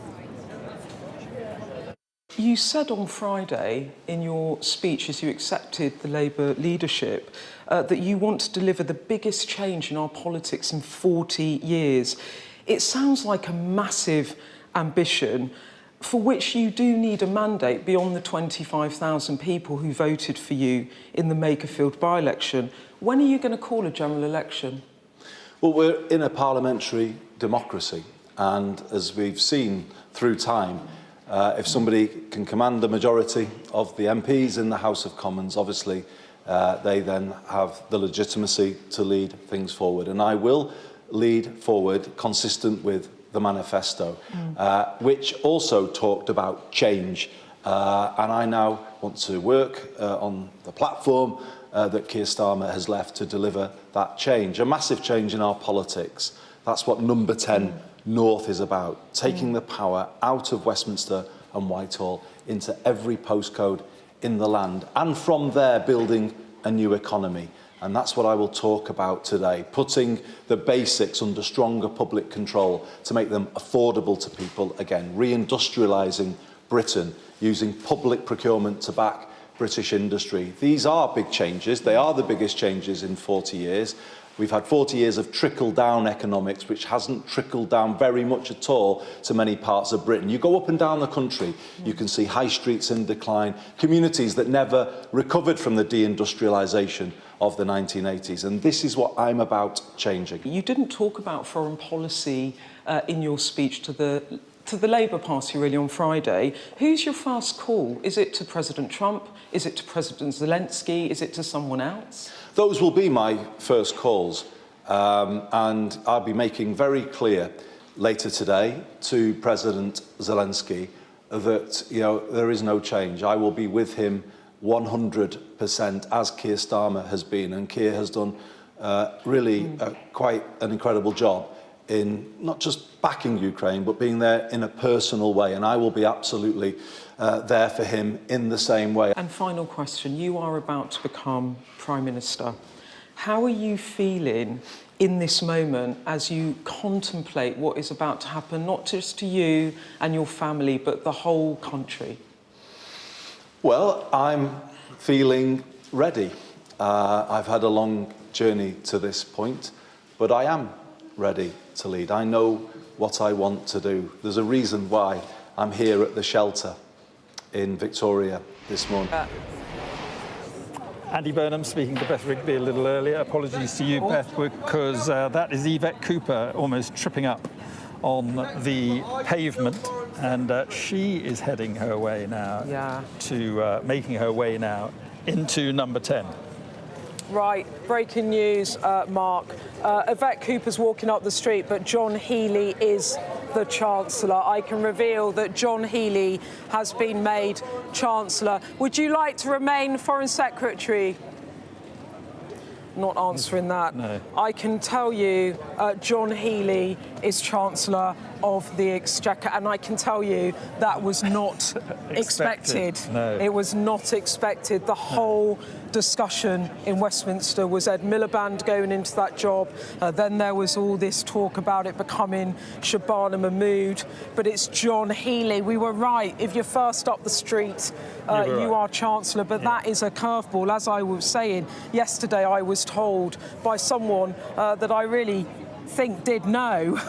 You said on Friday in your speech as you accepted the Labour leadership that you want to deliver the biggest change in our politics in 40 years. It sounds like a massive ambition for which you do need a mandate beyond the 25,000 people who voted for you in the Makerfield by-election. When are you going to call a general election? Well, we're in a parliamentary democracy, and as we've seen through time, if somebody can command the majority of the MPs in the House of Commons, obviously they then have the legitimacy to lead things forward. And I will lead forward consistent with the manifesto, which also talked about change. And I now want to work on the platform that Keir Starmer has left to deliver that change, a massive change in our politics. That's what Number 10 North is about, taking the power out of Westminster and Whitehall into every postcode in the land, and from there building a new economy. And that's what I will talk about today, putting the basics under stronger public control to make them affordable to people again, reindustrialising Britain, using public procurement to back British industry. These are big changes. They are the biggest changes in 40 years. We've had 40 years of trickle-down economics, which hasn't trickled down very much at all to many parts of Britain. You go up and down the country, you can see high streets in decline, communities that never recovered from the deindustrialisation of the 1980s. And this is what I'm about changing. You didn't talk about foreign policy in your speech to the Labour Party really on Friday. Who's your first call? Is it to President Trump? Is it to President Zelensky? Is it to someone else? Those will be my first calls, and I'll be making very clear later today to President Zelensky that there is no change. I will be with him 100%, as Keir Starmer has been, and Keir has done really quite an incredible job in not just backing Ukraine, but being there in a personal way, and I will be absolutely there for him in the same way. And final question, you are about to become Prime Minister. How are you feeling in this moment as you contemplate what is about to happen, not just to you and your family, but the whole country? Well, I'm feeling ready. I've had a long journey to this point, but I am ready to lead. I know what I want to do. There's a reason why I'm here at the shelter in Victoria this morning. Andy Burnham speaking to Beth Rigby a little earlier. Apologies to you, Beth, because that is Yvette Cooper almost tripping up on the pavement, and she is heading her way now to making her way now into number 10. Right, breaking news, Mark. Yvette Cooper's walking up the street, but John Healey is the Chancellor. I can reveal that John Healey has been made Chancellor. Would you like to remain Foreign Secretary? Not answering that. No. I can tell you John Healey is Chancellor of the Exchequer, and I can tell you that was not expected. No. It was not expected. The whole discussion in Westminster was Ed Miliband going into that job. Then there was all this talk about it becoming Shabana Mahmood, but it's John Healey. We were right. If you're first up the street, you are Chancellor, but that is a curveball. As I was saying yesterday, I was told by someone that I really think did know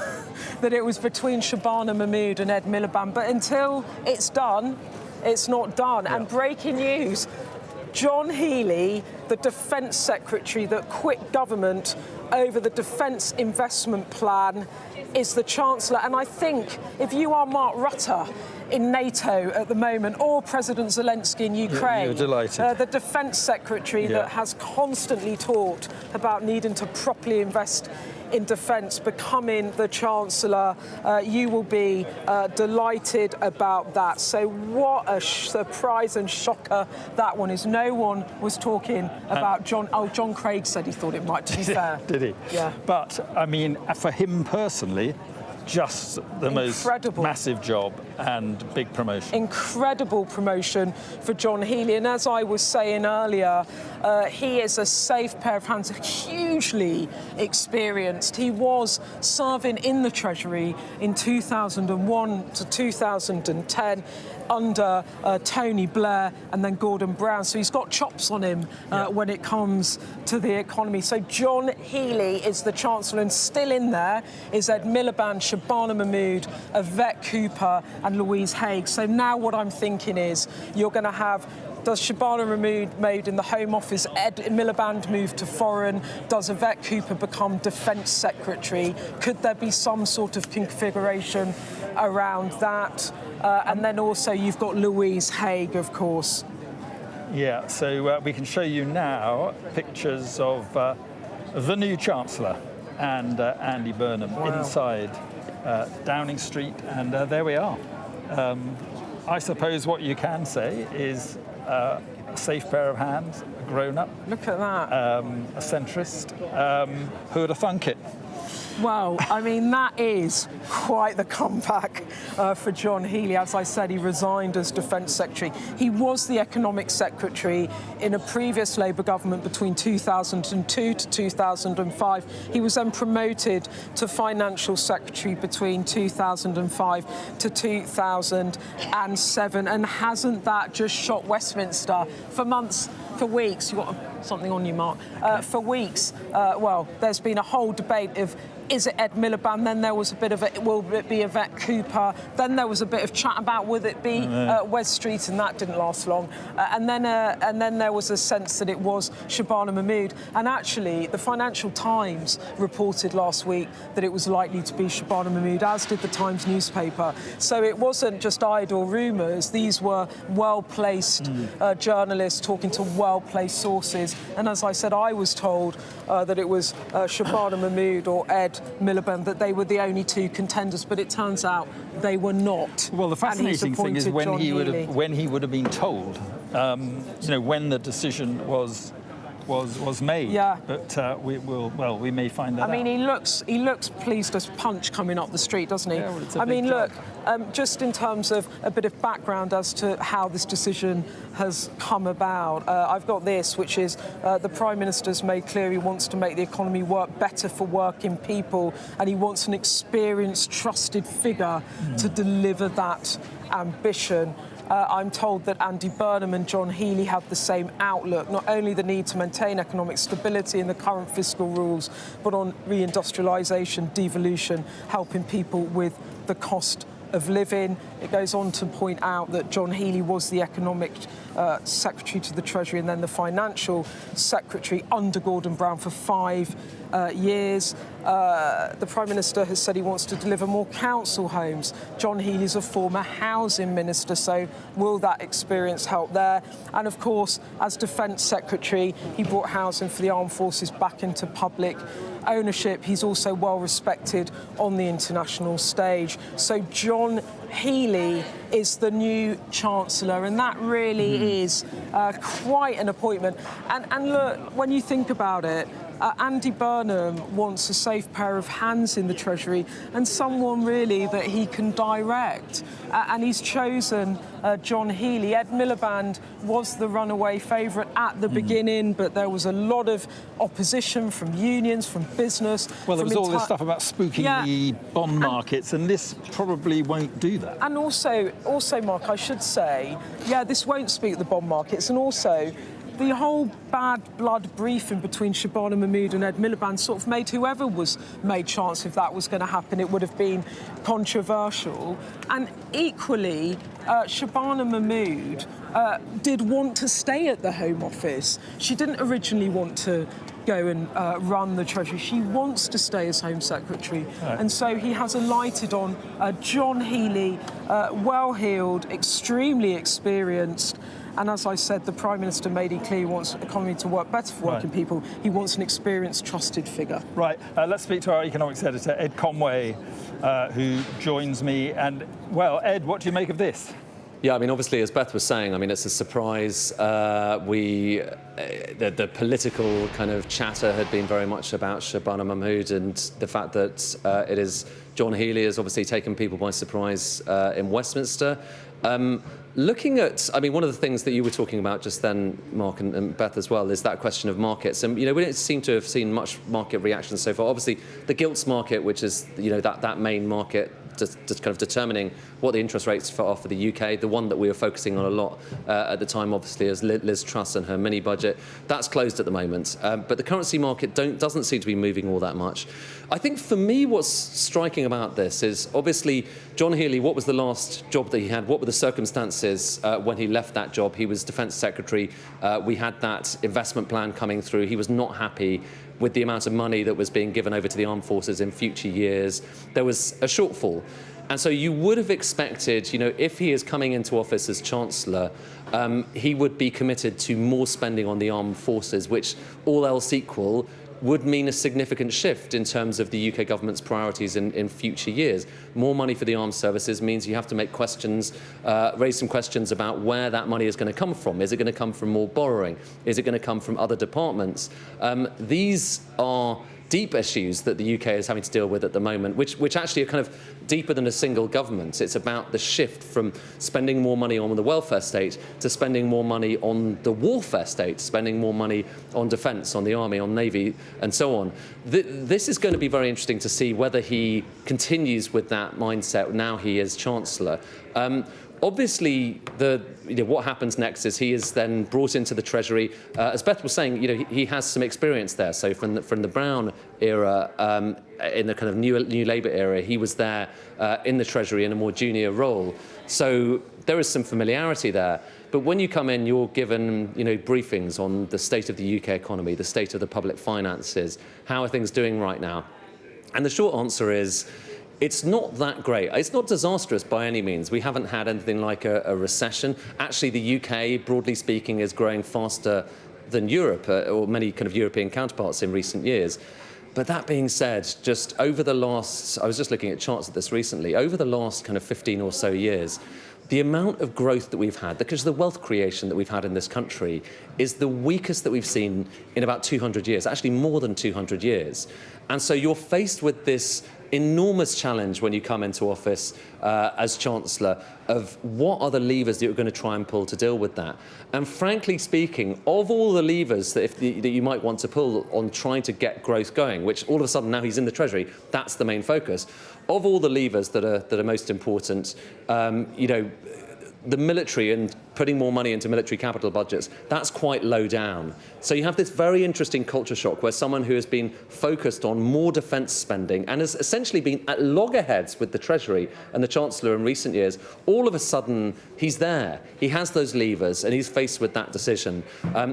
that it was between Shabana Mahmood and Ed Miliband, but until it's done, it's not done. And breaking news, John Healey, the Defence Secretary that quit government over the Defence Investment Plan, is the Chancellor. And I think if you are Mark Rutte in NATO at the moment, or President Zelensky in Ukraine, you're delighted. The Defence Secretary that has constantly talked about needing to properly invest in defence, becoming the Chancellor, you will be delighted about that. So what a surprise and shocker that one is. No one was talking about John. Oh, John Craig said he thought it might, to be fair. Did he? Yeah. But, I mean, for him personally, just the most massive job and big promotion. Incredible promotion for John Healey. And as I was saying earlier, he is a safe pair of hands, hugely experienced. He was serving in the Treasury in 2001 to 2010 under Tony Blair and then Gordon Brown. So he's got chops on him when it comes to the economy. So John Healey is the Chancellor, and still in there is Ed Miliband, Shabana Mahmood, Yvette Cooper and Louise Haigh. So now what I'm thinking is you're going to have, does Shabana Mahmood made in the Home Office, Ed Miliband move to Foreign? Does Yvette Cooper become Defence Secretary? Could there be some sort of configuration around that? And then also you've got Louise Haigh, of course. Yeah, so we can show you now pictures of the new Chancellor and Andy Burnham inside Downing Street, and there we are. I suppose what you can say is a safe pair of hands, a grown-up. Look at that. A centrist. Who'd have thunk it? Well, I mean, that is quite the comeback for John Healey. As I said, he resigned as Defence Secretary. He was the Economic Secretary in a previous Labour government between 2002 to 2005. He was then promoted to Financial Secretary between 2005 to 2007. And hasn't that just shot Westminster for months? For weeks, you've got something on you, Mark. For weeks, well, there's been a whole debate of, is it Ed Miliband? Then there was a bit of will it be Yvette Cooper? Then there was a bit of chat about would it be Wes Street, and that didn't last long. And then there was a sense that it was Shabana Mahmood. And actually, the Financial Times reported last week that it was likely to be Shabana Mahmood, as did the Times newspaper. So it wasn't just idle rumours. These were well-placed journalists talking to well-placed sources. And as I said, I was told that it was Shabana Mahmood or Ed Miliband, that they were the only two contenders, but it turns out they were not. Well, the fascinating thing is when he would have been told, you know, when the decision was made. Yeah. But we may find that out. I mean, he looks pleased as punch coming up the street, doesn't he? Yeah, well, it's a I mean, big look, job. just in terms of a bit of background as to how this decision has come about, I've got this, which is the Prime Minister's made clear he wants to make the economy work better for working people, and he wants an experienced, trusted figure to deliver that ambition. I'm told that Andy Burnham and John Healey have the same outlook, not only the need to maintain economic stability in the current fiscal rules, but on reindustrialisation, devolution, helping people with the cost of living. It goes on to point out that John Healey was the economic secretary to the Treasury and then the financial secretary under Gordon Brown for 5 years. The Prime Minister has said he wants to deliver more council homes. John Healey's a former housing minister, so will that experience help there? And of course, as Defence Secretary, he brought housing for the armed forces back into public ownership. He's also well respected on the international stage. So John Healey is the new Chancellor, and that really is quite an appointment. And look, when you think about it, Andy Burnham wants a safe pair of hands in the Treasury and someone really that he can direct. And he's chosen John Healey. Ed Miliband was the runaway favourite at the beginning, but there was a lot of opposition from unions, from business. Well, there was all this stuff about spooking the bond markets, and this probably won't do that. And also, Mark, I should say, this won't spook the bond markets, and also the whole bad blood briefing between Shabana Mahmood and Ed Miliband sort of made whoever was made Chancellor, if that was going to happen, it would have been controversial. And equally, Shabana Mahmood did want to stay at the Home Office. She didn't originally want to go and run the Treasury. She wants to stay as Home Secretary. Right. And so he has alighted on John Healey, well-heeled, extremely experienced. And as I said, the Prime Minister made it clear he wants the economy to work better for working people. He wants an experienced, trusted figure. Right. Let's speak to our economics editor, Ed Conway, who joins me. And, well, Ed, what do you make of this? Yeah, I mean, obviously, as Beth was saying, I mean, it's a surprise. The political kind of chatter had been very much about Shabana Mahmood, and the fact that it is John Healey has obviously taken people by surprise in Westminster. Looking at, I mean, one of the things that you were talking about just then, Mark and Beth as well, is that question of markets. And, you know, we don't seem to have seen much market reaction so far. Obviously, the gilts market, which is, you know, that main market, just kind of determining what the interest rates are for the UK, the one that we were focusing on a lot at the time, obviously, is Liz Truss and her mini budget. That's closed at the moment. But the currency market doesn't seem to be moving all that much. I think for me, what's striking about this is obviously John Healey, what was the last job that he had? What were the circumstances when he left that job? He was Defence Secretary. We had that investment plan coming through. He was not happy with the amount of money that was being given over to the armed forces in future years. There was a shortfall. And so you would have expected, you know, if he is coming into office as Chancellor, he would be committed to more spending on the armed forces, which, all else equal, would mean a significant shift in terms of the UK government's priorities in future years. More money for the armed services means you have to make questions, raise some questions about where that money is going to come from. Is it going to come from more borrowing? Is it going to come from other departments? These are deep issues that the UK is having to deal with at the moment, which actually are kind of deeper than a single government. It's about the shift from spending more money on the welfare state to spending more money on the warfare state, spending more money on defence, on the army, on navy, and so on. This is going to be very interesting to see whether he continues with that mindset now he is Chancellor. Obviously, what happens next is he is then brought into the Treasury. As Beth was saying, you know, he has some experience there. So from the Brown era, in the kind of new Labour era, he was there in the Treasury in a more junior role. So there is some familiarity there. But when you come in, you're given, you know, briefings on the state of the UK economy, the state of the public finances, how are things doing right now? And the short answer is, it's not that great. It's not disastrous by any means. We haven't had anything like a recession. Actually, the UK, broadly speaking, is growing faster than Europe, or many kind of European counterparts in recent years. But that being said, just over the last, I was just looking at charts of this recently, over the last kind of 15 or so years, the amount of growth that we've had, because the wealth creation that we've had in this country is the weakest that we've seen in about 200 years, actually more than 200 years. And so you're faced with this enormous challenge when you come into office as Chancellor of what are the levers that you're going to try and pull to deal with that. And frankly speaking, of all the levers that you might want to pull on trying to get growth going, which all of a sudden now he's in the Treasury, that's the main focus. Of all the levers that are most important, you know, the military and putting more money into military capital budgets, that's quite low down. So you have this very interesting culture shock where someone who has been focused on more defence spending and has essentially been at loggerheads with the Treasury and the Chancellor in recent years, all of a sudden he's there. He has those levers and he's faced with that decision.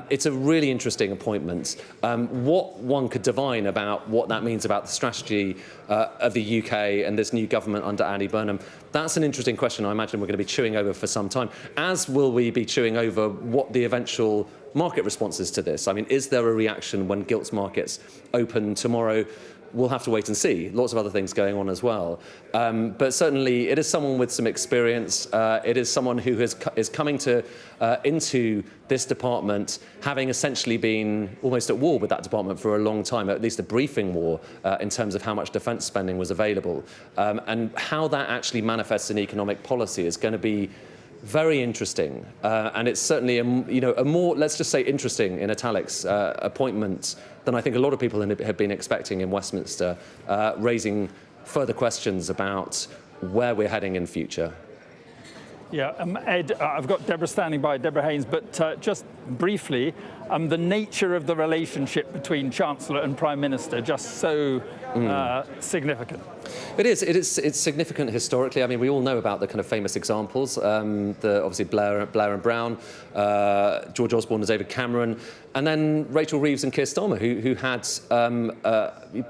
It's a really interesting appointment. What one could divine about what that means about the strategy of the UK and this new government under Andy Burnham, that's an interesting question I imagine we're going to be chewing over for some time, as will we be chewing over what the eventual market response is to this. I mean, is there a reaction when gilts markets open tomorrow? We'll have to wait and see. Lots of other things going on as well. But certainly it is someone with some experience. It is someone who is coming into this department having essentially been almost at war with that department for a long time, at least a briefing war in terms of how much defence spending was available. And how that actually manifests in economic policy is going to be very interesting. And it's certainly a more, let's just say interesting in italics, appointment than I think a lot of people have been expecting in Westminster, raising further questions about where we're heading in future. Yeah, Ed, I've got Deborah standing by, Deborah Haynes, but just briefly, the nature of the relationship between Chancellor and Prime Minister, just so significant. It's significant historically. I mean, we all know about the kind of famous examples, obviously Blair and Brown, George Osborne and David Cameron, and then Rachel Reeves and Keir Starmer, who had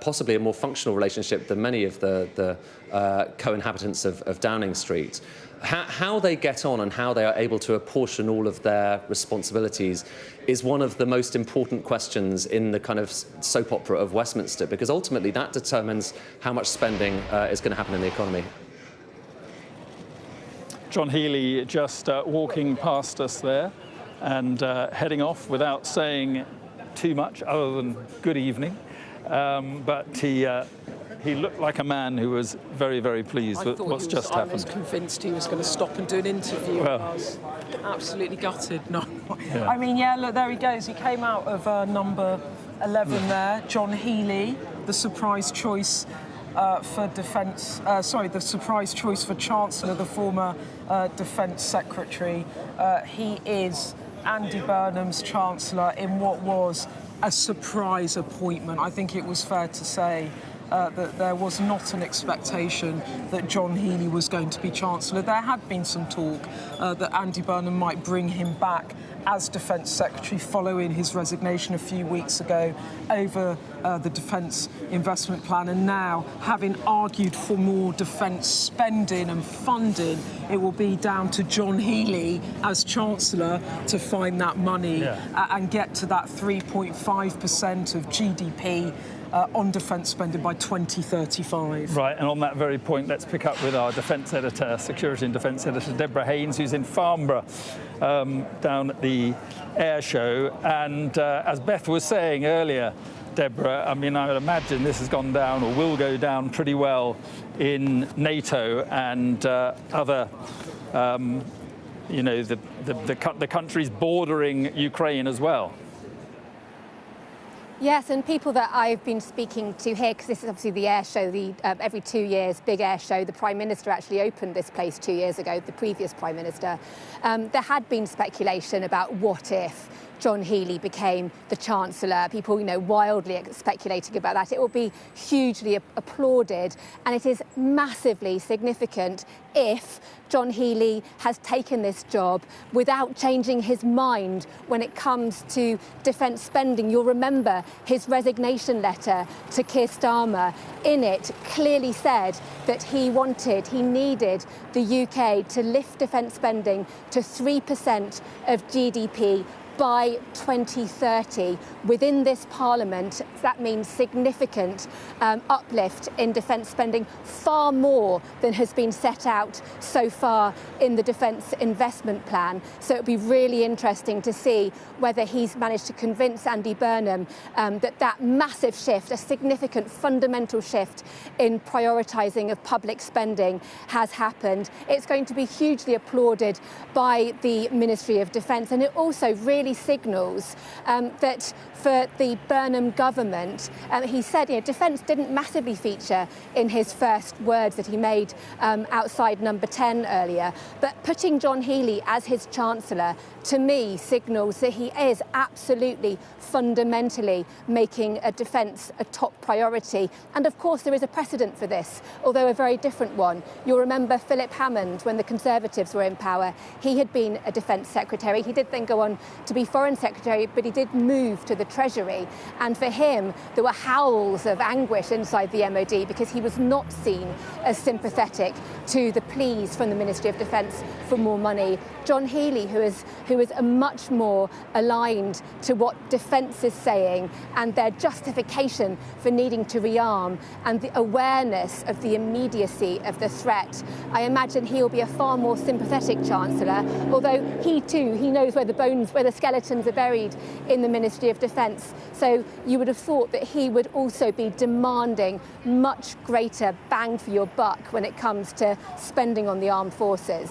possibly a more functional relationship than many of the co-inhabitants of Downing Street. How they get on and how they are able to apportion all of their responsibilities is one of the most important questions in the kind of soap opera of Westminster, because ultimately that determines how much spending is going to happen in the economy. John Healey just walking past us there and heading off without saying too much other than good evening. But he looked like a man who was very, very pleased with what's just happened. I was convinced he was going to stop and do an interview. Well, I was absolutely gutted. No, yeah. I mean, yeah, look, there he goes. He came out of number 11 there, John Healey, the surprise choice for defence. The surprise choice for Chancellor, the former Defence Secretary. He is Andy Burnham's Chancellor in what was a surprise appointment. I think it was fair to say that there was not an expectation that John Healey was going to be Chancellor. There had been some talk that Andy Burnham might bring him back as Defence Secretary following his resignation a few weeks ago over the Defence Investment Plan. And now, having argued for more defence spending and funding, it will be down to John Healey as Chancellor to find that money and get to that 3.5% of GDP on defence spending by 2035. Right, and on that very point, let's pick up with our defence editor, security and defence editor, Deborah Haynes, who's in Farnborough down at the air show. And as Beth was saying earlier, Deborah, I mean, I would imagine this has gone down or will go down pretty well in NATO and other, the countries bordering Ukraine as well. Yes, and people that I've been speaking to here, because this is obviously the air show, every 2 years, big air show. The Prime Minister actually opened this place 2 years ago, the previous Prime Minister. There had been speculation about what if John Healey became the Chancellor. People, wildly speculating about that. It will be hugely applauded, and it is massively significant if John Healey has taken this job without changing his mind when it comes to defence spending. You'll remember his resignation letter to Keir Starmer. In it, clearly said that he needed the UK to lift defence spending to 3% of GDP by 2030. Within this Parliament, that means significant uplift in defence spending, far more than has been set out so far in the Defence Investment Plan. So it'll be really interesting to see whether he's managed to convince Andy Burnham that massive shift, a significant fundamental shift in prioritising of public spending has happened. It's going to be hugely applauded by the Ministry of Defence, and it also really signals that for the Burnham government, he said, defence didn't massively feature in his first words that he made outside Number 10 earlier. But putting John Healey as his Chancellor, to me, signals that he is absolutely fundamentally making a defence a top priority. And of course, there is a precedent for this, although a very different one. You'll remember Philip Hammond, when the Conservatives were in power. He had been a Defence Secretary. He did then go on to be Foreign Secretary, but he did move to the Treasury. And for him, there were howls of anguish inside the MOD because he was not seen as sympathetic to the pleas from the Ministry of Defence for more money. John Healey, who is much more aligned to what defence is saying and their justification for needing to rearm and the awareness of the immediacy of the threat. I imagine he'll be a far more sympathetic Chancellor, although he knows where the skeletons are buried in the Ministry of Defence. So you would have thought that he would also be demanding much greater bang for your buck when it comes to spending on the armed forces.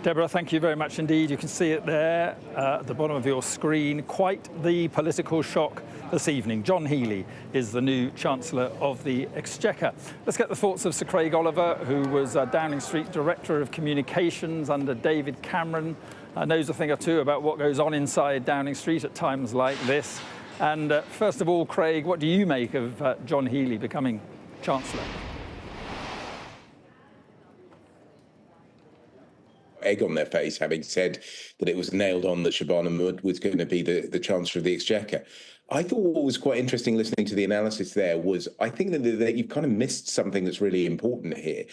Deborah, thank you very much indeed. You can see it there at the bottom of your screen. Quite the political shock this evening. John Healey is the new Chancellor of the Exchequer. Let's get the thoughts of Sir Craig Oliver, who was Downing Street Director of Communications under David Cameron. Knows a thing or two about what goes on inside Downing Street at times like this. And first of all, Craig, what do you make of John Healey becoming Chancellor? Egg on their face, having said that it was nailed on that Shabana Mahmood was going to be the Chancellor of the Exchequer. I thought what was quite interesting listening to the analysis there was I think that you've kind of missed something that's really important here.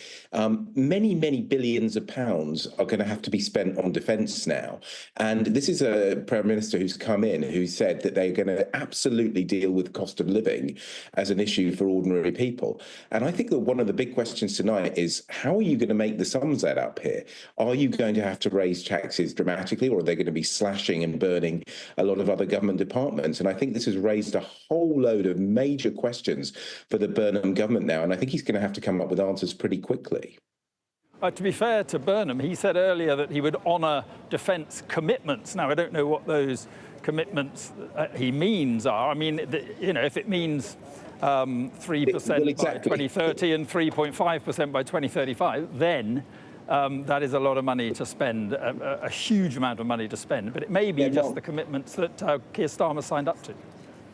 Many, many billions of pounds are going to have to be spent on defence now. And this is a Prime Minister who's come in who said that they're going to absolutely deal with cost of living as an issue for ordinary people. And I think that one of the big questions tonight is how are you going to make the sums add up here? Are you going to have to raise taxes dramatically, or are they going to be slashing and burning a lot of other government departments? And I think this has raised a whole load of major questions for the Burnham government now, and I think he's going to have to come up with answers pretty quickly. To be fair to Burnham, he said earlier that he would honour defence commitments. Now, I don't know what those commitments he means are. I mean, if it means 3% by 2030 and 3.5% by 2035, then that is a lot of money to spend, a huge amount of money to spend. But it may be just the commitments that Keir Starmer signed up to.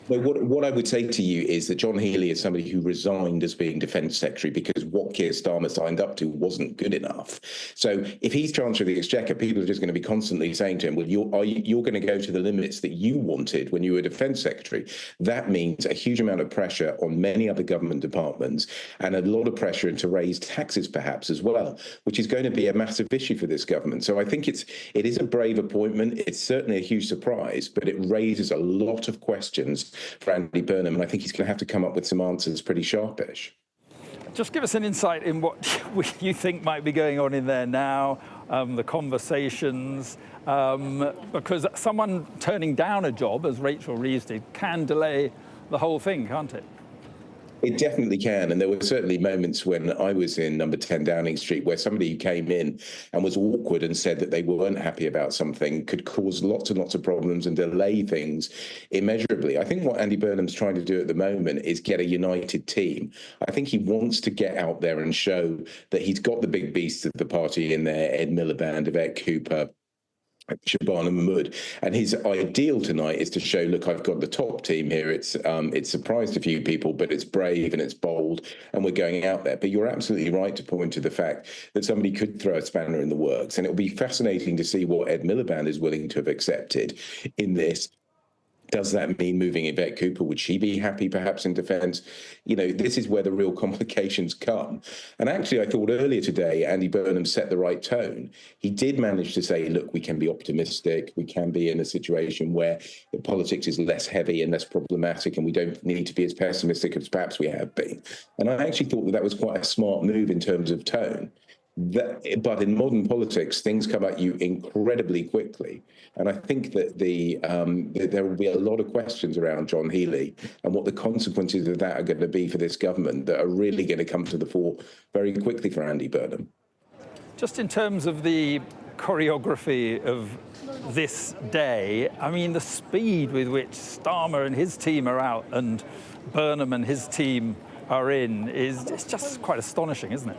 So what I would say to you is that John Healey is somebody who resigned as being Defence Secretary because what Keir Starmer signed up to wasn't good enough. So if he's Chancellor of the Exchequer, people are just going to be constantly saying to him, well, you're going to go to the limits that you wanted when you were Defence Secretary. That means a huge amount of pressure on many other government departments and a lot of pressure to raise taxes perhaps as well, which is going to be a massive issue for this government. So I think it is a brave appointment. It's certainly a huge surprise, but it raises a lot of questions for Andy Burnham, and I think he's going to have to come up with some answers pretty sharpish. Just give us an insight in what you think might be going on in there now, the conversations, because someone turning down a job, as Rachel Reeves did, can delay the whole thing, can't it? It definitely can. And there were certainly moments when I was in Number 10 Downing Street where somebody who came in and was awkward and said that they weren't happy about something could cause lots and lots of problems and delay things immeasurably. I think what Andy Burnham's trying to do at the moment is get a united team. I think he wants to get out there and show that he's got the big beasts of the party in there, Ed Miliband, Yvette Cooper, Shabana Mahmood, and his ideal tonight is to show, look, I've got the top team here. It's surprised a few people, but it's brave and it's bold, and we're going out there. But you're absolutely right to point to the fact that somebody could throw a spanner in the works, and it'll be fascinating to see what Ed Miliband is willing to have accepted in this. Does that mean moving Yvette Cooper? Would she be happy perhaps in defence? You know, this is where the real complications come. And actually, I thought earlier today, Andy Burnham set the right tone. He did manage to say, look, we can be optimistic. We can be in a situation where the politics is less heavy and less problematic, and we don't need to be as pessimistic as perhaps we have been. And I actually thought that was quite a smart move in terms of tone. But in modern politics, things come at you incredibly quickly. And I think that there will be a lot of questions around John Healey and what the consequences of that are going to be for this government that are really going to come to the fore very quickly for Andy Burnham. Just in terms of the choreography of this day. I mean, the speed with which Starmer and his team are out and Burnham and his team are in it's just quite astonishing, isn't it?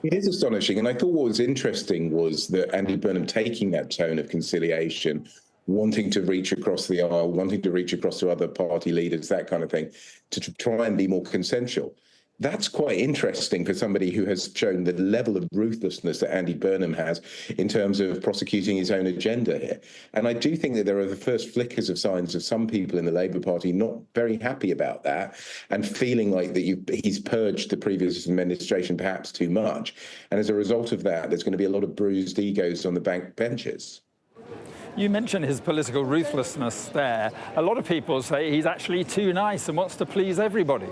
It is astonishing. And I thought what was interesting was that Andy Burnham taking that tone of conciliation, wanting to reach across the aisle, wanting to reach across to other party leaders, that kind of thing, to try and be more consensual. That's quite interesting for somebody who has shown the level of ruthlessness that Andy Burnham has in terms of prosecuting his own agenda here. And I do think that there are the first flickers of signs of some people in the Labour Party not very happy about that and feeling like that he's purged the previous administration perhaps too much. And as a result of that, there's going to be a lot of bruised egos on the bank benches. You mentioned his political ruthlessness there. A lot of people say he's actually too nice and wants to please everybody.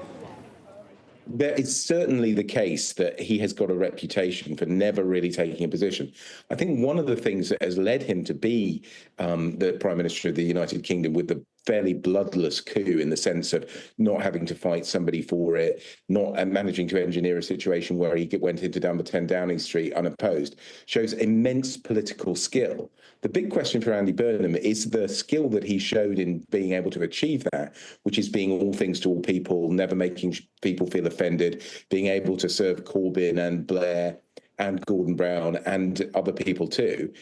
There is certainly the case that he has got a reputation for never really taking a position. I think one of the things that has led him to be the Prime Minister of the United Kingdom with the fairly bloodless coup in the sense of not having to fight somebody for it, not managing to engineer a situation where he went into number 10 Downing Street unopposed, shows immense political skill. The big question for Andy Burnham is the skill that he showed in being able to achieve that, which is being all things to all people, never making people feel offended, being able to serve Corbyn and Blair and Gordon Brown and other people too.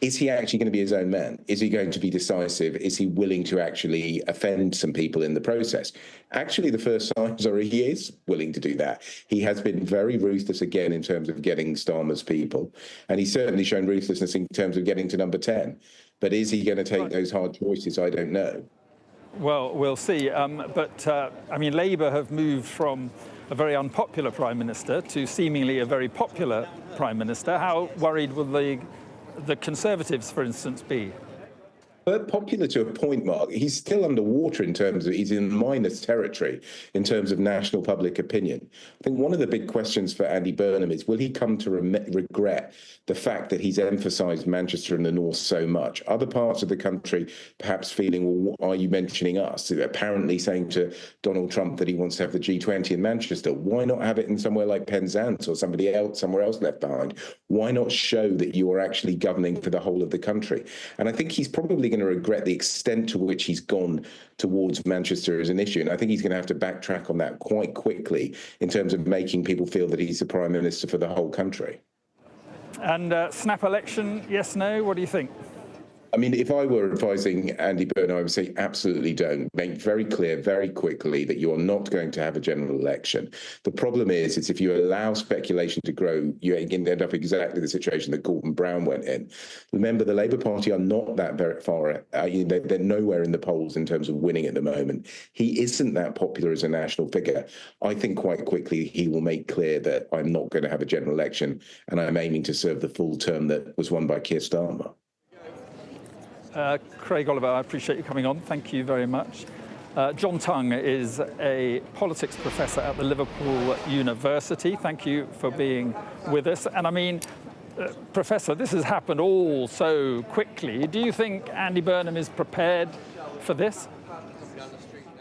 Is he actually going to be his own man? Is he going to be decisive? Is he willing to actually offend some people in the process? Actually, the first signs are he is willing to do that. He has been very ruthless again in terms of getting Starmer's people, and he's certainly shown ruthlessness in terms of getting to number 10. But is he going to take those hard choices? I don't know. Well, we'll see. I mean, Labour have moved from a very unpopular Prime Minister to seemingly a very popular Prime Minister. How worried will the Conservatives, for instance, be? But popular to a point, Mark. He's still underwater in terms of, he's in minus territory in terms of national public opinion. I think one of the big questions for Andy Burnham is, will he come to regret the fact that he's emphasised Manchester and the North so much? Other parts of the country perhaps feeling, well, why are you mentioning us? Apparently saying to Donald Trump that he wants to have the G20 in Manchester. Why not have it in somewhere like Penzance or somebody else, somewhere else left behind? Why not show that you are actually governing for the whole of the country? And I think he's probably going to regret the extent to which he's gone towards Manchester as an issue. And I think he's going to have to backtrack on that quite quickly in terms of making people feel that he's the Prime Minister for the whole country. And snap election, yes, no? What do you think? I mean, if I were advising Andy Burnham, I would say absolutely don't. Make very clear very quickly that you are not going to have a general election. The problem is if you allow speculation to grow, you end up exactly the situation that Gordon Brown went in. Remember, the Labour Party are not that very far. They're nowhere in the polls in terms of winning at the moment. He isn't that popular as a national figure. I think quite quickly he will make clear that I'm not going to have a general election and I'm aiming to serve the full term that was won by Keir Starmer. Craig Oliver, I appreciate you coming on. Thank you very much. John Tongue is a politics professor at the Liverpool University. Thank you for being with us. And I mean, Professor, this has happened all so quickly. Do you think Andy Burnham is prepared for this?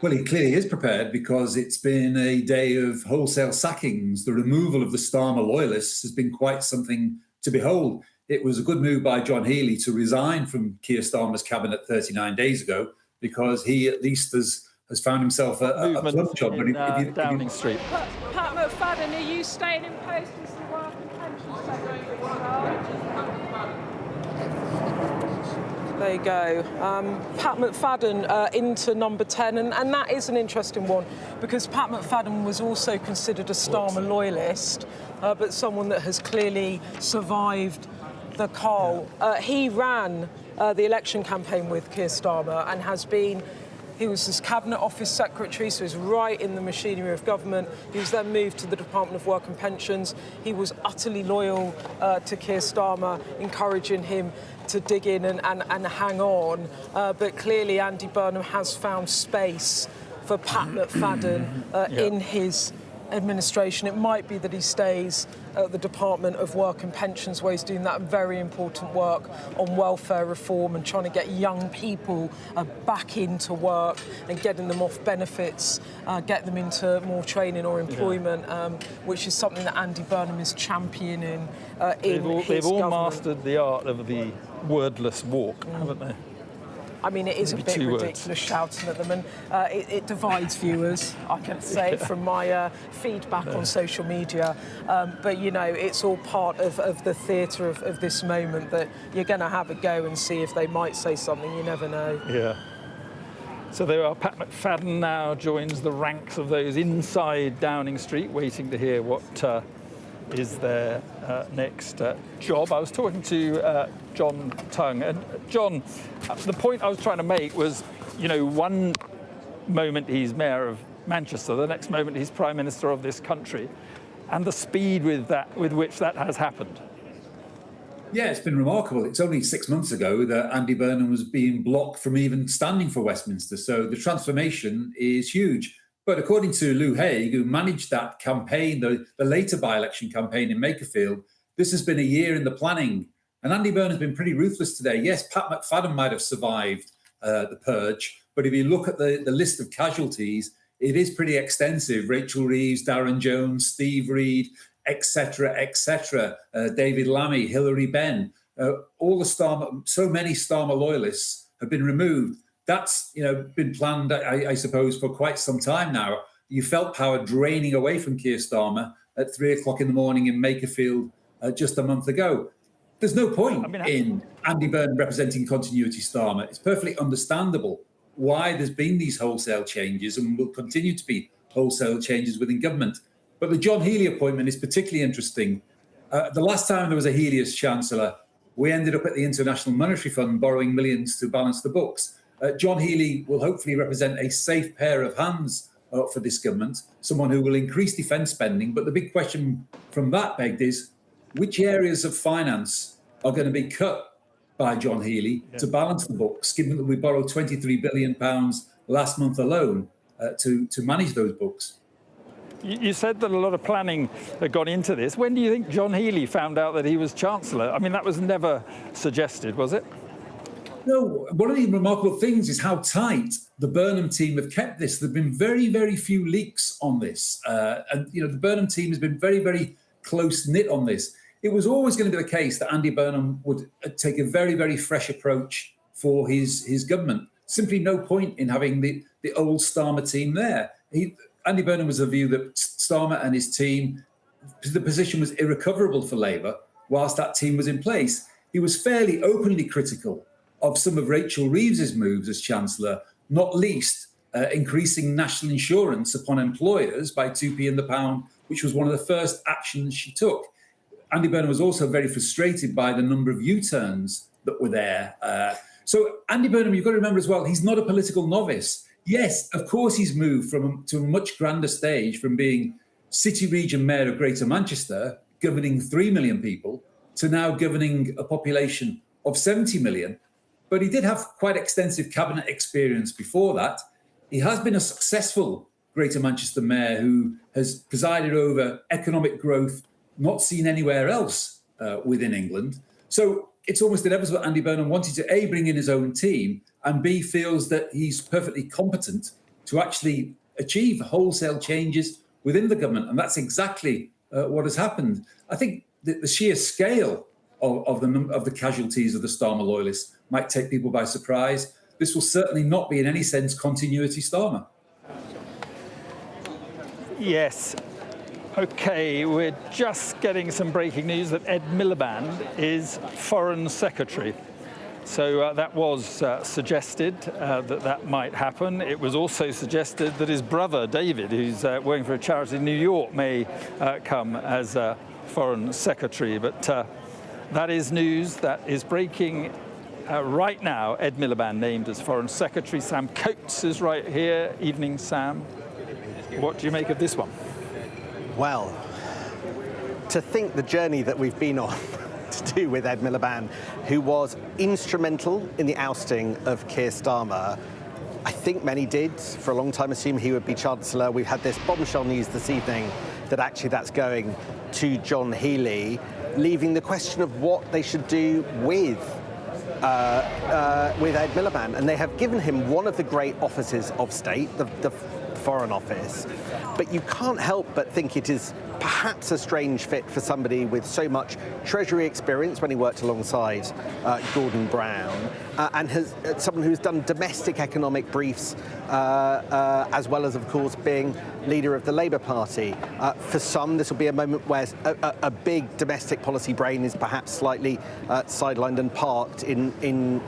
Well, he clearly is prepared because it's been a day of wholesale sackings. The removal of the Starmer loyalists has been quite something to behold. It was a good move by John Healey to resign from Keir Starmer's cabinet 39 days ago because he at least has found himself a plug job. In Downing Street. Pat McFadden, are you staying in post as the Work and Pension Secretary? There you go. Pat McFadden into number 10, and that is an interesting one because Pat McFadden was also considered a Starmer loyalist, but someone that has clearly survived the coal. He ran the election campaign with Keir Starmer and he was his Cabinet Office Secretary, so he's right in the machinery of government. He was then moved to the Department of Work and Pensions. He was utterly loyal to Keir Starmer, encouraging him to dig in and hang on. But clearly Andy Burnham has found space for Pat McFadden in his administration. It might be that he stays at the Department of Work and Pensions, where he's doing that very important work on welfare reform and trying to get young people back into work and getting them off benefits, get them into more training or employment, which is something that Andy Burnham is championing They've all mastered the art of the wordless walk, haven't they? I mean, it is Maybe a bit 2 words. ridiculous shouting at them, and it divides viewers, I can say, from my feedback on social media. But, you know, it's all part of the theatre of this moment, that you're going to have a go and see if they might say something. You never know. Yeah. So there are. Pat McFadden now joins the ranks of those inside Downing Street, waiting to hear what is their next job. I was talking to John Tongue, and John, the point I was trying to make was, you know, one moment he's mayor of Manchester, the next moment he's prime minister of this country, and the speed with which that has happened. Yeah, it's been remarkable. It's only 6 months ago that Andy Burnham was being blocked from even standing for Westminster. So the transformation is huge. But according to Lou Haig, who managed that campaign, the later by-election campaign in Makerfield, this has been a year in the planning. And Andy Burnham's been pretty ruthless today. Yes, Pat McFadden might have survived the purge, but if you look at the list of casualties, it is pretty extensive. Rachel Reeves, Darren Jones, Steve Reed, etc., etc. David Lammy, Hilary Benn, all the Starmer, so many Starmer loyalists have been removed. That's, you know, been planned, I suppose, for quite some time now. You felt power draining away from Keir Starmer at 3 o'clock in the morning in Makerfield just a month ago. There's no point in Andy Burnham representing continuity Starmer. It's perfectly understandable why there's been these wholesale changes and will continue to be wholesale changes within government. But the John Healey appointment is particularly interesting. The last time there was a Healey as Chancellor, we ended up at the International Monetary Fund borrowing millions to balance the books. John Healey will hopefully represent a safe pair of hands for this government, someone who will increase defence spending. But the big question from that begged is, which areas of finance are going to be cut by John Healey to balance the books, given that we borrowed £23 billion last month alone to manage those books? You said that a lot of planning had gone into this. When do you think John Healey found out that he was Chancellor? I mean, that was never suggested, was it? No, one of the remarkable things is how tight the Burnham team have kept this. There have been very, very few leaks on this. And, you know, the Burnham team has been very, very close-knit on this. It was always going to be the case that Andy Burnham would take a very, very fresh approach for his government. Simply no point in having the old Starmer team there. Andy Burnham was of the view that Starmer and his team, the position was irrecoverable for Labour whilst that team was in place. He was fairly openly critical of some of Rachel Reeves's moves as Chancellor, not least increasing national insurance upon employers by 2p in the pound, which was one of the first actions she took. Andy Burnham was also very frustrated by the number of U-turns that were there. So Andy Burnham, you've got to remember as well, he's not a political novice. Yes, of course he's moved to a much grander stage from being City Region Mayor of Greater Manchester, governing 3 million people, to now governing a population of 70 million. But he did have quite extensive cabinet experience before that. He has been a successful Greater Manchester Mayor who has presided over economic growth not seen anywhere else within England. So it's almost inevitable Andy Burnham wanted to A, bring in his own team, and B, feels that he's perfectly competent to actually achieve wholesale changes within the government. And that's exactly what has happened. I think the sheer scale of the casualties of the Starmer loyalists might take people by surprise. This will certainly not be in any sense continuity Starmer. Yes. OK, we're just getting some breaking news that Ed Miliband is Foreign Secretary. So that was suggested that might happen. It was also suggested that his brother, David, who's working for a charity in New York, may come as Foreign Secretary. But that is news that is breaking right now. Ed Miliband named as Foreign Secretary. Sam Coates is right here. Evening, Sam. What do you make of this one? Well, to think the journey that we've been on to do with Ed Miliband, who was instrumental in the ousting of Keir Starmer, I think many did for a long time assume he would be Chancellor. We've had this bombshell news this evening that actually that's going to John Healey, leaving the question of what they should do with Ed Miliband. And they have given him one of the great offices of state, the Foreign Office. But you can't help but think it is perhaps a strange fit for somebody with so much Treasury experience when he worked alongside Gordon Brown, and someone who's done domestic economic briefs, as well as, of course, being leader of the Labour Party. For some, this will be a moment where a big domestic policy brain is perhaps slightly sidelined and parked in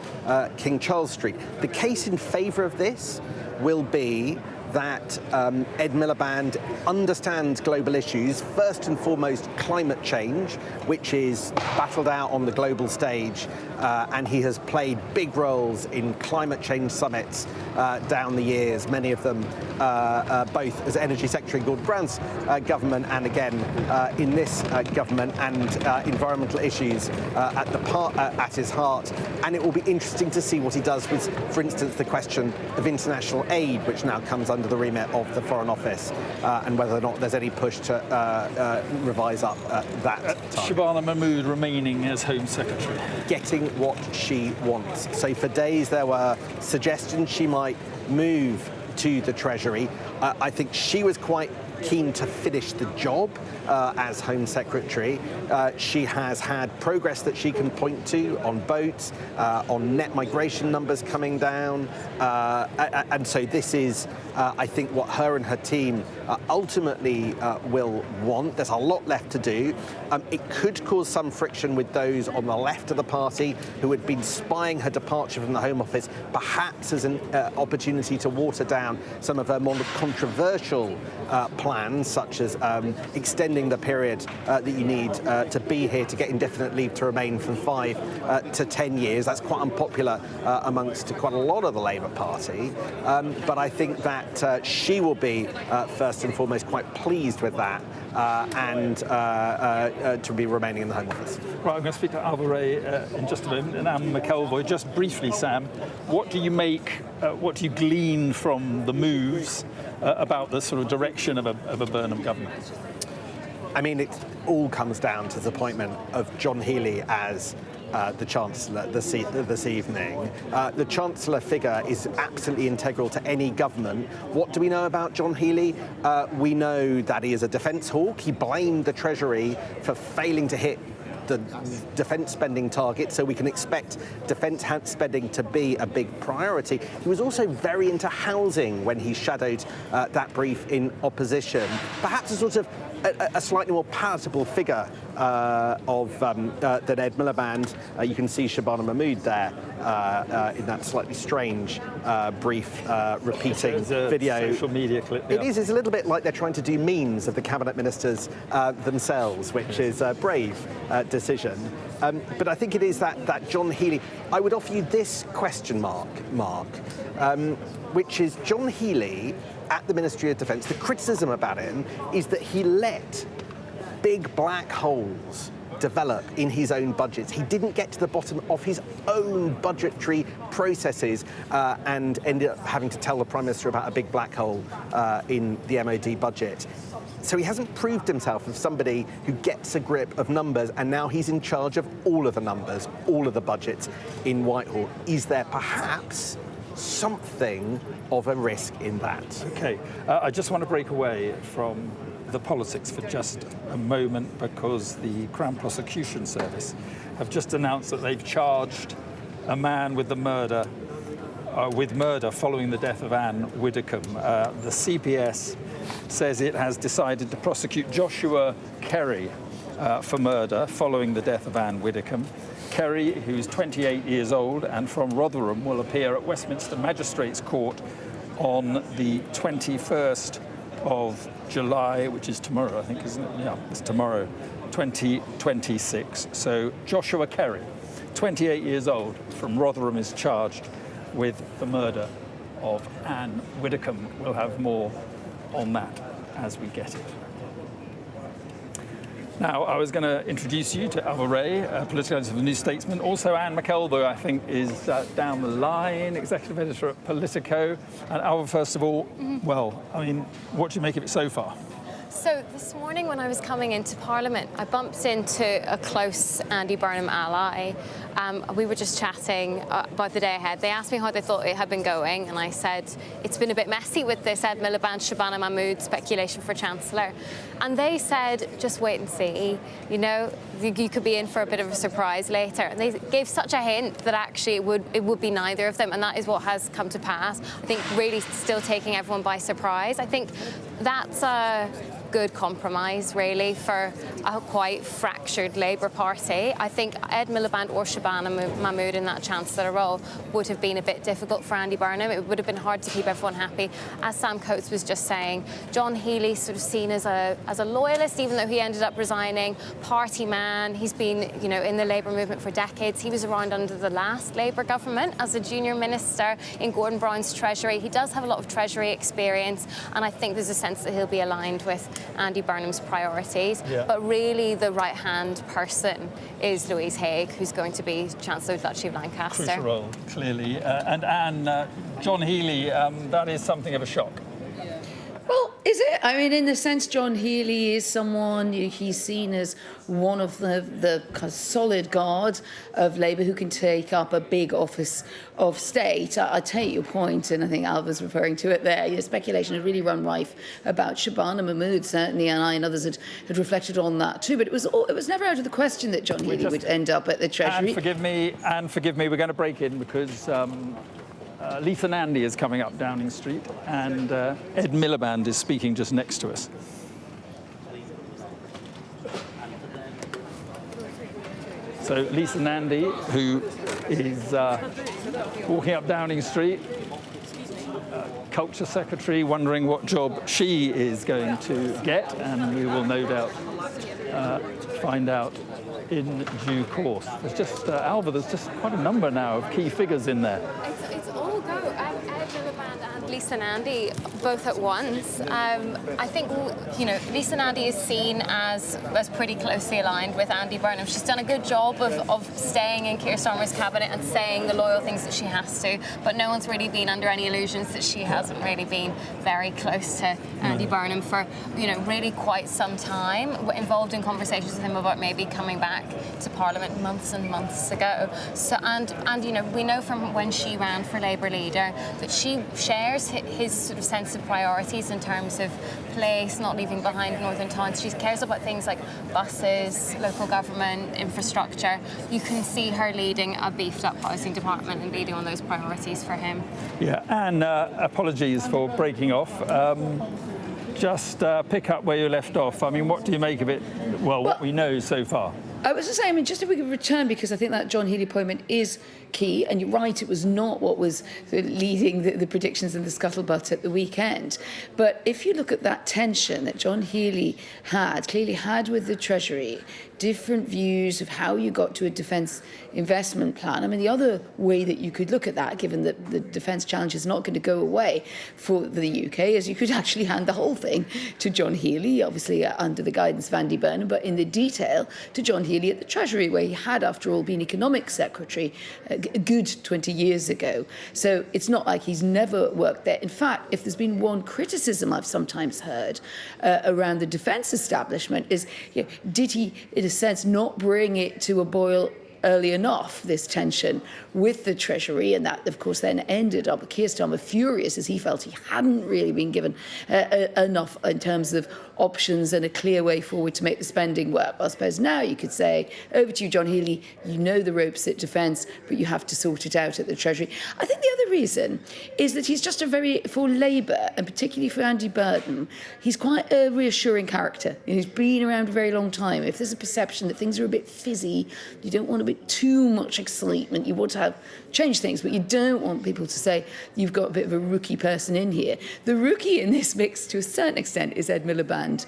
King Charles Street. The case in favour of this will be that Ed Miliband understands global issues, first and foremost climate change, which is battled out on the global stage, and he has played big roles in climate change summits down the years, many of them both as Energy Secretary in Gordon Brown's government and again in this government, and environmental issues at his heart. And it will be interesting to see what he does with, for instance, the question of international aid, which now comes under the remit of the Foreign Office, and whether or not there's any push to revise up that time. Shabana Mahmood remaining as Home Secretary. Getting what she wants. So for days there were suggestions she might move to the Treasury. I think she was quite keen to finish the job as Home Secretary. She has had progress that she can point to on boats, on net migration numbers coming down, and so this is, I think, what her and her team ultimately will want. There's a lot left to do. It could cause some friction with those on the left of the party who had been spying her departure from the Home Office, perhaps as an opportunity to water down some of her more controversial plans, such as extending the period that you need to be here to get indefinite leave to remain from 5 to 10 years. That's quite unpopular amongst quite a lot of the Labour Party. But I think that she will be, first and foremost, quite pleased with that and to be remaining in the Home Office. Right, I'm going to speak to Alvaray in just a moment, and Anne McElvoy. Just briefly, Sam, what do you make, what do you glean from the moves about the sort of direction of a Burnham government? I mean, it all comes down to the appointment of John Healey as the Chancellor this evening. The Chancellor figure is absolutely integral to any government. What do we know about John Healey? We know that he is a defence hawk. He blamed the Treasury for failing to hit the defence spending target, so we can expect defence spending to be a big priority. He was also very into housing when he shadowed that brief in opposition. Perhaps a sort of a slightly more palatable figure than Ed Miliband. You can see Shabana Mahmood there in that slightly strange brief repeating video. Social media clip. Yeah. It is. It's a little bit like they're trying to do memes of the cabinet ministers themselves, which is a brave decision. But I think it is that John Healey. I would offer you this question mark, which is John Healey at the Ministry of Defence. The criticism about him is that he let big black holes develop in his own budgets. He didn't get to the bottom of his own budgetary processes and ended up having to tell the Prime Minister about a big black hole in the MOD budget. So he hasn't proved himself as somebody who gets a grip of numbers, and now he's in charge of all of the numbers, all of the budgets in Whitehall. Is there perhaps something of a risk in that? Okay, I just want to break away from the politics for just a moment, because the Crown Prosecution Service have just announced that they've charged a man with murder following the death of Anne Widdecombe. The CPS says it has decided to prosecute Joshua Kerry for murder following the death of Anne Widdecombe. Kerry, who's 28 years old and from Rotherham, will appear at Westminster Magistrates Court on the 21st of July, which is tomorrow, I think, isn't it? Yeah, it's tomorrow, 2026. So Joshua Kerry, 28 years old, from Rotherham, is charged with the murder of Anne Widdecombe. We'll have more on that as we get it. Now, I was going to introduce you to Alva Ray, political editor of the New Statesman. Also, Anne McElboy, I think, is down the line, executive editor at Politico. And Alva, first of all, well, I mean, what do you make of it so far? So this morning when I was coming into Parliament, I bumped into a close Andy Burnham ally. We were just chatting about the day ahead. They asked me how they thought it had been going, and I said, it's been a bit messy with this Ed Miliband, Shabana Mahmood speculation for Chancellor. And they said, just wait and see. You know, you could be in for a bit of a surprise later. And they gave such a hint that actually it would be neither of them, and that is what has come to pass. I think really still taking everyone by surprise. I think that's a good compromise, really, for a quite fractured Labour Party. I think Ed Miliband or Shabana Mahmood in that Chancellor role would have been a bit difficult for Andy Burnham. It would have been hard to keep everyone happy. As Sam Coates was just saying, John Healey sort of seen as a loyalist, even though he ended up resigning, party man. He's been, you know, in the Labour movement for decades. He was around under the last Labour government as a junior minister in Gordon Brown's Treasury. He does have a lot of Treasury experience, and I think there's a sense that he'll be aligned with Andy Burnham's priorities. Yeah. But really the right-hand person is Louise Haigh, who's going to be Chancellor of the Duchy of Lancaster. Crucial role, clearly. And Anne, John Healey, that is something of a shock. Well, is it? I mean, in the sense, John Healey is someone, he's seen as one of the kind of solid guard of Labour who can take up a big office of state. I take your point, and I think Alva's referring to it there. You know, speculation had really run rife about Shabana Mahmood, certainly, and I and others had reflected on that too. But it was never out of the question that John Healey would end up at the Treasury. And forgive me, we're going to break in because Lisa Nandy is coming up Downing Street, and Ed Miliband is speaking just next to us. So Lisa Nandy, who is walking up Downing Street, Culture Secretary, wondering what job she is going to get, and we will no doubt find out in due course. There's just, Alva, there's just quite a number now of key figures in there. It's all go. Ed Miliband and Lisa Nandy both at once. I think, you know, Lisa Nandy is seen as pretty closely aligned with Andy Burnham. She's done a good job of staying in Keir Starmer's cabinet and saying the loyal things that she has to, but no one's really been under any illusions that she hasn't really been very close to Andy Burnham for, you know, really quite some time. We're involved in conversations with him about maybe coming back to Parliament months and months ago. So and you know, we know from when she ran for Labour leader that she shares his sort of sense of priorities in terms of place, not leaving behind northern towns. She cares about things like buses, local government, infrastructure. You can see her leading a beefed up housing department and leading on those priorities for him. Yeah, and apologies for breaking off. Just pick up where you left off. I mean, what do you make of it? Well, what we know so far. I was just saying, I mean, just if we could return, because I think that John Healey appointment is key, and you're right, it was not what was leading the predictions and the scuttlebutt at the weekend. But if you look at that tension that John Healey clearly had with the Treasury, different views of how you got to a defence investment plan. I mean, the other way that you could look at that, given that the defence challenge is not going to go away for the UK, is you could actually hand the whole thing to John Healey, obviously under the guidance of Andy Burnham, but in the detail to John Healey at the Treasury, where he had, after all, been Economic Secretary a good 20 years ago. So it's not like he's never worked there. In fact, if there's been one criticism I've sometimes heard around the defence establishment is, you know, did he, in a sense, not bring it to a boil early enough, this tension with the Treasury, and that, of course, then ended up with Keir Starmer furious as he felt he hadn't really been given enough in terms of options and a clear way forward to make the spending work. Well, I suppose now you could say, over to you, John Healey, you know the ropes at defence, but you have to sort it out at the Treasury. I think the other reason is that he's just for Labour, and particularly for Andy Burnham, he's quite a reassuring character. He's been around a very long time. If there's a perception that things are a bit fizzy, you don't want a bit too much excitement, you want to have change things, but you don't want people to say you've got a bit of a rookie person in here. The rookie in this mix, to a certain extent, is Ed Miliband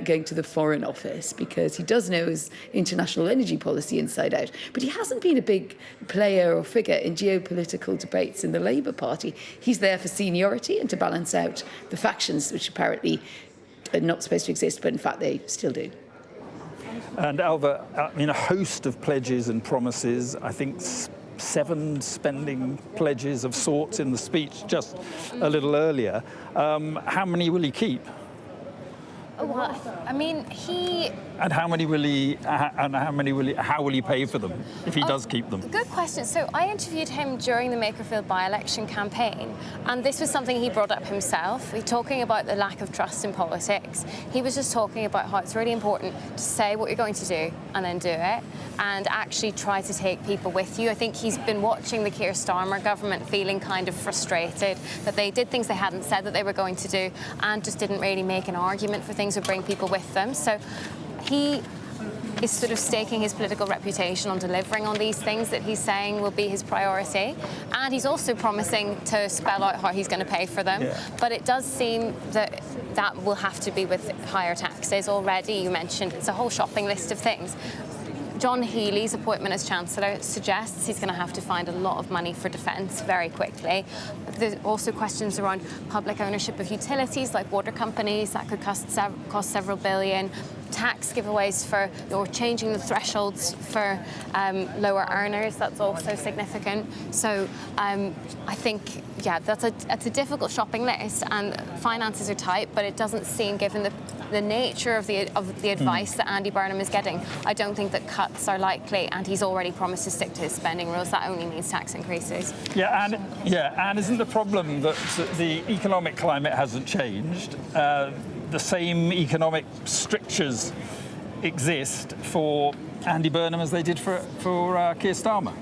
going to the Foreign Office, because he does know his international energy policy inside out, but he hasn't been a big player or figure in geopolitical debates in the Labour Party. He's there for seniority and to balance out the factions, which apparently are not supposed to exist, but in fact they still do. And Alva, I mean, a host of pledges and promises, I think 7 spending pledges of sorts in the speech just a little earlier. How many will he keep? Well, I mean, And how many will he? How will he pay for them if he does keep them? Good question. So I interviewed him during the Makerfield by-election campaign, and this was something he brought up himself. He talking about the lack of trust in politics. He was just talking about how it's really important to say what you're going to do and then do it, and actually try to take people with you. I think he's been watching the Keir Starmer government feeling kind of frustrated that they did things they hadn't said that they were going to do and just didn't really make an argument for things or bring people with them. So he is sort of staking his political reputation on delivering on these things that he's saying will be his priority. And he's also promising to spell out how he's going to pay for them. Yeah. But it does seem that that will have to be with higher taxes. Already, you mentioned, it's a whole shopping list of things. John Healey's appointment as Chancellor suggests he's going to have to find a lot of money for defence very quickly. There's also questions around public ownership of utilities like water companies. That could cost several billion. Tax giveaways or changing the thresholds for lower earners, that's also significant. So I think, yeah, that's a difficult shopping list, and finances are tight, but it doesn't seem, given the nature of the advice that Andy Burnham is getting, I don't think that cuts are likely, and he's already promised to stick to his spending rules. That only means tax increases. And isn't the problem that the economic climate hasn't changed? The same economic strictures exist for Andy Burnham as they did for Keir Starmer.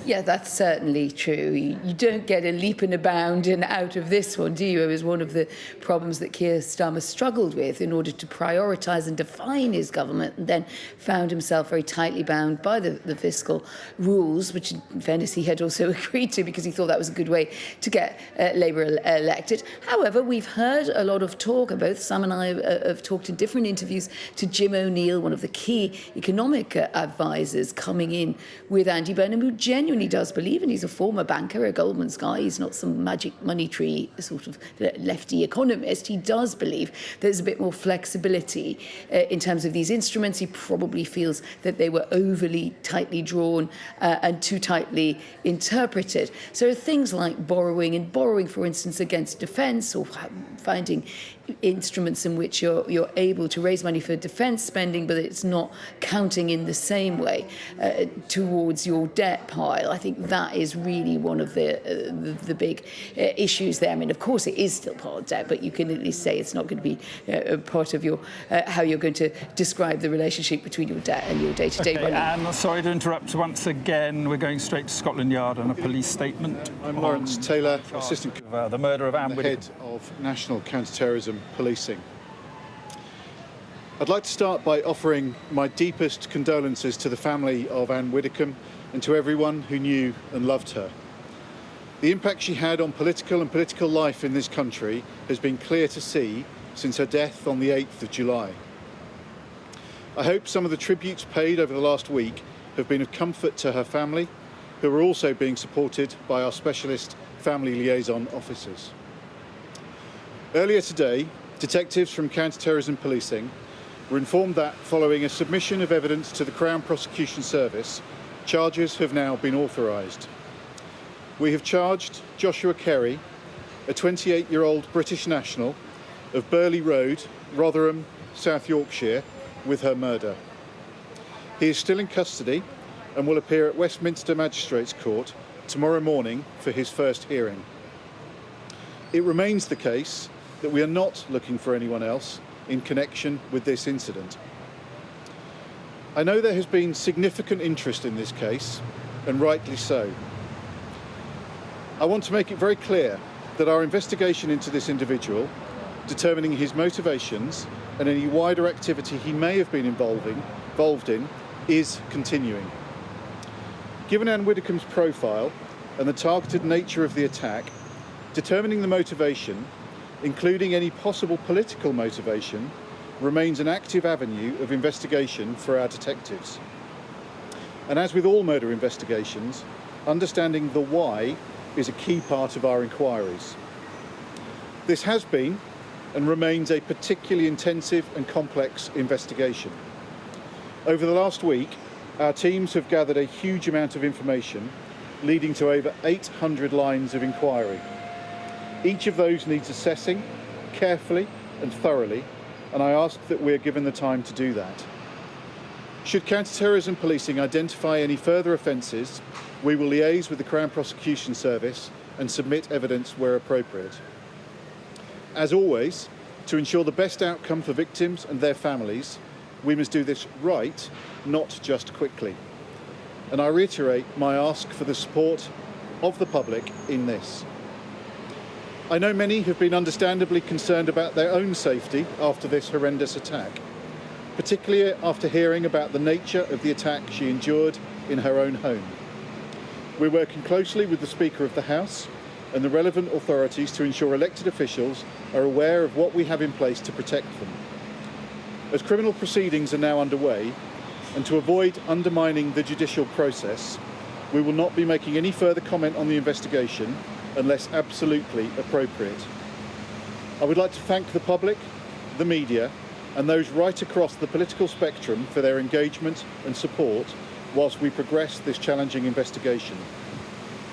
Yeah, that's certainly true. You don't get a leap and a bound and out of this one, do you? It was one of the problems that Keir Starmer struggled with in order to prioritise and define his government, and then found himself very tightly bound by the fiscal rules, which in fairness he had also agreed to because he thought that was a good way to get Labour elected. However, we've heard a lot of talk, and both Sam and I have talked in different interviews to Jim O'Neill, one of the key economic advisors, coming in with Andy Burnham, who genuinely does believe, and he's a former banker, a Goldman's guy, he's not some magic money tree sort of lefty economist. He does believe there's a bit more flexibility in terms of these instruments. He probably feels that they were overly tightly drawn and too tightly interpreted. So things like borrowing, for instance, against defence, or finding instruments in which you're able to raise money for defence spending, but it's not counting in the same way towards your debt pile. I think that is really one of the big issues there. I mean, of course, it is still part of debt, but you can at least say it's not going to be a part of your how you're going to describe the relationship between your debt and your day-to-day running. And sorry to interrupt once again. We're going straight to Scotland Yard on a police statement. I'm Lawrence Taylor, assistant the murder of Anne head of National Counter-Terrorism Policing. I'd like to start by offering my deepest condolences to the family of Anne Widdecombe and to everyone who knew and loved her. The impact she had on political life in this country has been clear to see since her death on the 8th of July. I hope some of the tributes paid over the last week have been of comfort to her family, who are also being supported by our specialist family liaison officers. Earlier today, detectives from Counter-Terrorism Policing were informed that, following a submission of evidence to the Crown Prosecution Service, charges have now been authorised. We have charged Joshua Kerry, a 28-year-old British national of Burley Road, Rotherham, South Yorkshire, with her murder. He is still in custody and will appear at Westminster Magistrates Court tomorrow morning for his first hearing. It remains the case that we are not looking for anyone else in connection with this incident. I know there has been significant interest in this case, and rightly so. I want to make it very clear that our investigation into this individual, determining his motivations and any wider activity he may have been involved in, is continuing. Given Anne Widdecombe's profile and the targeted nature of the attack, determining the motivation, including any possible political motivation, remains an active avenue of investigation for our detectives. And as with all murder investigations, understanding the why is a key part of our inquiries. This has been and remains a particularly intensive and complex investigation. Over the last week, our teams have gathered a huge amount of information, leading to over 800 lines of inquiry. Each of those needs assessing carefully and thoroughly, and I ask that we are given the time to do that. Should counter-terrorism policing identify any further offences, we will liaise with the Crown Prosecution Service and submit evidence where appropriate. As always, to ensure the best outcome for victims and their families, we must do this right, not just quickly. And I reiterate my ask for the support of the public in this. I know many have been understandably concerned about their own safety after this horrendous attack, particularly after hearing about the nature of the attack she endured in her own home. We're working closely with the Speaker of the House and the relevant authorities to ensure elected officials are aware of what we have in place to protect them. As criminal proceedings are now underway, and to avoid undermining the judicial process, we will not be making any further comment on the investigation unless absolutely appropriate. I would like to thank the public, the media, and those right across the political spectrum for their engagement and support whilst we progress this challenging investigation.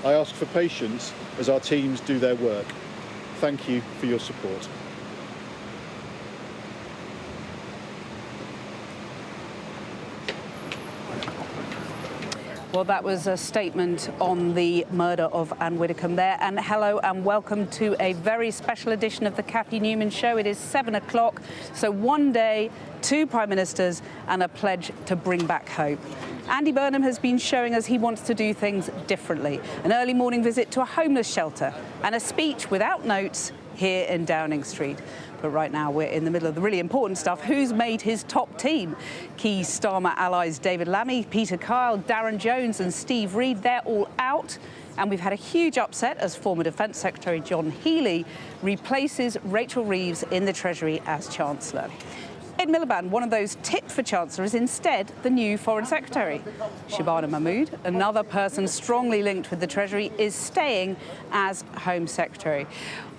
I ask for patience as our teams do their work. Thank you for your support. Well, that was a statement on the murder of Anne Widdecombe there. And hello and welcome to a very special edition of the Kathy Newman Show. It is 7 o'clock, so one day, 2 Prime Ministers and a pledge to bring back hope. Andy Burnham has been showing us he wants to do things differently. An early morning visit to a homeless shelter and a speech without notes here in Downing Street. But right now we're in the middle of the really important stuff. Who's made his top team? Key Starmer allies David Lammy, Peter Kyle, Darren Jones and Steve Reid, they're all out. And we've had a huge upset as former Defence Secretary John Healey replaces Rachel Reeves in the Treasury as Chancellor. Ed Miliband, one of those tipped for Chancellor, is instead the new Foreign Secretary. Shabana Mahmood, another person strongly linked with the Treasury, is staying as Home Secretary.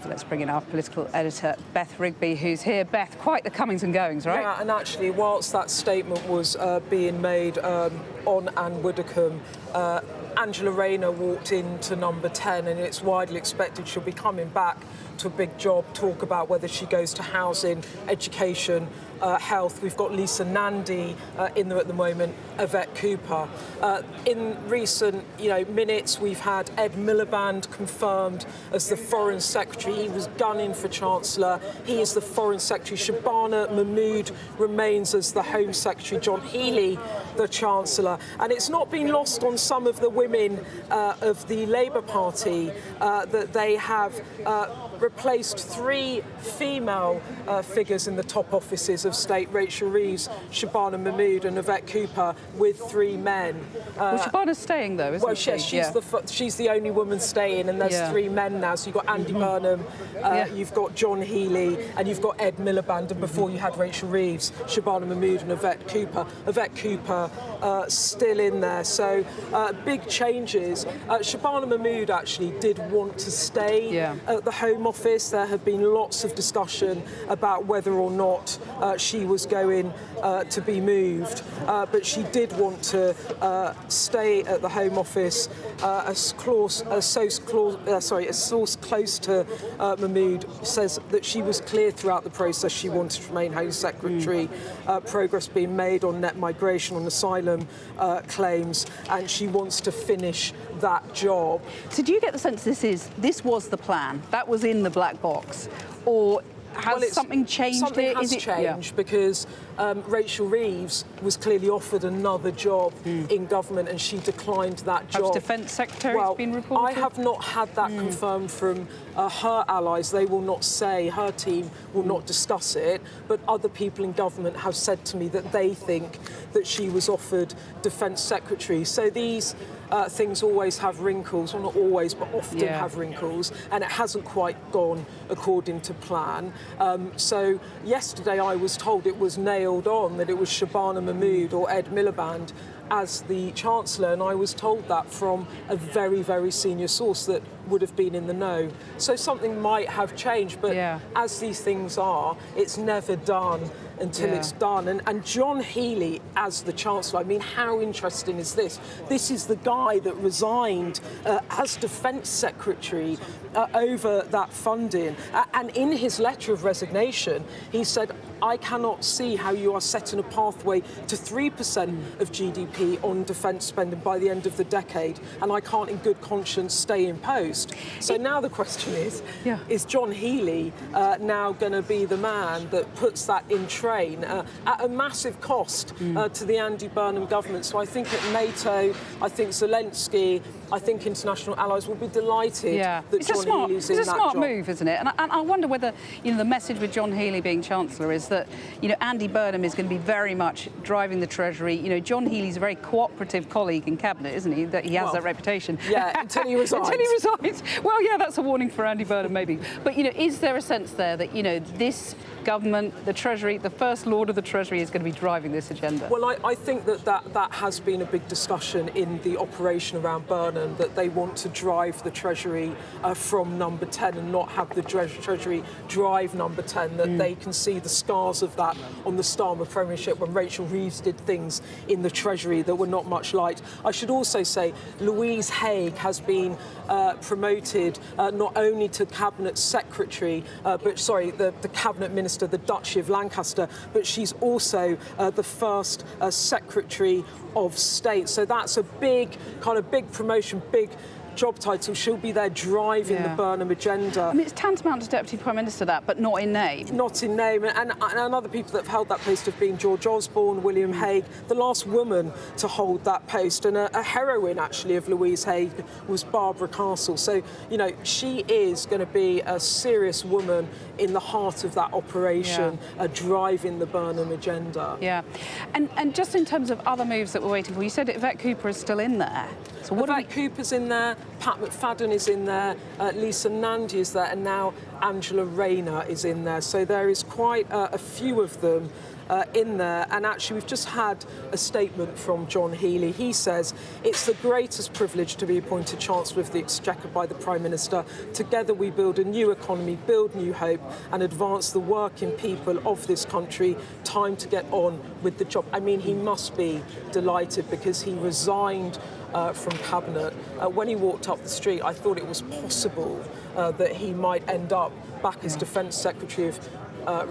So let's bring in our political editor, Beth Rigby, who's here. Beth, quite the comings and goings, right? Yeah, and actually, whilst that statement was being made on Anne Widdecombe, Angela Rayner walked into number 10, and it's widely expected she'll be coming back to a big job, talk about whether she goes to housing, education, health. We've got Lisa Nandy in there at the moment, Yvette Cooper. In recent minutes, we've had Ed Miliband confirmed as the Foreign Secretary. He was gunning for Chancellor. He is the Foreign Secretary. Shabana Mahmood remains as the Home Secretary. John Healey, the Chancellor. And it's not been lost on some of the women of the Labour Party that they have replaced 3 female figures in the top offices of state, Rachel Reeves, Shabana Mahmood and Yvette Cooper, with 3 men. Well, Shabana's staying, though, isn't she? She's the only woman staying, and there's 3 men now. So you've got Andy Burnham, you've got John Healey, and you've got Ed Miliband, and before you had Rachel Reeves, Shabana Mahmood and Yvette Cooper. Yvette Cooper still in there, so big changes. Shabana Mahmood actually did want to stay at the Home Office. There have been lots of discussion about whether or not she was going to be moved, but she did want to stay at the Home Office. A source close to Mahmood says that she was clear throughout the process she wanted to remain Home Secretary. Progress being made on net migration, on asylum claims, and she wants to finish that job. So do you get the sense this was the plan? That was in the black box? Or has something changed? Something has changed because Rachel Reeves was clearly offered another job in government and she declined that job. Has Defence Secretary been reported? I have not had that confirmed from her allies. They will not say, her team will not discuss it, but other people in government have said to me that they think that she was offered Defence Secretary. So these things always have wrinkles, well, not always, but often have wrinkles, and it hasn't quite gone according to plan. So yesterday I was told it was nailed on, that it was Shabana Mahmood or Ed Miliband. as the Chancellor, and I was told that from a very, very senior source that would have been in the know. So something might have changed, but as these things are, it's never done until it's done. And John Healey as the Chancellor, I mean, how interesting is this? This is the guy that resigned as Defence Secretary over that funding. And in his letter of resignation, he said, I cannot see how you are setting a pathway to 3% of GDP on defence spending by the end of the decade, and I can't in good conscience stay in post. So now the question is John Healey now going to be the man that puts that in train at a massive cost to the Andy Burnham government? So I think at NATO, I think Zelensky, I think international allies will be delighted that John Healey's in that job. It's a smart move, isn't it? And I wonder whether, the message with John Healey being Chancellor is that, Andy Burnham is going to be very much driving the Treasury. John Healey's a very cooperative colleague in Cabinet, isn't he? That he has that reputation. Yeah, until he resigns. Until he resigns. Well, yeah, that's a warning for Andy Burnham, maybe. But, is there a sense there that, this government, the Treasury, the First Lord of the Treasury is going to be driving this agenda? Well, I think that has been a big discussion in the operation around Burnham, that they want to drive the Treasury from number 10 and not have the Treasury drive number 10, that they can see the scars of that on the Starmer Premiership when Rachel Reeves did things in the Treasury that were not much liked. I should also say Louise Haigh has been promoted not only to Cabinet Secretary, the Cabinet Minister, the Duchy of Lancaster, but she's also the first Secretary of State. So that's a big promotion, big job title. She'll be there driving the Burnham agenda. I mean, it's tantamount to Deputy Prime Minister, that, but not in name. Not in name. And other people that have held that post have been George Osborne, William Hague, the last woman to hold that post. And a heroine, actually, of Louise Haigh was Barbara Castle. So, she is going to be a serious woman in the heart of that operation, driving the Burnham agenda. Yeah. And just in terms of other moves that we're waiting for, you said Yvette Cooper is still in there. So Yvette Cooper's in there, Pat McFadden is in there, Lisa Nandy is there, and now Angela Rayner is in there. So there is quite a few of them in there. And actually, we've just had a statement from John Healey. He says, it's the greatest privilege to be appointed Chancellor of the Exchequer by the Prime Minister. Together we build a new economy, build new hope and advance the working people of this country. Time to get on with the job. I mean, he must be delighted because he resigned from Cabinet. When he walked up the street, I thought it was possible that he might end up back as Defence Secretary if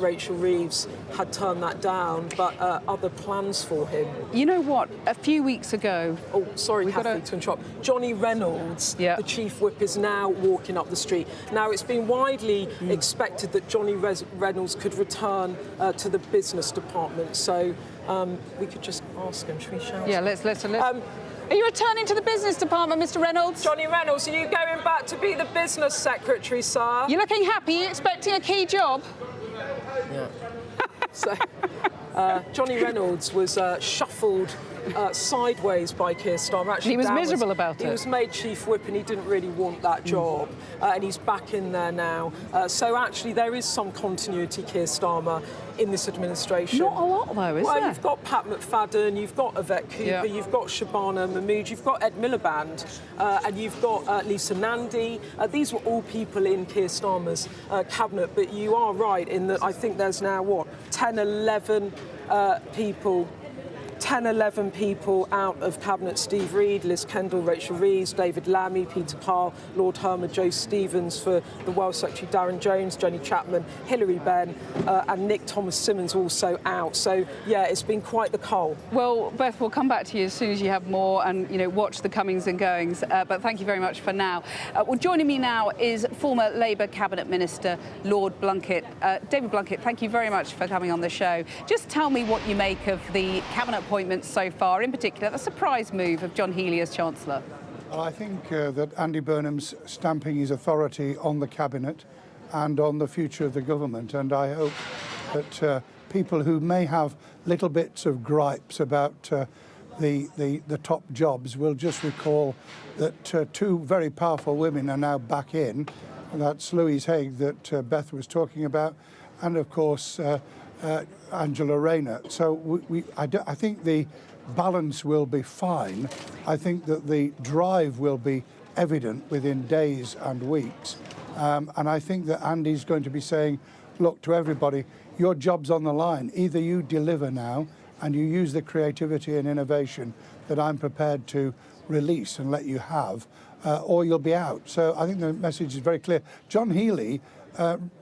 Rachel Reeves had turned that down, but other plans for him. You know what? A few weeks ago... Oh, sorry, Catherine, to interrupt. Johnny Reynolds, the Chief Whip, is now walking up the street. Now, it's been widely expected that Johnny Reynolds could return to the business department, so we could just ask him. Should we shout? Yeah, let's are you returning to the business department, Mr. Reynolds? Johnny Reynolds, are you going back to be the business secretary, sir? You're looking happy. Are you expecting a key job? Yeah. So, Johnny Reynolds was shuffled sideways by Keir Starmer. Actually, he was miserable about it. He was made Chief Whip and he didn't really want that job. And he's back in there now. So actually, there is some continuity, Keir Starmer, in this administration. Not a lot, though, is there? Well, you've got Pat McFadden, you've got Yvette Cooper, you've got Shabana Mahmood, you've got Ed Miliband, and you've got Lisa Nandy. These were all people in Keir Starmer's cabinet, but you are right in that I think there's now, 10, 11 people 10, 11 people out of Cabinet: Steve Reed, Liz Kendall, Rachel Reeves, David Lammy, Peter Carr, Lord Hermer, Joe Stevens for the Welsh Secretary, Darren Jones, Jenny Chapman, Hilary Benn, and Nick Thomas-Symonds also out. So, yeah, it's been quite the cull. Well, Beth, we'll come back to you as soon as you have more and, watch the comings and goings. But thank you very much for now. Well, joining me now is former Labour Cabinet Minister Lord Blunkett. David Blunkett, thank you very much for coming on the show. Just tell me what you make of the Cabinet appointments so far, in particular the surprise move of John Healey as Chancellor. Well, I think that Andy Burnham's stamping his authority on the Cabinet and on the future of the government, and I hope that people who may have little bits of gripes about the top jobs will just recall that two very powerful women are now back in. That's Louise Haigh that Beth was talking about, and of course Angela Rayner. So I think the balance will be fine. I think that the drive will be evident within days and weeks. And I think that Andy's going to be saying, look, to everybody, your job's on the line. Either you deliver now and you use the creativity and innovation that I'm prepared to release and let you have, or you'll be out. So I think the message is very clear. John Healey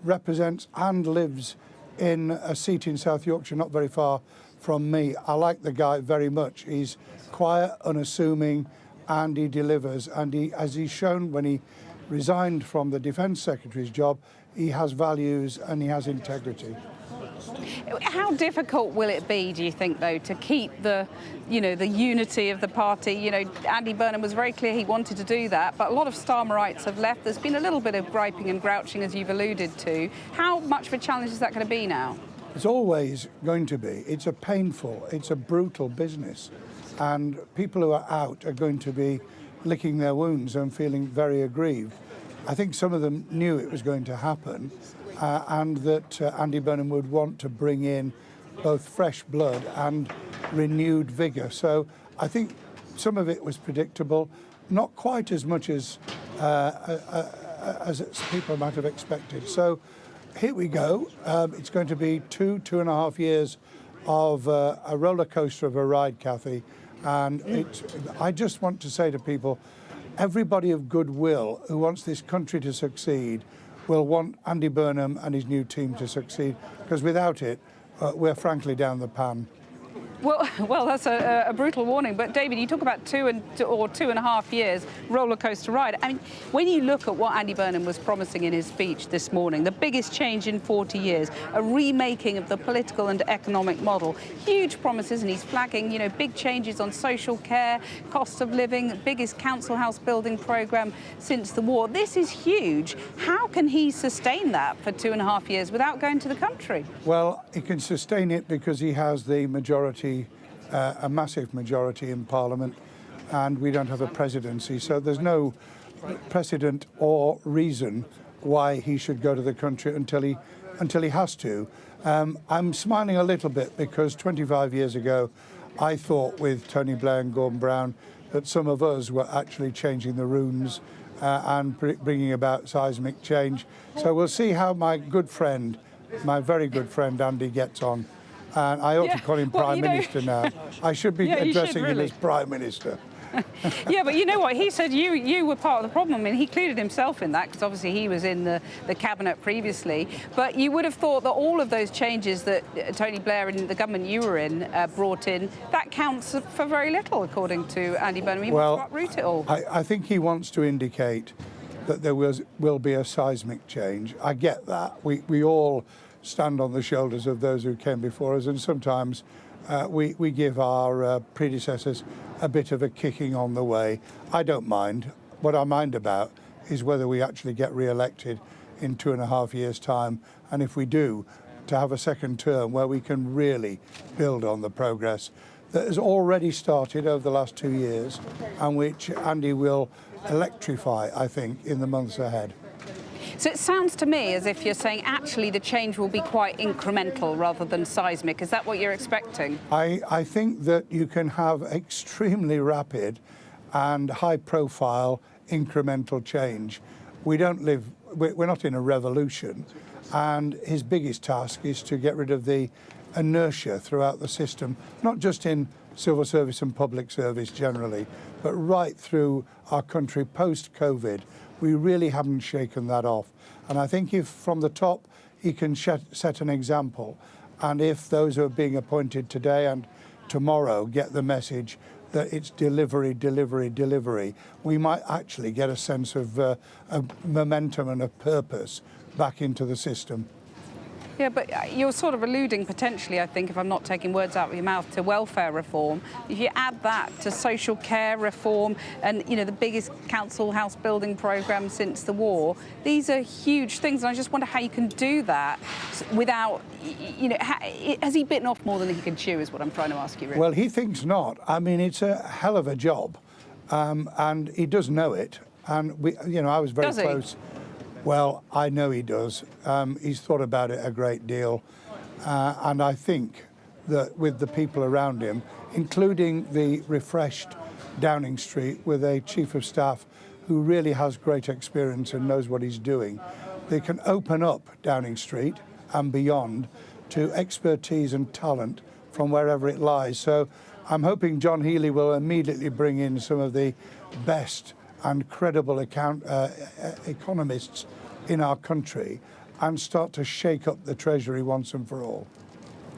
represents and lives in a seat in South Yorkshire, not very far from me. I like the guy very much. He's quiet, unassuming, and he delivers. And he, as he's shown when he resigned from the Defence Secretary's job, he has values and he has integrity. How difficult will it be, do you think, though, to keep the unity of the party? Andy Burnham was very clear he wanted to do that, but a lot of Starmerites have left. There's been a little bit of griping and grouching, as you've alluded to. How much of a challenge is that going to be now? It's always going to be. It's a painful, it's a brutal business. And people who are out are going to be licking their wounds and feeling very aggrieved. I think some of them knew it was going to happen, and that Andy Burnham would want to bring in both fresh blood and renewed vigour. So I think some of it was predictable, not quite as much as people might have expected. So here we go. It's going to be 2.5 years of a roller coaster of a ride, Cathy. And I just want to say to people, everybody of goodwill who wants this country to succeed will want Andy Burnham and his new team to succeed, because without it, we're frankly down the pan. Well, that's a brutal warning. But David, you talk about 2.5 years roller coaster ride. I mean, when you look at what Andy Burnham was promising in his speech this morning, the biggest change in 40 years, a remaking of the political and economic model, huge promises, and he's flagging, big changes on social care, cost of living, biggest council house building programme since the war. This is huge. How can he sustain that for 2.5 years without going to the country? Well, he can sustain it because he has the majority, a massive majority in Parliament, and we don't have a presidency, so there's no precedent or reason why he should go to the country until he has to. I'm smiling a little bit because 25 years ago I thought with Tony Blair and Gordon Brown that some of us were actually changing the runes and bringing about seismic change. So we'll see how my very good friend Andy gets on. And I ought to call him Prime Minister now. I should be addressing him as Prime Minister. Yeah, but you know what? He said you were part of the problem, and he included himself in that because obviously he was in the cabinet previously. But you would have thought that all of those changes that Tony Blair and the government you were in brought in, that counts for very little, according to Andy Burnham. He wants to uproot it all. I think he wants to indicate that there will be a seismic change. I get that. We all stand on the shoulders of those who came before us, and sometimes we give our predecessors a bit of a kicking on the way. I don't mind. What I mind about is whether we actually get re-elected in 2.5 years' time, and if we do, to have a second term where we can really build on the progress that has already started over the last 2 years, and which Andy will electrify, I think, in the months ahead. So it sounds to me as if you're saying actually the change will be quite incremental rather than seismic. Is that what you're expecting? I think that you can have extremely rapid and high-profile incremental change. We're not in a revolution, and his biggest task is to get rid of the inertia throughout the system, not just in civil service and public service generally, but right through our country post-COVID. We really haven't shaken that off. And I think if from the top he can set an example, and if those who are being appointed today and tomorrow get the message that it's delivery, delivery, delivery, we might actually get a sense of momentum and a purpose back into the system. Yeah, but you're sort of alluding potentially, I think, if I'm not taking words out of your mouth, to welfare reform. If you add that to social care reform and, the biggest council house building programme since the war, these are huge things. And I just wonder how you can do that without, has he bitten off more than he can chew is what I'm trying to ask you, really. Well, he thinks not. I mean, it's a hell of a job. And he does know it. And, I was very close. Well, I know he does. He's thought about it a great deal. and I think that with the people around him, including the refreshed Downing Street with a chief of staff who really has great experience and knows what he's doing, they can open up Downing Street and beyond to expertise and talent from wherever it lies. So I'm hoping John Healey will immediately bring in some of the best and credible economists in our country and start to shake up the Treasury once and for all.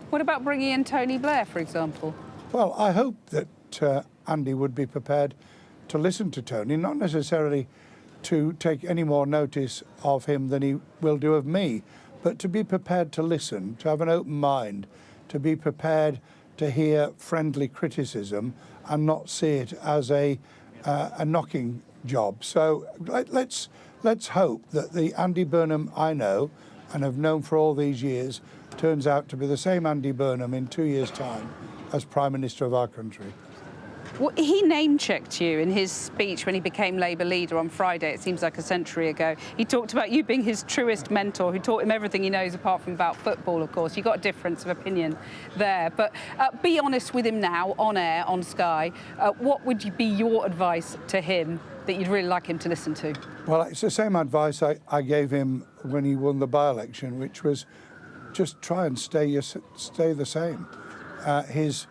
What about bringing in Tony Blair, for example? Well, I hope that Andy would be prepared to listen to Tony, not necessarily to take any more notice of him than he will do of me, but to be prepared to listen, to have an open mind, to be prepared to hear friendly criticism and not see it as a knocking job. So let's hope that the Andy Burnham I know and have known for all these years turns out to be the same Andy Burnham in 2 years' time as Prime Minister of our country. Well, he name-checked you in his speech when he became Labour leader on Friday. It seems like a century ago. He talked about you being his truest mentor, who taught him everything he knows apart from about football, of course. You got a difference of opinion there. But be honest with him now, on air, on Sky. What would be your advice to him that you'd really like him to listen to? Well, it's the same advice I gave him when he won the by-election, which was just try and stay the same. His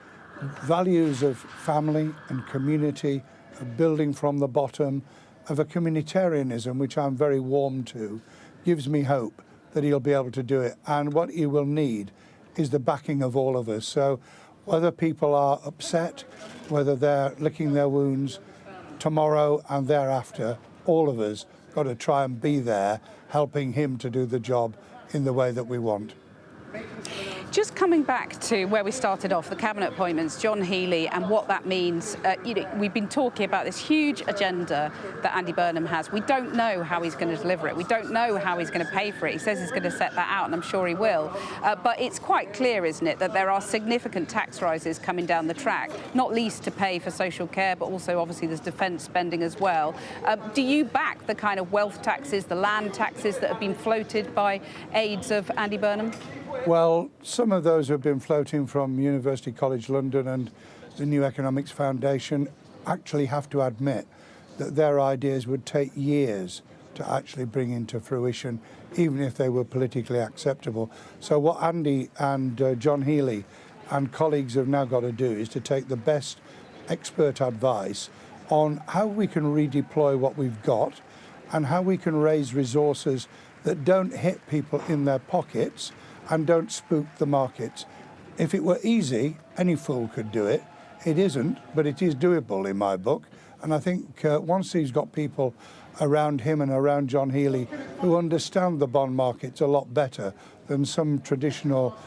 values of family and community, of building from the bottom, of a communitarianism, which I'm very warm to, gives me hope that he'll be able to do it. And what he will need is the backing of all of us. So whether people are upset, whether they're licking their wounds tomorrow and thereafter, all of us got to try and be there, helping him to do the job in the way that we want. Just coming back to where we started off, the cabinet appointments, John Healey, and what that means. We've been talking about this huge agenda that Andy Burnham has. We don't know how he's going to deliver it. We don't know how he's going to pay for it. He says he's going to set that out, and I'm sure he will. But it's quite clear, isn't it, that there are significant tax rises coming down the track, not least to pay for social care, but also obviously there's defence spending as well. Do you back the kind of wealth taxes, the land taxes that have been floated by aides of Andy Burnham? Well, some of those have been floating from University College London and the New Economics Foundation actually have to admit that their ideas would take years to actually bring into fruition, even if they were politically acceptable. So what Andy and John Healey and colleagues have now got to do is to take the best expert advice on how we can redeploy what we've got and how we can raise resources that don't hit people in their pockets and don't spook the markets. If it were easy, any fool could do it. It isn't, but it is doable in my book. And I think once he's got people around him and around John Healey who understand the bond markets a lot better than some traditional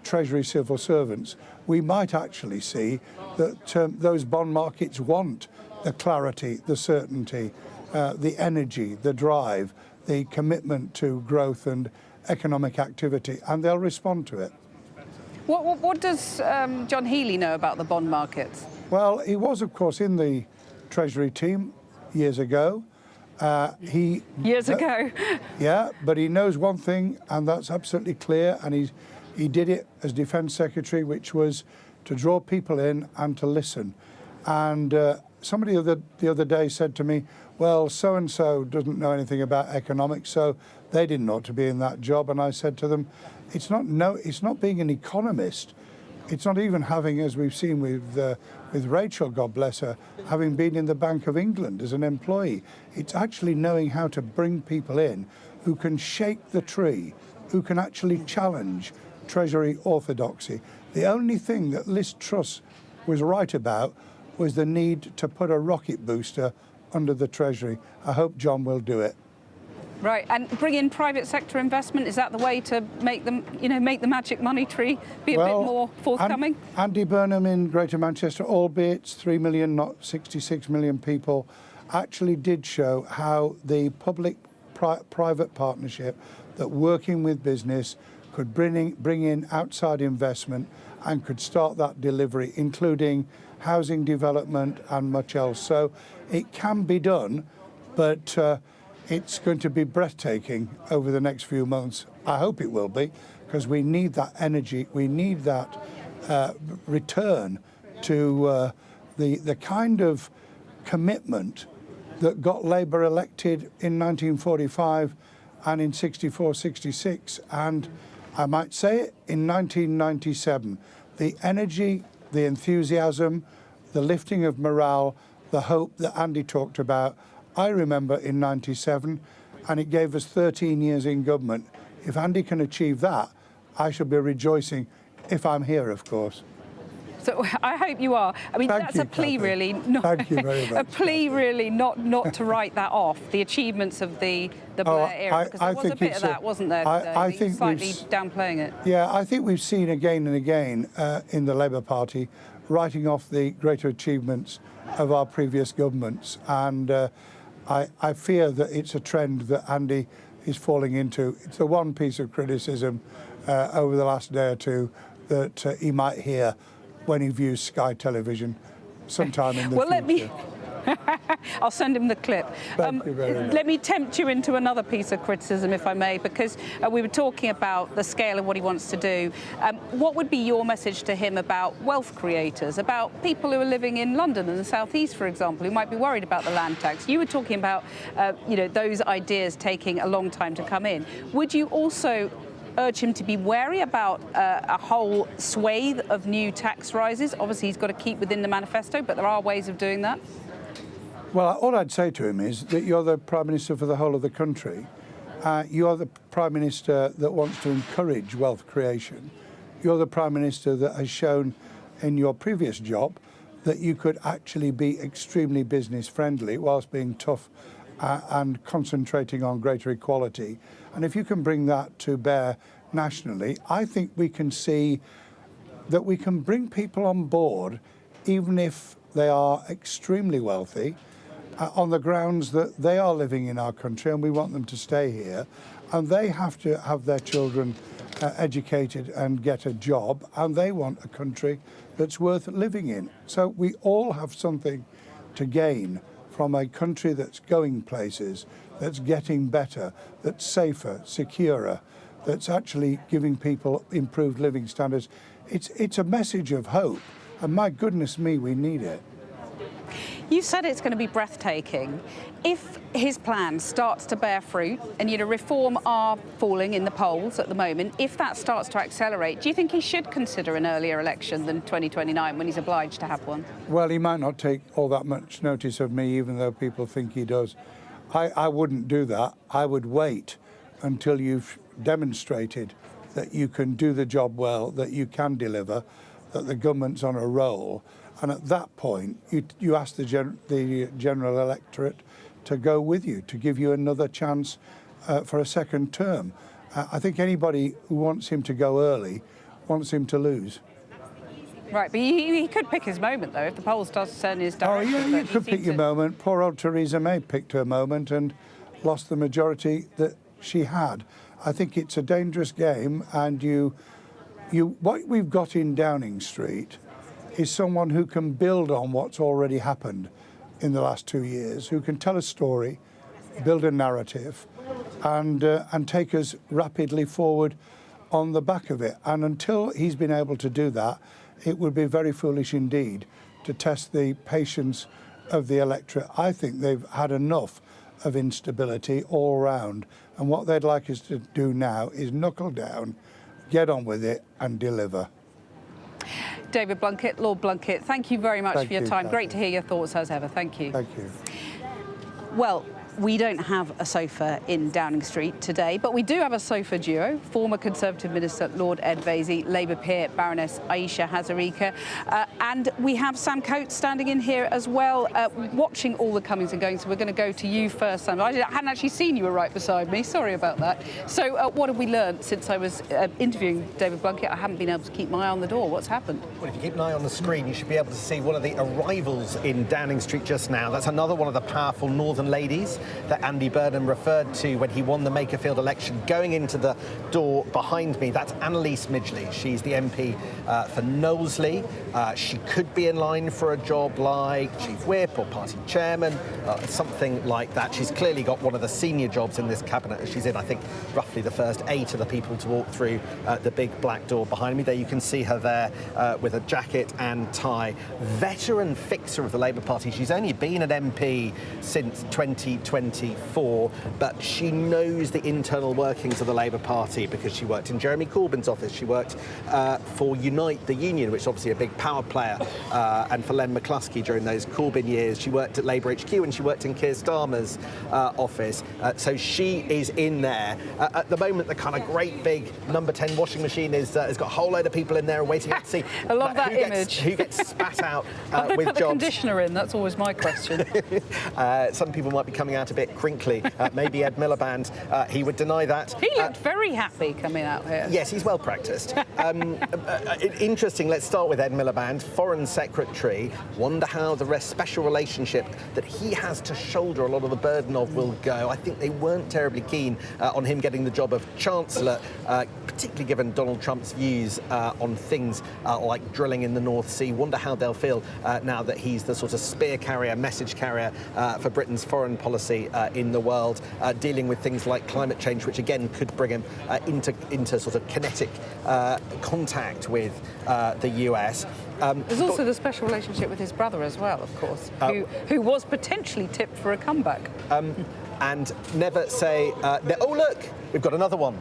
Treasury civil servants, we might actually see that those bond markets want the clarity, the certainty, the energy, the drive, the commitment to growth and economic activity, and they'll respond to it. What does John Healey know about the bond markets? Well, he was, of course, in the Treasury team years ago. Years ago? Yeah, but he knows one thing, and that's absolutely clear, and he did it as Defence Secretary, which was to draw people in and to listen. And somebody the other day said to me, well, so-and-so doesn't know anything about economics, so they didn't ought to be in that job. And I said to them, it's not being an economist. It's not even having, as we've seen with Rachel, God bless her, having been in the Bank of England as an employee. It's actually knowing how to bring people in who can shake the tree, who can actually challenge Treasury orthodoxy. The only thing that Liz Truss was right about was the need to put a rocket booster under the Treasury. I hope John will do it. Right, and bring in private sector investment. Is that the way to make them, make the magic money tree be a bit more forthcoming? Andy Burnham in Greater Manchester, albeit 3 million, not 66 million people, actually did show how the public-private partnership, that working with business could bring in outside investment and could start that delivery, including housing development and much else. So it can be done, but it's going to be breathtaking over the next few months. I hope it will be, because we need that energy, we need that return to the kind of commitment that got Labour elected in 1945 and in 64, 66, and I might say it, in 1997. The energy, the enthusiasm, the lifting of morale, the hope that Andy talked about, I remember in 97, and it gave us 13 years in government. If Andy can achieve that, I shall be rejoicing, if I'm here, of course. So I hope you are. I mean, that's a plea, really. Thank you very much. A plea, really, not to write that off. The achievements of the Blair era, because there was a bit of that, wasn't there? I think slightly downplaying it. Yeah, I think we've seen again and again in the Labour Party writing off the greater achievements of our previous governments, and I fear that it's a trend that Andy is falling into. It's the one piece of criticism over the last day or two that he might hear when he views Sky Television sometime in the future. Let me... I'll send him the clip. Thank you very much. Let me tempt you into another piece of criticism, if I may, because we were talking about the scale of what he wants to do. What would be your message to him about wealth creators, about people who are living in London and the South East, for example, who might be worried about the land tax? You were talking about, those ideas taking a long time to come in. Would you also urge him to be wary about a whole swathe of new tax rises? Obviously, he's got to keep within the manifesto, but there are ways of doing that. Well, all I'd say to him is that you're the Prime Minister for the whole of the country. You're the Prime Minister that wants to encourage wealth creation. You're the Prime Minister that has shown in your previous job that you could actually be extremely business friendly whilst being tough and concentrating on greater equality. And if you can bring that to bear nationally, I think we can see that we can bring people on board, even if they are extremely wealthy, on the grounds that they are living in our country and we want them to stay here, and they have to have their children educated and get a job, and they want a country that's worth living in. So we all have something to gain from a country that's going places, that's getting better, that's safer, securer, that's actually giving people improved living standards. It's a message of hope, and my goodness me, we need it. You said it's going to be breathtaking. If his plan starts to bear fruit, and reform are falling in the polls at the moment, if that starts to accelerate, do you think he should consider an earlier election than 2029 when he's obliged to have one? Well, he might not take all that much notice of me, even though people think he does. I wouldn't do that. I would wait until you've demonstrated that you can do the job well, that you can deliver, that the government's on a roll. And at that point, you ask the general electorate to go with you, to give you another chance for a second term. I think anybody who wants him to go early wants him to lose. Right, but he could pick his moment, though, if the polls does turn in his direction. Oh, yeah, you could pick your moment. Poor old Theresa May picked her moment and lost the majority that she had. I think it's a dangerous game, and what we've got in Downing Street is someone who can build on what's already happened in the last 2 years, who can tell a story, build a narrative, and take us rapidly forward on the back of it. And until he's been able to do that, it would be very foolish indeed to test the patience of the electorate. I think they've had enough of instability all round, and what they'd like us to do now is knuckle down, get on with it, and deliver. David Blunkett, Lord Blunkett, thank you very much for your time. Catherine. Great to hear your thoughts as ever. Thank you. Thank you. Well, we don't have a sofa in Downing Street today, but we do have a sofa duo, former Conservative Minister Lord Ed Vaizey, Labour peer Baroness Ayesha Hazarika, and we have Sam Coates standing in here as well, watching all the comings and goings. So we're going to go to you first, Sam. I hadn't actually seen you were right beside me. Sorry about that. So what have we learned since I was interviewing David Blunkett? I haven't been able to keep my eye on the door. What's happened? Well, if you keep an eye on the screen, you should be able to see one of the arrivals in Downing Street just now. That's another one of the powerful northern ladies. that Andy Burnham referred to when he won the Makerfield election. Going into the door behind me, that's Annalise Midgley. She's the MP for Knowsley. She could be in line for a job like Chief Whip or Party Chairman, something like that. She's clearly got one of the senior jobs in this cabinet. She's in, I think, roughly the first 8 of the people to walk through the big black door behind me. There you can see her there with a jacket and tie. Veteran fixer of the Labour Party. She's only been an MP since 2024, but she knows the internal workings of the Labour Party because she worked in Jeremy Corbyn's office. She worked for Unite the Union, which is obviously a big power player, and for Len McCluskey during those Corbyn years. She worked at Labour HQ and she worked in Keir Starmer's office. So she is in there. At the moment, the kind of great big number 10 washing machine has got a whole load of people in there waiting to see. I love that image. Who gets spat out Have they with put the jobs. conditioner in? That's always my question. Some people might be coming out a bit crinkly. Maybe Ed Miliband, he would deny that. He looked very happy coming out here. Yes, he's well practised. Interesting, let's start with Ed Miliband, Foreign Secretary. Wonder how the special relationship that he has to shoulder a lot of the burden of will go. I think they weren't terribly keen on him getting the job of Chancellor, particularly given Donald Trump's views on things like drilling in the North Sea. Wonder how they'll feel now that he's the sort of spear carrier, message carrier for Britain's foreign policy in the world, dealing with things like climate change, which again could bring him into sort of kinetic contact with the US. There's also the special relationship with his brother as well, of course, who was potentially tipped for a comeback. And never say, oh look, we've got another one.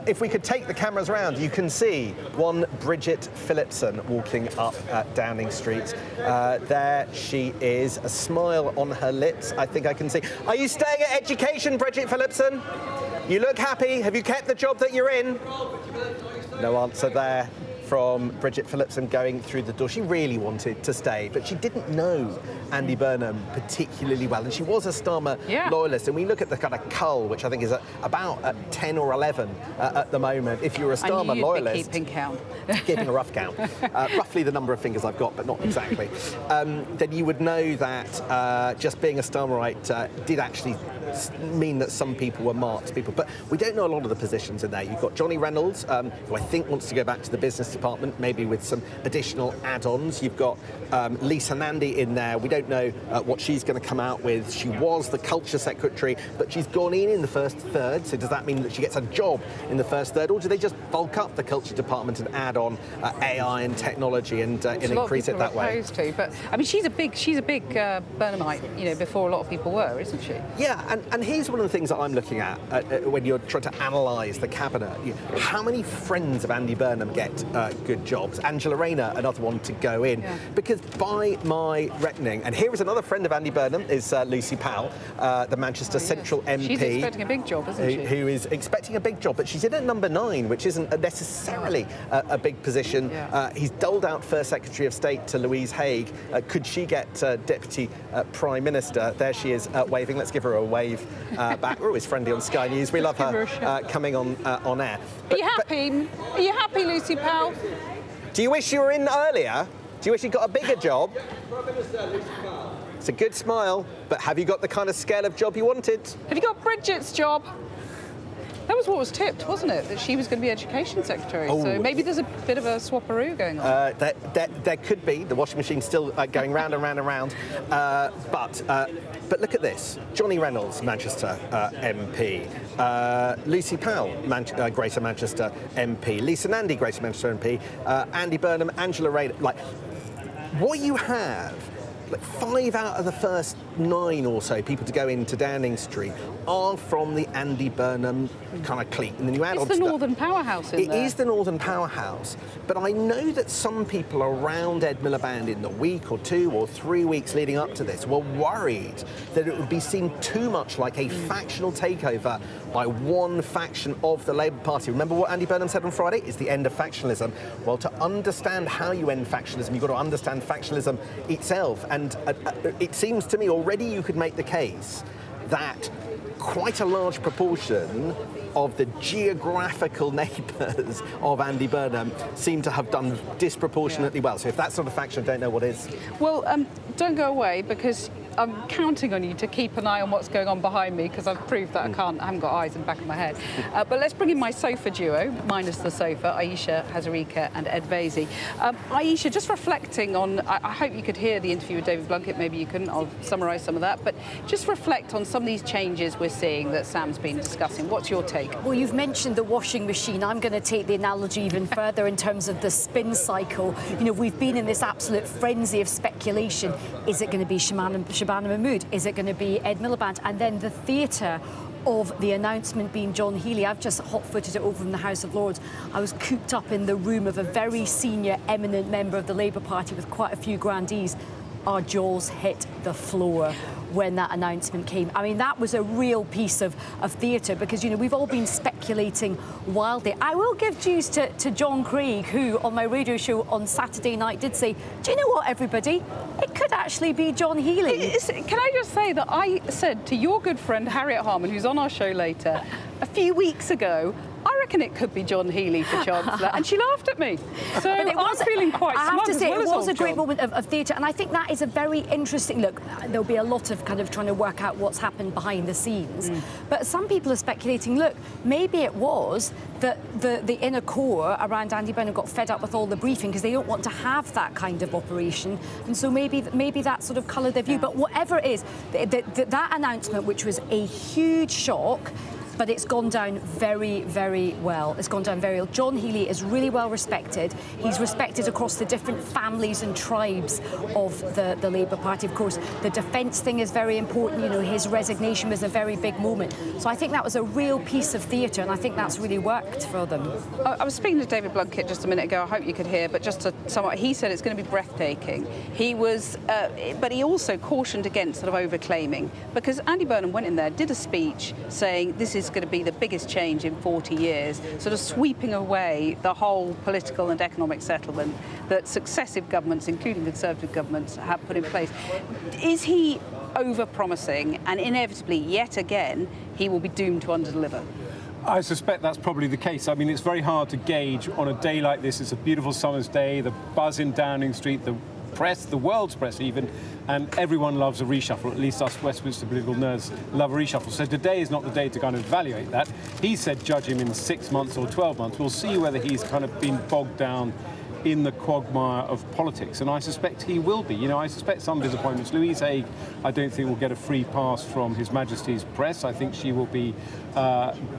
If we could take the cameras around, you can see one Bridget Phillipson walking up Downing Street. There she is, a smile on her lips, I think I can see. Are you staying at education, Bridget Phillipson? You look happy. Have you kept the job that you're in? No answer there from Bridget Phillipson going through the door. She really wanted to stay, but she didn't know Andy Burnham particularly well, and she was a Starmer loyalist. And we look at the kind of cull, which I think is about at 10 or 11 at the moment. If you're a Starmer loyalist, keeping count, keeping a rough count, roughly the number of fingers I've got, but not exactly, then you would know that just being a Starmerite did actually mean that some people were marked people. But we don't know a lot of the positions in there. You've got Johnny Reynolds, who I think wants to go back to the business department, maybe with some additional add-ons. You've got Lisa Nandy in there. We don't know what she's going to come out with. She was the culture secretary, but she's gone in the first third. So does that mean that she gets a job in the first third, or do they just bulk up the culture department and add on AI and technology and increase it that way? To, but I mean, she's a big Burnhamite, you know, before a lot of people were, isn't she? Yeah, and here's one of the things that I'm looking at when you're trying to analyse the cabinet. How many friends of Andy Burnham get good jobs? Angela Rayner, another one to go in. Yeah. Because by my reckoning, and here is another friend of Andy Burnham, is Lucy Powell, the Manchester Central MP. She's expecting a big job, isn't she? Who is expecting a big job, but she's in at number 9, which isn't necessarily a big position. Yeah. He's doled out First Secretary of State to Louise Haigh. Could she get Deputy Prime Minister? There she is waving. Let's give her a wave back. We're always friendly on Sky News. We love her coming on air. Are you happy? Are you happy, Lucy Powell? Do you wish you were in earlier? Do you wish you got a bigger job? It's a good smile, but have you got the kind of scale of job you wanted? Have you got Bridget's job? That was what was tipped, wasn't it? That she was going to be Education Secretary. Oh. So maybe there's a bit of a swapperoo going on. There could be. The washing machine's still going round and round and round. But look at this. Johnny Reynolds, Manchester MP. Lucy Powell, Greater Manchester MP. Lisa Nandy, Greater Manchester MP. Andy Burnham, Angela Rayner. Like, what you have, like 5 out of the first 9 or so people to go into Downing Street are from the Andy Burnham kind of clique. And then you add it's the Northern Powerhouse in there. It is the Northern Powerhouse. But I know that some people around Ed Miliband in the week or 2 or 3 weeks leading up to this were worried that it would be seen too much like a factional takeover by one faction of the Labour Party. Remember what Andy Burnham said on Friday? It's the end of factionalism. Well, to understand how you end factionalism, you've got to understand factionalism itself. And it seems to me already you could make the case that quite a large proportion of the geographical neighbours of Andy Burnham seem to have done disproportionately well. So if that's not a faction, I don't know what is. Well, don't go away, because I'm counting on you to keep an eye on what's going on behind me, because I've proved that I haven't got eyes in the back of my head. But let's bring in my sofa duo, minus the sofa, Aisha Hazarika and Ed Vaizey. Aisha, just reflecting on, I hope you could hear the interview with David Blunkett, maybe you couldn't, I'll summarise some of that, but just reflect on some of these changes we're seeing that Sam's been discussing. What's your take? Well, you've mentioned the washing machine. I'm going to take the analogy even further in terms of the spin cycle. You know, we've been in this absolute frenzy of speculation. Is it going to be Shabana Mahmood? Is it going to be Ed Miliband? And then the theatre of the announcement being John Healey. I've just hot-footed it over in the House of Lords. I was cooped up in the room of a very senior, eminent member of the Labour Party with quite a few grandees. Our jaws hit the floor when that announcement came. I mean, that was a real piece of theatre, because, you know, we've all been speculating wildly. I will give dues to John Craig, who on my radio show on Saturday night did say, do you know what, everybody? It could actually be John Healey. Can I just say that I said to your good friend Harriet Harman, who's on our show later, a few weeks ago, I reckon it could be John Healey for Chancellor, and she laughed at me. So I'm feeling quite smug. I have to say, it was a great moment of theatre, and I think that is a very interesting look. There'll be a lot of kind of trying to work out what's happened behind the scenes, but some people are speculating, look, maybe it was that the inner core around Andy Burnham got fed up with all the briefing because they don't want to have that kind of operation, and so maybe that sort of coloured their view. But whatever it is, that announcement, which was a huge shock, but it's gone down very, very well. It's gone down very well. John Healey is really well respected. He's respected across the different families and tribes of the Labour Party. Of course, the defence thing is very important. You know, his resignation was a very big moment. So I think that was a real piece of theatre, and I think that's really worked for them. I was speaking to David Blunkett just a minute ago. I hope you could hear, but just to sum up, he said it's going to be breathtaking. He was, but he also cautioned against sort of over-claiming, because Andy Burnham went in there, did a speech saying this is going to be the biggest change in 40 years, sort of sweeping away the whole political and economic settlement that successive governments, including Conservative governments, have put in place. Is he over-promising, and inevitably, yet again, he will be doomed to underdeliver? I suspect that's probably the case. I mean, it's very hard to gauge on a day like this. It's a beautiful summer's day, the buzz in Downing Street, the press, the world's press even, and everyone loves a reshuffle. At least us Westminster political nerds love a reshuffle. So today is not the day to kind of evaluate that. He said judge him in 6 months or 12 months. We'll see whether he's kind of been bogged down in the quagmire of politics, and I suspect he will be. You know, I suspect some disappointments. Louise Haigh, I don't think will get a free pass from His Majesty's press. I think she will be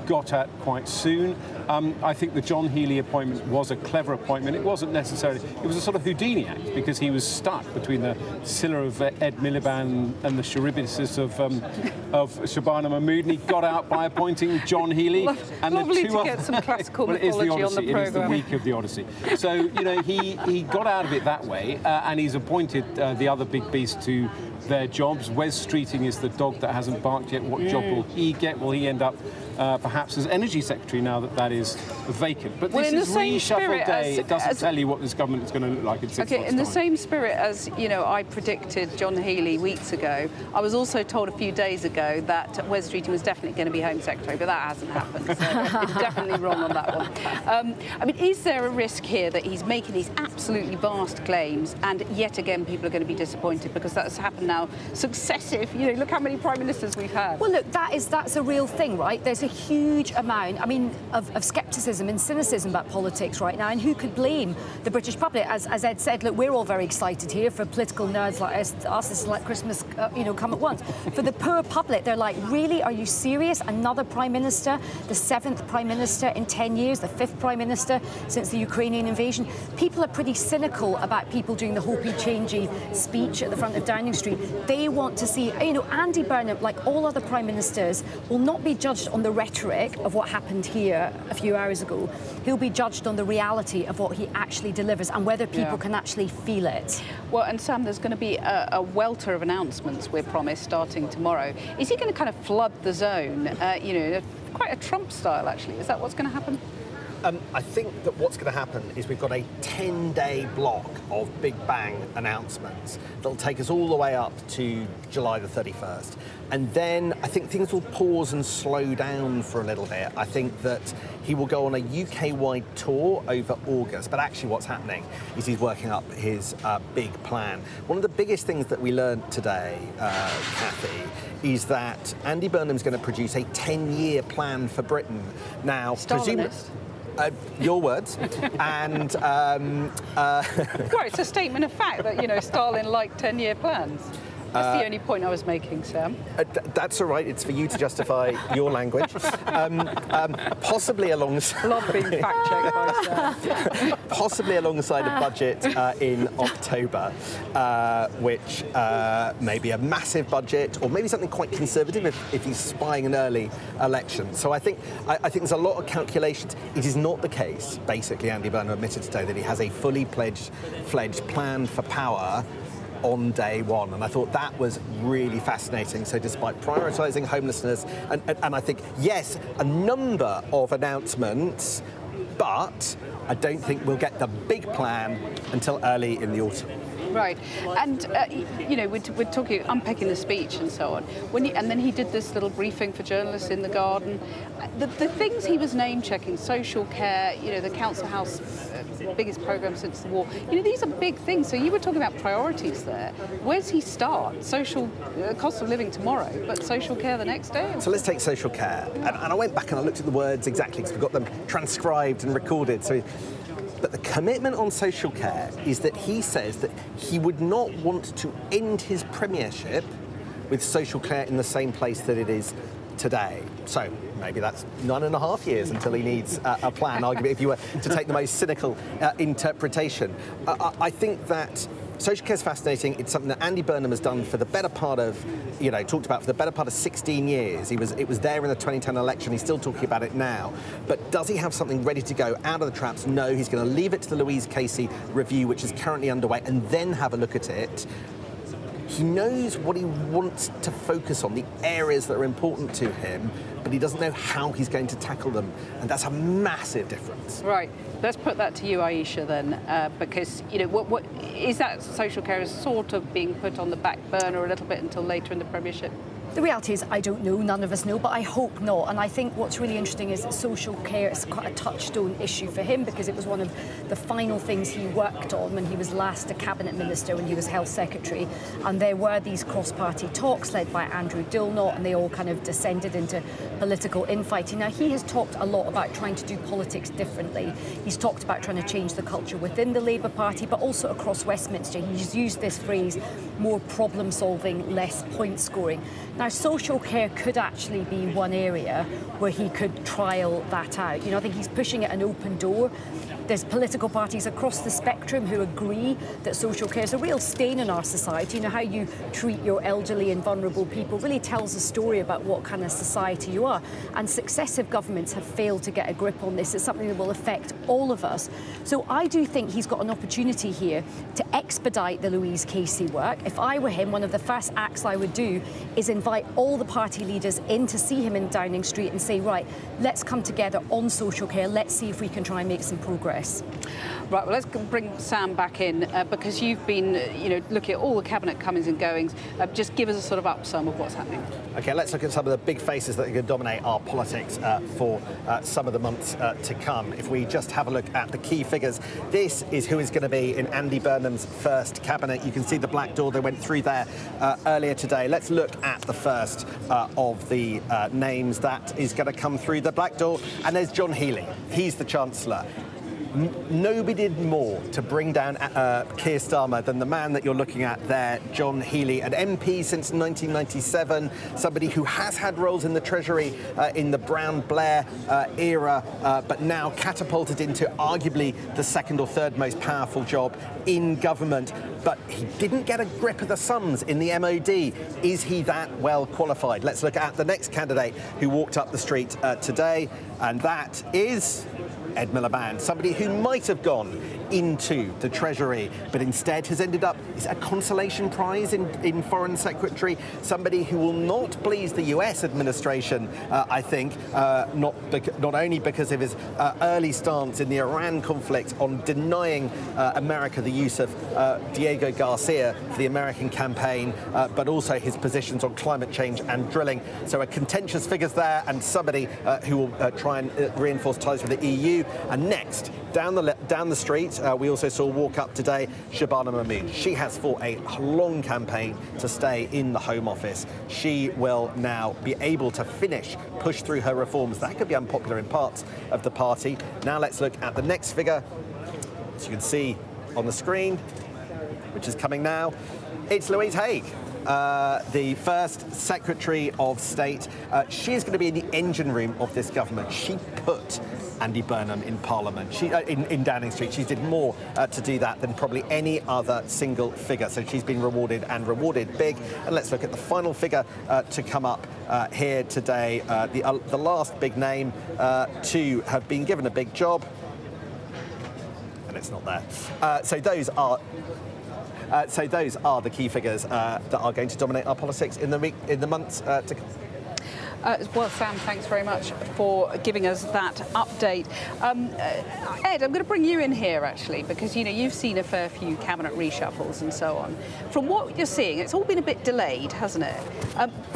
got at quite soon. I think the John Healey appointment was a clever appointment. It wasn't necessarily, it was a sort of Houdini act, because he was stuck between the Scylla of Ed Miliband and the Charybdis of Shabana Mahmood, and he got out by appointing John Healey. Lovely to get some classical mythology on the programme. It is the week of the Odyssey. So, you know, he got out of it that way, and he's appointed the other big beast to their jobs. Wes Streeting is the dog that hasn't barked yet. What job will he get? Will he end up perhaps as Energy Secretary now that that is vacant? But this is reshuffle day. It doesn't tell you what this government is going to look like in 6 months' time. In the same spirit as, you know, I predicted John Healey weeks ago, I was also told a few days ago that Wes Streeting was definitely going to be Home Secretary, but that hasn't happened. So it's definitely wrong on that one. I mean, is there a risk here that he's making these absolutely vast claims, and yet again people are going to be disappointed, because that's happened now successive, you know, look how many prime ministers we've had. Well, look, that's a real thing, right? There's a huge amount, I mean, of scepticism and cynicism about politics right now, and who could blame the British public? As Ed said, look, we're all very excited here. For political nerds like us, this is like Christmas, you know, come at once. For the poor public, they're like, really, are you serious? Another prime minister, the 7th prime minister in 10 years, the 5th prime minister since the Ukrainian invasion. People are pretty cynical about people doing the hopey-changey speech at the front of Downing Street. They want to see, you know, Andy Burnham, like all other prime ministers, will not be judged on the rhetoric of what happened here a few hours ago. He'll be judged on the reality of what he actually delivers and whether people can actually feel it. Well, and Sam, there's going to be a welter of announcements, we're promised, starting tomorrow. Is he going to kind of flood the zone, you know, quite a Trump style, actually? Is that what's going to happen? I think that what's going to happen is we've got a 10-day block of Big Bang announcements that'll take us all the way up to July the 31st. And then I think things will pause and slow down for a little bit. I think that he will go on a UK-wide tour over August. But actually what's happening is he's working up his big plan. One of the biggest things that we learned today, Cathy, is that Andy Burnham's going to produce a 10-year plan for Britain. Now, presumably... your words. And... Well, it's a statement of fact that, you know, Stalin liked 10-year plans. That's the only point I was making, Sam. That's all right. It's for you to justify your language. Possibly alongside... Love being fact-checked by Sam. Possibly alongside a budget in October, which may be a massive budget, or maybe something quite conservative if he's spying an early election. So I think there's a lot of calculations. It is not the case, basically, Andy Burnham admitted today, that he has a fully fledged plan for power on day one, and I thought that was really fascinating. So despite prioritising homelessness, and I think, yes, a number of announcements, but I don't think we'll get the big plan until early in the autumn. Right, and you know, we're talking, unpicking the speech and so on. And then he did this little briefing for journalists in the garden. The things he was name-checking, social care, you know, the council house, biggest programme since the war. You know, these are big things. So you were talking about priorities there. Where's he start? Social cost of living tomorrow, but social care the next day? So let's take social care. And I went back and I looked at the words exactly because we've got them transcribed and recorded. But the commitment on social care is that he says that he would not want to end his premiership with social care in the same place that it is today. So maybe that's 9.5 years until he needs a plan, arguably, if you were to take the most cynical interpretation. I think that social care is fascinating. It's something that Andy Burnham has done for the better part of, you know, talked about for the better part of 16 years. It was there in the 2010 election. He's still talking about it now. But does he have something ready to go out of the traps? No, he's going to leave it to the Louise Casey review, which is currently underway, and then have a look at it. He knows what he wants to focus on, the areas that are important to him, but he doesn't know how he's going to tackle them. And that's a massive difference. Right. Let's put that to you, Aisha, then, because, you know, what is that social care is sort of being put on the back burner a little bit until later in the Premiership? The reality is, I don't know, none of us know, but I hope not. And I think what's really interesting is that social care is quite a touchstone issue for him, because it was one of the final things he worked on when he was last a cabinet minister, when he was health secretary. And there were these cross-party talks led by Andrew Dilnot, and they all kind of descended into political infighting. Now, he has talked a lot about trying to do politics differently. He's talked about trying to change the culture within the Labour Party, but also across Westminster. He's used this phrase, more problem-solving, less point-scoring. Now, social care could actually be one area where he could trial that out. You know, I think he's pushing at an open door. There's political parties across the spectrum who agree that social care is a real stain in our society. You know, how you treat your elderly and vulnerable people really tells a story about what kind of society you are. And successive governments have failed to get a grip on this. It's something that will affect all of us. So I do think he's got an opportunity here to expedite the Louise Casey work. If I were him, one of the first acts I would do is invite all the party leaders in to see him in Downing Street and say, right, let's come together on social care. Let's see if we can try and make some progress. Right, well, let's bring Sam back in because you've been, you know, looking at all the cabinet comings and goings. Just give us a sort of upsum of what's happening. OK, let's look at some of the big faces that are going to dominate our politics for some of the months to come. If we just have a look at the key figures, this is who is going to be in Andy Burnham's first cabinet. You can see the black door. They went through there earlier today. Let's look at the first of the names that is going to come through the black door. And there's John Healey. He's the Chancellor. Nobody did more to bring down Keir Starmer than the man that you're looking at there, John Healey, an MP since 1997, somebody who has had roles in the Treasury in the Brown-Blair era, but now catapulted into arguably the second or third most powerful job in government. But he didn't get a grip of the sums in the MOD. Is he that well qualified? Let's look at the next candidate who walked up the street today, and that is Ed Miliband, somebody who might have gone into the Treasury, but instead has ended up is a consolation prize in Foreign Secretary, somebody who will not please the US administration, I think, not only because of his early stance in the Iran conflict on denying America the use of Diego Garcia for the American campaign, but also his positions on climate change and drilling. So a contentious figures there, and somebody who will try and reinforce ties with the EU. And next, down the street, we also saw walk up today Shabana Mahmood. She has fought a long campaign to stay in the Home Office. She will now be able to push through her reforms. That could be unpopular in parts of the party. Now let's look at the next figure. As you can see on the screen, which is coming now, it's Louise Haigh. The first Secretary of State. She's going to be in the engine room of this government. She put Andy Burnham in Parliament, in Downing Street. She did more to do that than probably any other single figure. So she's been rewarded, and rewarded big. And let's look at the final figure to come up here today. The last big name to have been given a big job. And it's not there. So those are the key figures that are going to dominate our politics in the months to come. Well, Sam, thanks very much for giving us that update. Ed, I'm going to bring you in here, actually, because, you've seen a fair few cabinet reshuffles and so on. From what you're seeing, it's all been a bit delayed, hasn't it?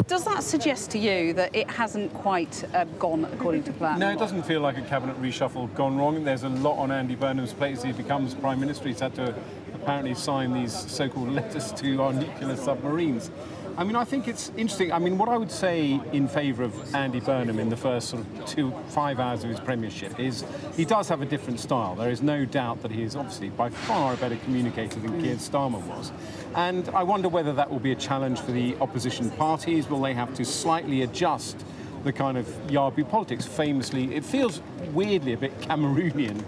Does that suggest to you that it hasn't quite gone according to plan? No, it doesn't feel like a cabinet reshuffle gone wrong. There's a lot on Andy Burnham's plate as he becomes Prime Minister. He's had to apparently sign these so-called letters to our nuclear submarines. I mean, I think it's interesting. I mean, what I would say in favour of Andy Burnham in the first sort of 5 hours of his premiership is he does have a different style. There is no doubt that he is obviously by far a better communicator than Keir Starmer was. And I wonder whether that will be a challenge for the opposition parties. Will they have to slightly adjust the kind of Yarbu politics? Famously, it feels weirdly a bit Cameroonian,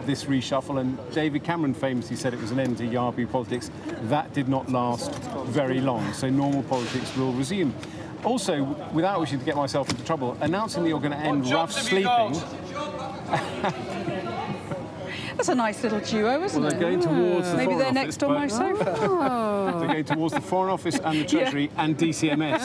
this reshuffle, and David Cameron famously said it was an end to Yarbu politics. That did not last very long, so normal politics will resume. Also, without wishing to get myself into trouble, announcing that you're going to end rough sleeping. That's a nice little duo, isn't it? They're going towards the Maybe Foreign they're Office, next on my sofa. They're going towards the Foreign Office and the Treasury and DCMS.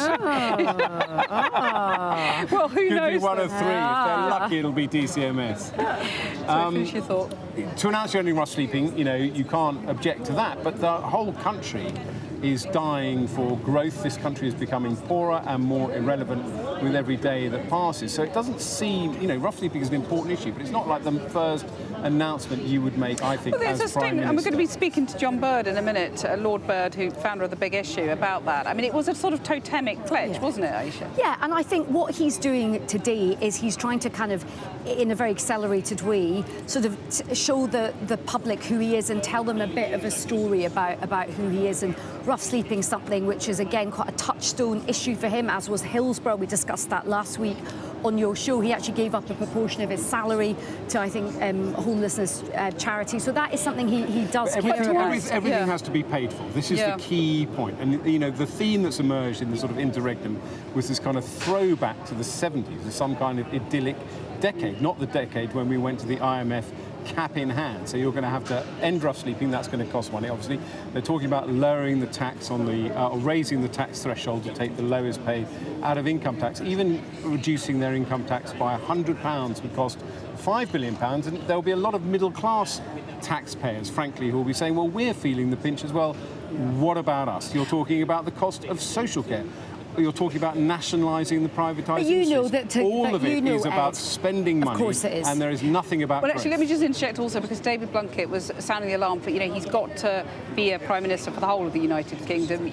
Well, who knows? Could be one of three. If they're lucky, it'll be DCMS. So finish your thought. To announce you're ending rough sleeping, you can't object to that. But the whole country is dying for growth. This country is becoming poorer and more irrelevant with every day that passes. So it doesn't seem, rough sleeping is an important issue, but it's not like the first announcement you would make, I think, as Prime Minister. And we're going to be speaking to John Bird in a minute, Lord Bird, founder of The Big Issue, about that. I mean, it was a sort of totemic pledge, wasn't it, Aisha? Yeah, and I think what he's doing today is he's trying to kind of, in a very accelerated way, sort of show the public who he is and tell them a bit of a story about who he is. And rough sleeping, something which is, again, quite a touchstone issue for him, as was Hillsborough. We discussed that last week on your show. He actually gave up a proportion of his salary to, I think, homelessness charity. So that is something he does care about. Everything has to be paid for. This is the key point. And, the theme that's emerged in the sort of interregnum was this kind of throwback to the 70s, some kind of idyllic decade, not the decade when we went to the IMF cap in hand. So you're going to have to end rough sleeping. That's going to cost money, obviously. They're talking about lowering the tax on or raising the tax threshold to take the lowest paid out of income tax. Even reducing their income tax by £100 would cost £5 billion. And there'll be a lot of middle-class taxpayers, frankly, who will be saying, well, we're feeling the pinch as well. What about us? You're talking about the cost of social care. You're talking about nationalising the privatised industries. All of it is about spending money. Of course it is. And there is nothing about Well, actually, let me just interject also, because David Blunkett was sounding the alarm for, he's got to be a Prime Minister for the whole of the United Kingdom.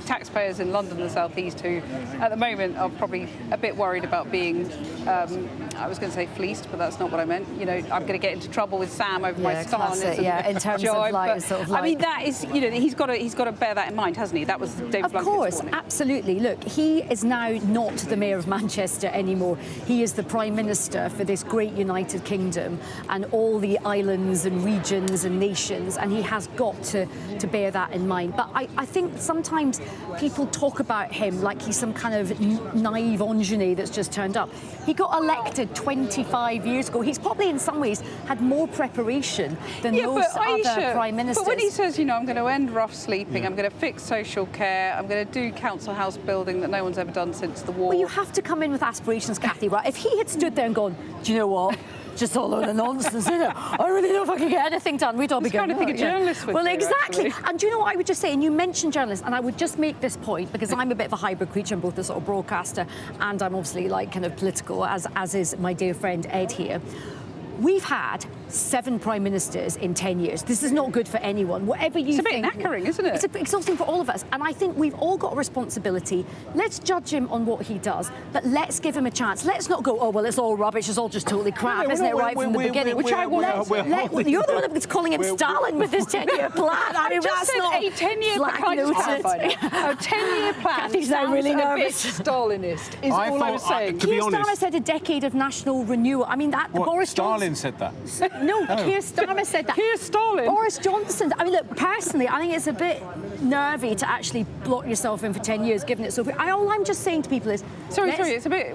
Taxpayers in London and the South East who, at the moment, are probably a bit worried about being, I was going to say fleeced, but that's not what I meant. I'm going to get into trouble with Sam over my stance. In terms of like, I mean, that is, he's got to bear that in mind, hasn't he? That was David Blunkett. Of course, absolutely. Look, look, he is now not the Mayor of Manchester anymore. He is the Prime Minister for this great United Kingdom and all the islands and regions and nations, and he has got to bear that in mind. But I think sometimes people talk about him like he's some kind of naive ingenue that's just turned up. He got elected 25 years ago. He's probably in some ways had more preparation than most other Prime Ministers. But when he says, you know, I'm going to end rough sleeping, I'm going to fix social care, I'm going to do council house building that no one's ever done since the war. Well, you have to come in with aspirations, Cathy, right? If he had stood there and gone, do you know what? Just all of the nonsense, isn't it? I really don't know if I could get anything done. We'd all be going, kind of thing a journalist would well, do, exactly. actually. And do you know what I would just say? And you mentioned journalists, and I would just make this point, because I'm a bit of a hybrid creature. I'm both a sort of broadcaster and I'm obviously like kind of political, as is my dear friend Ed here. We've had 7 Prime Ministers in 10 years. This is not good for anyone. Whatever you think... It's a bit knackering, isn't it? It's exhausting for all of us. And I think we've all got a responsibility. Let's judge him on what he does, but let's give him a chance. Let's not go, oh, well, it's all rubbish, it's all just totally crap, isn't it, right from the beginning? Which I want. You're the one that's calling him Stalin with his 10-year plan. I mean, that's not a 10-year plan. A 10-year plan. Cathy's now really nervous. Stalinist is all I'm saying. Keir Starmer said a decade of national renewal. I mean, that Boris Johnson said that. No, Keir Starmer said that. Keir Stalin. Boris Johnson. I mean, look, personally, I think it's a bit nervy to actually lock yourself in for 10 years, given it so. All I'm just saying to people is, sorry, it's a bit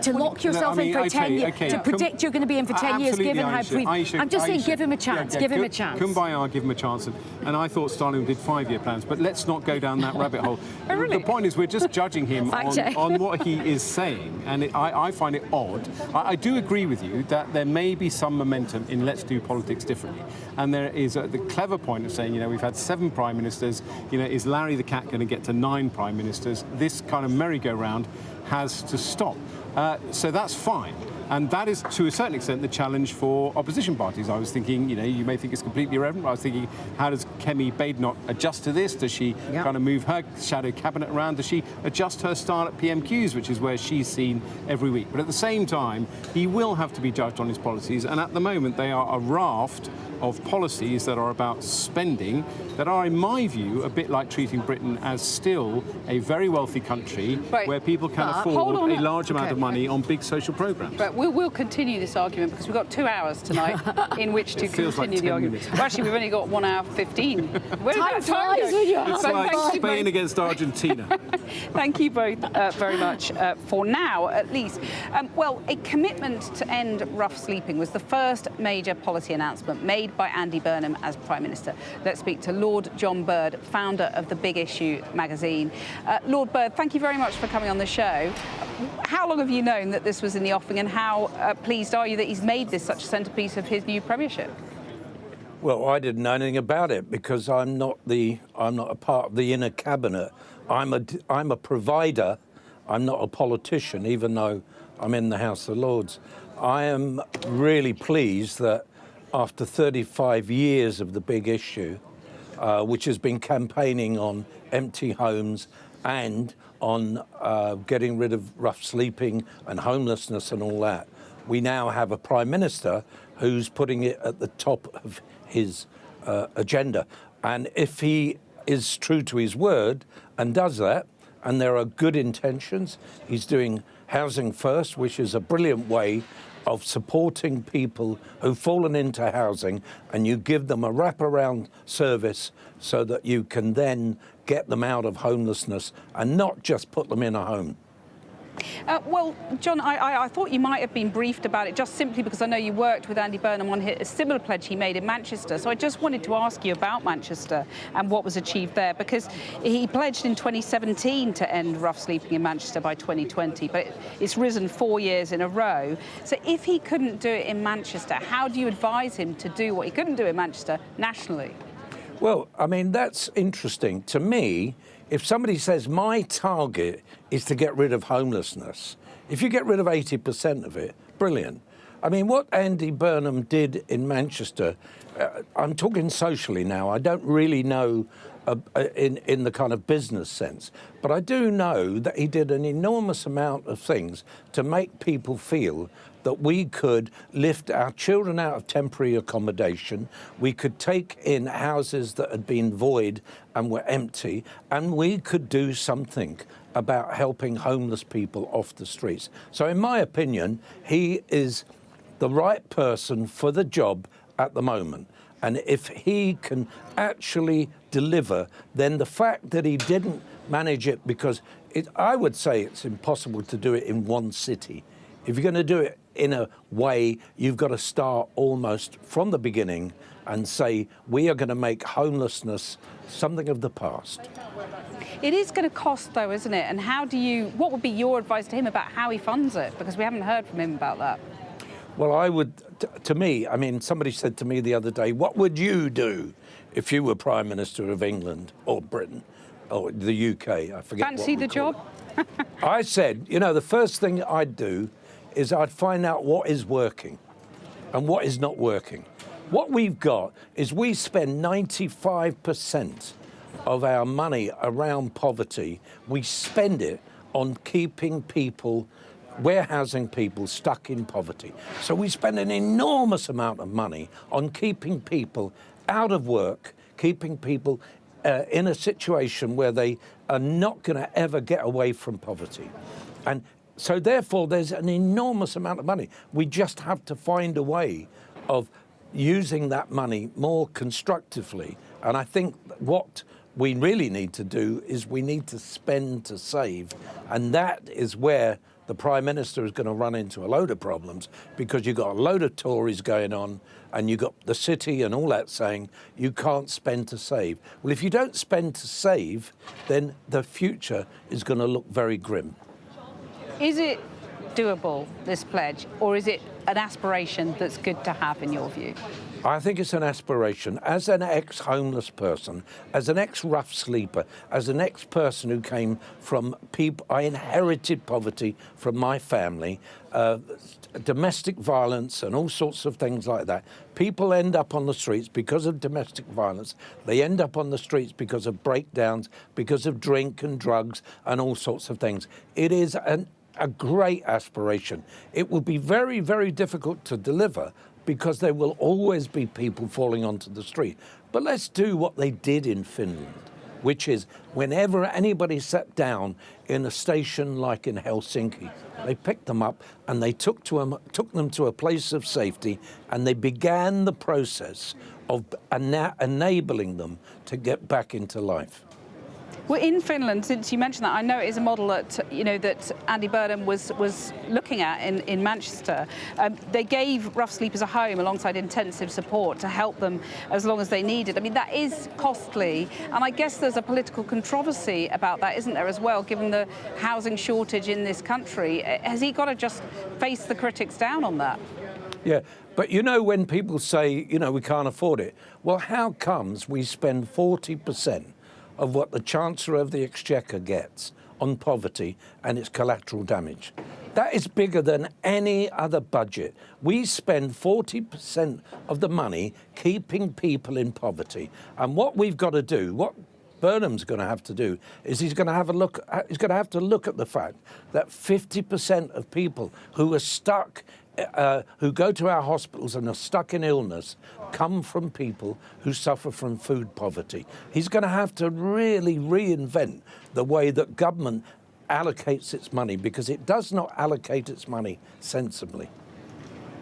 to lock yourself in for 10 years, to predict you're going to be in for 10 years, given how brief. I'm just saying, give him a chance. Give him a chance. Kumbaya, give him a chance. And I thought Stalin did 5-year plans, but let's not go down that rabbit hole. Really? The point is, we're just judging him on what he is saying, and I find it odd. I do agree with you that there may be some momentum in let's do politics differently. And there is the clever point of saying, you know, we've had 7 Prime Ministers, you know, is Larry the Cat going to get to 9 Prime Ministers? This kind of merry-go-round has to stop. So that's fine. And that is, to a certain extent, the challenge for opposition parties. I was thinking, you know, you may think it's completely irrelevant, but I was thinking, how does Kemi Badenoch adjust to this? Does she kind of move her shadow cabinet around? Does she adjust her style at PMQs, which is where she's seen every week? But at the same time, he will have to be judged on his policies. And at the moment, they are a raft of policies that are about spending that are, in my view, a bit like treating Britain as still a very wealthy country where people can afford a large amount of money on big social programmes. But we'll continue this argument because we've got 2 hours tonight in which to continue the argument. Well, actually, we've only got 1 hour 15. Where did that time go? It's like Spain against Argentina. Thank you both very much for now, at least. Well, a commitment to end rough sleeping was the first major policy announcement made by Andy Burnham as Prime Minister. Let's speak to Lord John Bird, founder of The Big Issue magazine. Lord Bird, thank you very much for coming on the show. How long have you known that this was in the offing, and how pleased are you that he's made this such a centrepiece of his new premiership? Well, I didn't know anything about it because I'm not a part of the inner cabinet. I'm a provider. I'm not a politician, even though I'm in the House of Lords. I am really pleased that after 35 years of The Big Issue, which has been campaigning on empty homes and on getting rid of rough sleeping and homelessness and all that, we now have a Prime Minister who's putting it at the top of his agenda. And if he is true to his word and does that, and there are good intentions, he's doing Housing First, which is a brilliant way of supporting people who've fallen into housing, and you give them a wraparound service so that you can then get them out of homelessness and not just put them in a home. Well, John, I thought you might have been briefed about it just simply because I know you worked with Andy Burnham on a similar pledge he made in Manchester. So I just wanted to ask you about Manchester and what was achieved there, because he pledged in 2017 to end rough sleeping in Manchester by 2020, but it's risen 4 years in a row. So if he couldn't do it in Manchester, how do you advise him to do what he couldn't do in Manchester nationally? Well, I mean, that's interesting. To me, if somebody says my target is to get rid of homelessness, if you get rid of 80% of it, brilliant. I mean, what Andy Burnham did in Manchester, I'm talking socially now, I don't really know in the kind of business sense, but I do know that he did an enormous amount of things to make people feel that we could lift our children out of temporary accommodation, we could take in houses that had been void and were empty, and we could do something about helping homeless people off the streets. So in my opinion, he is the right person for the job at the moment. And if he can actually deliver, then the fact that he didn't manage it, because I would say it's impossible to do it in one city. If you're going to do it in a way, you've got to start almost from the beginning and say, we are going to make homelessness something of the past. It is going to cost, though, isn't it? And what would be your advice to him about how he funds it? Because we haven't heard from him about that. Well, I would, to me, I mean, somebody said to me the other day, what would you do if you were Prime Minister of England or Britain or the UK? I forget. Fancy the job? I said, you know, the first thing I'd do is I'd find out what is working and what is not working. What we've got is we spend 95% of our money around poverty. We spend it on keeping people, warehousing people stuck in poverty. So we spend an enormous amount of money on keeping people out of work, keeping people in a situation where they are not going to ever get away from poverty. And so therefore there's an enormous amount of money. We just have to find a way of using that money more constructively. And I think what we really need to do is we need to spend to save. And that is where the Prime Minister is going to run into a load of problems, because you've got a load of Tories going on and you've got the city and all that saying you can't spend to save. Well, if you don't spend to save, then the future is going to look very grim. Is it doable, this pledge, or is it an aspiration that's good to have in your view? I think it's an aspiration. As an ex-homeless person, as an ex-rough sleeper, as an ex-person who came from people, I inherited poverty from my family, domestic violence and all sorts of things like that. People end up on the streets because of domestic violence. They end up on the streets because of breakdowns, because of drink and drugs and all sorts of things. It is a great aspiration. It will be very, very difficult to deliver, because there will always be people falling onto the street. But let's do what they did in Finland, which is whenever anybody sat down in a station like in Helsinki, they picked them up and they took them to a place of safety, and they began the process of enabling them to get back into life. Well, in Finland, since you mentioned that, I know it is a model that that Andy Burnham was looking at in Manchester. They gave rough sleepers a home alongside intensive support to help them as long as they needed. I mean, that is costly, and I guess there's a political controversy about that, isn't there, as well, given the housing shortage in this country? Has he got to just face the critics down on that? Yeah, but you know, when people say, we can't afford it, well, how comes we spend 40% of what the Chancellor of the Exchequer gets on poverty and its collateral damage? That is bigger than any other budget. We spend 40% of the money keeping people in poverty. And what we've got to do, what Burnham's going to have to do, is he's going to have to look at the fact that 50% of people who are stuck, who go to our hospitals and are stuck in illness, come from people who suffer from food poverty. He's going to have to really reinvent the way that government allocates its money, because it does not allocate its money sensibly.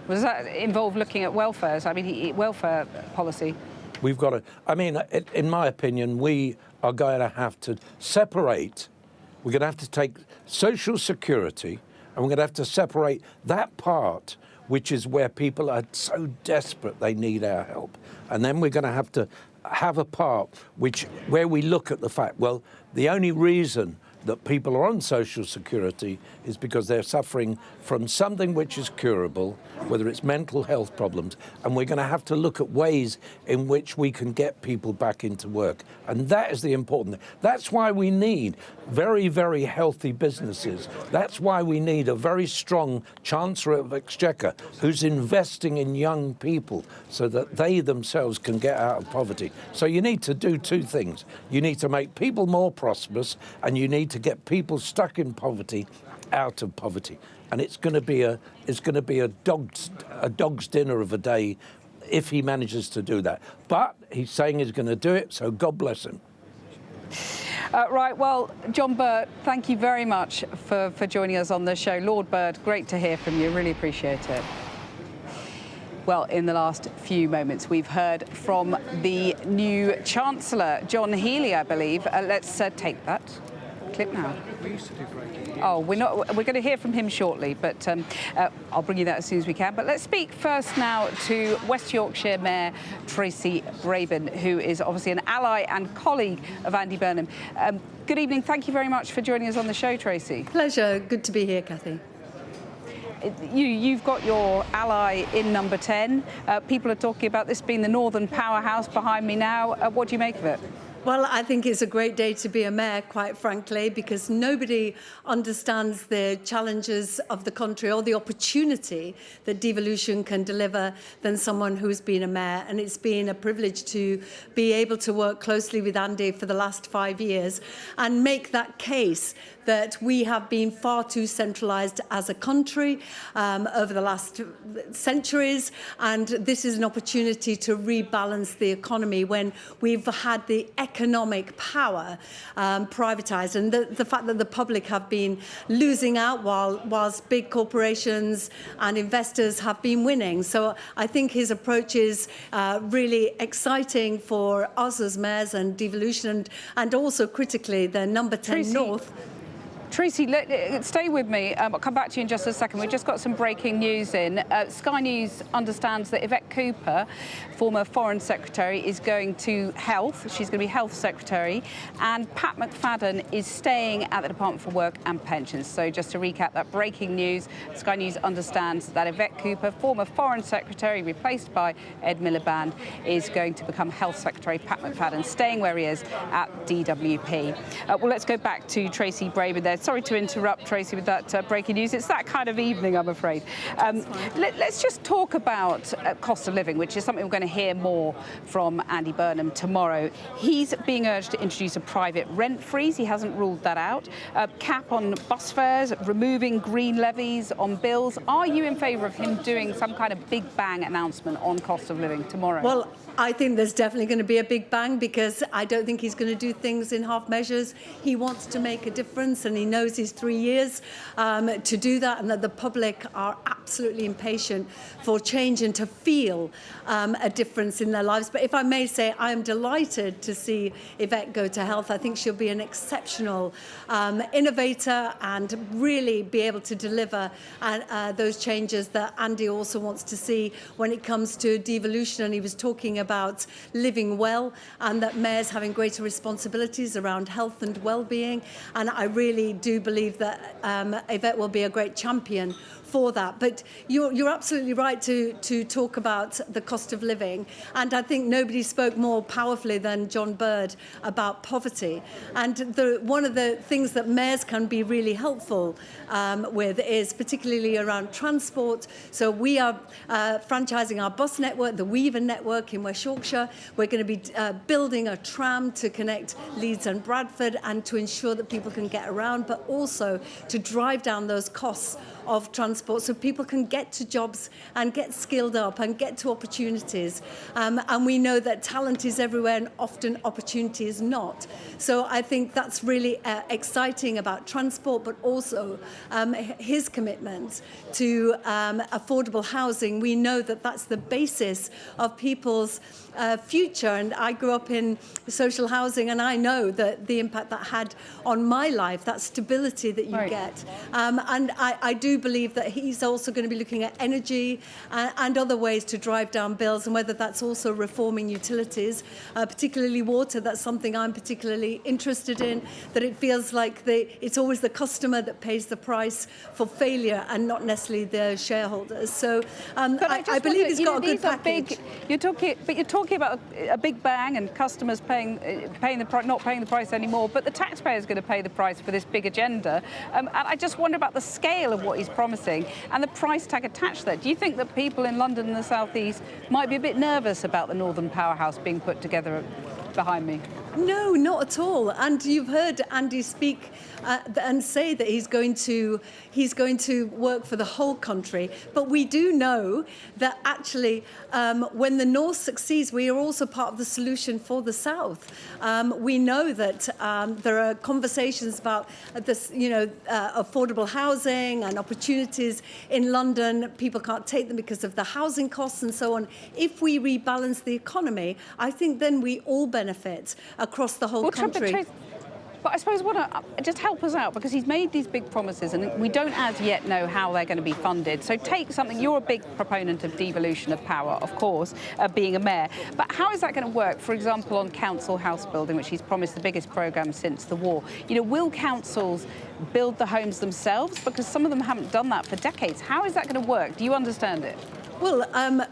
Does that involve looking at welfare? I mean, welfare policy? We've got to, I mean, in my opinion, we are going to have to separate. We're going to have to take social security, and we're going to have to separate that part, which is where people are so desperate they need our help. And then we're going to have a part where we look at the fact, well, the only reason that people are on social security is because they're suffering from something which is curable, whether it's mental health problems, and we're going to have to look at ways in which we can get people back into work. And that is the important thing. That's why we need very, very healthy businesses. That's why we need a very strong Chancellor of Exchequer who's investing in young people so that they themselves can get out of poverty. So you need to do two things. You need to make people more prosperous, and you need to get people stuck in poverty out of poverty. And it's going to be a dog's dinner of a day if he manages to do that. But he's saying he's going to do it, so God bless him. Right, well, John Burt, thank you very much for joining us on the show. Lord Burt, great to hear from you. Really appreciate it. Well, in the last few moments, we've heard from the new Chancellor, John Healey, I believe. Let's take that clip now. Oh, we're going to hear from him shortly, but I'll bring you that as soon as we can. But let's speak first now to West Yorkshire Mayor Tracy Brabin, who is obviously an ally and colleague of Andy Burnham. Good evening. Thank you very much for joining us on the show, Tracy. Pleasure. Good to be here, Cathy. You've got your ally in number 10. People are talking about this being the Northern powerhouse behind me now. What do you make of it? Well, I think it's a great day to be a mayor, quite frankly, because nobody understands the challenges of the country or the opportunity that devolution can deliver than someone who's been a mayor. And it's been a privilege to be able to work closely with Andy for the last 5 years and make that case that we have been far too centralised as a country over the last centuries. And this is an opportunity to rebalance the economy when we've had the economic power privatised, and the fact that the public have been losing out whilst big corporations and investors have been winning. So I think his approach is really exciting for us as mayors and devolution, and also critically the number 10 Tracy, North. Tracy, stay with me. I'll come back to you in just a second. We've just got some breaking news in. Sky News understands that Yvette Cooper, former Foreign Secretary, is going to Health. She's going to be Health Secretary. And Pat McFadden is staying at the Department for Work and Pensions. So just to recap that breaking news, Sky News understands that Yvette Cooper, former Foreign Secretary, replaced by Ed Miliband, is going to become Health Secretary. Pat McFadden staying where he is at DWP. Well, let's go back to Tracy Brabin there. Sorry to interrupt, Tracy, with that breaking news. It's that kind of evening, I'm afraid. Let's just talk about cost of living, which is something we're going to hear more from Andy Burnham tomorrow. He's being urged to introduce a private rent freeze. He hasn't ruled that out. Cap on bus fares, removing green levies on bills. Are you in favour of him doing some kind of big bang announcement on cost of living tomorrow? Well, I think there's definitely going to be a big bang, because I don't think he's going to do things in half measures. He wants to make a difference, and he knows he's 3 years to do that, and that the public are absolutely impatient for change and to feel a difference in their lives. But if I may say, I am delighted to see Yvette go to Health. I think she'll be an exceptional innovator and really be able to deliver those changes that Andy also wants to see when it comes to devolution. And he was talking about living well, and that mayors having greater responsibilities around health and well-being. And I really do believe that Yvette will be a great champion for that. But you're absolutely right to talk about the cost of living. And I think nobody spoke more powerfully than John Bird about poverty. And one of the things that mayors can be really helpful with is particularly around transport. So we are franchising our bus network, the Weaver network in West Yorkshire. We're going to be building a tram to connect Leeds and Bradford, and to ensure that people can get around, but also to drive down those costs of transport so people can get to jobs and get skilled up and get to opportunities. And we know that talent is everywhere and often opportunity is not. So I think that's really exciting about transport, but also his commitment to affordable housing. We know that that's the basis of people's future. And I grew up in social housing, and I know that the impact that had on my life, that stability that you get. And I do believe that he's also going to be looking at energy and other ways to drive down bills, and whether that's also reforming utilities, particularly water. That's something I'm particularly interested in, that it feels like it's always the customer that pays the price for failure and not necessarily the shareholders. So I believe he's got a good package. You're talking about a big bang and customers not paying the price anymore, but the taxpayer is going to pay the price for this big agenda. And I just wonder about the scale of what he's promising and the price tag attached there. Do you think that people in London and the South East might be a bit nervous about the Northern powerhouse being put together? behind me. No, not at all. And you've heard Andy speak and say that he's going to work for the whole country. But we do know that actually, when the North succeeds, we are also part of the solution for the South. We know that there are conversations about this, affordable housing and opportunities in London. People can't take them because of the housing costs and so on. If we rebalance the economy, I think then we all benefit across the whole country. But I suppose just help us out, because he's made these big promises and we don't as yet know how they're going to be funded. So take something, you're a big proponent of devolution of power, of course, being a mayor. But how is that going to work, for example, on council house building, which he's promised the biggest programme since the war? Will councils build the homes themselves? Because some of them haven't done that for decades. How is that going to work? Do you understand it? Well,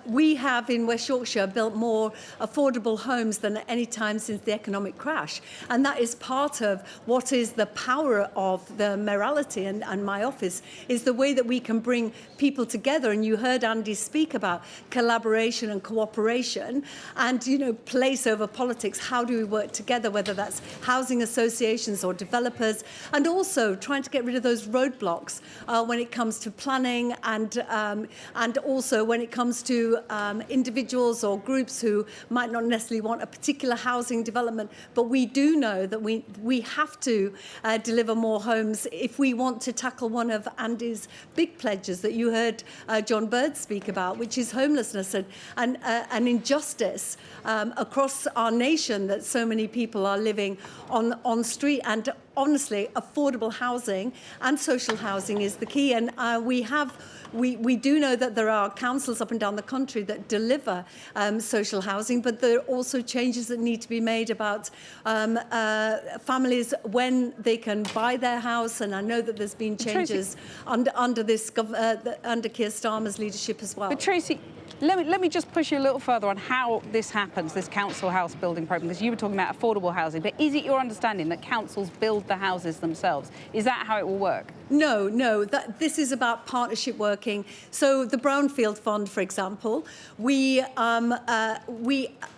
we have in West Yorkshire built more affordable homes than at any time since the economic crash. And that is part of what is the power of the mayoralty and my office, is the way that we can bring people together. And you heard Andy speak about collaboration and cooperation and, place over politics. How do we work together, whether that's housing associations or developers, and also trying to get rid of those roadblocks when it comes to planning and also when it comes to individuals or groups who might not necessarily want a particular housing development. But we do know that we have to deliver more homes if we want to tackle one of Andy's big pledges that you heard John Bird speak about, which is homelessness and an injustice across our nation, that so many people are living on street. And honestly, affordable housing and social housing is the key. And we do know that there are councils up and down the country that deliver social housing, but there are also changes that need to be made about families when they can buy their house. And I know that there's been changes under Keir Starmer's leadership as well. But Tracy, let me just push you a little further on how this happens, this council house building programme, because you were talking about affordable housing, but is it your understanding that councils build the houses themselves? Is that how it will work? No, this is about partnership working. So the Brownfield Fund, for example, we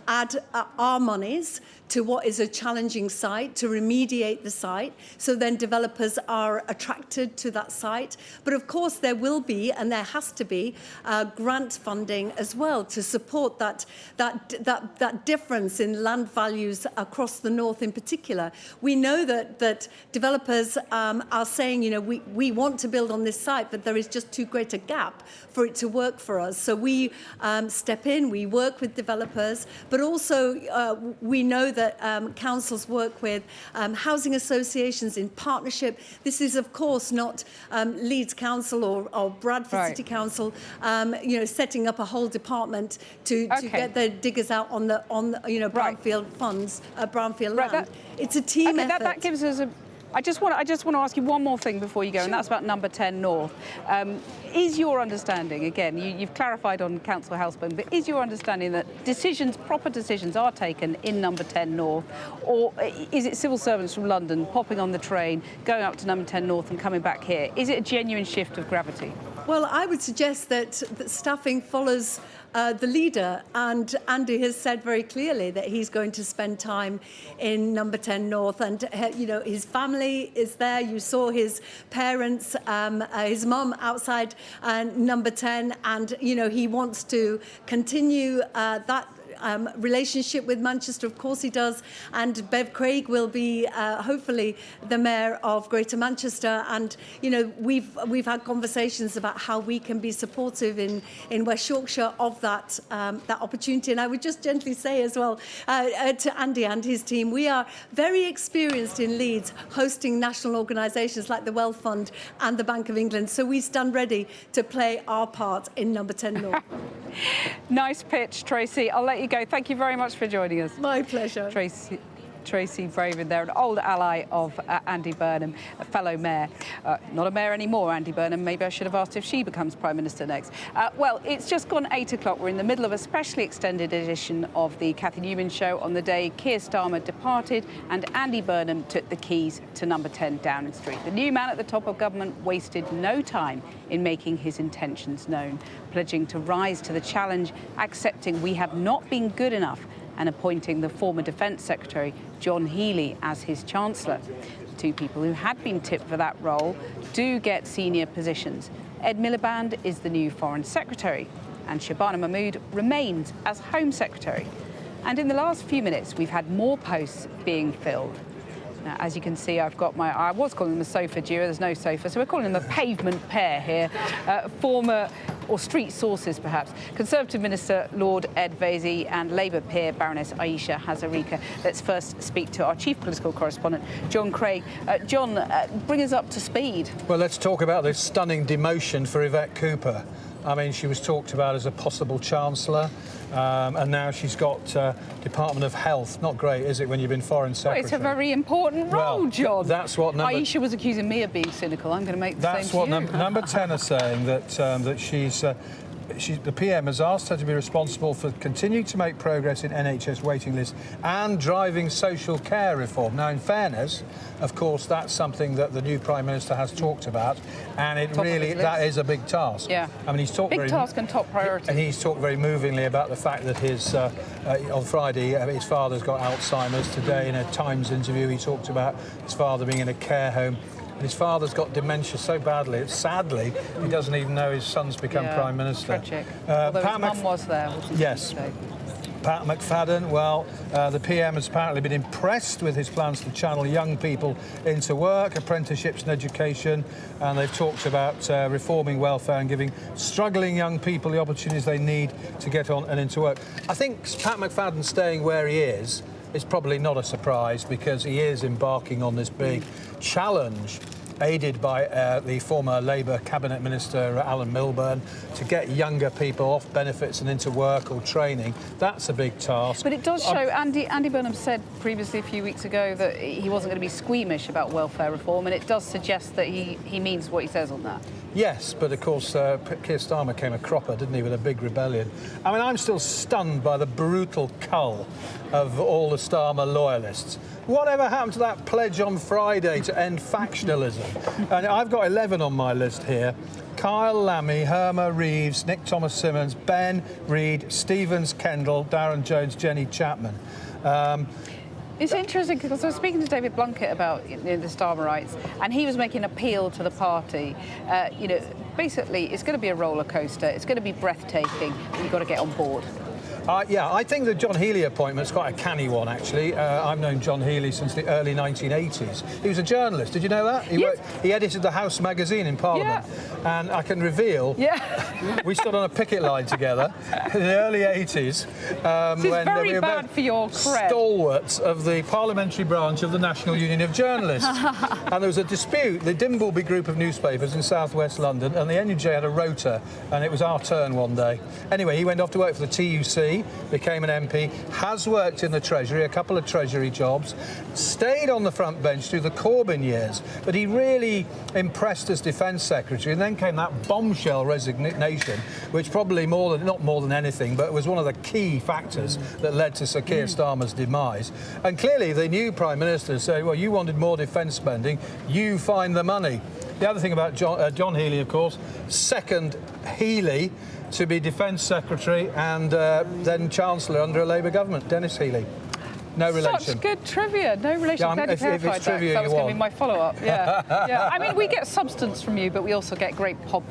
add our monies to what is a challenging site to remediate the site, so then developers are attracted to that site. But of course there will be, and there has to be, grant funding as well to support that difference in land values across the north in particular. We know that developers are saying, we want to build on this site, but there is just too great a gap for it to work for us. So we step in, we work with developers, but also we know that councils work with housing associations in partnership. This is, of course, not Leeds Council or Bradford City Council, setting up a whole department to get the diggers out on the brownfield funds, brownfield land. It's a team effort. That gives us a. I just want to ask you one more thing before you go, and that's about number 10 North. Is your understanding, again, you've clarified on council house building, but is your understanding that proper decisions are taken in number 10 North, or is it civil servants from London popping on the train, going up to number 10 North and coming back here? Is it a genuine shift of gravity? Well, I would suggest that staffing follows the leader, and Andy has said very clearly that he's going to spend time in number 10 North, and his family is there. You saw his parents, his mum outside number 10, and he wants to continue that relationship with Manchester. Of course he does. And Bev Craig will be hopefully the mayor of Greater Manchester. And we've had conversations about how we can be supportive in West Yorkshire of that opportunity. And I would just gently say as well to Andy and his team, we are very experienced in Leeds hosting national organisations like the Wealth Fund and the Bank of England. So we stand ready to play our part in number 10 North. Nice pitch, Tracy. I'll let you go. Thank you very much for joining us. My pleasure. Tracy Braven there, an old ally of Andy Burnham, a fellow mayor. Not a mayor anymore, Andy Burnham. Maybe I should have asked if she becomes Prime Minister next. Well, it's just gone 8 o'clock. We're in the middle of a specially extended edition of the Cathy Newman Show on the day Keir Starmer departed and Andy Burnham took the keys to number 10 Downing Street. The new man at the top of government wasted no time in making his intentions known, pledging to rise to the challenge, accepting we have not been good enough and appointing the former Defence Secretary, John Healey, as his Chancellor. Two people who had been tipped for that role do get senior positions. Ed Miliband is the new Foreign Secretary, and Shabana Mahmood remains as Home Secretary. And in the last few minutes, we've had more posts being filled. Now, as you can see, I was calling them a sofa duo, there's no sofa, so we're calling them a pavement pair here. Former, or street sources perhaps, Conservative Minister Lord Ed Vaizey and Labour peer Baroness Aisha Hazarika. Let's first speak to our chief political correspondent, John Craig. John, bring us up to speed. Well, let's talk about this stunning demotion for Yvette Cooper. I mean, she was talked about as a possible Chancellor, and now she's got Department of Health. Not great, is it, when you've been Foreign Secretary? Well, it's a very important role, John. That's what Aisha was accusing me of being cynical. I'm going to make the same to you. That's what number 10 are saying, that she's... the PM has asked her to be responsible for continuing to make progress in NHS waiting lists and driving social care reform. Now, in fairness, of course, that's something that the new Prime Minister has talked about, and that is a big task. Yeah. I mean, he's talked big task and top priority. And he's talked very movingly about the fact that on Friday, his father's got Alzheimer's. Today, in a Times interview, he talked about his father being in a care home. And his father's got dementia so badly, sadly, he doesn't even know his son's become Prime Minister. Tragic. Although his mum was there, wasn't she? Yes. Pat McFadden, well, the PM has apparently been impressed with his plans to channel young people into work, apprenticeships and education, and they've talked about reforming welfare and giving struggling young people the opportunities they need to get on and into work. I think Pat McFadden staying where he is probably not a surprise, because he is embarking on this big challenge, aided by the former Labour Cabinet Minister Alan Milburn, to get younger people off benefits and into work or training. That's a big task. But it does show, Andy Burnham said previously a few weeks ago that he wasn't going to be squeamish about welfare reform, and it does suggest that he means what he says on that. Yes, but of course Keir Starmer came a cropper, didn't he, with a big rebellion. I mean, I'm still stunned by the brutal cull of all the Starmer loyalists. Whatever happened to that pledge on Friday to end factionalism? And I've got 11 on my list here. Kyle Lammy, Herma Reeves, Nick Thomas-Symonds, Ben Reid, Stevens Kendall, Darren Jones, Jenny Chapman. It's interesting because I was speaking to David Blunkett about the Starmerites, and he was making an appeal to the party. Basically, it's going to be a roller coaster. It's going to be breathtaking, and you've got to get on board. Yeah, I think the John Healey appointment's quite a canny one, actually. I've known John Healey since the early 1980s. He was a journalist, did you know that? He edited the House magazine in Parliament. Yeah. And I can reveal, we stood on a picket line together in the early 80s. When very we bad for your cred. Stalwarts of the parliamentary branch of the National Union of Journalists. And there was a dispute, the Dimbleby group of newspapers in southwest London, and the NUJ had a rota, and it was our turn one day. Anyway, he went off to work for the TUC, became an MP, has worked in the Treasury, a couple of Treasury jobs, stayed on the front bench through the Corbyn years, but he really impressed as Defence Secretary, and then came that bombshell resignation, which probably not more than anything, but was one of the key factors that led to Sir Keir Starmer's demise. And clearly the new Prime Minister said, well, you wanted more defence spending, you find the money. The other thing about John Healey, of course, second Healey to be Defence Secretary and then Chancellor under a Labour government, Dennis Healey. No relation. Such good trivia. No relation. Yeah, Glad you clarified that. That was going to be my follow-up. Yeah, yeah. I mean, we get substance from you, but we also get great pub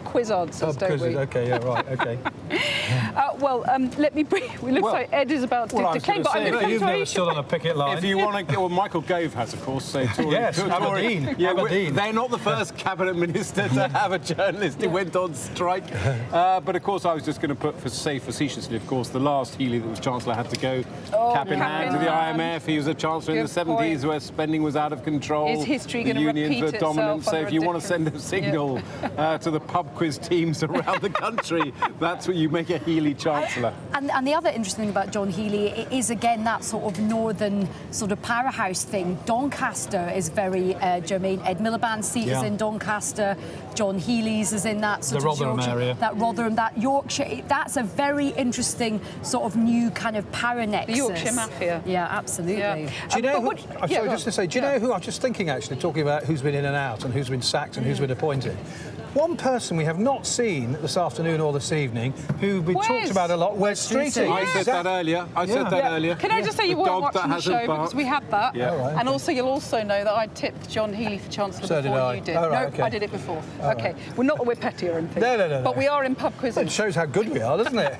quiz answers, don't we? Okay, yeah, right, okay. Let me bring... It looks like Ed is about to declaim, but I'm going to you've never stood on a picket line. If you want to... Well, Michael Gove has, of course, so... Yes, Aberdeen. Yeah, Aberdeen. They're not the first cabinet minister to have a journalist who went on strike. But, of course, I was just going to put, facetiously, of course, the last Healey that was Chancellor had to go. Cap in hand to the IMF. He was a Chancellor in the 70s where spending was out of control. Is history going to repeat for dominance. So if you want to send different... a signal to the pub quiz teams around the country, that's what you make a Healey Chancellor. And the other interesting thing about John Healey is, again, that sort of northern sort of powerhouse thing. Doncaster is very germane. Ed Miliband's seat is in Doncaster. John Healey's is in that sort of Rotherham area. That Rotherham, that Yorkshire. That's a very interesting sort of new kind of power nexus. The Yorkshire Mafia. Yeah, absolutely. Yeah. Do you know who, I'm sorry, just to say, do you know who, I'm just thinking actually, talking about who's been in and out and who's been sacked and who's been appointed. One person we have not seen this afternoon or this evening, who we talked about a lot, Wes Streeting. I said that earlier. I said that earlier. Can I just say you weren't watching the show because we had that. Yeah. Right, and also, you'll also know that I tipped John Healey for Chancellor before you did. I did it before. Okay. Well, not that we're petty or anything. No. But we are in pub quizzing. It shows how good we are, doesn't it?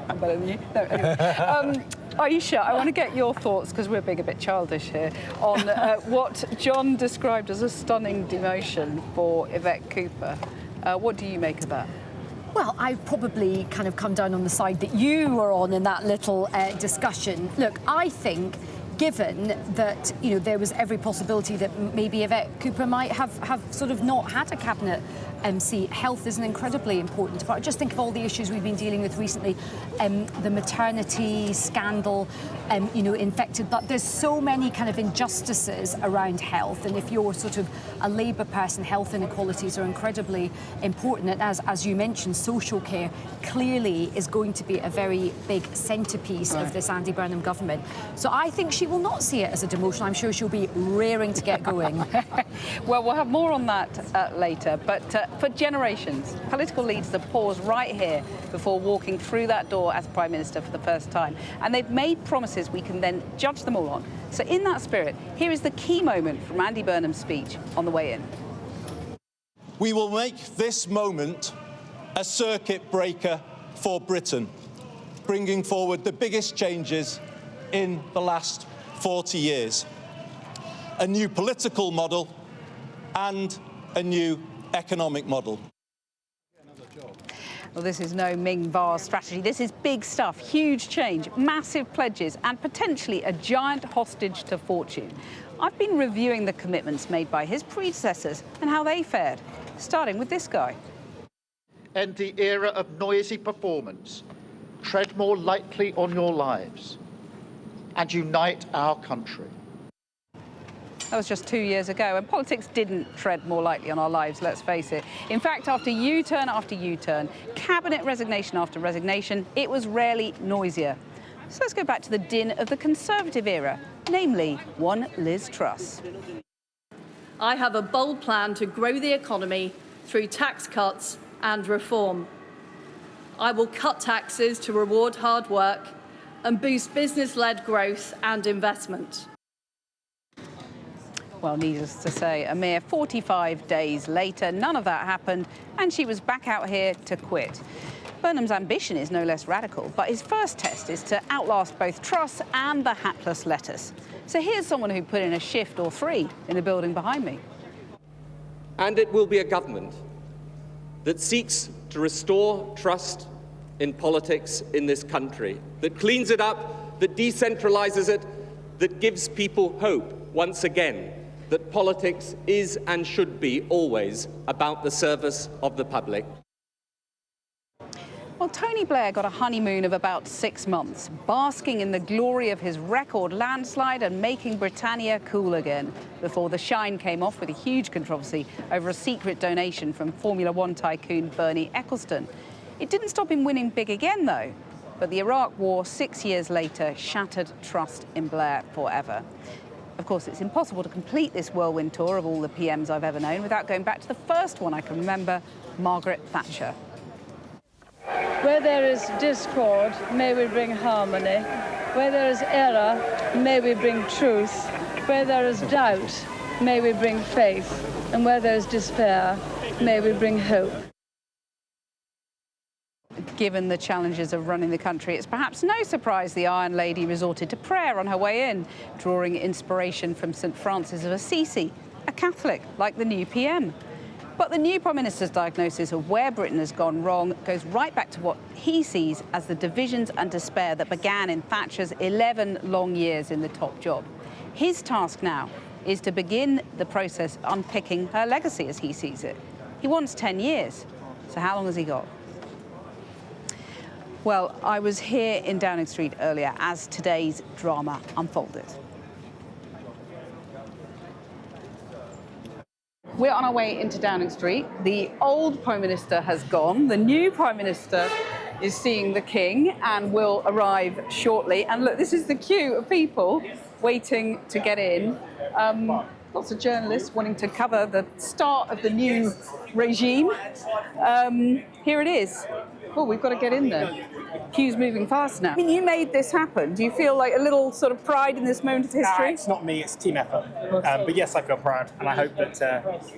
I'm better than you. No, anyway. Aisha, I want to get your thoughts, because we're being a bit childish here, on what John described as a stunning demotion for Yvette Cooper. What do you make of that? Well, I've probably kind of come down on the side that you were on in that little discussion. Look, I think, given that, you know, there was every possibility that maybe Yvette Cooper might have sort of not had a cabinet MC, health is an incredibly important part. Just think of all the issues we've been dealing with recently, the maternity scandal, you know, infected blood. There's so many kind of injustices around health, and if you're sort of a Labour person, health inequalities are incredibly important. And as you mentioned, social care clearly is going to be a very big centrepiece of this Andy Burnham government. So I think she will not see it as a demotion. I'm sure she'll be raring to get going. Well, we'll have more on that later, but for generations, political leaders have paused right here before walking through that door as Prime Minister for the first time. And they've made promises we can then judge them all on. So in that spirit, here is the key moment from Andy Burnham's speech on the way in. We will make this moment a circuit breaker for Britain, bringing forward the biggest changes in the last 40 years. A new political model and a new economic model. Well, this is no Ming Vase strategy. This is big stuff, huge change, massive pledges, and potentially a giant hostage to fortune. I've been reviewing the commitments made by his predecessors and how they fared, starting with this guy. End the era of noisy performance, tread more lightly on your lives, and unite our country. That was just 2 years ago, and politics didn't tread more lightly on our lives, let's face it. In fact, after U-turn after U-turn, cabinet resignation after resignation, it was rarely noisier. So let's go back to the din of the Conservative era, namely one Liz Truss. I have a bold plan to grow the economy through tax cuts and reform. I will cut taxes to reward hard work and boost business-led growth and investment. Well, needless to say, a mere 45 days later, none of that happened, and she was back out here to quit. Burnham's ambition is no less radical, but his first test is to outlast both Truss and the hapless lettuce. So here's someone who put in a shift or three in the building behind me. And it will be a government that seeks to restore trust in politics in this country, that cleans it up, that decentralises it, that gives people hope once again that politics is and should be always about the service of the public. Well, Tony Blair got a honeymoon of about 6 months, basking in the glory of his record landslide and making Britannia cool again, before the shine came off with a huge controversy over a secret donation from Formula One tycoon Bernie Ecclestone. It didn't stop him winning big again, though. But the Iraq War, 6 years later, shattered trust in Blair forever. Of course, it's impossible to complete this whirlwind tour of all the PMs I've ever known without going back to the first one I can remember, Margaret Thatcher. Where there is discord, may we bring harmony. Where there is error, may we bring truth. Where there is doubt, may we bring faith. And where there is despair, may we bring hope. Given the challenges of running the country, it's perhaps no surprise the Iron Lady resorted to prayer on her way in, drawing inspiration from St Francis of Assisi, a Catholic like the new PM. But the new Prime Minister's diagnosis of where Britain has gone wrong goes right back to what he sees as the divisions and despair that began in Thatcher's 11 long years in the top job. His task now is to begin the process of unpicking her legacy as he sees it. He wants 10 years. So how long has he got? Well, I was here in Downing Street earlier as today's drama unfolded. We're on our way into Downing Street. The old Prime Minister has gone. The new Prime Minister is seeing the King and will arrive shortly. And look, this is the queue of people waiting to get in. Lots of journalists wanting to cover the start of the new regime. Here it is. Oh, we've got to get in there. Queue's moving fast now. I mean, you made this happen. Do you feel like a little sort of pride in this moment of history? It's not me, it's a team effort. But yes, I feel proud, and I hope that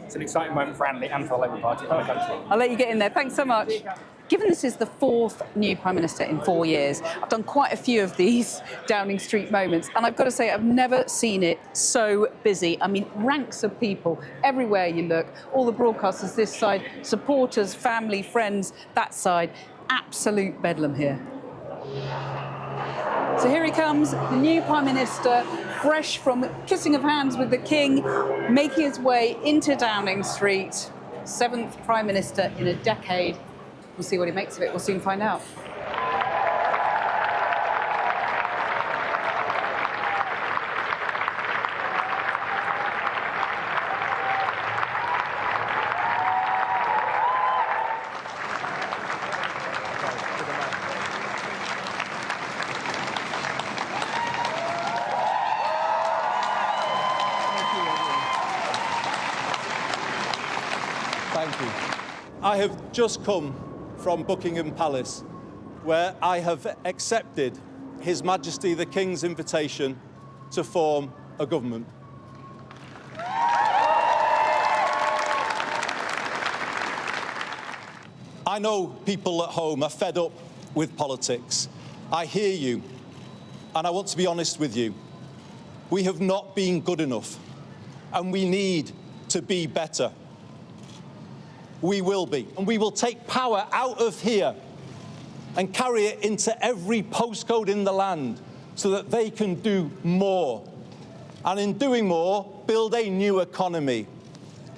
it's an exciting moment for Andy and for the Labour Party and the country. I'll let you get in there. Thanks so much. Given this is the 4th new Prime Minister in 4 years, I've done quite a few of these Downing Street moments, and I've got to say I've never seen it so busy. I mean, ranks of people everywhere you look, all the broadcasters this side, supporters, family, friends that side. Absolute bedlam here. So here he comes, the new Prime Minister, fresh from kissing of hands with the King, making his way into Downing Street. 7th Prime Minister in a decade. We'll see what he makes of it. We'll soon find out. Thank you. I have just come from Buckingham Palace, where I have accepted His Majesty the King's invitation to form a government. I know people at home are fed up with politics. I hear you, and I want to be honest with you. We have not been good enough, and we need to be better. We will be, and we will take power out of here and carry it into every postcode in the land so that they can do more. And in doing more, build a new economy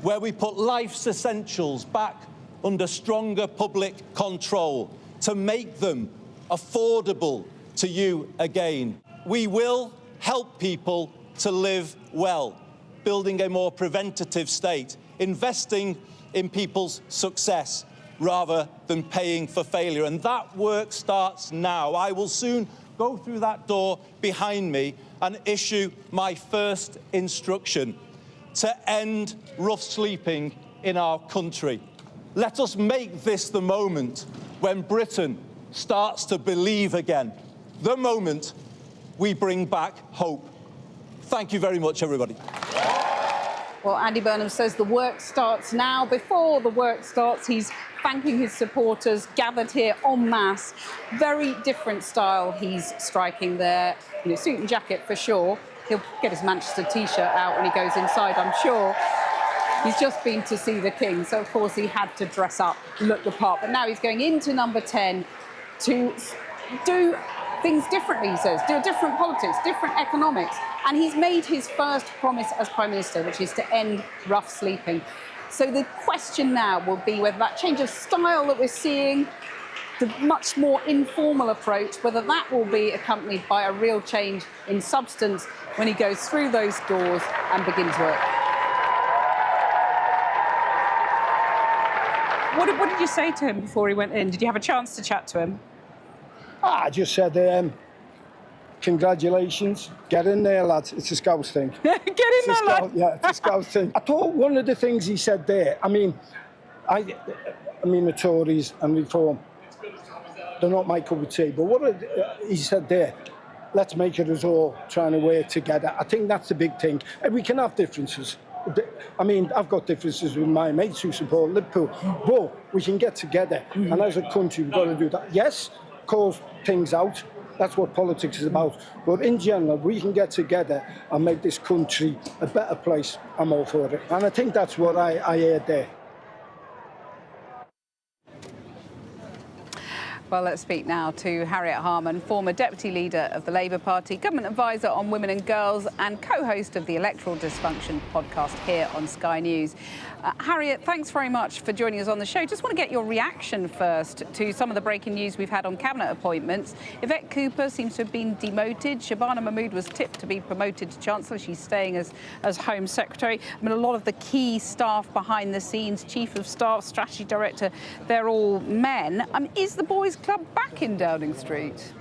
where we put life's essentials back under stronger public control to make them affordable to you again. We will help people to live well, building a more preventative state, investing in people's success rather than paying for failure. And that work starts now. I will soon go through that door behind me and issue my first instruction to end rough sleeping in our country. Let us make this the moment when Britain starts to believe again, the moment we bring back hope. Thank you very much, everybody. Well, Andy Burnham says the work starts now. Before the work starts, he's thanking his supporters gathered here en masse. Very different style he's striking there. You know, suit and jacket for sure. He'll get his Manchester T-shirt out when he goes inside, I'm sure. He's just been to see the King, so of course he had to dress up, look the part. But now he's going into number 10 to do things differently, he says, do a different politics, different economics. And he's made his first promise as Prime Minister, which is to end rough sleeping. So the question now will be whether that change of style that we're seeing, the much more informal approach, whether that will be accompanied by a real change in substance when he goes through those doors and begins work. What did you say to him before he went in? Did you have a chance to chat to him? I just said, congratulations, get in there, lads. It's a Scouse thing. Get in there, lad. Yeah, it's a Scouse thing. I thought one of the things he said there, I mean, the Tories and Reform, they're not my cup of tea, but what he said there, let's make it us all trying to work together. I think that's the big thing. And we can have differences. I mean, I've got differences with my mates who support Liverpool, but we can get together. Mm-hmm. And as a country, we've got to do that. Yes, cause things out. That's what politics is about. But in general, we can get together and make this country a better place. I'm all for it. And I think that's what I heard there. Well, let's speak now to Harriet Harman, former Deputy Leader of the Labour Party, Government Advisor on Women and Girls and co-host of the Electoral Dysfunction podcast here on Sky News. Harriet, thanks very much for joining us on the show. Just want to get your reaction first to some of the breaking news we've had on Cabinet appointments. Yvette Cooper seems to have been demoted. Shabana Mahmood was tipped to be promoted to Chancellor. She's staying as Home Secretary. I mean, a lot of the key staff behind the scenes, Chief of Staff, Strategy Director, they're all men. Is the boys his club back in Downing Street?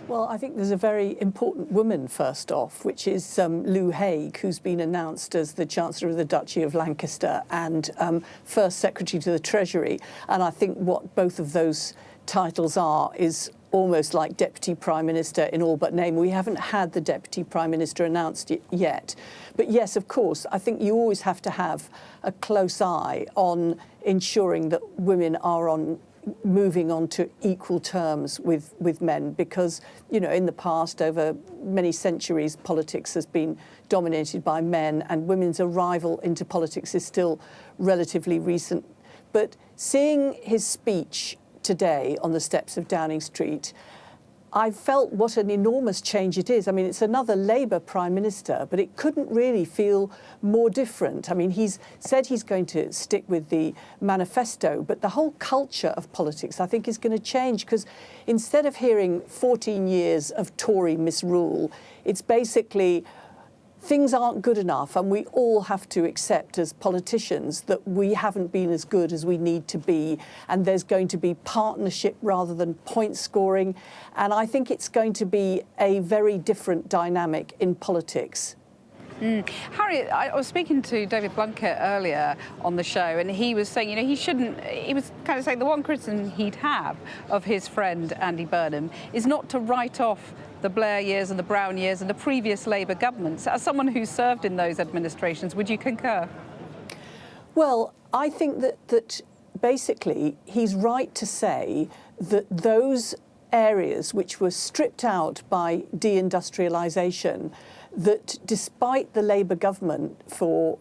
Well, I think there's a very important woman, first off, which is Lou Haig, who's been announced as the Chancellor of the Duchy of Lancaster and First Secretary to the Treasury. And I think what both of those titles are is almost like Deputy Prime Minister in all but name. We haven't had the Deputy Prime Minister announced yet. But yes, of course, I think you always have to have a close eye on ensuring that women are moving on to equal terms with men, because, you know, in the past, over many centuries, politics has been dominated by men, and women's arrival into politics is still relatively recent. But seeing his speech today on the steps of Downing Street, I felt what an enormous change it is. I mean, it's another Labour Prime Minister, but it couldn't really feel more different. I mean, he's said he's going to stick with the manifesto, but the whole culture of politics, I think, is going to change, because instead of hearing 14 years of Tory misrule, it's basically things aren't good enough, and we all have to accept as politicians that we haven't been as good as we need to be, and there's going to be partnership rather than point scoring. And I think it's going to be a very different dynamic in politics. Harry, I was speaking to David Blunkett earlier on the show, and he was saying, you know, he was kind of saying the one criticism he'd have of his friend Andy Burnham is not to write off the Blair years and the Brown years and the previous Labour governments. As someone who served in those administrations, would you concur? Well, I think that basically he's right to say that those areas which were stripped out by deindustrialisation, that despite the Labour government for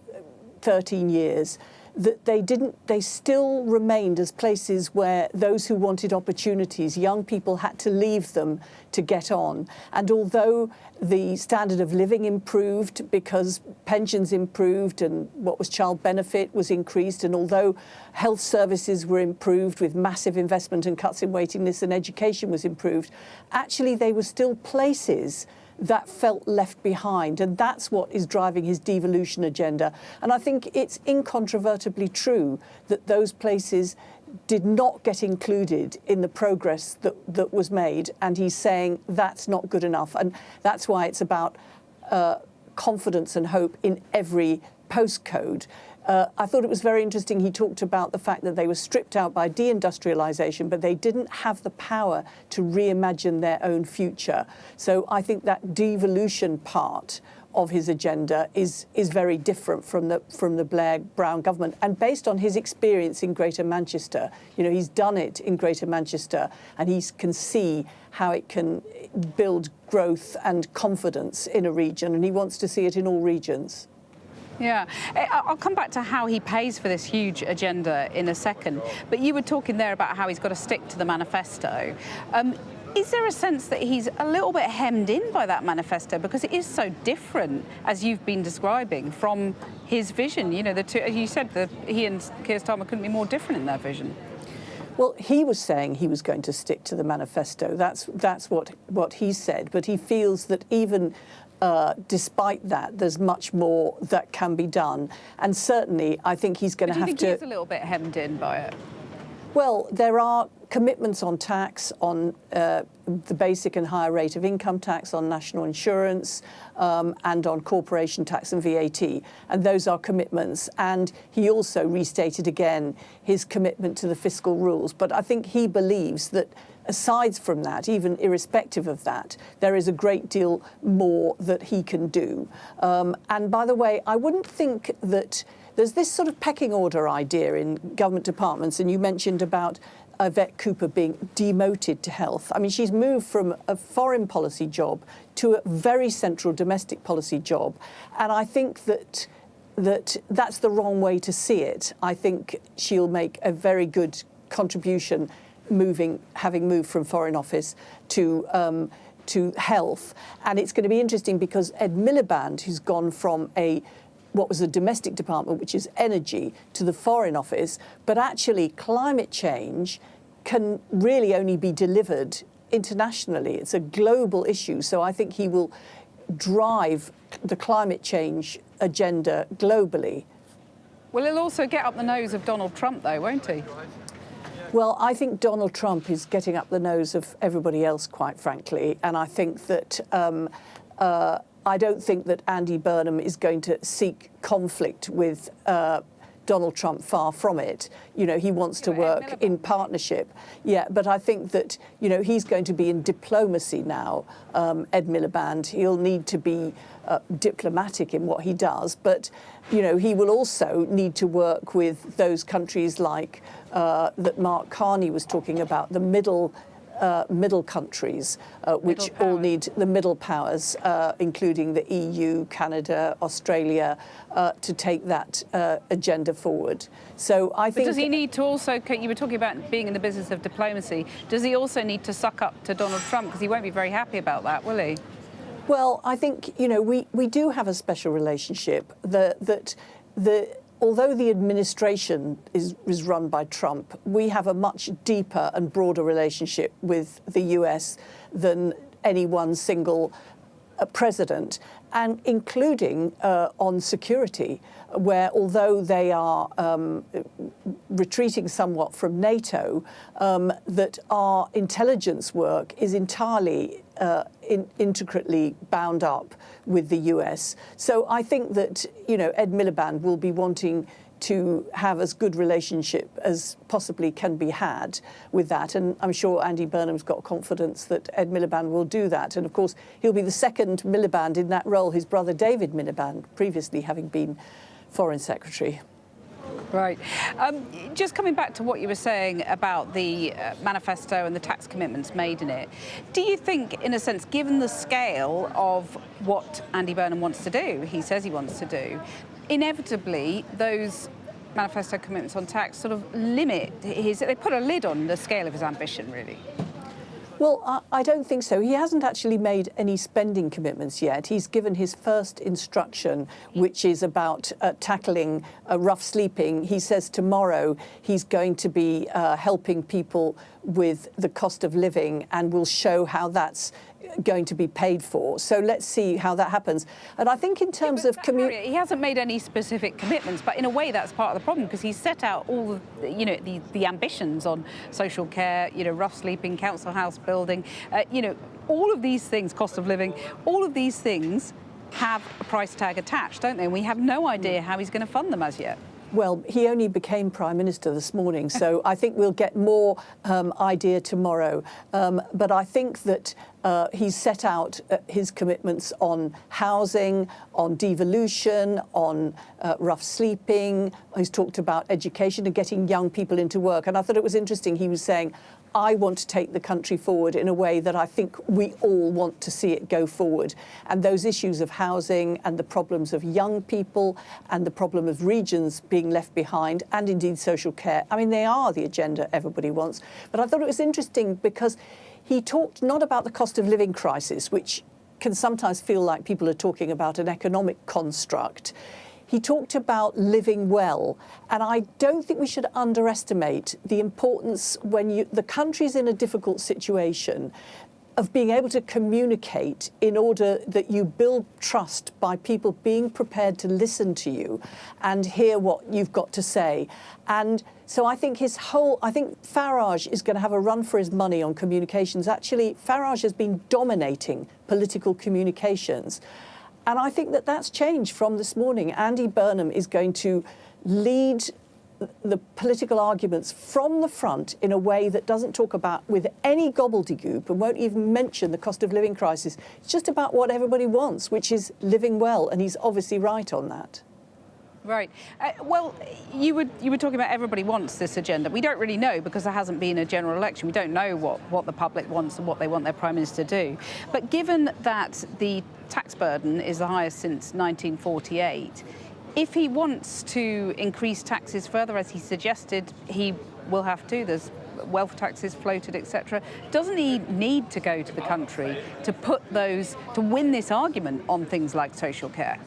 13 years, that they still remained as places where those who wanted opportunities, young people, had to leave them to get on. And although the standard of living improved because pensions improved and what was child benefit was increased, and although health services were improved with massive investment and cuts in waiting lists, and education was improved, actually they were still places that felt left behind, and that's what is driving his devolution agenda. And I think it's incontrovertibly true that those places did not get included in the progress that was made, and he's saying that's not good enough. And that's why it's about confidence and hope in every postcode. I thought it was very interesting. He talked about the fact that they were stripped out by deindustrialisation, but they didn't have the power to reimagine their own future. So I think that devolution part of his agenda is very different from the Blair-Brown government. And based on his experience in Greater Manchester, you know, he's done it in Greater Manchester, and he can see how it can build growth and confidence in a region, and he wants to see it in all regions. Yeah, I'll come back to how he pays for this huge agenda in a second. But you were talking there about how he's got to stick to the manifesto. Is there a sense that he's a little bit hemmed in by that manifesto, because it is so different, as you've been describing, from his vision? You know, the two, as you said, he and Keir Starmer couldn't be more different in their vision. Well, he was saying he was going to stick to the manifesto. That's what he said. But he feels that even despite that, there's much more that can be done. And certainly, I think he's going to have to... Do you think he is a little bit hemmed in by it? Well, there are commitments on tax, on the basic and higher rate of income tax, on national insurance, and on corporation tax and VAT. And those are commitments. And he also restated again his commitment to the fiscal rules. But I think he believes that aside from that, even irrespective of that, there is a great deal more that he can do. And by the way, I wouldn't think that there's this sort of pecking order idea in government departments, and you mentioned about Yvette Cooper being demoted to health. I mean, she's moved from a foreign policy job to a very central domestic policy job, and I think that's the wrong way to see it. I think she'll make a very good contribution having moved from Foreign Office to health. And it's going to be interesting because Ed Miliband, who's gone from what was a domestic department, which is energy, to the Foreign Office, but actually climate change can really only be delivered internationally. It's a global issue. So I think he will drive the climate change agenda globally. Well, he'll also get up the nose of Donald Trump, though, won't he? Well, I think Donald Trump is getting up the nose of everybody else, quite frankly, and I think that I don't think that Andy Burnham is going to seek conflict with Donald Trump, far from it. You know, he wants to work in partnership. Yeah, but I think that, you know, he's going to be in diplomacy now, Ed Miliband. He'll need to be diplomatic in what he does, but, you know, he will also need to work with those countries like that Mark Carney was talking about, the middle countries, which all need the middle powers, including the EU, Canada, Australia, to take that agenda forward. So I think. But does he need to also? You were talking about being in the business of diplomacy. Does he also need to suck up to Donald Trump, because he won't be very happy about that, will he? Well, I think, you know, we do have a special relationship. Although the administration is run by Trump, we have a much deeper and broader relationship with the US than any one single president, and including on security, where although they are retreating somewhat from NATO, that our intelligence work is entirely intricately bound up with the US. So I think that, you know, Ed Miliband will be wanting to have as good relationship as possibly can be had with that. And I'm sure Andy Burnham's got confidence that Ed Miliband will do that. And of course, he'll be the second Miliband in that role, his brother David Miliband, previously having been Foreign Secretary. Right. Just coming back to what you were saying about the manifesto and the tax commitments made in it, do you think, in a sense, given the scale of what Andy Burnham wants to do, he says he wants to do, inevitably those manifesto commitments on tax sort of limit they put a lid on the scale of his ambition, really? Well, I don't think so. He hasn't actually made any spending commitments yet. He's given his first instruction, which is about tackling rough sleeping. He says tomorrow he's going to be helping people with the cost of living, and will show how that's going to be paid for. So let's see how that happens. And I think in terms of he hasn't made any specific commitments, but in a way that's part of the problem, because he's set out all the, you know, the ambitions on social care, you know, rough sleeping, council house building, you know, all of these things, cost of living, all of these things have a price tag attached, don't they? And we have no idea how he's going to fund them as yet. Well, he only became Prime Minister this morning, so I think we'll get more idea tomorrow. But I think that he's set out his commitments on housing, on devolution, on rough sleeping. He's talked about education and getting young people into work. And I thought it was interesting. He was saying, I want to take the country forward in a way that I think we all want to see it go forward. And those issues of housing and the problems of young people and the problem of regions being left behind, and indeed social care, I mean, they are the agenda everybody wants. But I thought it was interesting because he talked not about the cost of living crisis, which can sometimes feel like people are talking about an economic construct. He talked about living well, and I don't think we should underestimate the importance when the country's in a difficult situation of being able to communicate in order that you build trust by people being prepared to listen to you and hear what you've got to say. And so I think I think Farage is going to have a run for his money on communications. Actually, Farage has been dominating political communications. And I think that that's changed from this morning. Andy Burnham is going to lead the political arguments from the front in a way that doesn't talk about with any gobbledygook and won't even mention the cost of living crisis. It's just about what everybody wants, which is living well, and he's obviously right on that. Right. Well, you were talking about everybody wants this agenda. We don't really know, because there hasn't been a general election. We don't know what the public wants and what they want their Prime Minister to do. But given that the tax burden is the highest since 1948, if he wants to increase taxes further, as he suggested he will have to, there's wealth taxes floated, etc., doesn't he need to go to the country to win this argument on things like social care?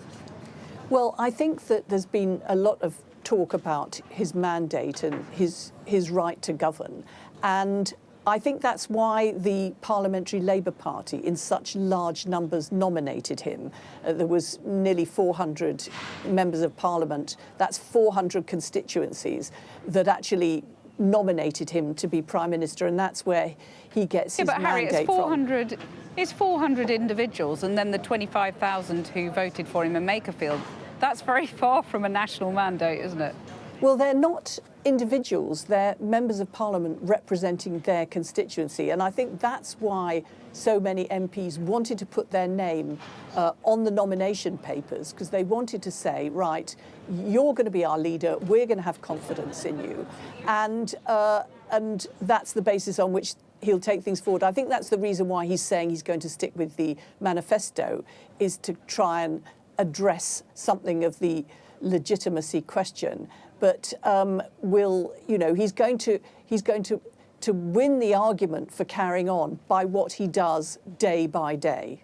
Well, I think that there's been a lot of talk about his mandate and his right to govern. And I think that's why the Parliamentary Labour Party in such large numbers nominated him. There was nearly 400 members of Parliament. That's 400 constituencies that actually nominated him to be Prime Minister, and that's where he gets his but Harry, mandate from. It's 400 individuals, and then the 25,000 who voted for him in Makerfield. That's very far from a national mandate, isn't it? Well, they're not individuals, they're members of Parliament representing their constituency, and I think that's why so many MPs wanted to put their name on the nomination papers, because they wanted to say, right, you're going to be our leader, we're going to have confidence in you, and that's the basis on which he'll take things forward. I think that's the reason why he's saying he's going to stick with the manifesto, is to try and address something of the legitimacy question. But he's going to win the argument for carrying on by what he does day by day.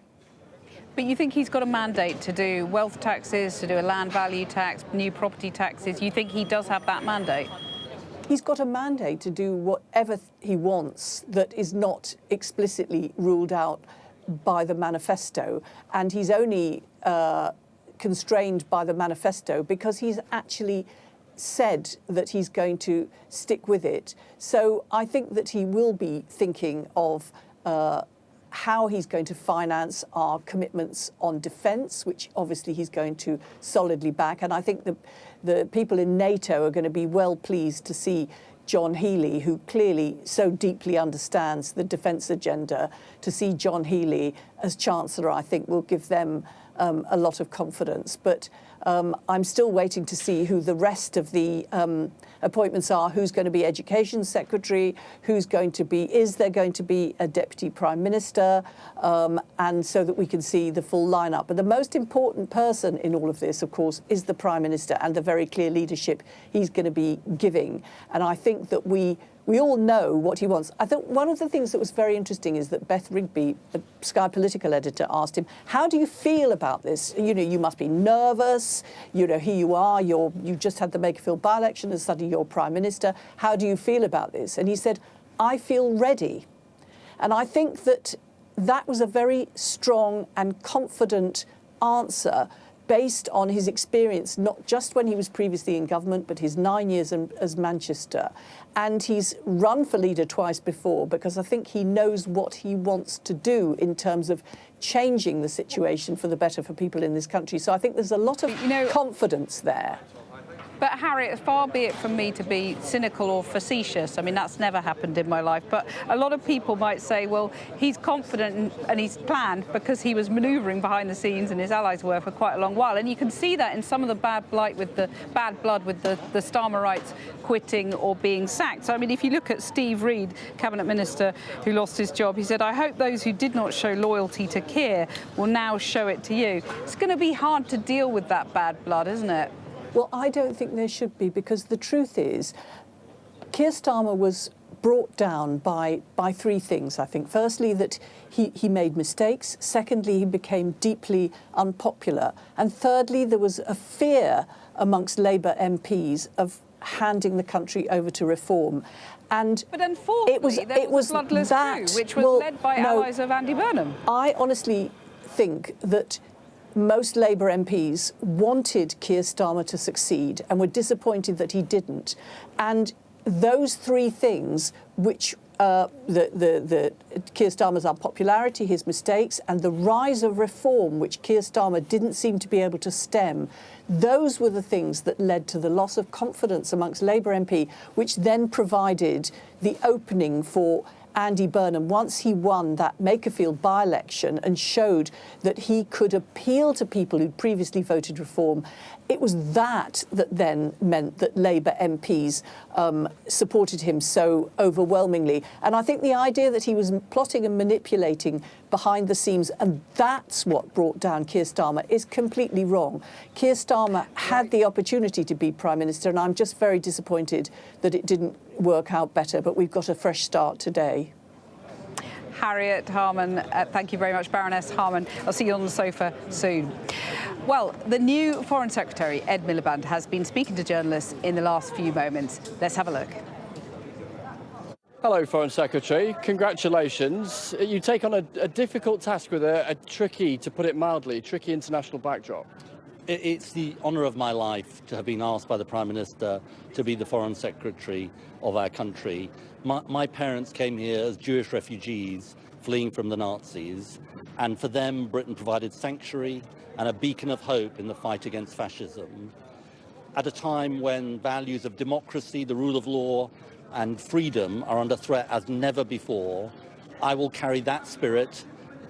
But you think he's got a mandate to do wealth taxes, to do a land value tax, new property taxes? You think he does have that mandate? He's got a mandate to do whatever he wants that is not explicitly ruled out by the manifesto, and he's only constrained by the manifesto because he's actually said that he's going to stick with it. So I think that he will be thinking of how he's going to finance our commitments on defence, which obviously he's going to solidly back. And I think the people in NATO are going to be well pleased to see John Healey, who clearly so deeply understands the defence agenda, to see John Healey as Chancellor, I think will give them a lot of confidence. But I'm still waiting to see who the rest of the appointments are, who's going to be Education Secretary, is there going to be a Deputy Prime Minister, and so that we can see the full lineup. But the most important person in all of this, of course, is the Prime Minister and the very clear leadership he's going to be giving. And I think that we all know what he wants. I think one of the things that was very interesting is that Beth Rigby, the Sky political editor, asked him, how do you feel about this? You must be nervous. Here you are, you just had the Makerfield by-election and suddenly you're Prime Minister. How do you feel about this? And he said, I feel ready. And I think that that was a very strong and confident answer based on his experience, not just when he was previously in government, but his 9 years as Manchester. And he's run for leader twice before, because I think he knows what he wants to do in terms of changing the situation for the better for people in this country. So I think there's a lot of confidence there. But Harriet, far be it from me to be cynical or facetious. I mean, that's never happened in my life. But a lot of people might say, well, he's confident and he's planned because he was manoeuvring behind the scenes and his allies were for quite a long while. And you can see that in some of the bad blood with the Starmerites quitting or being sacked. So, I mean, if you look at Steve Reed, Cabinet Minister, who lost his job, he said, I hope those who did not show loyalty to Keir will now show it to you. It's going to be hard to deal with that bad blood, isn't it? Well, I don't think there should be, because the truth is, Keir Starmer was brought down by three things, I think. Firstly, that he made mistakes. Secondly, he became deeply unpopular. And thirdly, there was a fear amongst Labour MPs of handing the country over to reform. But then fourthly, there was a bloodless coup, which was led by allies of Andy Burnham. I honestly think that most Labour MPs wanted Keir Starmer to succeed and were disappointed that he didn't. And those three things, which the Keir Starmer's unpopularity, his mistakes, and the rise of reform, which Keir Starmer didn't seem to be able to stem, those were the things that led to the loss of confidence amongst Labour MP, which then provided the opening for Andy Burnham, once he won that Makerfield by-election and showed that he could appeal to people who'd previously voted reform. It was that then meant that Labour MPs supported him so overwhelmingly. And I think the idea that he was plotting and manipulating behind the scenes, and that's what brought down Keir Starmer, is completely wrong. Keir Starmer had the opportunity to be Prime Minister, and I'm just very disappointed that it didn't work out better, but we've got a fresh start today. Harriet Harman, thank you very much. Baroness Harman, I'll see you on the sofa soon. Well, the new Foreign Secretary, Ed Miliband, has been speaking to journalists in the last few moments. Let's have a look. Hello, Foreign Secretary. Congratulations. You take on a difficult task with a tricky, to put it mildly, tricky international backdrop. It's the honour of my life to have been asked by the Prime Minister to be the Foreign Secretary of our country. My parents came here as Jewish refugees fleeing from the Nazis, and for them Britain provided sanctuary and a beacon of hope in the fight against fascism. At a time when values of democracy, the rule of law and freedom are under threat as never before, I will carry that spirit,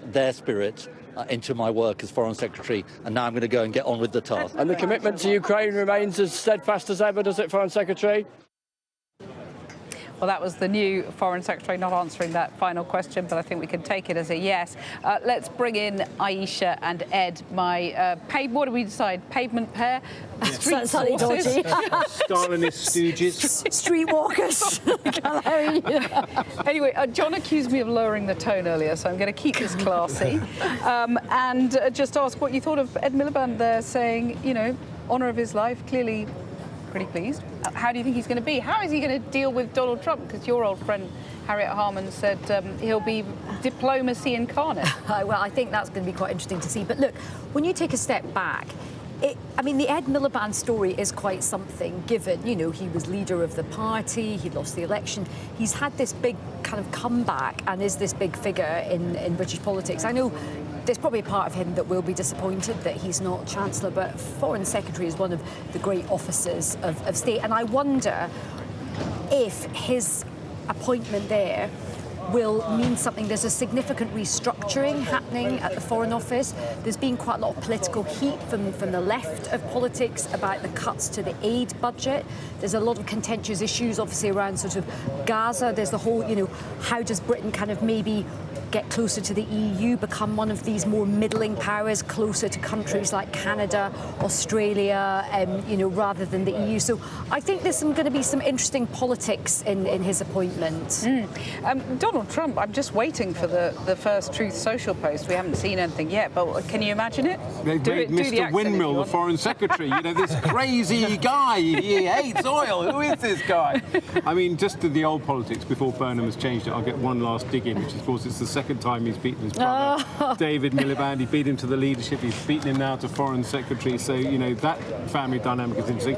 their spirit, into my work as Foreign Secretary, and now I'm going to go and get on with the task. And the commitment to Ukraine remains as steadfast as ever, does it, Foreign Secretary? Well, that was the new Foreign Secretary not answering that final question, but I think we can take it as a yes. Let's bring in Aisha and Ed, my what do we decide? Pavement pair? Street Slightly dodgy. Stalinist stooges. Streetwalkers. Anyway, John accused me of lowering the tone earlier, so I'm going to keep this classy. And just ask what you thought of Ed Miliband there saying, you know, honour of his life, clearly pretty pleased. How do you think he's going to be? How is he going to deal with Donald Trump? Because your old friend Harriet Harman said he'll be diplomacy incarnate. Well, I think that's going to be quite interesting to see. But look, when you take a step back, I mean, the Ed Miliband story is quite something, given, you know, he was leader of the party, he lost the election. He's had this big kind of comeback and is this big figure in British politics. I know there's probably a part of him that will be disappointed that he's not Chancellor, but Foreign Secretary is one of the great officers of state. And I wonder if his appointment there will mean something. There's a significant restructuring happening at the Foreign Office. There's been quite a lot of political heat from the left of politics about the cuts to the aid budget. There's a lot of contentious issues, obviously, around sort of Gaza. There's the whole, you know, how does Britain kind of maybe get closer to the EU, become one of these more middling powers, closer to countries like Canada, Australia, you know, rather than the EU. So I think there's going to be some interesting politics in his appointment. Donald Trump, I'm just waiting for the first Truth Social post. We haven't seen anything yet, but can you imagine it? They've made Mr. Windmill the Foreign Secretary. You know, this crazy guy, he hates oil. Who is this guy? I mean, just to the old politics, before Burnham has changed it, I'll get one last dig in, which of course is the second time he's beaten his brother, David Miliband. He beat him to the leadership. He's beaten him now to Foreign Secretary. So, you know, that family dynamic is interesting.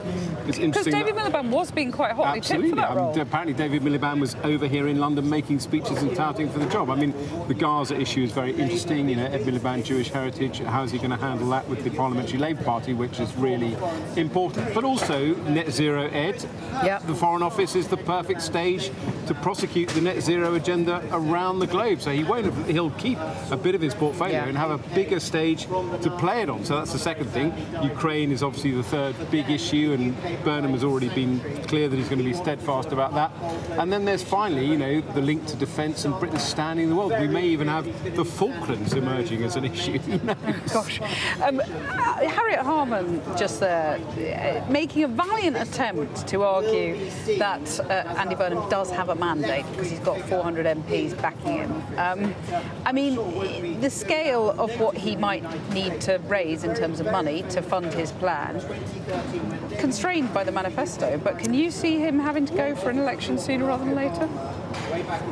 It's interesting. Because David Miliband was being quite hotly tipped for that role. Apparently, David Miliband was over here in London making speeches and touting for the job. I mean, the Gaza issue is very interesting. You know, Ed Miliband, Jewish heritage. How is he going to handle that with the Parliamentary Labour Party, which is really important? But also, net zero Ed. Yep. The Foreign Office is the perfect stage to prosecute the net zero agenda around the globe. So he'll keep a bit of his portfolio and have a bigger stage to play it on. So that's the second thing. Ukraine is obviously the third big issue, and Burnham has already been clear that he's going to be steadfast about that. And then there's finally, you know, the link to defence and Britain's standing in the world. We may even have the Falklands emerging as an issue. Who knows? Gosh. Harriet Harman just there, making a valiant attempt to argue that Andy Burnham does have a mandate because he's got 400 MPs backing him. I mean, the scale of what he might need to raise in terms of money to fund his plan, constrained by the manifesto, but can you see him having to go for an election sooner rather than later?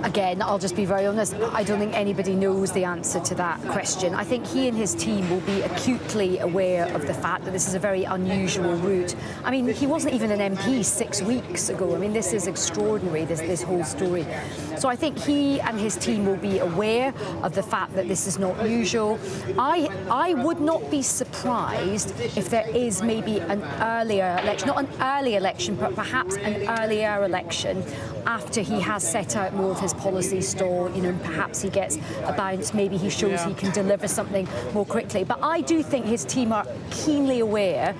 Again, I'll just be very honest, I don't think anybody knows the answer to that question. I think he and his team will be acutely aware of the fact that this is a very unusual route. I mean, he wasn't even an MP 6 weeks ago. I mean, this is extraordinary, this whole story. So I think he and his team will be aware of the fact that this is not usual. I would not be surprised if there is maybe an earlier election, not an early election, but perhaps an earlier election after he has set out more of his policy stall. You know, perhaps he gets a bounce, maybe he shows he can deliver something more quickly. But I do think his team are keenly aware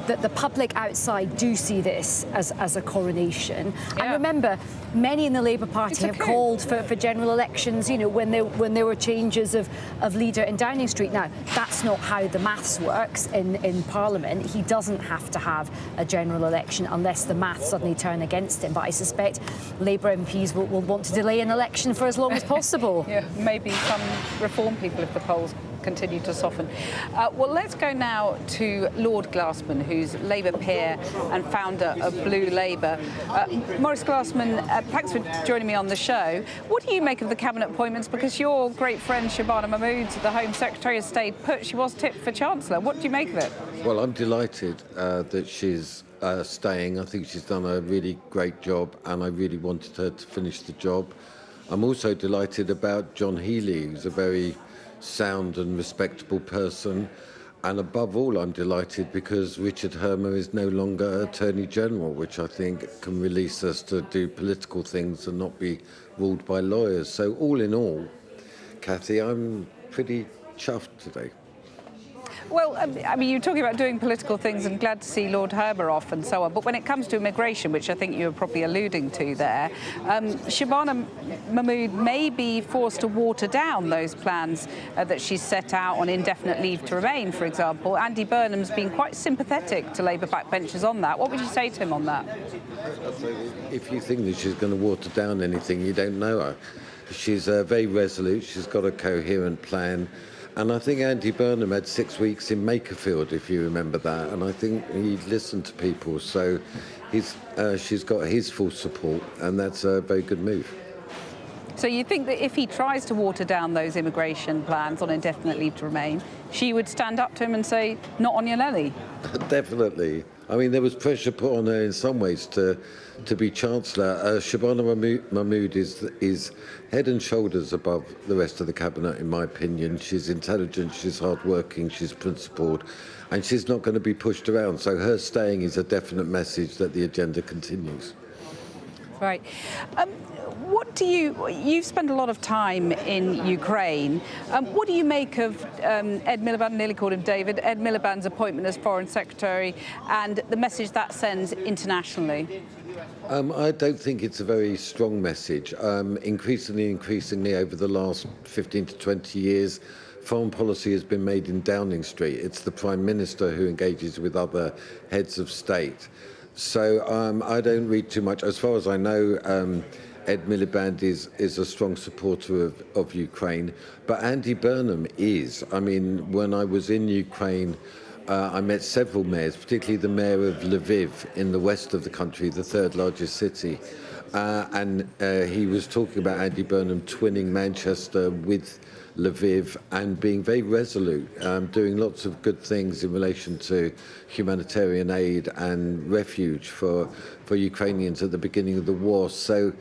that the public outside do see this as a coronation. And remember, many in the Labour Party have called for general elections, you know, when there were changes of leader in Downing Street. Now, that's not how the maths works in Parliament. He doesn't have to have a general election unless the maths suddenly turn against him. But I suspect Labour MPs will want to delay an election for as long as possible. Yeah, maybe some reform people if the polls continue to soften. Well, let's go now to Lord Glassman, who's Labour peer and founder of Blue Labour. Maurice Glassman, thanks for joining me on the show. What do you make of the cabinet appointments? Because your great friend Shabana Mahmood, the Home Secretary, has stayed put. She was tipped for Chancellor. What do you make of it? Well, I'm delighted that she's staying. I think she's done a really great job, and I really wanted her to finish the job. I'm also delighted about John Healey, who's a very sound and respectable person. And above all, I'm delighted because Richard Hermer is no longer Attorney General, which I think can release us to do political things and not be ruled by lawyers. So all in all, Cathy, I'm pretty chuffed today. Well, I mean, you're talking about doing political things and glad to see Lord Herber off and so on. But when it comes to immigration, which I think you were probably alluding to there, Shabana Mahmood may be forced to water down those plans that she's set out on indefinite leave to remain, for example. Andy Burnham's been quite sympathetic to Labour backbenchers on that. What would you say to him on that? If you think that she's going to water down anything, you don't know her. She's very resolute. She's got a coherent plan. And I think Andy Burnham had 6 weeks in Makerfield, if you remember that, and I think he listened to people, so she's got his full support, and that's a very good move. So you think that if he tries to water down those immigration plans on indefinite leave to remain, she would stand up to him and say, not on your lelly? Definitely. I mean, there was pressure put on her in some ways to be Chancellor. Shabana Mahmood is head and shoulders above the rest of the Cabinet, in my opinion. She's intelligent, she's hard-working, she's principled, and she's not going to be pushed around. So her staying is a definite message that the agenda continues. Right. What do you've spent a lot of time in Ukraine. What do you make of Ed Miliband, nearly called him David, Ed Miliband's appointment as Foreign Secretary and the message that sends internationally? I don't think it's a very strong message. Increasingly over the last 15 to 20 years, foreign policy has been made in Downing Street. It's the Prime Minister who engages with other heads of state. So I don't read too much. As far as I know, Ed Miliband is a strong supporter of Ukraine, but Andy Burnham is. I mean, when I was in Ukraine, I met several mayors, particularly the mayor of Lviv in the west of the country, the third largest city. And he was talking about Andy Burnham twinning Manchester with Lviv and being very resolute, doing lots of good things in relation to humanitarian aid and refuge for Ukrainians at the beginning of the war. So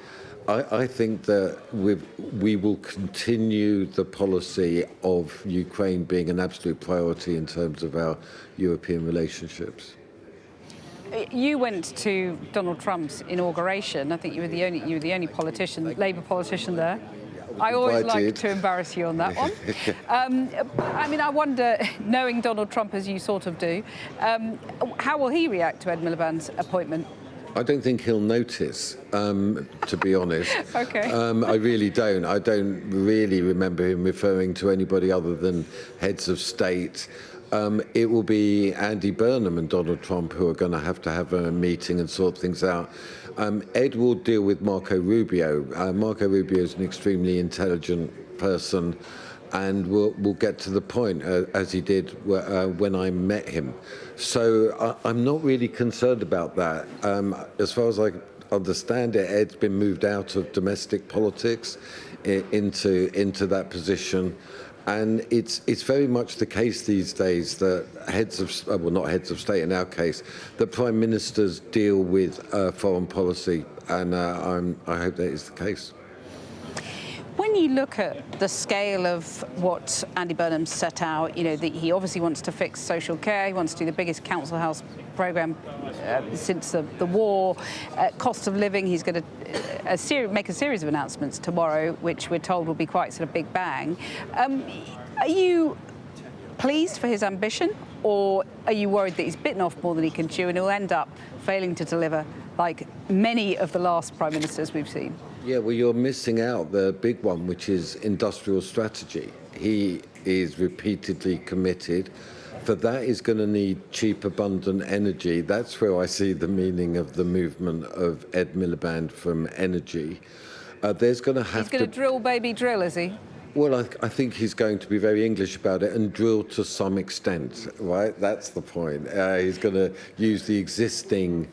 I think that we will continue the policy of Ukraine being an absolute priority in terms of our European relationships. You went to Donald Trump's inauguration. I think you were the only politician, Labour politician there. I always like to embarrass you on that one. I mean, I wonder, knowing Donald Trump as you sort of do, how will he react to Ed Miliband's appointment? I don't think he'll notice, to be honest. Okay. I really don't. I don't really remember him referring to anybody other than heads of state. It will be Andy Burnham and Donald Trump who are going to have a meeting and sort things out. Ed will deal with Marco Rubio. Marco Rubio is an extremely intelligent person and will get to the point, as he did when I met him. So I'm not really concerned about that. As far as I understand it, Ed's been moved out of domestic politics into that position. And it's very much the case these days that heads of, well, not heads of state in our case, that prime ministers deal with foreign policy, and I hope that is the case. When you look at the scale of what Andy Burnham set out, you know, he obviously wants to fix social care, he wants to do the biggest council house programme since the war, cost of living, he's going to make a series of announcements tomorrow, which we're told will be quite sort of big bang. Are you pleased for his ambition, or are you worried that he's bitten off more than he can chew and he'll end up failing to deliver like many of the last prime ministers we've seen? Yeah, well, you're missing out the big one, which is industrial strategy. He is repeatedly committed. For that, he's going to need cheap, abundant energy. That's where I see the meaning of the movement of Ed Miliband from energy. There's going to have He's going to drill, baby, drill, is he? Well, I think he's going to be very English about it and drill to some extent, right? That's the point. He's going to use the existing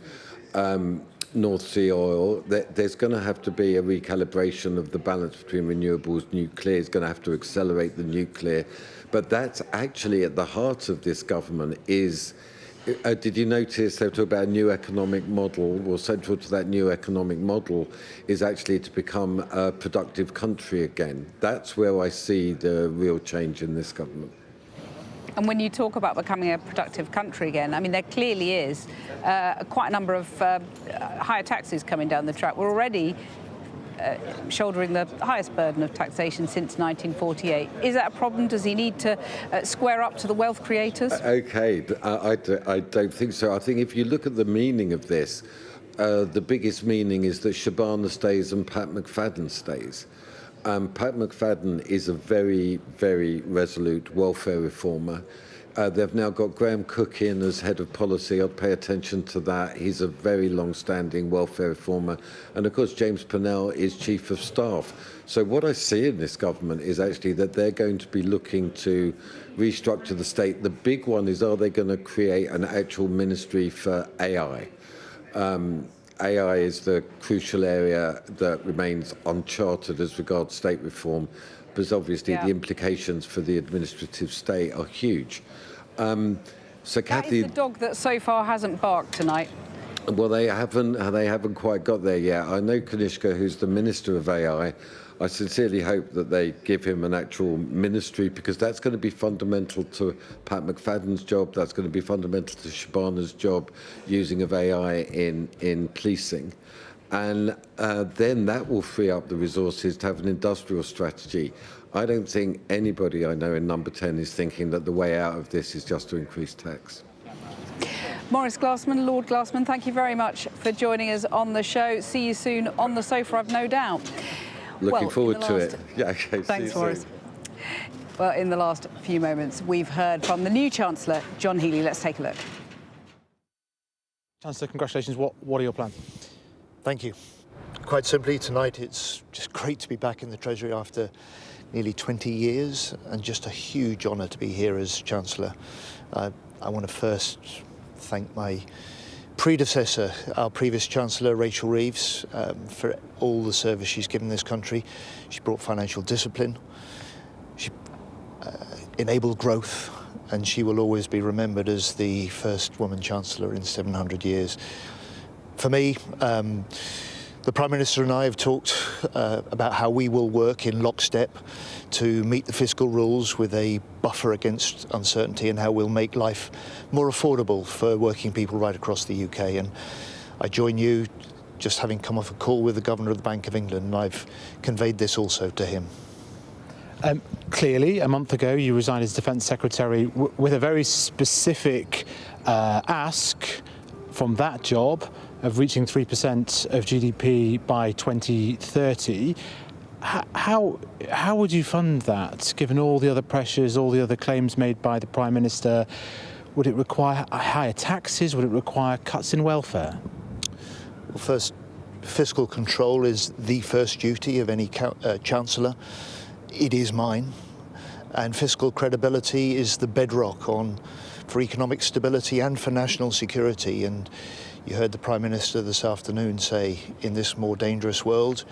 North Sea oil, there's going to have to be a recalibration of the balance between renewables. Nuclear is going to have to accelerate the nuclear. But that's actually at the heart of this government is, did you notice they were talking about a new economic model? Well, central to that new economic model is actually to become a productive country again. That's where I see the real change in this government. And when you talk about becoming a productive country again, I mean, there clearly is quite a number of higher taxes coming down the track. We're already shouldering the highest burden of taxation since 1948. Is that a problem? Does he need to square up to the wealth creators? Okay, I don't think so. I think if you look at the meaning of this, the biggest meaning is that Shabana stays and Pat McFadden stays. Pat McFadden is a very, very resolute welfare reformer. They've now got Graham Cook in as head of policy. I'd pay attention to that. He's a very long-standing welfare reformer. And of course, James Purnell is chief of staff. So what I see in this government is actually that they're going to be looking to restructure the state. The big one is, are they going to create an actual ministry for AI? AI is the crucial area that remains uncharted as regards state reform, because obviously the implications for the administrative state are huge. So Kathy, that is the dog that so far hasn't barked tonight. Well, they haven't quite got there yet. I know Kanishka, who's the Minister of AI. I sincerely hope that they give him an actual ministry, because that's going to be fundamental to Pat McFadden's job. That's going to be fundamental to Shabana's job, using of AI in policing. And then that will free up the resources to have an industrial strategy. I don't think anybody I know in Number 10 is thinking that the way out of this is just to increase tax. Maurice Glassman, Lord Glassman, thank you very much for joining us on the show. See you soon on the sofa, I've no doubt. Looking forward to it. Yeah, okay. Thanks, Maurice. Well, in the last few moments, we've heard from the new Chancellor, John Healey. Let's take a look. Chancellor, congratulations. What are your plans? Thank you. Quite simply, tonight it's just great to be back in the Treasury after nearly 20 years, and just a huge honour to be here as Chancellor. I want to first thank my predecessor, our previous Chancellor, Rachel Reeves, for all the service she's given this country. She brought financial discipline, she enabled growth, and she will always be remembered as the first woman Chancellor in 700 years. For me, the Prime Minister and I have talked about how we will work in lockstep to meet the fiscal rules with a buffer against uncertainty, and how we'll make life more affordable for working people right across the UK. And I join you, just having come off a call with the Governor of the Bank of England, and I've conveyed this also to him. Clearly, a month ago, you resigned as Defence Secretary with a very specific ask from that job of reaching 3% of GDP by 2030. How would you fund that, given all the other pressures, all the other claims made by the Prime Minister? Would it require higher taxes? Would it require cuts in welfare? Well, first, fiscal control is the first duty of any Chancellor. It is mine. And fiscal credibility is the bedrock for economic stability and for national security. And you heard the Prime Minister this afternoon say, in this more dangerous world,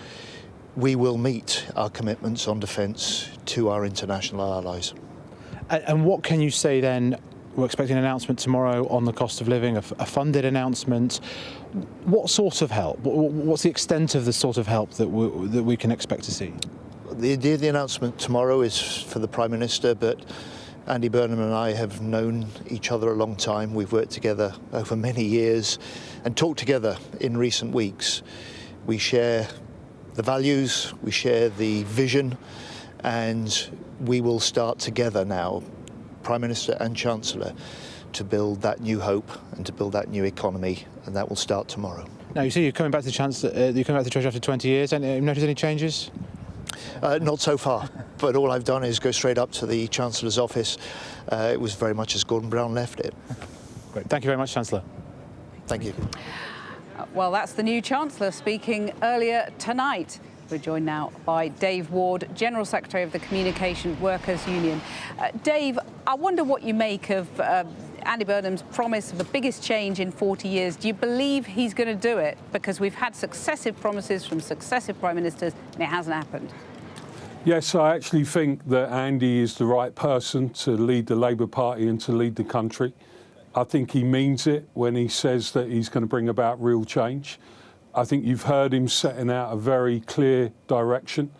we will meet our commitments on defence to our international allies. And what can you say then? We're expecting an announcement tomorrow on the cost of living, a funded announcement. What sort of help? What's the extent of the sort of help that we can expect to see? The announcement tomorrow is for the Prime Minister, but Andy Burnham and I have known each other a long time. We've worked together over many years and talked together in recent weeks. We share the values, we share the vision, and we will start together now, Prime Minister and Chancellor, to build that new hope and to build that new economy, and that will start tomorrow. Now, you say you're coming back to the Chancellor, you're coming back to the Treasury after 20 years. Notice any changes? Not so far, but all I've done is go straight up to the Chancellor's office. It was very much as Gordon Brown left it. Great. Thank you very much, Chancellor. Thank you. Well, that's the new Chancellor speaking earlier tonight. We're joined now by Dave Ward, General Secretary of the Communication Workers Union. Dave, I wonder what you make of Andy Burnham's promise of the biggest change in 40 years. Do you believe he's going to do it? Because we've had successive promises from successive prime ministers and it hasn't happened. Yes, I actually think that Andy is the right person to lead the Labour Party and to lead the country. I think he means it when he says that he's going to bring about real change. I think you've heard him setting out a very clear direction.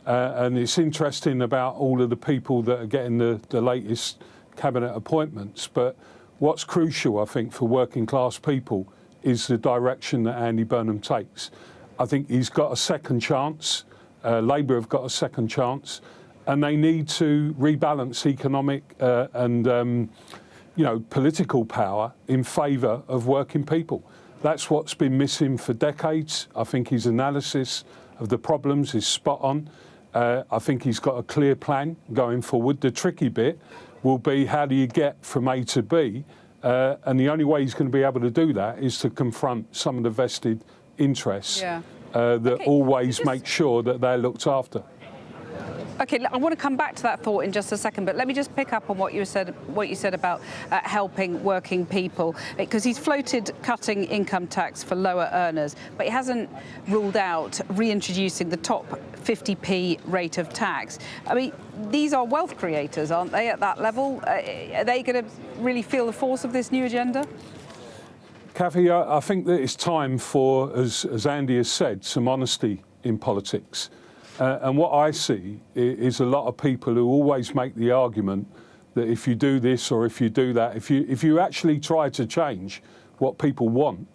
And it's interesting about all of the people that are getting the latest cabinet appointments. But what's crucial, I think, for working class people is the direction that Andy Burnham takes. I think he's got a second chance. Labour have got a second chance, and they need to rebalance economic and political power in favour of working people. That's what's been missing for decades. I think his analysis of the problems is spot on. I think he's got a clear plan going forward. The tricky bit will be how do you get from A to B, and the only way he's going to be able to do that is to confront some of the vested interests. That always make sure that they're looked after. OK, I want to come back to that thought in just a second, but let me just pick up on what you said about helping working people, because he's floated cutting income tax for lower earners, but he hasn't ruled out reintroducing the top 50p rate of tax. I mean, these are wealth creators, aren't they, at that level? Are they going to really feel the force of this new agenda? Kathy, I think that it's time for, as Andy has said, some honesty in politics. And what I see is a lot of people who always make the argument that if you do this or if you do that, if you actually try to change what people want,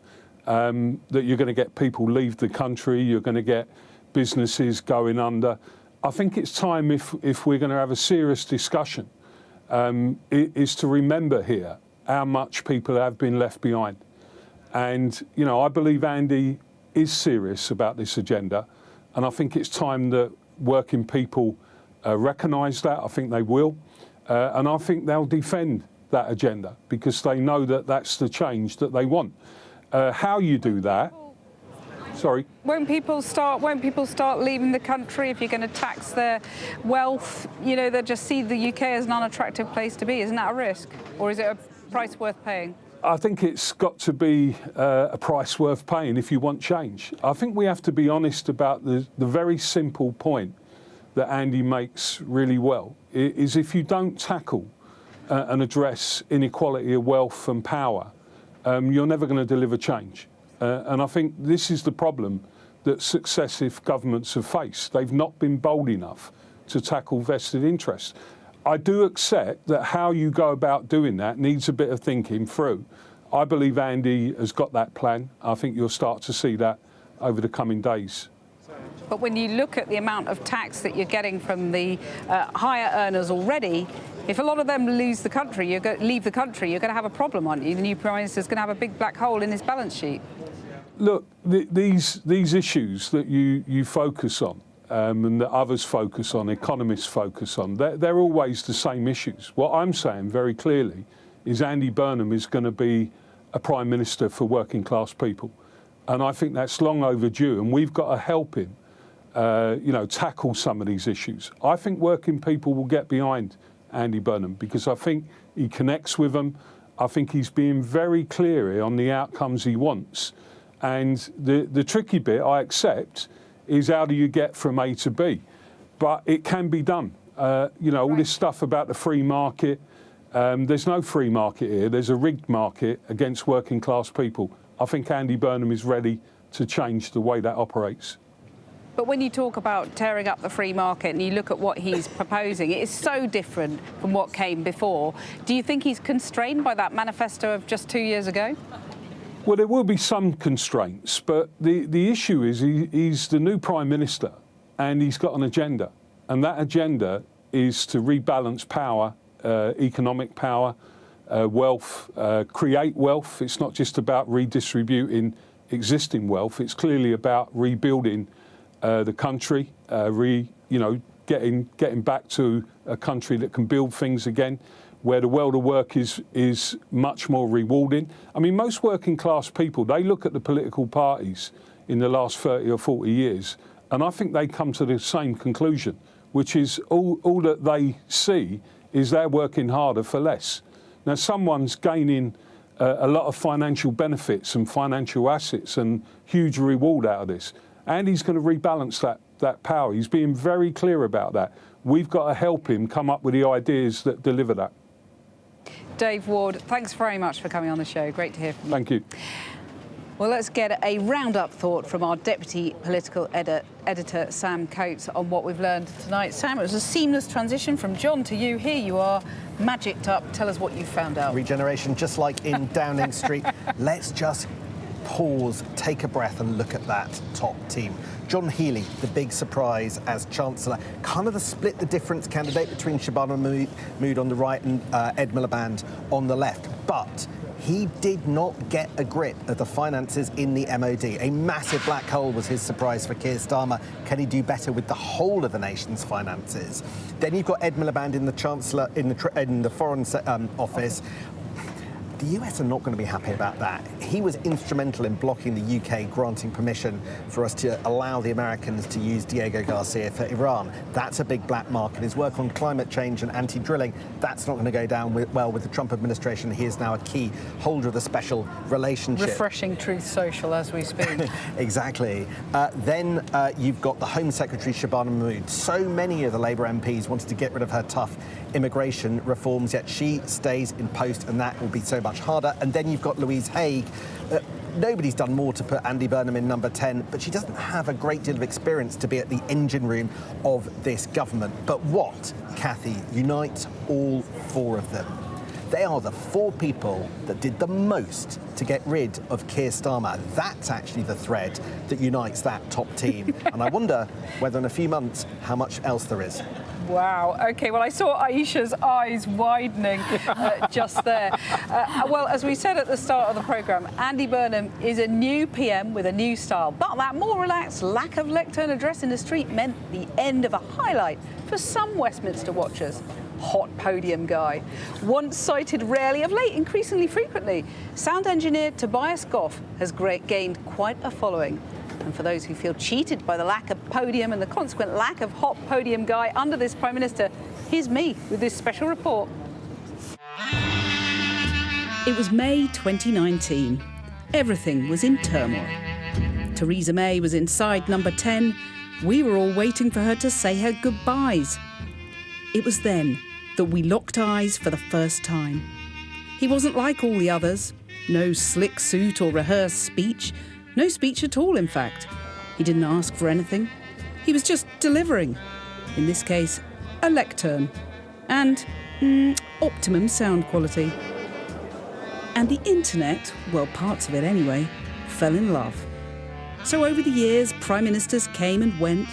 that you're going to get people leave the country, you're going to get businesses going under. I think it's time, if we're going to have a serious discussion, is to remember here how much people have been left behind. And, I believe Andy is serious about this agenda. And I think it's time that working people recognise that. I think they will. And I think they'll defend that agenda because they know that that's the change that they want. How you do that... Sorry? Won't people start leaving the country if you're going to tax their wealth? They'll just see the UK as an unattractive place to be. Isn't that a risk? Or is it a price worth paying? I think it's got to be a price worth paying if you want change. I think we have to be honest about the very simple point that Andy makes really well, is if you don't tackle and address inequality of wealth and power, you're never going to deliver change. And I think this is the problem that successive governments have faced. They've not been bold enough to tackle vested interests. I do accept that how you go about doing that needs a bit of thinking through. I believe Andy has got that plan. I think you'll start to see that over the coming days. But when you look at the amount of tax that you're getting from the higher earners already, if a lot of them leave the country, you're going to have a problem, aren't you? The new Prime Minister's going to have a big black hole in his balance sheet. Look, these issues that you focus on, and that others focus on, economists focus on, they're always the same issues. What I'm saying very clearly is Andy Burnham is going to be a Prime Minister for working class people. And I think that's long overdue, and we've got to help him, tackle some of these issues. I think working people will get behind Andy Burnham because I think he connects with them. I think he's being very clear here on the outcomes he wants. And the tricky bit, I accept, is how do you get from A to B? But it can be done. All this stuff about the free market, there's no free market here. There's a rigged market against working class people. I think Andy Burnham is ready to change the way that operates. But when you talk about tearing up the free market and you look at what he's proposing, it is so different from what came before. Do you think he's constrained by that manifesto of just 2 years ago? Well, there will be some constraints, but the issue is he's the new Prime Minister and he's got an agenda. And that agenda is to rebalance power, economic power, wealth, create wealth. It's not just about redistributing existing wealth. It's clearly about rebuilding the country, getting back to a country that can build things again, where the world of work is much more rewarding. I mean, most working class people, they look at the political parties in the last 30 or 40 years, and I think they come to the same conclusion, which is all that they see is they're working harder for less. Now, someone's gaining a lot of financial benefits and financial assets and huge reward out of this. Andy's going to rebalance that power. He's being very clear about that. We've got to help him come up with the ideas that deliver that. Dave Ward, thanks very much for coming on the show. Great to hear from you. Thank you. Well, let's get a roundup thought from our Deputy Political Editor, Sam Coates, on what we've learned tonight. Sam, it was a seamless transition from John to you. Here you are, magicked up. Tell us what you found out. Regeneration, just like in Downing Street. Let's just pause, take a breath and look at that top team. John Healey, the big surprise as Chancellor, kind of the split the difference candidate between Shabana Mahmood on the right and Ed Miliband on the left. But he did not get a grip of the finances in the MOD. A massive black hole was his surprise for Keir Starmer. Can he do better with the whole of the nation's finances? Then you've got Ed Miliband in the Chancellor, in the Foreign Office. The US are not going to be happy about that. He was instrumental in blocking the UK granting permission for us to allow the Americans to use Diego Garcia for Iran. That's a big black mark. And his work on climate change and anti-drilling, that's not going to go down well with the Trump administration. He is now a key holder of the special relationship. Refreshing Truth Social as we speak. Exactly. Then you've got the Home Secretary, Shabana Mahmood. So many of the Labour MPs wanted to get rid of her tough immigration reforms, yet she stays in post, and that will be so much harder. And then you've got Louise Haigh. Nobody's done more to put Andy Burnham in number 10, but she doesn't have a great deal of experience to be at the engine room of this government. But what, Cathy, unites all four of them? They are the four people that did the most to get rid of Keir Starmer. That's actually the thread that unites that top team. And I wonder whether in a few months how much else there is. Wow. OK, well, I saw Aisha's eyes widening just there. Well, as we said at the start of the programme, Andy Burnham is a new PM with a new style. But that more relaxed lack of lectern address in the street meant the end of a highlight for some Westminster watchers. Hot podium guy. Once cited rarely, of late increasingly frequently, sound engineer Tobias Goff has gained quite a following. And for those who feel cheated by the lack of podium and the consequent lack of hot podium guy under this Prime Minister, here's me with this special report. It was May 2019. Everything was in turmoil. Theresa May was inside number 10. We were all waiting for her to say her goodbyes. It was then that we locked eyes for the first time. He wasn't like all the others. No slick suit or rehearsed speech. No speech at all, in fact. He didn't ask for anything. He was just delivering. In this case, a lectern. And optimum sound quality. And the internet, well, parts of it anyway, fell in love. So over the years, Prime Ministers came and went.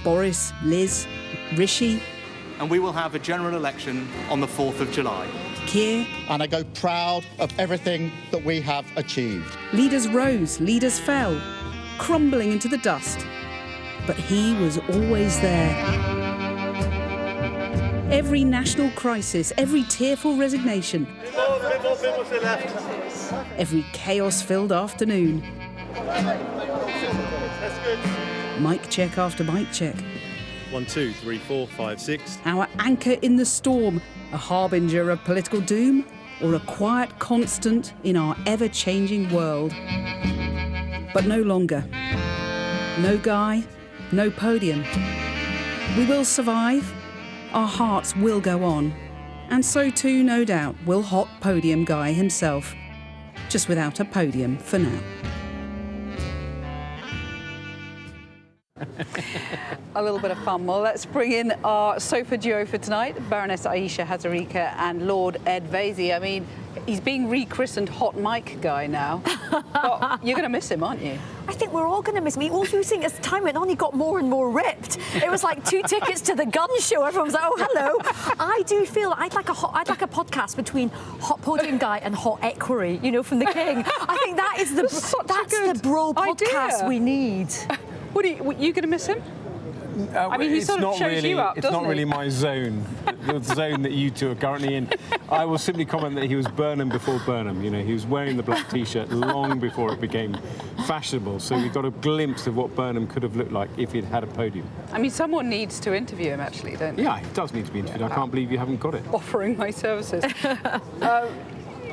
Boris, Liz, Rishi. And we will have a general election on the 4th of July. Keir. And I go proud of everything that we have achieved. Leaders rose, leaders fell, crumbling into the dust. But he was always there. Every national crisis, every tearful resignation, every chaos-filled afternoon. Mic check after mic check. 1, 2, 3, 4, 5, 6. Our anchor in the storm, a harbinger of political doom, or a quiet constant in our ever-changing world. But no longer. No guy, no podium. We will survive. Our hearts will go on. And so too, no doubt, will hot podium guy himself. Just without a podium for now. A little bit of fun. Well, let's bring in our sofa duo for tonight, Baroness Aisha Hazarika and Lord Ed Vaizey. I mean, he's being rechristened Hot Mic Guy now. But you're going to miss him, aren't you? I think we're all going to miss him. All you think as time went on, he got more and more ripped. It was like 2 tickets to the gun show. Everyone was like, oh, hello. I do feel I'd like a podcast between Hot Podium Guy and Hot Equerry, you know, from The King. I think that is the bro podcast we need. What are you going to miss him? I mean, he sort of shows you up, It's doesn't not he? really my zone, the zone that you two are currently in. I will simply comment that he was Burnham before Burnham. You know, he was wearing the black T-shirt long before it became fashionable. So we got a glimpse of what Burnham could have looked like if he'd had a podium. I mean, someone needs to interview him, actually, don't they? Yeah, he does need to be interviewed. I can't believe you haven't got it. Offering my services.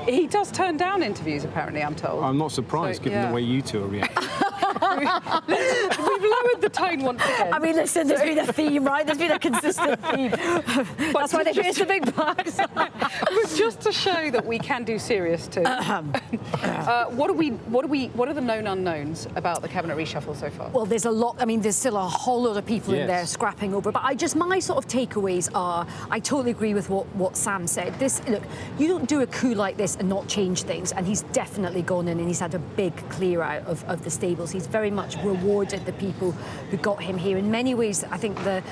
He does turn down interviews, apparently, I'm told. I'm not surprised, given the way you two are reacting. We've lowered the tone once again. I mean, listen, there's been a theme, right? There's been a consistent theme. That's why they raised the big bucks. But just to show that we can do serious too. What are the known unknowns about the cabinet reshuffle so far? Well, there's a lot. I mean, there's still a whole lot of people in there scrapping over. But my sort of takeaways are, I totally agree with what Sam said. Look, you don't do a coup like this and not change things. And he's definitely gone in and he's had a big clear out of the stables. He's very much rewarded the people who got him here. In many ways, I think the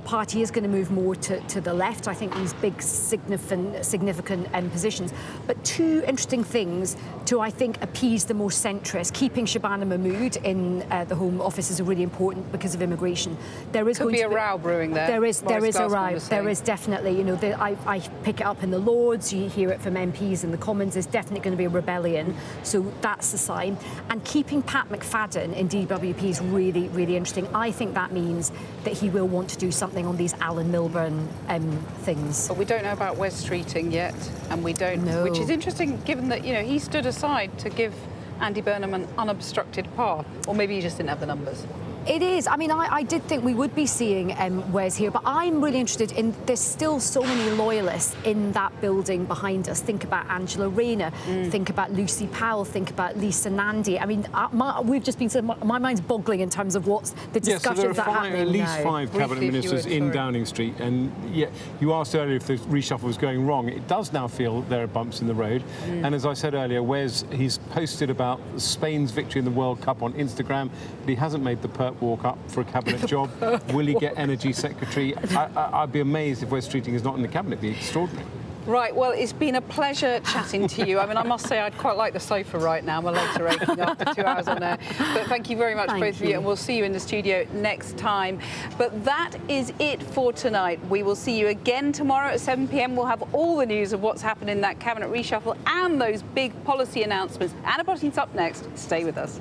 party is going to move more to the left. I think these big significant positions. But two interesting things to, I think, appease the more centrist. Keeping Shabana Mahmood in the Home Office is really important because of immigration. There is Could going be to a row brewing there. There is a row. There There is definitely. You know, I pick it up in the Lords. You hear it from MPs in the Commons. There's definitely going to be a rebellion. So that's the sign. And keeping Pat McFadden in DWP is really, really interesting. I think that means that he will want to do something on these Alan Milburn things. But we don't know about Wes Streeting yet, and we don't know. Which is interesting, given that, you know, he stood aside to give Andy Burnham an unobstructed path. Or maybe he just didn't have the numbers. It is. I mean, I did think we would be seeing Wes here, but I'm really interested in, there's still so many loyalists in that building behind us. Think about Angela Rayner, think about Lucy Powell, think about Lisa Nandy. I mean, we've just been, my mind's boggling in terms of what's the discussions that are happening at least now. 5 cabinet ministers in Downing Street, and yet you asked earlier if the reshuffle was going wrong. It does now feel there are bumps in the road, and as I said earlier, Wes, he's posted about Spain's victory in the World Cup on Instagram, but he hasn't made the perp walk up for a cabinet job. Will he get energy secretary? I'd be amazed if Wes Streeting is not in the cabinet. It'd be extraordinary. Right, well, it's been a pleasure chatting to you. I mean, I must say I'd quite like the sofa right now. My legs are aching after 2 hours on there. But thank you very much, both of you, and we'll see you in the studio next time. But that is it for tonight. We will see you again tomorrow at 7 p.m. We'll have all the news of what's happened in that cabinet reshuffle and those big policy announcements. Anna Botting's up next. Stay with us.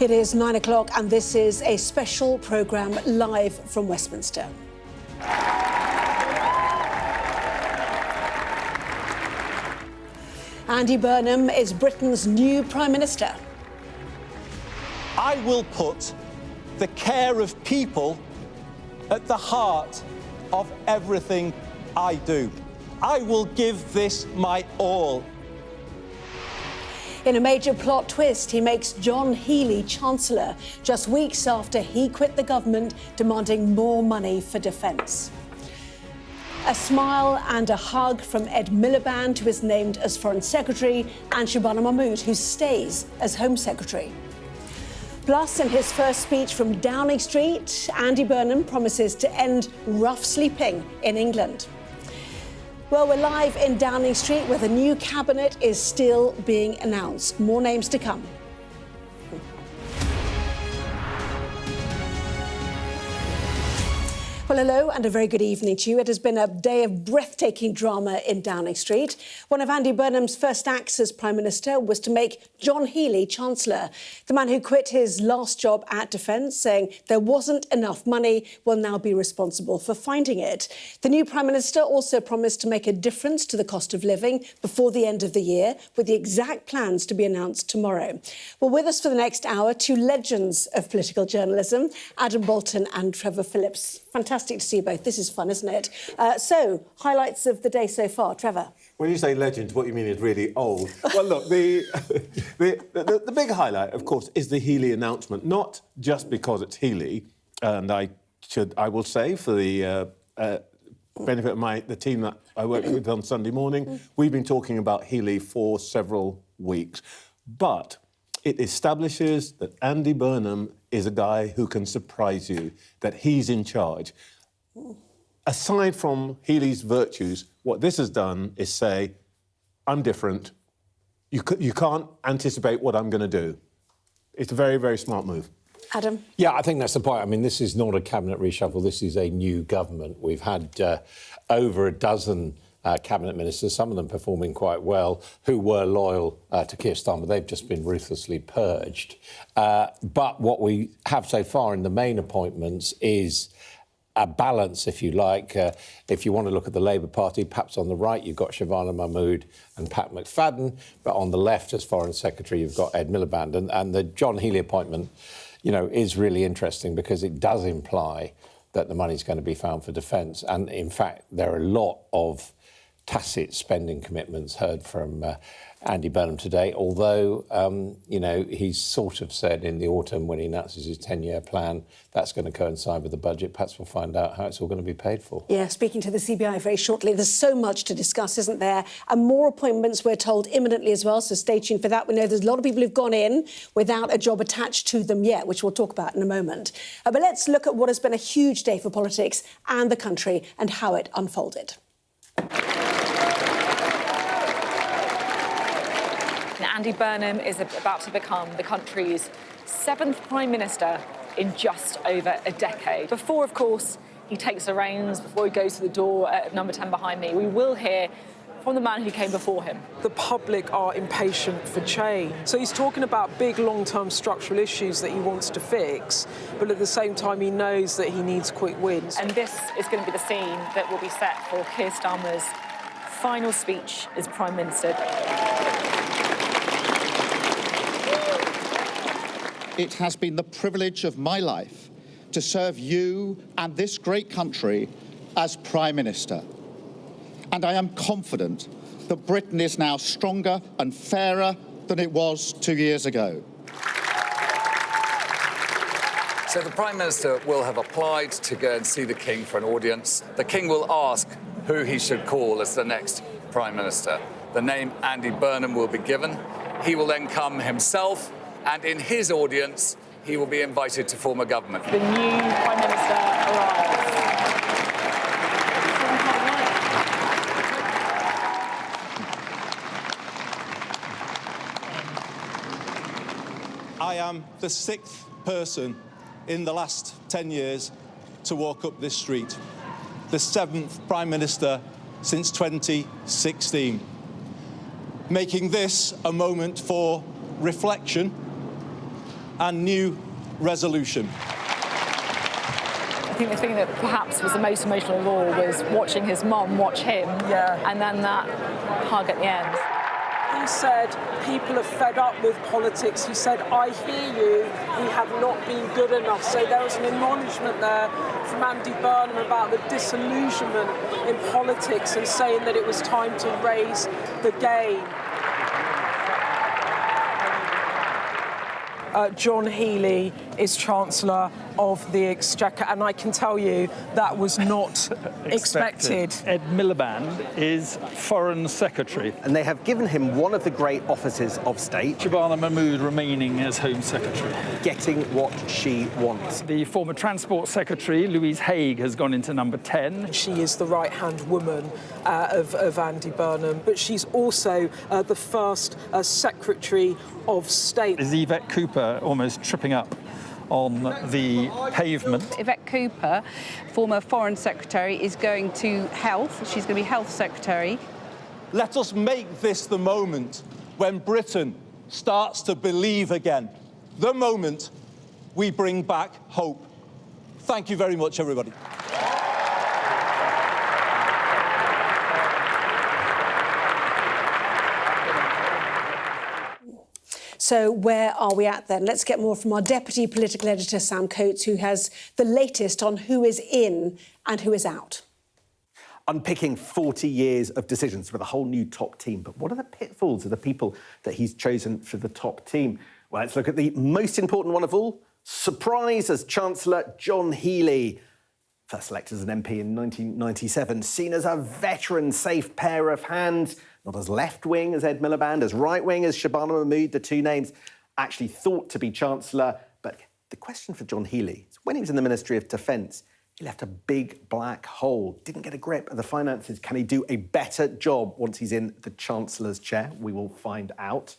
It is 9 o'clock and this is a special programme live from Westminster. Andy Burnham is Britain's new Prime Minister. I will put the care of people at the heart of everything I do. I will give this my all. In a major plot twist, he makes John Healey Chancellor just weeks after he quit the government, demanding more money for defence. A smile and a hug from Ed Miliband, who is named as Foreign Secretary, and Shabana Mahmood, who stays as Home Secretary. Plus, in his first speech from Downing Street, Andy Burnham promises to end rough sleeping in England. Well, we're live in Downing Street, where the new cabinet is still being announced. More names to come. Well, hello and a very good evening to you. It has been a day of breathtaking drama in Downing Street. One of Andy Burnham's first acts as Prime Minister was to make John Healey Chancellor. The man who quit his last job at Defence, saying there wasn't enough money, will now be responsible for finding it. The new Prime Minister also promised to make a difference to the cost of living before the end of the year, with the exact plans to be announced tomorrow. Well, with us for the next hour, two legends of political journalism, Adam Bolton and Trevor Phillips. Fantastic to see you both. This is fun, isn't it? So, highlights of the day so far. Trevor? When you say legend, what you mean is really old. Well, look, the big highlight, of course, is the Healey announcement, not just because it's Healey, and I will say, for the benefit of the team that I worked with on Sunday morning, we've been talking about Healey for several weeks. But it establishes that Andy Burnham is a guy who can surprise you, that he's in charge. Aside from Healey's virtues, what this has done is say, I'm different. You can't anticipate what I'm going to do. It's a very, very smart move. Adam? Yeah, I think that's the point. I mean, this is not a cabinet reshuffle. This is a new government. We've had over a dozen cabinet ministers, some of them performing quite well, who were loyal to Keir Starmer. They've just been ruthlessly purged. But what we have so far in the main appointments is a balance, if you like. If you want to look at the Labour Party, perhaps on the right you've got Shabana Mahmood and Pat McFadden, but on the left as Foreign Secretary you've got Ed Miliband. And the John Healey appointment, you know, is really interesting because it does imply that the money's going to be found for defence. And in fact, there are a lot of tacit spending commitments heard from Andy Burnham today, although, you know, he's sort of said in the autumn when he announces his 10-year plan, that's going to coincide with the budget. Perhaps we'll find out how it's all going to be paid for. Yeah, speaking to the CBI very shortly. There's so much to discuss, isn't there? And more appointments, we're told, imminently as well, so stay tuned for that. We know there's a lot of people who've gone in without a job attached to them yet, which we'll talk about in a moment. But let's look at what has been a huge day for politics and the country and how it unfolded. Andy Burnham is about to become the country's 7th Prime Minister in just over a decade. Before, of course, he takes the reins, before he goes to the door at number 10 behind me, we will hear from the man who came before him. The public are impatient for change. So he's talking about big long-term structural issues that he wants to fix, but at the same time he knows that he needs quick wins. And this is going to be the scene that will be set for Keir Starmer's final speech as Prime Minister. It has been the privilege of my life to serve you and this great country as Prime Minister. And I am confident that Britain is now stronger and fairer than it was 2 years ago. So the Prime Minister will have applied to go and see the King for an audience. The King will ask who he should call as the next Prime Minister. The name Andy Burnham will be given. He will then come himself, and in his audience, he will be invited to form a government. The new Prime Minister arrives. I am the 6th person in the last 10 years to walk up this street, the 7th Prime Minister since 2016, making this a moment for reflection, and new resolution. I think the thing that perhaps was the most emotional of all was watching his mum watch him, and then that hug at the end. He said people are fed up with politics. He said, I hear you, we have not been good enough. So there was an acknowledgement there from Andy Burnham about the disillusionment in politics and saying that it was time to raise the game. John Healey is Chancellor of the Exchequer, and I can tell you that was not expected. Ed Miliband is Foreign Secretary. And they have given him one of the great offices of state. Shabana Mahmood remaining as Home Secretary. Getting what she wants. The former Transport Secretary, Louise Haigh, has gone into number 10. She is the right-hand woman of Andy Burnham, but she's also the first Secretary of State. Is Yvette Cooper almost tripping up on the pavement? Yvette Cooper, former Foreign Secretary, is going to Health. She's going to be Health Secretary. Let us make this the moment when Britain starts to believe again. The moment we bring back hope. Thank you very much, everybody. So where are we at then? Let's get more from our Deputy Political Editor, Sam Coates, who has the latest on who is in and who is out. Unpicking 40 years of decisions with a whole new top team. But what are the pitfalls of the people that he's chosen for the top team? Well, let's look at the most important one of all. Surprise as Chancellor John Healey. First elected as an MP in 1997, seen as a veteran, safe pair of hands. Not as left-wing as Ed Miliband, as right-wing as Shabana Mahmood, the two names actually thought to be Chancellor. But the question for John Healey is when he was in the Ministry of Defence, he left a big black hole, didn't get a grip of the finances. Can he do a better job once he's in the Chancellor's chair? We will find out.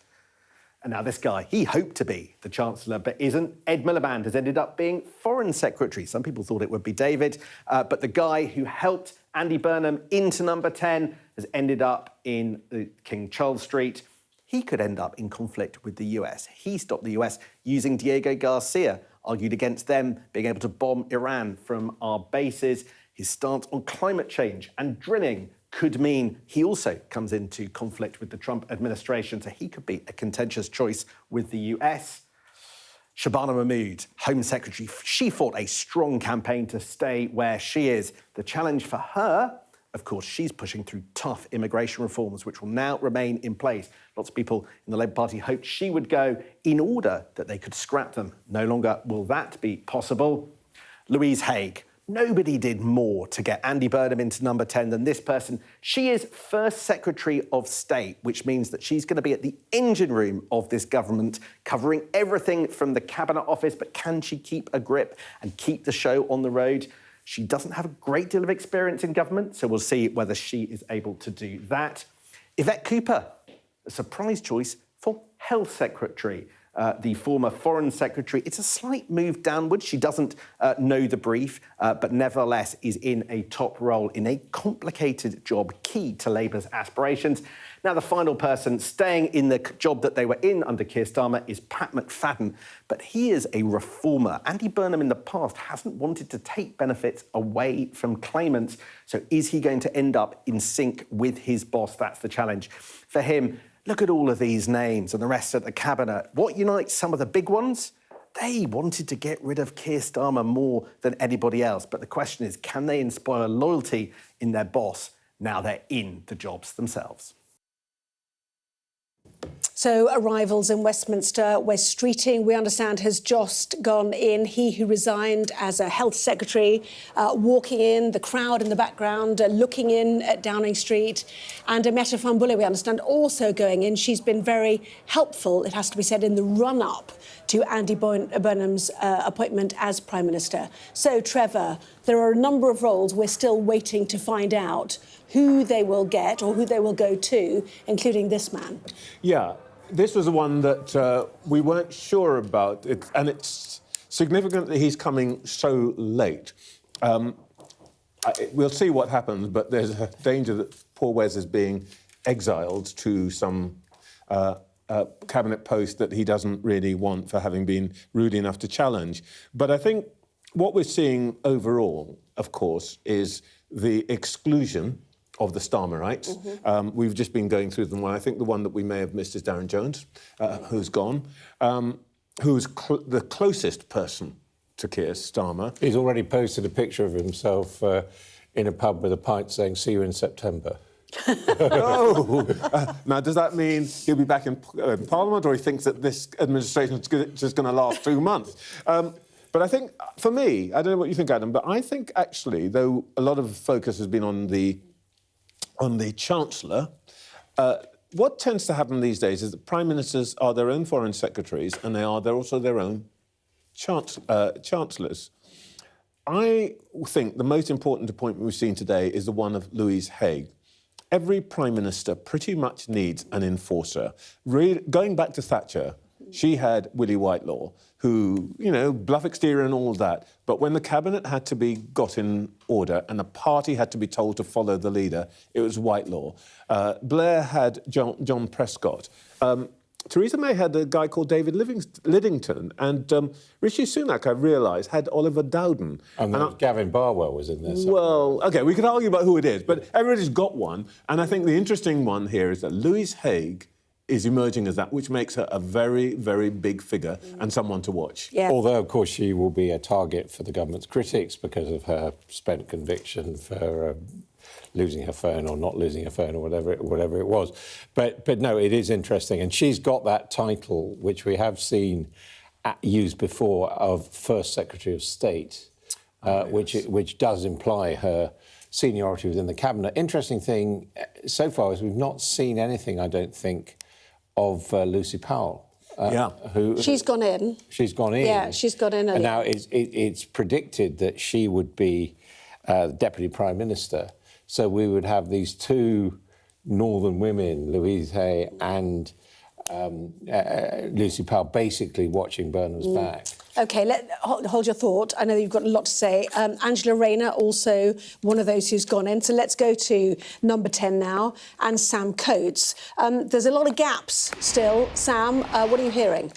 And now this guy, he hoped to be the Chancellor, but isn't. Ed Miliband has ended up being Foreign Secretary. Some people thought it would be David, but the guy who helped Andy Burnham into number 10 has ended up in King Charles Street. He could end up in conflict with the US. He stopped the US using Diego Garcia, argued against them being able to bomb Iran from our bases. His stance on climate change and drilling could mean he also comes into conflict with the Trump administration, so he could be a contentious choice with the US. Shabana Mahmood, Home Secretary, she fought a strong campaign to stay where she is. The challenge for her, of course, she's pushing through tough immigration reforms, which will now remain in place. Lots of people in the Labour Party hoped she would go in order that they could scrap them. No longer will that be possible. Louise Haigh. Nobody did more to get Andy Burnham into number 10 than this person. She is First Secretary of State, which means that she's going to be at the engine room of this government, covering everything from the Cabinet Office. But can she keep a grip and keep the show on the road? She doesn't have a great deal of experience in government, so we'll see whether she is able to do that. Yvette Cooper, a surprise choice for Health Secretary. The former Foreign Secretary. It's a slight move downwards. She doesn't know the brief, but nevertheless is in a top role in a complicated job key to Labour's aspirations. Now, the final person staying in the job that they were in under Keir Starmer is Pat McFadden, but he is a reformer. Andy Burnham in the past hasn't wanted to take benefits away from claimants, so is he going to end up in sync with his boss? That's the challenge for him. Look at all of these names and the rest of the cabinet. What unites some of the big ones? They wanted to get rid of Keir Starmer more than anybody else. But the question is, can they inspire loyalty in their boss now they're in the jobs themselves? So arrivals in Westminster, West Streeting, we understand, has just gone in. He who resigned as a health secretary, walking in, the crowd in the background, looking in at Downing Street. And Ameta Fambule, we understand, also going in. She's been very helpful, it has to be said, in the run-up to Andy Burnham's appointment as Prime Minister. So, Trevor, there are a number of roles we're still waiting to find out who they will get or who they will go to, including this man. Yeah. This was the one that we weren't sure about, and it's significant that he's coming so late. We'll see what happens, but there's a danger that poor Wes is being exiled to some cabinet post that he doesn't really want for having been rude enough to challenge. But I think what we're seeing overall, of course, is the exclusion of the Starmerites. We've just been going through them. Well, I think the one that we may have missed is Darren Jones, who's gone, who's the closest person to Keir Starmer. He's already posted a picture of himself in a pub with a pint saying, "See you in September." Now, does that mean he'll be back in Parliament, or he thinks that this administration is just going to last 2 months? But I think, for me, I don't know what you think, Adam, but I think actually, though a lot of focus has been on the Chancellor, what tends to happen these days is that Prime Ministers are their own Foreign Secretaries, and they're also their own Chancellors. I think the most important appointment we've seen today is the one of Louise Haigh. Every Prime Minister pretty much needs an enforcer. Going back to Thatcher, she had Willie Whitelaw, who, you know, bluff exterior and all that, but when the cabinet had to be got in order and the party had to be told to follow the leader, it was Whitelaw. Blair had John Prescott. Theresa May had a guy called David Lidington, and Rishi Sunak, I realised, had Oliver Dowden. And Gavin Barwell was in there. Well, OK, we could argue about who it is, but everybody's got one. And I think the interesting one here is that Louise Haigh is emerging as that, which makes her a very, very big figure and someone to watch. Yeah. Although, of course, she will be a target for the government's critics because of her spent conviction for losing her phone or not losing her phone or whatever it was. But no, it is interesting. And she's got that title, which we have seen used before, of First Secretary of State, which does imply her seniority within the cabinet. Interesting thing so far is we've not seen anything, I don't think, of Lucy Powell. She's gone in. She's gone in. Yeah, she's gone in. And now it's predicted that she would be Deputy Prime Minister. So we would have these two northern women, Louise Haigh and Lucy Powell, basically watching Burnham's back. OK, hold your thought. I know you've got a lot to say. Angela Rayner, also one of those who's gone in. So let's go to number 10 now, and Sam Coates. There's a lot of gaps still. Sam, what are you hearing?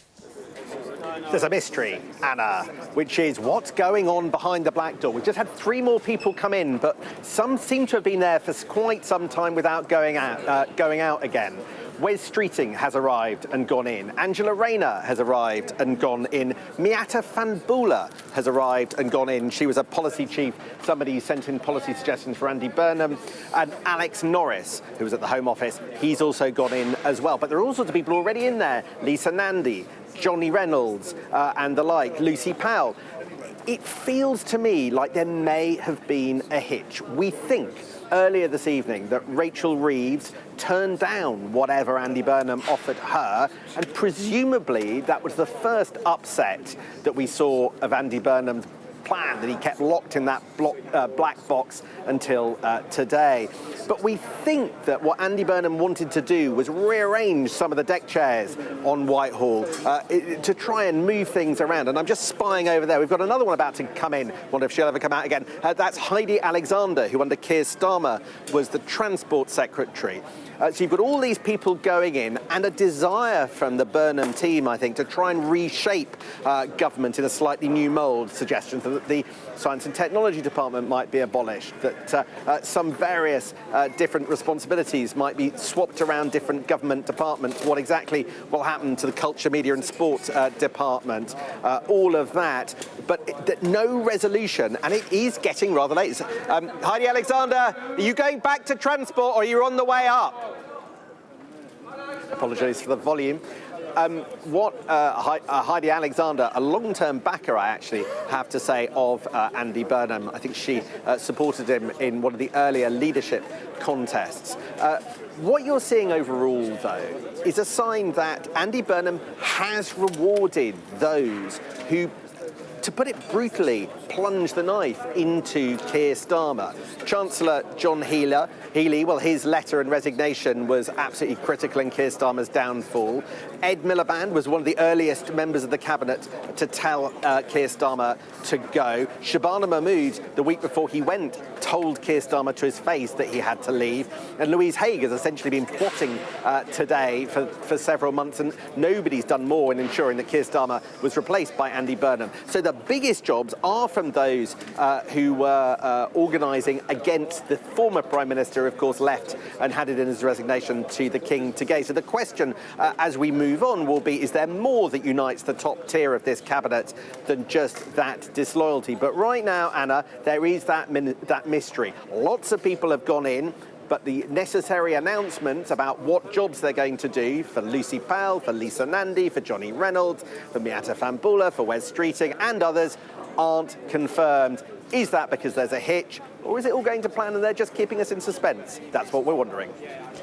There's a mystery, Anna, which is what's going on behind the black door. We've just had 3 more people come in, but some seem to have been there for quite some time without going out again. Wes Streeting has arrived and gone in. Angela Rayner has arrived and gone in. Miata Fanbula has arrived and gone in. She was a policy chief, somebody who sent in policy suggestions for Andy Burnham. And Alex Norris, who was at the Home Office, he's also gone in as well. But there are all sorts of people already in there. Lisa Nandy, Johnny Reynolds and the like, Lucy Powell. It feels to me like there may have been a hitch. We think earlier this evening that Rachel Reeves turned down whatever Andy Burnham offered her, and presumably that was the first upset that we saw of Andy Burnham's plan, that he kept locked in that black box until today. But we think that what Andy Burnham wanted to do was rearrange some of the deck chairs on Whitehall to try and move things around. And I'm just spying over there. We've got another one about to come in. Wonder if she'll ever come out again. That's Heidi Alexander, who under Keir Starmer was the Transport Secretary. So you've got all these people going in, and a desire from the Burnham team, I think, to try and reshape government in a slightly new mould. Suggestions that the Science and Technology Department might be abolished, that some various different responsibilities might be swapped around different government departments, what exactly will happen to the Culture, Media and Sport Department, all of that. But no resolution, and it is getting rather late. Heidi Alexander, are you going back to Transport or are you on the way up? Apologise for the volume. Heidi Alexander, a long-term backer, I actually have to say, of Andy Burnham. I think she supported him in one of the earlier leadership contests. What you're seeing overall, though, is a sign that Andy Burnham has rewarded those who, to put it brutally, plunge the knife into Keir Starmer. Chancellor John Healey, well, his letter and resignation was absolutely critical in Keir Starmer's downfall. Ed Miliband was one of the earliest members of the cabinet to tell Keir Starmer to go. Shabana Mahmood, the week before he went, told Keir Starmer to his face that he had to leave. And Louise Haigh has essentially been plotting today for several months, and nobody's done more in ensuring that Keir Starmer was replaced by Andy Burnham. So the biggest jobs are from those who were organising against the former Prime Minister, of course, left and handed in his resignation to the King today. So the question as we move on will be, is there more that unites the top tier of this cabinet than just that disloyalty? But right now, Anna, there is that mystery. Lots of people have gone in, but the necessary announcements about what jobs they're going to do for Lucy Powell, for Lisa Nandy, for Johnny Reynolds, for Miatta Fahnbulleh, for Wes Streeting and others aren't confirmed. Is that because there's a hitch, or is it all going to plan and they're just keeping us in suspense? That's what we're wondering.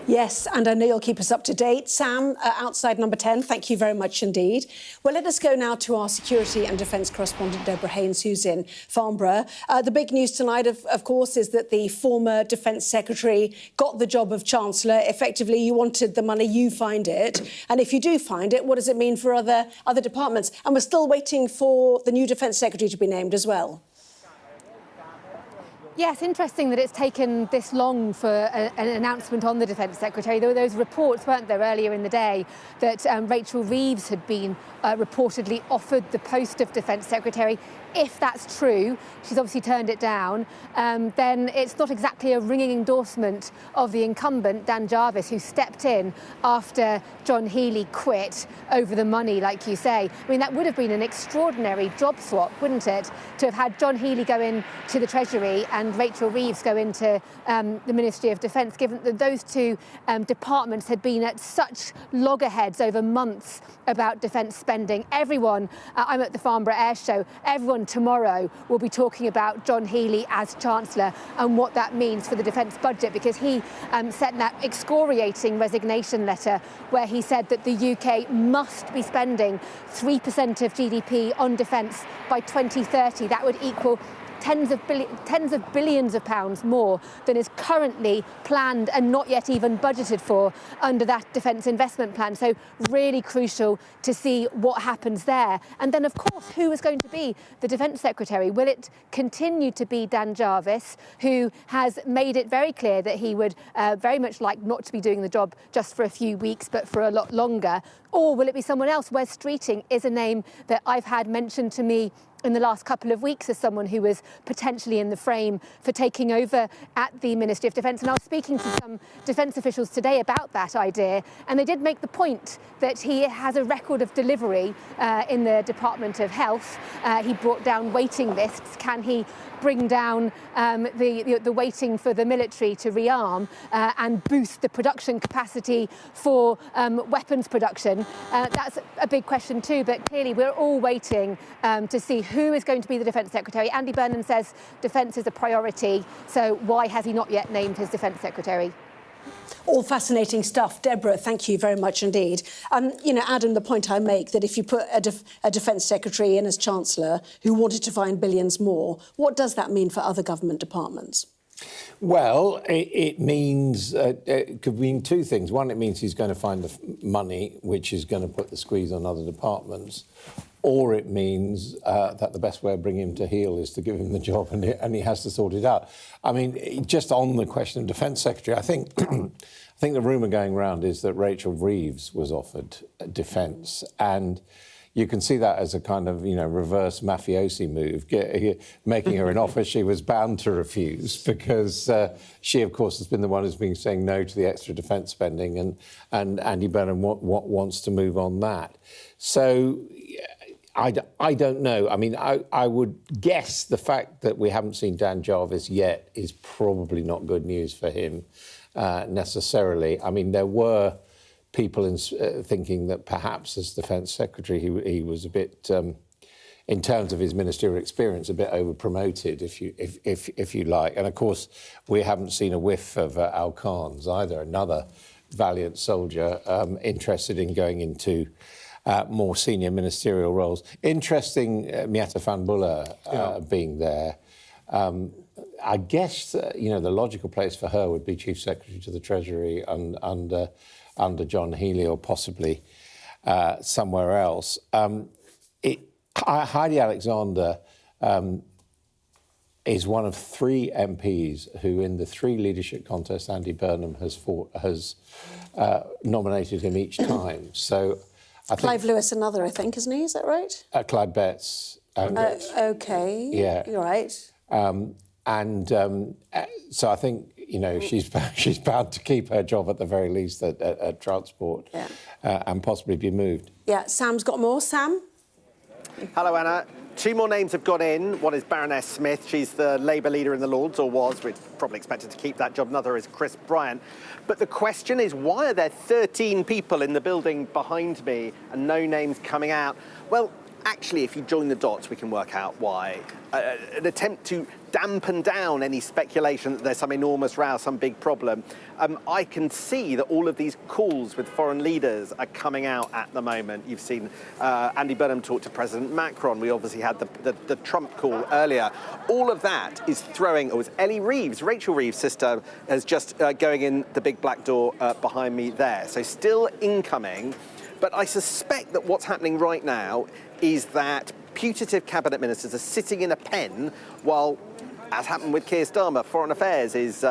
Yes, and I know you'll keep us up to date. Sam, outside number 10, thank you very much indeed. Well, let us go now to our security and defence correspondent, Deborah Haynes, who's in Farnborough. The big news tonight, of course, is that the former Defence Secretary got the job of Chancellor. Effectively, you wanted the money, you find it. And if you do find it, what does it mean for other departments? And we're still waiting for the new Defence Secretary to be named as well. Yes, interesting that it's taken this long for an announcement on the Defence Secretary. There were those reports, weren't there, earlier in the day that Rachel Reeves had been reportedly offered the post of Defence Secretary. If that's true, she's obviously turned it down, then it's not exactly a ringing endorsement of the incumbent, Dan Jarvis, who stepped in after John Healey quit over the money, like you say. I mean, that would have been an extraordinary job swap, wouldn't it, to have had John Healey go in to the Treasury and Rachel Reeves go into the Ministry of Defence, given that those two departments had been at such loggerheads over months about defence spending. Everyone, I'm at the Farnborough Air Show, everyone tomorrow will be talking about John Healey as Chancellor and what that means for the defence budget, because he sent that excoriating resignation letter where he said that the UK must be spending 3% of GDP on defence by 2030. That would equal tens of billions of pounds more than is currently planned and not yet even budgeted for under that defence investment plan. So really crucial to see what happens there. And then, of course, who is going to be the Defence Secretary? Will it continue to be Dan Jarvis, who has made it very clear that he would very much like not to be doing the job just for a few weeks, but for a lot longer? Or will it be someone else? Wes Streeting is a name that I've had mentioned to me in the last couple of weeks as someone who was potentially in the frame for taking over at the Ministry of Defence. And I was speaking to some defence officials today about that idea, and they did make the point that he has a record of delivery in the Department of Health. He brought down waiting lists. Can he bring down the waiting for the military to rearm and boost the production capacity for weapons production? That's a big question too, but clearly we're all waiting to see who is going to be the Defence Secretary. Andy Burnham says defence is a priority, so why has he not yet named his Defence Secretary? All fascinating stuff. Deborah, thank you very much indeed. You know, Adam, the point I make that if you put a Defence Secretary in as Chancellor who wanted to find billions more, what does that mean for other government departments? Well, it means, it could mean two things. One, it means he's going to find the money, which is going to put the squeeze on other departments. Or it means that the best way of bringing him to heel is to give him the job and he has to sort it out. I mean, just on the question of Defence Secretary, I think the rumour going around is that Rachel Reeves was offered defence, and you can see that as a kind of, you know, reverse mafiosi move, making her an offer she was bound to refuse, because she, of course, has been the one who's been saying no to the extra defence spending, and Andy Burnham wants to move on that. So I don't know. I mean, I would guess the fact that we haven't seen Dan Jarvis yet is probably not good news for him necessarily. I mean, there were people thinking that perhaps as Defence Secretary he was a bit, in terms of his ministerial experience, a bit over-promoted, if you like. And, of course, we haven't seen a whiff of Al Khan's either, another valiant soldier interested in going into more senior ministerial roles. Interesting, Miatta van Buller being there. I guess, the logical place for her would be Chief Secretary to the Treasury under John Healey, or possibly somewhere else. Heidi Alexander is one of 3 MPs who, in the 3 leadership contests Andy Burnham has nominated him each time. So I think Clive Lewis, another, I think, isn't he? Is that right? Clyde Betts. OK. Yeah. You're right. So I think, she's bound to keep her job at the very least at Transport and possibly be moved. Yeah, Sam's got more. Sam? Hello, Anna. 2 more names have gone in. One is Baroness Smith. She's the Labour leader in the Lords, or was. We're probably expected to keep that job. Another is Chris Bryant. But the question is, why are there 13 people in the building behind me and no names coming out? Well, actually, if you join the dots, we can work out why. An attempt to dampen down any speculation that there's some enormous row, some big problem. I can see that all of these calls with foreign leaders are coming out at the moment. You've seen Andy Burnham talk to President Macron. We obviously had the Trump call earlier. All of that is throwing, it was Ellie Reeves, Rachel Reeves' sister, is just going in the big black door behind me there. So still incoming. But I suspect that what's happening right now is that putative cabinet ministers are sitting in a pen while, as happened with Keir Starmer, Foreign Affairs is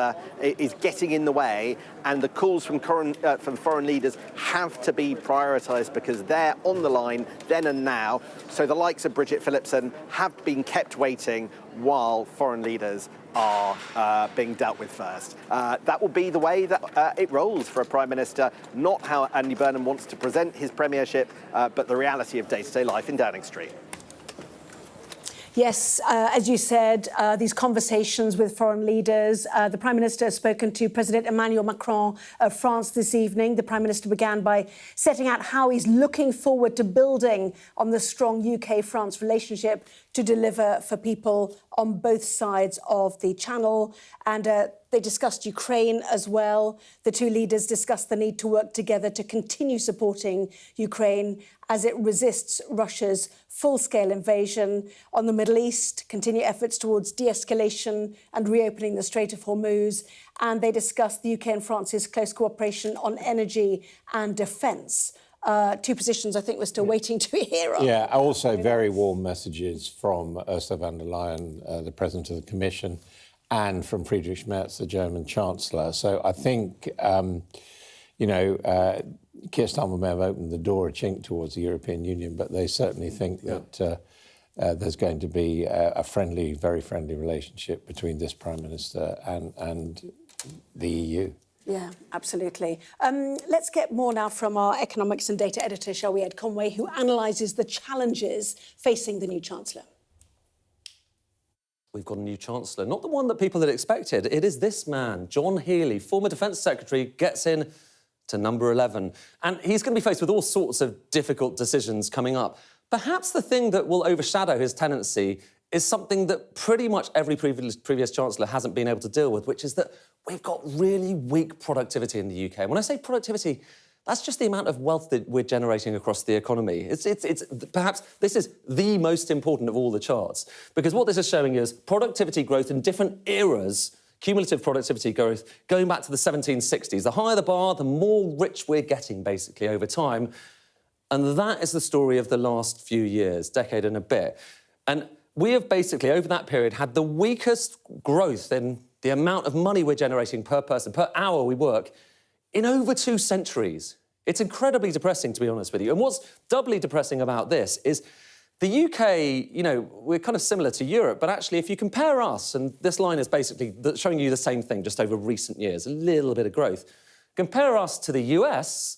getting in the way, and the calls from foreign leaders have to be prioritised because they're on the line then and now. So the likes of Bridget Phillipson have been kept waiting while foreign leaders are being dealt with first. That will be the way that it rolls for a Prime Minister, not how Andy Burnham wants to present his premiership, but the reality of day-to-day life in Downing Street. Yes, as you said, these conversations with foreign leaders. The Prime Minister has spoken to President Emmanuel Macron of France this evening. The Prime Minister began by setting out how he's looking forward to building on the strong UK-France relationship to deliver for people on both sides of the Channel. And they discussed Ukraine as well. The 2 leaders discussed the need to work together to continue supporting Ukraine as it resists Russia's full-scale invasion. On the Middle East, continue efforts towards de-escalation and reopening the Strait of Hormuz. And they discussed the UK and France's close cooperation on energy and defence. 2 positions I think we're still waiting to hear on. Yeah, also very warm messages from Ursula von der Leyen, the President of the Commission, and from Friedrich Merz, the German Chancellor. So I think, Keir Starmer may have opened the door a chink towards the European Union, but they certainly think that there's going to be a friendly, very friendly relationship between this Prime Minister and the EU. Yeah, absolutely. Let's get more now from our economics and data editor, shall we, Ed Conway, who analyses the challenges facing the new Chancellor. We've got a new Chancellor, not the one that people had expected. It is this man, John Healey, former Defence Secretary, gets in to number 11. And he's going to be faced with all sorts of difficult decisions coming up. Perhaps the thing that will overshadow his tenancy is something that pretty much every previous Chancellor hasn't been able to deal with, which is that we've got really weak productivity in the UK. And when I say productivity, that's just the amount of wealth that we're generating across the economy. It's perhaps this is the most important of all the charts, because what this is showing is productivity growth in different eras, cumulative productivity growth going back to the 1760s. The higher the bar, the more rich we're getting, basically, over time. And that is the story of the last few years, decade and a bit. And we have basically, over that period, had the weakest growth in the amount of money we're generating per person, per hour we work, in over 2 centuries. It's incredibly depressing, to be honest with you. And what's doubly depressing about this is the UK, we're kind of similar to Europe, but actually if you compare us, and this line is basically showing you the same thing just over recent years, a little bit of growth, compare us to the US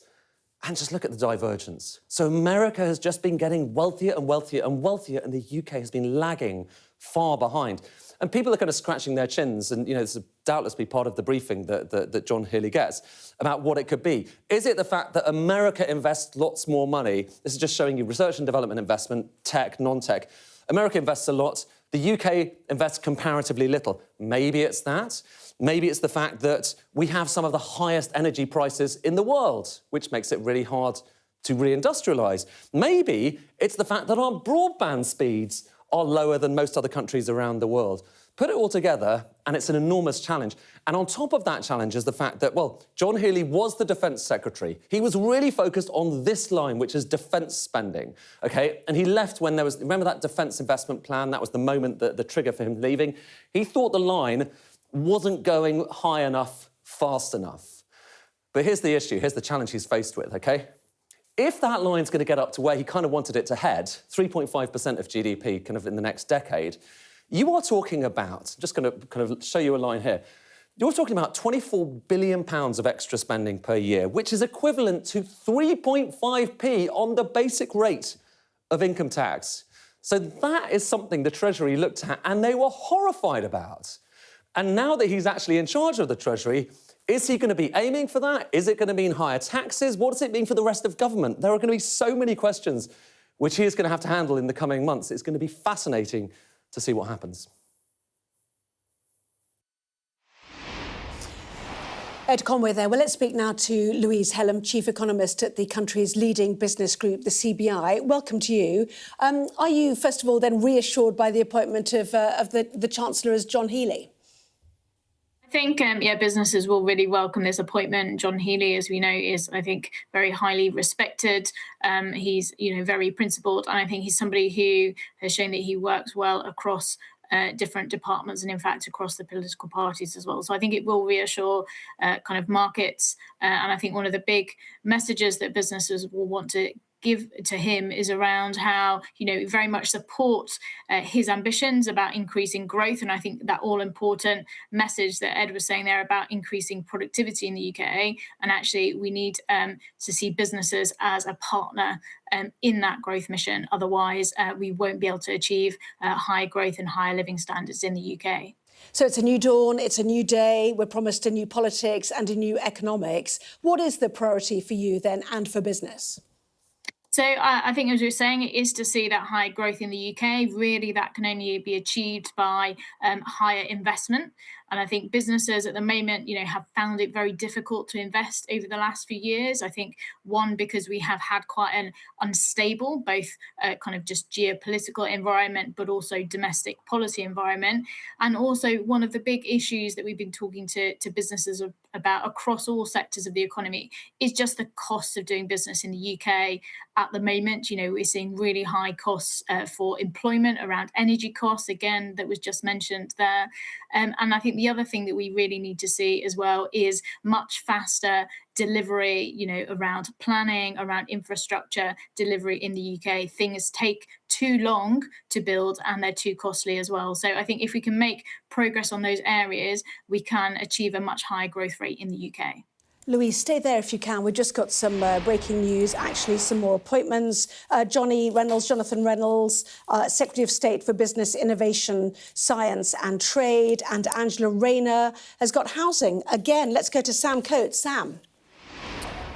and just look at the divergence. So America has just been getting wealthier and wealthier and wealthier, and the UK has been lagging far behind. And people are kind of scratching their chins, and, this will doubtless be part of the briefing that John Healey gets about what it could be. Is it the fact that America invests lots more money? This is just showing you research and development investment, tech, non-tech. America invests a lot. The UK invests comparatively little. Maybe it's that. Maybe it's the fact that we have some of the highest energy prices in the world, which makes it really hard to reindustrialise. Maybe it's the fact that our broadband speeds are lower than most other countries around the world. Put it all together, and it's an enormous challenge. And on top of that challenge is the fact that, well, John Healey was the Defence Secretary. He was really focused on this line, which is defence spending, OK? And he left when there was... Remember that Defence Investment Plan? That was the moment, the trigger for him leaving. He thought the line wasn't going high enough, fast enough. But here's the issue. Here's the challenge he's faced with, OK? If that line's going to get up to where he kind of wanted it to head, 3.5% of GDP kind of in the next decade, you are talking about, just going to kind of show you a line here, you're talking about £24 billion of extra spending per year, which is equivalent to 3.5p on the basic rate of income tax. So that is something the Treasury looked at and they were horrified about. And now that he's actually in charge of the Treasury, is he going to be aiming for that? Is it going to mean higher taxes? What does it mean for the rest of government? There are going to be so many questions which he is going to have to handle in the coming months. It's going to be fascinating to see what happens. Ed Conway there. Well, let's speak now to Louise Hellam, Chief Economist at the country's leading business group, the CBI. Welcome to you. Are you, first of all, then reassured by the appointment of the Chancellor as John Healey? I think, businesses will really welcome this appointment. John Healey, as we know, is, I think, very highly respected. He's, very principled, and I think he's somebody who has shown that he works well across different departments and, in fact, across the political parties as well. So I think it will reassure kind of markets. And I think one of the big messages that businesses will want to give to him is around how, very much support his ambitions about increasing growth. And I think that all-important message that Ed was saying there about increasing productivity in the UK. And actually, we need to see businesses as a partner in that growth mission. Otherwise, we won't be able to achieve high growth and higher living standards in the UK. So it's a new dawn, it's a new day, we're promised a new politics and a new economics. What is the priority for you then and for business? So I think, as we were saying, it is to see that high growth in the UK. Really, that can only be achieved by higher investment. And I think businesses at the moment, have found it very difficult to invest over the last few years. I think, one, because we have had quite an unstable, both kind of just geopolitical environment, but also domestic policy environment. And also one of the big issues that we've been talking to businesses about across all sectors of the economy is just the cost of doing business in the UK. At the moment, we're seeing really high costs for employment, around energy costs, again, that was just mentioned there. And I think the other thing that we really need to see as well is much faster delivery, around planning, around infrastructure delivery in the UK. Things take too long to build and they're too costly as well. So I think if we can make progress on those areas, we can achieve a much higher growth rate in the UK. Louise, stay there if you can. We've just got some breaking news, actually some more appointments. Jonathan Reynolds, Secretary of State for Business, Innovation, Science and Trade, and Angela Rayner has got housing. Again, let's go to Sam Coates. Sam.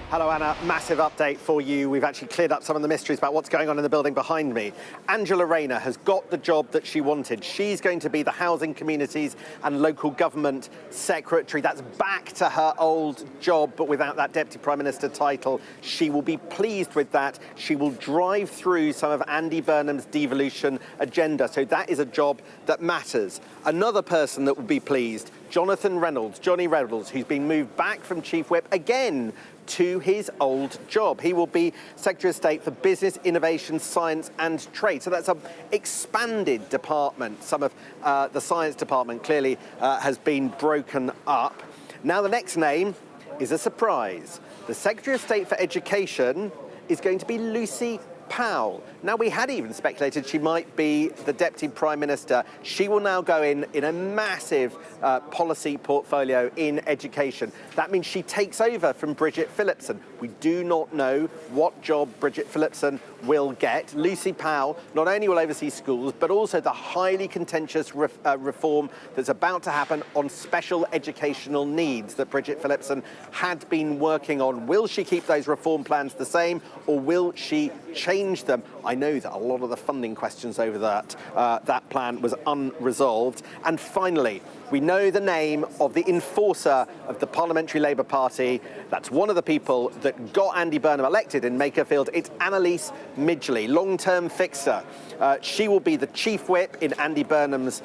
Hello, Anna. Massive update for you. We've actually cleared up some of the mysteries about what's going on in the building behind me. Angela Rayner has got the job that she wanted. She's going to be the Housing, Communities and Local Government Secretary. That's back to her old job, but without that Deputy Prime Minister title. She will be pleased with that. She will drive through some of Andy Burnham's devolution agenda. So that is a job that matters. Another person that will be pleased, Jonathan Reynolds, Johnny Reynolds, who's been moved back from Chief Whip again to his old job. He will be Secretary of State for Business, Innovation, Science and Trade. So that's an expanded department. Some of the science department clearly has been broken up. Now the next name is a surprise. The Secretary of State for Education is going to be Lucy Powell. Now, we had even speculated she might be the Deputy Prime Minister. She will now go in a massive policy portfolio in education. That means she takes over from Bridget Phillipson. We do not know what job Bridget Phillipson will get. Lucy Powell not only will oversee schools, but also the highly contentious reform that's about to happen on special educational needs that Bridget Phillipson had been working on. Will she keep those reform plans the same, or will she change change them. I know that a lot of the funding questions over that plan was unresolved. And finally, we know the name of the enforcer of the Parliamentary Labour Party. That's one of the people that got Andy Burnham elected in Makerfield. It's Annalise Midgley, long-term fixer. She will be the chief whip in Andy Burnham's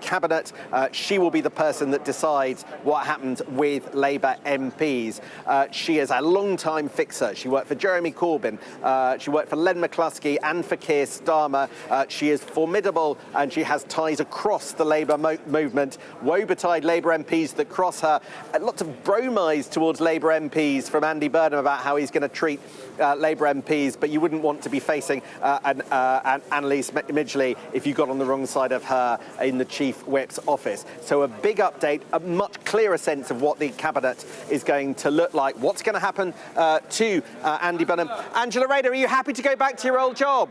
cabinet. She will be the person that decides what happens with Labour MPs. She is a long-time fixer. She worked for Jeremy Corbyn. She worked for Len McCluskey and for Keir Starmer. She is formidable, and she has ties across the Labour movement. Woe-betide Labour MPs that cross her. Lots of bromides towards Labour MPs from Andy Burnham about how he's going to treat Labour MPs, but you wouldn't want to be facing an Annalise Midgley if you got on the wrong side of her in the Chief Whip's office. So a big update, a much clearer sense of what the Cabinet is going to look like. What's going to happen to Andy Burnham? Angela Rayner, are you happy to go back to your old job?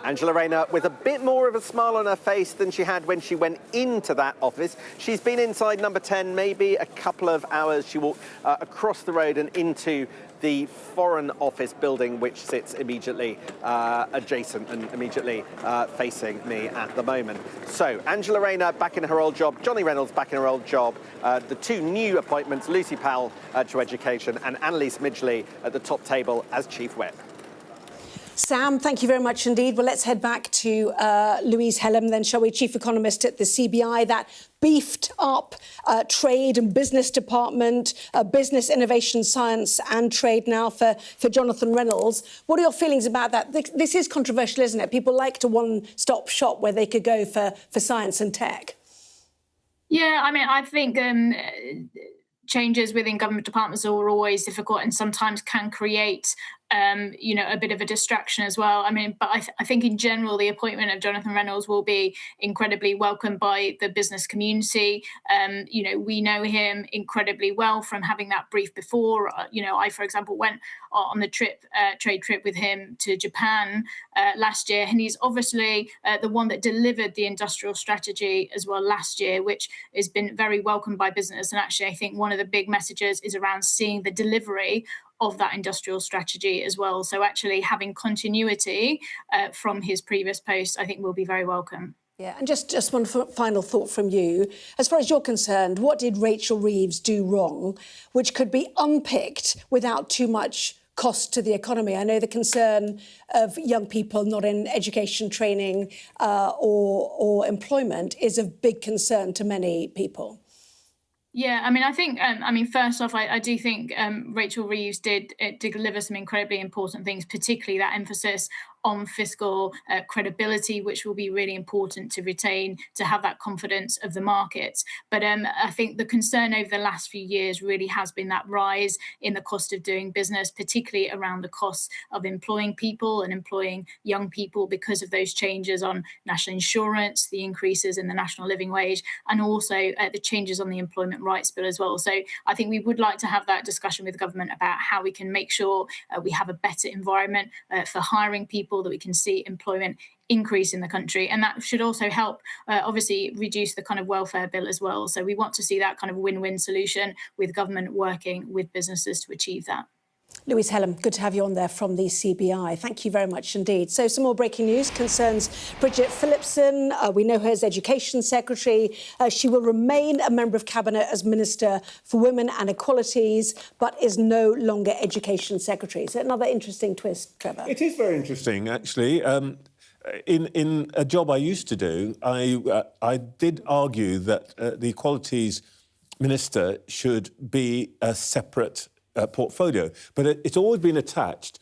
Angela Rayner with a bit more of a smile on her face than she had when she went into that office. She's been inside number 10 maybe a couple of hours. She walked across the road and into the Foreign Office building, which sits immediately adjacent and immediately facing me at the moment. So Angela Rayner back in her old job, Johnny Reynolds back in her old job, the two new appointments, Lucy Powell to Education and Annalise Midgley at the top table as Chief Whip. Sam, thank you very much indeed. Well, let's head back to Louise Hellem then, shall we? Chief Economist at the CBI, that beefed up trade and business department, business, innovation, science and trade now for Jonathan Reynolds. What are your feelings about that? This is controversial, isn't it? People like to one-stop shop where they could go for science and tech. Yeah, I mean, I think changes within government departments are always difficult and sometimes can create a bit of a distraction as well. I mean, but I think in general, the appointment of Jonathan Reynolds will be incredibly welcomed by the business community. We know him incredibly well from having that brief before. I, for example, went on the trade trip with him to Japan last year, and he's obviously the one that delivered the industrial strategy as well last year, which has been very welcomed by business. And actually, I think one of the big messages is around seeing the delivery of that industrial strategy as well. So actually having continuity from his previous post, I think will be very welcome. Yeah, and just one final thought from you. As far as you're concerned, what did Rachel Reeves do wrong, which could be unpicked without too much cost to the economy? I know the concern of young people not in education, training or employment is of big concern to many people. Yeah, I mean, I think, first off, I do think Rachel Reeves did deliver some incredibly important things, particularly that emphasis on fiscal credibility, which will be really important to retain, to have that confidence of the markets. But I think the concern over the last few years really has been that rise in the cost of doing business, particularly around the costs of employing people and employing young people because of those changes on national insurance, the increases in the national living wage, and also the changes on the employment rights bill as well. So I think we would like to have that discussion with government about how we can make sure we have a better environment for hiring people, that we can see employment increase in the country. And that should also help, obviously, reduce the kind of welfare bill as well. So we want to see that kind of win-win solution with government working with businesses to achieve that. Louise Hellem, good to have you on there from the CBI. Thank you very much indeed. So some more breaking news concerns Bridget Phillipson. We know her as Education Secretary. She will remain a member of Cabinet as Minister for Women and Equalities, but is no longer Education Secretary. So another interesting twist, Trevor. It is very interesting, actually. In a job I used to do, I did argue that the Equalities Minister should be a separate portfolio, but it's always been attached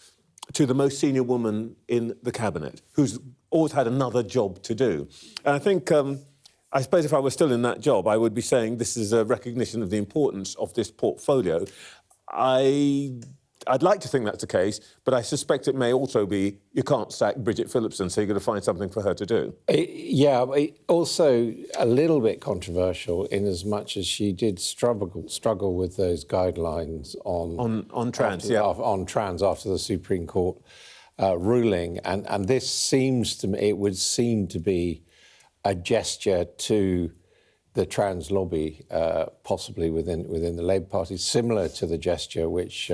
to the most senior woman in the Cabinet, who's always had another job to do. And I think, I suppose if I were still in that job, I would be saying this is a recognition of the importance of this portfolio. I'd like to think that's the case, but I suspect it may also be you can't sack Bridget Phillipson, so you're going to find something for her to do. Also a little bit controversial in as much as she did struggle with those guidelines on trans, on trans after the Supreme Court ruling, and this would seem to be a gesture to the trans lobby, possibly within the Labour Party, similar to the gesture which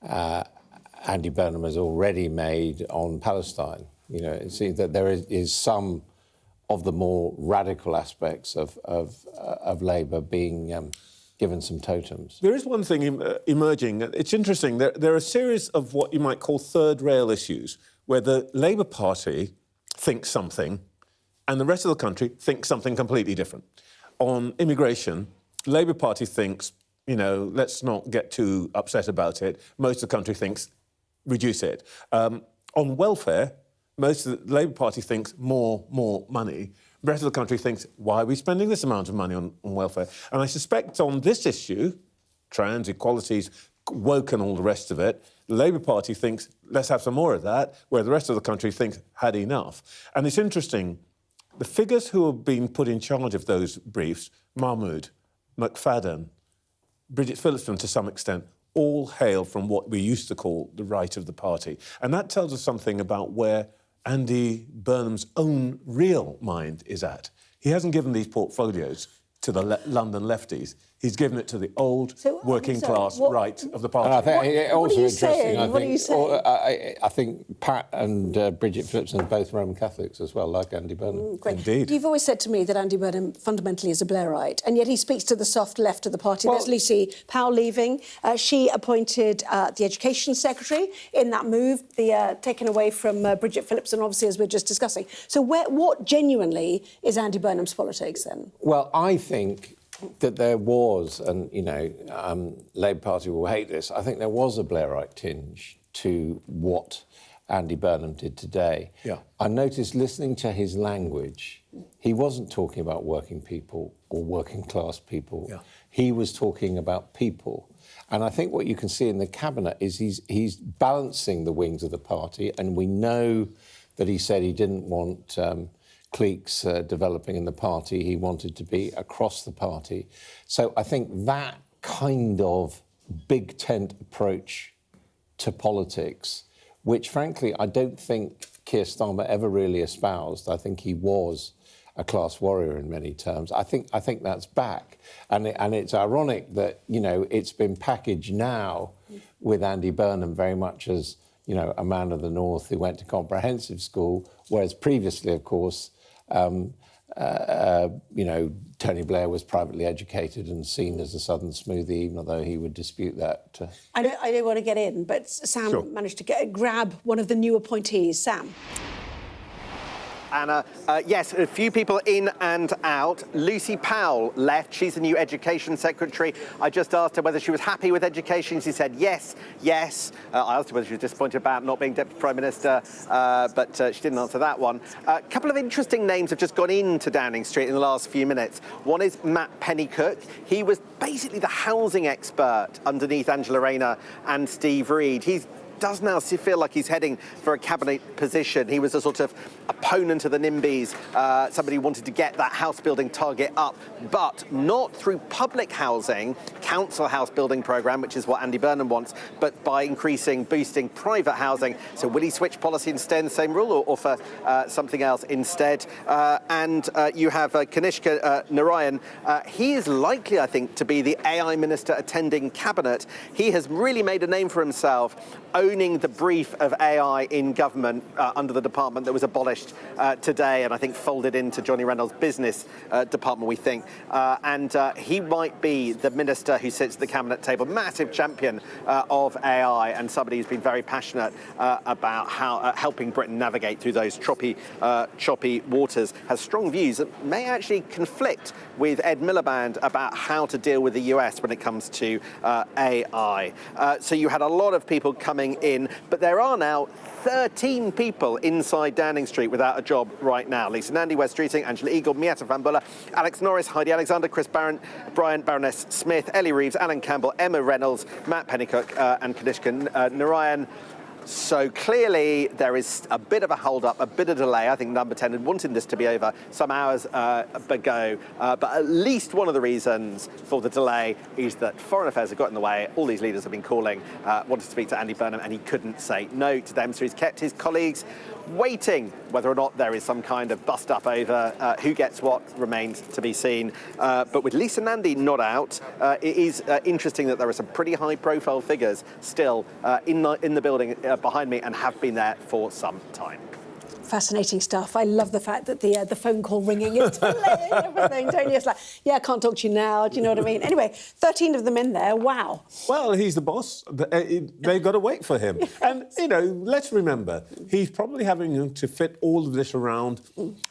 Andy Burnham has already made on Palestine. You know, it seems that there is some of the more radical aspects of Labour being given some totems. There is one thing emerging. It's interesting. There are a series of what you might call third rail issues where the Labour Party thinks something and the rest of the country thinks something completely different. On immigration, the Labour Party thinks, you know, let's not get too upset about it. Most of the country thinks reduce it. On welfare, most of the Labour Party thinks more money. The rest of the country thinks, why are we spending this amount of money on welfare? And I suspect on this issue, trans, equalities, woke and all the rest of it, the Labour Party thinks, let's have some more of that, where the rest of the country thinks, had enough. And it's interesting, the figures who have been put in charge of those briefs, Mahmood, McFadden, Bridget Phillipson to some extent, all hail from what we used to call the right of the party. And that tells us something about where Andy Burnham's own real mind is at. He hasn't given these portfolios to the London lefties. He's given it to the old working-class right of the party. And I think what are you saying? What are you saying? I think Pat and Bridget Phillipson are both Roman Catholics as well, like Andy Burnham. Great. Indeed. You've always said to me that Andy Burnham fundamentally is a Blairite, and yet he speaks to the soft left of the party. There's Lucy Powell leaving. She appointed the Education Secretary in that move, the taken away from Bridget Phillipson, obviously, as we're just discussing. So what genuinely is Andy Burnham's politics, then? Well, I think that there was, and, you know, Labour Party will hate this, I think there was a Blairite tinge to what Andy Burnham did today. Yeah. I noticed listening to his language, he wasn't talking about working people or working class people. Yeah. He was talking about people. And I think what you can see in the cabinet is he's balancing the wings of the party, and we know that he said he didn't want cliques developing in the party. He wanted to be across the party. So I think that kind of big tent approach to politics, which frankly I don't think Keir Starmer ever really espoused. I think he was a class warrior in many terms. I think that's back. And it's ironic that, you know, it's been packaged now with Andy Burnham very much as, you know, a man of the North who went to comprehensive school, whereas previously, of course, you know, Tony Blair was privately educated and seen as a Southern smoothie, even though he would dispute that. I don't want to get in, but Sam managed to grab one of the new appointees. Sam. Anna, yes, a few people in and out. Lucy Powell left. She's the new Education Secretary. I just asked her whether she was happy with education. She said yes, yes. I asked her whether she was disappointed about not being Deputy Prime Minister, but she didn't answer that one. A couple of interesting names have just gone into Downing Street in the last few minutes. One is Matt Pennycook. He was basically the housing expert underneath Angela Rayner and Steve Reed. He does now feel like he's heading for a cabinet position. He was a sort of opponent of the NIMBYs, somebody who wanted to get that house building target up, but not through public housing, council house building programme, which is what Andy Burnham wants, but by boosting private housing. So will he switch policy and stay in the same rule, or offer something else instead? And you have Kanishka Narayan. He is likely, I think, to be the AI minister attending cabinet. He has really made a name for himself, owning the brief of AI in government under the department that was abolished today, and I think folded into Johnny Reynolds' business department, we think. And he might be the minister who sits at the cabinet table, massive champion of AI, and somebody who's been very passionate about how helping Britain navigate through those choppy waters, has strong views that may actually conflict with Ed Miliband about how to deal with the US when it comes to AI. So you had a lot of people coming in, but there are now 13 people inside Downing Street without a job right now. Lisa Nandy, Wes Streeting, Angela Eagle, Mieta Van Buller, Alex Norris, Heidi Alexander, Chris Barron, Brian Baroness Smith, Ellie Reeves, Alan Campbell, Emma Reynolds, Matt Pennycook and Kanishka Narayan. So clearly there is a bit of a hold-up, a bit of delay. I think Number 10 had wanted this to be over some hours ago. But at least one of the reasons for the delay is that foreign affairs have got in the way. All these leaders have been calling, wanted to speak to Andy Burnham, and he couldn't say no to them. So he's kept his colleagues waiting. Whether or not there is some kind of bust-up over who gets what remains to be seen. But with Lisa Nandy not out, it is interesting that there are some pretty high-profile figures still in the building behind me and have been there for some time. Fascinating stuff. I love the fact that the phone call ringing is delaying everything, don't you? It's like, yeah, I can't talk to you now. Do you know what I mean? Anyway, 13 of them in there. Wow. Well, he's the boss. They've got to wait for him. Yes. And, you know, let's remember, he's probably having to fit all of this around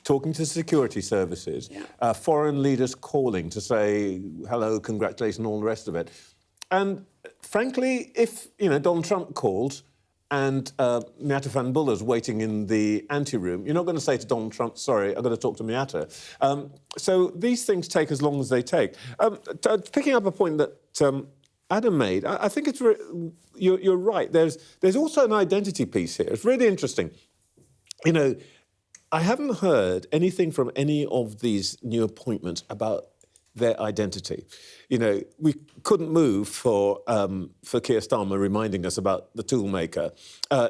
talking to security services, foreign leaders calling to say, hello, congratulations, all the rest of it. And, frankly, if, you know, Donald Trump calls and Miatta van Buller's waiting in the anteroom, you're not going to say to Donald Trump, sorry, I've got to talk to Miatta. So these things take as long as they take. Picking up a point that Adam made, I think it's you're right. There's also an identity piece here. It's really interesting. You know, I haven't heard anything from any of these new appointments about their identity. You know, we couldn't move for Keir Starmer reminding us about the toolmaker.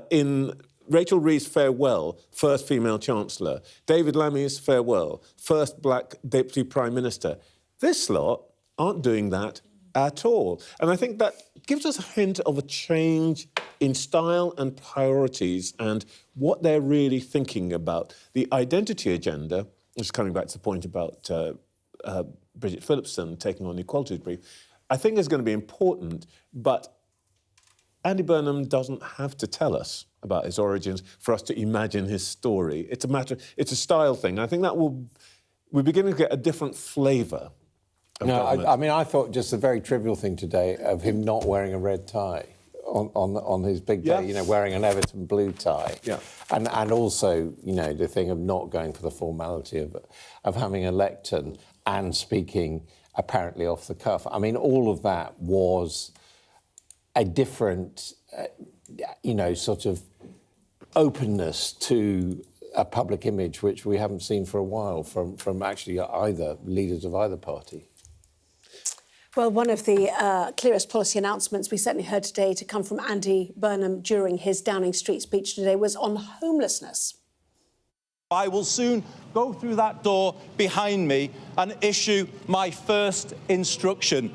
In Rachel Reeves' farewell, first female chancellor. David Lammy's farewell, first black deputy prime minister. This lot aren't doing that at all. And I think that gives us a hint of a change in style and priorities and what they're really thinking about. The identity agenda, which is coming back to the point about Bridget Phillipson taking on the Equalities Brief, I think is going to be important, but Andy Burnham doesn't have to tell us about his origins for us to imagine his story. It's a style thing. I think that we're beginning to get a different flavour. No, I mean, I thought just a very trivial thing today of him not wearing a red tie on his big day, you know, wearing an Everton blue tie. Yeah. And also, you know, the thing of not going for the formality of having a lectern and speaking apparently off the cuff. I mean, all of that was a different, you know, sort of openness to a public image which we haven't seen for a while from actually either leaders of either party. Well, one of the clearest policy announcements we certainly heard today to come from Andy Burnham during his Downing Street speech today was on homelessness. I will soon go through that door behind me and issue my first instruction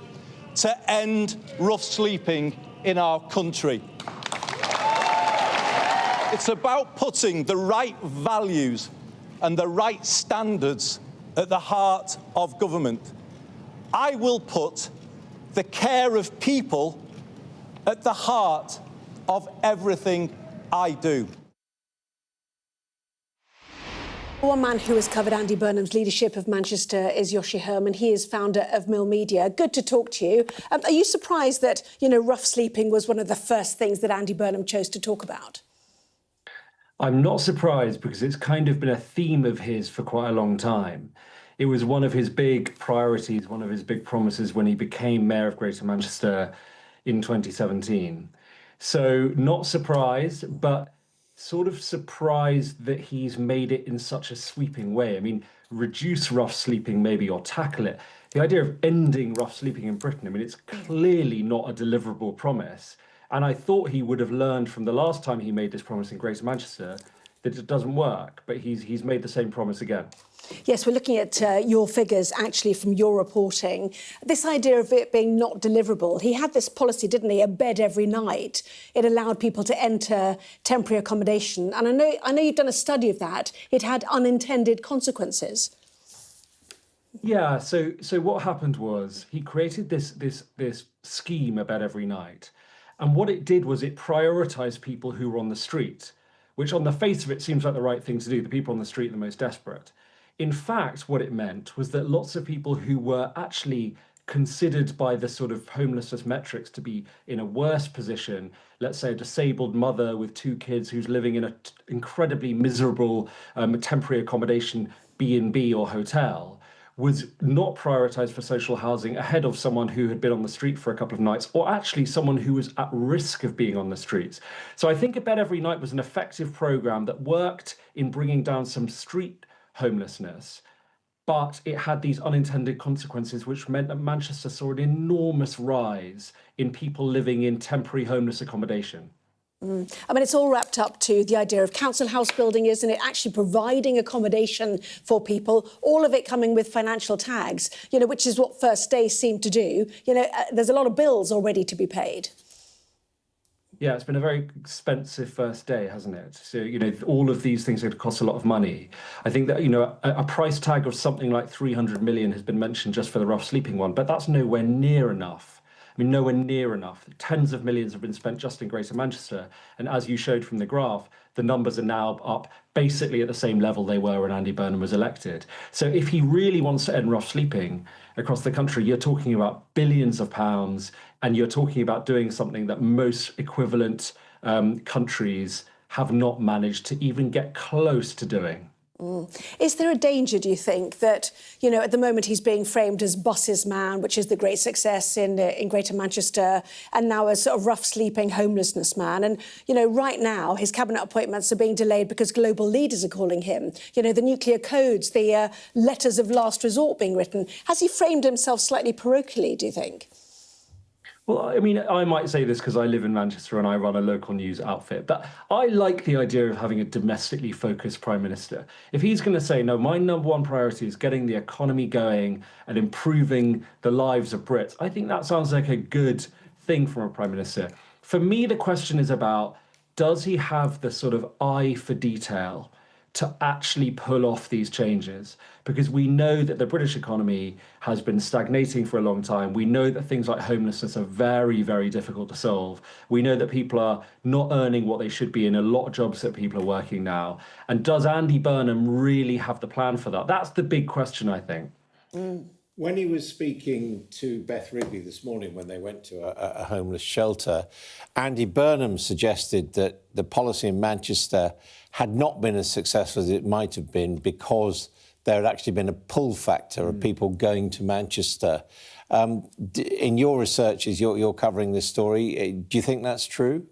to end rough sleeping in our country. It's about putting the right values and the right standards at the heart of government. I will put the care of people at the heart of everything I do. One man who has covered Andy Burnham's leadership of Manchester is Yoshi Herman. He is founder of Mill Media. Good to talk to you. Are you surprised that, you know, rough sleeping was one of the first things that Andy Burnham chose to talk about? I'm not surprised because it's kind of been a theme of his for quite a long time. It was one of his big priorities, one of his big promises when he became Mayor of Greater Manchester in 2017. So not surprised, but sort of surprised that he's made it in such a sweeping way. I mean, reduce rough sleeping maybe or tackle it. The idea of ending rough sleeping in Britain, I mean, it's clearly not a deliverable promise. And I thought he would have learned from the last time he made this promise in Greater Manchester that it doesn't work, but he's made the same promise again. Yes, we're looking at your figures, actually, from your reporting. This idea of it being not deliverable, he had this policy, didn't he, a bed every night. It allowed people to enter temporary accommodation. And I know you've done a study of that. It had unintended consequences. Yeah, so what happened was he created this scheme, a bed every night. And what it did was it prioritised people who were on the street, which on the face of it seems like the right thing to do. The people on the street are the most desperate. In fact, what it meant was that lots of people who were actually considered by the sort of homelessness metrics to be in a worse position, let's say a disabled mother with 2 kids who's living in an incredibly miserable temporary accommodation B&B or hotel, was not prioritised for social housing ahead of someone who had been on the street for a couple of nights, or actually someone who was at risk of being on the streets. So I think A Bed Every Night was an effective programme that worked in bringing down some street homelessness, but it had these unintended consequences, which meant that Manchester saw an enormous rise in people living in temporary homeless accommodation. I mean, it's all wrapped up to the idea of council house building, isn't it? Actually providing accommodation for people, all of it coming with financial tags, you know, which is what First Day seemed to do. You know, there's a lot of bills already to be paid. Yeah, it's been a very expensive first day, hasn't it? So, you know, all of these things are going to cost a lot of money. I think that, you know, a price tag of something like 300 million has been mentioned just for the rough sleeping one, but that's nowhere near enough. I mean, nowhere near enough. Tens of millions have been spent just in Greater Manchester. And as you showed from the graph, the numbers are now up basically at the same level they were when Andy Burnham was elected. So if he really wants to end rough sleeping across the country, you're talking about billions of pounds, and you're talking about doing something that most equivalent countries have not managed to even get close to doing. Is there a danger, do you think, that, you know, at the moment he's being framed as buses man, which is the great success in Greater Manchester, and now as sort of rough sleeping homelessness man? And, you know, right now his cabinet appointments are being delayed because global leaders are calling him. You know, the nuclear codes, the letters of last resort being written. Has he framed himself slightly parochially, do you think? Well, I mean, I might say this because I live in Manchester and I run a local news outfit, but I like the idea of having a domestically focused Prime Minister. If he's going to say, no, my number one priority is getting the economy going and improving the lives of Brits, I think that sounds like a good thing from a Prime Minister. For me, the question is about, does he have the sort of eye for detail to actually pull off these changes? Because we know that the British economy has been stagnating for a long time. We know that things like homelessness are very, very difficult to solve. We know that people are not earning what they should be in a lot of jobs that people are working now. And does Andy Burnham really have the plan for that? That's the big question, I think. When he was speaking to Beth Rigby this morning when they went to a homeless shelter, Andy Burnham suggested that the policy in Manchester had not been as successful as it might have been because there had actually been a pull factor of people going to Manchester. In your research, as you're covering this story, do you think that's true?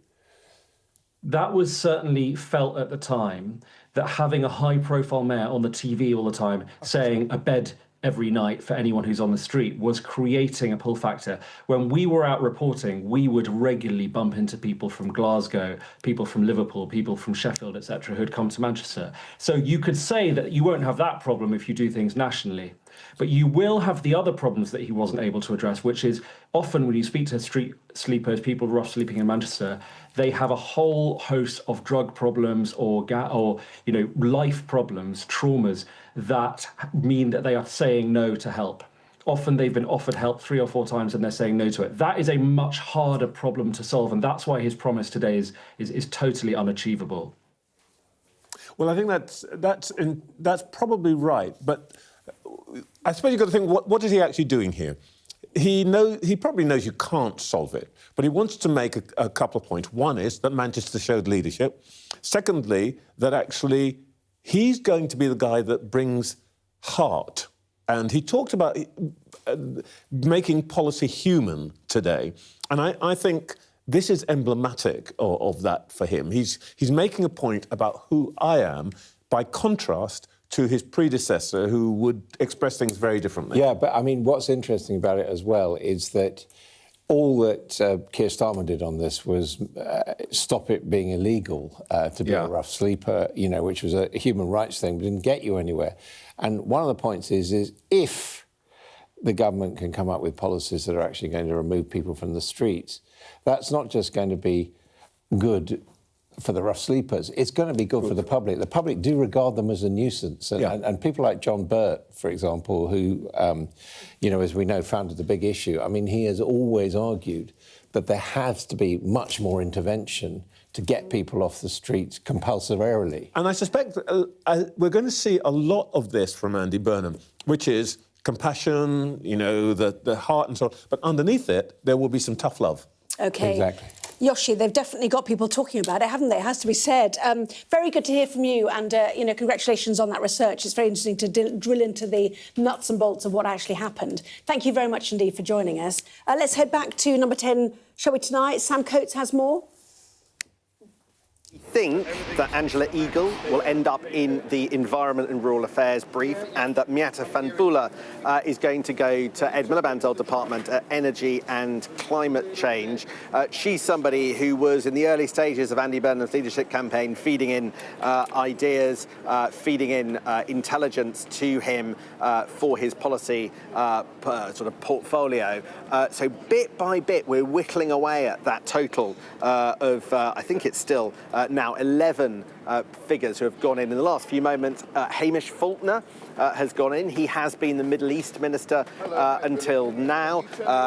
That was certainly felt at the time, that having a high-profile mayor on the TV all the time saying a bed every night for anyone who's on the street was creating a pull factor. When we were out reporting, we would regularly bump into people from Glasgow, people from Liverpool, people from Sheffield, etc., who'd come to Manchester. So you could say that you won't have that problem if you do things nationally. But you will have the other problems that he wasn't able to address, which is often when you speak to street sleepers, people rough sleeping in Manchester, they have a whole host of drug problems or you know, life problems, traumas that mean that they are saying no to help. Often they've been offered help 3 or 4 times and they're saying no to it. That is a much harder problem to solve, and that's why his promise today is totally unachievable. Well, I think that's probably right, but I suppose you've got to think, what is he actually doing here? He probably knows you can't solve it, but he wants to make a couple of points. One is that Manchester showed leadership. Secondly, that actually he's going to be the guy that brings heart. And he talked about making policy human today. And I think this is emblematic of that for him. He's making a point about who I am, by contrast to his predecessor, who would express things very differently. Yeah, but I mean, what's interesting about it as well is that all that Keir Starmer did on this was stop it being illegal to be a rough sleeper, you know, which was a human rights thing, but didn't get you anywhere. And one of the points is if the government can come up with policies that are actually going to remove people from the streets, that's not just going to be good for the rough sleepers, it's going to be good for the public. The public do regard them as a nuisance. And people like John Burt, for example, who, you know, as we know, founded the Big Issue, I mean, he has always argued that there has to be much more intervention to get people off the streets compulsorily. And I suspect we're going to see a lot of this from Andy Burnham, which is compassion, you know, the heart and so on. But underneath it, there will be some tough love. OK. Exactly. Yoshi, they've definitely got people talking about it, haven't they? It has to be said. Very good to hear from you, and, you know, congratulations on that research. It's very interesting to drill into the nuts and bolts of what actually happened. Thank you very much indeed for joining us. Let's head back to number 10, shall we, tonight? Sam Coates has more. think that Angela Eagle will end up in the Environment and Rural Affairs brief, and that Miata Fanbula is going to go to Ed Miliband's old department at Energy and Climate Change. She's somebody who was in the early stages of Andy Burnham's leadership campaign, feeding in ideas, feeding in intelligence to him for his policy sort of portfolio. So bit by bit, we're whittling away at that total of, I think it's still now 11 figures who have gone in the last few moments. Hamish Faulkner has gone in. He has been the Middle East Minister until now.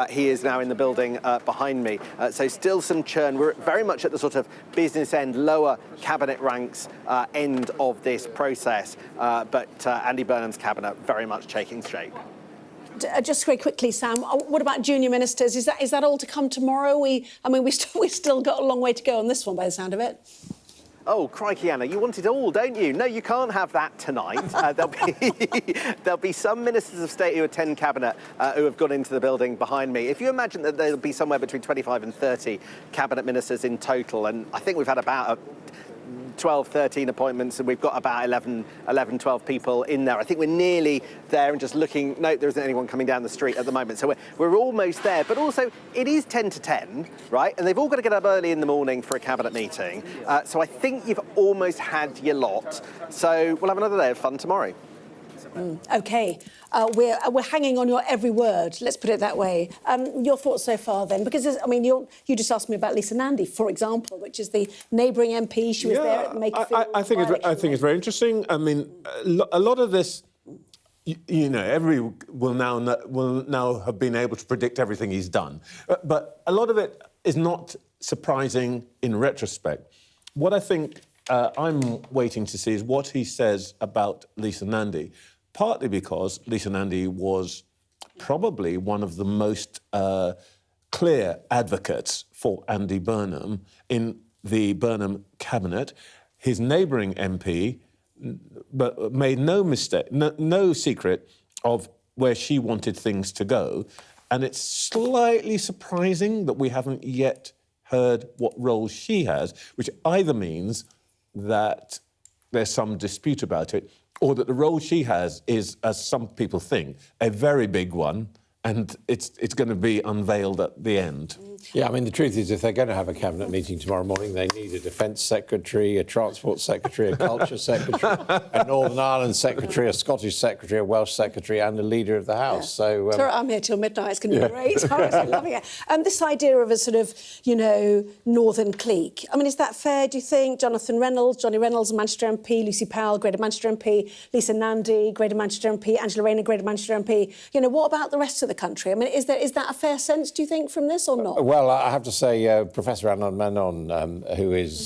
He is now in the building behind me. So still some churn. We're very much at the sort of business end, lower cabinet ranks end of this process. But Andy Burnham's cabinet very much taking shape. Just very quickly, Sam, what about junior ministers? Is that all to come tomorrow? We've still got a long way to go on this one, by the sound of it. Oh, crikey, Anna, you want it all, don't you? No, you can't have that tonight. There'll be some ministers of state who attend cabinet who have gone into the building behind me. If you imagine that there'll be somewhere between 25 and 30 cabinet ministers in total, and I think we've had about 12, 13 appointments, and we've got about 11, 12 people in there. I think we're nearly there, and just looking, no, there isn't anyone coming down the street at the moment. So we're almost there, but also it is 10 to 10, right? And they've all got to get up early in the morning for a cabinet meeting. So I think you've almost had your lot. So we'll have another day of fun tomorrow. OK. We're hanging on your every word, let's put it that way. Your thoughts so far, then? Because, I mean, you just asked me about Lisa Nandy, for example, which is the neighbouring MP. She was there at Makerfield. I think it's very interesting. I mean, a lot of this, you know, everyone will now have been able to predict everything he's done. But a lot of it is not surprising in retrospect. What I think I'm waiting to see is what he says about Lisa Nandy. Partly because Lisa Nandy was probably one of the most clear advocates for Andy Burnham in the Burnham cabinet. His neighbouring MP but made no mistake, no secret of where she wanted things to go. And it's slightly surprising that we haven't yet heard what role she has, which either means that there's some dispute about it, or that the role she has is, as some people think, a very big one, and it's going to be unveiled at the end. Yeah, I mean, the truth is, if they're going to have a cabinet meeting tomorrow morning, they need a defence secretary, a transport secretary, a culture secretary, a Northern Ireland secretary, a Scottish secretary, a Welsh secretary, and a leader of the House. Yeah. So I'm here till midnight. It's going to be great. I'm loving it. This idea of a sort of, you know, northern clique. I mean, is that fair? Do you think? Johnny Reynolds, Manchester MP, Lucy Powell, Greater Manchester MP, Lisa Nandy, Greater Manchester MP, Angela Rayner, Greater Manchester MP. You know, what about the rest of the country? I mean, is that a fair sense, do you think, from this or not? Well, I have to say, Professor Anand Menon, who is